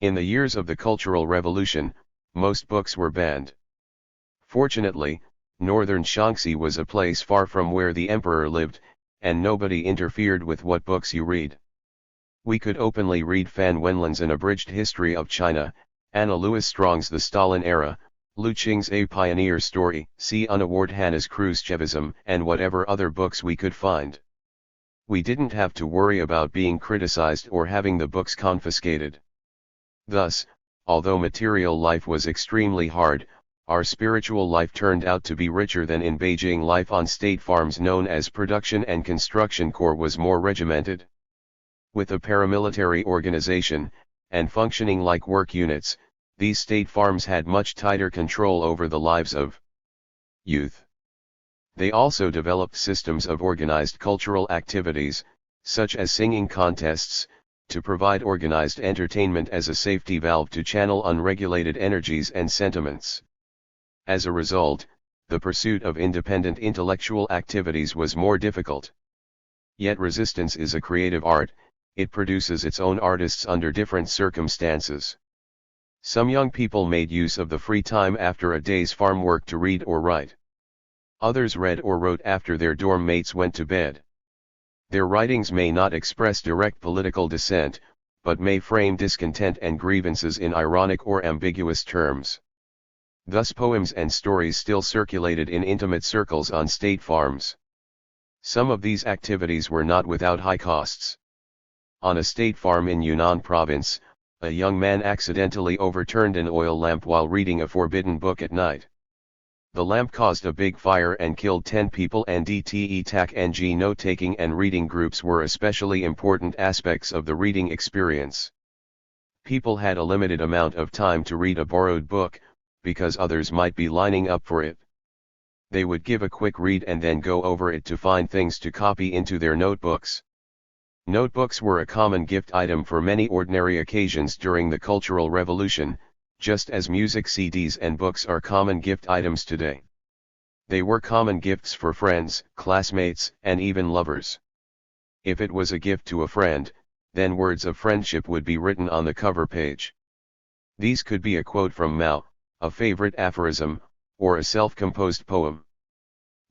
In the years of the Cultural Revolution, most books were banned. Fortunately, northern Shaanxi was a place far from where the emperor lived, and nobody interfered with what books you read. We could openly read Fan Wenlin's An Abridged History of China, Anna Louis Strong's The Stalin Era, Lu Qing's A Pioneer Story, C. Unaward Hanna's Khrushchevism, and whatever other books we could find. We didn't have to worry about being criticized or having the books confiscated. Thus, although material life was extremely hard, our spiritual life turned out to be richer than in Beijing. Life on state farms known as Production and Construction Corps was more regimented. With a paramilitary organization, and functioning like work units, these state farms had much tighter control over the lives of youth. They also developed systems of organized cultural activities, such as singing contests, to provide organized entertainment as a safety valve to channel unregulated energies and sentiments. As a result, the pursuit of independent intellectual activities was more difficult. Yet resistance is a creative art, it produces its own artists under different circumstances. Some young people made use of the free time after a day's farm work to read or write. Others read or wrote after their dorm mates went to bed. Their writings may not express direct political dissent, but may frame discontent and grievances in ironic or ambiguous terms. Thus poems and stories still circulated in intimate circles on state farms. Some of these activities were not without high costs. On a state farm in Yunnan province, a young man accidentally overturned an oil lamp while reading a forbidden book at night. The lamp caused a big fire and killed 10 people, and TAC note-taking and reading groups were especially important aspects of the reading experience. People had a limited amount of time to read a borrowed book, because others might be lining up for it. They would give a quick read and then go over it to find things to copy into their notebooks. Notebooks were a common gift item for many ordinary occasions during the Cultural Revolution, just as music CDs and books are common gift items today. They were common gifts for friends, classmates, and even lovers. If it was a gift to a friend, then words of friendship would be written on the cover page. These could be a quote from Mao, a favorite aphorism, or a self-composed poem.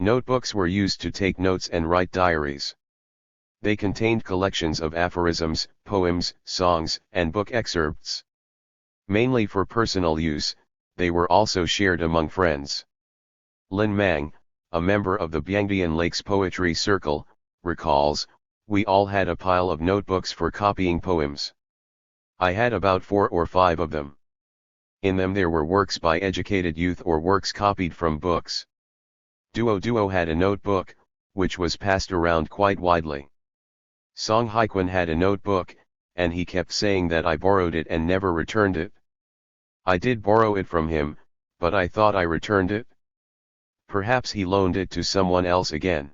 Notebooks were used to take notes and write diaries. They contained collections of aphorisms, poems, songs, and book excerpts. Mainly for personal use, they were also shared among friends. Lin Mang, a member of the Byangdian Lakes Poetry Circle, recalls, "We all had a pile of notebooks for copying poems. I had about 4 or 5 of them. In them there were works by educated youth or works copied from books. Duo had a notebook, which was passed around quite widely. Song Haiquan had a notebook, and he kept saying that I borrowed it and never returned it. I did borrow it from him, but I thought I returned it. Perhaps he loaned it to someone else again."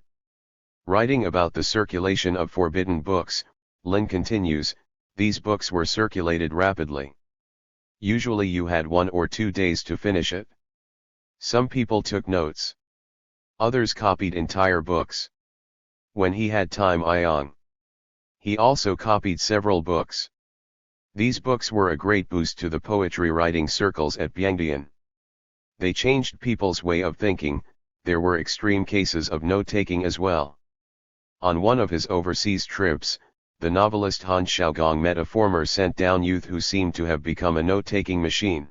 Writing about the circulation of forbidden books, Lin continues, "These books were circulated rapidly. Usually you had 1 or 2 days to finish it. Some people took notes. Others copied entire books. When he had time Iong. He also copied several books. These books were a great boost to the poetry writing circles at Byangdian. They changed people's way of thinking. There were extreme cases of note-taking as well." On one of his overseas trips, the novelist Han Xiaogong met a former sent-down youth who seemed to have become a note-taking machine.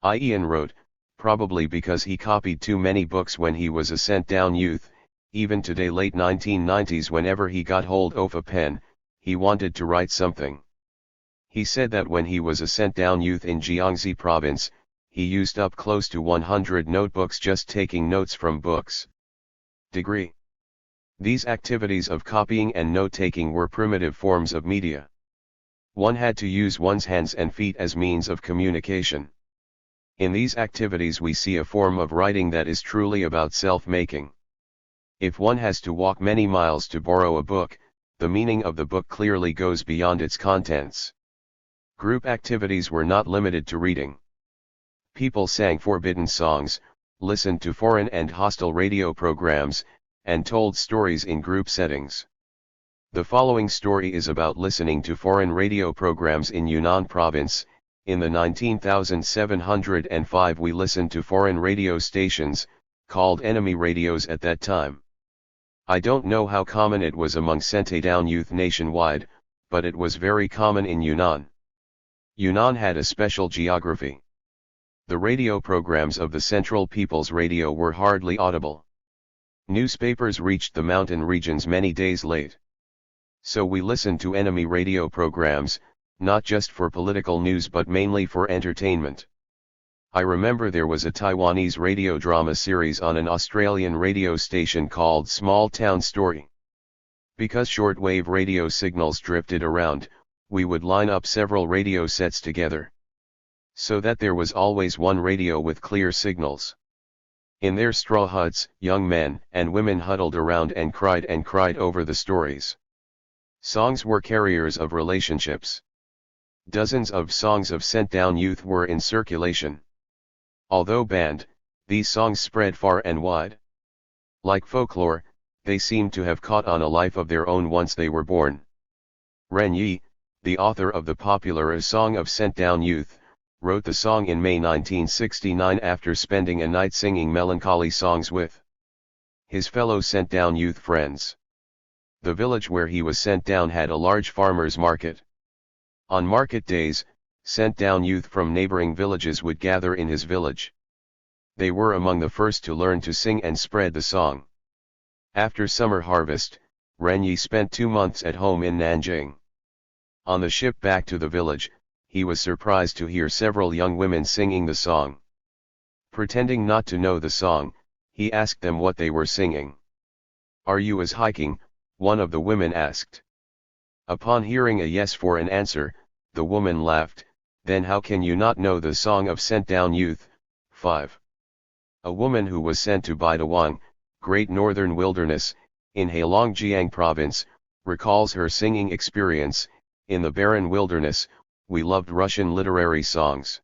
Ian wrote, probably because he copied too many books when he was a sent-down youth. Even today, late 1990s, whenever he got hold of a pen, he wanted to write something. He said that when he was a sent-down youth in Jiangxi province, he used up close to 100 notebooks just taking notes from books. Degree. These activities of copying and note-taking were primitive forms of media. One had to use one's hands and feet as means of communication. In these activities we see a form of writing that is truly about self-making. If one has to walk many miles to borrow a book, the meaning of the book clearly goes beyond its contents. Group activities were not limited to reading. People sang forbidden songs, listened to foreign and hostile radio programs, and told stories in group settings. The following story is about listening to foreign radio programs in Yunnan province. In the 19,705 we listened to foreign radio stations, called enemy radios at that time. I don't know how common it was among sent-down youth nationwide, but it was very common in Yunnan. Yunnan had a special geography. The radio programs of the Central People's Radio were hardly audible. Newspapers reached the mountain regions many days late. So we listened to enemy radio programs, not just for political news but mainly for entertainment. I remember there was a Taiwanese radio drama series on an Australian radio station called Small Town Story. Because shortwave radio signals drifted around, we would line up several radio sets together, so that there was always one radio with clear signals. In their straw huts, young men and women huddled around and cried over the stories. Songs were carriers of relationships. Dozens of songs of sent-down youth were in circulation. Although banned, these songs spread far and wide. Like folklore, they seemed to have caught on a life of their own once they were born. Ren Yi, the author of the popular A Song of Sent-Down Youth, wrote the song in May 1969 after spending a night singing melancholy songs with his fellow sent-down youth friends. The village where he was sent down had a large farmers' market. On market days, sent-down youth from neighboring villages would gather in his village. They were among the first to learn to sing and spread the song. After summer harvest, Ren Yi spent 2 months at home in Nanjing. On the ship back to the village, he was surprised to hear several young women singing the song. Pretending not to know the song, he asked them what they were singing. "Are you as hiking?" one of the women asked. Upon hearing a yes for an answer, the woman laughed, "Then how can you not know the song of sent-down youth?" 5. A woman who was sent to Baidawang, Great Northern Wilderness, in Heilongjiang Province, recalls her singing experience. "In the barren wilderness, we loved Russian literary songs.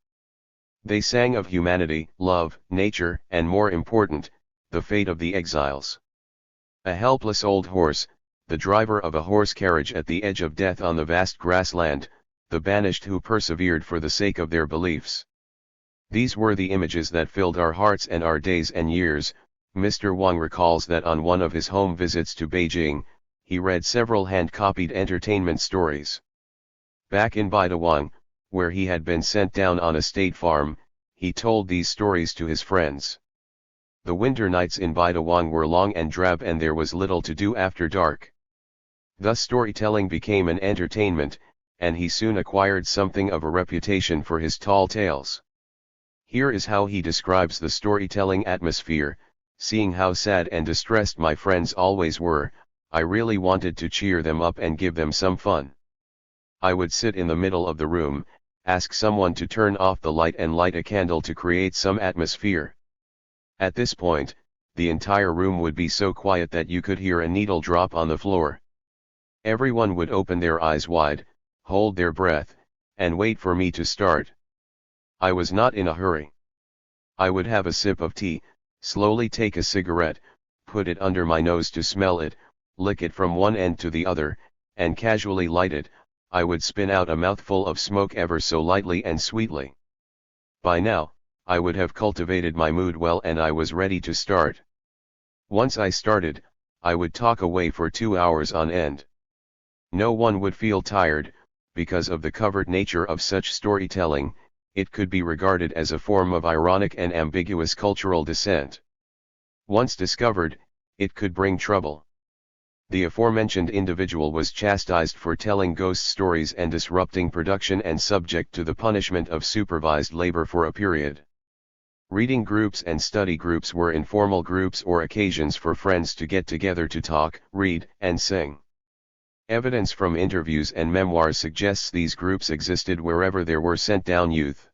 They sang of humanity, love, nature, and more important, the fate of the exiles. A helpless old horse, the driver of a horse carriage at the edge of death on the vast grassland, the banished who persevered for the sake of their beliefs. These were the images that filled our hearts and our days and years." Mr. Wang recalls that on one of his home visits to Beijing, he read several hand-copied entertainment stories. Back in Baidawang, where he had been sent down on a state farm, he told these stories to his friends. The winter nights in Baidawang were long and drab and there was little to do after dark. Thus storytelling became an entertainment, and he soon acquired something of a reputation for his tall tales. Here is how he describes the storytelling atmosphere: "Seeing how sad and distressed my friends always were, I really wanted to cheer them up and give them some fun. I would sit in the middle of the room, ask someone to turn off the light and light a candle to create some atmosphere. At this point, the entire room would be so quiet that you could hear a needle drop on the floor. Everyone would open their eyes wide, hold their breath, and wait for me to start. I was not in a hurry. I would have a sip of tea, slowly take a cigarette, put it under my nose to smell it, lick it from one end to the other, and casually light it. I would spin out a mouthful of smoke ever so lightly and sweetly. By now, I would have cultivated my mood well and I was ready to start. Once I started, I would talk away for 2 hours on end. No one would feel tired, because of the covert nature of such storytelling. It could be regarded as a form of ironic and ambiguous cultural dissent. Once discovered, it could bring trouble. The aforementioned individual was chastised for telling ghost stories and disrupting production and subject to the punishment of supervised labor for a period. Reading groups and study groups were informal groups or occasions for friends to get together to talk, read, and sing. Evidence from interviews and memoirs suggests these groups existed wherever there were sent-down youth.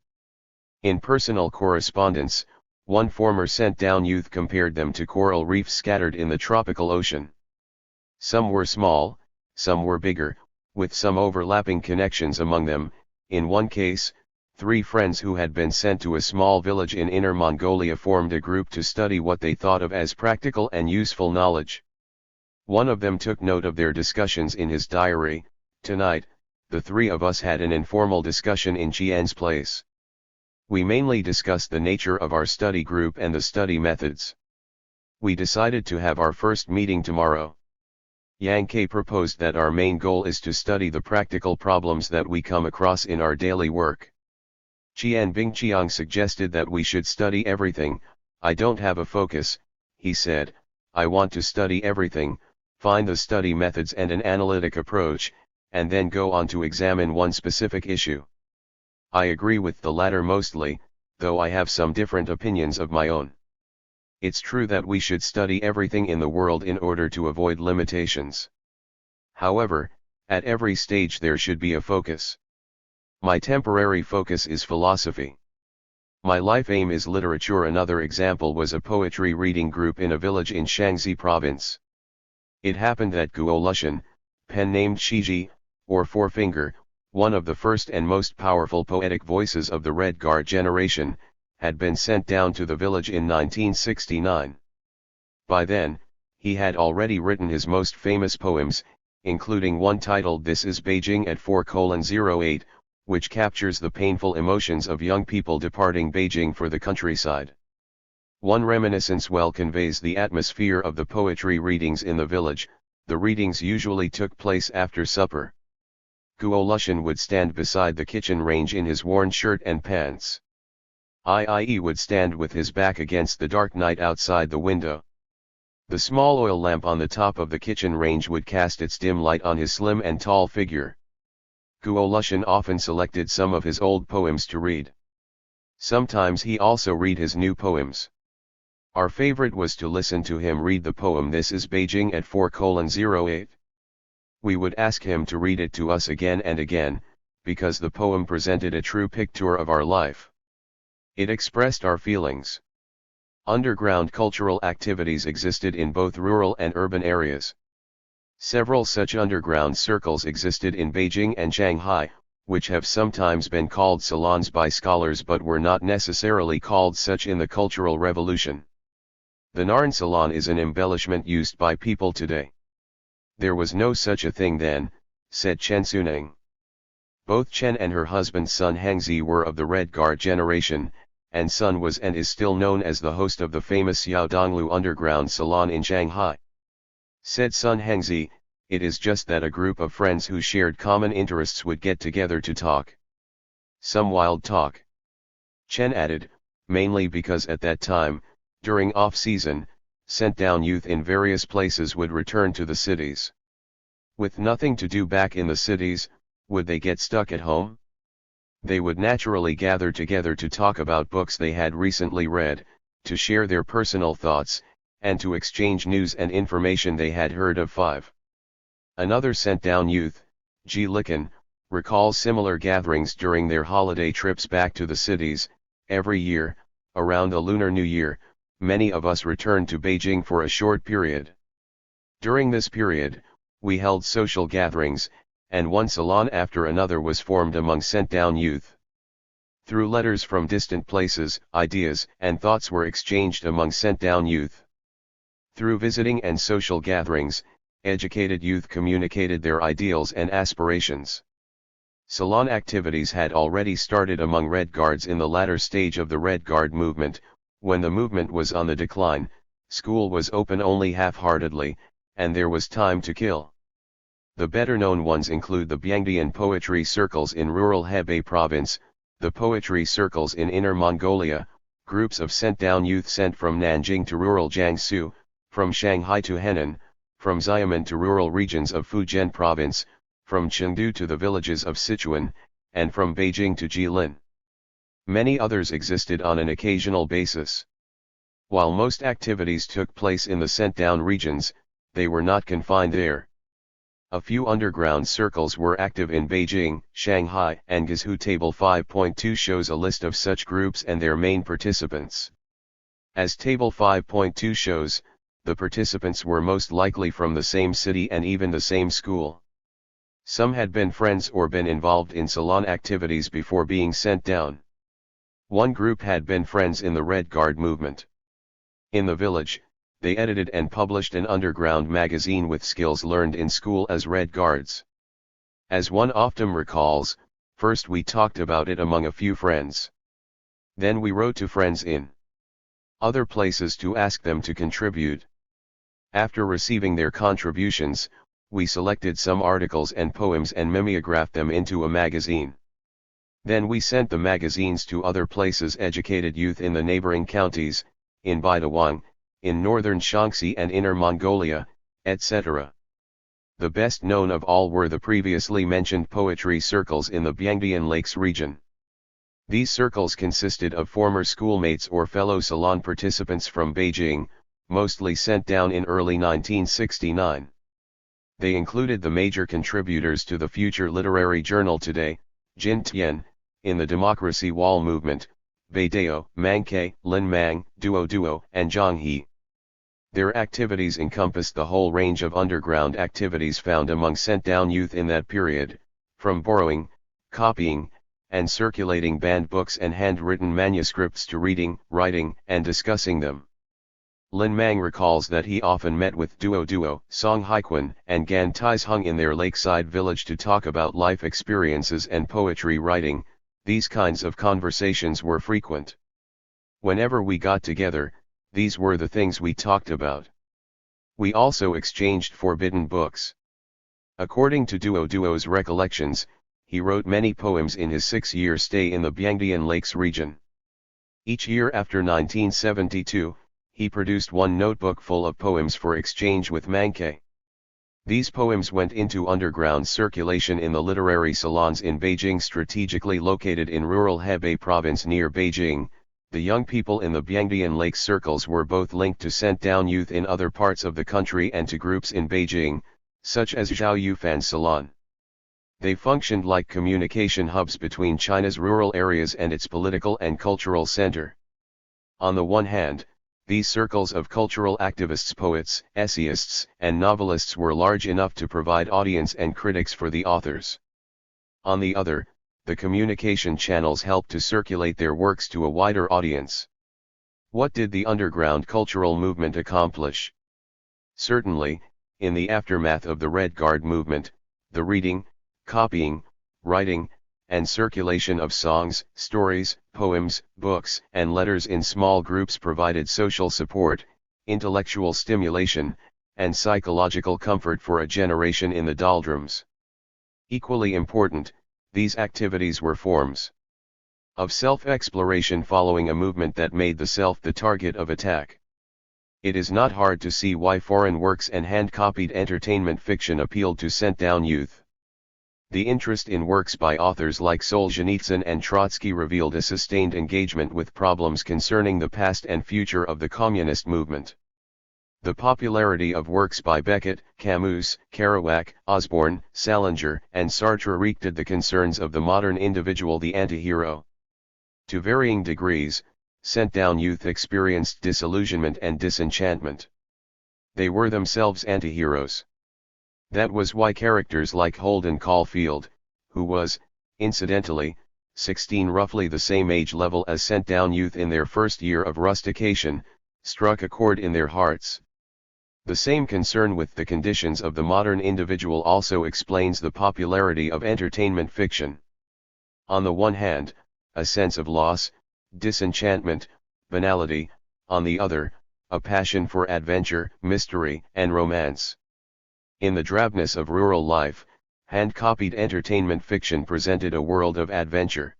In personal correspondence, one former sent-down youth compared them to coral reefs scattered in the tropical ocean. Some were small, some were bigger, with some overlapping connections among them. In one case, 3 friends who had been sent to a small village in Inner Mongolia formed a group to study what they thought of as practical and useful knowledge. One of them took note of their discussions in his diary. "Tonight, the 3 of us had an informal discussion in Qian's place. We mainly discussed the nature of our study group and the study methods. We decided to have our first meeting tomorrow. Yang Ke proposed that our main goal is to study the practical problems that we come across in our daily work. Qian Bingqiang suggested that we should study everything. I don't have a focus," he said. "I want to study everything, find the study methods and an analytic approach, and then go on to examine one specific issue. I agree with the latter mostly, though I have some different opinions of my own. It's true that we should study everything in the world in order to avoid limitations. However, at every stage there should be a focus. My temporary focus is philosophy. My life aim is literature." Another example was a poetry reading group in a village in Shaanxi province. It happened that Guo Lushan, pen named Shiji, or Forefinger, one of the first and most powerful poetic voices of the Red Guard generation, had been sent down to the village in 1969. By then, he had already written his most famous poems, including one titled "This is Beijing at 4:08, which captures the painful emotions of young people departing Beijing for the countryside. One reminiscence well conveys the atmosphere of the poetry readings in the village. The readings usually took place after supper. Guo would stand beside the kitchen range in his worn shirt and pants. Ie would stand with his back against the dark night outside the window. The small oil lamp on the top of the kitchen range would cast its dim light on his slim and tall figure. Guo often selected some of his old poems to read. Sometimes he also read his new poems. Our favorite was to listen to him read the poem This is Beijing at 4:08. We would ask him to read it to us again and again, because the poem presented a true picture of our life. It expressed our feelings. Underground cultural activities existed in both rural and urban areas. Several such underground circles existed in Beijing and Shanghai, which have sometimes been called salons by scholars but were not necessarily called such in the Cultural Revolution. The Narn salon is an embellishment used by people today. There was no such a thing then, said Chen Suning. Both Chen and her husband Sun Hengzi were of the Red Guard generation, and Sun was and is still known as the host of the famous Yaodonglu underground salon in Shanghai. Said Sun Hengzi, it is just that a group of friends who shared common interests would get together to talk. Some wild talk. Chen added, mainly because at that time, during off-season, sent-down youth in various places would return to the cities. With nothing to do back in the cities, would they get stuck at home? They would naturally gather together to talk about books they had recently read, to share their personal thoughts, and to exchange news and information they had heard of. 5. Another sent-down youth, Ji Likan, recalls similar gatherings during their holiday trips back to the cities. Every year, around the Lunar New Year, many of us returned to Beijing for a short period. During this period, we held social gatherings, and one salon after another was formed among sent-down youth. Through letters from distant places, ideas and thoughts were exchanged among sent-down youth. Through visiting and social gatherings, educated youth communicated their ideals and aspirations. Salon activities had already started among Red Guards in the latter stage of the Red Guard movement. When the movement was on the decline, school was open only half-heartedly, and there was time to kill. The better-known ones include the Biangdian poetry circles in rural Hebei province, the poetry circles in Inner Mongolia, groups of sent-down youth sent from Nanjing to rural Jiangsu, from Shanghai to Henan, from Xiamen to rural regions of Fujian province, from Chengdu to the villages of Sichuan, and from Beijing to Jilin. Many others existed on an occasional basis. While most activities took place in the sent-down regions, they were not confined there. A few underground circles were active in Beijing, Shanghai, and Guizhou. Table 5.2 shows a list of such groups and their main participants. As Table 5.2 shows, the participants were most likely from the same city and even the same school. Some had been friends or been involved in salon activities before being sent down. One group had been friends in the Red Guard movement. In the village, they edited and published an underground magazine with skills learned in school as Red Guards. As one often recalls, first we talked about it among a few friends. Then we wrote to friends in other places to ask them to contribute. After receiving their contributions, we selected some articles and poems and mimeographed them into a magazine. Then we sent the magazines to other places, educated youth in the neighboring counties, in Baidawang, in northern Shaanxi and Inner Mongolia, etc. The best known of all were the previously mentioned poetry circles in the Biangdian Lakes region. These circles consisted of former schoolmates or fellow salon participants from Beijing, mostly sent down in early 1969. They included the major contributors to the future literary journal Today, Jin Tian, in the Democracy Wall movement, Beidao, Mangke, Lin Mang, Duo, and Zhang He. Their activities encompassed the whole range of underground activities found among sent-down youth in that period, from borrowing, copying, and circulating banned books and handwritten manuscripts to reading, writing, and discussing them. Lin Mang recalls that he often met with Duo, Song Haiquan, and Gan Taizhung in their lakeside village to talk about life experiences and poetry writing. These kinds of conversations were frequent. Whenever we got together, these were the things we talked about. We also exchanged forbidden books. According to Duo's recollections, he wrote many poems in his 6-year stay in the Biangdian Lakes region. Each year after 1972, he produced one notebook full of poems for exchange with Mangke. These poems went into underground circulation in the literary salons in Beijing, strategically located in rural Hebei province near Beijing. The young people in the Biangdian Lakes circles were both linked to sent-down youth in other parts of the country and to groups in Beijing, such as Zhao Yufan's salon. They functioned like communication hubs between China's rural areas and its political and cultural center. On the one hand, these circles of cultural activists, poets, essayists, and novelists were large enough to provide audience and critics for the authors. On the other, the communication channels helped to circulate their works to a wider audience. What did the underground cultural movement accomplish? Certainly, in the aftermath of the Red Guard movement, the reading, copying, writing, and circulation of songs, stories, poems, books, and letters in small groups provided social support, intellectual stimulation, and psychological comfort for a generation in the doldrums. Equally important, these activities were forms of self-exploration following a movement that made the self the target of attack. It is not hard to see why foreign works and hand-copied entertainment fiction appealed to sent-down youth. The interest in works by authors like Solzhenitsyn and Trotsky revealed a sustained engagement with problems concerning the past and future of the communist movement. The popularity of works by Beckett, Camus, Kerouac, Osborne, Salinger, and Sartre wreaked at the concerns of the modern individual, the anti-hero. To varying degrees, sent-down youth experienced disillusionment and disenchantment. They were themselves anti-heroes. That was why characters like Holden Caulfield, who was, incidentally, 16, roughly the same age level as sent-down youth in their first year of rustication, struck a chord in their hearts. The same concern with the conditions of the modern individual also explains the popularity of entertainment fiction. On the one hand, a sense of loss, disenchantment, banality; on the other, a passion for adventure, mystery, and romance. In the drabness of rural life, hand-copied entertainment fiction presented a world of adventure.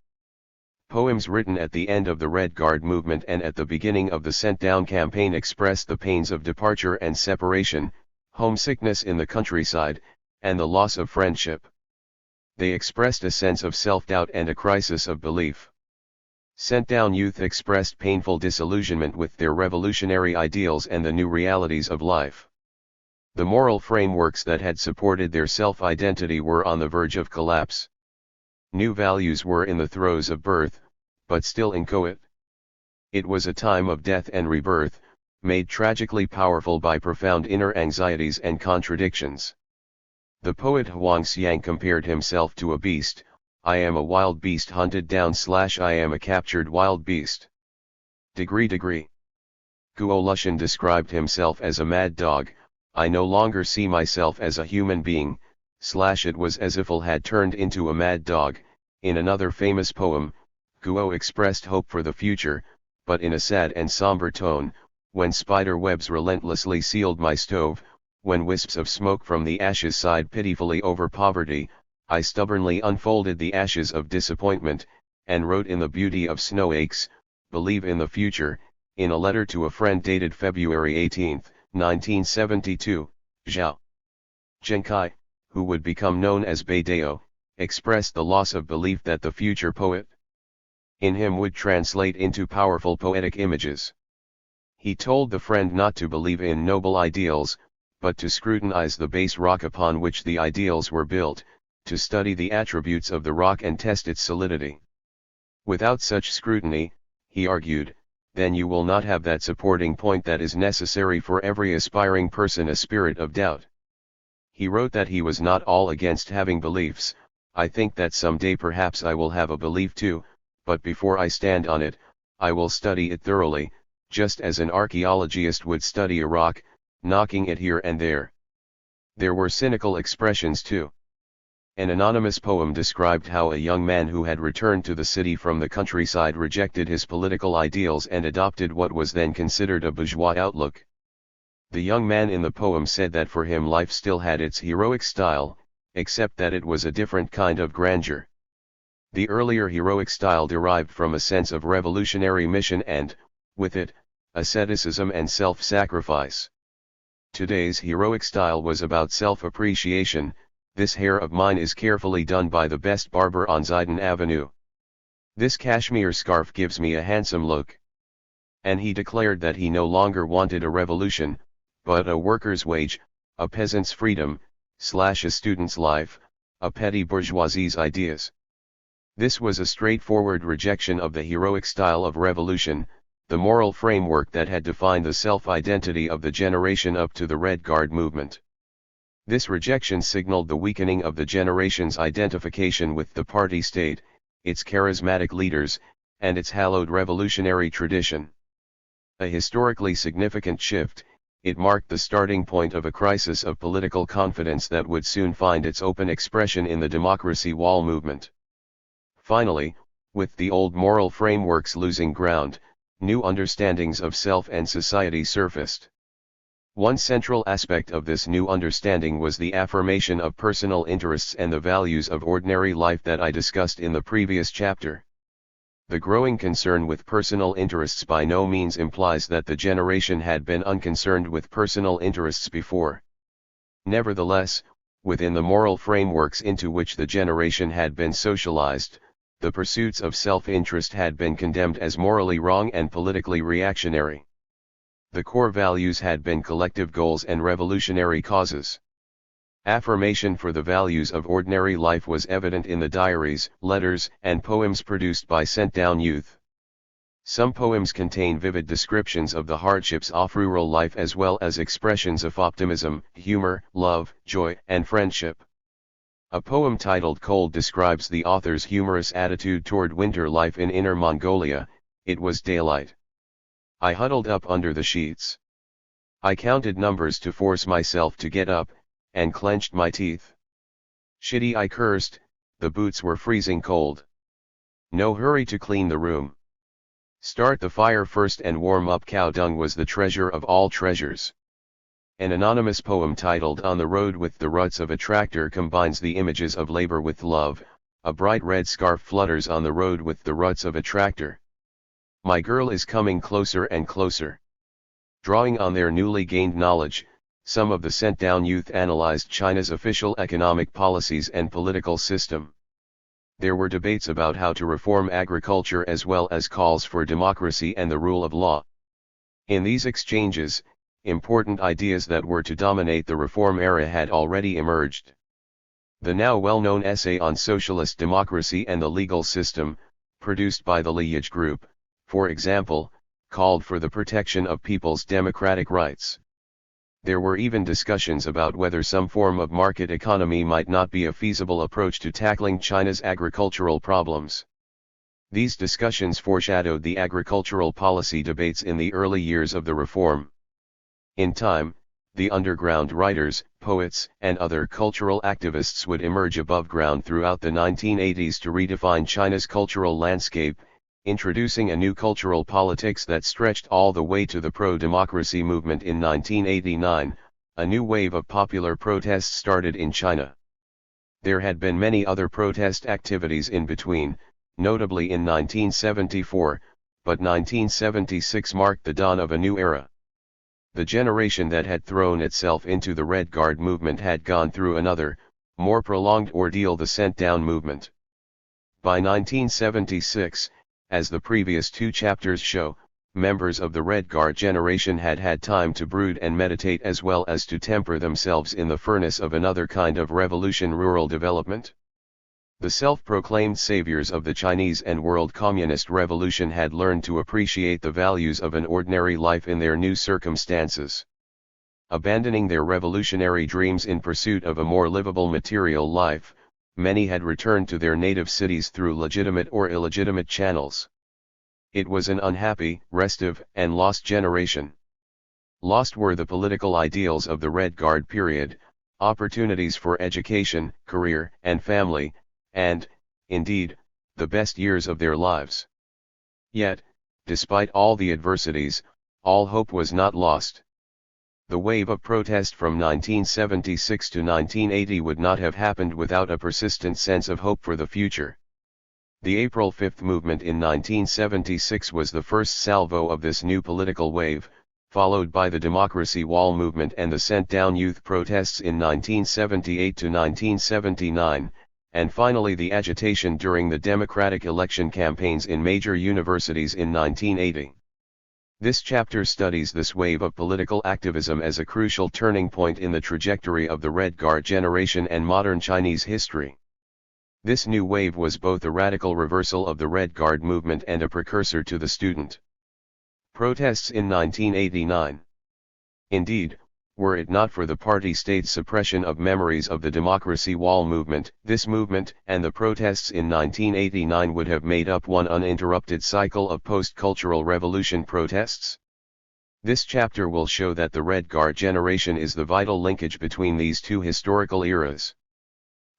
Poems written at the end of the Red Guard movement and at the beginning of the Sent-Down campaign expressed the pains of departure and separation, homesickness in the countryside, and the loss of friendship. They expressed a sense of self-doubt and a crisis of belief. Sent-Down youth expressed painful disillusionment with their revolutionary ideals and the new realities of life. The moral frameworks that had supported their self-identity were on the verge of collapse. New values were in the throes of birth, but still inchoate. It was a time of death and rebirth, made tragically powerful by profound inner anxieties and contradictions. The poet Huang Xiang compared himself to a beast. I am a wild beast hunted down / I am a captured wild beast. Degree. Guo Lushan described himself as a mad dog. I no longer see myself as a human being, / it was as if I had turned into a mad dog. In another famous poem, Guo expressed hope for the future, but in a sad and somber tone: when spider webs relentlessly sealed my stove, when wisps of smoke from the ashes sighed pitifully over poverty, I stubbornly unfolded the ashes of disappointment, and wrote in the beauty of snow aches, believe in the future. In a letter to a friend dated February 18, 1972, Zhao Zhenkai, who would become known as Beidao, expressed the loss of belief that the future poet in him would translate into powerful poetic images. He told the friend not to believe in noble ideals, but to scrutinize the base rock upon which the ideals were built, to study the attributes of the rock and test its solidity. Without such scrutiny, he argued, then you will not have that supporting point that is necessary for every aspiring person, a spirit of doubt. He wrote that he was not all against having beliefs. I think that someday perhaps I will have a belief too, but before I stand on it, I will study it thoroughly, just as an archaeologist would study a rock, knocking it here and there. There were cynical expressions too. An anonymous poem described how a young man who had returned to the city from the countryside rejected his political ideals and adopted what was then considered a bourgeois outlook. The young man in the poem said that for him life still had its heroic style, except that it was a different kind of grandeur. The earlier heroic style derived from a sense of revolutionary mission and, with it, asceticism and self-sacrifice. Today's heroic style was about self-appreciation. This hair of mine is carefully done by the best barber on Zidane Avenue. This cashmere scarf gives me a handsome look. And he declared that he no longer wanted a revolution, but a worker's wage, a peasant's freedom, / a student's life, a petty bourgeoisie's ideas. This was a straightforward rejection of the heroic style of revolution, the moral framework that had defined the self-identity of the generation up to the Red Guard movement. This rejection signaled the weakening of the generation's identification with the party state, its charismatic leaders, and its hallowed revolutionary tradition. A historically significant shift, it marked the starting point of a crisis of political confidence that would soon find its open expression in the democracy wall movement. Finally, with the old moral frameworks losing ground, new understandings of self and society surfaced. One central aspect of this new understanding was the affirmation of personal interests and the values of ordinary life that I discussed in the previous chapter. The growing concern with personal interests by no means implies that the generation had been unconcerned with personal interests before. Nevertheless, within the moral frameworks into which the generation had been socialized, the pursuits of self-interest had been condemned as morally wrong and politically reactionary. The core values had been collective goals and revolutionary causes. Affirmation for the values of ordinary life was evident in the diaries, letters, and poems produced by sent-down youth. Some poems contain vivid descriptions of the hardships of rural life as well as expressions of optimism, humor, love, joy, and friendship. A poem titled Cold describes the author's humorous attitude toward winter life in Inner Mongolia. It was daylight. I huddled up under the sheets. I counted numbers to force myself to get up, and clenched my teeth. Shitty, I cursed, the boots were freezing cold. No hurry to clean the room. Start the fire first and warm up cow dung was the treasure of all treasures. An anonymous poem titled On the Road with the Ruts of a Tractor combines the images of labor with love. A bright red scarf flutters on the road with the ruts of a tractor. My girl is coming closer and closer. Drawing on their newly gained knowledge, some of the sent-down youth analyzed China's official economic policies and political system. There were debates about how to reform agriculture as well as calls for democracy and the rule of law. In these exchanges, important ideas that were to dominate the reform era had already emerged. The now well-known essay on socialist democracy and the legal system, produced by the Liège Group, for example, called for the protection of people's democratic rights. There were even discussions about whether some form of market economy might not be a feasible approach to tackling China's agricultural problems. These discussions foreshadowed the agricultural policy debates in the early years of the reform. In time, the underground writers, poets, and other cultural activists would emerge above ground throughout the 1980s to redefine China's cultural landscape, introducing a new cultural politics that stretched all the way to the pro-democracy movement in 1989. A new wave of popular protests started in China. There had been many other protest activities in between, notably in 1974, but 1976 marked the dawn of a new era. The generation that had thrown itself into the Red Guard movement had gone through another, more prolonged ordeal: the sent-down movement. By 1976, as the previous two chapters show, members of the Red Guard generation had had time to brood and meditate as well as to temper themselves in the furnace of another kind of revolution: rural development. The self-proclaimed saviors of the Chinese and world communist revolution had learned to appreciate the values of an ordinary life in their new circumstances. Abandoning their revolutionary dreams in pursuit of a more livable material life, many had returned to their native cities through legitimate or illegitimate channels. It was an unhappy, restive, and lost generation. Lost were the political ideals of the Red Guard period, opportunities for education, career, and family, and, indeed, the best years of their lives. Yet, despite all the adversities, all hope was not lost. The wave of protest from 1976 to 1980 would not have happened without a persistent sense of hope for the future. The April 5 movement in 1976 was the first salvo of this new political wave, followed by the Democracy Wall movement and the sent-down youth protests in 1978 to 1979, and finally the agitation during the Democratic election campaigns in major universities in 1980. This chapter studies this wave of political activism as a crucial turning point in the trajectory of the Red Guard generation and modern Chinese history. This new wave was both a radical reversal of the Red Guard movement and a precursor to the student protests in 1989. Indeed, were it not for the party-state suppression of memories of the Democracy Wall movement, this movement and the protests in 1989 would have made up one uninterrupted cycle of post-cultural revolution protests. This chapter will show that the Red Guard generation is the vital linkage between these two historical eras.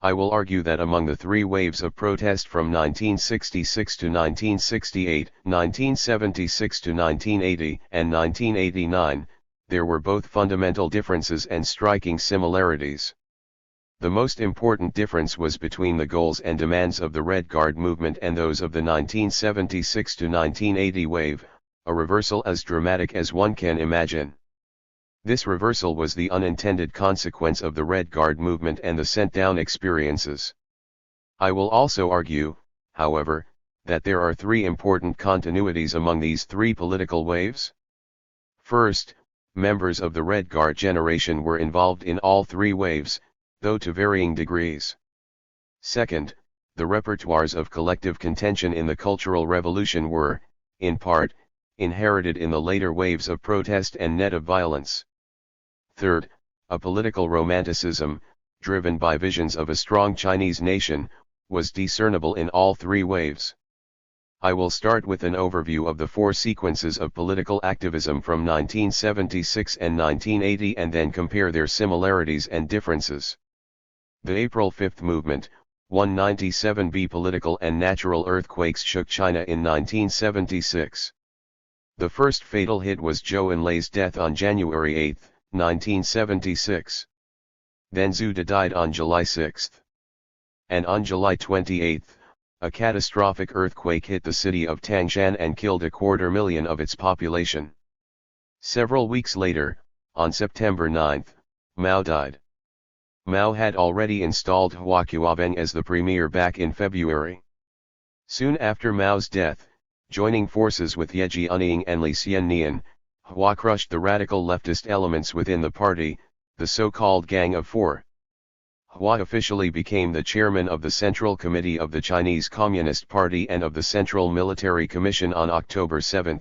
I will argue that among the three waves of protest from 1966 to 1968, 1976 to 1980, and 1989, there were both fundamental differences and striking similarities. The most important difference was between the goals and demands of the Red Guard movement and those of the 1976 to 1980 wave, a reversal as dramatic as one can imagine. This reversal was the unintended consequence of the Red Guard movement and the sent-down experiences. I will also argue, however, that there are three important continuities among these three political waves. First, members of the Red Guard generation were involved in all three waves, though to varying degrees. Second, the repertoires of collective contention in the Cultural Revolution were, in part, inherited in the later waves of protest and net of violence. Third, a political romanticism, driven by visions of a strong Chinese nation, was discernible in all three waves. I will start with an overview of the four sequences of political activism from 1976 and 1980 and then compare their similarities and differences. The April 5 movement, 197b political and natural earthquakes shook China in 1976. The first fatal hit was Zhou Enlai's death on January 8, 1976. Then Zhu De died on July 6. And on July 28, a catastrophic earthquake hit the city of Tangshan and killed 250,000 of its population. Several weeks later, on September 9, Mao died. Mao had already installed Guobin as the premier back in February. Soon after Mao's death, joining forces with Ye Jianying and Li Xiannian, Hua crushed the radical leftist elements within the party, the so-called Gang of Four. Hua officially became the chairman of the Central Committee of the Chinese Communist Party and of the Central Military Commission on October 7,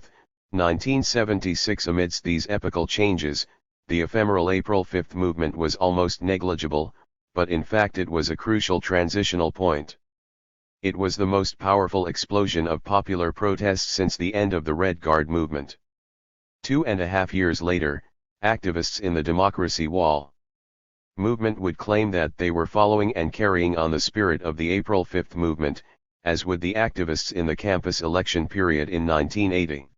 1976. Amidst these epochal changes, the ephemeral April 5 movement was almost negligible, but in fact it was a crucial transitional point. It was the most powerful explosion of popular protest since the end of the Red Guard movement. 2.5 years later, activists in the Democracy Wall movement would claim that they were following and carrying on the spirit of the April 5 movement, as would the activists in the campus election period in 1980.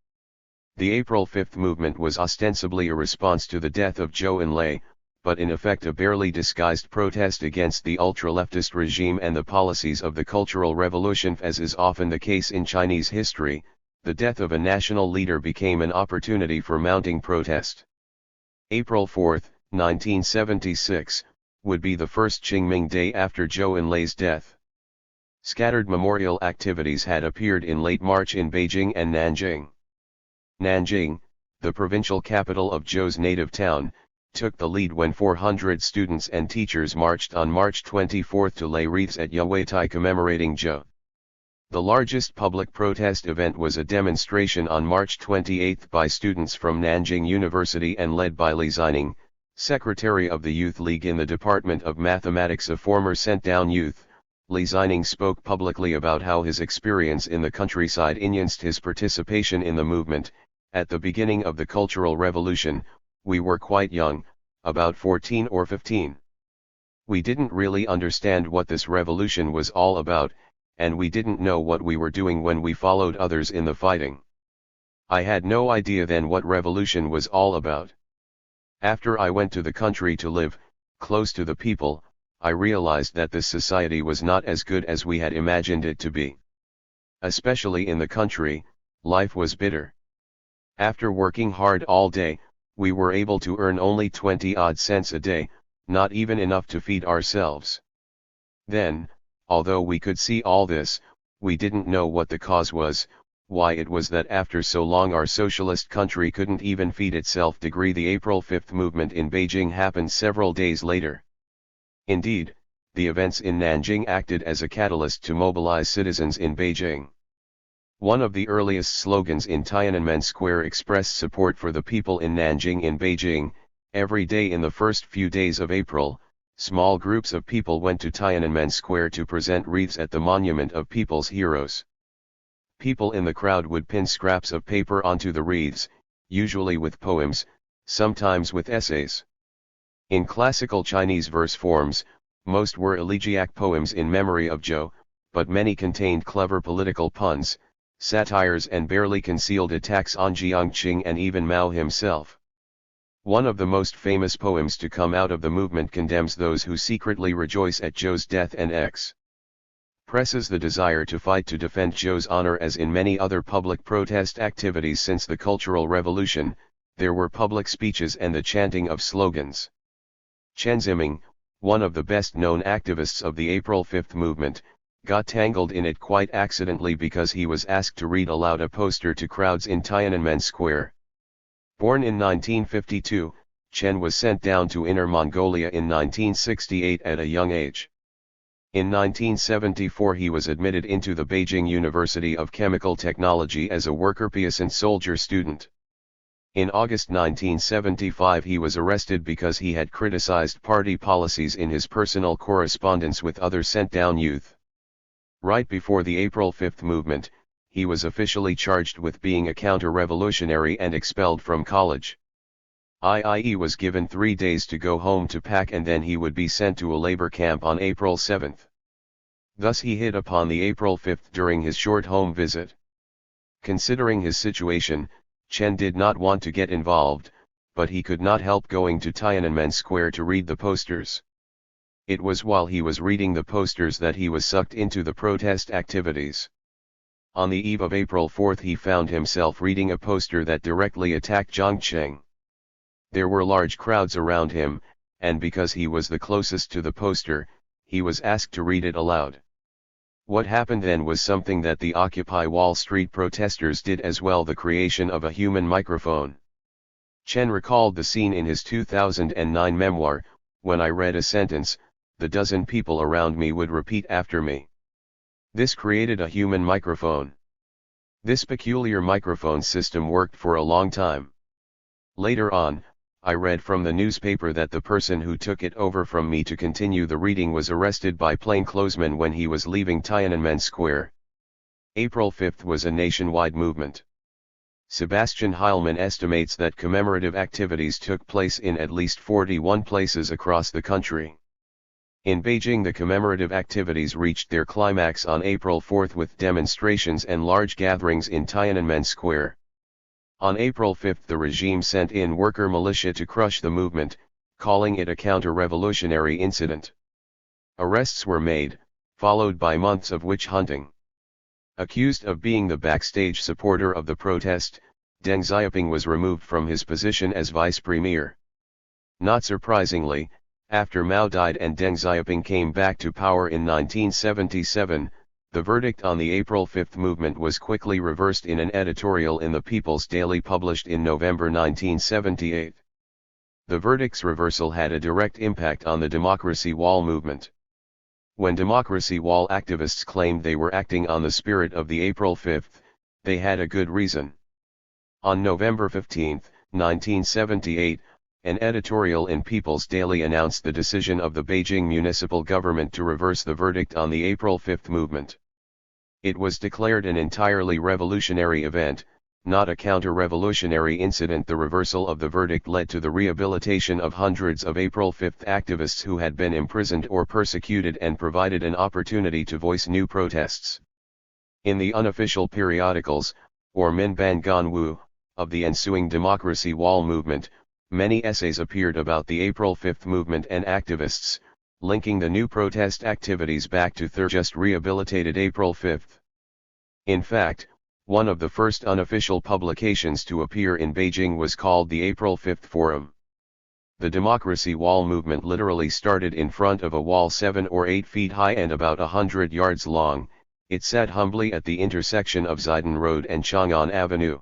The April 5 movement was ostensibly a response to the death of Zhou Enlai, but in effect a barely disguised protest against the ultra-leftist regime and the policies of the Cultural Revolution. As is often the case in Chinese history, the death of a national leader became an opportunity for mounting protest. April 4, 1976, would be the first Qingming Day after Zhou Enlai's death. Scattered memorial activities had appeared in late March in Beijing and Nanjing. Nanjing, the provincial capital of Zhou's native town, took the lead when 400 students and teachers marched on March 24 to lay wreaths at Yuetai commemorating Zhou. The largest public protest event was a demonstration on March 28 by students from Nanjing University and led by Li Xining, secretary of the Youth League in the Department of Mathematics, a former sent-down youth, Li Zining spoke publicly about how his experience in the countryside influenced his participation in the movement. At the beginning of the Cultural Revolution, we were quite young, about 14 or 15. We didn't really understand what this revolution was all about, and we didn't know what we were doing when we followed others in the fighting. I had no idea then what revolution was all about. After I went to the country to live, close to the people, I realized that this society was not as good as we had imagined it to be. Especially in the country, life was bitter. After working hard all day, we were able to earn only 20-odd cents a day, not even enough to feed ourselves. Then, although we could see all this, we didn't know what the cause was, why it was that after so long our socialist country couldn't even feed itself. The April 5th movement in Beijing happened several days later. Indeed, the events in Nanjing acted as a catalyst to mobilize citizens in Beijing. One of the earliest slogans in Tiananmen Square expressed support for the people in Nanjing in Beijing. Every day in the first few days of April, small groups of people went to Tiananmen Square to present wreaths at the Monument of People's Heroes. People in the crowd would pin scraps of paper onto the wreaths, usually with poems, sometimes with essays. In classical Chinese verse forms, most were elegiac poems in memory of Zhou, but many contained clever political puns, satires and barely concealed attacks on Jiangqing and even Mao himself. One of the most famous poems to come out of the movement condemns those who secretly rejoice at Zhou's death and expresses the desire to fight to defend Zhou's honor. As in many other public protest activities since the Cultural Revolution, there were public speeches and the chanting of slogans. Chen Ziming, one of the best-known activists of the April 5th movement, got tangled in it quite accidentally because he was asked to read aloud a poster to crowds in Tiananmen Square. Born in 1952, Chen was sent down to Inner Mongolia in 1968 at a young age. In 1974 he was admitted into the Beijing University of Chemical Technology as a worker peasant soldier student. In August 1975 he was arrested because he had criticized party policies in his personal correspondence with other sent-down youth. Right before the April 5th movement, he was officially charged with being a counter-revolutionary and expelled from college. He was given 3 days to go home to pack and then he would be sent to a labor camp on April 7th. Thus he hit upon the April 5th during his short home visit. Considering his situation, Chen did not want to get involved, but he could not help going to Tiananmen Square to read the posters. It was while he was reading the posters that he was sucked into the protest activities. On the eve of April 4th he found himself reading a poster that directly attacked Jiangqing. There were large crowds around him, and because he was the closest to the poster, he was asked to read it aloud. What happened then was something that the Occupy Wall Street protesters did as well: the creation of a human microphone. Chen recalled the scene in his 2009 memoir, "When I read a sentence, the dozen people around me would repeat after me." This created a human microphone. This peculiar microphone system worked for a long time. Later on, I read from the newspaper that the person who took it over from me to continue the reading was arrested by plainclothesmen when he was leaving Tiananmen Square. April 5th was a nationwide movement. Sebastian Heilmann estimates that commemorative activities took place in at least 41 places across the country. In Beijing, the commemorative activities reached their climax on April 4th with demonstrations and large gatherings in Tiananmen Square. On April 5th the regime sent in worker militia to crush the movement, calling it a counter-revolutionary incident. Arrests were made, followed by months of witch hunting. Accused of being the backstage supporter of the protest, Deng Xiaoping was removed from his position as vice premier. Not surprisingly, after Mao died and Deng Xiaoping came back to power in 1977, the verdict on the April 5th movement was quickly reversed in an editorial in the People's Daily published in November 1978. The verdict's reversal had a direct impact on the Democracy Wall movement. When Democracy Wall activists claimed they were acting on the spirit of the April 5th, they had a good reason. On November 15, 1978, An editorial in People's Daily announced the decision of the Beijing municipal government to reverse the verdict on the April 5 movement. It was declared an entirely revolutionary event, not a counter-revolutionary incident. The reversal of the verdict led to the rehabilitation of hundreds of April 5 activists who had been imprisoned or persecuted and provided an opportunity to voice new protests. In the unofficial periodicals, or Minban Ganwu, of the ensuing Democracy Wall movement, many essays appeared about the April 5 movement and activists, linking the new protest activities back to the just rehabilitated April 5. In fact, one of the first unofficial publications to appear in Beijing was called the April 5 Forum. The Democracy Wall movement literally started in front of a wall 7 or 8 feet high and about 100 yards long. It sat humbly at the intersection of Zidong Road and Chang'an Avenue.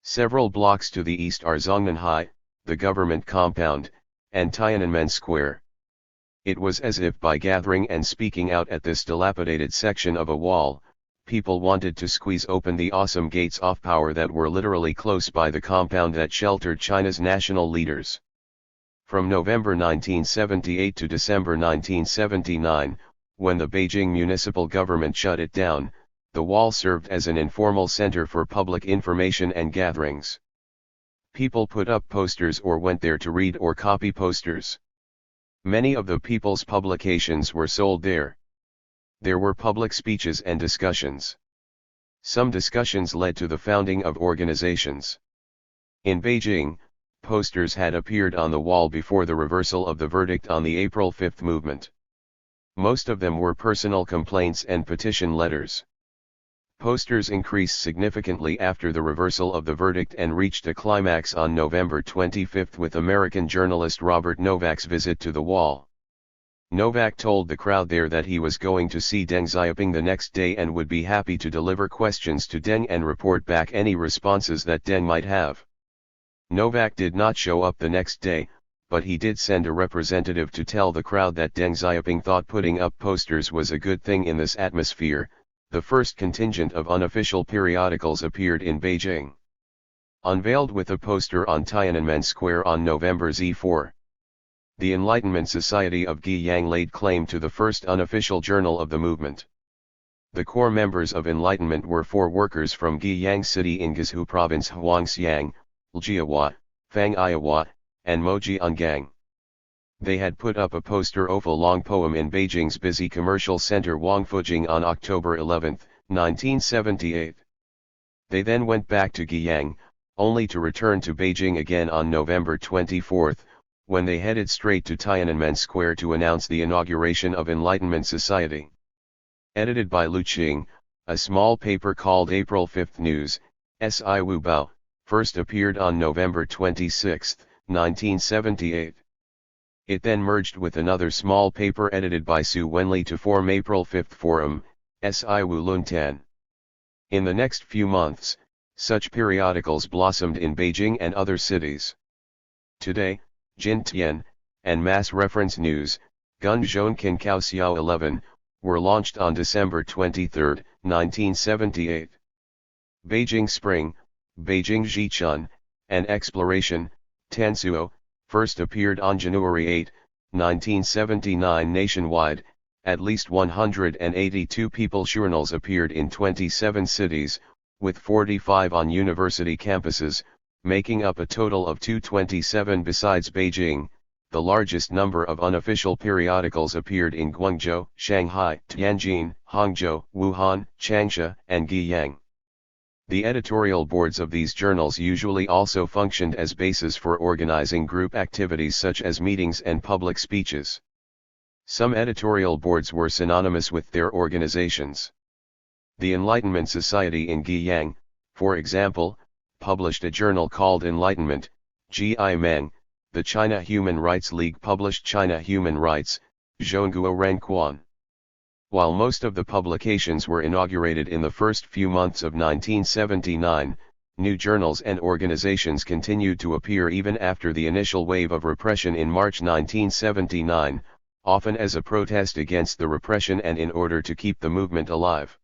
Several blocks to the east are Zhongnanhai, the government compound, and Tiananmen Square. It was as if by gathering and speaking out at this dilapidated section of a wall, people wanted to squeeze open the awesome gates of power that were literally close by the compound that sheltered China's national leaders. From November 1978 to December 1979, when the Beijing municipal government shut it down, the wall served as an informal center for public information and gatherings. People put up posters or went there to read or copy posters. Many of the people's publications were sold there. There were public speeches and discussions. Some discussions led to the founding of organizations. In Beijing, posters had appeared on the wall before the reversal of the verdict on the April 5 movement. Most of them were personal complaints and petition letters. Posters increased significantly after the reversal of the verdict and reached a climax on November 25 with American journalist Robert Novak's visit to the wall. Novak told the crowd there that he was going to see Deng Xiaoping the next day and would be happy to deliver questions to Deng and report back any responses that Deng might have. Novak did not show up the next day, but he did send a representative to tell the crowd that Deng Xiaoping thought putting up posters was a good thing in this atmosphere. The first contingent of unofficial periodicals appeared in Beijing. Unveiled with a poster on Tiananmen Square on November 4. The Enlightenment Society of Guiyang laid claim to the first unofficial journal of the movement. The core members of Enlightenment were 4 workers from Guiyang City in Guizhou Province: Huangxiang, Ljiawa, Fang Iawa, and Moji Ungang. They had put up a poster of a long poem in Beijing's busy commercial center Wangfujing on October 11, 1978. They then went back to Guiyang, only to return to Beijing again on November 24, when they headed straight to Tiananmen Square to announce the inauguration of Enlightenment Society. Edited by Lu Qing, a small paper called April 5 News, Si Wu Bao, first appeared on November 26, 1978. It then merged with another small paper edited by Su Wenli to form April 5 Forum, Si Wu Luntan. In the next few months, such periodicals blossomed in Beijing and other cities. Today, Jintian, and Mass Reference News, Gunzhong Kinkao Xiao 11, were launched on December 23, 1978. Beijing Spring, Beijing Jichun, and Exploration, Tansuo, first appeared on January 8, 1979 nationwide. At least 182 people's journals appeared in 27 cities, with 45 on university campuses, making up a total of 227. Besides Beijing, the largest number of unofficial periodicals appeared in Guangzhou, Shanghai, Tianjin, Hangzhou, Wuhan, Changsha, and Guiyang. The editorial boards of these journals usually also functioned as bases for organizing group activities such as meetings and public speeches. Some editorial boards were synonymous with their organizations. The Enlightenment Society in Guiyang, for example, published a journal called Enlightenment, Gi Meng. The China Human Rights League published China Human Rights, Zhongguo Renquan. While most of the publications were inaugurated in the first few months of 1979, new journals and organizations continued to appear even after the initial wave of repression in March 1979, often as a protest against the repression and in order to keep the movement alive.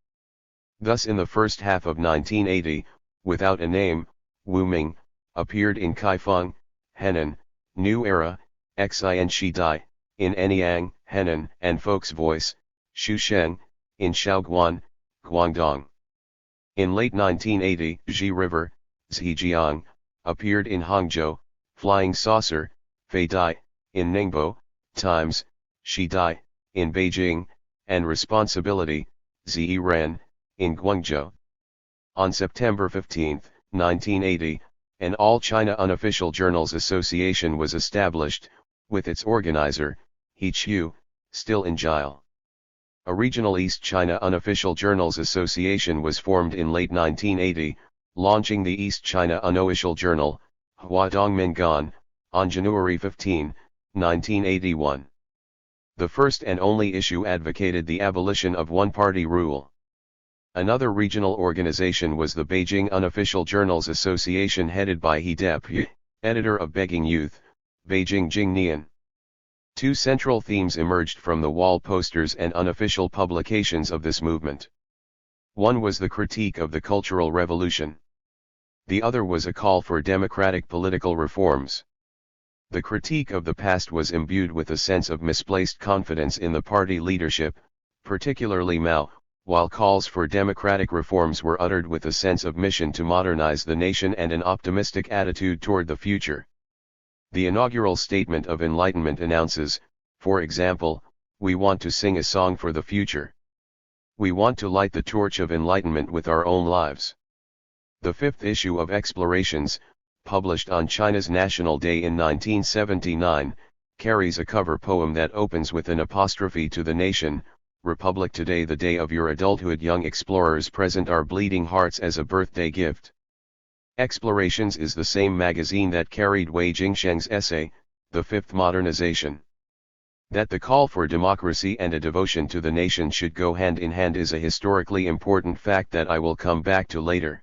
Thus in the first half of 1980, Without a Name, Wu Ming, appeared in Kaifeng, Henan, New Era, Xin Shi Dai, in Anyang, Henan, and Folk's Voice, Shusheng, in Shaoguan, Guangdong. In late 1980, Zhi River, Zhejiang, appeared in Hangzhou, Flying Saucer, Fei Dai, in Ningbo, Times, Shi Dai, in Beijing, and Responsibility, Zi Ren, in Guangzhou. On September 15, 1980, an All-China Unofficial Journals Association was established, with its organizer, He Chiu, still in jail. A regional East China Unofficial Journals Association was formed in late 1980, launching the East China Unofficial Journal, Hua Dongmingan, on January 15, 1981. The first and only issue advocated the abolition of one-party rule. Another regional organization was the Beijing Unofficial Journals Association headed by He Dep, editor of Begging Youth, Beijing Jingnian. Two central themes emerged from the wall posters and unofficial publications of this movement. One was the critique of the Cultural Revolution. The other was a call for democratic political reforms. The critique of the past was imbued with a sense of misplaced confidence in the party leadership, particularly Mao, while calls for democratic reforms were uttered with a sense of mission to modernize the nation and an optimistic attitude toward the future. The inaugural statement of Enlightenment announces, for example, "We want to sing a song for the future. We want to light the torch of enlightenment with our own lives." The fifth issue of Explorations, published on China's National Day in 1979, carries a cover poem that opens with an apostrophe to the nation, "Republic today, the day of your adulthood, young explorers present our bleeding hearts as a birthday gift." Explorations is the same magazine that carried Wei Jingsheng's essay, The Fifth Modernization. That the call for democracy and a devotion to the nation should go hand in hand is a historically important fact that I will come back to later.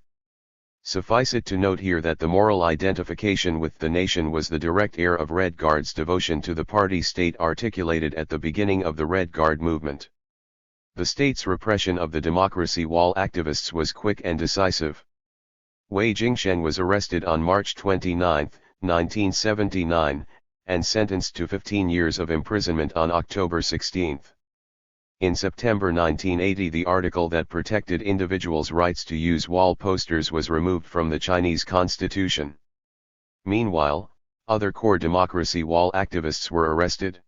Suffice it to note here that the moral identification with the nation was the direct heir of Red Guard's devotion to the party state articulated at the beginning of the Red Guard movement. The state's repression of the democracy wall activists was quick and decisive. Wei Jingsheng was arrested on March 29, 1979, and sentenced to 15 years of imprisonment on October 16. In September 1980, the article that protected individuals' rights to use wall posters was removed from the Chinese constitution. Meanwhile, other core democracy wall activists were arrested.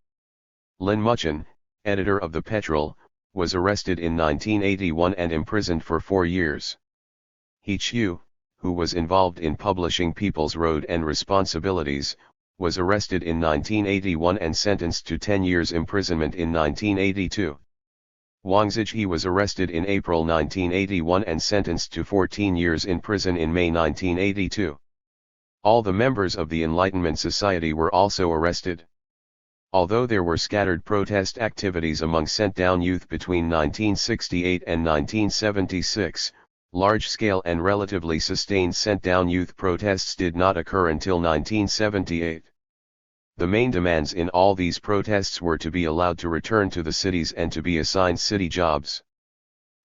Lin Muchen, editor of the Petrol, was arrested in 1981 and imprisoned for 4 years. He Chiu, who was involved in publishing People's Road and Responsibilities, was arrested in 1981 and sentenced to 10 years imprisonment in 1982. Wang Zijie was arrested in April 1981 and sentenced to 14 years in prison in May 1982. All the members of the Enlightenment Society were also arrested. Although there were scattered protest activities among sent-down youth between 1968 and 1976, large-scale and relatively sustained sent-down youth protests did not occur until 1978. The main demands in all these protests were to be allowed to return to the cities and to be assigned city jobs.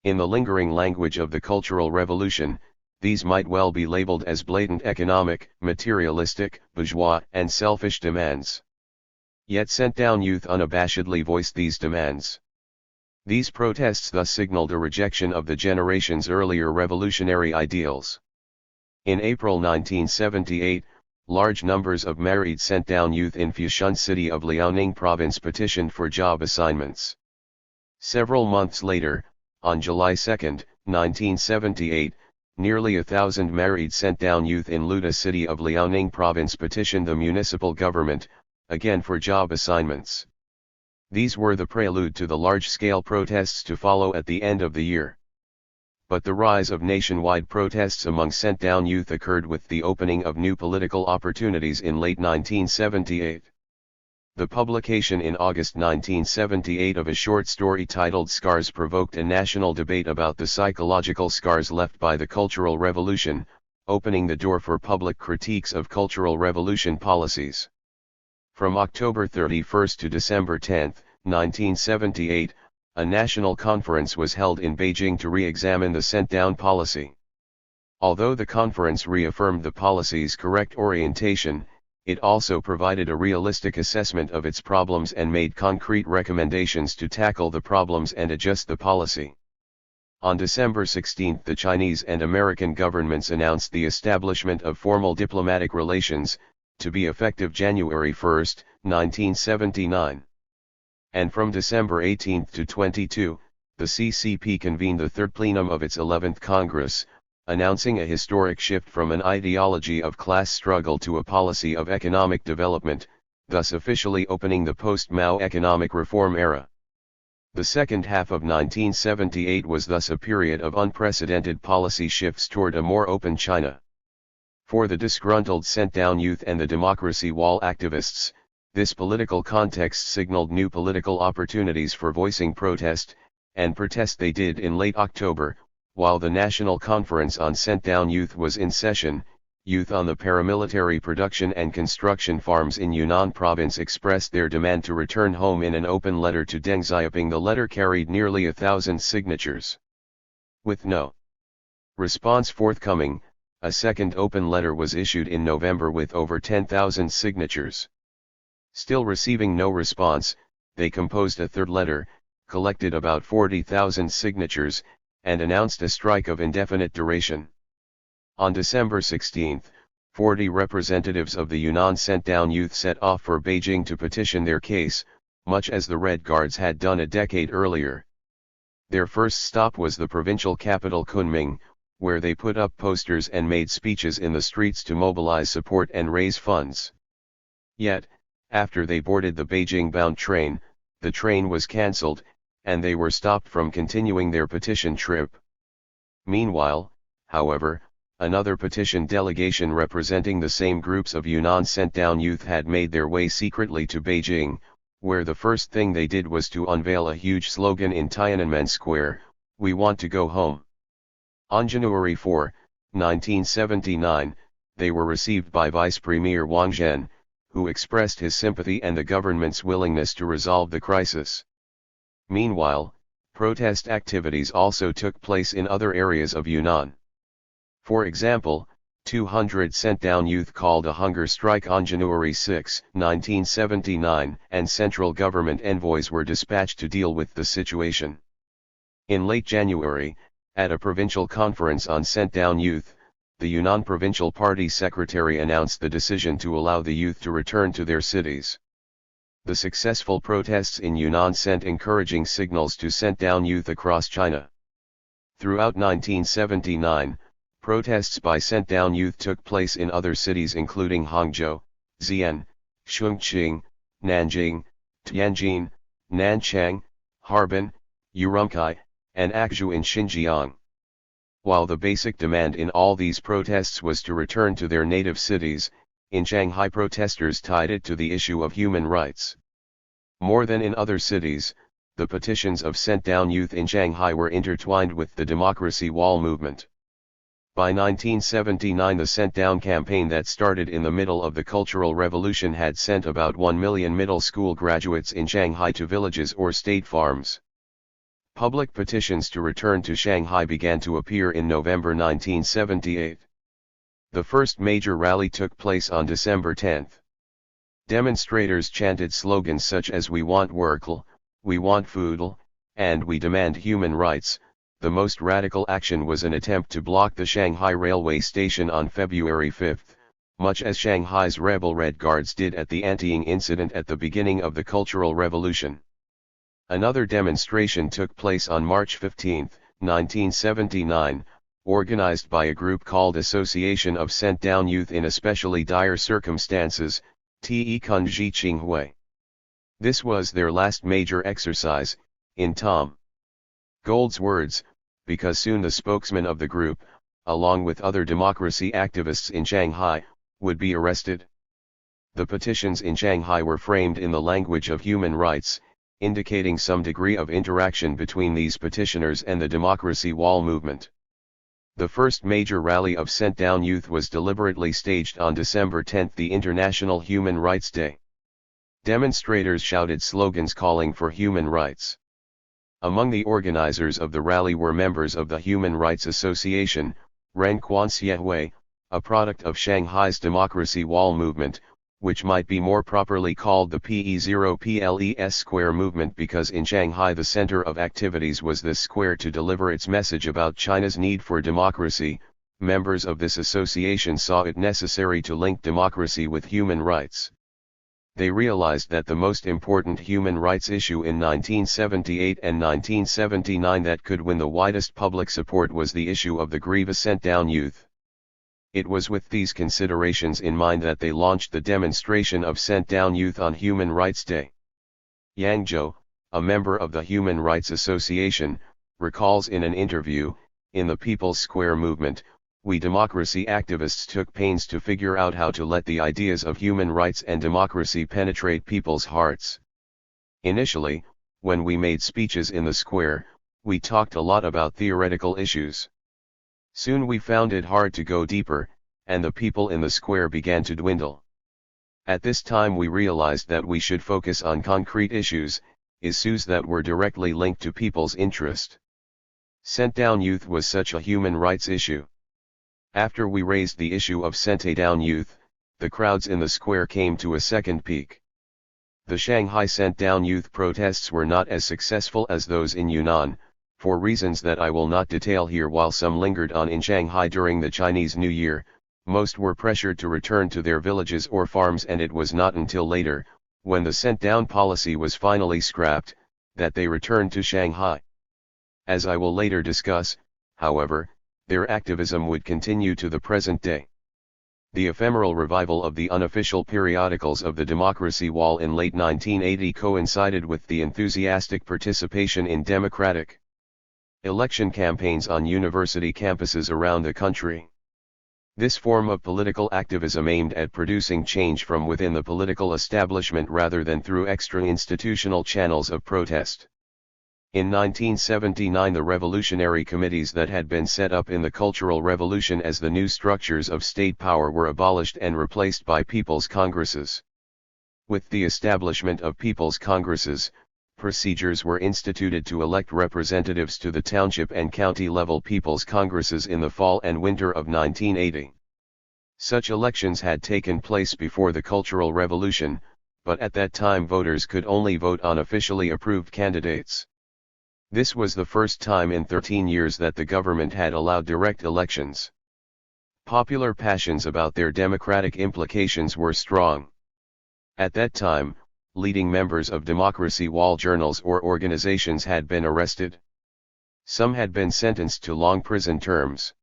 In the lingering language of the Cultural Revolution, these might well be labeled as blatant economic, materialistic, bourgeois, and selfish demands. Yet sent-down youth unabashedly voiced these demands. These protests thus signaled a rejection of the generation's earlier revolutionary ideals. In April 1978, large numbers of married sent-down youth in Fushun city of Liaoning province petitioned for job assignments. Several months later, on July 2, 1978, nearly 1,000 married sent-down youth in Luda city of Liaoning province petitioned the municipal government, again for job assignments. These were the prelude to the large-scale protests to follow at the end of the year. But the rise of nationwide protests among sent-down youth occurred with the opening of new political opportunities in late 1978. The publication in August 1978 of a short story titled Scars provoked a national debate about the psychological scars left by the Cultural Revolution, opening the door for public critiques of Cultural Revolution policies. From October 31 to December 10, 1978, a national conference was held in Beijing to re-examine the sent-down policy. Although the conference reaffirmed the policy's correct orientation, it also provided a realistic assessment of its problems and made concrete recommendations to tackle the problems and adjust the policy. On December 16, the Chinese and American governments announced the establishment of formal diplomatic relations, to be effective January 1, 1979. And from December 18 to 22, the CCP convened the third plenum of its 11th Congress, announcing a historic shift from an ideology of class struggle to a policy of economic development, thus officially opening the post-Mao economic reform era. The second half of 1978 was thus a period of unprecedented policy shifts toward a more open China. For the disgruntled sent-down youth and the democracy wall activists, this political context signaled new political opportunities for voicing protest, and protest they did in late October, while the National Conference on Sent-Down Youth was in session. Youth on the paramilitary production and construction farms in Yunnan province expressed their demand to return home in an open letter to Deng Xiaoping. The letter carried nearly 1,000 signatures. With no response forthcoming, a second open letter was issued in November with over 10,000 signatures. Still receiving no response, they composed a third letter, collected about 40,000 signatures, and announced a strike of indefinite duration. On December 16, 40 representatives of the Yunnan sent-down youth set off for Beijing to petition their case, much as the Red Guards had done a decade earlier. Their first stop was the provincial capital Kunming, where they put up posters and made speeches in the streets to mobilize support and raise funds. Yet, after they boarded the Beijing-bound train, the train was cancelled, and they were stopped from continuing their petition trip. Meanwhile, however, another petition delegation representing the same groups of Yunnan sent-down youth had made their way secretly to Beijing, where the first thing they did was to unveil a huge slogan in Tiananmen Square, "We want to go home." On January 4, 1979, they were received by Vice Premier Wang Zhen, who expressed his sympathy and the government's willingness to resolve the crisis. Meanwhile, protest activities also took place in other areas of Yunnan. For example, 200 sent-down youth called a hunger strike on January 6, 1979, and central government envoys were dispatched to deal with the situation. In late January, at a provincial conference on sent-down youth, the Yunnan Provincial Party Secretary announced the decision to allow the youth to return to their cities. The successful protests in Yunnan sent encouraging signals to sent-down youth across China. Throughout 1979, protests by sent-down youth took place in other cities including Hangzhou, Xi'an, Chongqing, Nanjing, Tianjin, Nanchang, Harbin, Urumqi, and Akzhou in Xinjiang. While the basic demand in all these protests was to return to their native cities, in Shanghai protesters tied it to the issue of human rights. More than in other cities, the petitions of sent-down youth in Shanghai were intertwined with the democracy wall movement. By 1979, the sent-down campaign that started in the middle of the Cultural Revolution had sent about 1 million middle school graduates in Shanghai to villages or state farms. Public petitions to return to Shanghai began to appear in November 1978. The first major rally took place on December 10. Demonstrators chanted slogans such as "We want work, we want food, and we demand human rights." The most radical action was an attempt to block the Shanghai railway station on February 5, much as Shanghai's rebel Red Guards did at the Anting incident at the beginning of the Cultural Revolution. Another demonstration took place on March 15, 1979, organized by a group called Association of Sent-Down Youth in Especially Dire Circumstances, Te Kunji Qinghui. This was their last major exercise, in Tom Gold's words, because soon the spokesman of the group, along with other democracy activists in Shanghai, would be arrested. The petitions in Shanghai were framed in the language of human rights, indicating some degree of interaction between these petitioners and the democracy wall movement. The first major rally of sent-down youth was deliberately staged on December 10, the International Human Rights Day. Demonstrators shouted slogans calling for human rights. Among the organizers of the rally were members of the Human Rights Association, Renquan Xiehui, a product of Shanghai's democracy wall movement, which might be more properly called the PE0PLES Square movement, because in Shanghai the center of activities was this square to deliver its message about China's need for democracy. Members of this association saw it necessary to link democracy with human rights. They realized that the most important human rights issue in 1978 and 1979 that could win the widest public support was the issue of the grievous sent-down youth. It was with these considerations in mind that they launched the demonstration of sent-down youth on Human Rights Day. Yang Zhou, a member of the Human Rights Association, recalls in an interview, "In the People's Square movement, we democracy activists took pains to figure out how to let the ideas of human rights and democracy penetrate people's hearts. Initially, when we made speeches in the square, we talked a lot about theoretical issues. Soon we found it hard to go deeper, and the people in the square began to dwindle. At this time we realized that we should focus on concrete issues that were directly linked to people's interest. Sent-down youth was such a human rights issue. After we raised the issue of sent-down youth, the crowds in the square came to a second peak. The Shanghai sent-down youth protests were not as successful as those in Yunnan, for reasons that I will not detail here. While some lingered on in Shanghai during the Chinese New Year, most were pressured to return to their villages or farms, and it was not until later, when the sent-down policy was finally scrapped, that they returned to Shanghai. As I will later discuss, however, their activism would continue to the present day. The ephemeral revival of the unofficial periodicals of the Democracy Wall in late 1980 coincided with the enthusiastic participation in democratic election campaigns on university campuses around the country. This form of political activism aimed at producing change from within the political establishment rather than through extra-institutional channels of protest. In 1979, the revolutionary committees that had been set up in the Cultural Revolution as the new structures of state power were abolished and replaced by people's congresses. With the establishment of people's congresses, procedures were instituted to elect representatives to the township and county level people's congresses in the fall and winter of 1980. Such elections had taken place before the Cultural Revolution, but at that time voters could only vote on officially approved candidates. This was the first time in 13 years that the government had allowed direct elections. Popular passions about their democratic implications were strong. At that time, leading members of Democracy Wall journals or organizations had been arrested. Some had been sentenced to long prison terms.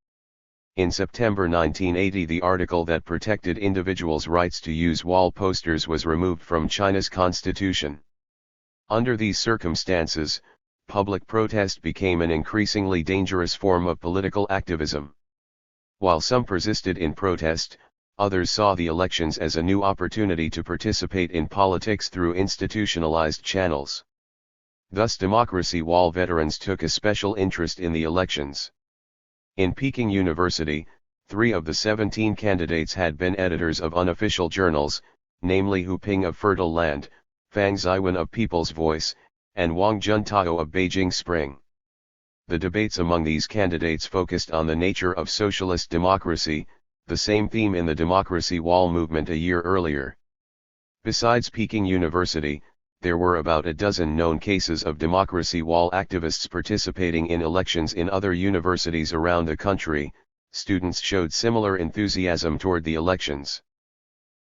In September 1980, the article that protected individuals' rights to use wall posters was removed from China's constitution. Under these circumstances, public protest became an increasingly dangerous form of political activism. While some persisted in protest, others saw the elections as a new opportunity to participate in politics through institutionalized channels. Thus, Democracy Wall veterans took a special interest in the elections. In Peking University, 3 of the 17 candidates had been editors of unofficial journals, namely Hu Ping of Fertile Land, Fang Ziwen of People's Voice, and Wang Juntao of Beijing Spring. The debates among these candidates focused on the nature of socialist democracy, the same theme in the Democracy Wall movement a year earlier. Besides Peking University, there were about a dozen known cases of Democracy Wall activists participating in elections in other universities around the country. Students showed similar enthusiasm toward the elections.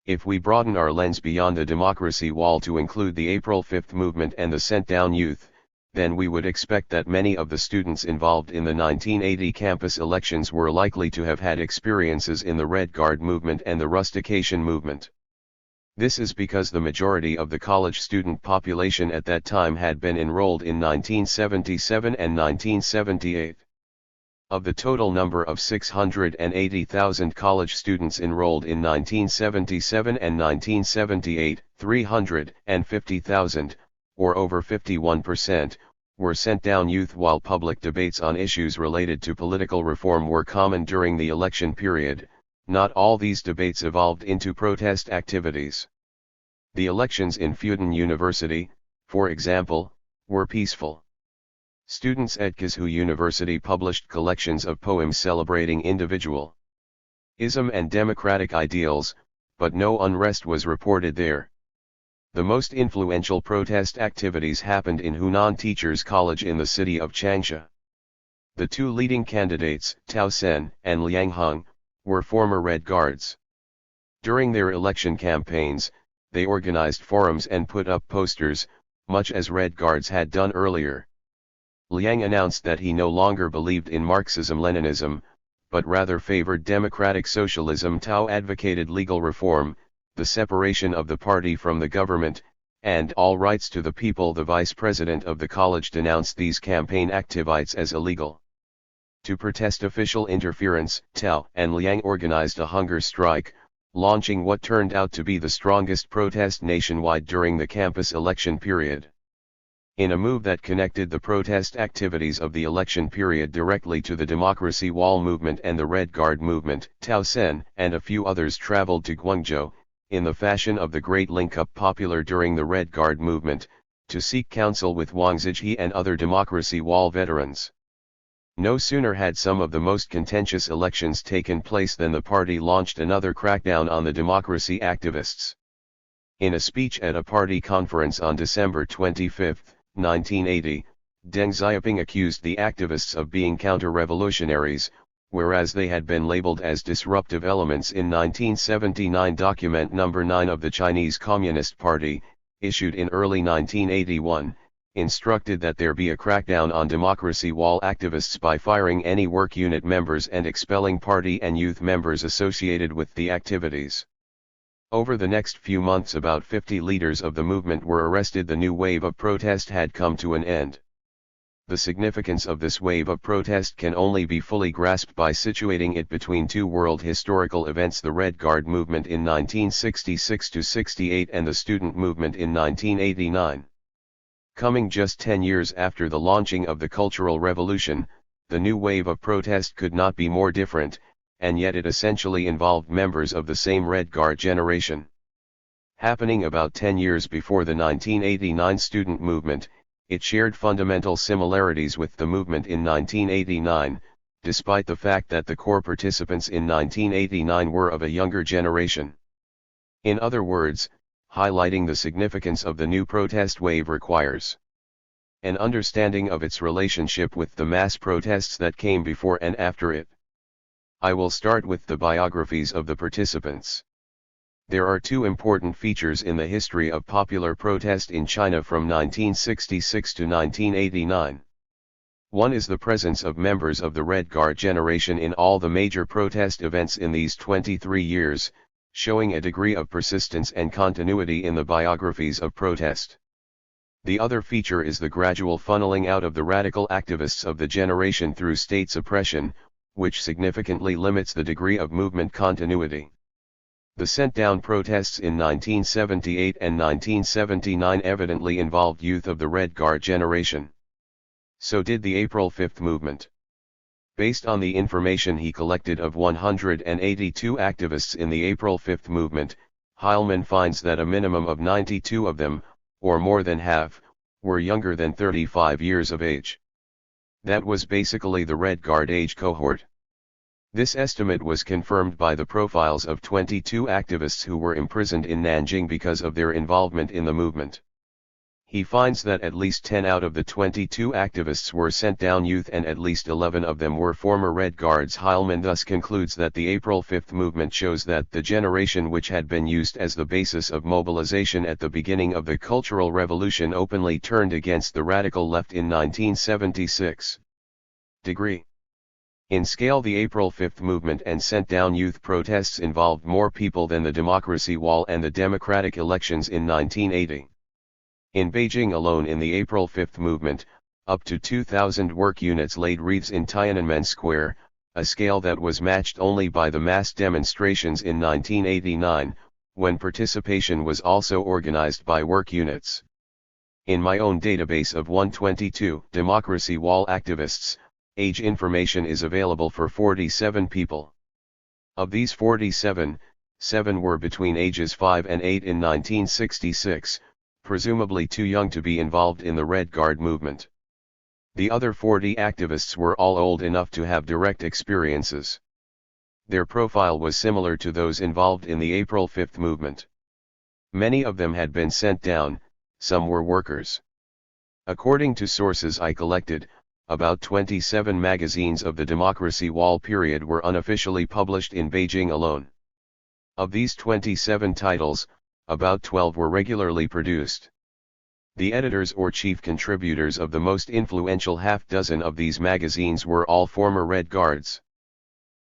If we broaden our lens beyond the Democracy Wall to include the April 5 movement and the sent-down youth, then we would expect that many of the students involved in the 1980 campus elections were likely to have had experiences in the Red Guard movement and the rustication movement. This is because the majority of the college student population at that time had been enrolled in 1977 and 1978. Of the total number of 680,000 college students enrolled in 1977 and 1978, 350,000, or over 51%, were sent-down youth, while public debates on issues related to political reform were common during the election period. Not all these debates evolved into protest activities. The elections in Fudan University, for example, were peaceful. Students at Guizhou University published collections of poems celebrating individualism and democratic ideals, but no unrest was reported there. The most influential protest activities happened in Hunan Teachers College in the city of Changsha. The two leading candidates, Tao Sen and Liang Heng, were former Red Guards. During their election campaigns, they organized forums and put up posters, much as Red Guards had done earlier. Liang announced that he no longer believed in Marxism-Leninism, but rather favored democratic socialism. Tao advocated legal reform, the separation of the party from the government, and all rights to the people. The vice president of the college denounced these campaign activities as illegal. To protest official interference, Tao and Liang organized a hunger strike, launching what turned out to be the strongest protest nationwide during the campus election period. In a move that connected the protest activities of the election period directly to the Democracy Wall movement and the Red Guard movement, Tao Sen and a few others traveled to Guangzhou, in the fashion of the Great Link-Up popular during the Red Guard movement, to seek counsel with Wang Zizhi and other Democracy Wall veterans. No sooner had some of the most contentious elections taken place than the party launched another crackdown on the democracy activists. In a speech at a party conference on December 25, 1980, Deng Xiaoping accused the activists of being counter-revolutionaries, whereas they had been labeled as disruptive elements in 1979. Document number 9 of the Chinese Communist Party, issued in early 1981, instructed that there be a crackdown on Democracy Wall activists by firing any work unit members and expelling party and youth members associated with the activities. Over the next few months about 50 leaders of the movement were arrested. The new wave of protest had come to an end. The significance of this wave of protest can only be fully grasped by situating it between two world historical events: the Red Guard movement in 1966-68 and the student movement in 1989. Coming just 10 years after the launching of the Cultural Revolution, the new wave of protest could not be more different, and yet it essentially involved members of the same Red Guard generation. Happening about 10 years before the 1989 student movement, it shared fundamental similarities with the movement in 1989, despite the fact that the core participants in 1989 were of a younger generation. In other words, highlighting the significance of the new protest wave requires an understanding of its relationship with the mass protests that came before and after it. I will start with the biographies of the participants. There are two important features in the history of popular protest in China from 1966 to 1989. One is the presence of members of the Red Guard generation in all the major protest events in these 23 years, showing a degree of persistence and continuity in the biographies of protest. The other feature is the gradual funneling out of the radical activists of the generation through state suppression, which significantly limits the degree of movement continuity. The sent-down protests in 1978 and 1979 evidently involved youth of the Red Guard generation. So did the April 5 movement. Based on the information he collected of 182 activists in the April 5 movement, Heilman finds that a minimum of 92 of them, or more than half, were younger than 35 years of age. That was basically the Red Guard age cohort. This estimate was confirmed by the profiles of 22 activists who were imprisoned in Nanjing because of their involvement in the movement. He finds that at least 10 out of the 22 activists were sent-down youth and at least 11 of them were former Red Guards. Heilman thus concludes that the April 5 movement shows that the generation which had been used as the basis of mobilization at the beginning of the Cultural Revolution openly turned against the radical left in 1976. Degree. In scale, the April 5 movement and sent-down youth protests involved more people than the Democracy Wall and the democratic elections in 1980. In Beijing alone, in the April 5 movement, up to 2,000 work units laid wreaths in Tiananmen Square, a scale that was matched only by the mass demonstrations in 1989, when participation was also organized by work units. In my own database of 122 Democracy Wall activists, age information is available for 47 people. Of these 47, 7 were between ages 5 and 8 in 1966, presumably too young to be involved in the Red Guard movement. The other 40 activists were all old enough to have direct experiences. Their profile was similar to those involved in the April 5 movement. Many of them had been sent down, some were workers. According to sources I collected, about 27 magazines of the Democracy Wall period were unofficially published in Beijing alone. Of these 27 titles, about 12 were regularly produced. The editors or chief contributors of the most influential half-dozen of these magazines were all former Red Guards.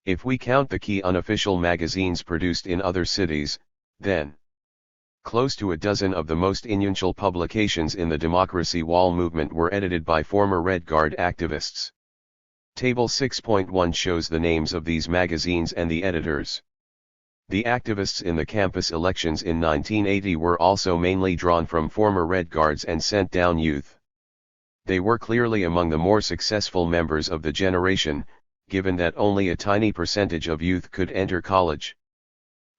If we count the key unofficial magazines produced in other cities, then close to a dozen of the most influential publications in the Democracy Wall movement were edited by former Red Guard activists. Table 6.1 shows the names of these magazines and the editors. The activists in the campus elections in 1980 were also mainly drawn from former Red Guards and sent down youth. They were clearly among the more successful members of the generation, given that only a tiny percentage of youth could enter college.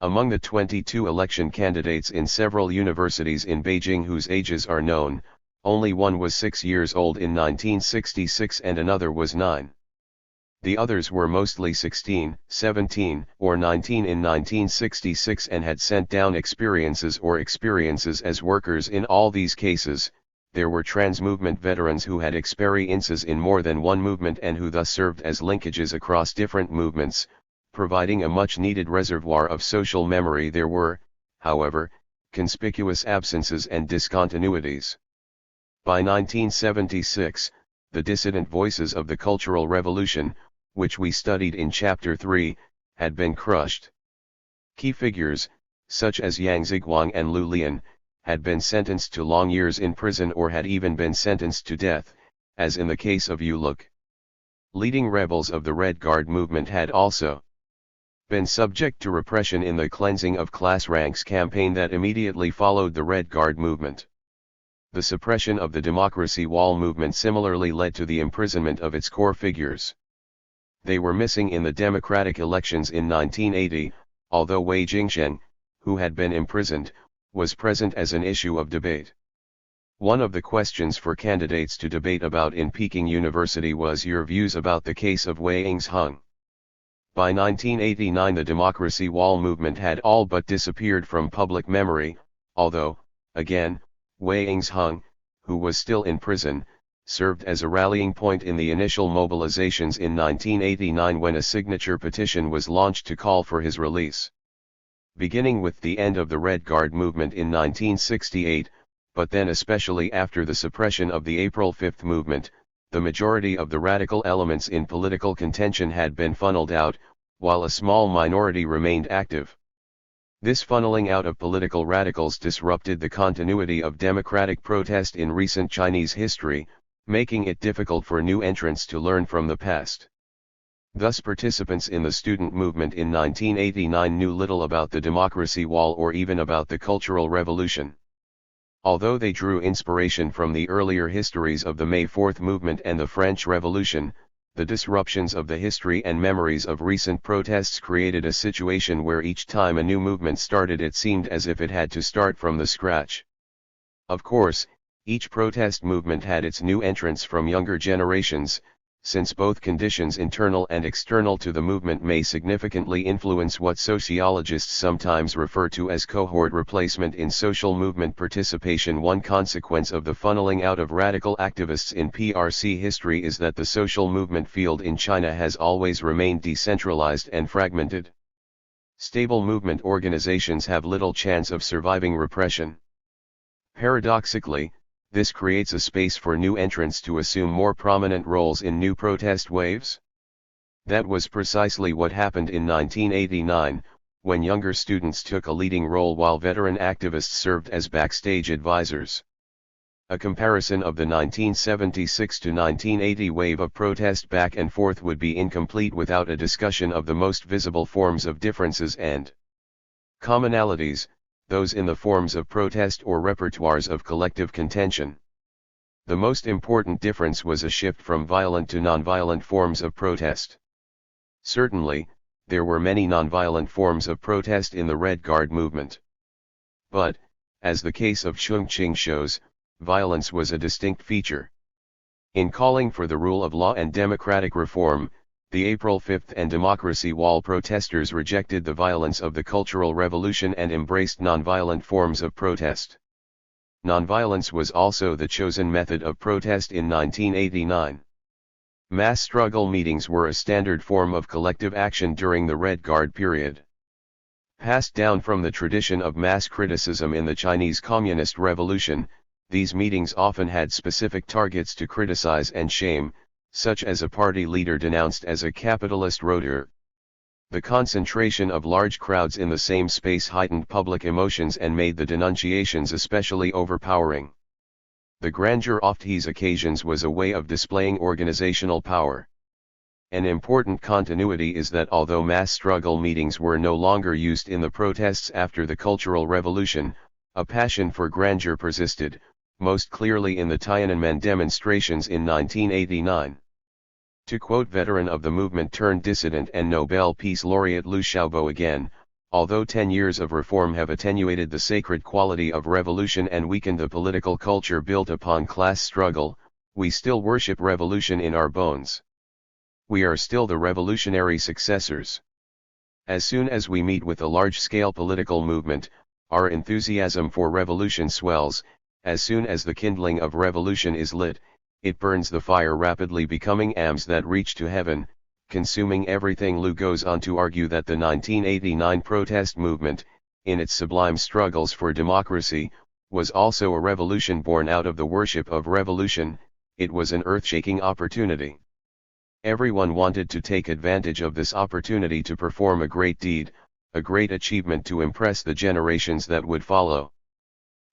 Among the 22 election candidates in several universities in Beijing whose ages are known, only one was 6 years old in 1966 and another was 9. The others were mostly 16, 17, or 19 in 1966 and had sent down experiences as workers. In all these cases, there were trans-movement veterans who had experiences in more than one movement and who thus served as linkages across different movements, providing a much-needed reservoir of social memory. There were, however, conspicuous absences and discontinuities. By 1976, the dissident voices of the Cultural Revolution, which we studied in Chapter 3, had been crushed. Key figures, such as Yang Ziguang and Lu Lian, had been sentenced to long years in prison or had even been sentenced to death, as in the case of Yu Luk. Leading rebels of the Red Guard movement had also been subject to repression in the cleansing of class ranks campaign that immediately followed the Red Guard movement. The suppression of the Democracy Wall movement similarly led to the imprisonment of its core figures. They were missing in the democratic elections in 1980, although Wei Jingsheng, who had been imprisoned, was present as an issue of debate. One of the questions for candidates to debate about in Peking University was your views about the case of Wei Yingsheng. By 1989 the Democracy Wall movement had all but disappeared from public memory, although, again, Wei Yingsheng, who was still in prison, served as a rallying point in the initial mobilizations in 1989 when a signature petition was launched to call for his release. Beginning with the end of the Red Guard movement in 1968, but then especially after the suppression of the April 5 movement, the majority of the radical elements in political contention had been funneled out, while a small minority remained active. This funneling out of political radicals disrupted the continuity of democratic protest in recent Chinese history, making it difficult for new entrants to learn from the past. Thus participants in the student movement in 1989 knew little about the Democracy Wall or even about the Cultural Revolution. Although they drew inspiration from the earlier histories of the May 4 movement and the French Revolution, the disruptions of the history and memories of recent protests created a situation where each time a new movement started it seemed as if it had to start from the scratch. Of course, each protest movement had its new entrants from younger generations, since both conditions internal and external to the movement may significantly influence what sociologists sometimes refer to as cohort replacement in social movement participation. One consequence of the funneling out of radical activists in PRC history is that the social movement field in China has always remained decentralized and fragmented. Stable movement organizations have little chance of surviving repression. Paradoxically, this creates a space for new entrants to assume more prominent roles in new protest waves. That was precisely what happened in 1989, when younger students took a leading role while veteran activists served as backstage advisors. A comparison of the 1976 to 1980 wave of protest back and forth would be incomplete without a discussion of the most visible forms of differences and commonalities, those in the forms of protest or repertoires of collective contention. The most important difference was a shift from violent to nonviolent forms of protest. Certainly, there were many nonviolent forms of protest in the Red Guard movement. But, as the case of Chongqing shows, violence was a distinct feature. In calling for the rule of law and democratic reform, The April 5 and Democracy Wall protesters rejected the violence of the Cultural Revolution and embraced nonviolent forms of protest. Nonviolence was also the chosen method of protest in 1989. Mass struggle meetings were a standard form of collective action during the Red Guard period. Passed down from the tradition of mass criticism in the Chinese Communist Revolution, these meetings often had specific targets to criticize and shame, such as a party leader denounced as a capitalist roader. The concentration of large crowds in the same space heightened public emotions and made the denunciations especially overpowering. The grandeur of these occasions was a way of displaying organizational power. An important continuity is that although mass struggle meetings were no longer used in the protests after the Cultural Revolution, a passion for grandeur persisted, most clearly in the Tiananmen demonstrations in 1989. To quote veteran of the movement turned dissident and Nobel Peace Laureate Liu Xiaobo again, although 10 years of reform have attenuated the sacred quality of revolution and weakened the political culture built upon class struggle, we still worship revolution in our bones. We are still the revolutionary successors. As soon as we meet with a large-scale political movement, our enthusiasm for revolution swells. As soon as the kindling of revolution is lit, it burns the fire rapidly, becoming ams that reach to heaven, consuming everything. Liu goes on to argue that the 1989 protest movement, in its sublime struggles for democracy, was also a revolution born out of the worship of revolution. It was an earth-shaking opportunity. Everyone wanted to take advantage of this opportunity to perform a great deed, a great achievement to impress the generations that would follow.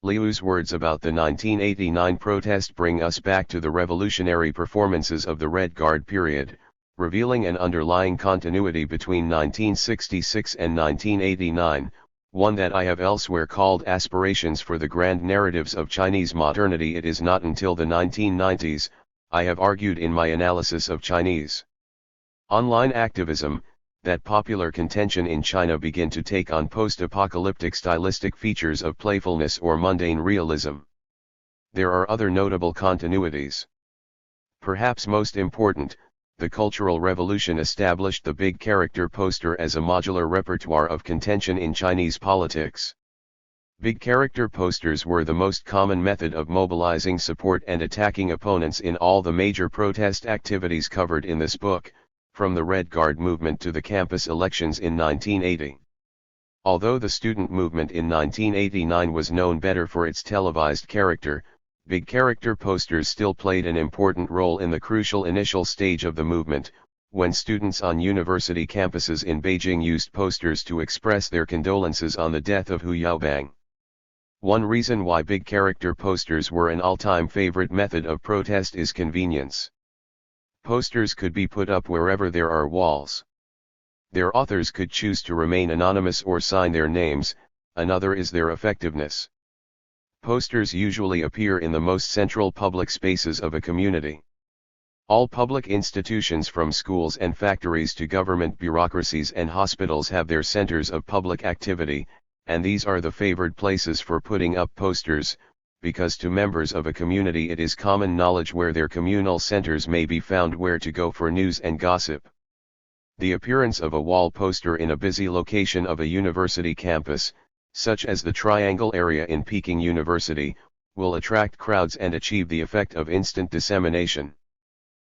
Liu's words about the 1989 protest bring us back to the revolutionary performances of the Red Guard period, revealing an underlying continuity between 1966 and 1989, one that I have elsewhere called aspirations for the grand narratives of Chinese modernity. It is not until the 1990s, I have argued in my analysis of Chinese online activism, that popular contention in China began to take on post-apocalyptic stylistic features of playfulness or mundane realism. There are other notable continuities. Perhaps most important, the Cultural Revolution established the big character poster as a modular repertoire of contention in Chinese politics. Big character posters were the most common method of mobilizing support and attacking opponents in all the major protest activities covered in this book, from the Red Guard movement to the campus elections in 1980. Although the student movement in 1989 was known better for its televised character, big character posters still played an important role in the crucial initial stage of the movement, when students on university campuses in Beijing used posters to express their condolences on the death of Hu Yaobang. One reason why big character posters were an all-time favorite method of protest is convenience. Posters could be put up wherever there are walls. Their authors could choose to remain anonymous or sign their names. Another is their effectiveness. Posters usually appear in the most central public spaces of a community. All public institutions from schools and factories to government bureaucracies and hospitals have their centers of public activity, and these are the favored places for putting up posters, because to members of a community it is common knowledge where their communal centers may be found, where to go for news and gossip. The appearance of a wall poster in a busy location of a university campus, such as the Triangle area in Peking University, will attract crowds and achieve the effect of instant dissemination.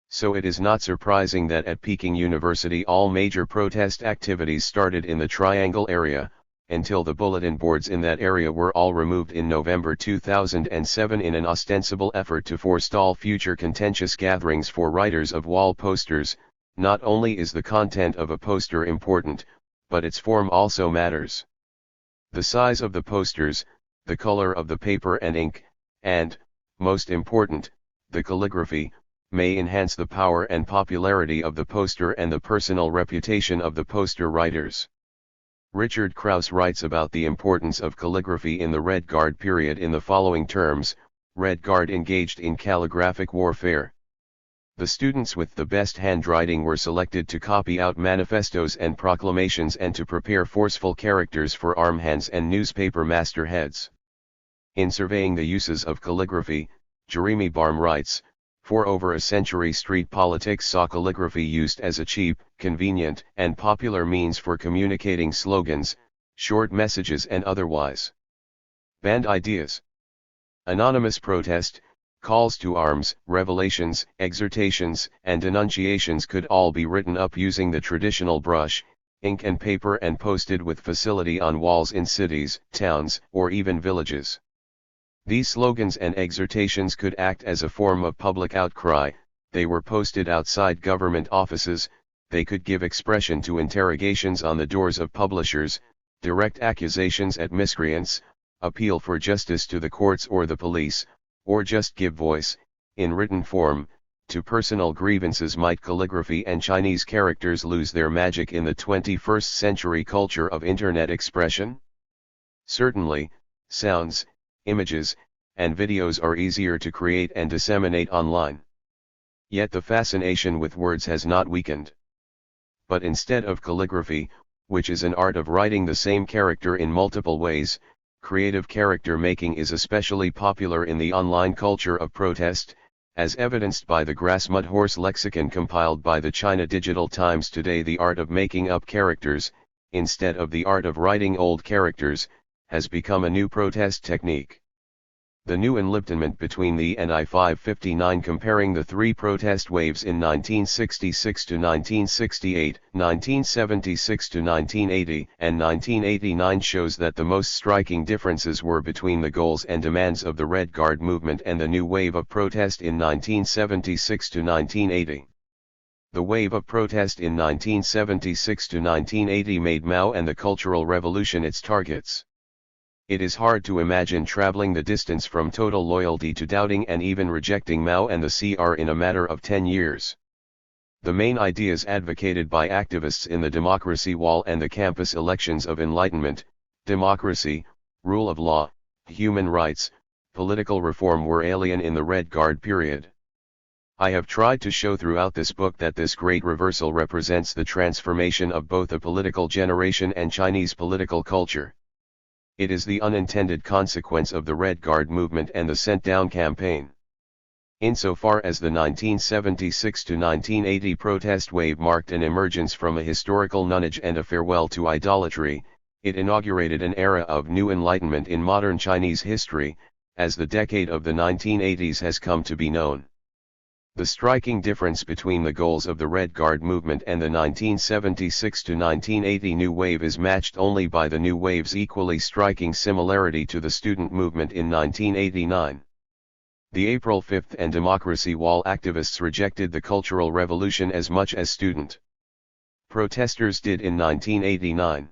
So it is not surprising that at Peking University all major protest activities started in the Triangle area, until the bulletin boards in that area were all removed in November 2007 in an ostensible effort to forestall future contentious gatherings for writers of wall posters. Not only is the content of a poster important, but its form also matters. The size of the posters, the color of the paper and ink, and, most important, the calligraphy, may enhance the power and popularity of the poster and the personal reputation of the poster writers. Richard Krauss writes about the importance of calligraphy in the Red Guard period in the following terms: Red Guard engaged in calligraphic warfare. The students with the best handwriting were selected to copy out manifestos and proclamations and to prepare forceful characters for armhands and newspaper mastheads. In surveying the uses of calligraphy, Jeremy Barm writes, For over a century, street politics saw calligraphy used as a cheap, convenient, and popular means for communicating slogans, short messages and otherwise banned ideas. Anonymous protest, calls to arms, revelations, exhortations, and denunciations could all be written up using the traditional brush, ink and paper and posted with facility on walls in cities, towns, or even villages. These slogans and exhortations could act as a form of public outcry. They were posted outside government offices, they could give expression to interrogations on the doors of publishers, direct accusations at miscreants, appeal for justice to the courts or the police, or just give voice, in written form, to personal grievances. Might calligraphy and Chinese characters lose their magic in the 21st century culture of internet expression? Certainly, sounds, images, and videos are easier to create and disseminate online. Yet the fascination with words has not weakened. But instead of calligraphy, which is an art of writing the same character in multiple ways, creative character making is especially popular in the online culture of protest, as evidenced by the Grassmud Horse lexicon compiled by the China Digital Times. Today, the art of making up characters, instead of the art of writing old characters, has become a new protest technique. The new enlightenment between the and I-559 comparing the three protest waves in 1966 to 1968, 1976 to 1980, and 1989 shows that the most striking differences were between the goals and demands of the Red Guard movement and the new wave of protest in 1976 to 1980. The wave of protest in 1976 to 1980 made Mao and the Cultural Revolution its targets. It is hard to imagine traveling the distance from total loyalty to doubting and even rejecting Mao and the CR in a matter of 10 years. The main ideas advocated by activists in the democracy wall and the campus elections of enlightenment, democracy, rule of law, human rights, political reform were alien in the Red Guard period. I have tried to show throughout this book that this great reversal represents the transformation of both a political generation and Chinese political culture. It is the unintended consequence of the Red Guard movement and the Sent Down campaign. Insofar as the 1976 to 1980 protest wave marked an emergence from a historical nonage and a farewell to idolatry, it inaugurated an era of new enlightenment in modern Chinese history, as the decade of the 1980s has come to be known. The striking difference between the goals of the Red Guard movement and the 1976 to 1980 New Wave is matched only by the New Wave's equally striking similarity to the student movement in 1989. The April 5 and Democracy Wall activists rejected the Cultural Revolution as much as student protesters did in 1989.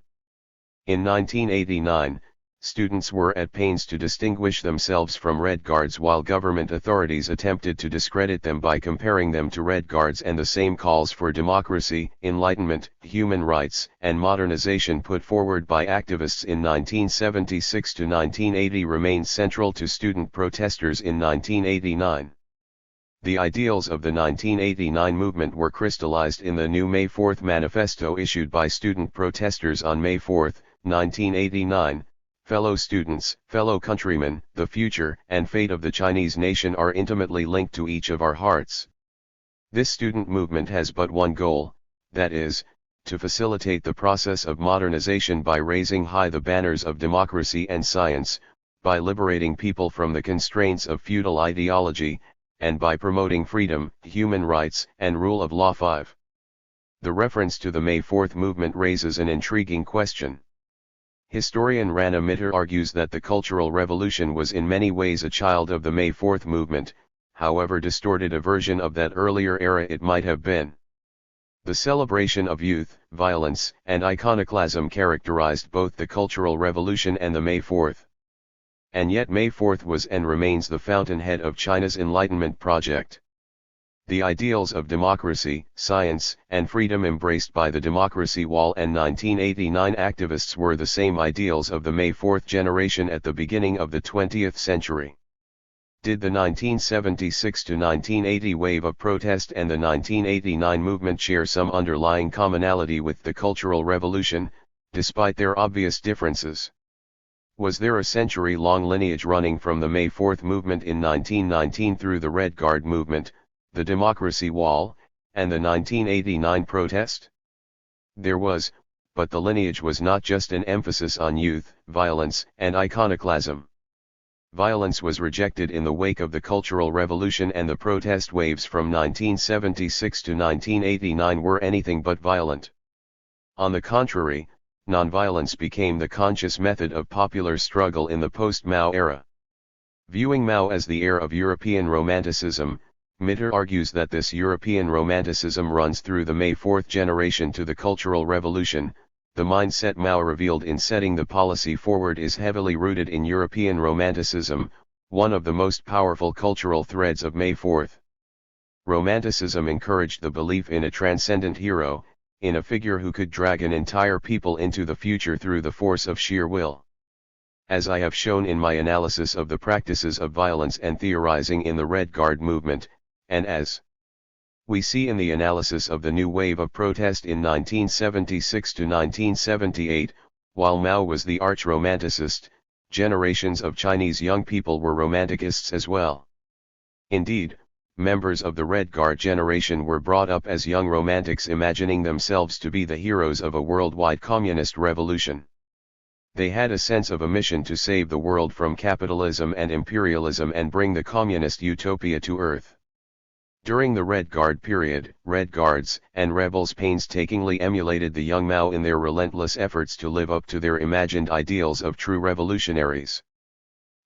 In 1989, students were at pains to distinguish themselves from Red Guards while government authorities attempted to discredit them by comparing them to Red Guards, and the same calls for democracy, enlightenment, human rights, and modernization put forward by activists in 1976 to 1980 remained central to student protesters in 1989. The ideals of the 1989 movement were crystallized in the new May 4 manifesto issued by student protesters on May 4, 1989. Fellow students, fellow countrymen, the future and fate of the Chinese nation are intimately linked to each of our hearts. This student movement has but one goal, that is, to facilitate the process of modernization by raising high the banners of democracy and science, by liberating people from the constraints of feudal ideology, and by promoting freedom, human rights, and rule of law. 5. The reference to the May 4 movement raises an intriguing question. Historian Rana Mitter argues that the Cultural Revolution was in many ways a child of the May 4 movement, however distorted a version of that earlier era it might have been. The celebration of youth, violence, and iconoclasm characterized both the Cultural Revolution and the May 4. And yet May 4 was and remains the fountainhead of China's Enlightenment project. The ideals of democracy, science, and freedom embraced by the Democracy Wall and 1989 activists were the same ideals of the May 4 generation at the beginning of the 20th century. Did the 1976 to 1980 wave of protest and the 1989 movement share some underlying commonality with the Cultural Revolution, despite their obvious differences? Was there a century-long lineage running from the May 4 movement in 1919 through the Red Guard movement, the democracy wall, and the 1989 protest? There was, but the lineage was not just an emphasis on youth, violence, and iconoclasm. Violence was rejected in the wake of the Cultural Revolution, and the protest waves from 1976 to 1989 were anything but violent. On the contrary, nonviolence became the conscious method of popular struggle in the post-Mao era. Viewing Mao as the heir of European Romanticism, Mitter argues that this European Romanticism runs through the May 4th generation to the Cultural Revolution. The mindset Mao revealed in setting the policy forward is heavily rooted in European Romanticism, one of the most powerful cultural threads of May 4th. Romanticism encouraged the belief in a transcendent hero, in a figure who could drag an entire people into the future through the force of sheer will. As I have shown in my analysis of the practices of violence and theorizing in the Red Guard movement, and as we see in the analysis of the new wave of protest in 1976 to 1978, while Mao was the arch-romanticist, generations of Chinese young people were romanticists as well. Indeed, members of the Red Guard generation were brought up as young romantics, imagining themselves to be the heroes of a worldwide communist revolution. They had a sense of a mission to save the world from capitalism and imperialism and bring the communist utopia to earth. During the Red Guard period, Red Guards and rebels painstakingly emulated the young Mao in their relentless efforts to live up to their imagined ideals of true revolutionaries.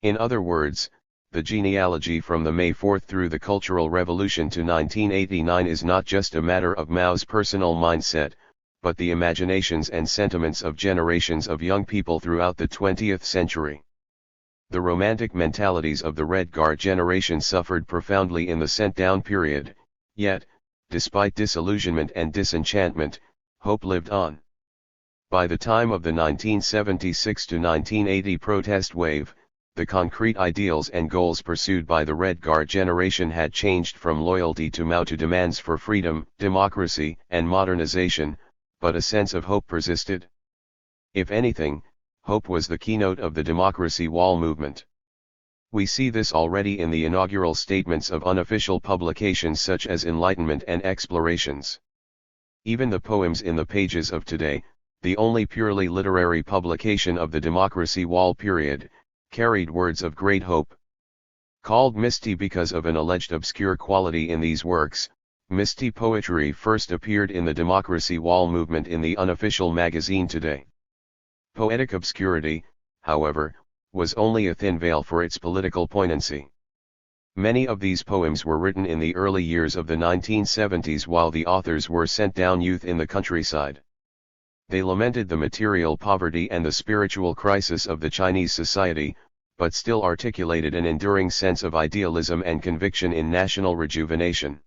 In other words, the genealogy from the May 4th through the Cultural Revolution to 1989 is not just a matter of Mao's personal mindset, but the imaginations and sentiments of generations of young people throughout the 20th century. The romantic mentalities of the Red Guard generation suffered profoundly in the sent-down period, yet, despite disillusionment and disenchantment, hope lived on. By the time of the 1976 to 1980 protest wave, the concrete ideals and goals pursued by the Red Guard generation had changed from loyalty to Mao to demands for freedom, democracy, and modernization, but a sense of hope persisted. If anything, hope was the keynote of the democracy wall movement. We see this already in the inaugural statements of unofficial publications such as Enlightenment and Explorations. Even the poems in the pages of Today, the only purely literary publication of the democracy wall period, carried words of great hope. Called misty because of an alleged obscure quality in these works, misty poetry first appeared in the democracy wall movement in the unofficial magazine Today. Poetic obscurity, however, was only a thin veil for its political poignancy. Many of these poems were written in the early years of the 1970s while the authors were sent-down youth in the countryside. They lamented the material poverty and the spiritual crisis of the Chinese society, but still articulated an enduring sense of idealism and conviction in national rejuvenation.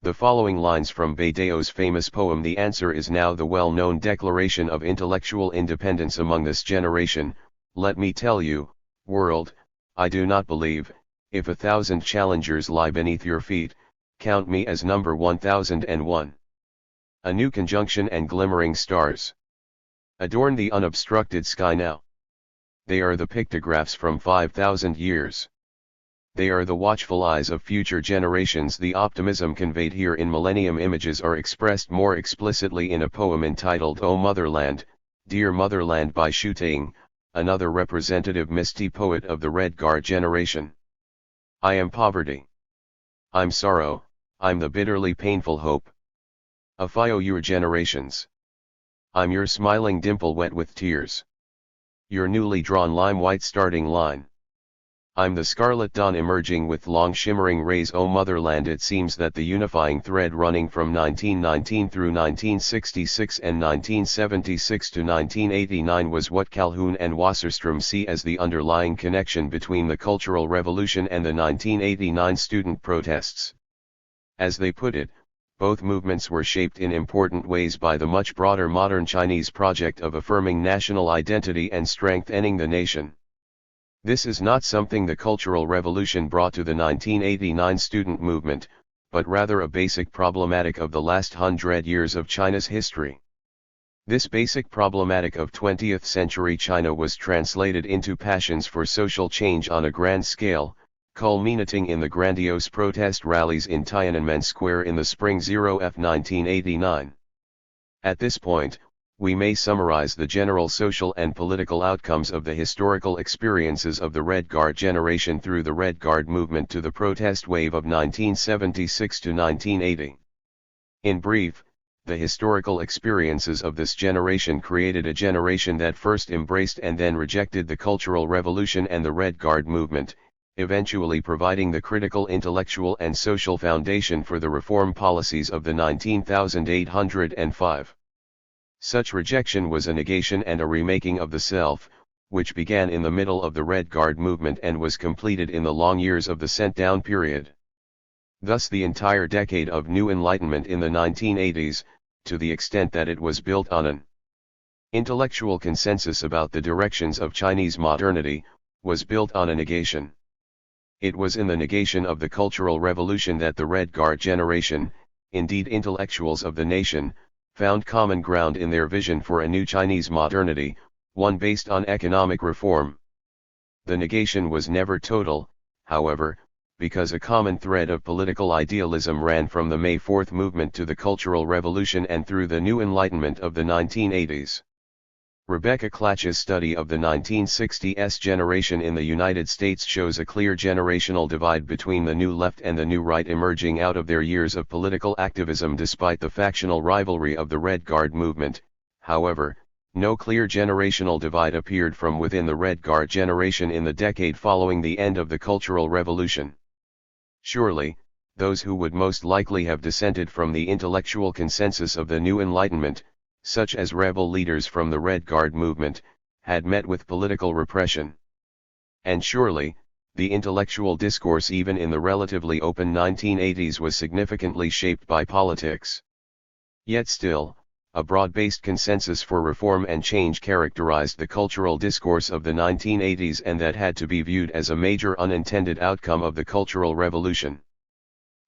The following lines from Beidao's famous poem The Answer is now the well-known declaration of intellectual independence among this generation. Let me tell you, world, I do not believe, if 1,000 challengers lie beneath your feet, count me as number 1001. A new conjunction and glimmering stars adorn the unobstructed sky now. They are the pictographs from 5,000 years. They are the watchful eyes of future generations. The optimism conveyed here in Millennium Images are expressed more explicitly in a poem entitled O Motherland, Dear Motherland by Xu Taing, another representative misty poet of the Red Guard generation. I am poverty. I'm sorrow, I'm the bitterly painful hope of your generations. I'm your smiling dimple wet with tears. Your newly drawn lime-white starting line. I'm the scarlet dawn emerging with long shimmering rays. O motherland, it seems that the unifying thread running from 1919 through 1966 and 1976 to 1989 was what Calhoun and Wasserstrom see as the underlying connection between the Cultural Revolution and the 1989 student protests. As they put it, both movements were shaped in important ways by the much broader modern Chinese project of affirming national identity and strengthening the nation. This is not something the Cultural Revolution brought to the 1989 student movement, but rather a basic problematic of the last 100 years of China's history. This basic problematic of 20th century China was translated into passions for social change on a grand scale, culminating in the grandiose protest rallies in Tiananmen Square in the spring of 1989. At this point, we may summarize the general social and political outcomes of the historical experiences of the Red Guard generation through the Red Guard movement to the protest wave of 1976 to 1980. In brief, the historical experiences of this generation created a generation that first embraced and then rejected the Cultural Revolution and the Red Guard movement, eventually providing the critical intellectual and social foundation for the reform policies of the 1905. Such rejection was a negation and a remaking of the self, which began in the middle of the Red Guard movement and was completed in the long years of the sent-down period. Thus the entire decade of New Enlightenment in the 1980s, to the extent that it was built on an intellectual consensus about the directions of Chinese modernity, was built on a negation. It was in the negation of the Cultural Revolution that the Red Guard generation, indeed intellectuals of the nation, found common ground in their vision for a new Chinese modernity, one based on economic reform. The negation was never total, however, because a common thread of political idealism ran from the May 4 movement to the Cultural Revolution and through the New Enlightenment of the 1980s. Rebecca Klatch's study of the 1960s generation in the United States shows a clear generational divide between the New Left and the New Right emerging out of their years of political activism despite the factional rivalry of the Red Guard movement. However, no clear generational divide appeared from within the Red Guard generation in the decade following the end of the Cultural Revolution. Surely, those who would most likely have dissented from the intellectual consensus of the New Enlightenment, such as rebel leaders from the Red Guard movement, had met with political repression. And surely, the intellectual discourse even in the relatively open 1980s was significantly shaped by politics. Yet still, a broad-based consensus for reform and change characterized the cultural discourse of the 1980s, and that had to be viewed as a major unintended outcome of the Cultural Revolution.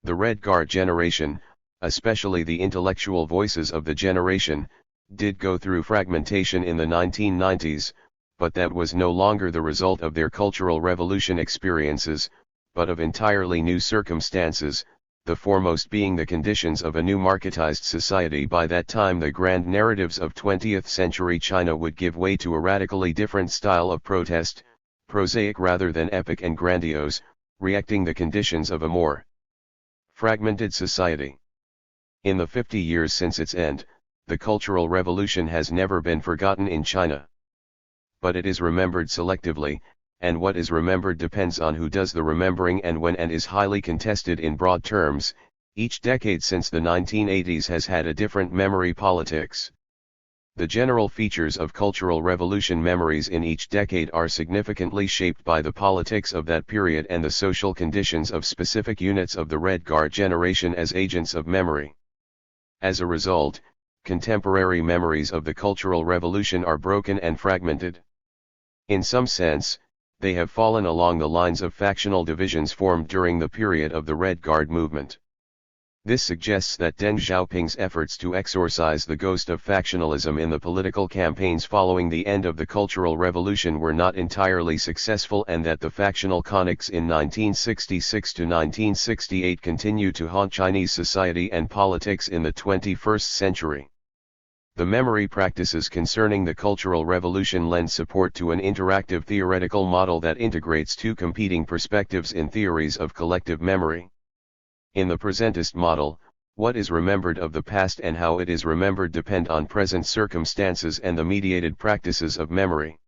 The Red Guard generation, especially the intellectual voices of the generation, did go through fragmentation in the 1990s, but that was no longer the result of their Cultural Revolution experiences, but of entirely new circumstances, the foremost being the conditions of a new marketized society. By that time the grand narratives of 20th century China would give way to a radically different style of protest, prosaic rather than epic and grandiose, reacting the conditions of a more fragmented society. In the 50 years since its end, the Cultural Revolution has never been forgotten in China. But it is remembered selectively, and what is remembered depends on who does the remembering and when, and is highly contested. In broad terms, each decade since the 1980s has had a different memory politics. The general features of Cultural Revolution memories in each decade are significantly shaped by the politics of that period and the social conditions of specific units of the Red Guard generation as agents of memory. As a result, contemporary memories of the Cultural Revolution are broken and fragmented. In some sense, they have fallen along the lines of factional divisions formed during the period of the Red Guard movement. This suggests that Deng Xiaoping's efforts to exorcise the ghost of factionalism in the political campaigns following the end of the Cultural Revolution were not entirely successful, and that the factional conics in 1966 to 1968 continue to haunt Chinese society and politics in the 21st century. The memory practices concerning the Cultural Revolution lend support to an interactive theoretical model that integrates two competing perspectives in theories of collective memory. In the presentist model, what is remembered of the past and how it is remembered depend on present circumstances and the mediated practices of memory.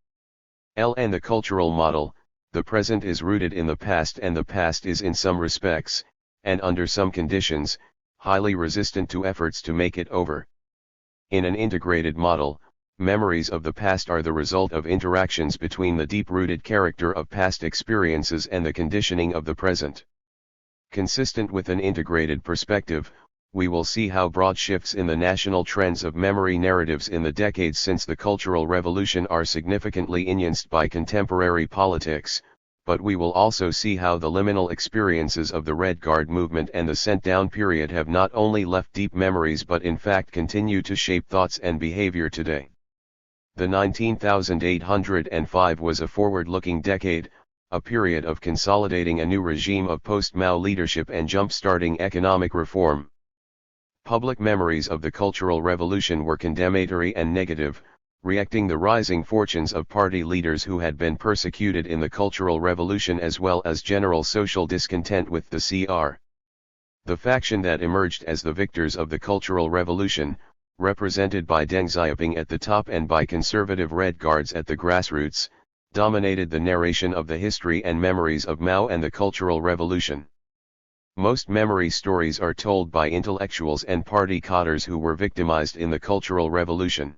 In the cultural model, the present is rooted in the past, and the past is in some respects, and under some conditions, highly resistant to efforts to make it over. In an integrated model, memories of the past are the result of interactions between the deep-rooted character of past experiences and the conditioning of the present. Consistent with an integrated perspective, we will see how broad shifts in the national trends of memory narratives in the decades since the Cultural Revolution are significantly influenced by contemporary politics, but we will also see how the liminal experiences of the Red Guard movement and the sent-down period have not only left deep memories but in fact continue to shape thoughts and behavior today. The 19,805 was a forward-looking decade, a period of consolidating a new regime of post-Mao leadership and jump-starting economic reform. Public memories of the Cultural Revolution were condemnatory and negative, reacting the rising fortunes of party leaders who had been persecuted in the Cultural Revolution as well as general social discontent with the CR. The faction that emerged as the victors of the Cultural Revolution, represented by Deng Xiaoping at the top and by conservative Red Guards at the grassroots, dominated the narration of the history and memories of Mao and the Cultural Revolution. Most memory stories are told by intellectuals and party cadres who were victimized in the Cultural Revolution.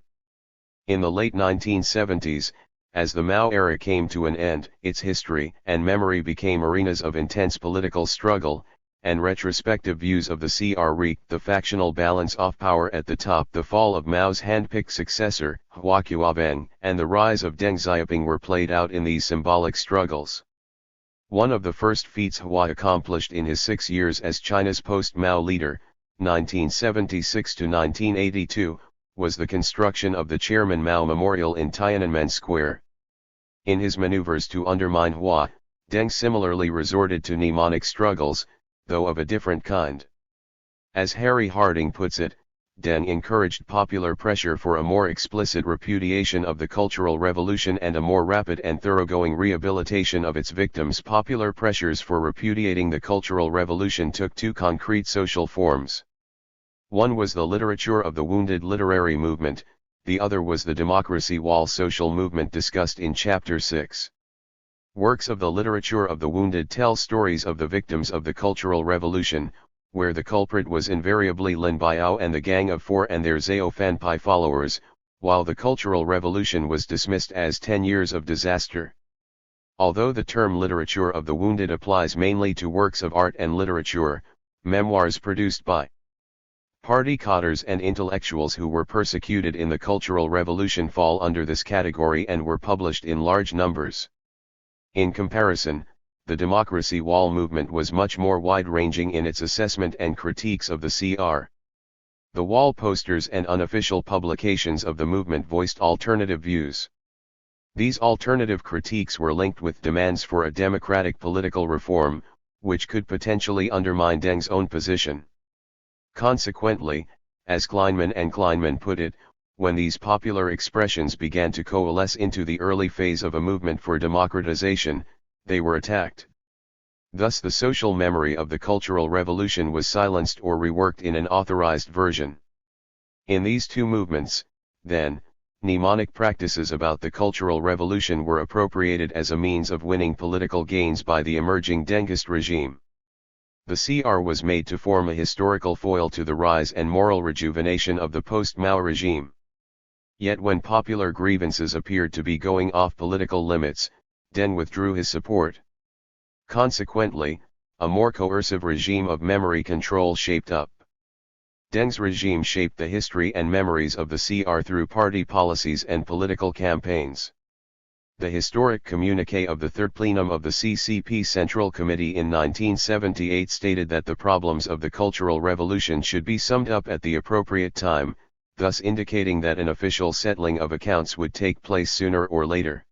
In the late 1970s, as the Mao era came to an end, its history and memory became arenas of intense political struggle, and retrospective views of the CR wreaked the factional balance of power at the top. The fall of Mao's handpicked successor, Guobin, and the rise of Deng Xiaoping were played out in these symbolic struggles. One of the first feats Hua accomplished in his 6 years as China's post-Mao leader, 1976 to 1982, was the construction of the Chairman Mao Memorial in Tiananmen Square. In his maneuvers to undermine Hua, Deng similarly resorted to mnemonic struggles, though of a different kind. As Harry Harding puts it, Deng encouraged popular pressure for a more explicit repudiation of the Cultural Revolution and a more rapid and thoroughgoing rehabilitation of its victims. Popular pressures for repudiating the Cultural Revolution took two concrete social forms. One was the literature of the wounded literary movement, the other was the democracy wall social movement discussed in Chapter 6. Works of the literature of the wounded tell stories of the victims of the Cultural Revolution, where the culprit was invariably Lin Biao and the Gang of Four and their Zhao Fanpai followers, while the Cultural Revolution was dismissed as 10 years of disaster. Although the term literature of the wounded applies mainly to works of art and literature, memoirs produced by party cadres and intellectuals who were persecuted in the Cultural Revolution fall under this category and were published in large numbers. In comparison, the democracy wall movement was much more wide-ranging in its assessment and critiques of the CR. The wall posters and unofficial publications of the movement voiced alternative views. These alternative critiques were linked with demands for a democratic political reform, which could potentially undermine Deng's own position. Consequently, as Kleinman and Kleinman put it, when these popular expressions began to coalesce into the early phase of a movement for democratization, they were attacked. Thus the social memory of the Cultural Revolution was silenced or reworked in an authorized version. In these two movements, then, mnemonic practices about the Cultural Revolution were appropriated as a means of winning political gains by the emerging Dengist regime. The CR was made to form a historical foil to the rise and moral rejuvenation of the post-Mao regime. Yet when popular grievances appeared to be going off political limits, Deng withdrew his support. Consequently, a more coercive regime of memory control shaped up. Deng's regime shaped the history and memories of the CR through party policies and political campaigns. The historic communiqué of the Third Plenum of the CCP Central Committee in 1978 stated that the problems of the Cultural Revolution should be summed up at the appropriate time, thus indicating that an official settling of accounts would take place sooner or later.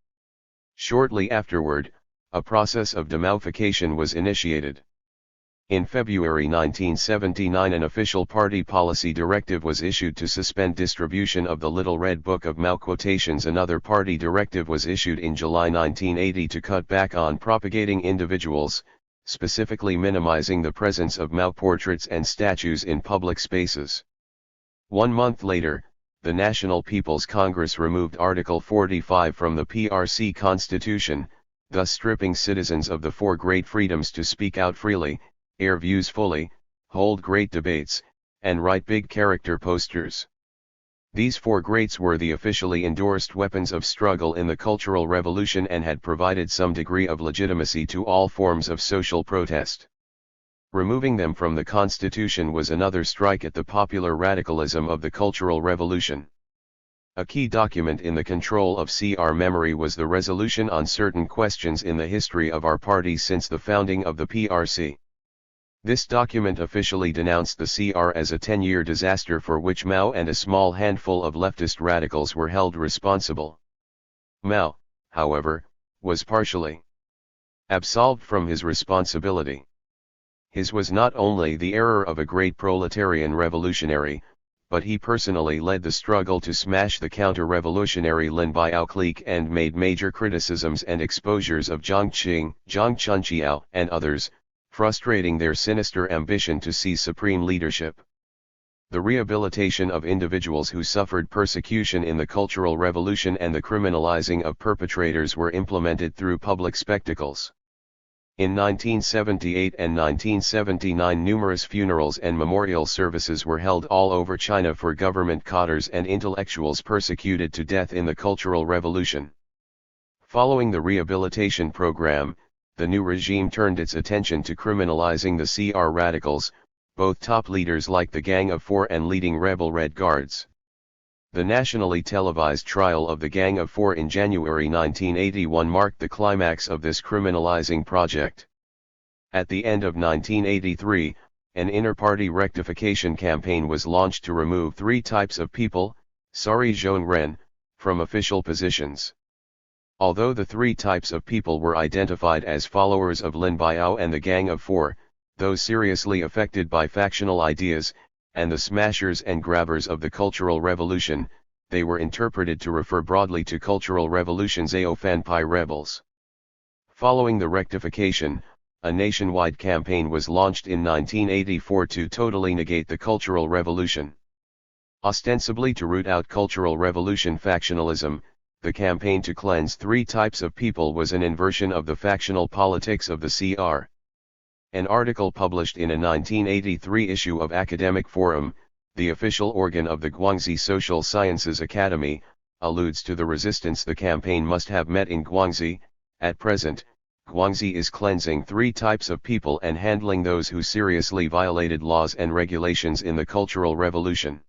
Shortly afterward, a process of deMaoification was initiated. In February 1979 an official party policy directive was issued to suspend distribution of the Little Red Book of Mao quotations. Another party directive was issued in July 1980 to cut back on propagating individuals, specifically minimizing the presence of Mao portraits and statues in public spaces. 1 month later, the National People's Congress removed Article 45 from the PRC Constitution, thus stripping citizens of the 4 great freedoms to speak out freely, air views fully, hold great debates, and write big character posters. These 4 greats were the officially endorsed weapons of struggle in the Cultural Revolution and had provided some degree of legitimacy to all forms of social protest. Removing them from the Constitution was another strike at the popular radicalism of the Cultural Revolution. A key document in the control of CR memory was the resolution on certain questions in the history of our party since the founding of the PRC. This document officially denounced the CR as a 10-year disaster for which Mao and a small handful of leftist radicals were held responsible. Mao, however, was partially absolved from his responsibility. His was not only the error of a great proletarian revolutionary, but he personally led the struggle to smash the counter-revolutionary Lin Biao clique and made major criticisms and exposures of Jiang Qing, Zhang Chunqiao, and others, frustrating their sinister ambition to seize supreme leadership. The rehabilitation of individuals who suffered persecution in the Cultural Revolution and the criminalizing of perpetrators were implemented through public spectacles. In 1978 and 1979 numerous funerals and memorial services were held all over China for government cadres and intellectuals persecuted to death in the Cultural Revolution. Following the rehabilitation program, the new regime turned its attention to criminalizing the CR radicals, both top leaders like the Gang of Four and leading rebel Red Guards. The nationally televised trial of the Gang of Four in January 1981 marked the climax of this criminalizing project. At the end of 1983, an inter-party rectification campaign was launched to remove three types of people, Sari Zhongren, from official positions. Although the three types of people were identified as followers of Lin Biao and the Gang of Four, those seriously affected by factional ideas, and the smashers and grabbers of the Cultural Revolution, they were interpreted to refer broadly to Cultural Revolution's Aofanpai rebels. Following the rectification, a nationwide campaign was launched in 1984 to totally negate the Cultural Revolution. Ostensibly to root out Cultural Revolution factionalism, the campaign to cleanse three types of people was an inversion of the factional politics of the CR. An article published in a 1983 issue of Academic Forum, the official organ of the Guangxi Social Sciences Academy, alludes to the resistance the campaign must have met in Guangxi. At present, Guangxi is cleansing three types of people and handling those who seriously violated laws and regulations in the Cultural Revolution.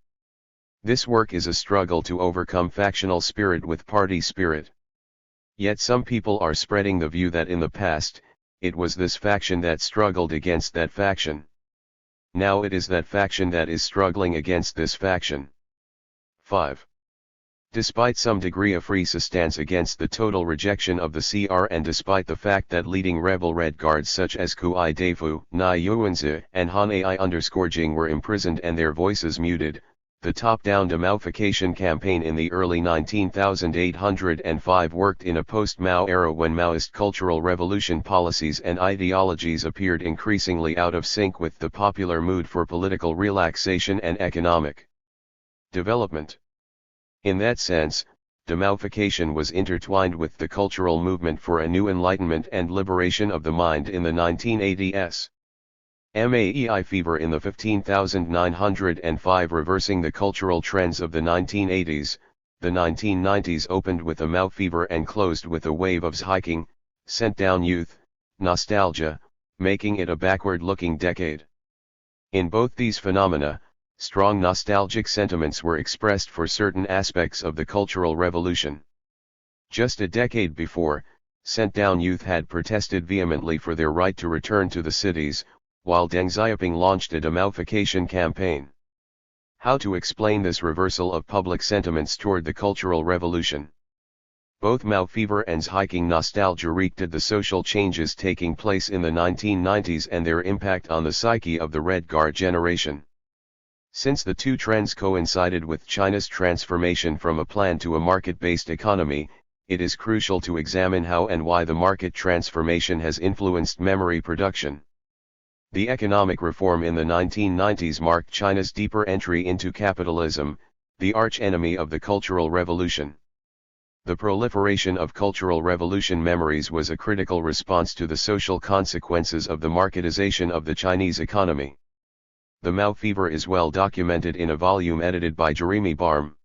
This work is a struggle to overcome factional spirit with party spirit. Yet some people are spreading the view that in the past, it was this faction that struggled against that faction. Now it is that faction that is struggling against this faction. 5. Despite some degree of resistance against the total rejection of the CR and despite the fact that leading rebel Red Guards such as Kui Deifu, Nai Yuanzi, and Han Ai_Jing were imprisoned and their voices muted, the top-down Demouification campaign in the early 19,805 worked in a post-Mao era when Maoist cultural revolution policies and ideologies appeared increasingly out of sync with the popular mood for political relaxation and economic development. In that sense, Demouification was intertwined with the cultural movement for a new enlightenment and liberation of the mind in the 1980s. Mai fever in the 15,905 reversing the cultural trends of the 1980s, the 1990s opened with a Mao fever and closed with a wave of hiking, sent down youth, nostalgia, making it a backward-looking decade. In both these phenomena, strong nostalgic sentiments were expressed for certain aspects of the Cultural Revolution. Just a decade before, sent down youth had protested vehemently for their right to return to the cities, while Deng Xiaoping launched a Demouification campaign. How to explain this reversal of public sentiments toward the Cultural Revolution? Both Mao fever and hiking nostalgia reeked at the social changes taking place in the 1990s and their impact on the psyche of the Red Guard generation. Since the two trends coincided with China's transformation from a plan to a market-based economy, it is crucial to examine how and why the market transformation has influenced memory production. The economic reform in the 1990s marked China's deeper entry into capitalism, the arch-enemy of the Cultural Revolution. The proliferation of Cultural Revolution memories was a critical response to the social consequences of the marketization of the Chinese economy. The Mao fever is well documented in a volume edited by Jeremy Barm,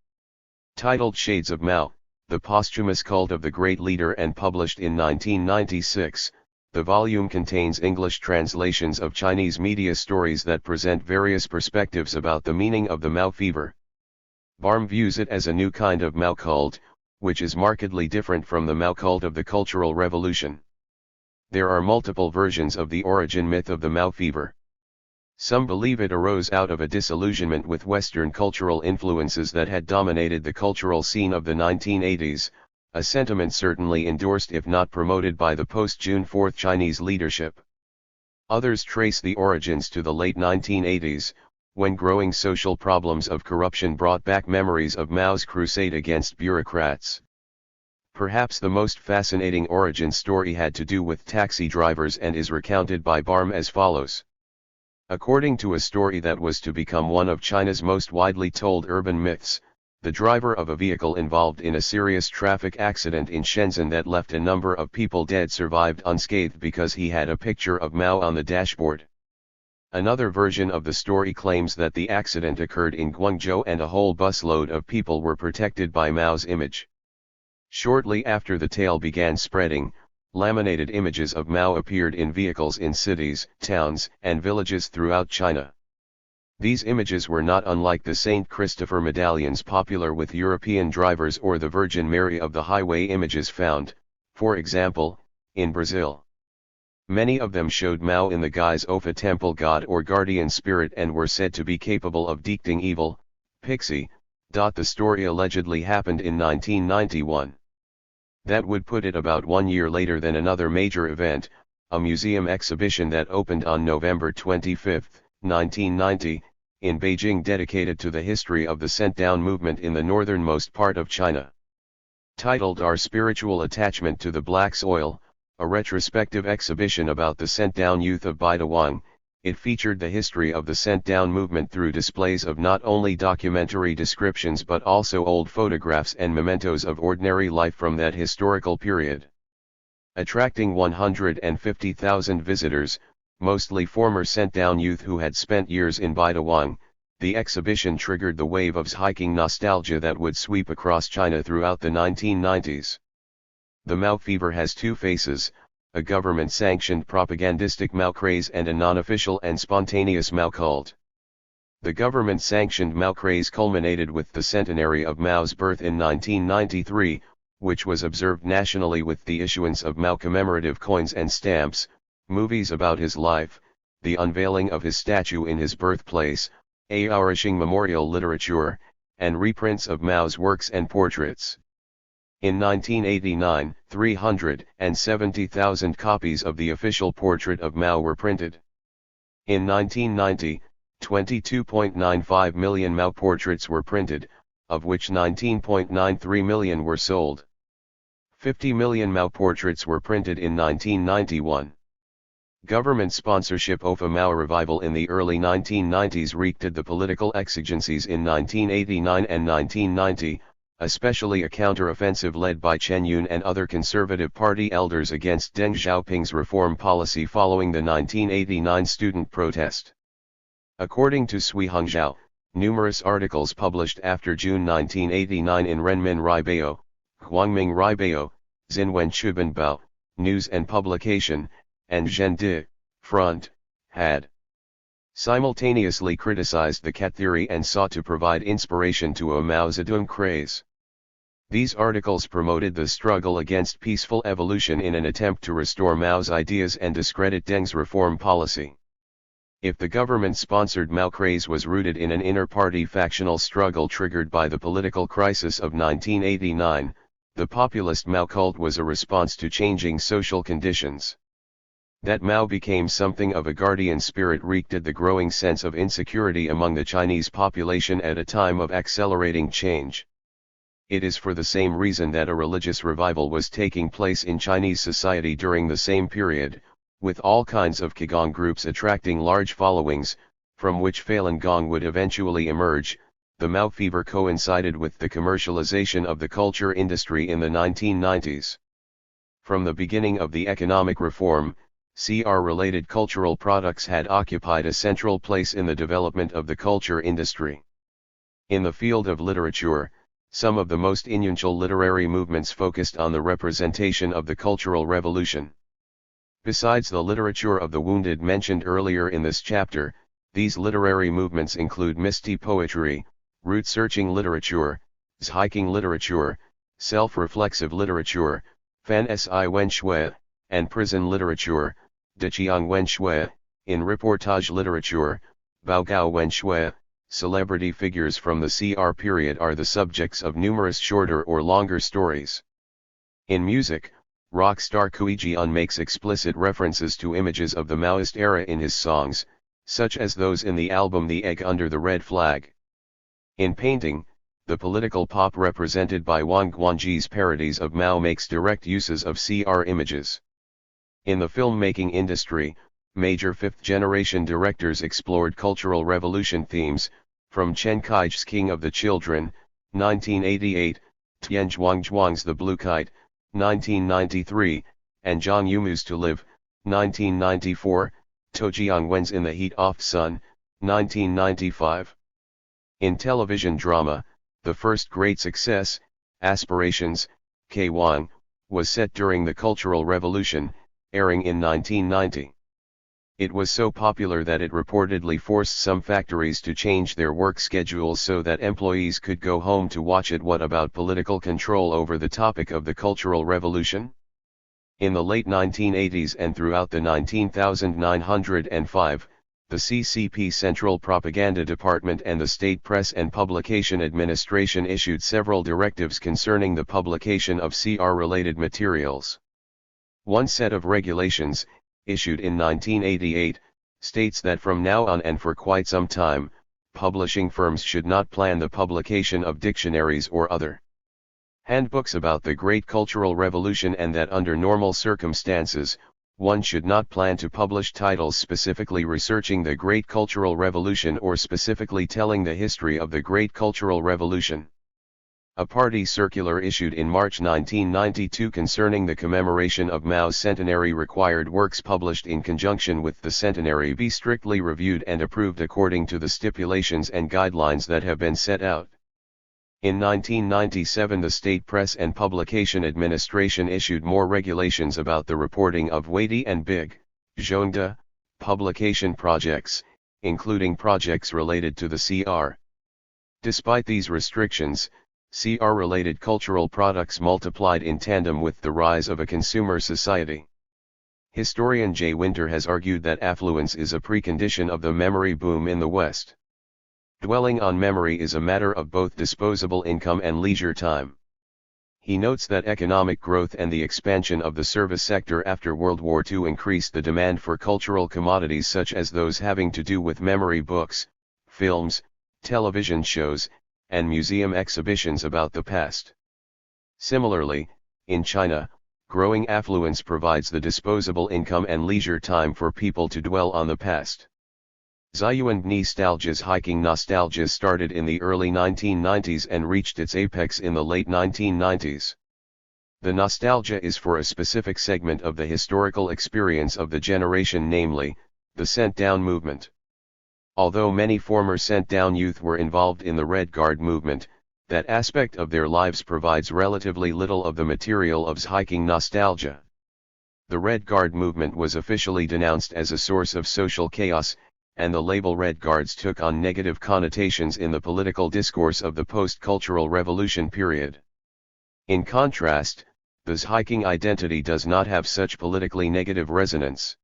titled Shades of Mao, The Posthumous Cult of the Great Leader and published in 1996. The volume contains English translations of Chinese media stories that present various perspectives about the meaning of the Mao fever. Barm views it as a new kind of Mao cult, which is markedly different from the Mao cult of the Cultural Revolution. There are multiple versions of the origin myth of the Mao fever. Some believe it arose out of a disillusionment with Western cultural influences that had dominated the cultural scene of the 1980s, a sentiment certainly endorsed if not promoted by the post-June 4 Chinese leadership. Others trace the origins to the late 1980s, when growing social problems of corruption brought back memories of Mao's crusade against bureaucrats. Perhaps the most fascinating origin story had to do with taxi drivers and is recounted by Barm as follows. According to a story that was to become one of China's most widely told urban myths, the driver of a vehicle involved in a serious traffic accident in Shenzhen that left a number of people dead survived unscathed because he had a picture of Mao on the dashboard. Another version of the story claims that the accident occurred in Guangzhou and a whole busload of people were protected by Mao's image. Shortly after the tale began spreading, laminated images of Mao appeared in vehicles in cities, towns, and villages throughout China. These images were not unlike the St. Christopher medallions popular with European drivers or the Virgin Mary of the highway images found, for example, in Brazil. Many of them showed Mao in the guise of a temple god or guardian spirit and were said to be capable of dictating evil, pixie. The story allegedly happened in 1991. That would put it about 1 year later than another major event, a museum exhibition that opened on November 25, 1990, in Beijing dedicated to the history of the sent-down movement in the northernmost part of China. Titled Our Spiritual Attachment to the Black Soil, a retrospective exhibition about the sent-down youth of Baidawang, it featured the history of the sent-down movement through displays of not only documentary descriptions but also old photographs and mementos of ordinary life from that historical period. Attracting 150,000 visitors, mostly former sent-down youth who had spent years in Baidawang, the exhibition triggered the wave of hiking nostalgia that would sweep across China throughout the 1990s. The Mao fever has two faces, a government-sanctioned propagandistic Mao craze and a non-official and spontaneous Mao cult. The government-sanctioned Mao craze culminated with the centenary of Mao's birth in 1993, which was observed nationally with the issuance of Mao commemorative coins and stamps, movies about his life, the unveiling of his statue in his birthplace, a flourishing memorial literature, and reprints of Mao's works and portraits. In 1989, 370,000 copies of the official portrait of Mao were printed. In 1990, 22.95 million Mao portraits were printed, of which 19.93 million were sold. 50 million Mao portraits were printed in 1991. Government sponsorship of a Mao revival in the early 1990s wreaked the political exigencies in 1989 and 1990, especially a counter-offensive led by Chen Yun and other Conservative Party elders against Deng Xiaoping's reform policy following the 1989 student protest. According to Sui Hongzhao, numerous articles published after June 1989 in Renmin Raibao, Huangming Raibao, Xinwen Chubanbao, News and Publication, and Zhendi, Front, had simultaneously criticized the cat theory and sought to provide inspiration to a Mao Zedong craze. These articles promoted the struggle against peaceful evolution in an attempt to restore Mao's ideas and discredit Deng's reform policy. If the government-sponsored Mao craze was rooted in an inter-party factional struggle triggered by the political crisis of 1989, the populist Mao cult was a response to changing social conditions. That Mao became something of a guardian spirit wreaked the growing sense of insecurity among the Chinese population at a time of accelerating change. It is for the same reason that a religious revival was taking place in Chinese society during the same period, with all kinds of Qigong groups attracting large followings, from which Falun Gong would eventually emerge. The Mao fever coincided with the commercialization of the culture industry in the 1990s. From the beginning of the economic reform, CR-related cultural products had occupied a central place in the development of the culture industry. In the field of literature, some of the most influential literary movements focused on the representation of the Cultural Revolution. Besides the literature of the wounded mentioned earlier in this chapter, these literary movements include Misty poetry, root-searching literature, hiking literature, self-reflexive literature, Fan Si Wen Shui, and prison literature, Deqiang Wen Shui. In reportage literature, Baogao Wen Shui. Celebrity figures from the CR period are the subjects of numerous shorter or longer stories. In music, rock star Guobin makes explicit references to images of the Maoist era in his songs, such as those in the album The Egg Under the Red Flag. In painting, the political pop represented by Wang Guangji's parodies of Mao makes direct uses of CR images. In the filmmaking industry, major fifth-generation directors explored cultural revolution themes, from Chen Kai's King of the Children, 1988, Tian Zhuang's The Blue Kite, 1993, and Zhang Yimou's To Live, 1994, to Jiang Wen's In the Heat of Sun, 1995. In television drama, the first great success, Aspirations, K1, was set during the Cultural Revolution, airing in 1990. It was so popular that it reportedly forced some factories to change their work schedules so that employees could go home to watch it. What about political control over the topic of the Cultural Revolution? In the late 1980s and throughout the 1905, the CCP Central Propaganda Department and the State Press and Publication Administration issued several directives concerning the publication of CR-related materials. One set of regulations, issued in 1988, states that from now on and for quite some time, publishing firms should not plan the publication of dictionaries or other handbooks about the Great Cultural Revolution, and that under normal circumstances, one should not plan to publish titles specifically researching the Great Cultural Revolution or specifically telling the history of the Great Cultural Revolution. A party circular issued in March 1992 concerning the commemoration of Mao's centenary required works published in conjunction with the centenary be strictly reviewed and approved according to the stipulations and guidelines that have been set out. In 1997, the State Press and Publication Administration issued more regulations about the reporting of weighty and big, zhongde, publication projects, including projects related to the CR. Despite these restrictions, CR-related cultural products multiplied in tandem with the rise of a consumer society. Historian J. Winter has argued that affluence is a precondition of the memory boom in the West. Dwelling on memory is a matter of both disposable income and leisure time. He notes that economic growth and the expansion of the service sector after World War II increased the demand for cultural commodities such as those having to do with memory books, films, television shows, and museum exhibitions about the past. Similarly, in China, growing affluence provides the disposable income and leisure time for people to dwell on the past. Ziyuan nostalgia's hiking nostalgia started in the early 1990s and reached its apex in the late 1990s. The nostalgia is for a specific segment of the historical experience of the generation, namely, the sent-down movement. Although many former sent-down youth were involved in the Red Guard movement, that aspect of their lives provides relatively little of the material of hiking nostalgia. The Red Guard movement was officially denounced as a source of social chaos, and the label Red Guards took on negative connotations in the political discourse of the post-cultural revolution period. In contrast, the hiking identity does not have such politically negative resonance.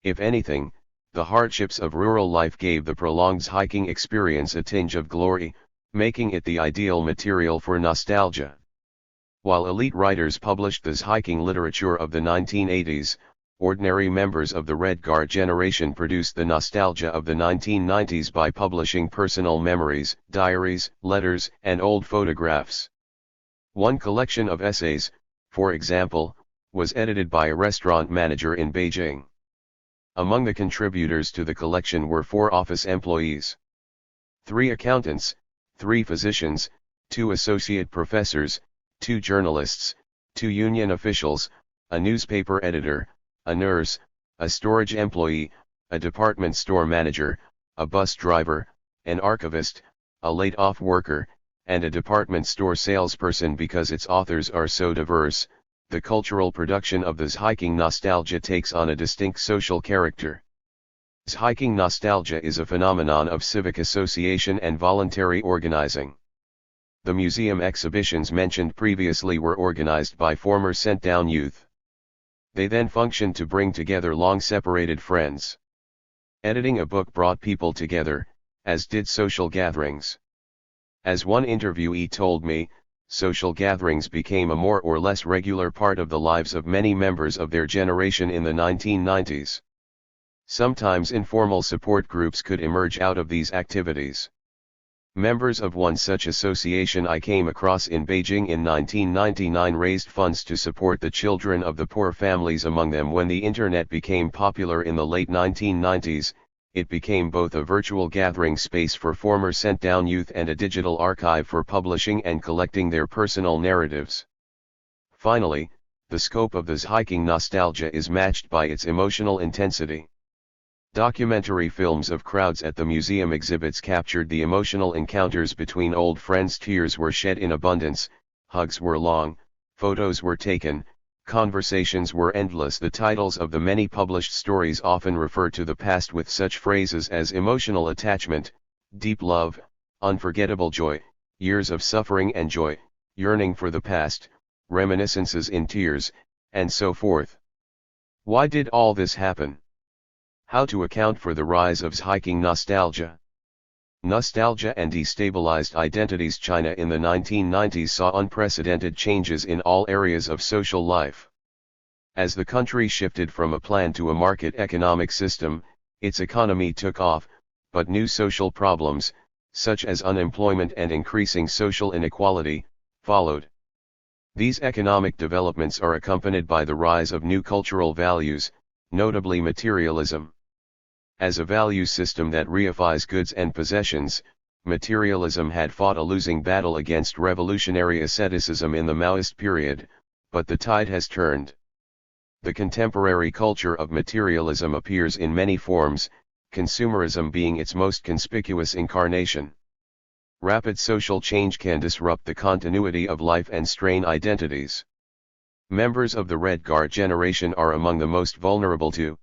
If anything, the hardships of rural life gave the prolonged hiking experience a tinge of glory, making it the ideal material for nostalgia. While elite writers published the hiking literature of the 1980s, ordinary members of the Red Guard generation produced the nostalgia of the 1990s by publishing personal memories, diaries, letters, and old photographs. One collection of essays, for example, was edited by a restaurant manager in Beijing. Among the contributors to the collection were 4 office employees, 3 accountants, 3 physicians, 2 associate professors, 2 journalists, 2 union officials, a newspaper editor, a nurse, a storage employee, a department store manager, a bus driver, an archivist, a laid-off worker, and a department store salesperson. Because its authors are so diverse, the cultural production of this hiking nostalgia takes on a distinct social character. This hiking nostalgia is a phenomenon of civic association and voluntary organizing. The museum exhibitions mentioned previously were organized by former sent-down youth. They then functioned to bring together long-separated friends. Editing a book brought people together, as did social gatherings. As one interviewee told me, social gatherings became a more or less regular part of the lives of many members of their generation in the 1990s. Sometimes informal support groups could emerge out of these activities. Members of one such association I came across in Beijing in 1999 raised funds to support the children of the poor families among them. When the internet became popular in the late 1990s, it became both a virtual gathering space for former sent-down youth and a digital archive for publishing and collecting their personal narratives. Finally, the scope of this hiking nostalgia is matched by its emotional intensity. Documentary films of crowds at the museum exhibits captured the emotional encounters between old friends. Tears were shed in abundance, hugs were long, photos were taken, conversations were endless. The titles of the many published stories often refer to the past with such phrases as emotional attachment, deep love, unforgettable joy, years of suffering and joy, yearning for the past, reminiscences in tears, and so forth. Why did all this happen? How to account for the rise of hiking nostalgia? Nostalgia and destabilized identities. China in the 1990s saw unprecedented changes in all areas of social life. As the country shifted from a planned to a market economic system, its economy took off, but new social problems, such as unemployment and increasing social inequality, followed. These economic developments are accompanied by the rise of new cultural values, notably materialism. As a value system that reifies goods and possessions, materialism had fought a losing battle against revolutionary asceticism in the Maoist period, but the tide has turned. The contemporary culture of materialism appears in many forms, consumerism being its most conspicuous incarnation. Rapid social change can disrupt the continuity of life and strain identities. Members of the Red Guard generation are among the most vulnerable to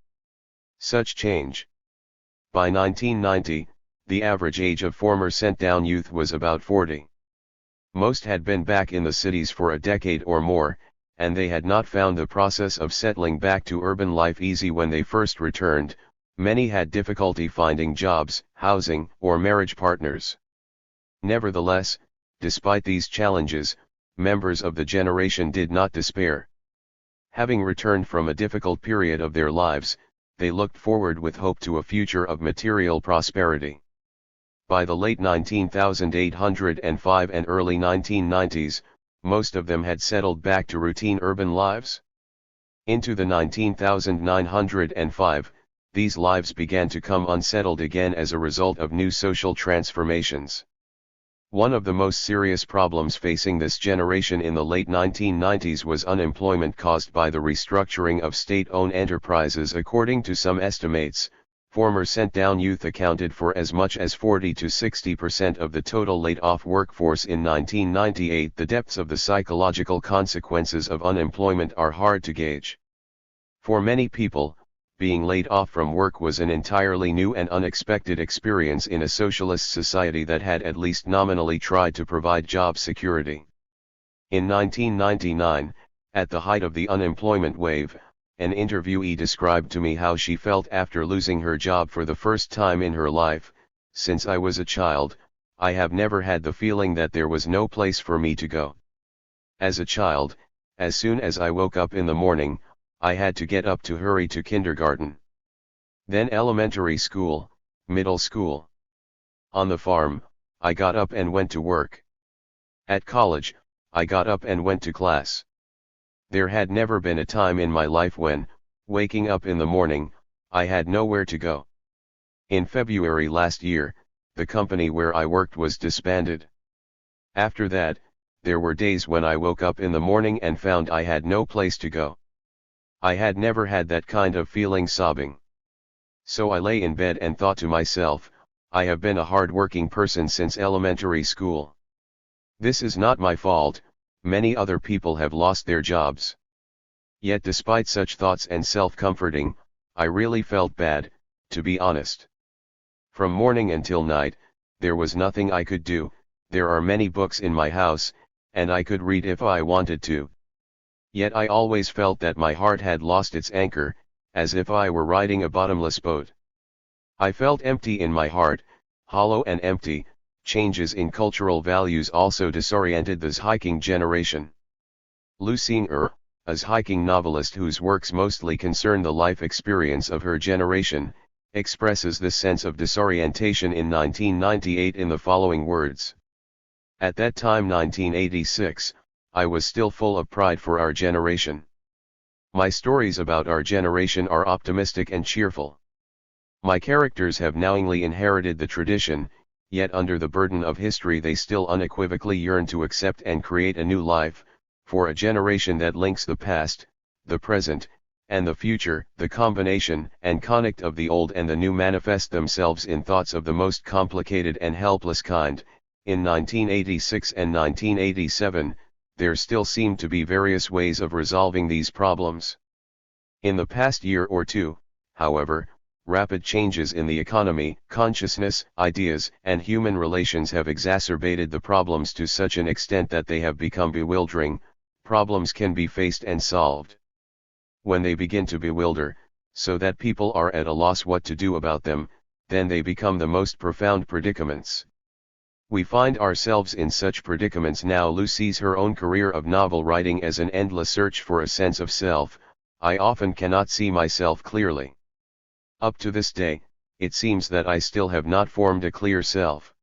such change. By 1990, the average age of former sent-down youth was about 40. Most had been back in the cities for a decade or more, and they had not found the process of settling back to urban life easy when they first returned. Many had difficulty finding jobs, housing, or marriage partners. Nevertheless, despite these challenges, members of the generation did not despair. Having returned from a difficult period of their lives, they looked forward with hope to a future of material prosperity. By the late 1805 and early 1990s, most of them had settled back to routine urban lives. Into the 1905, these lives began to come unsettled again as a result of new social transformations. One of the most serious problems facing this generation in the late 1990s was unemployment caused by the restructuring of state-owned enterprises. According to some estimates, former sent-down youth accounted for as much as 40 to 60% of the total laid-off workforce in 1998. The depths of the psychological consequences of unemployment are hard to gauge. For many people, being laid off from work was an entirely new and unexpected experience in a socialist society that had at least nominally tried to provide job security. In 1999, at the height of the unemployment wave, an interviewee described to me how she felt after losing her job for the first time in her life. Since I was a child, I have never had the feeling that there was no place for me to go. As a child, as soon as I woke up in the morning, I had to get up to hurry to kindergarten. Then elementary school, middle school. On the farm, I got up and went to work. At college, I got up and went to class. There had never been a time in my life when, waking up in the morning, I had nowhere to go. In February last year, the company where I worked was disbanded. After that, there were days when I woke up in the morning and found I had no place to go. I had never had that kind of feeling. Sobbing. So I lay in bed and thought to myself, I have been a hard-working person since elementary school. This is not my fault, many other people have lost their jobs. Yet despite such thoughts and self-comforting, I really felt bad, to be honest. From morning until night, there was nothing I could do. There are many books in my house, and I could read if I wanted to. Yet I always felt that my heart had lost its anchor, as if I were riding a bottomless boat. I felt empty in my heart, hollow and empty, Changes in cultural values also disoriented the hiking generation. Lu Xing a hiking novelist whose works mostly concern the life experience of her generation, expresses this sense of disorientation in 1998 in the following words. At that time 1986, I was still full of pride for our generation. My stories about our generation are optimistic and cheerful. My characters have knowingly inherited the tradition, yet under the burden of history they still unequivocally yearn to accept and create a new life, for a generation that links the past, the present, and the future. The combination and connect of the old and the new manifest themselves in thoughts of the most complicated and helpless kind. In 1986 and 1987, there still seemed to be various ways of resolving these problems. In the past year or two, however, rapid changes in the economy, consciousness, ideas, and human relations have exacerbated the problems to such an extent that they have become bewildering. Problems can be faced and solved. When they begin to bewilder, so that people are at a loss what to do about them, then they become the most profound predicaments. We find ourselves in such predicaments now. Lu sees her own career of novel writing as an endless search for a sense of self. I often cannot see myself clearly. Up to this day, it seems that I still have not formed a clear self.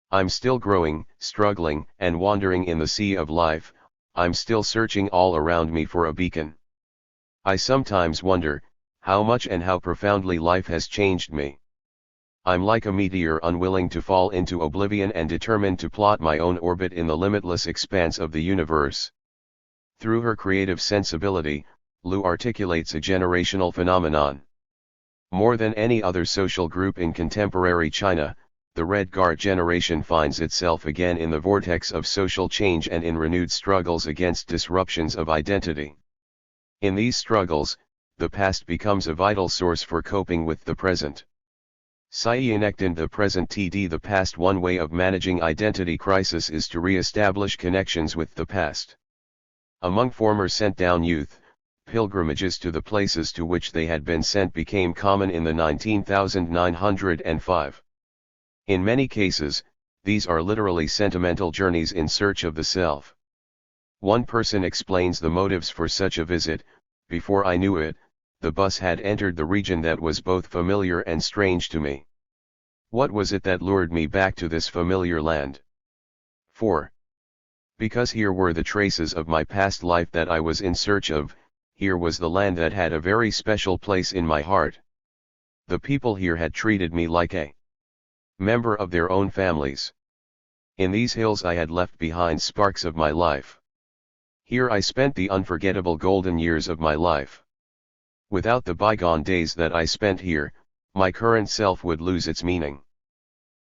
I'm still growing, struggling, and wandering in the sea of life. I'm still searching all around me for a beacon. I sometimes wonder, how much and how profoundly life has changed me. I'm like a meteor unwilling to fall into oblivion and determined to plot my own orbit in the limitless expanse of the universe. Through her creative sensibility, Lu articulates a generational phenomenon. More than any other social group in contemporary China, the Red Guard generation finds itself again in the vortex of social change and in renewed struggles against disruptions of identity. In these struggles, the past becomes a vital source for coping with the present. Connecting the present to the past. One way of managing identity crisis is to re-establish connections with the past. Among former sent-down youth, pilgrimages to the places to which they had been sent became common in the 19,905. In many cases, these are literally sentimental journeys in search of the self. One person explains the motives for such a visit. Before I knew it, the bus had entered the region that was both familiar and strange to me. What was it that lured me back to this familiar land? 4. Because here were the traces of my past life that I was in search of. Here was the land that had a very special place in my heart. The people here had treated me like a member of their own families. In these hills I had left behind sparks of my life. Here I spent the unforgettable golden years of my life. Without the bygone days that I spent here, my current self would lose its meaning.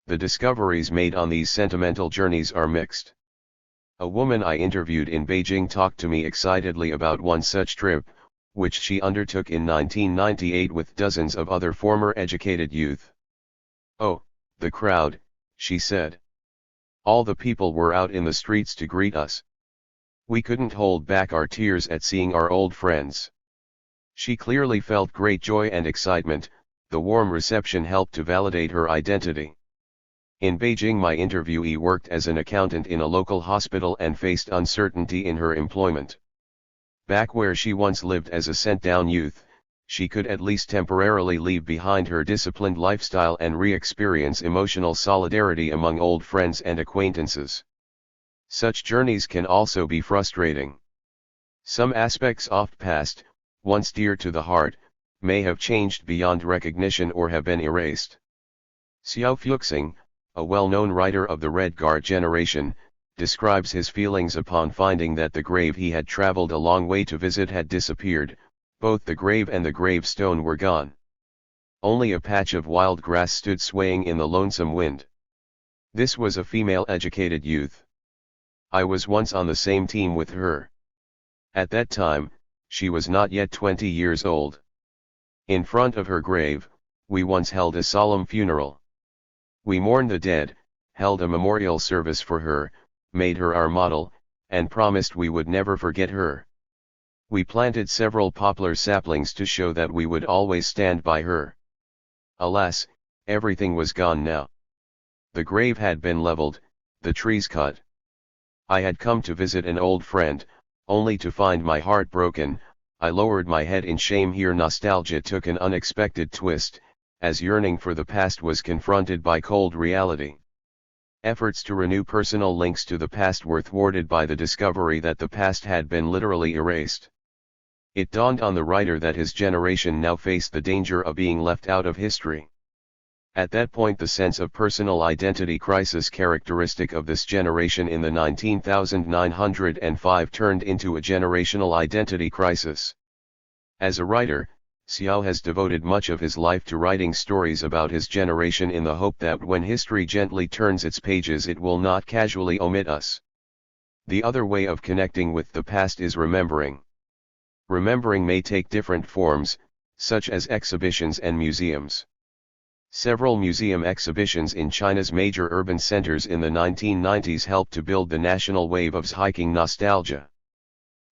The discoveries made on these sentimental journeys are mixed. A woman I interviewed in Beijing talked to me excitedly about one such trip, which she undertook in 1998 with dozens of other former educated youth. "Oh, the crowd," she said. "All the people were out in the streets to greet us. We couldn't hold back our tears at seeing our old friends." She clearly felt great joy and excitement. The warm reception helped to validate her identity. In Beijing, my interviewee worked as an accountant in a local hospital and faced uncertainty in her employment. Back where she once lived as a sent-down youth, she could at least temporarily leave behind her disciplined lifestyle and re-experience emotional solidarity among old friends and acquaintances. Such journeys can also be frustrating. Some aspects of past, once dear to the heart, may have changed beyond recognition or have been erased. Xiao Fuxing, a well-known writer of the Red Guard generation, describes his feelings upon finding that the grave he had traveled a long way to visit had disappeared. Both the grave and the gravestone were gone. Only a patch of wild grass stood swaying in the lonesome wind. This was a female educated youth. I was once on the same team with her. At that time, she was not yet 20 years old. In front of her grave, we once held a solemn funeral. We mourned the dead, held a memorial service for her, made her our model, and promised we would never forget her. We planted several poplar saplings to show that we would always stand by her. Alas, everything was gone now. The grave had been leveled, the trees cut. I had come to visit an old friend, only to find my heart broken. I lowered my head in shame. Here nostalgia took an unexpected twist, as yearning for the past was confronted by cold reality. Efforts to renew personal links to the past were thwarted by the discovery that the past had been literally erased. It dawned on the writer that his generation now faced the danger of being left out of history. At that point, the sense of personal identity crisis characteristic of this generation in the 19,905 turned into a generational identity crisis. As a writer, Xiao has devoted much of his life to writing stories about his generation in the hope that when history gently turns its pages it will not casually omit us. The other way of connecting with the past is remembering. Remembering may take different forms, such as exhibitions and museums. Several museum exhibitions in China's major urban centers in the 1990s helped to build the national wave of hiking nostalgia.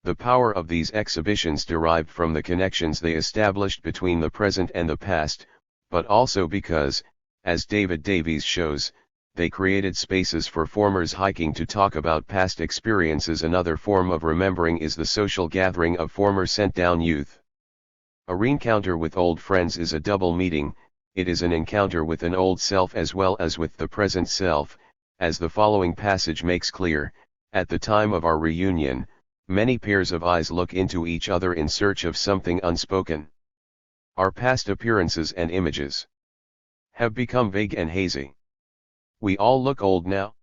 The power of these exhibitions derived from the connections they established between the present and the past, but also because, as David Davies shows, they created spaces for formers hiking to talk about past experiences. Another form of remembering is the social gathering of former sent-down youth. A reencounter with old friends is a double meeting. It is an encounter with an old self as well as with the present self, as the following passage makes clear. At the time of our reunion, many pairs of eyes look into each other in search of something unspoken. Our past appearances and images have become vague and hazy. We all look old now.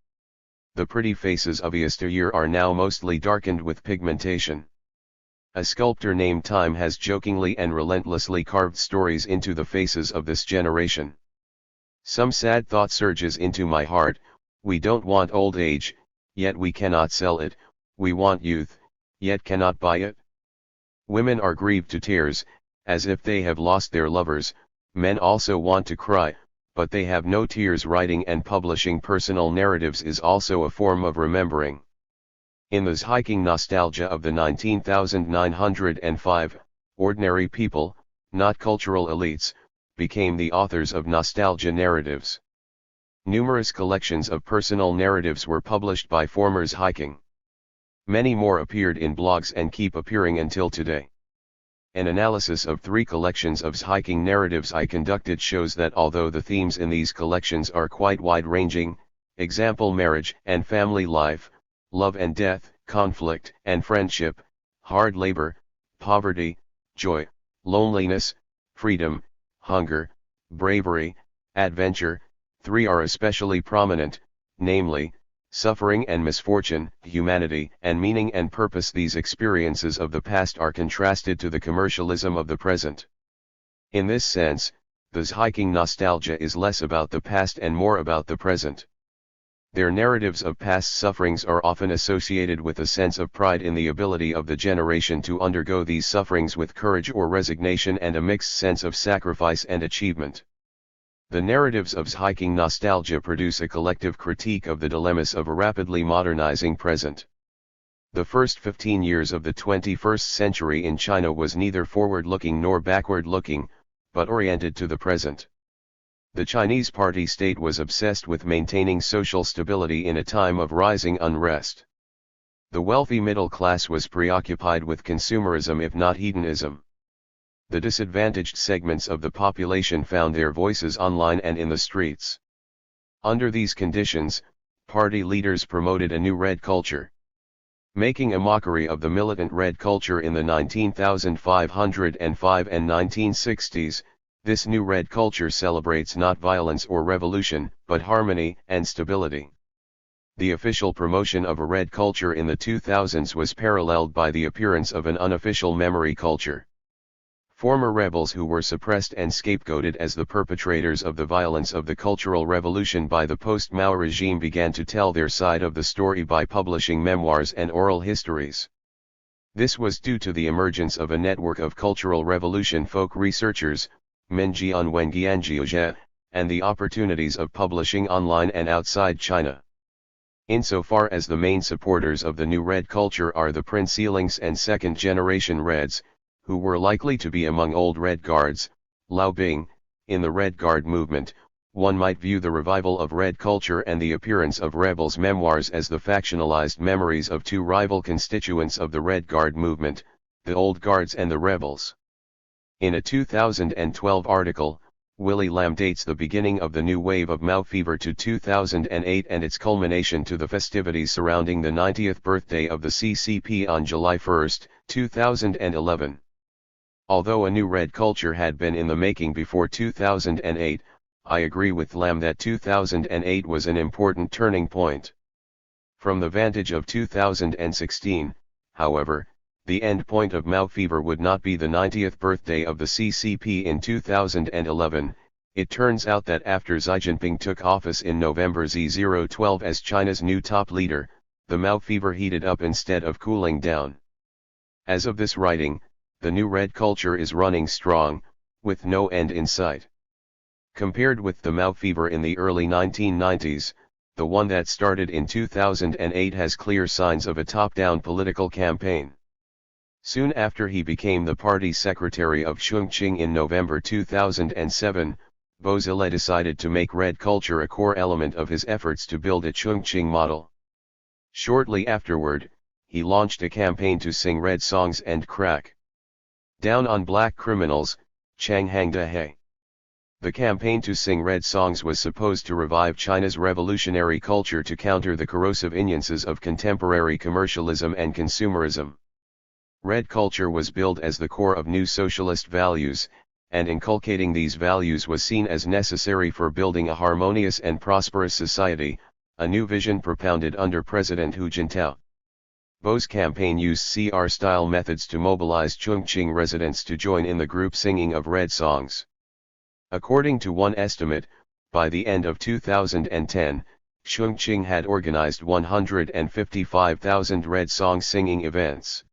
The pretty faces of yesteryear are now mostly darkened with pigmentation. A sculptor named Time has jokingly and relentlessly carved stories into the faces of this generation. Some sad thought surges into my heart. We don't want old age, yet we cannot sell it. We want youth, yet cannot buy it. Women are grieved to tears, as if they have lost their lovers. Men also want to cry, but they have no tears. Writing and publishing personal narratives is also a form of remembering. In the hiking nostalgia of the 19,905, ordinary people, not cultural elites, became the authors of nostalgia narratives. Numerous collections of personal narratives were published by formers hiking. Many more appeared in blogs and keep appearing until today. An analysis of 3 collections of hiking narratives I conducted shows that although the themes in these collections are quite wide-ranging, example marriage and family life, love and death, conflict and friendship, hard labor, poverty, joy, loneliness, freedom, hunger, bravery, adventure, 3 are especially prominent, namely, suffering and misfortune, humanity and meaning and purpose. These experiences of the past are contrasted to the commercialism of the present. In this sense, the hiking nostalgia is less about the past and more about the present. Their narratives of past sufferings are often associated with a sense of pride in the ability of the generation to undergo these sufferings with courage or resignation and a mixed sense of sacrifice and achievement. The narratives of hiking nostalgia produce a collective critique of the dilemmas of a rapidly modernizing present. The first 15 years of the 21st century in China was neither forward-looking nor backward-looking, but oriented to the present. The Chinese party state was obsessed with maintaining social stability in a time of rising unrest. The wealthy middle class was preoccupied with consumerism if not hedonism. The disadvantaged segments of the population found their voices online and in the streets. Under these conditions, party leaders promoted a new red culture. Making a mockery of the militant red culture in the 19,505 and 1960s, this new red culture celebrates not violence or revolution, but harmony and stability. The official promotion of a red culture in the 2000s was paralleled by the appearance of an unofficial memory culture. Former rebels who were suppressed and scapegoated as the perpetrators of the violence of the Cultural Revolution by the post-Mao regime began to tell their side of the story by publishing memoirs and oral histories. This was due to the emergence of a network of Cultural Revolution folk researchers, Menjian Wengianjiuzhe, and the opportunities of publishing online and outside China. Insofar as the main supporters of the new red culture are the Princelings and second-generation Reds, who were likely to be among old Red Guards, Lao Bing, in the Red Guard movement, one might view the revival of red culture and the appearance of rebels' memoirs as the factionalized memories of two rival constituents of the Red Guard movement, the Old Guards and the rebels. In a 2012 article, Willie Lam dates the beginning of the new wave of Mao fever to 2008 and its culmination to the festivities surrounding the 90th birthday of the CCP on July 1, 2011. Although a new red culture had been in the making before 2008, I agree with Lam that 2008 was an important turning point. From the vantage of 2016, however, the end point of Mao fever would not be the 90th birthday of the CCP in 2011, it turns out that after Xi Jinping took office in November 2012 as China's new top leader, the Mao fever heated up instead of cooling down. As of this writing, the new red culture is running strong, with no end in sight. Compared with the Mao fever in the early 1990s, the one that started in 2008 has clear signs of a top-down political campaign. Soon after he became the party secretary of Chongqing in November 2007, Bo Xilai decided to make red culture a core element of his efforts to build a Chongqing model. Shortly afterward, he launched a campaign to sing red songs and crack down on black criminals, Chang Hang Da He. The campaign to sing red songs was supposed to revive China's revolutionary culture to counter the corrosive influences of contemporary commercialism and consumerism. Red culture was billed as the core of new socialist values, and inculcating these values was seen as necessary for building a harmonious and prosperous society, a new vision propounded under President Hu Jintao. Bo's campaign used CR-style methods to mobilize Chongqing residents to join in the group singing of red songs. According to one estimate, by the end of 2010, Chongqing had organized 155,000 red song singing events.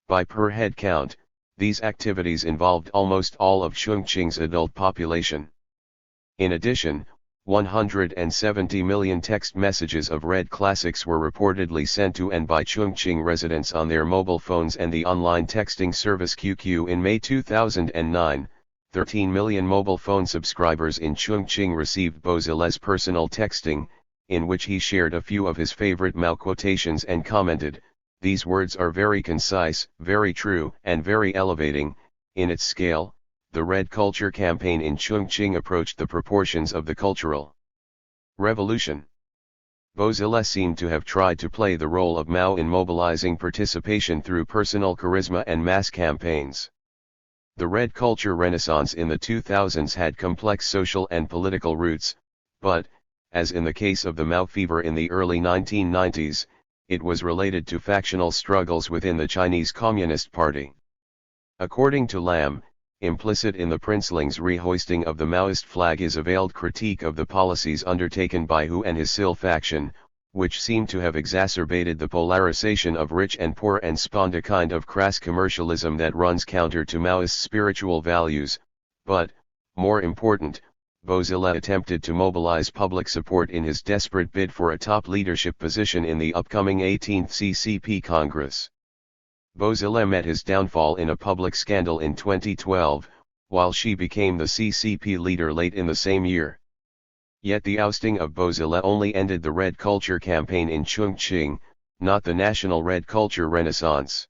By per head count, these activities involved almost all of Chongqing's adult population. In addition, 170 million text messages of red classics were reportedly sent to and by Chongqing residents on their mobile phones and the online texting service QQ in May 2009. 13 million mobile phone subscribers in Chongqing received Bo Xilai's personal texting, in which he shared a few of his favorite Mao quotations and commented, "These words are very concise, very true, and very elevating." In its scale, the Red Culture campaign in Chongqing approached the proportions of the Cultural Revolution. Bo Xilai seemed to have tried to play the role of Mao in mobilizing participation through personal charisma and mass campaigns. The Red Culture renaissance in the 2000s had complex social and political roots, but, as in the case of the Mao fever in the early 1990s, it was related to factional struggles within the Chinese Communist Party. According to Lam, implicit in the princeling's rehoisting of the Maoist flag is a veiled critique of the policies undertaken by Hu and his Sil faction, which seem to have exacerbated the polarization of rich and poor and spawned a kind of crass commercialism that runs counter to Maoist spiritual values. But, more important, Bo Xilai attempted to mobilize public support in his desperate bid for a top leadership position in the upcoming 18th CCP Congress. Bo Xilai met his downfall in a public scandal in 2012, while she became the CCP leader late in the same year. Yet the ousting of Bo Xilai only ended the Red Culture campaign in Chongqing, not the national Red Culture renaissance.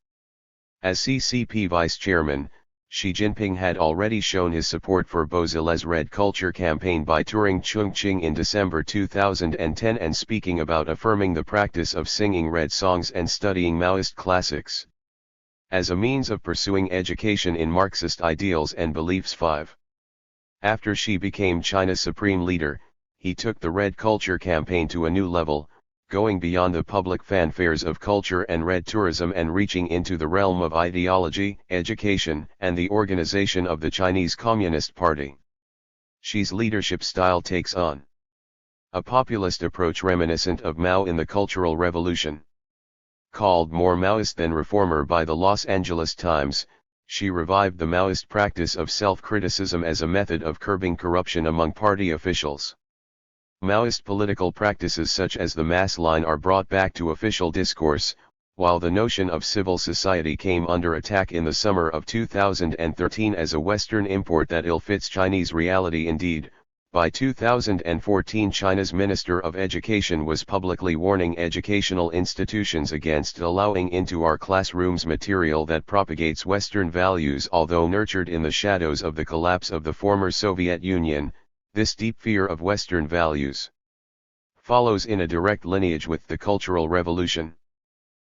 As CCP vice chairman, Xi Jinping had already shown his support for Bo Xilai's Red Culture campaign by touring Chongqing in December 2010 and speaking about affirming the practice of singing red songs and studying Maoist classics as a means of pursuing education in Marxist ideals and beliefs. 5. After Xi became China's supreme leader, he took the Red Culture campaign to a new level, going beyond the public fanfares of culture and red tourism and reaching into the realm of ideology, education, and the organization of the Chinese Communist Party. Xi's leadership style takes on a populist approach reminiscent of Mao in the Cultural Revolution. Called more Maoist than reformer by the Los Angeles Times, Xi revived the Maoist practice of self-criticism as a method of curbing corruption among party officials. Maoist political practices such as the mass line are brought back to official discourse, while the notion of civil society came under attack in the summer of 2013 as a Western import that ill-fits Chinese reality. Indeed, By 2014, China's Minister of Education was publicly warning educational institutions against allowing into our classrooms material that propagates Western values. Although nurtured in the shadows of the collapse of the former Soviet Union, this deep fear of Western values follows in a direct lineage with the Cultural Revolution.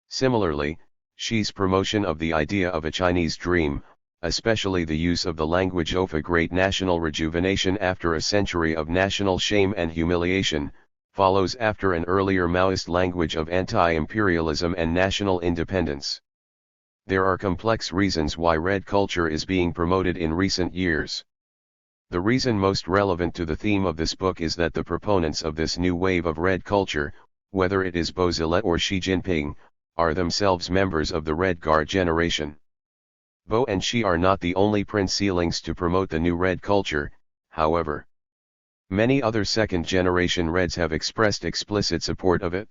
Similarly, Xi's promotion of the idea of a Chinese dream, especially the use of the language of a great national rejuvenation after a century of national shame and humiliation, follows after an earlier Maoist language of anti-imperialism and national independence. There are complex reasons why red culture is being promoted in recent years. The reason most relevant to the theme of this book is that the proponents of this new wave of red culture, whether it is Bauzillet or Xi Jinping, are themselves members of the Red Guard generation. Bo and Xi are not the only Prince Sealings to promote the new red culture, however. Many other second-generation Reds have expressed explicit support of it.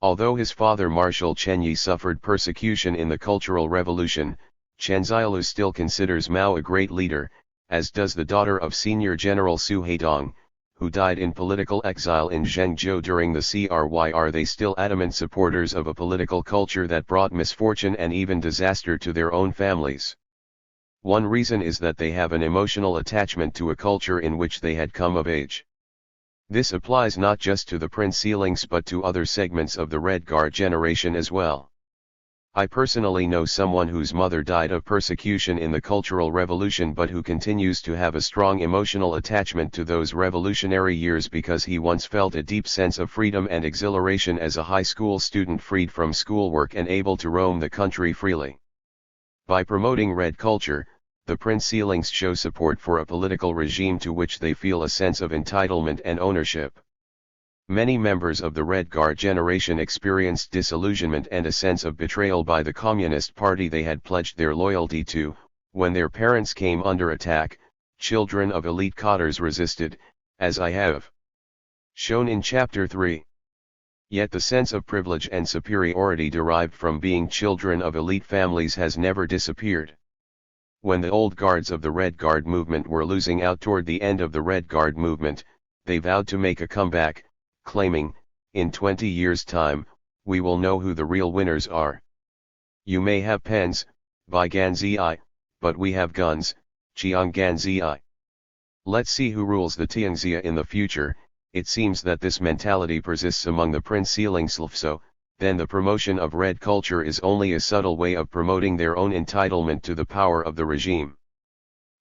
Although his father Marshal Chen Yi suffered persecution in the Cultural Revolution, Chen Xiaolu still considers Mao a great leader, as does the daughter of Senior General Su Haidong, who died in political exile in Zhengzhou during the CRY. Are they still adamant supporters of a political culture that brought misfortune and even disaster to their own families? One reason is that they have an emotional attachment to a culture in which they had come of age. This applies not just to the Prince Sealings but to other segments of the Red Guard generation as well. I personally know someone whose mother died of persecution in the Cultural Revolution but who continues to have a strong emotional attachment to those revolutionary years because he once felt a deep sense of freedom and exhilaration as a high school student, freed from schoolwork and able to roam the country freely. By promoting red culture, the Prince Sealings show support for a political regime to which they feel a sense of entitlement and ownership. Many members of the Red Guard generation experienced disillusionment and a sense of betrayal by the Communist Party they had pledged their loyalty to. When their parents came under attack, children of elite cadres resisted, as I have shown in Chapter 3. Yet the sense of privilege and superiority derived from being children of elite families has never disappeared. When the old guards of the Red Guard movement were losing out toward the end of the Red Guard movement, they vowed to make a comeback, claiming, in 20 years' time, we will know who the real winners are. You may have pens, by Ganzi, but we have guns, Chiang Ganzi. Let's see who rules the Tianxia in the future. It seems that this mentality persists among the Prince Sealings. So, then the promotion of red culture is only a subtle way of promoting their own entitlement to the power of the regime.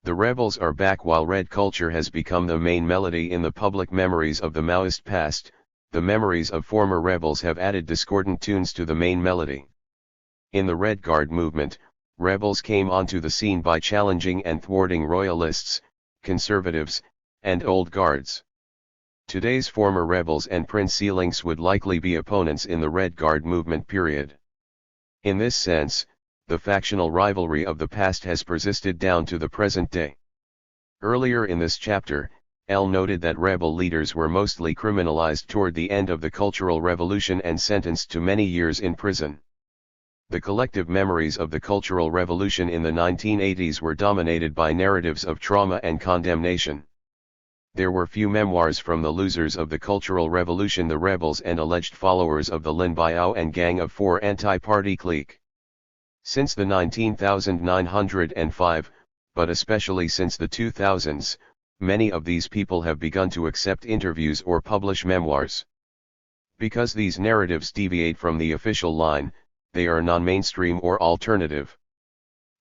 The rebels are back while red culture has become the main melody in the public memories of the Maoist past. The memories of former rebels have added discordant tunes to the main melody. In the Red Guard movement, rebels came onto the scene by challenging and thwarting royalists, conservatives, and old guards. Today's former rebels and Prince Sealings would likely be opponents in the Red Guard movement period. In this sense, the factional rivalry of the past has persisted down to the present day. Earlier in this chapter, L noted that rebel leaders were mostly criminalized toward the end of the Cultural Revolution and sentenced to many years in prison. The collective memories of the Cultural Revolution in the 1980s were dominated by narratives of trauma and condemnation. There were few memoirs from the losers of the Cultural Revolution, the rebels and alleged followers of the Lin Biao and Gang of Four anti-party clique. Since the 1905, but especially since the 2000s, many of these people have begun to accept interviews or publish memoirs. Because these narratives deviate from the official line, they are non-mainstream or alternative.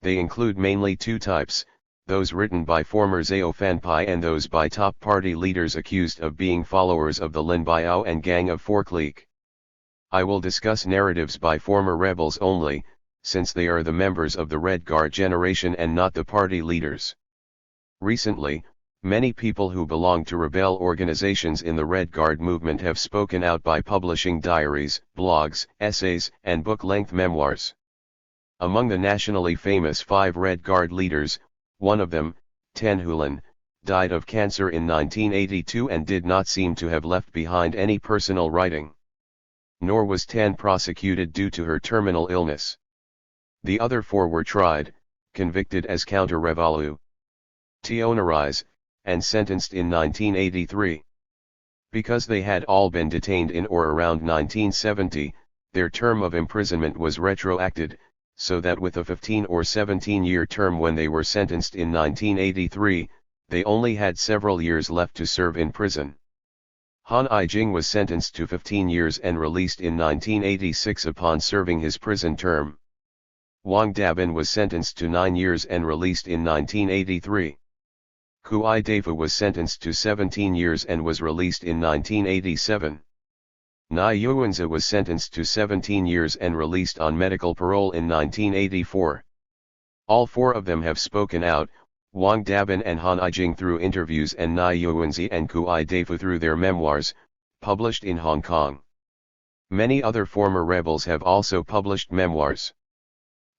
They include mainly two types, those written by former Zhao Fanpai and those by top party leaders accused of being followers of the Lin Biao and Gang of Four clique. I will discuss narratives by former rebels only, since they are the members of the Red Guard generation and not the party leaders. Recently, many people who belong to rebel organizations in the Red Guard movement have spoken out by publishing diaries, blogs, essays, and book-length memoirs. Among the nationally famous 5 Red Guard leaders, one of them, Ten Hulan, died of cancer in 1982 and did not seem to have left behind any personal writing. Nor was Ten prosecuted due to her terminal illness. The other 4 were tried, convicted as counter-revolu, Tionarise, and sentenced in 1983. Because they had all been detained in or around 1970, their term of imprisonment was retroacted, so that with a 15 or 17-year term when they were sentenced in 1983, they only had several years left to serve in prison. Han I-jing was sentenced to 15 years and released in 1986 upon serving his prison term. Wang Dabin was sentenced to 9 years and released in 1983. Kui Dafu was sentenced to 17 years and was released in 1987. Nai Yuanzi was sentenced to 17 years and released on medical parole in 1984. All four of them have spoken out, Wang Dabin and Han I-jing through interviews and Nai Yuanzi and Kui Dafu through their memoirs, published in Hong Kong. Many other former rebels have also published memoirs.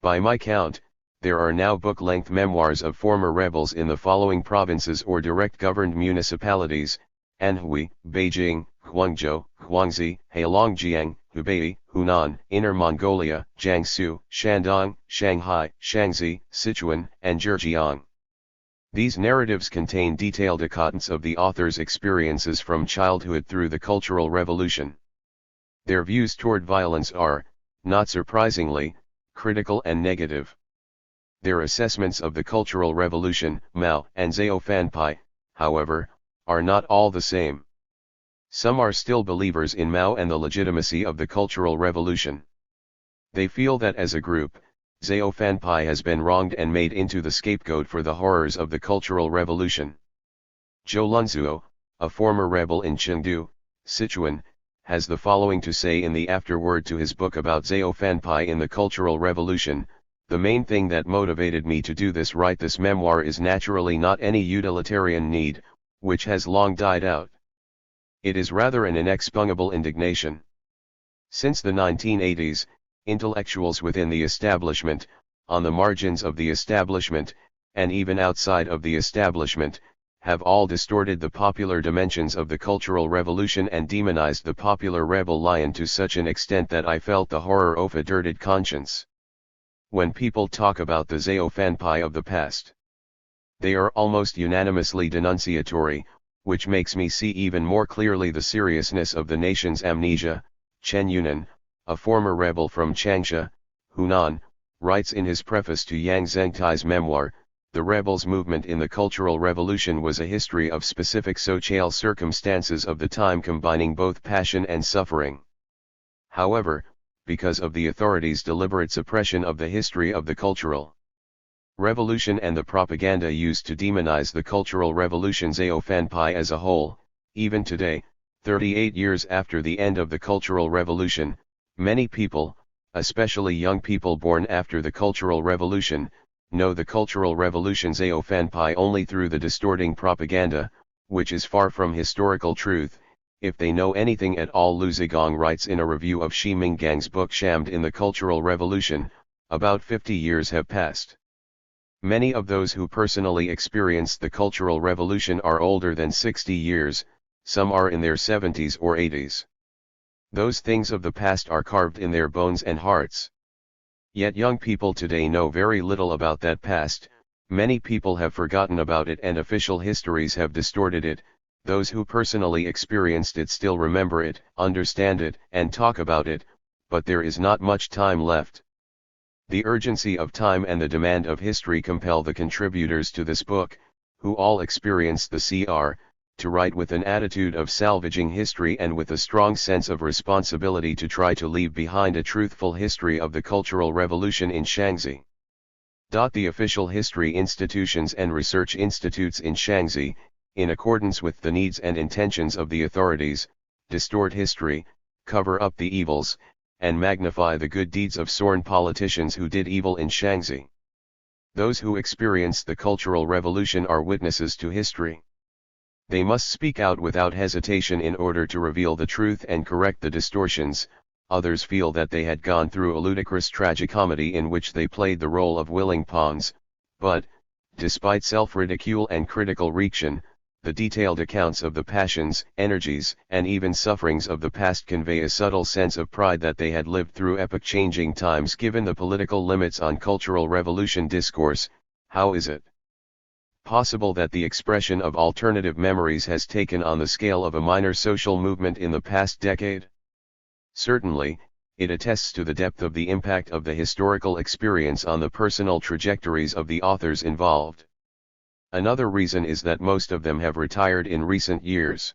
By my count, there are now book-length memoirs of former rebels in the following provinces or direct-governed municipalities: Anhui, Beijing, Guangzhou, Guangxi, Heilongjiang, Hubei, Hunan, Inner Mongolia, Jiangsu, Shandong, Shanghai, Shaanxi, Sichuan, and Zhejiang. These narratives contain detailed accounts of the author's experiences from childhood through the Cultural Revolution. Their views toward violence are, not surprisingly, critical and negative. Their assessments of the Cultural Revolution, Mao and Zhao Fanpai, however, are not all the same. Some are still believers in Mao and the legitimacy of the Cultural Revolution. They feel that as a group, Zhao Fanpai has been wronged and made into the scapegoat for the horrors of the Cultural Revolution. Zhou Lunzuo, a former rebel in Chengdu, Sichuan, has the following to say in the afterword to his book about Zhao Fanpai in the Cultural Revolution: "The main thing that motivated me to write this memoir is naturally not any utilitarian need, which has long died out. It is rather an inexpugnable indignation. Since the 1980s, intellectuals within the establishment, on the margins of the establishment, and even outside of the establishment, have all distorted the popular dimensions of the Cultural Revolution and demonized the popular rebel lion to such an extent that I felt the horror of a dirted conscience. When people talk about the Zhao Fanpai of the past, they are almost unanimously denunciatory, which makes me see even more clearly the seriousness of the nation's amnesia." Chen Yunan, a former rebel from Changsha, Hunan, writes in his preface to Yang Zhengtai's memoir, "The rebels' movement in the Cultural Revolution was a history of specific social circumstances of the time combining both passion and suffering. However, because of the authorities' deliberate suppression of the history of the Cultural Revolution and the propaganda used to demonize the Cultural Revolution Zhao Fanpai as a whole, even today, 38 years after the end of the Cultural Revolution, many people, especially young people born after the Cultural Revolution, know the Cultural Revolution Zhao Fanpai only through the distorting propaganda, which is far from historical truth, if they know anything at all." Lu Zigong writes in a review of Xi Minggang's book Shammed in the Cultural Revolution, "About 50 years have passed. Many of those who personally experienced the Cultural Revolution are older than 60 years, some are in their 70s or 80s. Those things of the past are carved in their bones and hearts. Yet young people today know very little about that past, many people have forgotten about it and official histories have distorted it. Those who personally experienced it still remember it, understand it, and talk about it, but there is not much time left. The urgency of time and the demand of history compel the contributors to this book, who all experienced the CR, to write with an attitude of salvaging history and with a strong sense of responsibility to try to leave behind a truthful history of the Cultural Revolution in Shaanxi. The official history institutions and research institutes in Shaanxi, in accordance with the needs and intentions of the authorities, distort history, cover up the evils, and magnify the good deeds of sworn politicians who did evil in Shaanxi. Those who experienced the Cultural Revolution are witnesses to history. They must speak out without hesitation in order to reveal the truth and correct the distortions." Others feel that they had gone through a ludicrous tragicomedy in which they played the role of willing pawns, but, despite self-ridicule and critical reaction, the detailed accounts of the passions, energies, and even sufferings of the past convey a subtle sense of pride that they had lived through epoch-changing times given the political limits on Cultural Revolution discourse. How is it Possible that the expression of alternative memories has taken on the scale of a minor social movement in the past decade? Certainly, it attests to the depth of the impact of the historical experience on the personal trajectories of the authors involved. Another reason is that most of them have retired in recent years.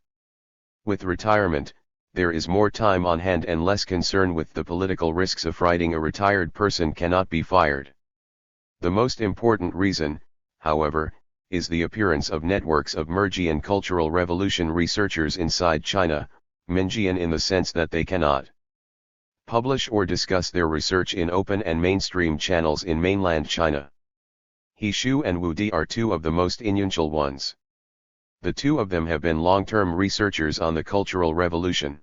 With retirement, there is more time on hand and less concern with the political risks of writing. A retired person cannot be fired. The most important reason, however, is the appearance of networks of Mergian Cultural Revolution researchers inside China, Minjian in the sense that they cannot publish or discuss their research in open and mainstream channels in mainland China. He Shu and Wu Di are two of the most influential ones. The two of them have been long-term researchers on the Cultural Revolution.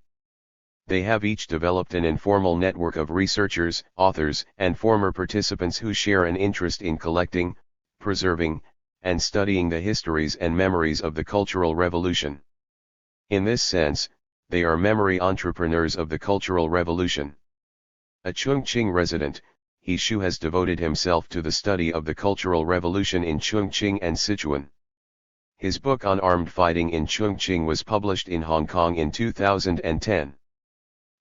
They have each developed an informal network of researchers, authors, and former participants who share an interest in collecting, preserving, and studying the histories and memories of the Cultural Revolution. In this sense, they are memory entrepreneurs of the Cultural Revolution. A Chongqing resident, He Shu has devoted himself to the study of the Cultural Revolution in Chongqing and Sichuan. His book on armed fighting in Chongqing was published in Hong Kong in 2010.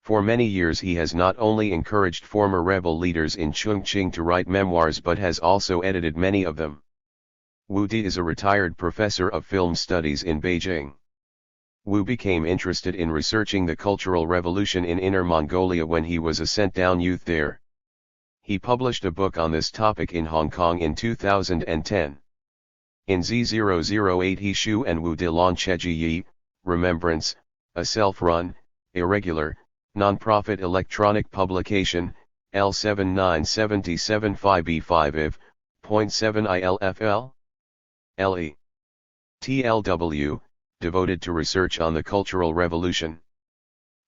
For many years he has not only encouraged former rebel leaders in Chongqing to write memoirs but has also edited many of them. Wu Di is a retired professor of film studies in Beijing. Wu became interested in researching the Cultural Revolution in Inner Mongolia when he was a sent-down youth there. He published a book on this topic in Hong Kong in 2010. In Z008 He Shu and Wu Di launch Yi, Remembrance, a self-run, irregular, non-profit electronic publication, L7977-5B5 IV.7 ILFL? LE. TLW, devoted to research on the Cultural Revolution.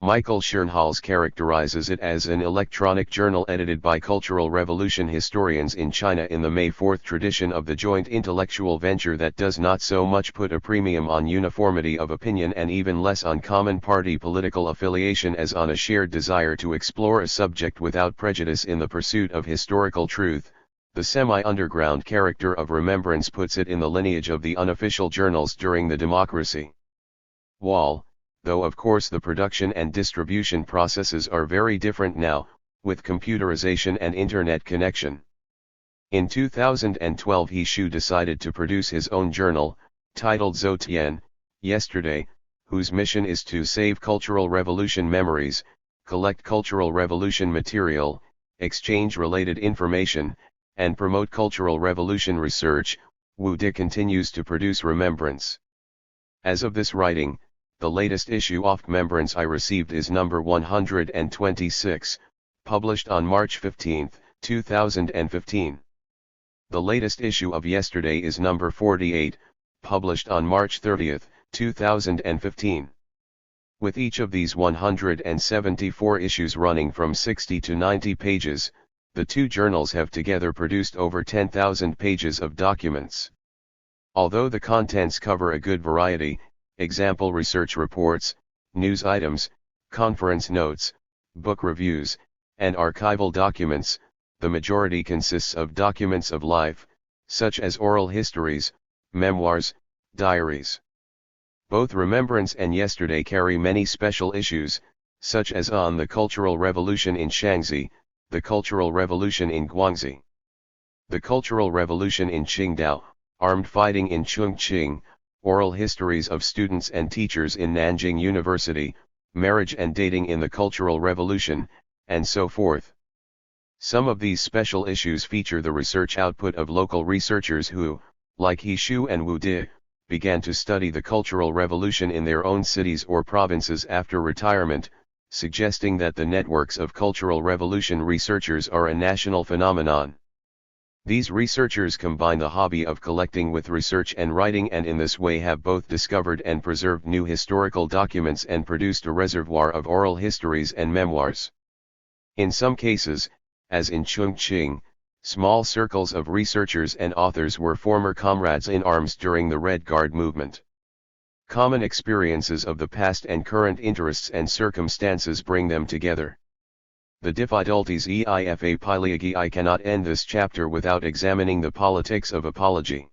Michael Schoenhals characterizes it as an electronic journal edited by Cultural Revolution historians in China in the May 4th tradition of the joint intellectual venture that does not so much put a premium on uniformity of opinion and even less on common party political affiliation as on a shared desire to explore a subject without prejudice in the pursuit of historical truth. The semi-underground character of Remembrance puts it in the lineage of the unofficial journals during the democracy wall, though of course the production and distribution processes are very different now, with computerization and internet connection. In 2012 He Shu decided to produce his own journal, titled Zhoutian, Yesterday, whose mission is to save Cultural Revolution memories, collect Cultural Revolution material, exchange related information, and promote Cultural Revolution research. Wu Di continues to produce Remembrance. As of this writing, the latest issue of Remembrance I received is number 126, published on March 15, 2015. The latest issue of Yesterday is number 48, published on March 30, 2015. With each of these 174 issues running from 60 to 90 pages, the two journals have together produced over 10,000 pages of documents. Although the contents cover a good variety, example research reports, news items, conference notes, book reviews, and archival documents, the majority consists of documents of life, such as oral histories, memoirs, diaries. Both Remembrance and Yesterday carry many special issues, such as on the Cultural Revolution in Shaanxi, the Cultural Revolution in Guangxi, the Cultural Revolution in Qingdao, armed fighting in Chongqing, oral histories of students and teachers in Nanjing University, marriage and dating in the Cultural Revolution, and so forth. Some of these special issues feature the research output of local researchers who, like He Shu and Wu Di, began to study the Cultural Revolution in their own cities or provinces after retirement, suggesting that the networks of Cultural Revolution researchers are a national phenomenon. These researchers combine the hobby of collecting with research and writing, and in this way have both discovered and preserved new historical documents and produced a reservoir of oral histories and memoirs. In some cases, as in Chongqing, small circles of researchers and authors were former comrades in arms during the Red Guard movement. Common experiences of the past and current interests and circumstances bring them together. The difficulties EIFA Piliagi I cannot end this chapter without examining the politics of apology.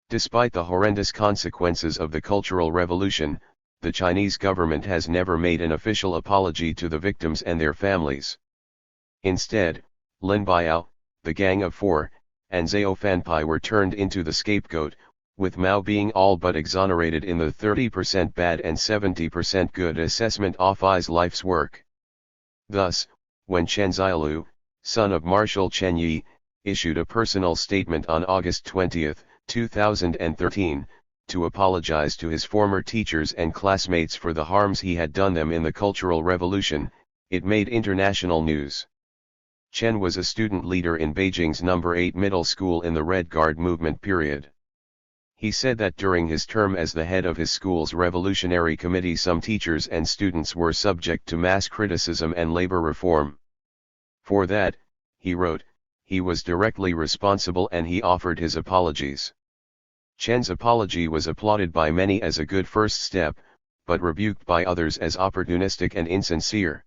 Despite the horrendous consequences of the Cultural Revolution, the Chinese government has never made an official apology to the victims and their families. Instead, Lin Biao, the Gang of Four, and Zhao Fanpai were turned into the scapegoat, with Mao being all but exonerated in the 30% bad and 70% good assessment of his life's work. Thus, when Chen Zilu, son of Marshal Chen Yi, issued a personal statement on August 20, 2013, to apologize to his former teachers and classmates for the harms he had done them in the Cultural Revolution, it made international news. Chen was a student leader in Beijing's No. 8 middle school in the Red Guard movement period. He said that during his term as the head of his school's revolutionary committee, some teachers and students were subject to mass criticism and labor reform. For that, he wrote, he was directly responsible and he offered his apologies. Chen's apology was applauded by many as a good first step, but rebuked by others as opportunistic and insincere.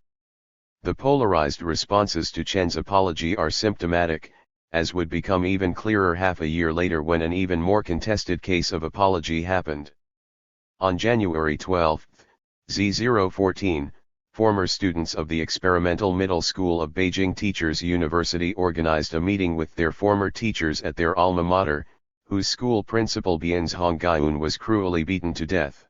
The polarized responses to Chen's apology are symptomatic, as would become even clearer half a year later when an even more contested case of apology happened. On January 12, Z014, former students of the Experimental Middle School of Beijing Teachers University organized a meeting with their former teachers at their alma mater, whose school principal Bian's Honggyun was cruelly beaten to death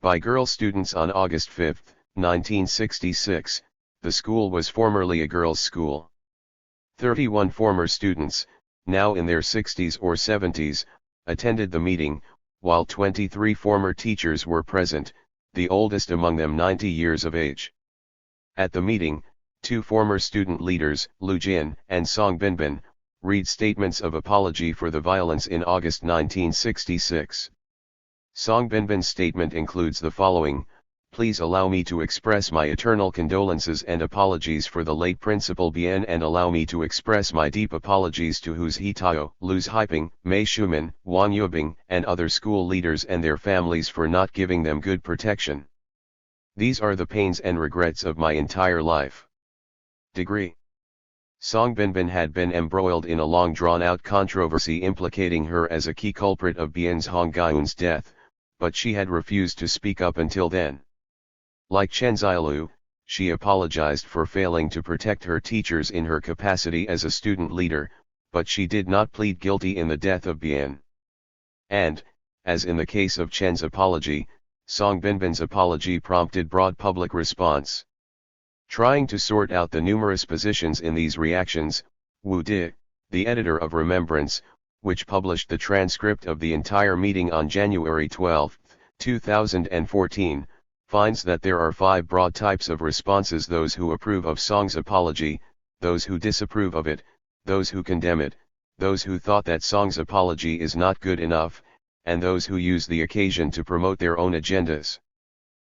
by girl students on August 5, 1966. The school was formerly a girls' school. 31 former students, now in their 60s or 70s, attended the meeting, while 23 former teachers were present, the oldest among them 90 years of age. At the meeting, two former student leaders, Lu Jin and Song Binbin, read statements of apology for the violence in August 1966. Song Binbin's statement includes the following: "Please allow me to express my eternal condolences and apologies for the late Principal Bian, and allow me to express my deep apologies to Hu Zhitao, Lu Zhaiping, Mei Shuman, Wang Yubing, and other school leaders and their families for not giving them good protection. These are the pains and regrets of my entire life." Degree. Song Binbin had been embroiled in a long drawn-out controversy implicating her as a key culprit of Bian's Honggyun's death, but she had refused to speak up until then. Like Chen Zilu, she apologized for failing to protect her teachers in her capacity as a student leader, but she did not plead guilty in the death of Bian. And, as in the case of Chen's apology, Song Binbin's apology prompted broad public response. Trying to sort out the numerous positions in these reactions, Wu Di, the editor of Remembrance, which published the transcript of the entire meeting on January 12, 2014, finds that there are 5 broad types of responses: those who approve of Song's apology, those who disapprove of it, those who condemn it, those who thought that Song's apology is not good enough, and those who use the occasion to promote their own agendas.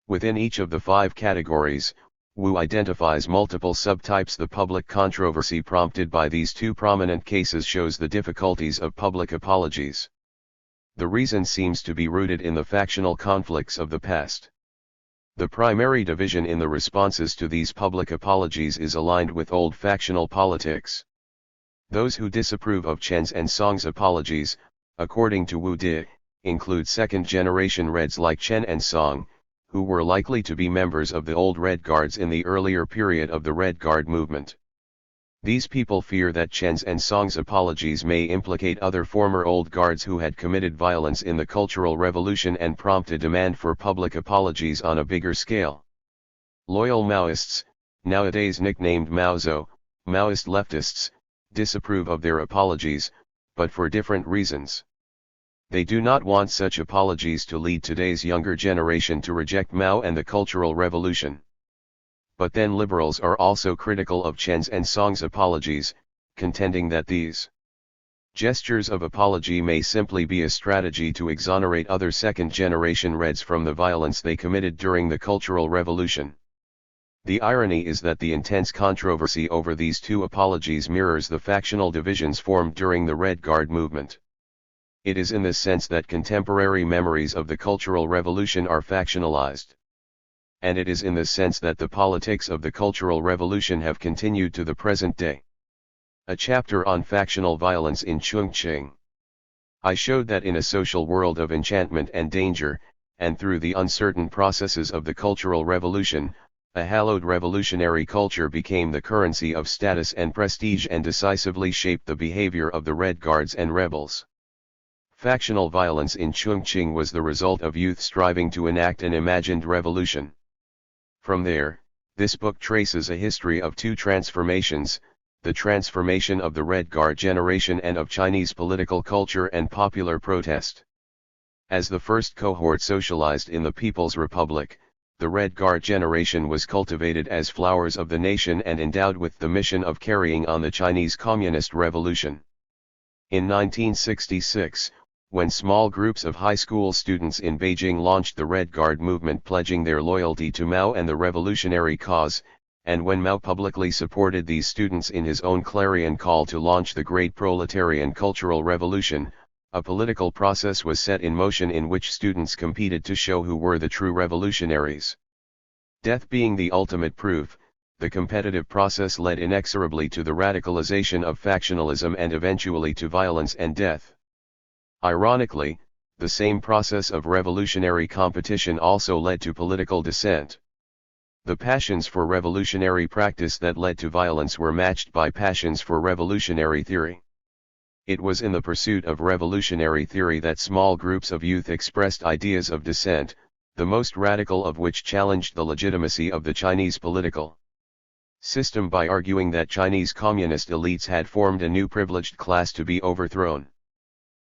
Within each of the 5 categories, Wu identifies multiple subtypes. The public controversy prompted by these 2 prominent cases shows the difficulties of public apologies. The reason seems to be rooted in the factional conflicts of the past. The primary division in the responses to these public apologies is aligned with old factional politics. Those who disapprove of Chen's and Song's apologies, according to Wu Di, include second-generation Reds like Chen and Song, who were likely to be members of the old Red Guards in the earlier period of the Red Guard movement. These people fear that Chen's and Song's apologies may implicate other former old guards who had committed violence in the Cultural Revolution and prompt a demand for public apologies on a bigger scale. Loyal Maoists, nowadays nicknamed Maozo, Maoist leftists, disapprove of their apologies, but for different reasons. They do not want such apologies to lead today's younger generation to reject Mao and the Cultural Revolution. But then liberals are also critical of Chen's and Song's apologies, contending that these gestures of apology may simply be a strategy to exonerate other second-generation Reds from the violence they committed during the Cultural Revolution. The irony is that the intense controversy over these 2 apologies mirrors the factional divisions formed during the Red Guard movement. It is in this sense that contemporary memories of the Cultural Revolution are factionalized. And it is in this sense that the politics of the Cultural Revolution have continued to the present day. A chapter on factional violence in Chongqing. I showed that in a social world of enchantment and danger, and through the uncertain processes of the Cultural Revolution, a hallowed revolutionary culture became the currency of status and prestige and decisively shaped the behavior of the Red Guards and rebels. Factional violence in Chongqing was the result of youth striving to enact an imagined revolution. From there, this book traces a history of two transformations, the transformation of the Red Guard generation and of Chinese political culture and popular protest. As the first cohort socialized in the People's Republic, the Red Guard generation was cultivated as flowers of the nation and endowed with the mission of carrying on the Chinese Communist Revolution. In 1966, when small groups of high school students in Beijing launched the Red Guard movement pledging their loyalty to Mao and the revolutionary cause, and when Mao publicly supported these students in his own clarion call to launch the Great Proletarian Cultural Revolution, a political process was set in motion in which students competed to show who were the true revolutionaries. Death being the ultimate proof, the competitive process led inexorably to the radicalization of factionalism and eventually to violence and death. Ironically, the same process of revolutionary competition also led to political dissent. The passions for revolutionary practice that led to violence were matched by passions for revolutionary theory. It was in the pursuit of revolutionary theory that small groups of youth expressed ideas of dissent, the most radical of which challenged the legitimacy of the Chinese political system by arguing that Chinese communist elites had formed a new privileged class to be overthrown.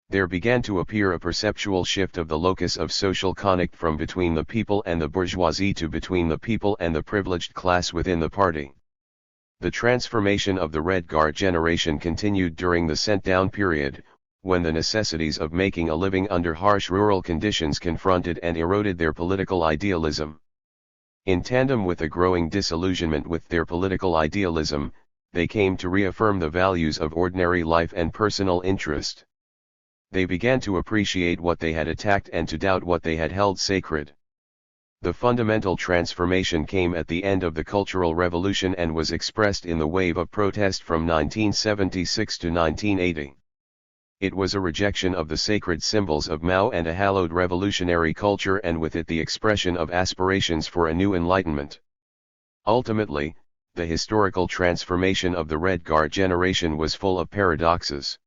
There began to appear a perceptual shift of the locus of social conflict from between the people and the bourgeoisie to between the people and the privileged class within the party. The transformation of the Red Guard generation continued during the sent-down period, when the necessities of making a living under harsh rural conditions confronted and eroded their political idealism. In tandem with a growing disillusionment with their political idealism, they came to reaffirm the values of ordinary life and personal interest. They began to appreciate what they had attacked and to doubt what they had held sacred. The fundamental transformation came at the end of the Cultural Revolution and was expressed in the wave of protest from 1976 to 1980. It was a rejection of the sacred symbols of Mao and a hallowed revolutionary culture, and with it the expression of aspirations for a new enlightenment. Ultimately, the historical transformation of the Red Guard generation was full of paradoxes.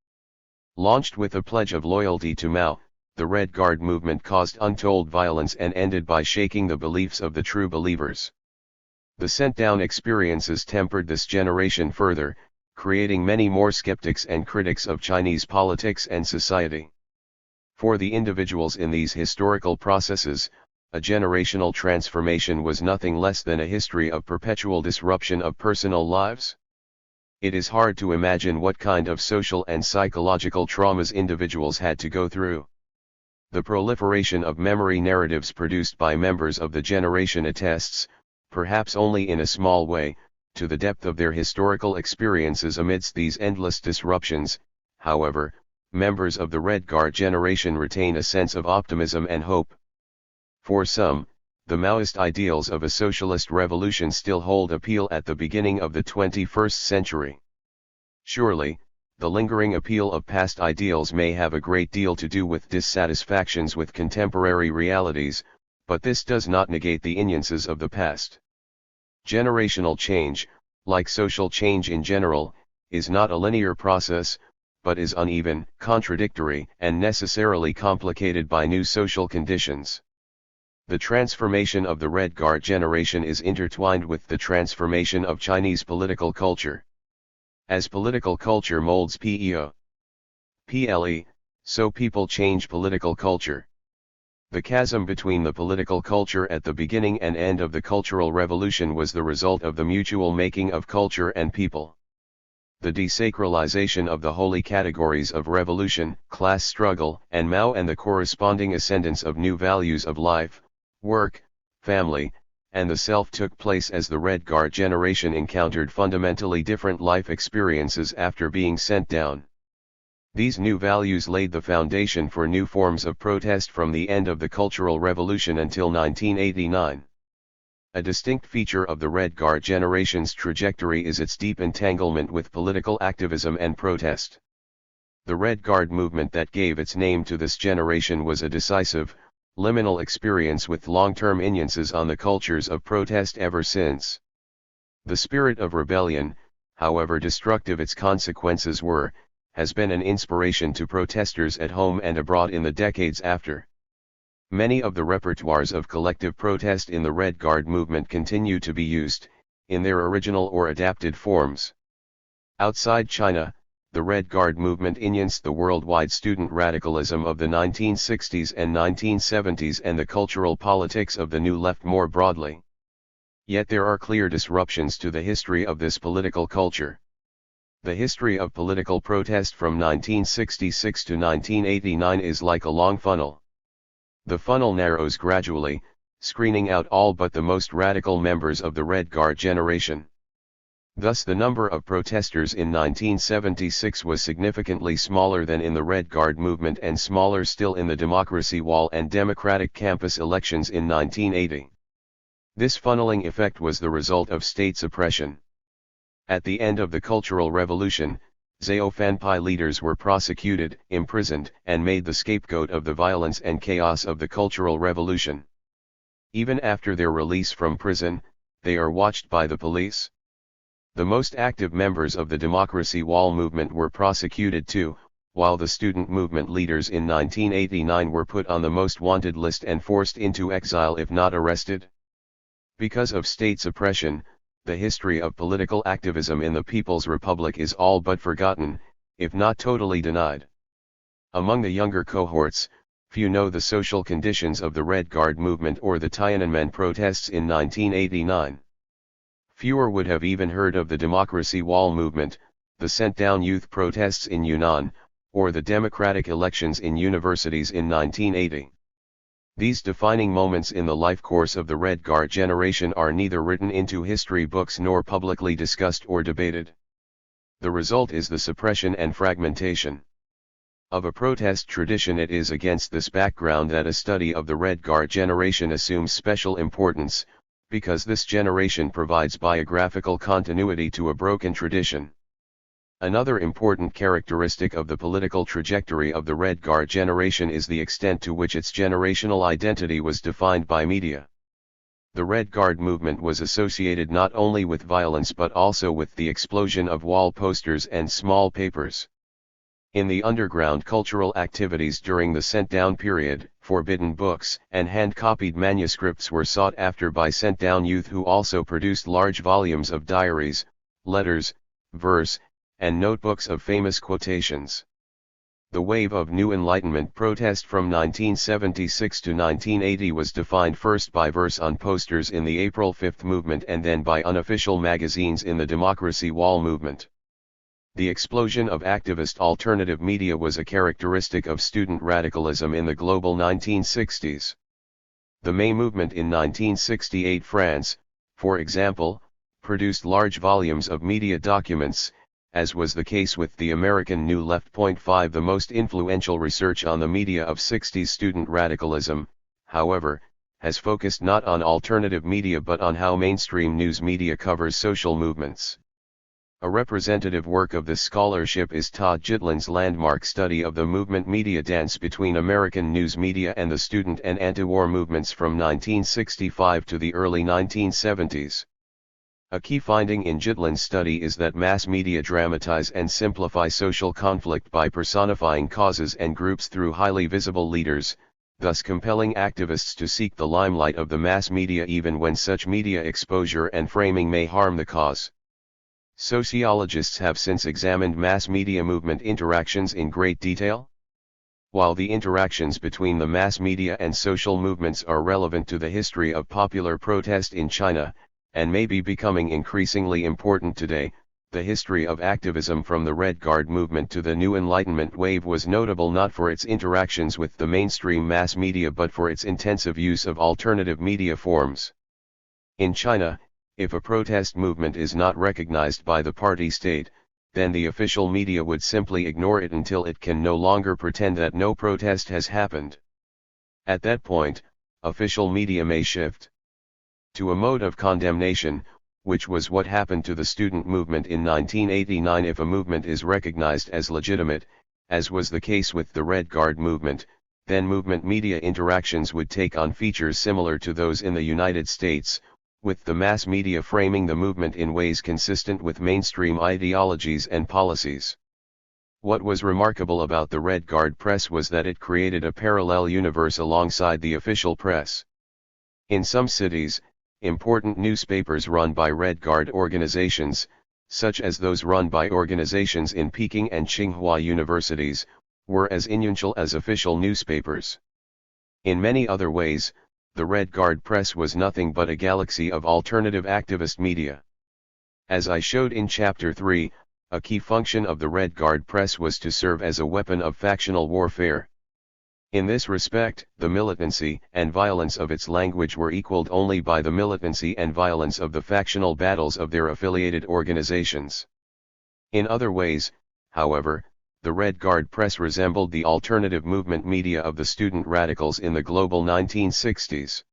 Launched with a pledge of loyalty to Mao, the Red Guard movement caused untold violence and ended by shaking the beliefs of the true believers. The sent-down experiences tempered this generation further, creating many more skeptics and critics of Chinese politics and society. For the individuals in these historical processes, a generational transformation was nothing less than a history of perpetual disruption of personal lives. It is hard to imagine what kind of social and psychological traumas individuals had to go through. The proliferation of memory narratives produced by members of the generation attests, perhaps only in a small way, to the depth of their historical experiences amidst these endless disruptions. However, members of the Red Guard generation retain a sense of optimism and hope. For some, the Maoist ideals of a socialist revolution still hold appeal at the beginning of the 21st century. Surely, the lingering appeal of past ideals may have a great deal to do with dissatisfactions with contemporary realities, but this does not negate the nuances of the past. Generational change, like social change in general, is not a linear process, but is uneven, contradictory, and necessarily complicated by new social conditions. The transformation of the Red Guard generation is intertwined with the transformation of Chinese political culture. As political culture molds PLE, so people change political culture. The chasm between the political culture at the beginning and end of the Cultural Revolution was the result of the mutual making of culture and people. The desacralization of the holy categories of revolution, class struggle, and Mao, and the corresponding ascendance of new values of life, work, family, and the self took place as the Red Guard generation encountered fundamentally different life experiences after being sent down. These new values laid the foundation for new forms of protest from the end of the Cultural Revolution until 1989. A distinct feature of the Red Guard generation's trajectory is its deep entanglement with political activism and protest. The Red Guard movement that gave its name to this generation was a decisive, liminal experience with long-term influences on the cultures of protest ever since. The spirit of rebellion, however destructive its consequences were, has been an inspiration to protesters at home and abroad in the decades after. Many of the repertoires of collective protest in the Red Guard movement continue to be used, in their original or adapted forms. Outside China, the Red Guard movement influenced the worldwide student radicalism of the 1960s and 1970s and the cultural politics of the New Left more broadly. Yet there are clear disruptions to the history of this political culture. The history of political protest from 1966 to 1989 is like a long funnel. The funnel narrows gradually, screening out all but the most radical members of the Red Guard generation. Thus the number of protesters in 1976 was significantly smaller than in the Red Guard movement and smaller still in the Democracy Wall and Democratic Campus elections in 1980. This funneling effect was the result of state suppression. At the end of the Cultural Revolution, Zhao Fanpai leaders were prosecuted, imprisoned, and made the scapegoat of the violence and chaos of the Cultural Revolution. Even after their release from prison, they are watched by the police. The most active members of the Democracy Wall movement were prosecuted too, while the student movement leaders in 1989 were put on the most wanted list and forced into exile if not arrested. Because of state suppression, the history of political activism in the People's Republic is all but forgotten, if not totally denied. Among the younger cohorts, few know the social conditions of the Red Guard movement or the Tiananmen protests in 1989. Fewer would have even heard of the Democracy Wall movement, the sent-down youth protests in Yunnan, or the democratic elections in universities in 1980. These defining moments in the life course of the Red Guard generation are neither written into history books nor publicly discussed or debated. The result is the suppression and fragmentation of a protest tradition. It is against this background that a study of the Red Guard generation assumes special importance, because this generation provides biographical continuity to a broken tradition. Another important characteristic of the political trajectory of the Red Guard generation is the extent to which its generational identity was defined by media. The Red Guard movement was associated not only with violence but also with the explosion of wall posters and small papers. In the underground cultural activities during the sent-down period, forbidden books and hand-copied manuscripts were sought after by sent-down youth who also produced large volumes of diaries, letters, verse, and notebooks of famous quotations. The wave of New Enlightenment protest from 1976 to 1980 was defined first by verse on posters in the April 5 movement and then by unofficial magazines in the Democracy Wall movement. The explosion of activist alternative media was a characteristic of student radicalism in the global 1960s. The May movement in 1968 France, for example, produced large volumes of media documents, as was the case with the American New Left. 5 The most influential research on the media of 60s student radicalism, however, has focused not on alternative media but on how mainstream news media covers social movements. A representative work of this scholarship is Todd Gitlin's landmark study of the movement media dance between American news media and the student and anti-war movements from 1965 to the early 1970s. A key finding in Gitlin's study is that mass media dramatize and simplify social conflict by personifying causes and groups through highly visible leaders, thus compelling activists to seek the limelight of the mass media even when such media exposure and framing may harm the cause. Sociologists have since examined mass media movement interactions in great detail. While the interactions between the mass media and social movements are relevant to the history of popular protest in China, and may be becoming increasingly important today, the history of activism from the Red Guard movement to the New Enlightenment wave was notable not for its interactions with the mainstream mass media but for its intensive use of alternative media forms. In China, if a protest movement is not recognized by the party state, then the official media would simply ignore it until it can no longer pretend that no protest has happened. At that point, official media may shift to a mode of condemnation, which was what happened to the student movement in 1989. If a movement is recognized as legitimate, As was the case with the Red Guard movement, then movement media interactions would take on features similar to those in the United States, with the mass media framing the movement in ways consistent with mainstream ideologies and policies. What was remarkable about the Red Guard press was that it created a parallel universe alongside the official press. In some cities, important newspapers run by Red Guard organizations, such as those run by organizations in Peking and Tsinghua universities, were as influential as official newspapers. In many other ways, the Red Guard press was nothing but a galaxy of alternative activist media. As I showed in Chapter 3, a key function of the Red Guard press was to serve as a weapon of factional warfare. In this respect, the militancy and violence of its language were equaled only by the militancy and violence of the factional battles of their affiliated organizations. In other ways, however, the Red Guard press resembled the alternative movement media of the student radicals in the global 1960s.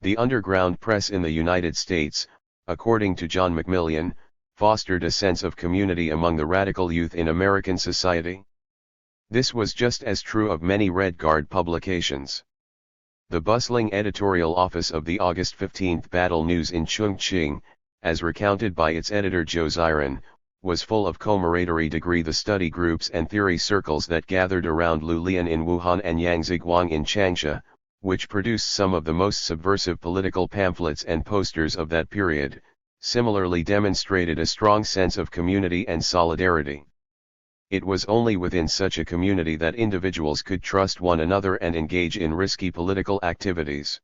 The underground press in the United States, according to John Macmillan, fostered a sense of community among the radical youth in American society. This was just as true of many Red Guard publications. The bustling editorial office of the August 15 Battle News in Chongqing, as recounted by its editor Joe Zirin, was full of camaraderie degree the study groups and theory circles that gathered around Lu Lian in Wuhan and Yang Ziguang in Changsha, which produced some of the most subversive political pamphlets and posters of that period, similarly demonstrated a strong sense of community and solidarity. It was only within such a community that individuals could trust one another and engage in risky political activities.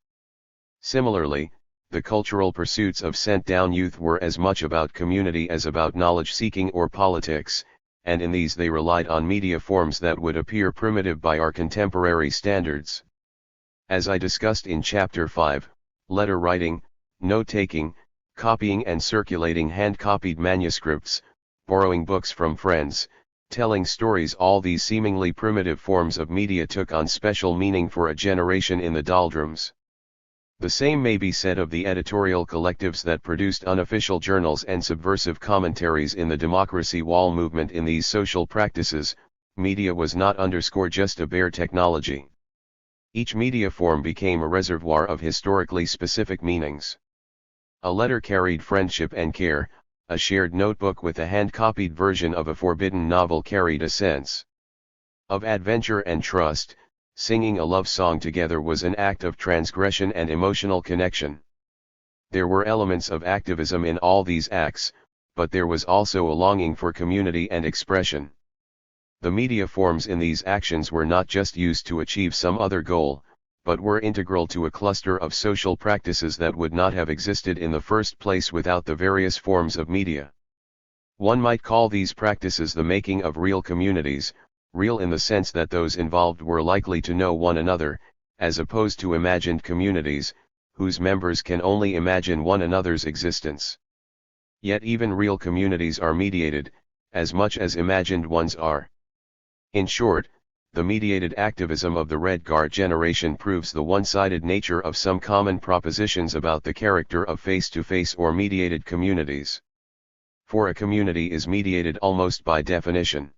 Similarly, the cultural pursuits of sent-down youth were as much about community as about knowledge-seeking or politics, and in these they relied on media forms that would appear primitive by our contemporary standards. As I discussed in Chapter 5, letter writing, note-taking, copying and circulating hand-copied manuscripts, borrowing books from friends, telling stories, all these seemingly primitive forms of media took on special meaning for a generation in the doldrums. The same may be said of the editorial collectives that produced unofficial journals and subversive commentaries in the democracy wall movement. In these social practices, media was not just a bare technology. Each media form became a reservoir of historically specific meanings. A letter carried friendship and care, a shared notebook with a hand-copied version of a forbidden novel carried a sense of adventure and trust. Singing a love song together was an act of transgression and emotional connection. There were elements of activism in all these acts, but there was also a longing for community and expression. The media forms in these actions were not just used to achieve some other goal, but were integral to a cluster of social practices that would not have existed in the first place without the various forms of media. One might call these practices the making of real communities, real in the sense that those involved were likely to know one another, as opposed to imagined communities, whose members can only imagine one another's existence. Yet even real communities are mediated, as much as imagined ones are. In short, the mediated activism of the Red Guard generation proves the one-sided nature of some common propositions about the character of face-to-face or mediated communities. For a community is mediated almost by definition.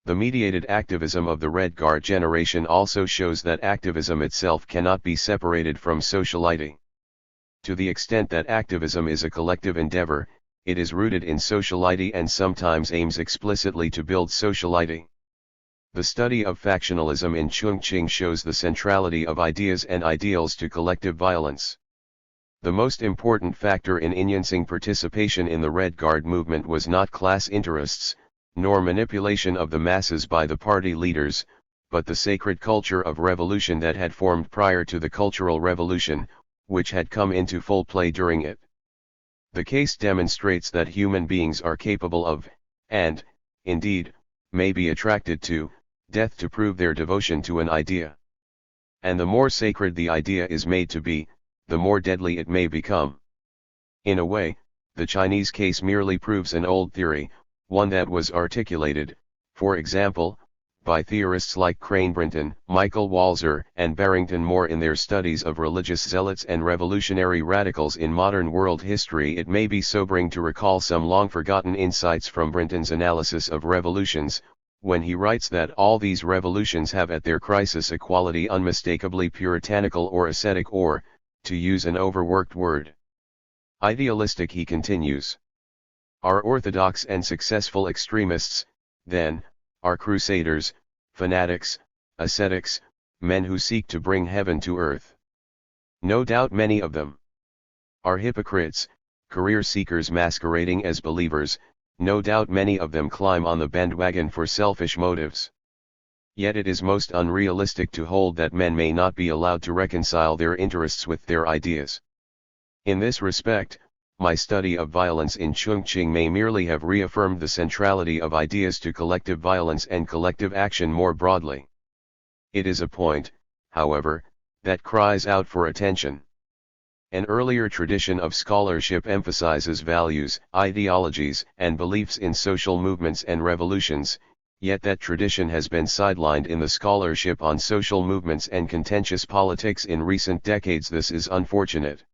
The mediated activism of the Red Guard generation also shows that activism itself cannot be separated from sociality. To the extent that activism is a collective endeavor, it is rooted in sociality and sometimes aims explicitly to build sociality. The study of factionalism in Chongqing shows the centrality of ideas and ideals to collective violence. The most important factor in enhancing participation in the Red Guard movement was not class interests, nor manipulation of the masses by the party leaders, but the sacred culture of revolution that had formed prior to the Cultural Revolution, which had come into full play during it. The case demonstrates that human beings are capable of, and, indeed, may be attracted to, death to prove their devotion to an idea. And the more sacred the idea is made to be, the more deadly it may become. In a way, the Chinese case merely proves an old theory, one that was articulated, for example, by theorists like Crane Brinton, Michael Walzer, and Barrington Moore in their studies of religious zealots and revolutionary radicals in modern world history. It may be sobering to recall some long-forgotten insights from Brinton's analysis of revolutions, when he writes that all these revolutions have at their crisis a quality unmistakably puritanical or ascetic or, to use an overworked word, idealistic. He continues. Our orthodox and successful extremists, then, are crusaders, fanatics, ascetics, men who seek to bring heaven to earth. No doubt many of them are hypocrites, career seekers masquerading as believers. No doubt many of them climb on the bandwagon for selfish motives. Yet it is most unrealistic to hold that men may not be allowed to reconcile their interests with their ideas. In this respect, my study of violence in Chongqing may merely have reaffirmed the centrality of ideas to collective violence and collective action more broadly. It is a point, however, that cries out for attention. An earlier tradition of scholarship emphasizes values, ideologies, and beliefs in social movements and revolutions, yet that tradition has been sidelined in the scholarship on social movements and contentious politics in recent decades. This is unfortunate.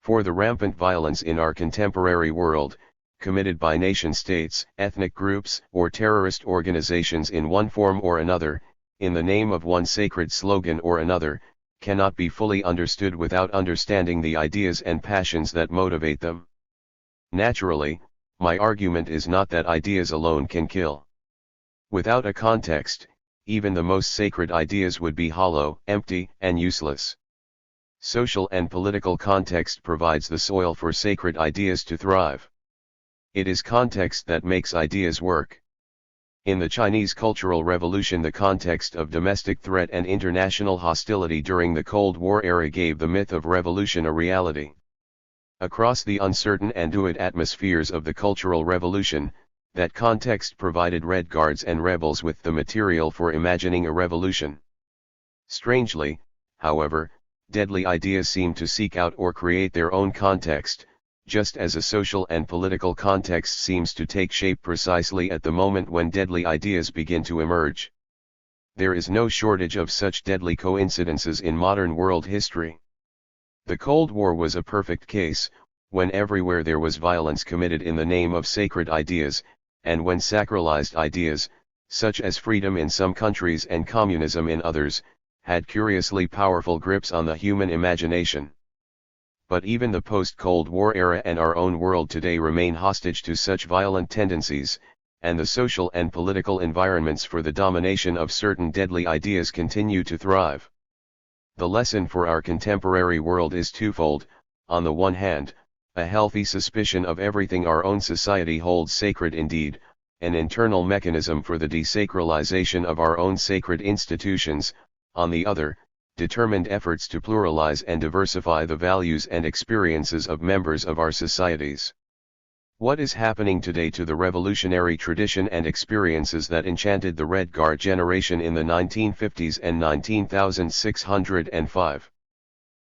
For the rampant violence in our contemporary world, committed by nation-states, ethnic groups, or terrorist organizations in one form or another, in the name of one sacred slogan or another, cannot be fully understood without understanding the ideas and passions that motivate them. Naturally, my argument is not that ideas alone can kill. Without a context, even the most sacred ideas would be hollow, empty, and useless. Social and political context provides the soil for sacred ideas to thrive. It is context that makes ideas work. In the Chinese Cultural Revolution, the context of domestic threat and international hostility during the Cold War era gave the myth of revolution a reality. Across the uncertain and fluid atmospheres of the Cultural Revolution, that context provided Red Guards and rebels with the material for imagining a revolution. Strangely, however, deadly ideas seem to seek out or create their own context, just as a social and political context seems to take shape precisely at the moment when deadly ideas begin to emerge. There is no shortage of such deadly coincidences in modern world history. The Cold War was a perfect case, when everywhere there was violence committed in the name of sacred ideas, and when sacralized ideas, such as freedom in some countries and communism in others, had curiously powerful grips on the human imagination. But even the post-Cold War era and our own world today remain hostage to such violent tendencies, and the social and political environments for the domination of certain deadly ideas continue to thrive. The lesson for our contemporary world is twofold: on the one hand, a healthy suspicion of everything our own society holds sacred indeed, an internal mechanism for the desacralization of our own sacred institutions; on the other, determined efforts to pluralize and diversify the values and experiences of members of our societies. What is happening today to the revolutionary tradition and experiences that enchanted the Red Guard generation in the 1950s and 19,605?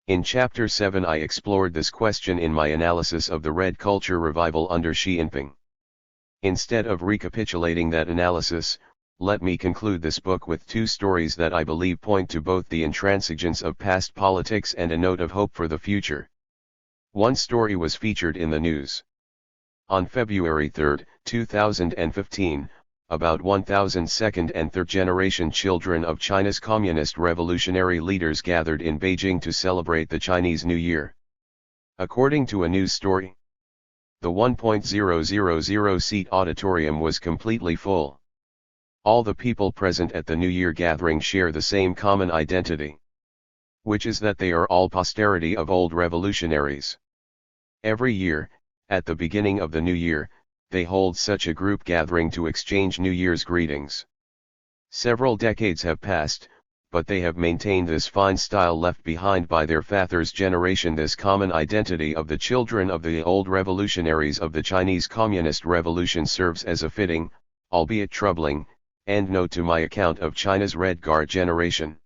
In Chapter 7 I explored this question in my analysis of the Red Culture revival under Xi Jinping. Instead of recapitulating that analysis, let me conclude this book with two stories that I believe point to both the intransigence of past politics and a note of hope for the future. One story was featured in the news. On February 3, 2015, about 1,000 second and third generation children of China's communist revolutionary leaders gathered in Beijing to celebrate the Chinese New Year. According to a news story, the 1,000-seat auditorium was completely full. All the people present at the New Year gathering share the same common identity, which is that they are all posterity of old revolutionaries. Every year, at the beginning of the new year, they hold such a group gathering to exchange New Year's greetings. Several decades have passed, but they have maintained this fine style left behind by their father's generation, this common identity of the children of the old revolutionaries of the Chinese Communist Revolution serves as a fitting, albeit troubling, endnote to my account of China's Red Guard generation.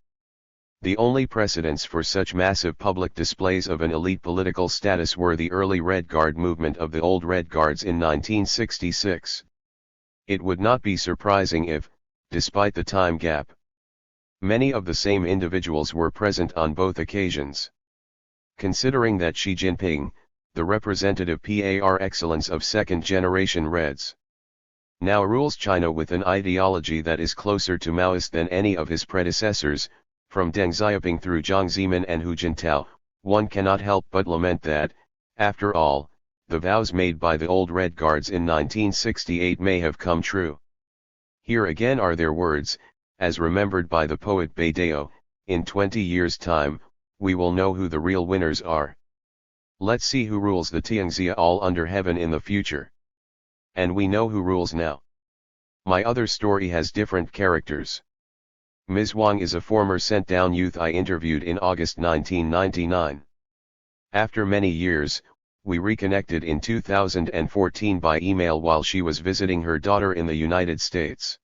The only precedents for such massive public displays of an elite political status were the early Red Guard movement of the old Red Guards in 1966. It would not be surprising if, despite the time gap, many of the same individuals were present on both occasions. Considering that Xi Jinping, the representative par excellence of second-generation Reds, now rules China with an ideology that is closer to Maoist than any of his predecessors, from Deng Xiaoping through Jiang Zemin and Hu Jintao. One cannot help but lament that, after all, the vows made by the old Red Guards in 1968 may have come true. Here again are their words, as remembered by the poet Beidao: in 20 years' time, we will know who the real winners are. Let's see who rules the Tianxia all under heaven in the future. And we know who rules now. My other story has different characters. Ms. Wang is a former sent-down youth I interviewed in August 1999. After many years, we reconnected in 2014 by email while she was visiting her daughter in the United States.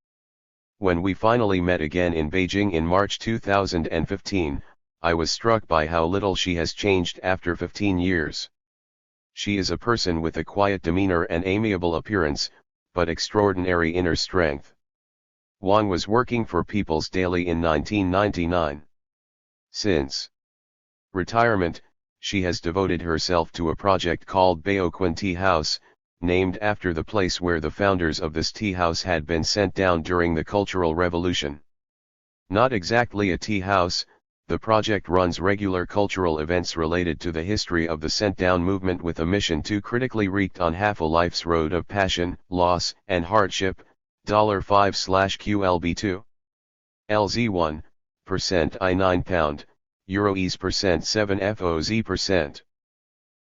When we finally met again in Beijing in March 2015, I was struck by how little she has changed after 15 years. She is a person with a quiet demeanor and amiable appearance, but extraordinary inner strength. Wang was working for People's Daily in 1999. Since retirement, she has devoted herself to a project called Baoquan Tea House, named after the place where the founders of this tea house had been sent down during the Cultural Revolution. Not exactly a tea house, the project runs regular cultural events related to the history of the sent-down movement with a mission to critically read on half a life's road of passion, loss, and hardship. $5/QLB2. LZ1, percent I9 £, EUR percent 7 FOZ%.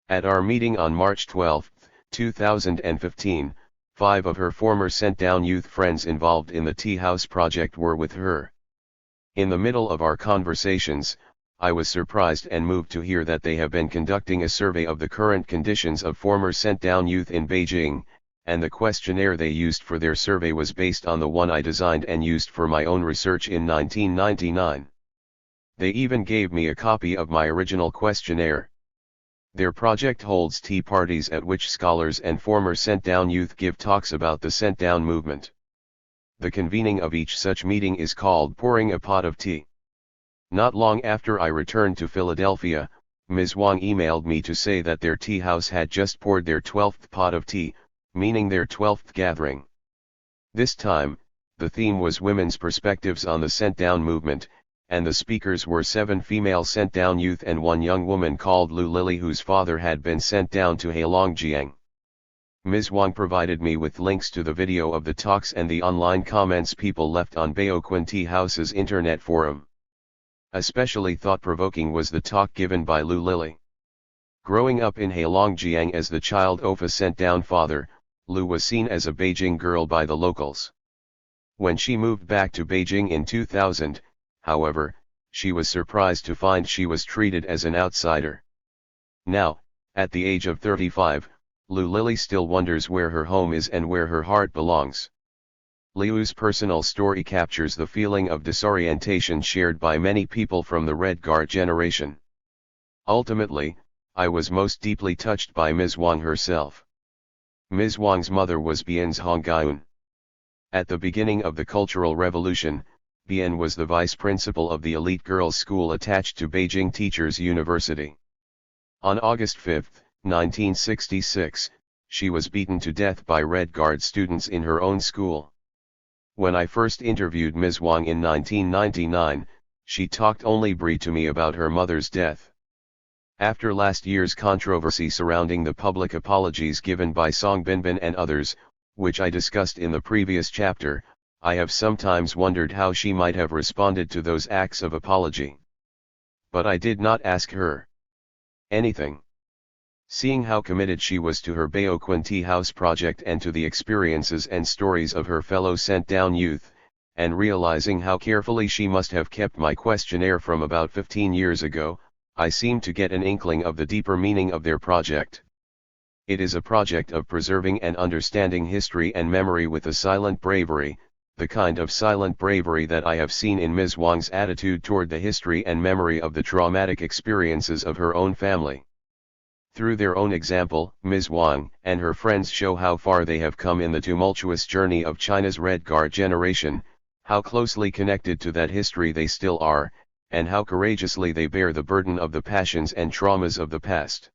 At our meeting on March 12, 2015, 5 of her former sent-down youth friends involved in the Tea House project were with her. In the middle of our conversations, I was surprised and moved to hear that they have been conducting a survey of the current conditions of former sent-down youth in Beijing, and the questionnaire they used for their survey was based on the one I designed and used for my own research in 1999. They even gave me a copy of my original questionnaire. Their project holds tea parties at which scholars and former sent-down youth give talks about the sent-down movement. The convening of each such meeting is called pouring a pot of tea. Not long after I returned to Philadelphia, Ms. Wang emailed me to say that their tea house had just poured their 12th pot of tea, meaning their 12th gathering. This time, the theme was women's perspectives on the sent-down movement, and the speakers were 7 female sent-down youth and 1 young woman called Lu Lily whose father had been sent down to Heilongjiang. Ms. Wang provided me with links to the video of the talks and the online comments people left on Baoquan Tea House's internet forum. Especially thought-provoking was the talk given by Lu Lily. Growing up in Heilongjiang as the child of a sent-down father, Lu was seen as a Beijing girl by the locals. When she moved back to Beijing in 2000, however, she was surprised to find she was treated as an outsider. Now, at the age of 35, Lu Lily still wonders where her home is and where her heart belongs. Liu's personal story captures the feeling of disorientation shared by many people from the Red Guard generation. Ultimately, I was most deeply touched by Ms. Wang herself. Ms. Wang's mother was Bian's Honggaun. At the beginning of the Cultural Revolution, Bian was the vice principal of the elite girls' school attached to Beijing Teachers University. On August 5, 1966, she was beaten to death by Red Guard students in her own school. When I first interviewed Ms. Wang in 1999, she talked only briefly to me about her mother's death. After last year's controversy surrounding the public apologies given by Song Binbin and others, which I discussed in the previous chapter, I have sometimes wondered how she might have responded to those acts of apology. But I did not ask her anything. Seeing how committed she was to her Baoquan Tea House project and to the experiences and stories of her fellow sent-down youth, and realizing how carefully she must have kept my questionnaire from about 15 years ago, I seemed to get an inkling of the deeper meaning of their project. It is a project of preserving and understanding history and memory with a silent bravery, the kind of silent bravery that I have seen in Ms. Wang's attitude toward the history and memory of the traumatic experiences of her own family. Through their own example, Ms. Wang and her friends show how far they have come in the tumultuous journey of China's Red Guard generation, how closely connected to that history they still are, and how courageously they bear the burden of the passions and traumas of the past.